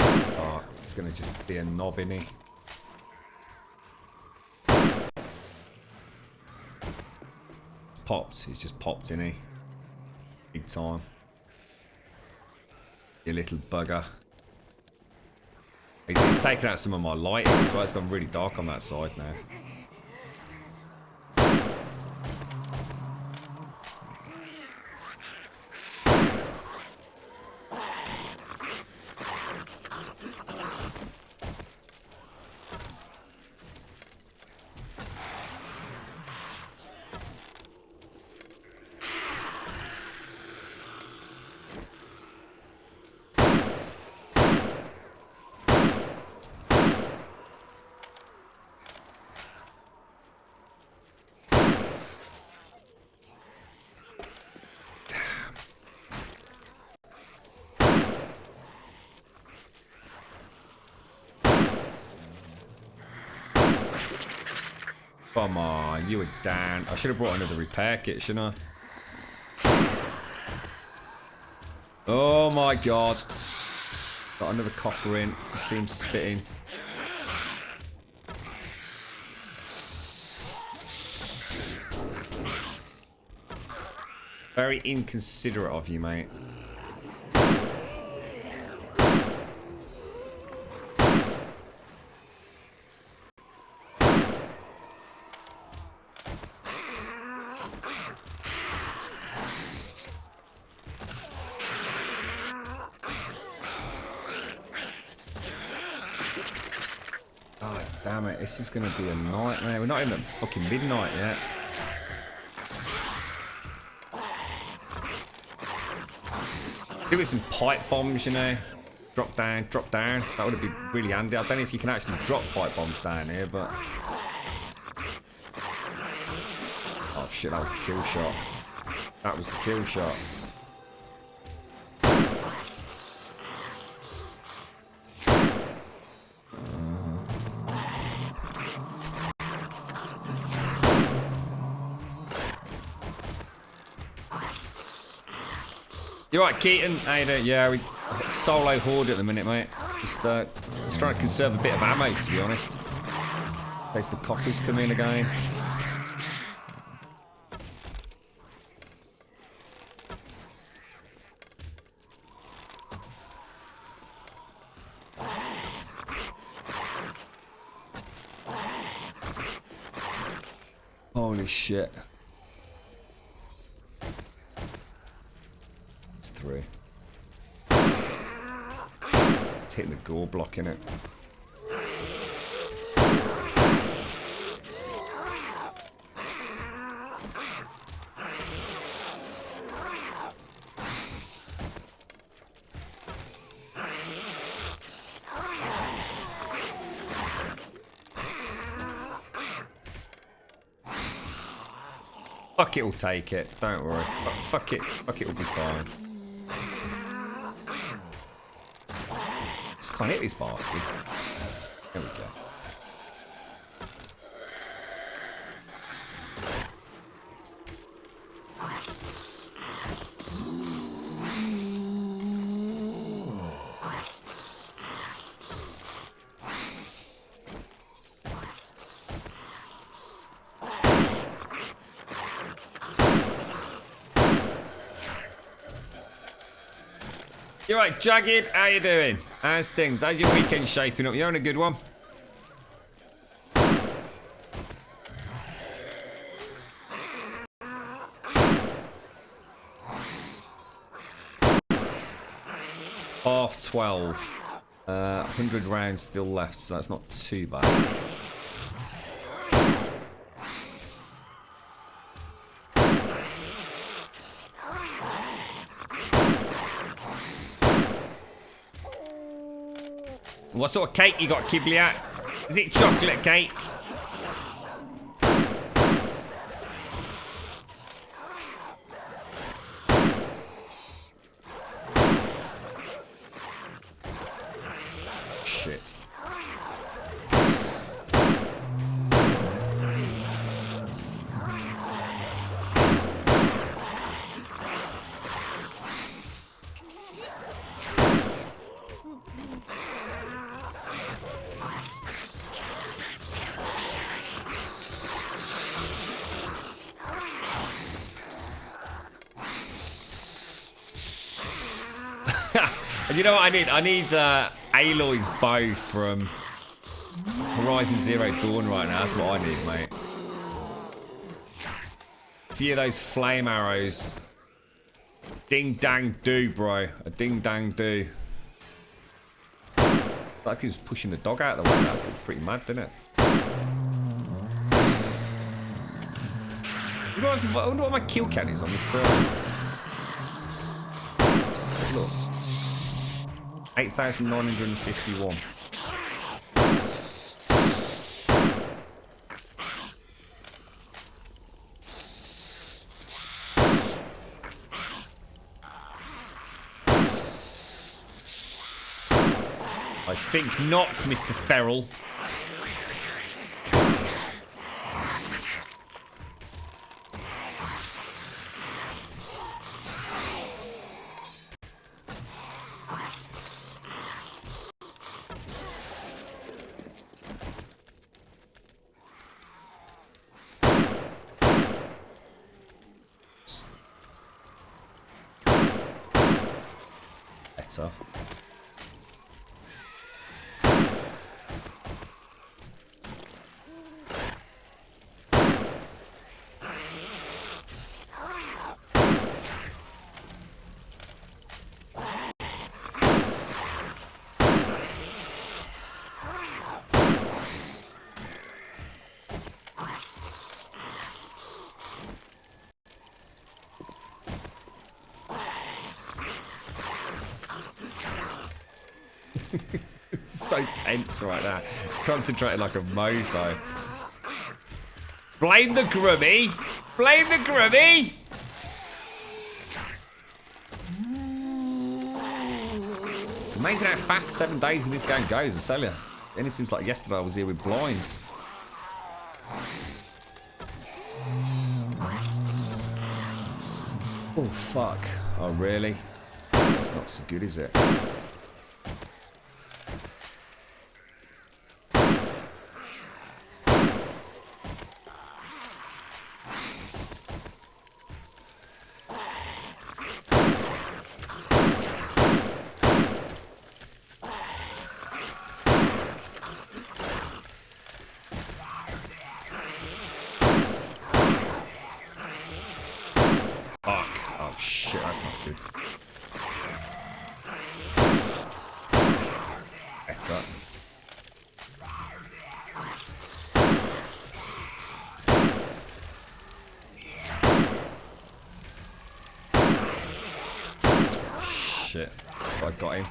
[SPEAKER 1] Oh, it's gonna just be a knob, innit? Popped. He's just popped, innit? Big time. You little bugger. He's taken out some of my lighting as well. It's gone really dark on that side now. Come on, you were down. I should have brought another repair kit, shouldn't I? Oh my god. Got another copper in. He seems spitting. Very inconsiderate of you, mate. Damn it, this is going to be a nightmare. We're not even at fucking midnight yet. Give it some pipe bombs, you know. Drop down, drop down. That would be really handy. I don't know if you can actually drop pipe bombs down here, but... Oh shit, that was the kill shot. That was the kill shot. You right, Keaton? How you doing? Yeah, we solo horde at the minute, mate. Just trying to conserve a bit of ammo, to be honest. In case the coppers come in again. Holy shit. It's 3. hitting the gore block in it. Fuck it, will take it. Don't worry. Fuck it. Fuck it, will be fine. Just can't hit this bastard. There we go. You're right, Jagged. How you doing? How's things? How's your weekend shaping up? You having a good one? Half 12. 100 rounds still left, so that's not too bad. What sort of cake you got, Kibbliat? Is it chocolate cake? Shit. You know what I need? I need Aloy's bow from Horizon Zero Dawn right now. That's what I need, mate. A few of those flame arrows. Ding dang do, bro. A ding dang do. Like he's pushing the dog out of the way. That's pretty mad, didn't it? I wonder what my kill count is on this server. Look. 8,951. I think not, Mr. Ferrell. Better. It's so tense right now. Concentrating like a mofo. Blame the grubby! Blame the grubby! It's amazing how fast 7 days in this game goes, I tell you. Then it seems like yesterday I was here with blind. Oh, fuck. Oh, really? That's not so good, is it? better. Shit. I got him.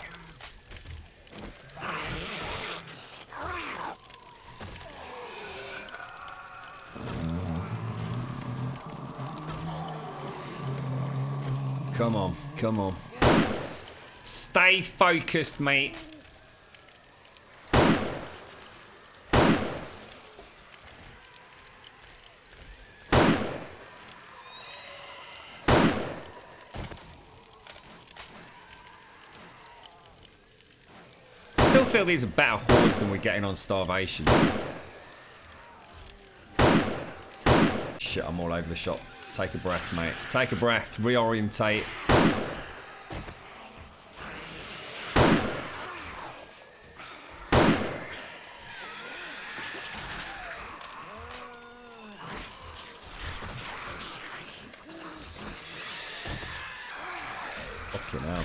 [SPEAKER 1] Come on, come on. Stay focused, mate. Still feel these are better hordes than we're getting on starvation. Shit, I'm all over the shop. Take a breath, mate. Take a breath. Reorientate. Fucking hell.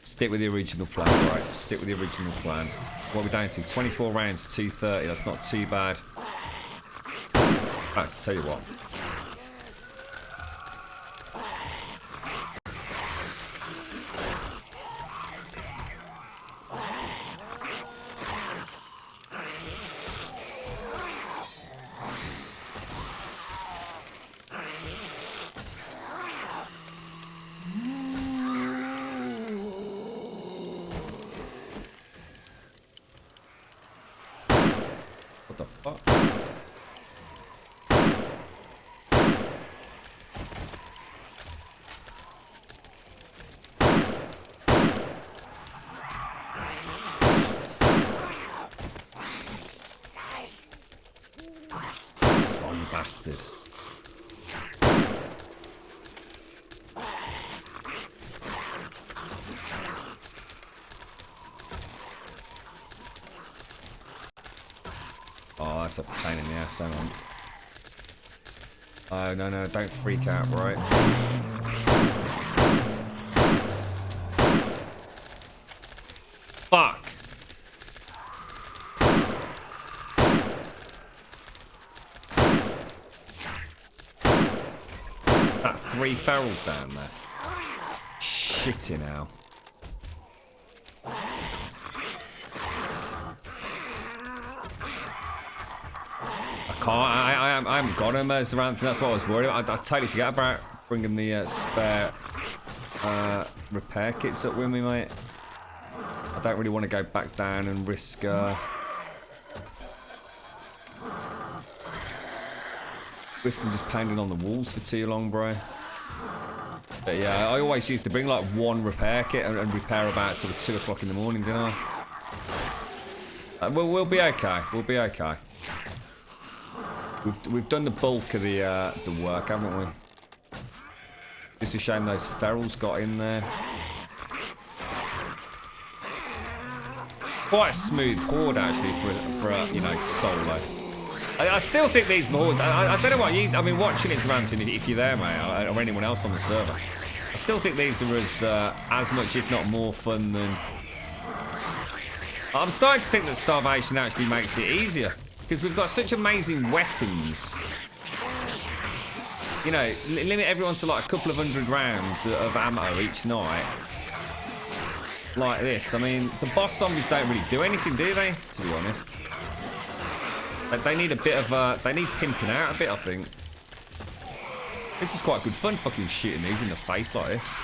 [SPEAKER 1] Stick with the original plan, right? Stick with the original plan. What are we down to? 24 rounds, 230. That's not too bad. I'll tell you what. What the fuck? Oh, you bastard. Oh, that's a pain in the ass, hang on. Oh, no, no, don't freak out, right? Fuck! That 3 ferals down there. Shitting hell. I haven't got him as around. That's what I was worried about. I totally forgot about bringing the spare repair kits up with me, mate. I don't really want to go back down and risk them just pounding on the walls for too long, bro. But yeah, I always used to bring like 1 repair kit and repair about sort of 2 o'clock in the morning, didn't I? We'll be okay. We'll be okay. We've done the bulk of the work, haven't we? Just a shame those ferals got in there. Quite a smooth horde actually for a, you know, solo. I still think these hordes. I don't know what you. I mean, watching it, Samantha, if you're there, mate, or anyone else on the server, I still think these are as much, if not more, fun than. I'm starting to think that starvation actually makes it easier. Because we've got such amazing weapons. You know, limit everyone to like a couple of 100 rounds of ammo each night. Like this. I mean, the boss zombies don't really do anything, do they? To be honest. They need a bit of, they need pimping out a bit, I think. This is quite good fun, fucking shooting these in the face like this.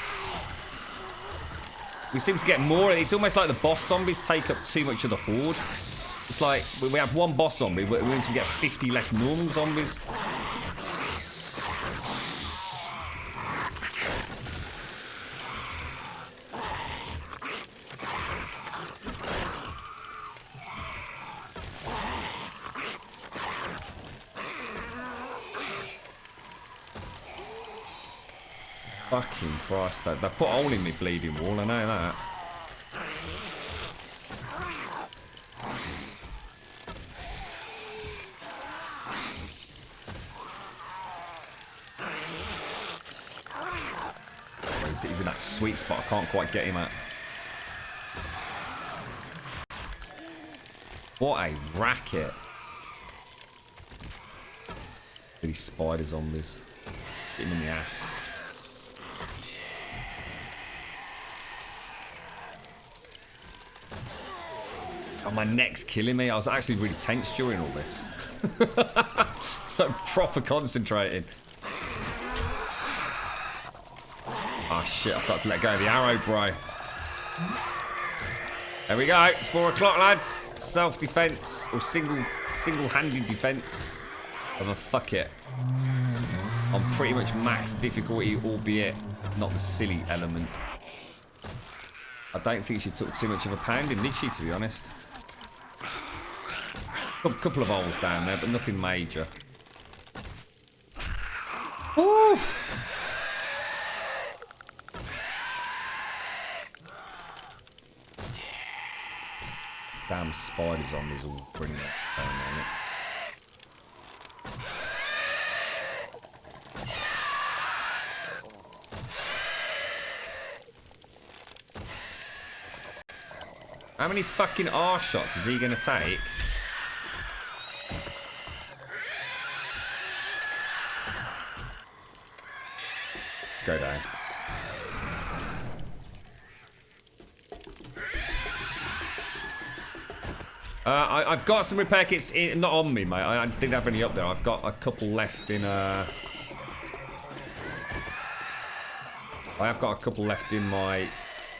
[SPEAKER 1] We seem to get more, it's almost like the boss zombies take up too much of the horde. It's like, we have 1 boss zombie, but we need to get 50 less normal zombies. Fucking Christ, they put a hole in me bleeding wall, I know that. He's in that sweet spot I can't quite get him at. What a racket. These spider zombies. Get him in the ass. Oh, my neck's killing me. I was actually really tense during all this. So proper concentrating. Oh shit, I've got to let go of the arrow, bro. There we go. 4 o'clock, lads. Self-defense or single-handed defense of a fuck it. On pretty much max difficulty, albeit not the silly element. I don't think she took too much of a pounding, did she, to be honest? A couple of holes down there, but nothing major. Woo! Damn spider zombies all bringing it down on it. How many fucking arse shots is he gonna take? Let's go down. I've got some repair kits in, not on me, mate. I didn't have any up there. I've got a couple left in. I have got a couple left in my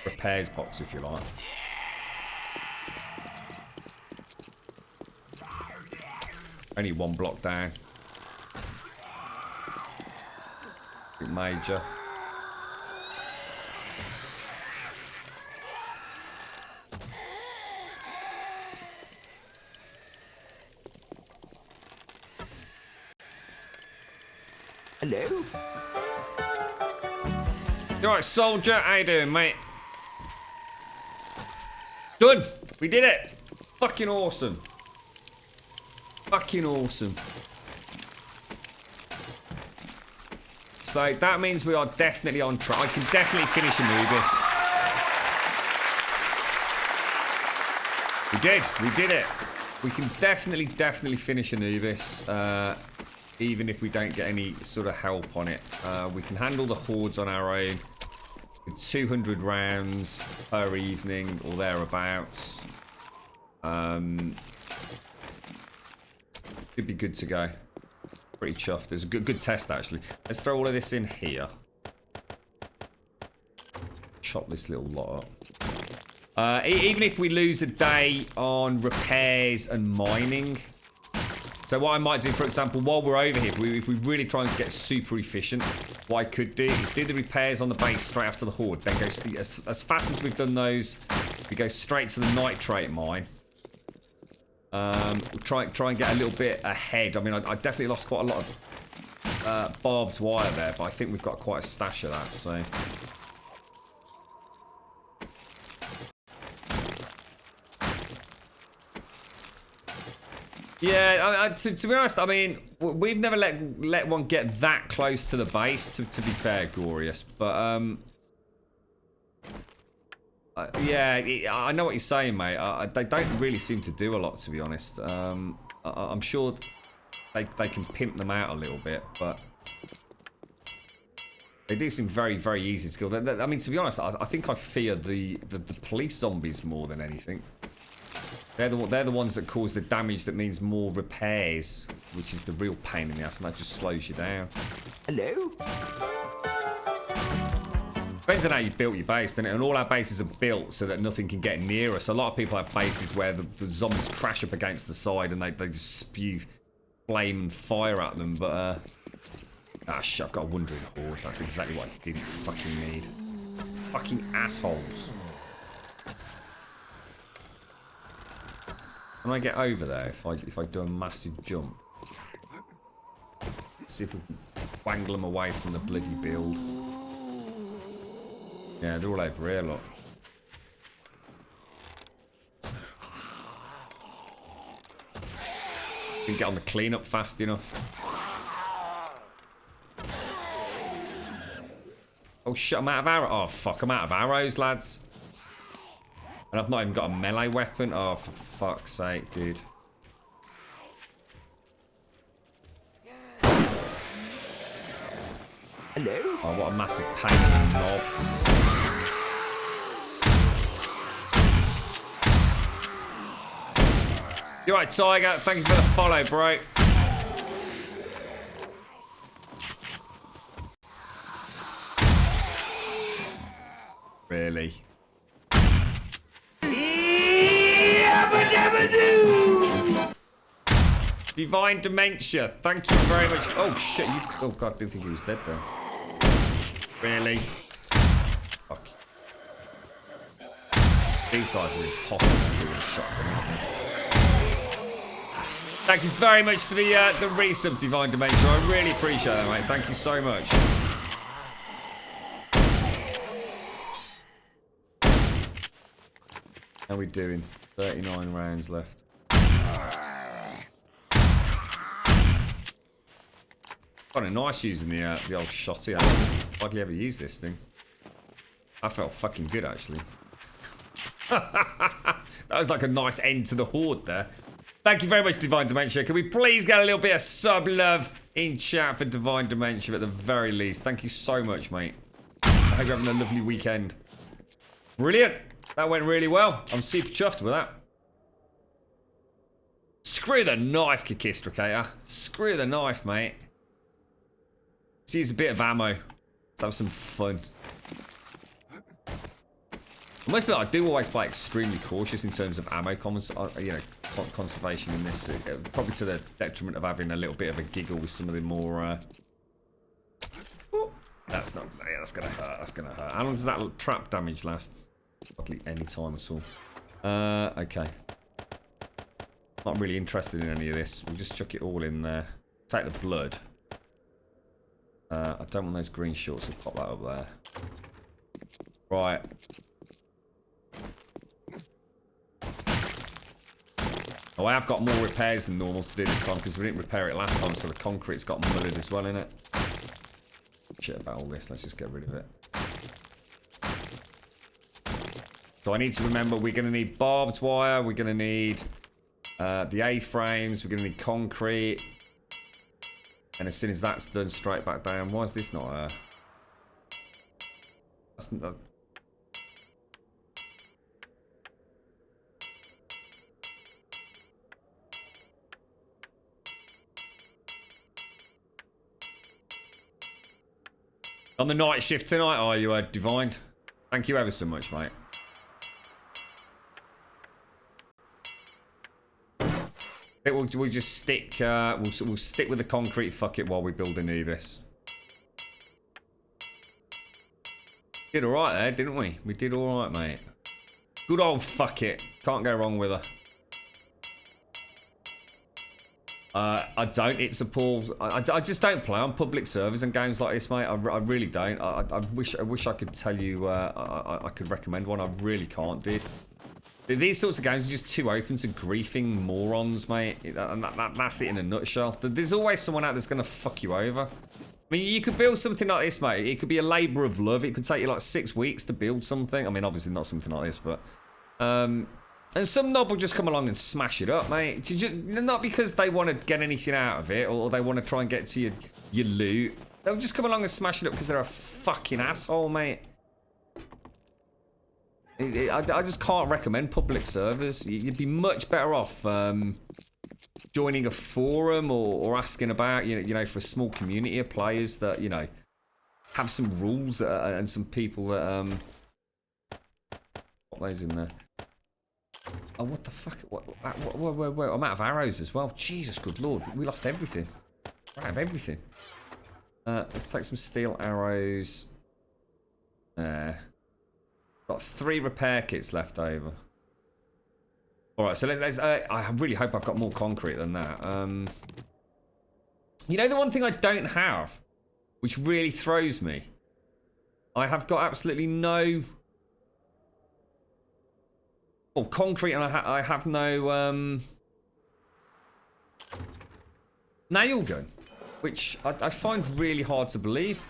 [SPEAKER 1] repairs box, if you like. Only one block down. Bit major.
[SPEAKER 4] Hello?
[SPEAKER 1] You alright, soldier? How you doing, mate? Done! We did it! Fucking awesome. Fucking awesome. So that means we are definitely on track. I can definitely finish Anubis. We did it. We can definitely finish Anubis. Even if we don't get any sort of help on it. We can handle the hordes on our own. With 200 rounds per evening or thereabouts. Should be good to go. Pretty chuffed. It's a good test, actually. Let's throw all of this in here. Chop this little lot up. Even if we lose a day on repairs and mining. So what I might do, for example, while we're over here, if we really try and get super efficient, what I could do is do the repairs on the base straight after the horde. Then go, as fast as we've done those, we go straight to the nitrate mine. We'll try and get a little bit ahead. I mean, I definitely lost quite a lot of barbed wire there, but I think we've got quite a stash of that, so... Yeah, to be honest, I mean, we've never let one get that close to the base, to be fair, Glorious, but, yeah, I know what you're saying, mate. They don't really seem to do a lot, to be honest. I'm sure they can pimp them out a little bit, but they do seem very, very easy to kill. I mean, to be honest, I think I fear the police zombies more than anything. They're the ones that cause the damage that means more repairs, which is the real pain in the ass, and that just slows you down.
[SPEAKER 4] Hello?
[SPEAKER 1] Depends on how you built your base, doesn't it? And all our bases are built so that nothing can get near us. A lot of people have bases where the zombies crash up against the side and they just spew flame and fire at them, but ah shit, I've got a wandering horde. That's exactly what I didn't fucking need. Fucking assholes. Can I get over there if I do a massive jump? Let's see if we can wangle them away from the bloody build. Yeah, they're all over here, look. Didn't get on the cleanup fast enough. Oh shit, I'm out of arrows. Oh fuck, I'm out of arrows, lads. And I've not even got a melee weapon. Oh, for fuck's sake, dude.
[SPEAKER 8] Hello?
[SPEAKER 1] Oh, what a massive pain in the knob. You're right, Tiger. Thank you for the follow, bro. Really? Divine Dementia. Thank you very much. Oh, shit. You... Oh, God. I didn't think he was dead, though. Really? Fuck. These guys are impossible to do with a shotgun. Thank you very much for the resub, Divine Dementia. I really appreciate that, mate. Thank you so much. How are we doing? 39 rounds left. Kind of nice using the old shotty, actually. Hardly ever use this thing. I felt fucking good, actually. That was like a nice end to the horde there. Thank you very much, Divine Dementia. Can we please get a little bit of sub love in chat for Divine Dementia at the very least? Thank you so much, mate. I hope you're having a lovely weekend. Brilliant. That went really well. I'm super chuffed with that. Screw the knife, Kikistricator. Screw the knife, mate. Let's use a bit of ammo. Let's have some fun. I must admit, I do always play extremely cautious in terms of ammo conservation in this. Probably to the detriment of having a little bit of a giggle with some of the more... That's not... Yeah, that's going to hurt. That's going to hurt. How long does that trap damage last? Hardly any time at all. Okay. Not really interested in any of this. We'll just chuck it all in there. Take the blood. I don't want those green shorts to pop that up there. Right. Oh, I have got more repairs than normal to do this time because we didn't repair it last time, so the concrete's got mullered as well in it. Shit about all this. Let's just get rid of it. So I need to remember we're going to need barbed wire. We're going to need the A-frames. We're going to need concrete. And as soon as that's done, straight back down. Why is this not that's on the night shift tonight, are you, Divine? Thank you ever so much, mate. We'll just stick. We'll stick with the concrete. Fuck it, while we build Anubis. Did all right there, didn't we? We did all right, mate. Good old fuck it. Can't go wrong with her. I don't. It's a poor. I just don't play on public servers and games like this, mate. I really don't. I wish I could tell you. I could recommend one. I really can't, dude. These sorts of games are just too open to griefing morons, mate. And that's it in a nutshell. There's always someone out that's going to fuck you over. I mean, you could build something like this, mate. It could be a labour of love. It could take you like 6 weeks to build something. I mean, obviously not something like this, but... and some knob will just come along and smash it up, mate. Not because they want to get anything out of it or they want to try and get to your loot. They'll just come along and smash it up because they're a fucking asshole, mate. I just can't recommend public servers. You'd be much better off joining a forum or asking about, you know, for a small community of players that, you know, have some rules and some people that put those in there. Oh, what the fuck? What, I'm out of arrows as well. Jesus, good lord. We lost everything. I have everything. Let's take some steel arrows. Got 3 repair kits left over. Alright, so let's I really hope I've got more concrete than that. You know the one thing I don't have, which really throws me, I have got absolutely no... Oh, concrete, and I have no nail gun, which I find really hard to believe.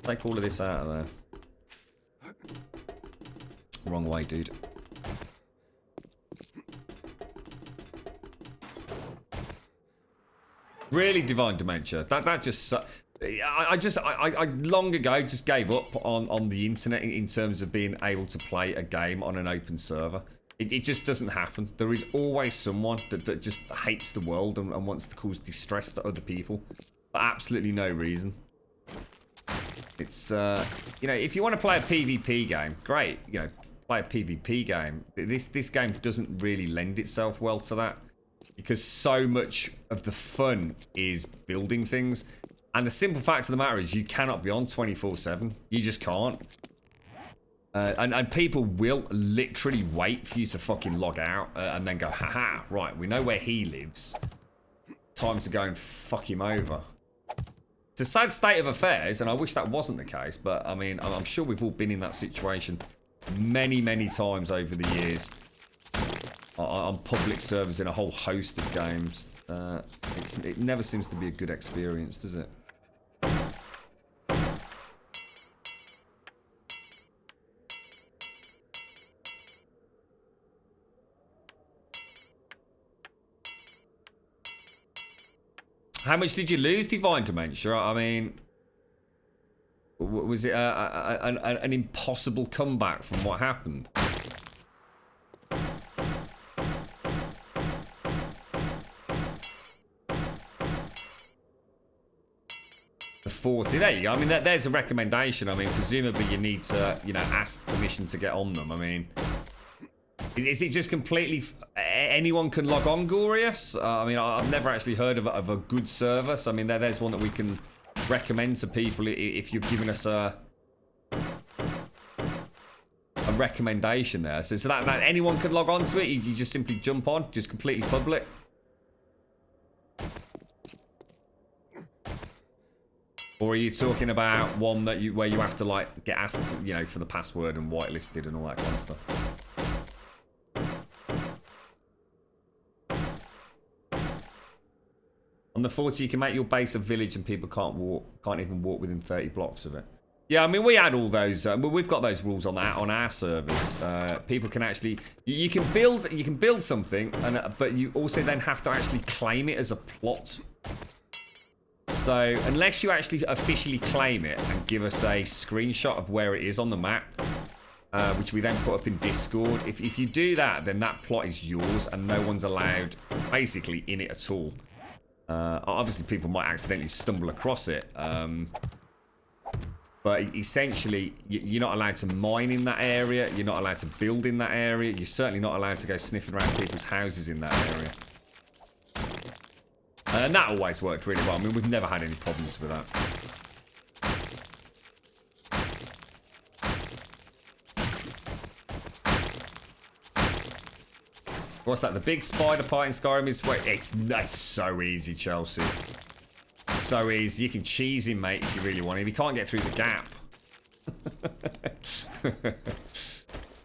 [SPEAKER 1] Take all of this out of there. Wrong way, dude. Really, Divine Dementia. That just... I long ago just gave up on the internet in terms of being able to play a game on an open server. It just doesn't happen. There is always someone that just hates the world and wants to cause distress to other people for absolutely no reason. It's, you know, if you want to play a PvP game, great. You know, play a PvP game. This game doesn't really lend itself well to that because so much of the fun is building things. And the simple fact of the matter is you cannot be on 24/7. You just can't. And people will literally wait for you to fucking log out and then go, haha, right, we know where he lives. Time to go and fuck him over. It's a sad state of affairs, and I wish that wasn't the case, but I mean, I'm sure we've all been in that situation many, many times over the years on public servers in a whole host of games. It never seems to be a good experience, does it? How much did you lose, Divine Dementia? I mean, was it an impossible comeback from what happened? The 40. There you go. I mean, there's a recommendation. I mean, presumably you need to, you know, ask permission to get on them. I mean, is it just completely... anyone can log on, Glorious? I mean, I've never actually heard of a good service. I mean, there's one that we can recommend to people if you're giving us a recommendation there. So that anyone can log on to it? You just simply jump on? Just completely public? Or are you talking about one that where you have to, like, get asked, you know, for the password and whitelisted and all that kind of stuff? On the 40, you can make your base a village and people can't even walk within 30 blocks of it. Yeah, I mean, we had all those. We've got those rules on our servers. People can actually, you can build something, but you also then have to actually claim it as a plot. So unless you actually officially claim it and give us a screenshot of where it is on the map, which we then put up in Discord, if you do that, then that plot is yours and no one's allowed basically in it at all. Obviously, people might accidentally stumble across it. But essentially, you're not allowed to mine in that area. You're not allowed to build in that area. You're certainly not allowed to go sniffing around people's houses in that area. And that always worked really well. I mean, we've never had any problems with that. What's that? The big spider part in Skyrim is... Wait, that's so easy, Chelsea. So easy. You can cheese him, mate, if you really want him. He can't get through the gap.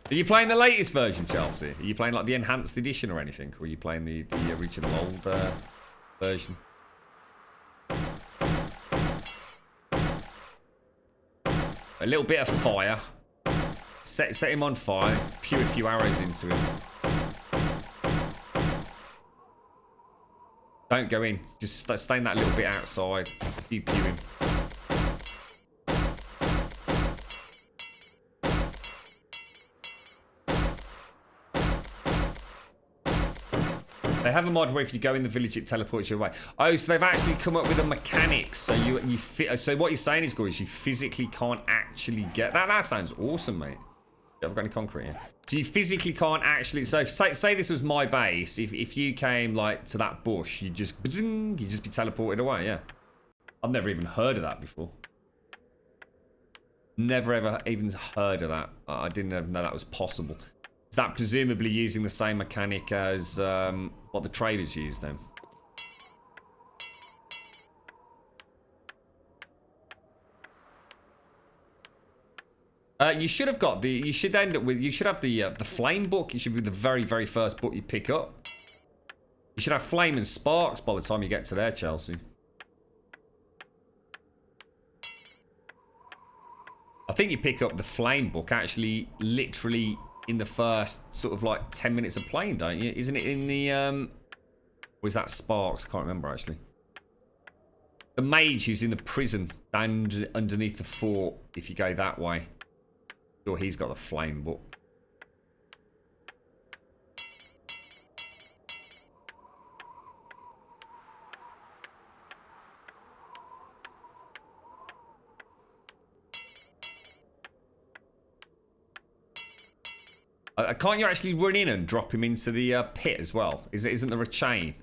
[SPEAKER 1] Are you playing the latest version, Chelsea? Are you playing, like, the enhanced edition or anything? Or are you playing the original old version? A little bit of fire. Set him on fire. Pew a few arrows into him. Don't go in. Just stay in that little bit outside. You pew him. They have a mod where if you go in the village, it teleports you away. Oh, so they've actually come up with a mechanic. So so what you're saying is, Gory, is you physically can't actually get that. That sounds awesome, mate. I've got any concrete here. So you physically can't actually... So say this was my base. If you came, like, to that bush, you'd just be teleported away, yeah. I've never even heard of that before. Never ever even heard of that. I didn't even know that was possible. Is that presumably using the same mechanic as what the traders use then? You should have got the. You should end up with. You should have the flame book. It should be the very, very first book you pick up. You should have flame and sparks by the time you get to there, Chelsea. I think you pick up the flame book actually, literally in the first sort of like 10 minutes of playing, don't you? Isn't it in the was that sparks? I can't remember actually. The mage who's in the prison down underneath the fort. If you go that way. Sure, he's got the flame book. Can't you actually run in and drop him into the pit as well? Isn't there a chain?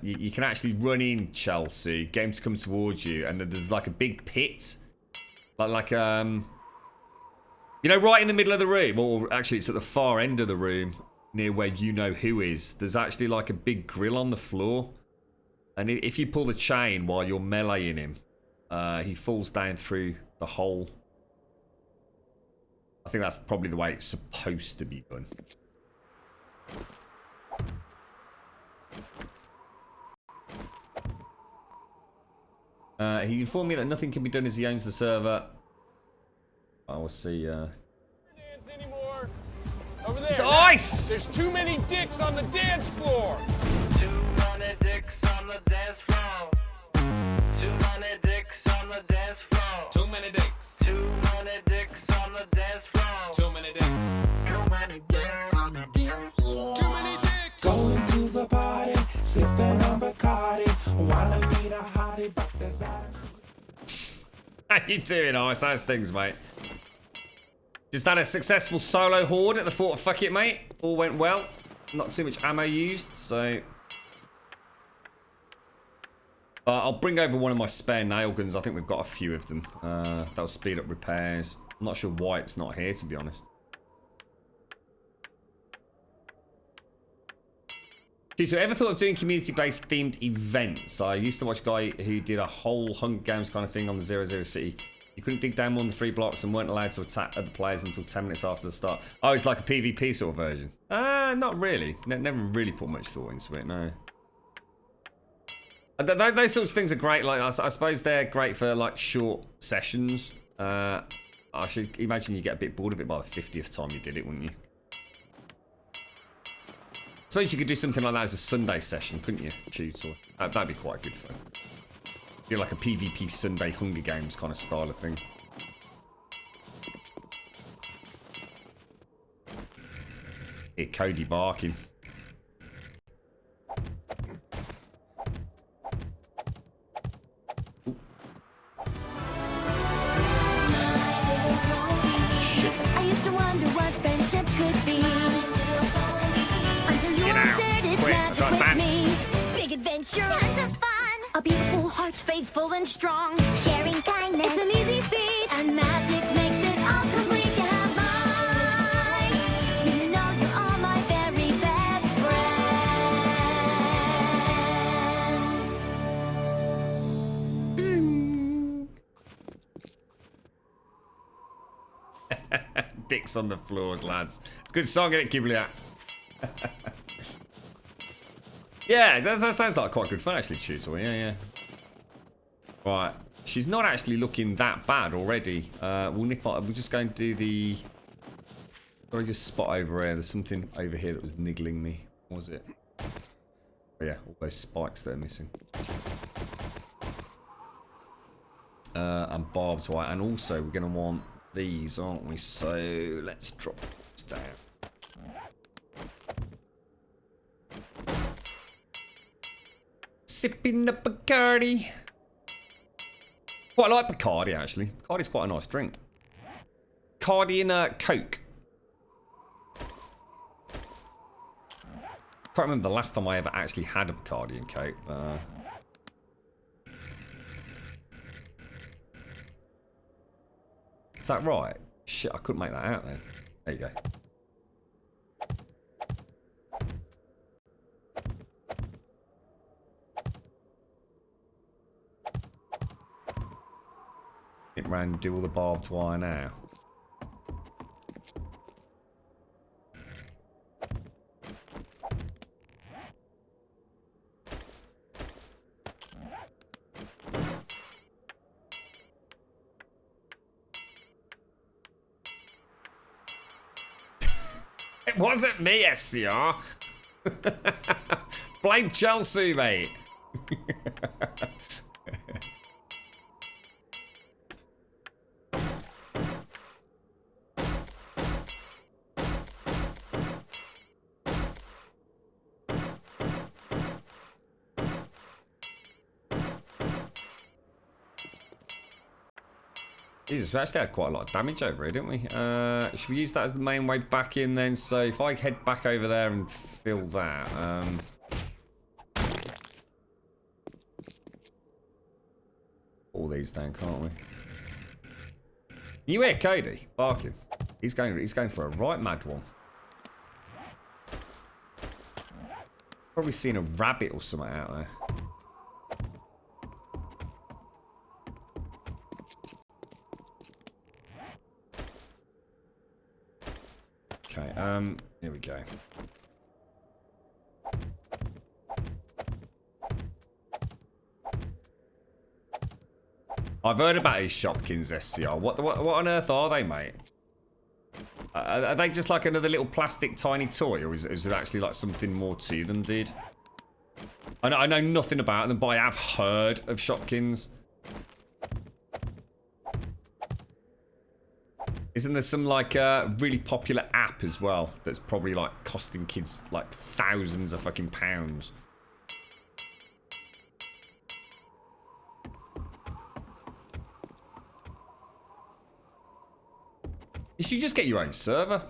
[SPEAKER 1] You can actually run in, Chelsea, get him to come towards you, and then there's like a big pit. Like you know, right in the middle of the room, or actually it's at the far end of the room, near where you know who is. There's actually like a big grill on the floor. And if you pull the chain while you're meleeing him, he falls down through the hole. I think that's probably the way it's supposed to be done. He informed me that nothing can be done as he owns the server. I will see.
[SPEAKER 8] Dance anymore. Over there.
[SPEAKER 1] It's ice!
[SPEAKER 8] There's too many dicks on the dance floor.
[SPEAKER 7] Too many dicks on the dance floor. Too many dicks on the dance floor.
[SPEAKER 8] Too many dicks.
[SPEAKER 7] Too many dicks on the dance floor.
[SPEAKER 8] Too many dicks.
[SPEAKER 7] Too many dicks on the dance floor.
[SPEAKER 8] Too many dicks.
[SPEAKER 4] Going to the party, sipping on Bacardi. Wanna meet a hottie, but there's
[SPEAKER 1] How you doing, Ice? How's things, mate? Just had a successful solo horde at the Fort of Fuck It, mate. All went well. Not too much ammo used, so... I'll bring over one of my spare nail guns. I think we've got a few of them. That'll speed up repairs. I'm not sure why it's not here, to be honest. So ever thought of doing community-based themed events? I used to watch a guy who did a whole Hunger Games kind of thing on the 00 City. You couldn't dig down more than 3 blocks and weren't allowed to attack other players until 10 minutes after the start. Oh, it's like a PvP sort of version. Not really. Never really put much thought into it, no. Those sorts of things are great. Like I suppose they're great for like short sessions. I should imagine you get a bit bored of it by the 50th time you did it, wouldn't you? I suppose you could do something like that as a Sunday session, couldn't you, Tutor? That'd be quite good fun. Do like a PvP Sunday Hunger Games kind of style of thing. Here, Cody barking. Ooh. Shit.
[SPEAKER 2] I used to wonder what friendship could be. Until you shared its magic with me. Big adventure, tons of fun. A beautiful heart, faithful and strong. Sharing kindness, it's an easy feat. And magic makes it all complete. You have mine. Do you know you're all my very best friends.
[SPEAKER 1] Dicks on the floors, lads. It's a good song, isn't it, Kibliat? Yeah, that sounds like quite good fun, actually, Tutor. Yeah. Right. She's not actually looking that bad already. We'll just go and do the... Got to just spot over here. There's something over here that was niggling me. What was it? Oh, yeah, all those spikes that are missing. And barbed wire. And also, we're going to want these, aren't we? So, let's drop this down. Sipping up Bacardi. Quite like Bacardi, actually. Bacardi's quite a nice drink. Bacardi and Coke. Can't remember the last time I ever actually had a Bacardi and Coke. Is that right? Shit, I couldn't make that out then. There you go. Get round and do all the barbed wire now. It wasn't me, SCR. Blame Chelsea, mate. Jesus, we actually had quite a lot of damage over here, didn't we? Should we use that as the main way back in then? So if I head back over there and fill that, all these down, can't we? You hear Cody barking? He's going for a right mad one. Probably seen a rabbit or something out there. Okay, here we go. I've heard about these Shopkins SCR. What on earth are they, mate? Are they just like another little plastic tiny toy, or is it actually like something more to them, dude? I know nothing about them, but I have heard of Shopkins. Isn't there some like really popular app as well that's probably like costing kids like thousands of fucking pounds? You should just get your own server.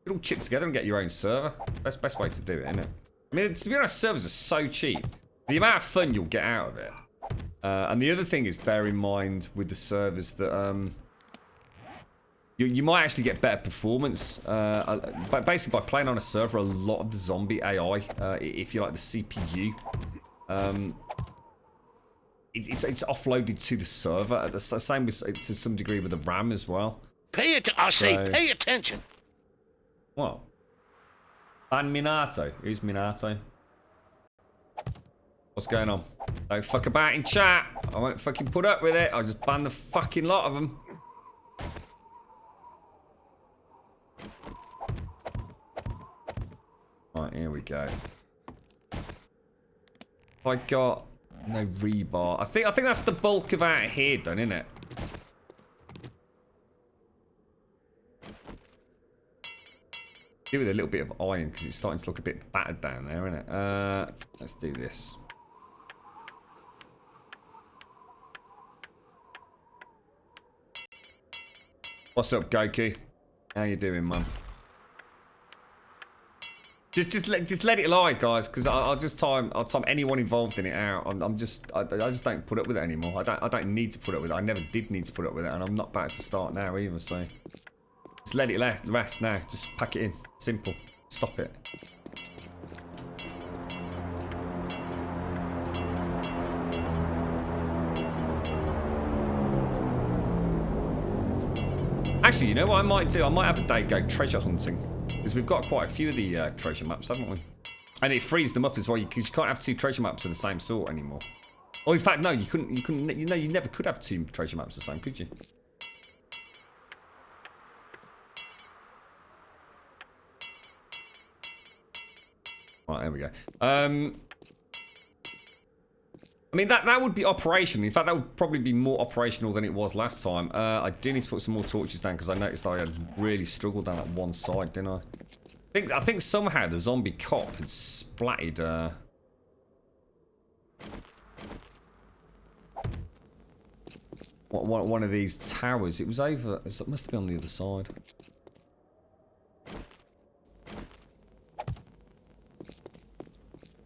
[SPEAKER 1] Get all chip together and get your own server. Best way to do it, isn't it? I mean, to be honest, servers are so cheap. The amount of fun you'll get out of it. And the other thing is, bear in mind with the servers that you might actually get better performance. But basically, by playing on a server, a lot of the zombie AI, if you like the CPU, it's offloaded to the server. The same with, to some degree with the RAM as well.
[SPEAKER 6] I say, pay attention.
[SPEAKER 1] What? Ban Minato. Who's Minato? What's going on? Don't fuck about in chat. I won't fucking put up with it. I'll just ban the fucking lot of them. Right, here we go. I got no rebar. I think that's the bulk of out here done, isn't it? Give it a little bit of iron because it's starting to look a bit battered down there, isn't it? Let's do this. What's up, Goku? How you doing, man? Just let it lie, guys, because I'll time anyone involved in it out. I just don't put up with it anymore. I don't need to put up with it. I never did need to put up with it, and I'm not about to start now either. So just let it rest now. Just pack it in. Simple. Stop it. Actually, you know what I might do? I might have a day go treasure hunting. Because we've got quite a few of the treasure maps, haven't we? And it frees them up as well, because you can't have two treasure maps of the same sort anymore. Or in fact, no, you couldn't, you know, you never could have two treasure maps the same, could you? Right, there we go. I mean, that would be operational. In fact, that would probably be more operational than it was last time. I do need to put some more torches down because I noticed I had really struggled down that one side, didn't I? I think somehow the zombie cop had splatted. One of these towers. It was over. It must have been on the other side.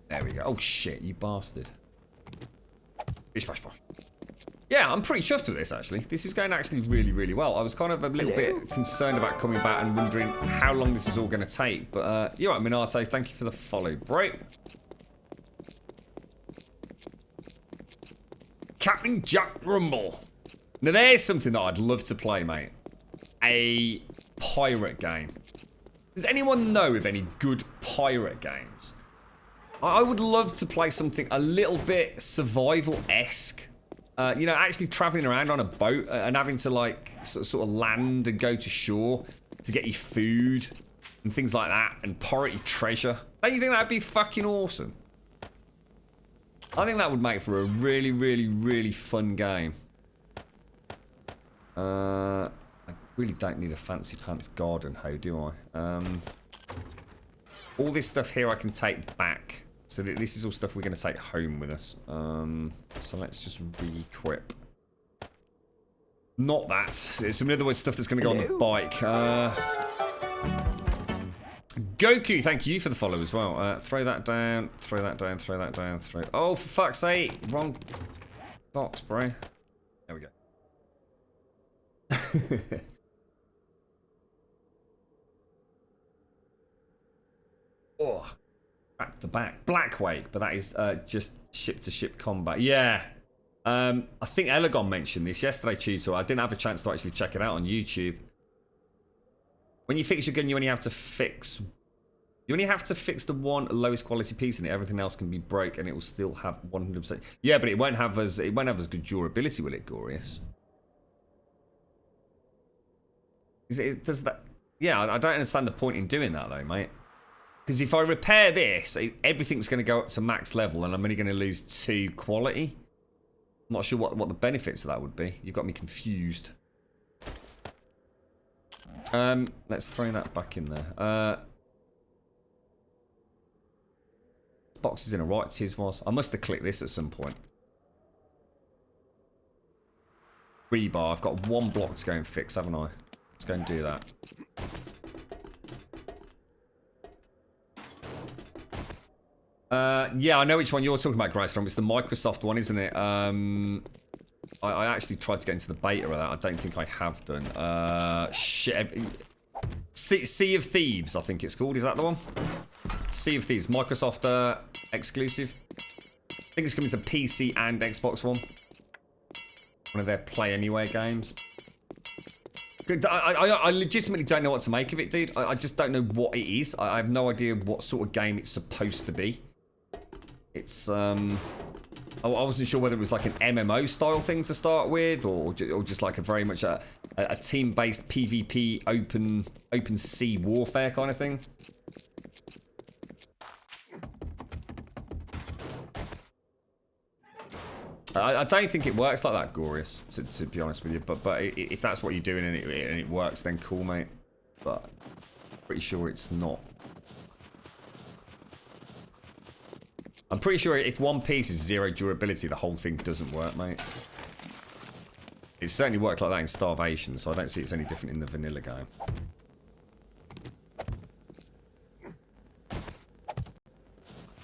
[SPEAKER 1] There we go. Oh shit, you bastard. Bish bash bash. Yeah, I'm pretty chuffed with this actually. This is going actually really, really well. I was kind of a little bit concerned about coming back and wondering how long this was all going to take. But you're right, Minato. Thank you for the follow, bro. Captain Jack Grumbul. Now, there's something that I'd love to play, mate. A pirate game. Does anyone know of any good pirate games? I would love to play something a little bit survival-esque. You know, actually traveling around on a boat and having to, like, sort of land and go to shore to get your food and things like that, and pirate treasure. Don't you think that'd be fucking awesome? I think that would make for a really, really, really fun game. I really don't need a fancy pants garden hoe, do I? All this stuff here I can take back. So this is all stuff we're going to take home with us. So let's just re-equip. Not that. It's some other stuff that's going to go on the bike. Goku, thank you for the follow as well. Throw that down, throw that down, throw that down, throw... Oh, for fuck's sake. Wrong box, bro. There we go. Oh, back to back. Blackwake, but that is just ship-to-ship combat. Yeah. I think Elegon mentioned this yesterday, Tutor. I didn't have a chance to actually check it out on YouTube. When you fix your gun, you only have to fix the one lowest quality piece in it. Everything else can be broke, and it will still have 100%. Yeah, but it won't have as good durability, will it, Glorious? Does that? Yeah, I don't understand the point in doing that though, mate. Because if I repair this, everything's going to go up to max level, and I'm only going to lose 2 quality. I'm not sure what the benefits of that would be. You've got me confused. Let's throw that back in there. This box is in a right, tis was. I must have clicked this at some point. Rebar. I've got 1 block to go and fix, haven't I? Let's go and do that. Yeah, I know which one you're talking about, Greystorm. It's the Microsoft one, isn't it? I actually tried to get into the beta of that. I don't think I have done. Shit. Sea of Thieves, I think it's called. Is that the one? Sea of Thieves. Microsoft exclusive. I think it's coming to PC and Xbox One. One of their Play Anywhere games. I legitimately don't know what to make of it, dude. I just don't know what it is. I have no idea what sort of game it's supposed to be. It's, I wasn't sure whether it was like an MMO style thing to start with, or just like a very much a team-based PvP open sea warfare kind of thing. I don't think it works like that, Glorious, to be honest with you. But if that's what you're doing and it works, then cool, mate. But pretty sure it's not. I'm pretty sure if one piece is 0 durability, the whole thing doesn't work, mate. It certainly worked like that in Starvation, so I don't see it's any different in the vanilla game.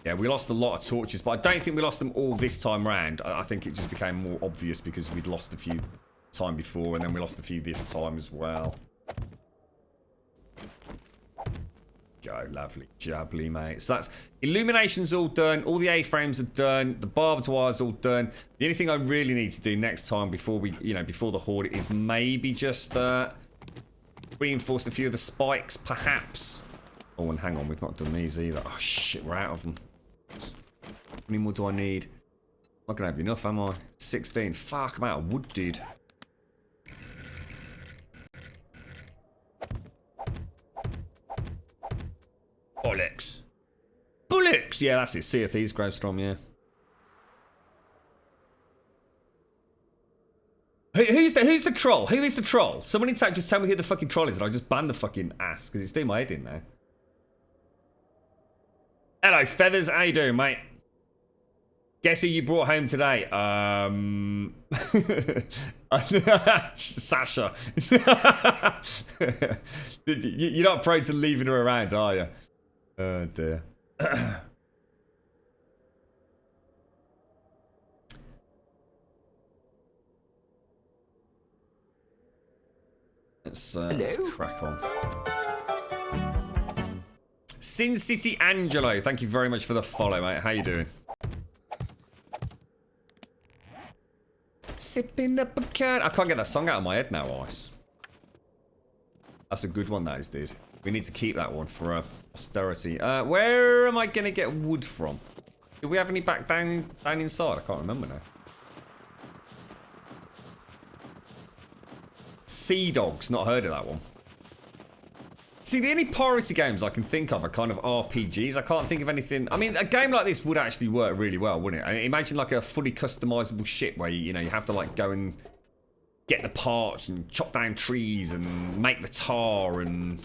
[SPEAKER 1] Yeah, we lost a lot of torches, but I don't think we lost them all this time round. I think it just became more obvious because we'd lost a few time before, and then we lost a few this time as well. Go, lovely jubbly, mate. So that's illumination's all done. All the A-frames are done. The barbed wire's all done. The only thing I really need to do next time before we, before the horde is maybe just reinforce a few of the spikes, perhaps. Oh, and hang on, we've not done these either. Oh shit, we're out of them. How many more do I need? I'm not gonna have enough, am I? 16. Fuck, I'm out of wood, dude. Bollocks. Bollocks! Yeah, that's it. Sea of Thieves, Gravestrom, yeah. Who's the troll? Who is the troll? Someone in chat just tell me who the fucking troll is, and I just ban the fucking ass because it's doing my head in now. Hello, Feathers. How you doing, mate? Guess who you brought home today? Sasha. You're not prone to leaving her around, are you? Oh, dear. Let's crack on. Sin City Angelo, thank you very much for the follow, mate. How you doing? Sipping up a can. I can't get that song out of my head now, Ice. That's a good one, that is, dude. We need to keep that one for posterity. Where am I going to get wood from? Do we have any back down inside? I can't remember now. Sea Dogs. Not heard of that one. See, the only piracy games I can think of are kind of RPGs. I can't think of anything. I mean, a game like this would actually work really well, wouldn't it? I mean, imagine like a fully customizable ship where, you know, you have to like go and get the parts and chop down trees and make the tar and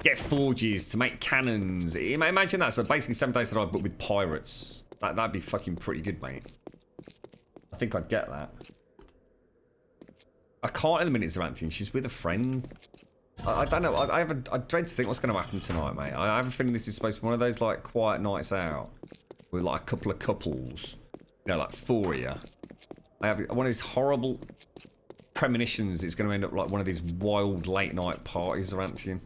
[SPEAKER 1] get forges to make cannons. Imagine that. So basically 7 Days to Die, but with pirates. That'd be fucking pretty good, mate. I think I'd get that. I can't in the minute, Anthony. She's with a friend. I don't know. I dread to think what's going to happen tonight, mate. I have a feeling this is supposed to be one of those like quiet nights out with like a couple of couples, you know, like 4 of you. I have one of these horrible premonitions. It's going to end up like one of these wild late night parties, Anthony.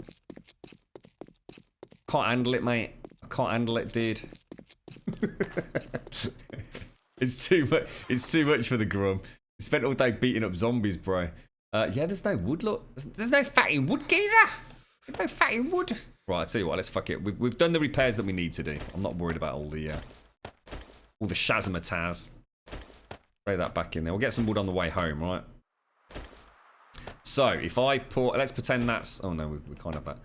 [SPEAKER 1] Can't handle it, mate. I can't handle it, dude. It's too much. It's too much for the Grum. He spent all day beating up zombies, bro. Yeah, there's no wood, look. There's no fatty wood, geezer. There's no fatty wood. Right, I'll tell you what, let's fuck it. We've done the repairs that we need to do. I'm not worried about all the shazamataz. Throw that back in there. We'll get some wood on the way home, right? So, if I put... Let's pretend that's... Oh, no, we can't have that.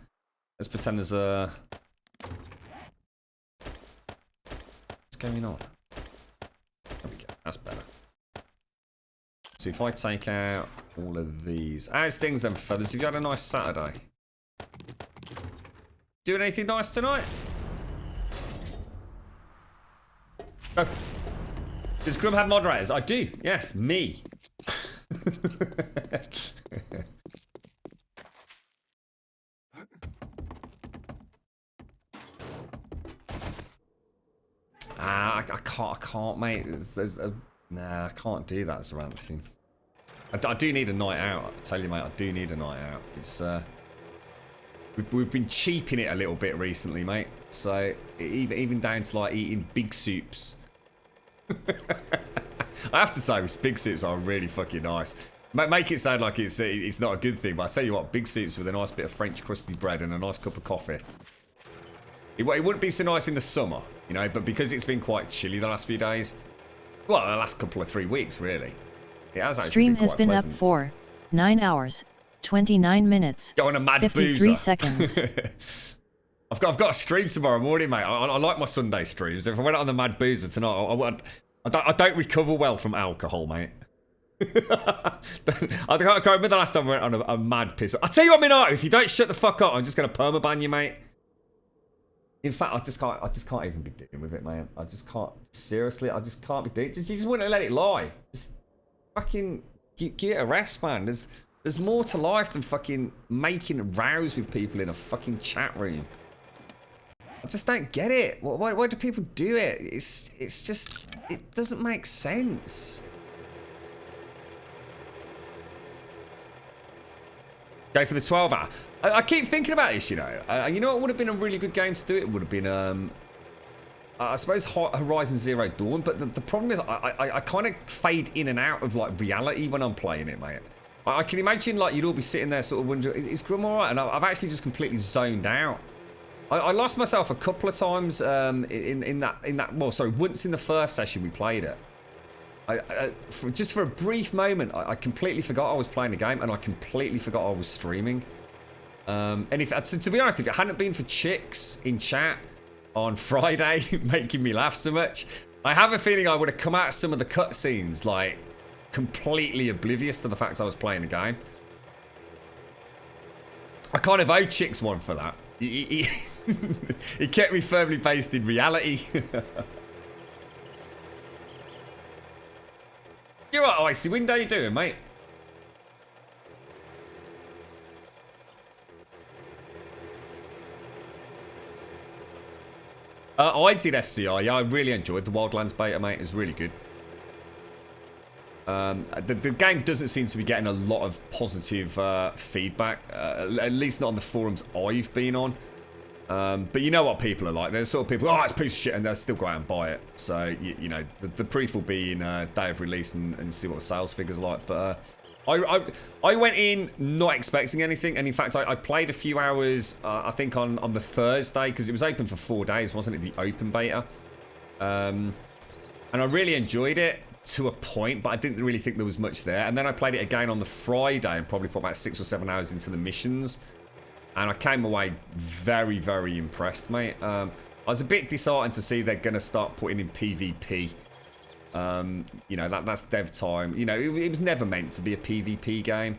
[SPEAKER 1] Let's pretend there's a... What's going on? There we go. That's better. So if I take out all of these... How's things then, feathers? Have you had a nice Saturday? Doing anything nice tonight? Go. Does Grum have moderators? I do. Yes, me. I can't, mate. There's a... Nah, I can't do that, Saranthine. I do need a night out. I tell you, mate, I do need a night out. It's we've been cheaping it a little bit recently, mate. So even down to like eating big soups. I have to say, big soups are really fucking nice. Make it sound like it's not a good thing, but I tell you what, big soups with a nice bit of French crusty bread and a nice cup of coffee. It wouldn't be so nice in the summer, you know, but because it's been quite chilly the last few days. Well, the last couple of 3 weeks, really. It has actually
[SPEAKER 5] Stream
[SPEAKER 8] been
[SPEAKER 5] has
[SPEAKER 8] quite
[SPEAKER 5] been
[SPEAKER 8] pleasant.
[SPEAKER 5] up for 9 hours, 29 minutes,
[SPEAKER 1] Go on a mad
[SPEAKER 5] 53
[SPEAKER 1] boozer.
[SPEAKER 5] seconds.
[SPEAKER 1] I've got a stream tomorrow morning, mate. I like my Sunday streams. If I went on the mad boozer tonight, I don't recover well from alcohol, mate. I can't remember the last time I went on a mad piss. I'll tell you what, Minato, if you don't shut the fuck up, I'm just going to permaban you, mate. In fact, I just can't even be dealing with it, man. I just can't. Seriously, I just can't be doing it. You just wouldn't let it lie. Just fucking give it a rest, man. There's more to life than fucking making rows with people in a fucking chat room. I just don't get it. Why do people do it? It's just, it doesn't make sense. Go for the 12 hour. I keep thinking about this, you know. You know what would have been a really good game to do? It would have been, I suppose, Horizon Zero Dawn. But the problem is, I kind of fade in and out of, like, reality when I'm playing it, mate. I can imagine, like, you'd all be sitting there sort of wondering, is Grum alright? And I've actually just completely zoned out. I lost myself a couple of times in that. Well, sorry, once in the first session we played it. Just for a brief moment, I completely forgot I was playing the game, and I completely forgot I was streaming. And if to be honest, if it hadn't been for chicks in chat on Friday making me laugh so much, I have a feeling I would have come out of some of the cutscenes like completely oblivious to the fact I was playing the game. I kind of owe chicks one for that. He kept me firmly based in reality. You're right, Icy Wind. How you doing, mate? I did SCI. Yeah, I really enjoyed the Wildlands beta, mate. It was really good. The game doesn't seem to be getting a lot of positive feedback, at least not on the forums I've been on. But you know what people are like. There's sort of people, oh, it's a piece of shit, and they'll still go out and buy it. So, you know, the proof will be in day of release and see what the sales figures are like. But I went in not expecting anything. And in fact, I played a few hours, I think, on the Thursday, because it was open for 4 days, wasn't it? The open beta. And I really enjoyed it to a point, but I didn't really think there was much there. And then I played it again on the Friday and probably put about 6 or 7 hours into the missions. And I came away very, very impressed, mate. I was a bit disheartened to see they're going to start putting in PvP. You know, that's dev time. You know, it was never meant to be a PvP game.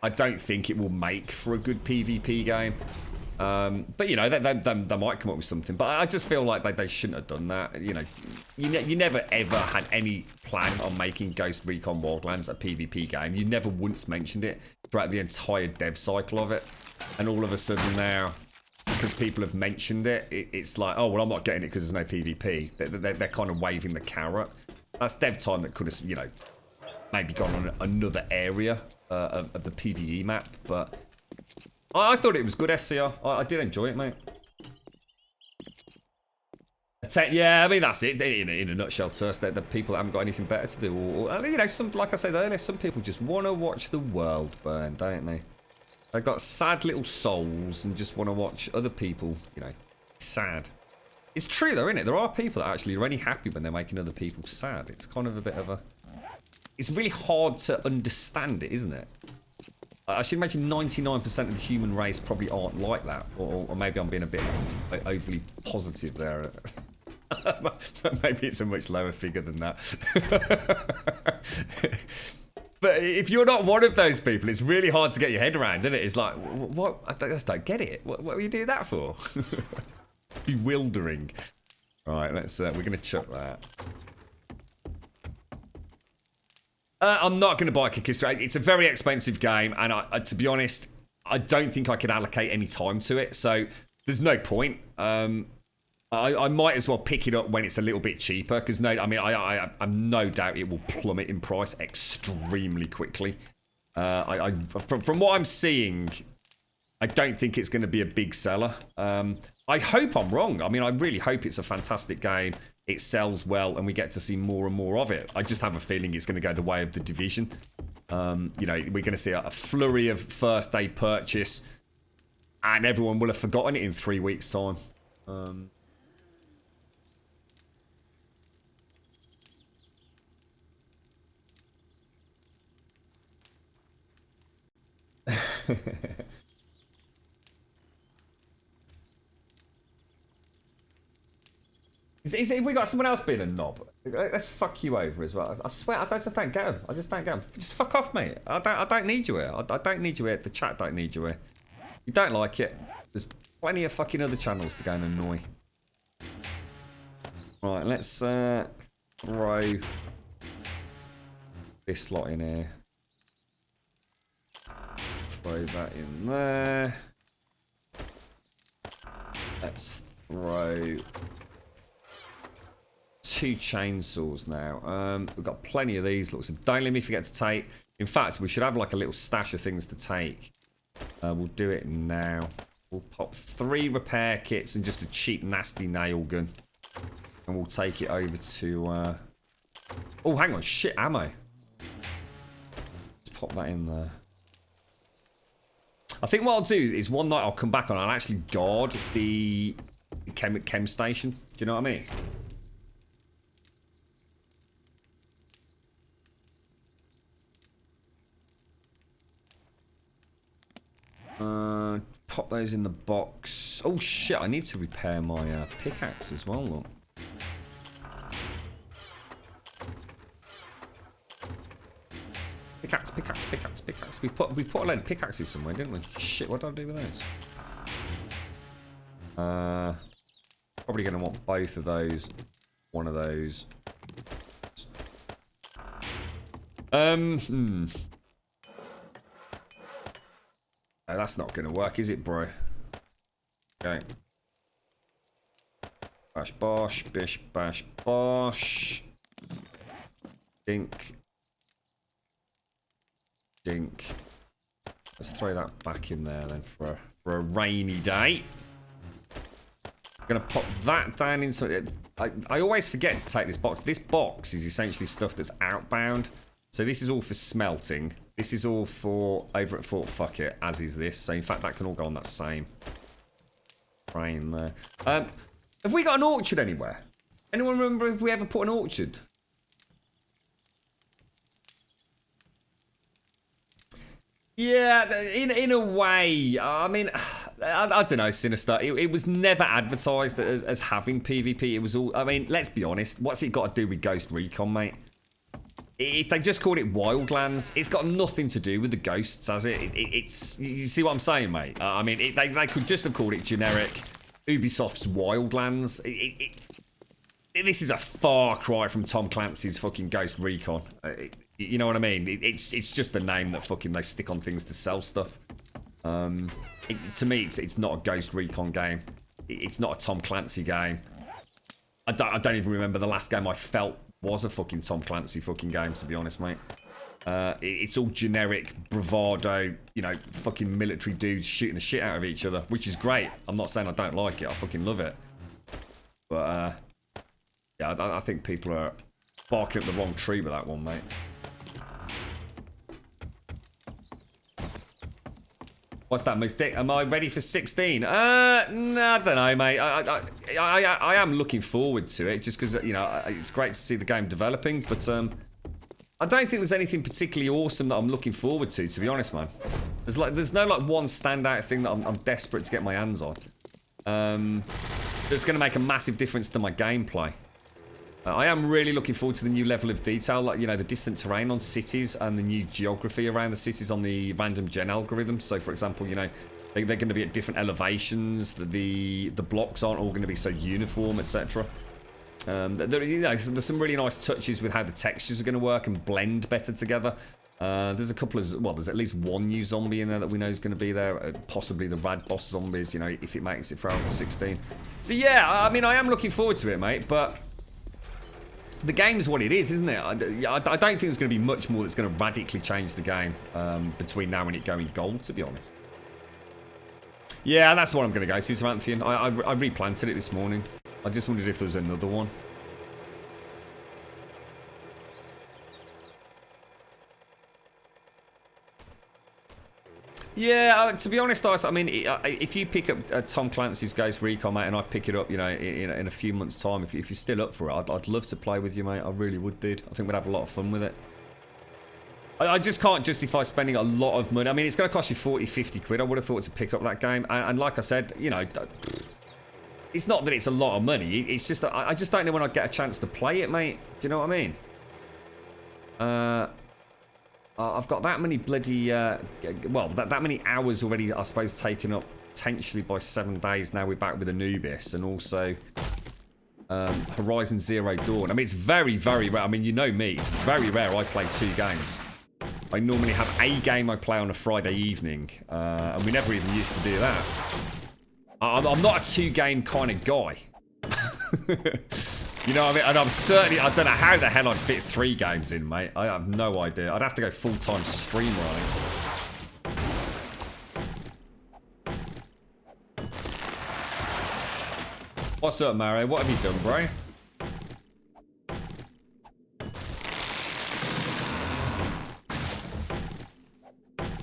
[SPEAKER 1] I don't think it will make for a good PvP game. But, you know, they might come up with something. But I just feel like they shouldn't have done that. You know, you never, ever had any plan on making Ghost Recon Wildlands a PvP game. You never once mentioned it throughout the entire dev cycle of it. And all of a sudden now, because people have mentioned it, it's like, oh, well, I'm not getting it because there's no PvP. They're kind of waving the carrot. That's dev time that could have, you know, maybe gone on another area of the PvE map. But I thought it was good SCR. I did enjoy it, mate. Yeah, I mean, that's it. In a nutshell, Turs, they're the people that haven't got anything better to do. Or, you know, like I said earlier, some people just want to watch the world burn, don't they? They've got sad little souls and just want to watch other people, you know, sad. It's true though, isn't it? There are people that actually are only happy when they're making other people sad. It's kind of a bit of a... It's really hard to understand it, isn't it? I should imagine 99% of the human race probably aren't like that. Or maybe I'm being a bit overly positive there. Maybe it's a much lower figure than that. But if you're not one of those people, it's really hard to get your head around, isn't it? It's like, what? I just don't get it. What were you doing that for? It's bewildering. Right, let's. We're gonna chuck that. I'm not gonna buy Kikistra. It's a very expensive game, and to be honest, I don't think I could allocate any time to it. So there's no point. I might as well pick it up when it's a little bit cheaper, because I'm no doubt it will plummet in price extremely quickly. From what I'm seeing, I don't think it's going to be a big seller. I hope I'm wrong. I mean, I really hope it's a fantastic game. It sells well, and we get to see more and more of it. I just have a feeling it's going to go the way of The Division. You know, we're going to see a flurry of first day purchase, and everyone will have forgotten it in 3 weeks' time. Have we got someone else being a knob? Let's fuck you over as well. I swear, I just don't get him. I just don't get him. Just fuck off, mate. I don't need you here. I don't need you here. The chat don't need you here. You don't like it. There's plenty of fucking other channels to go and annoy. Right, let's throw this slot in here. Let's throw that in there. Let's throw 2 chainsaws now. We've got plenty of these. Look, so don't let me forget to take. In fact, we should have like a little stash of things to take. We'll do it now. We'll pop 3 repair kits and just a cheap, nasty nail gun. And we'll take it over to... Oh, hang on. Shit, ammo. Let's pop that in there. I think what I'll do is one night I'll come back on. I'll actually guard the chem station. Do you know what I mean? Pop those in the box. Oh shit, I need to repair my pickaxe as well, look. Pickaxe. We put a load of pickaxes somewhere, didn't we? Shit, what did I do with those? Probably gonna want both of those. One of those. No, that's not gonna work, is it, bro? Okay. Bash bosh, bish bash bosh. Dink. Dink. Let's throw that back in there then for a rainy day. Gonna pop that down into it. I always forget to take this box. This box is essentially stuff that's outbound. So this is all for smelting. This is all for over at Fort Fuck It, as is this. So in fact, that can all go on that same train there. Have we got an orchard anywhere? Anyone remember if we ever put an orchard? Yeah, in a way. I mean, I don't know, Sinister. It was never advertised as having PvP. It was all... I mean, let's be honest. What's it got to do with Ghost Recon, mate? If they just called it Wildlands, it's got nothing to do with the ghosts, has it? It's... You see what I'm saying, mate? I mean, they could just have called it generic Ubisoft's Wildlands. This is a far cry from Tom Clancy's fucking Ghost Recon. You know what I mean? It's just the name that fucking they stick on things to sell stuff. To me, it's not a Ghost Recon game. It's not a Tom Clancy game. I don't even remember the last game I felt was a fucking Tom Clancy fucking game, to be honest, mate. It's all generic bravado, you know, fucking military dudes shooting the shit out of each other, which is great. I'm not saying I don't like it. I fucking love it. But, yeah, I think people are barking up the wrong tree with that one, mate. What's that, Mystic? Am I ready for 16? No, I don't know, mate. I am looking forward to it, just because, you know, it's great to see the game developing, but I don't think there's anything particularly awesome that I'm looking forward to be honest, man. There's no, like, one standout thing that I'm desperate to get my hands on. That's going to make a massive difference to my gameplay. I am really looking forward to the new level of detail, like, you know, the distant terrain on cities and the new geography around the cities on the random gen algorithm. So, for example, you know, they're going to be at different elevations. The blocks aren't all going to be so uniform, etc. You know, there's some really nice touches with how the textures are going to work and blend better together. There's a couple of, well, there's at least one new zombie in there that we know is going to be there. Possibly the rad boss zombies, you know, if it makes it for Alpha 16. So, yeah, I mean, I am looking forward to it, mate, but... The game's what it is, isn't it? I don't think there's going to be much more that's going to radically change the game between now and it going gold, to be honest. Yeah, that's what I'm going to go to, Samanthian. I replanted it this morning. I just wondered if there was another one. Yeah, to be honest, I mean, if you pick up Tom Clancy's Ghost Recon, mate, and I pick it up, you know, in a few months' time, if you're still up for it, I'd love to play with you, mate. I really would, dude. I think we'd have a lot of fun with it. I just can't justify spending a lot of money. I mean, it's going to cost you 40, 50 quid. I would have thought to pick up that game. And like I said, you know, it's not that it's a lot of money. It's just that I just don't know when I'd get a chance to play it, mate. Do you know what I mean? I've got that many bloody, well, that many hours already, I suppose, taken up potentially by 7 days. Now we're back with Anubis and also Horizon Zero Dawn. I mean, it's very, very rare. I mean, you know me. It's very rare I play 2 games. I normally have a game I play on a Friday evening, and we never even used to do that. I'm not a 2-game kind of guy. You know what I mean? And I'm certainly... I don't know how the hell I'd fit 3 games in, mate. I have no idea. I'd have to go full-time streamer, I think. What's up, Mario? What have you done, bro?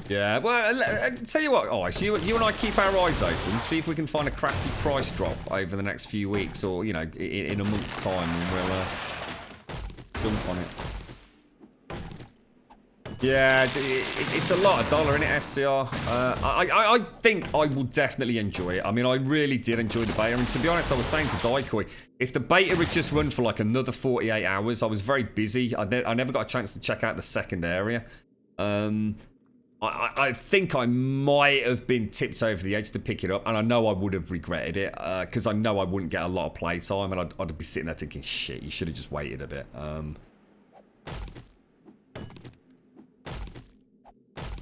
[SPEAKER 1] Yeah, well, tell you what, Ice, you and I keep our eyes open, see if we can find a crafty price drop over the next few weeks, or, you know, in a month's time, and we'll jump on it. Yeah, it's a lot of dollar, isn't it, SCR? I think I will definitely enjoy it. I mean, I really did enjoy the beta, and to be honest, I was saying to Daikoi, if the beta had just run for like another 48 hours, I was very busy. I never got a chance to check out the second area. I think I might have been tipped over the edge to pick it up, and I know I would have regretted it, because I know I wouldn't get a lot of playtime, and I'd be sitting there thinking, shit, you should have just waited a bit.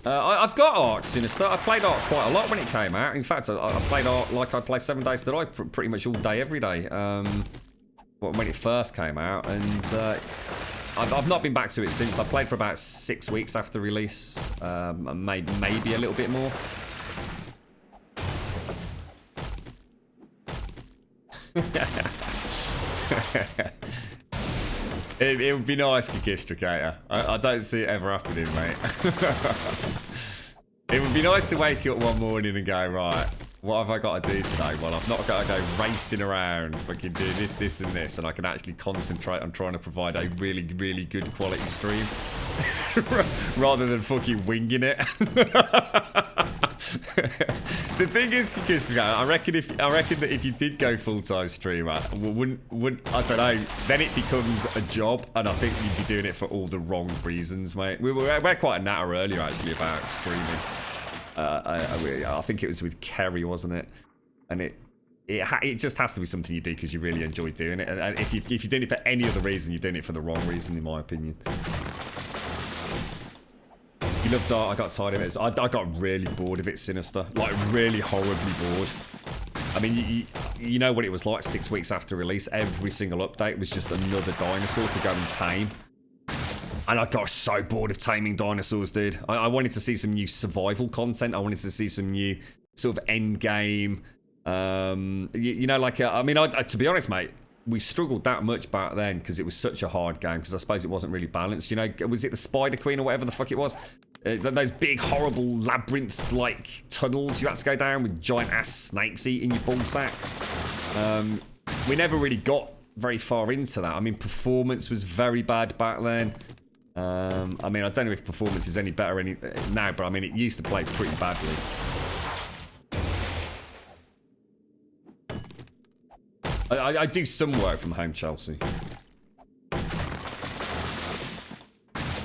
[SPEAKER 1] I've got Ark Sinister. I played Ark quite a lot when it came out. In fact, I played Ark like I play 7 Days to Die pretty much all day, every day, when it first came out, and... I've not been back to it since. I played for about 6 weeks after release, maybe a little bit more. It would be nice, Kikistricator. I don't see it ever happening, mate. It would be nice to wake up one morning and go, right, what have I got to do today? Well, I've not got to go racing around, fucking doing this, this, and this, and I can actually concentrate on trying to provide a really, really good quality stream rather than fucking winging it. The thing is, I reckon that if you did go full-time streamer, wouldn't I don't know, then it becomes a job, and I think you'd be doing it for all the wrong reasons, mate. We were quite a natter earlier actually about streaming. I think it was with Kerry, wasn't it? And it just has to be something you do because you really enjoy doing it. And if you're doing it for any other reason, you're doing it for the wrong reason, in my opinion. You love Dark. I got tired of it. I got really bored of it, Sinister. Like, really horribly bored. I mean, you know what it was like 6 weeks after release. Every single update was just another dinosaur to go and tame. And I got so bored of taming dinosaurs, dude. I wanted to see some new survival content. I wanted to see some new sort of end game. You know, like, I mean, to be honest, mate, we struggled that much back then because it was such a hard game, because I suppose it wasn't really balanced. You know, was it the Spider Queen or whatever the fuck it was? Those big, horrible labyrinth-like tunnels you had to go down with giant-ass snakes eating your ballsack. We never really got very far into that. I mean, performance was very bad back then. I mean, I don't know if performance is any better now, but I mean, it used to play pretty badly. I do some work from home, Chelsea. You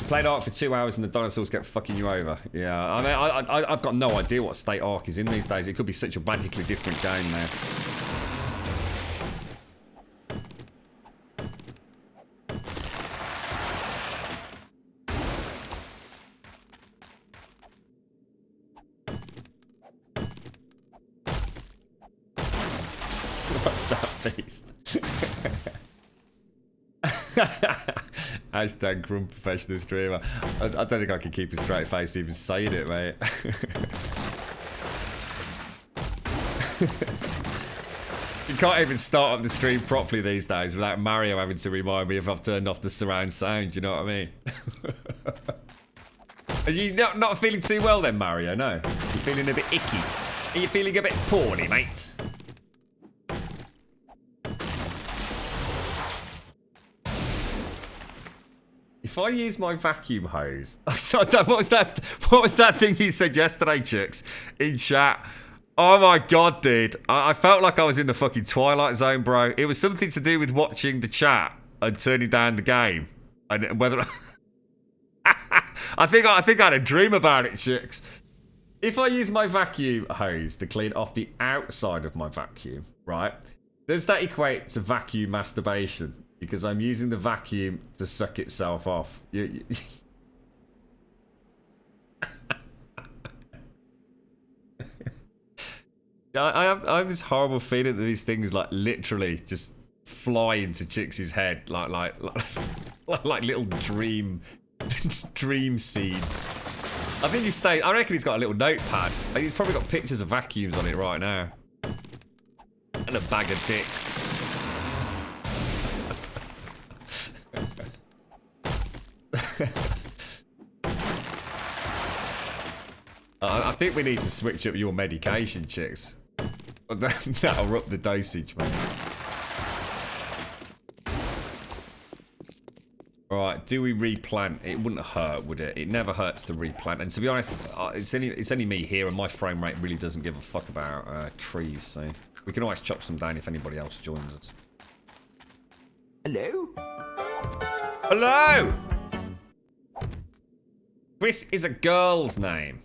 [SPEAKER 1] played Ark for 2 hours and the dinosaurs get fucking you over. Yeah, I mean, I've got no idea what state Ark is in these days. It could be such a radically different game now. What's that beast? Hashtag Grumbul professional streamer. I don't think I can keep a straight face even saying it, mate. You can't even start up the stream properly these days without Mario having to remind me if I've turned off the surround sound, you know what I mean? Are you not feeling too well then, Mario? No? You're feeling a bit icky? Are you feeling a bit poorly, mate? If I use my vacuum hose, what was that thing you said yesterday, Chicks, in chat? Oh my god, dude! I felt like I was in the fucking Twilight Zone, bro. It was something to do with watching the chat and turning down the game, and whether I think I had a dream about it, Chicks. If I use my vacuum hose to clean off the outside of my vacuum, right? Does that equate to vacuum masturbation? Because I'm using the vacuum to suck itself off. I have this horrible feeling that these things like literally just fly into Chicks' head like little dream seeds. I think I reckon he's got a little notepad. He's probably got pictures of vacuums on it right now. And a bag of dicks. I think we need to switch up your medication, Chicks. That'll up the dosage, man. Alright, do we replant? It wouldn't hurt, would it? It never hurts to replant. And to be honest, it's only me here, and my frame rate really doesn't give a fuck about trees, so we can always chop some down if anybody else joins us.
[SPEAKER 4] Hello?
[SPEAKER 1] Hello! Chris is a girl's name.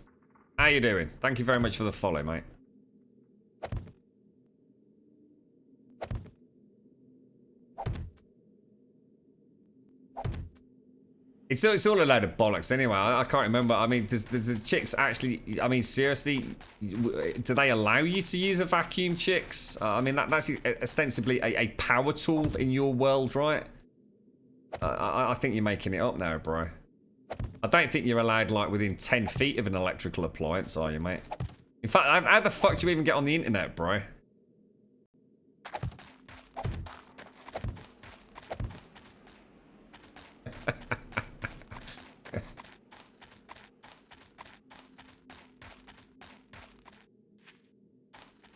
[SPEAKER 1] How you doing? Thank you very much for the follow, mate. It's all a load of bollocks anyway. I can't remember. I mean, does the Chicks actually... I mean, seriously, do they allow you to use a vacuum, Chicks? I mean, that's ostensibly a power tool in your world, right? I think you're making it up now, bro. I don't think you're allowed, like, within 10 feet of an electrical appliance, are you, mate? In fact, how the fuck do you even get on the internet, bro?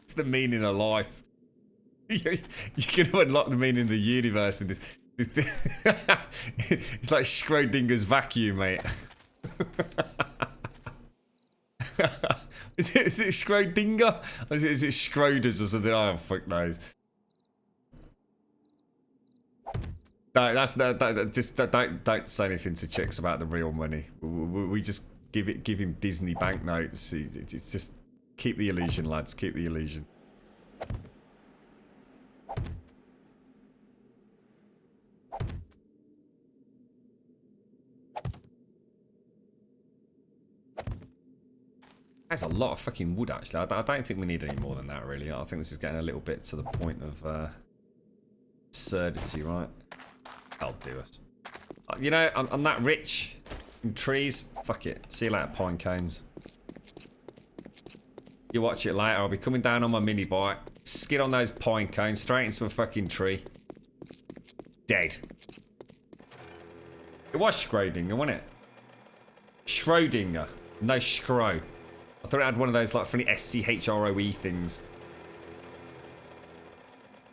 [SPEAKER 1] It's the meaning of life. You can unlock the meaning of the universe in this. It's like Schrodinger's vacuum, mate. Is it Schrodinger? Or is it Schroders or something? I don't fuck knows. No, don't say anything to chicks about the real money. We just give him Disney banknotes. It's just keep the illusion, lads. Keep the illusion. That's a lot of fucking wood, actually. I don't think we need any more than that, really. I think this is getting a little bit to the point of absurdity, right? I'll do it. You know, I'm that rich in trees. Fuck it. See you later, pine cones. You watch it later. I'll be coming down on my mini bike, skid on those pine cones, straight into a fucking tree. Dead. It was Schrodinger, wasn't it? Schrodinger. No Schro. I thought it had one of those like funny SCHROE things.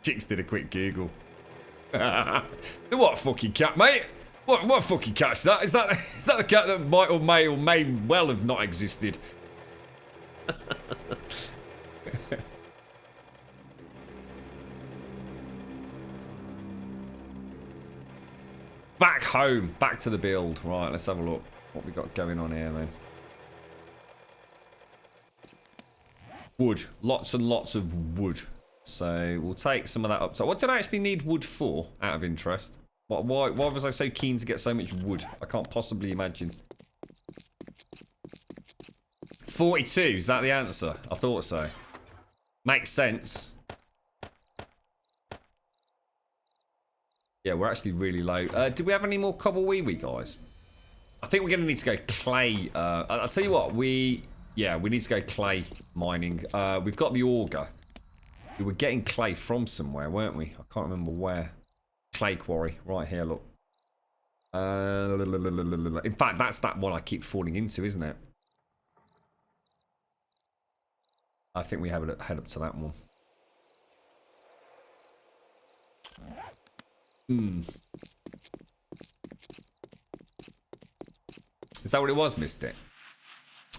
[SPEAKER 1] Chicks did a quick Google. What fucking cat, mate? What fucking cat's that? Is that the cat that might or may well have not existed? Back home, back to the build. Right, let's have a look what we got going on here then. Wood, lots and lots of wood. So we'll take some of that up. So what did I actually need wood for, out of interest? Why was I so keen to get so much wood? I can't possibly imagine. 42, is that the answer? I thought so. Makes sense. Yeah, we're actually really low. Do we have any more cobble wee guys? I think we're going to need to go clay. I'll tell you what, we need to go clay mining. We've got the auger. We were getting clay from somewhere, weren't we? I can't remember where. Clay quarry, right here, look. In fact, that's that one I keep falling into, isn't it? I think we have to head up to that one. Is that what it was, Mystic?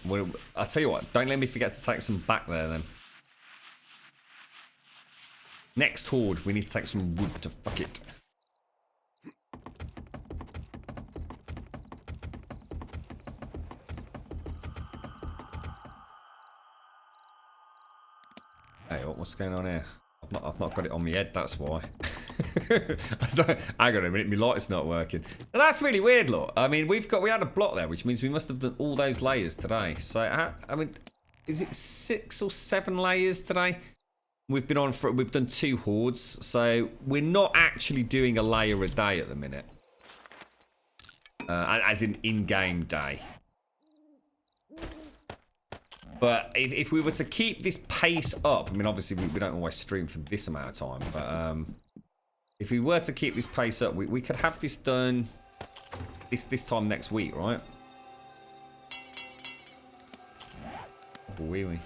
[SPEAKER 1] Well, I'll tell you what, don't let me forget to take some back there then. Next horde, we need to take some wood to fuck it. Hey, what's going on here? I've not got it on my head, that's why. Hang on a minute, my light's not working. Now, that's really weird, look. I mean, we had a block there, which means we must have done all those layers today. So, I mean, is it 6 or 7 layers today? We've done 2 hordes, so we're not actually doing a layer a day at the minute. As in-game day. But if we were to keep this pace up, I mean, obviously we don't always stream for this amount of time, but if we were to keep this pace up, we could have this done this time next week, right? Oh, wee.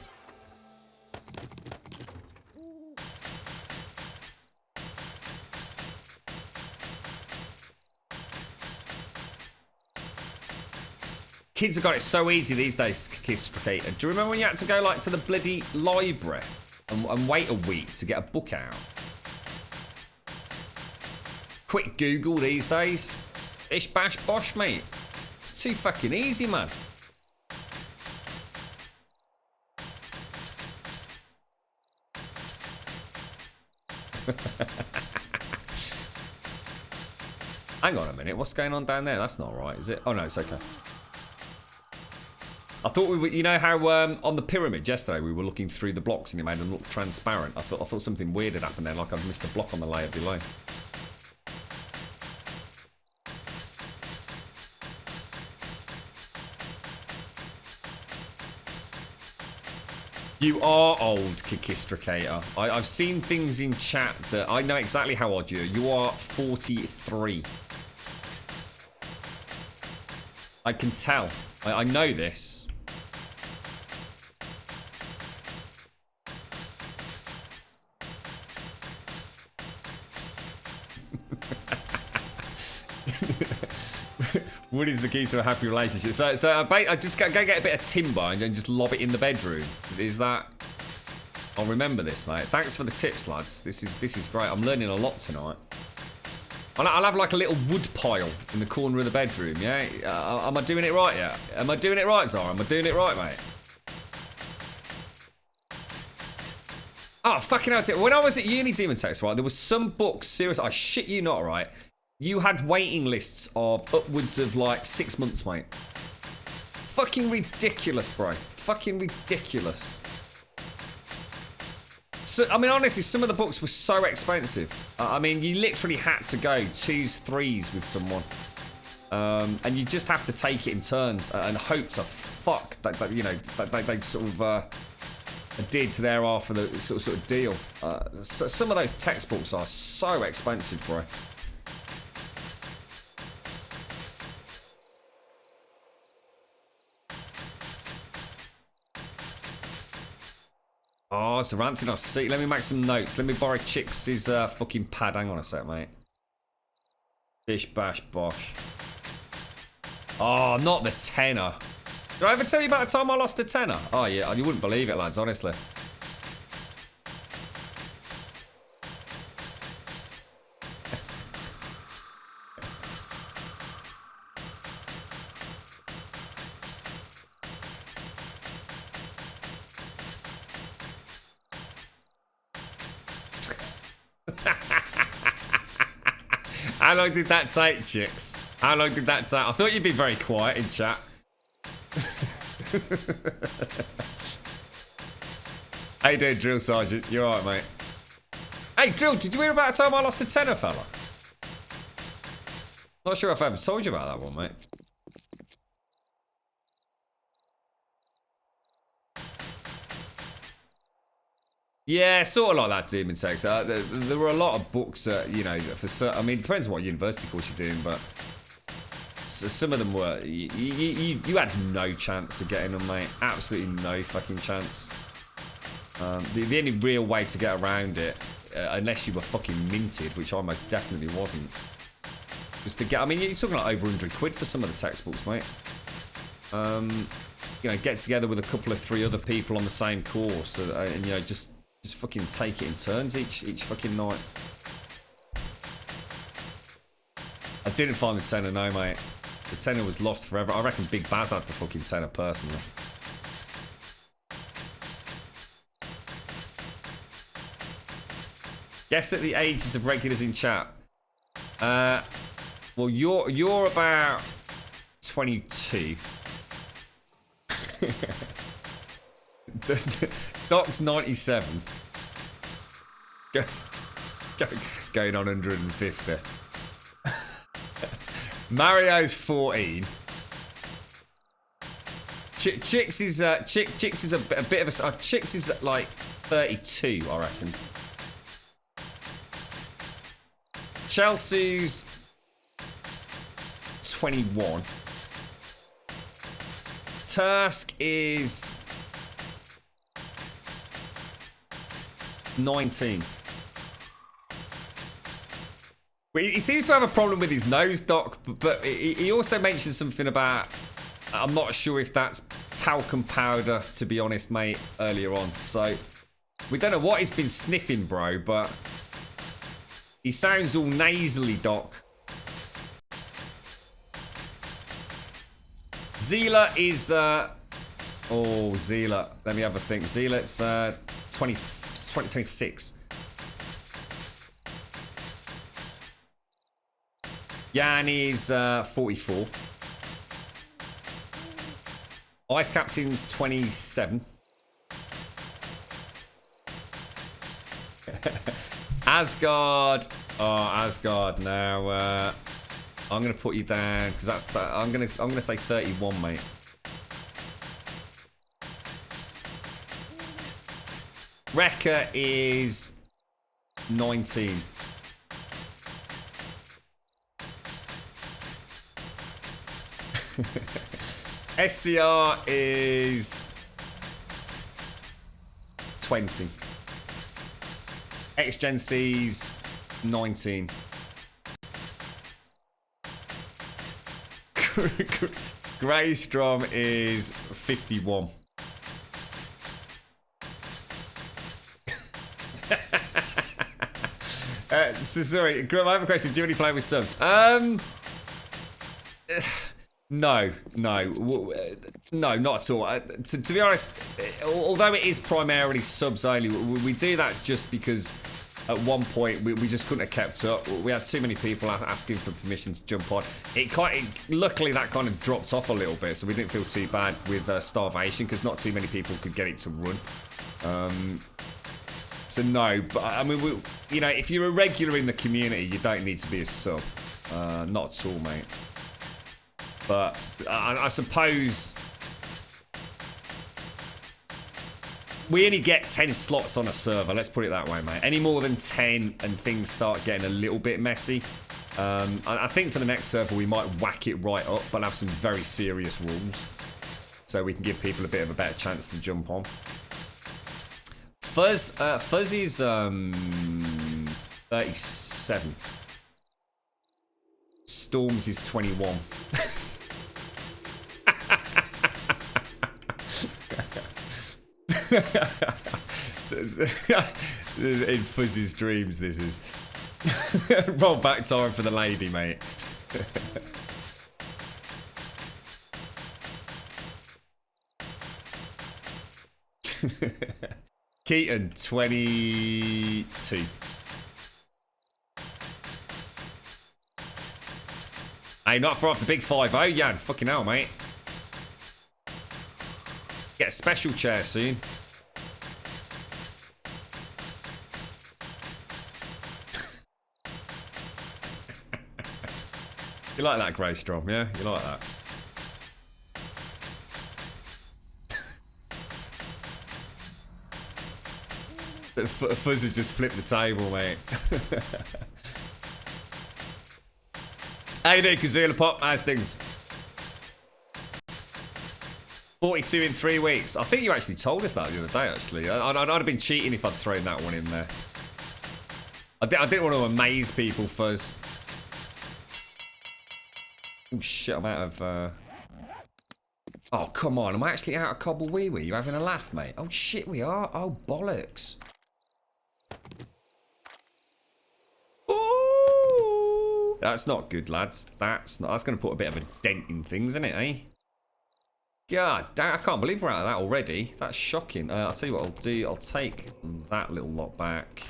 [SPEAKER 1] Kids have got it so easy these days, Kistracator. Do you remember when you had to go like to the bloody library and wait a week to get a book out? Quick Google these days. Ish bash bosh, mate. It's too fucking easy, man. Hang on a minute, what's going on down there? That's not right, is it? Oh no, it's okay. I thought we were, you know how on the pyramid yesterday we were looking through the blocks and it made them look transparent. I thought something weird had happened there, like I've missed a block on the layer below. You are old, Kikistracator. I've seen things in chat that I know exactly how old you are. You are 43. I can tell. I know this. Wood is the key to a happy relationship. So I just go get a bit of timber and just lob it in the bedroom. Is that? I'll remember this, mate. Thanks for the tips, lads. This is great. I'm learning a lot tonight. I'll have like a little wood pile in the corner of the bedroom. Yeah. Am I doing it right? Yeah. Am I doing it right, Zara? Am I doing it right, mate? Oh, fucking hell. When I was at uni, Demon Text, right, there was some books, seriously, I shit you not, right? You had waiting lists of upwards of like 6 months, mate. Fucking ridiculous, bro. Fucking ridiculous. So, I mean, honestly, some of the books were so expensive. I mean, you literally had to go 2s, 3s with someone. And you just have to take it in turns and hope to fuck that you know, that they sort of adhered to their half of the sort of deal. So some of those textbooks are so expensive, bro. Oh, it's Anthony, I see. Let me make some notes. Let me borrow Chicks' fucking pad. Hang on a sec, mate. Bish, bash, bosh. Oh, not the tenner. Did I ever tell you about the time I lost a tenner? Oh, yeah. You wouldn't believe it, lads, honestly. How long did that take, Chicks? How long did that take? I thought you'd be very quiet in chat. How you doing, Drill Sergeant? You alright, mate? Hey, Drill, did you hear about the time I lost a tenner, fella? Not sure if I ever told you about that one, mate. Yeah, sort of like that, Demon Text. There were a lot of books, you know, I mean, it depends on what university course you're doing, but some of them were, you had no chance of getting them, mate. Absolutely no fucking chance. The only real way to get around it, unless you were fucking minted, which I most definitely wasn't, was to get, I mean, you're talking like over 100 quid for some of the textbooks, mate. You know, get together with a couple of 3 other people on the same course, and you know, just fucking take it in turns each fucking night. I didn't find the tenner, no, mate. The tenner was lost forever. I reckon Big Baz had the fucking tenner personally. Guess at the ages of regulars in chat. Well, you're about 22. Doc's 97. Going on 150. Mario's 14. Chicks is a bit of a Chicks is like 32, I reckon. Chelsea's 21. Tusk is 19. He seems to have a problem with his nose, Doc, but he also mentioned something about, I'm not sure if that's talcum powder, to be honest, mate, earlier on. So, we don't know what he's been sniffing, bro, but he sounds all nasally, Doc. Zila is, Zila. Let me have a think. Zila's 26. Jan is 44. Ice Captain's 27. Asgard. Oh, Asgard. Now, I'm gonna put you down because that's that. I'm gonna say 31, mate. Rekka is 19. SCR is 20. X-Gen C's 19. Greystrom is 51. So sorry, Grum, I have a question. Do you have any play with subs? No, not at all. To be honest, although it is primarily subs only, we do that just because at one point we just couldn't have kept up. We had too many people asking for permission to jump on. Luckily that kind of dropped off a little bit, so we didn't feel too bad with starvation because not too many people could get it to run. So no, but I mean, if you're a regular in the community, you don't need to be a sub. Not at all, mate. But I suppose we only get 10 slots on a server, let's put it that way, mate. Any more than 10 and things start getting a little bit messy. I think for the next server we might whack it right up, but have some very serious rules so we can give people a bit of a better chance to jump on. Fuzzy's 37. Storms is 21. In Fuzzy's dreams, this is. Roll back time for the lady, mate. Keaton, 22. Hey, not for off the big 5-0, Jan. Fucking hell, mate. Get a special chair soon. You like that, Greystrom, yeah? You like that? Fuzz has just flipped the table, mate. How you doing, Kazula Pop? How's things? 42 in 3 weeks. I think you actually told us that the other day, actually. I'd have been cheating if I'd thrown that one in there. I didn't want to amaze people, Fuzz. Oh, shit, I'm out of... Oh, come on. I'm actually out of Cobble Wee Wee. You having a laugh, mate? Oh, shit, we are. Oh, bollocks. Ooh. That's not good, lads. That's going to put a bit of a dent in things, isn't it, eh? God, I can't believe we're out of that already. That's shocking. I'll tell you what I'll do. I'll take that little lot back.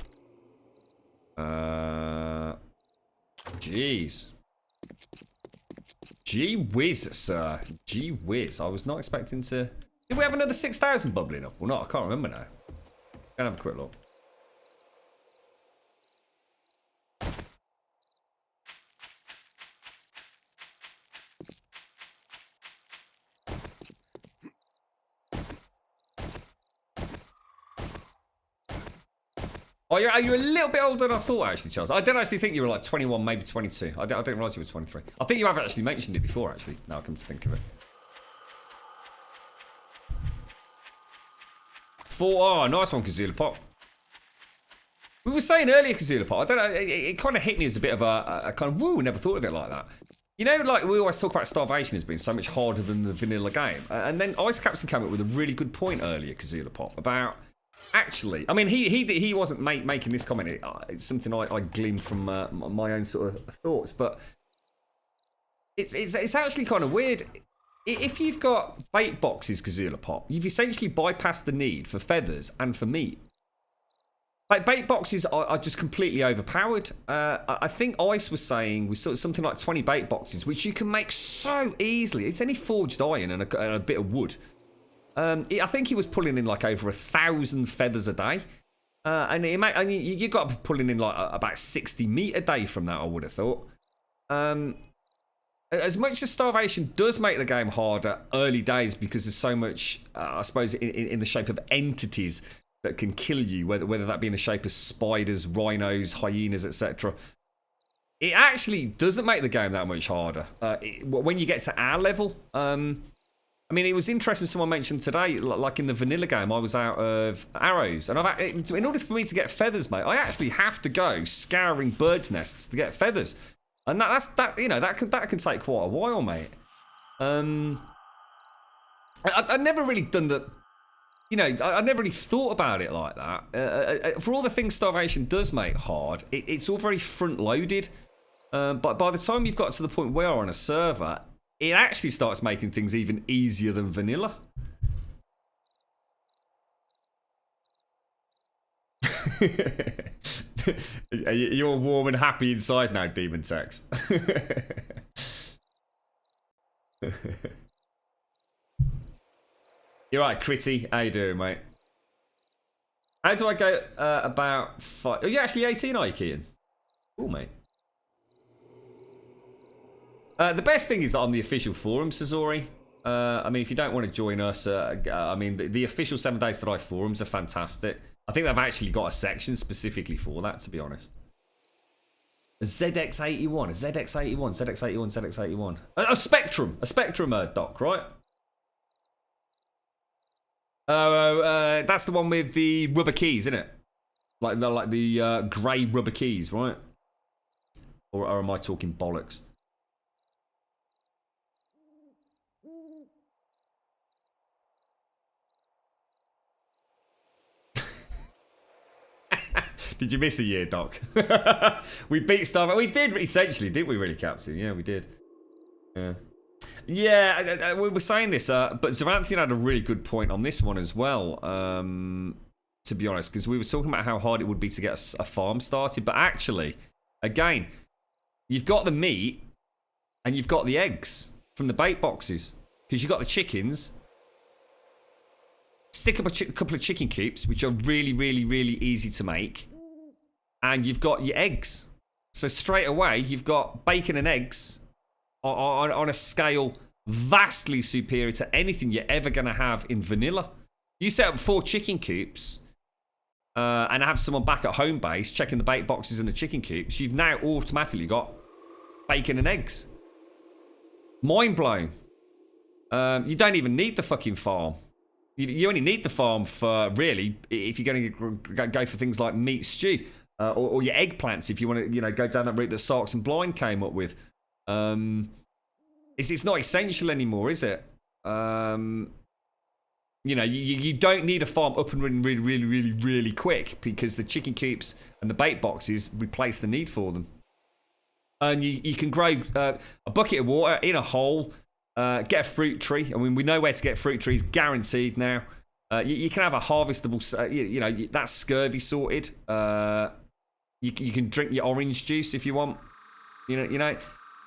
[SPEAKER 1] Jeez. Gee whiz, sir. Gee whiz. I was not expecting to... Did we have another 6,000 bubbling up or not? I can't remember now. Gonna have a quick look. Oh, are you a little bit older than I thought, actually, Charles? I didn't actually think you were like 21, maybe 22. I didn't realise you were 23. I think you have actually mentioned it before, actually, now I come to think of it. Oh, nice one, Kazula Pop. We were saying earlier, Kazula Pop, I don't know, it kind of hit me as a bit of a kind of, woo, never thought of it like that. You know, like, we always talk about starvation as being so much harder than the vanilla game. And then Ice Captain came up with a really good point earlier, Kazula Pop, about... Actually, I mean, he wasn't making this comment. It's something I gleaned from my own sort of thoughts, but it's actually kind of weird. If you've got bait boxes, Kazula Pop, you've essentially bypassed the need for feathers and for meat. Like, bait boxes are just completely overpowered. I think Ice was saying we saw something like 20 bait boxes, which you can make so easily. It's only forged iron and a bit of wood. I think he was pulling in like over 1,000 feathers a day. And you got to be pulling in like about 60 meat a day from that, I would have thought. As much as starvation does make the game harder early days because there's so much, I suppose, in the shape of entities that can kill you, whether that be in the shape of spiders, rhinos, hyenas, etc. it actually doesn't make the game that much harder when you get to our level. I mean, it was interesting. Someone mentioned today, like in the vanilla game, I was out of arrows, and in order for me to get feathers, mate, I actually have to go scouring birds' nests to get feathers, and that you know that can take quite a while, mate. I never really done the, you know, I never really thought about it like that. For all the things starvation does make hard, it's all very front loaded. But by the time you've got to the point where on a server, it actually starts making things even easier than vanilla. You're warm and happy inside now, Demon Tex. You're right, Critty. How you doing, mate? How do I go about 5? Are you actually 18, are you, Keaton? Cool, mate. The best thing is on the official forums, Sazori. I mean, if you don't want to join us, I mean, the official 7 Days to Die forums are fantastic. I think they've actually got a section specifically for that, to be honest. ZX81, ZX81. A Spectrum, doc, right? That's the one with the rubber keys, isn't it? Like the grey rubber keys, right? Or am I talking bollocks? Did you miss a year, Doc? We beat stuff. We did, essentially, didn't we, really, Captain? Yeah, we did. Yeah. Yeah, we were saying this, but Zavanthian had a really good point on this one as well, to be honest, because we were talking about how hard it would be to get a farm started, but actually, again, you've got the meat, and you've got the eggs from the bait boxes, because you've got the chickens. Stick up a couple of chicken coops, which are really, really, really easy to make. And you've got your eggs. So straight away, you've got bacon and eggs on a scale vastly superior to anything you're ever going to have in vanilla. You set up 4 chicken coops and have someone back at home base checking the bait boxes and the chicken coops. You've now automatically got bacon and eggs. Mind blown. You don't even need the fucking farm. You only need the farm for, really, if you're going to go for things like meat stew or your eggplants, if you want to, you know, go down that route that Sarks and Blind came up with. It's not essential anymore, is it? You know, you don't need a farm up and running really, really, really, really quick because the chicken coops and the bait boxes replace the need for them. And you can grow a bucket of water in a hole. Get a fruit tree. I mean, we know where to get fruit trees, guaranteed now. You can have a harvestable, you know, that's scurvy sorted. You can drink your orange juice if you want. You know,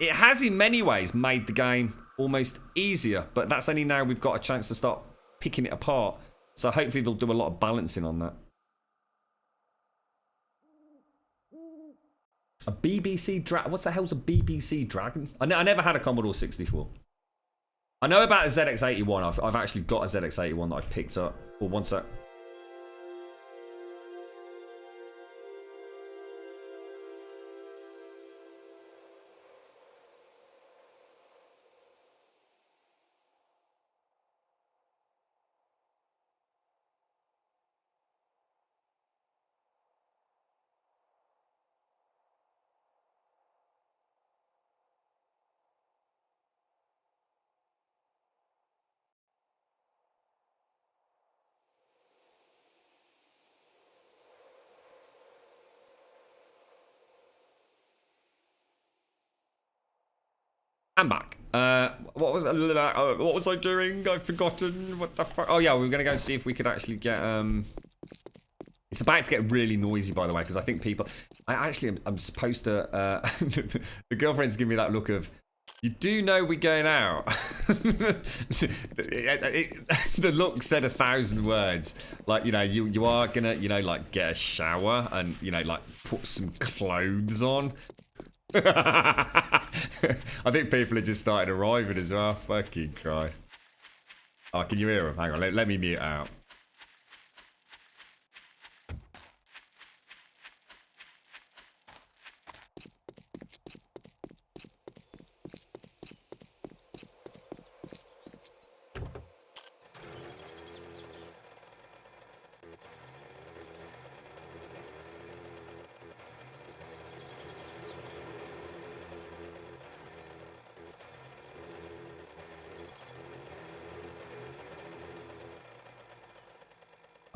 [SPEAKER 1] it has in many ways made the game almost easier, but that's only now we've got a chance to start picking it apart. So hopefully they'll do a lot of balancing on that. A BBC Dragon? What the hell's a BBC Dragon? I never had a Commodore 64. I know about a ZX81. I've actually got a ZX81 that I've picked up. Well, one sec. I'm back. What was I doing? I've forgotten. What the fuck? Oh yeah, we were gonna go and see if we could actually get. It's about to get really noisy, by the way, because I think people. I'm supposed to. The girlfriend's giving me that look of. You do know we're going out. The look said 1,000 words. Like, you know, you are gonna, you know, like get a shower and, you know, like put some clothes on. I think people are just started arriving as well. Fucking Christ. Oh, can you hear them? Hang on, let me mute out.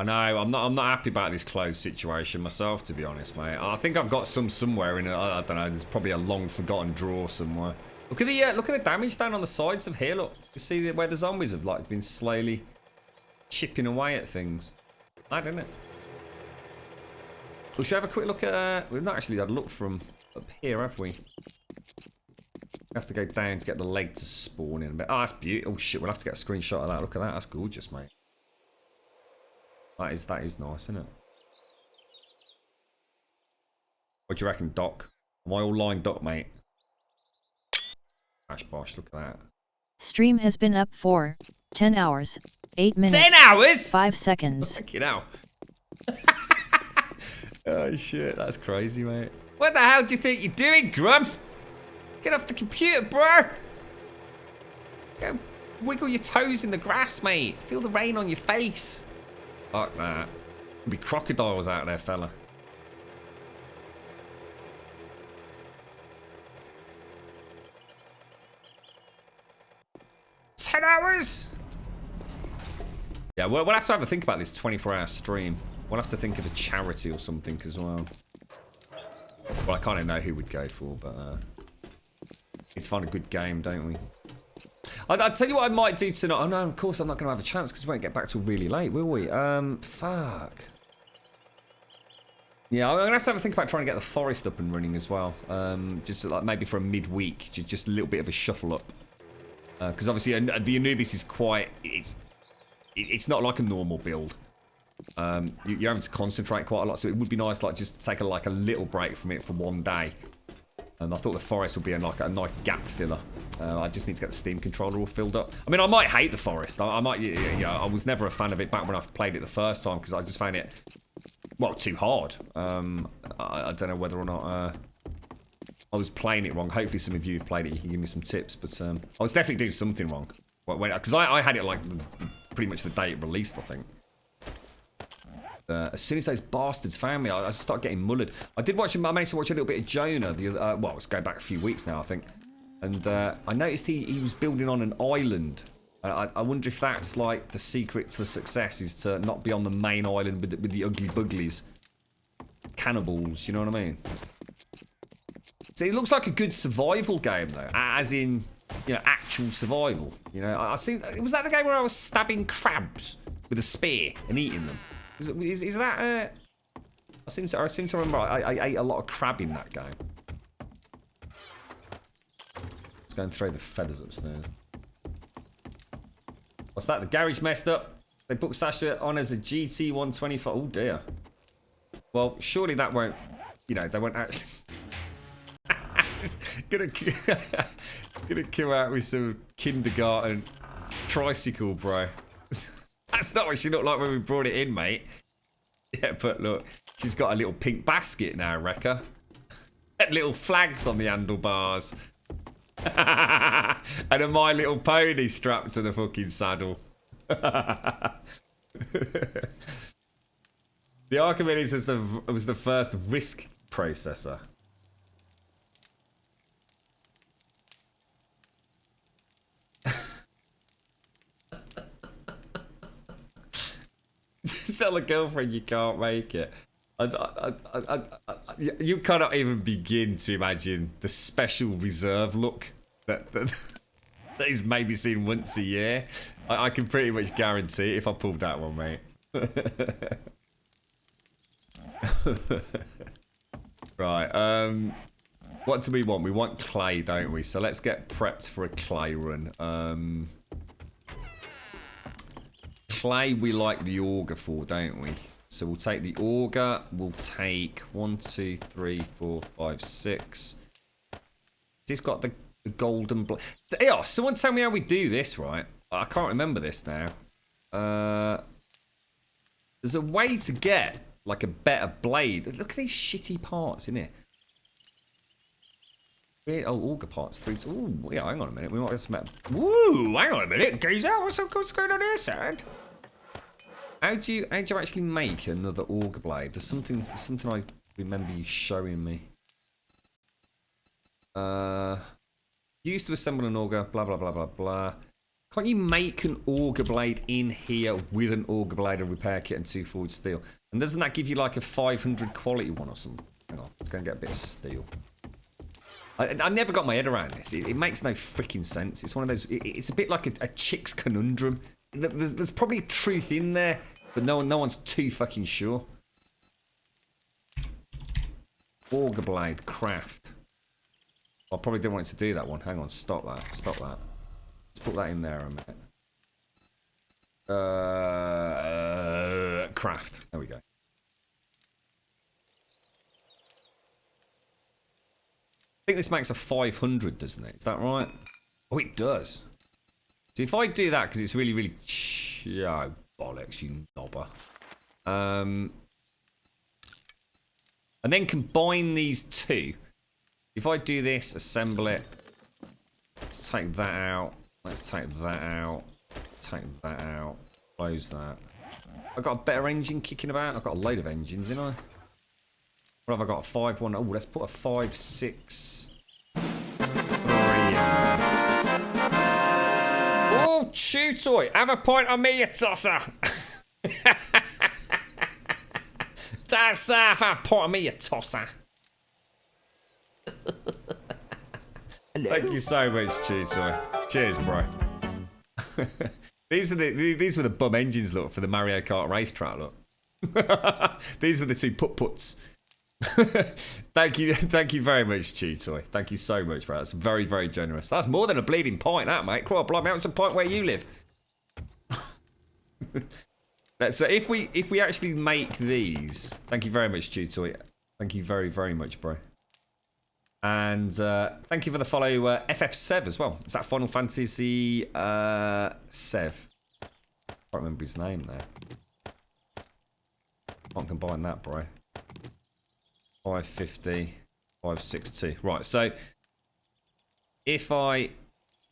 [SPEAKER 1] I know, I'm not happy about this clothes situation myself, to be honest, mate. I think I've got some somewhere in it. I don't know, there's probably a long forgotten drawer somewhere. Look at the damage down on the sides of here, look. You see where the zombies have like been slowly chipping away at things. Mad, isn't it? We should have a quick look at... we've not actually had a look from up here, have we? We have to go down to get the leg to spawn in a bit. Oh, that's beautiful. Oh, shit, we'll have to get a screenshot of that. Look at that. That's gorgeous, mate. That is nice, isn't it? What do you reckon, Doc? Am I all lined up, mate? Ash Bosh, look at that.
[SPEAKER 5] Stream has been up for 10 hours, 8 minutes,
[SPEAKER 1] 10 hours?
[SPEAKER 5] 5 seconds.
[SPEAKER 1] Fucking hell. Oh shit, that's crazy, mate. What the hell do you think you're doing, Grum? Get off the computer, bro. Go wiggle your toes in the grass, mate. Feel the rain on your face. Fuck that. There'll be crocodiles out there, fella. $10 hours? Yeah, we'll have to have a think about this 24-hour stream. We'll have to think of a charity or something as well. Well, I kind of know who we'd go for, but let's find a good game, don't we? I'll tell you what I might do tonight. Oh no, of course I'm not going to have a chance because we won't get back till really late, will we? Fuck. Yeah, I'm going to have a think about trying to get the forest up and running as well. Just like maybe for a midweek, just a little bit of a shuffle up. Because obviously the Anubis is quite... It's not like a normal build. You're having to concentrate quite a lot, so it would be nice like just to take a little break from it for one day. And I thought the forest would be a nice gap filler. I just need to get the Steam controller all filled up. I mean, I might hate the forest. I might, you know, I was never a fan of it back when I played it the first time because I just found it, well, too hard. I don't know whether or not I was playing it wrong. Hopefully some of you have played it. You can give me some tips. But I was definitely doing something wrong. Because I had it like pretty much the day it released, I think. As soon as those bastards found me, I just started getting mullered. I managed to watch a little bit of Jonah. Well, it's going back a few weeks now, I think. And I noticed he was building on an island. I wonder if that's like the secret to the success is to not be on the main island with the ugly buglies. Cannibals, you know what I mean? So it looks like a good survival game, though. As in, you know, actual survival. You know, was that the game where I was stabbing crabs with a spear and eating them? Is that? I seem to remember I ate a lot of crab in that game. Let's go and throw the feathers upstairs. What's that? The garage messed up. They booked Sasha on as a GT 125. Oh dear. Well, surely that won't. You know, they won't actually. gonna come out with some kindergarten tricycle, bro. That's not what she looked like when we brought it in, mate. Yeah, but look, she's got a little pink basket now, Rekka. Little flags on the handlebars. And a My Little Pony strapped to the fucking saddle. The Archimedes was the first RISC processor. Tell a girlfriend you can't make it. You cannot even begin to imagine the special reserve look that is maybe seen once a year. I can pretty much guarantee it if I pulled that one, mate. Right. What do we want? We want clay, don't we? So let's get prepped for a clay run. Clay we like the auger for, don't we? So we'll take the auger. We'll take 1, 2, 3, 4, 5, 6. It's got the golden blade. Yeah, someone tell me how we do this, right? I can't remember this now. There's a way to get like a better blade. Look at these shitty parts in here. Oh, auger parts. Oh, yeah, hang on a minute. We might have some metal. Woo, hang on a minute. Geezer, what's going on here, Sand? How do you actually make another auger blade? There's something I remember you showing me. Used to assemble an auger, blah blah blah blah blah. Can't you make an auger blade in here with an auger blade, a repair kit, and 2 forged steel? And doesn't that give you like a 500 quality one or something? Hang on, let's go and get a bit of steel. I never got my head around this. It makes no freaking sense. It's one of those. It's a bit like a chick's conundrum. There's probably truth in there, but no one's too fucking sure. Auger blade craft. I probably didn't want it to do that one. Hang on, stop that. Stop that. Let's put that in there a minute. Craft. There we go. I think this makes a 500, doesn't it? Is that right? Oh, it does. So if I do that, because it's really, really... Oh, bollocks, you knobber. And then combine these two. If I do this, assemble it. Let's take that out. Let's take that out. Take that out. Close that. I've got a better engine kicking about. I've got a load of engines, you know. What have I got? A 5-1. Oh, let's put a 5-6. Oh, chew toy. Have a point on me, you tosser. That's have a point on me, you tosser. Thank you so much, chew toy. Cheers, bro. These were the bum engines, look, for the Mario Kart racetrack, look. These were the two putt-puts. Thank you very much, Chew Toy. Thank you so much, bro. That's very, very generous. That's more than a bleeding pint, that, mate. Crawl, blimey, it's a pint where you live. So if we actually make these, thank you very much, Chew Toy. Thank you very, very much, bro. And thank you for the follow, FF7 as well. Is that Final Fantasy Sev? I can't remember his name there. Can't combine that, bro. 550, 562. Right, so if I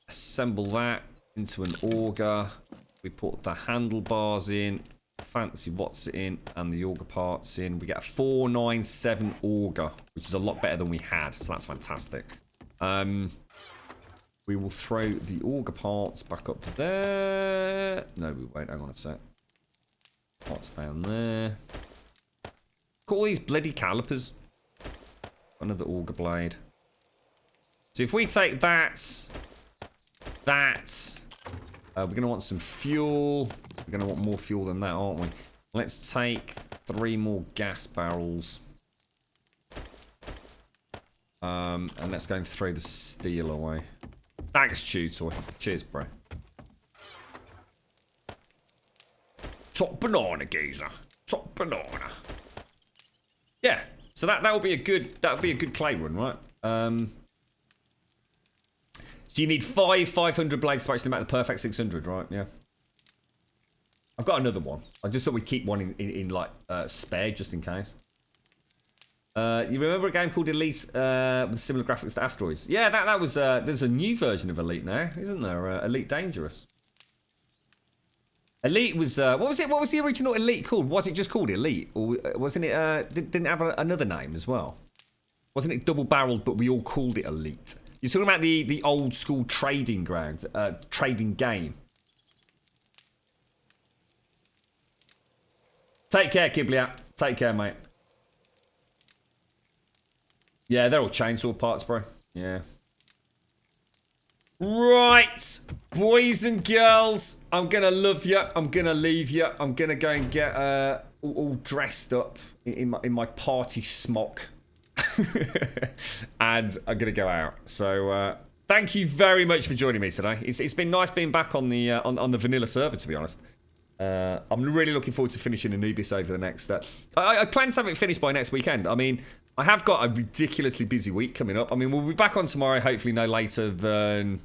[SPEAKER 1] assemble that into an auger, we put the handlebars in, fancy what's it in, and the auger parts in, we get a 497 auger, which is a lot better than we had, so that's fantastic. We will throw the auger parts back up to there. No, we won't. Hang on a sec. Parts down there. Look at all these bloody calipers. Another auger blade. So if we take that, we're going to want some fuel. We're going to want more fuel than that, aren't we? Let's take 3 more gas barrels. And let's go and throw the steel away. Thanks, Chew Toy. Cheers, bro. Top banana, geezer. Top banana. Yeah. So that would be a good clay run, right? So you need 500 blades to actually make the perfect 600, right? Yeah. I've got another one. I just thought we'd keep one in like spare just in case. You remember a game called Elite with similar graphics to Asteroids? Yeah, that was. There's a new version of Elite now, isn't there? Elite Dangerous. Elite was what was it? What was the original Elite called? Was it just called Elite, or wasn't it? Didn't it have another name as well? Wasn't it double-barreled, but we all called it Elite? You're talking about the old school trading ground, trading game. Take care, Kiblia. Take care, mate. Yeah, they're all chainsaw parts, bro. Yeah. Right, boys and girls, I'm gonna love you. I'm gonna leave you. I'm gonna go and get all dressed up in my party smock, and I'm gonna go out. So thank you very much for joining me today. It's been nice being back on the vanilla server, to be honest. I'm really looking forward to finishing Anubis over the next. I plan to have it finished by next weekend. I mean, I have got a ridiculously busy week coming up. I mean, we'll be back on tomorrow, hopefully no later than...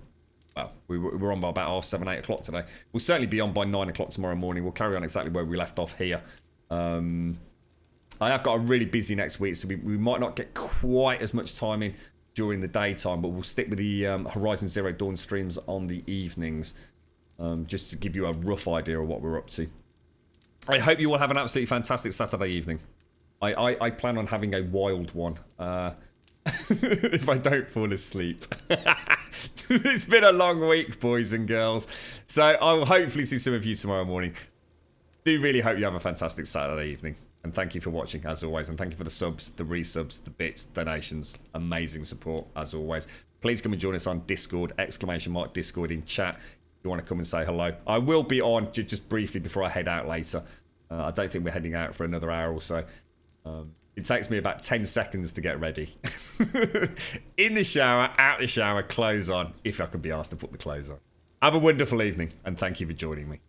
[SPEAKER 1] Well, we're on by about 7, 8 o'clock today. We'll certainly be on by 9 o'clock tomorrow morning. We'll carry on exactly where we left off here. I have got a really busy next week, so we might not get quite as much time in during the daytime, but we'll stick with the Horizon Zero Dawn streams on the evenings, just to give you a rough idea of what we're up to. I hope you all have an absolutely fantastic Saturday evening. I plan on having a wild one if I don't fall asleep. It's been a long week, boys and girls. So I'll hopefully see some of you tomorrow morning. Do really hope you have a fantastic Saturday evening. And thank you for watching, as always. And thank you for the subs, the resubs, the bits, donations. Amazing support, as always. Please come and join us on Discord, !Discord in chat. If you want to come and say hello. I will be on just briefly before I head out later. I don't think we're heading out for another hour or so. It takes me about 10 seconds to get ready. In the shower, out the shower, clothes on, if I can be asked to put the clothes on. Have a wonderful evening, and thank you for joining me.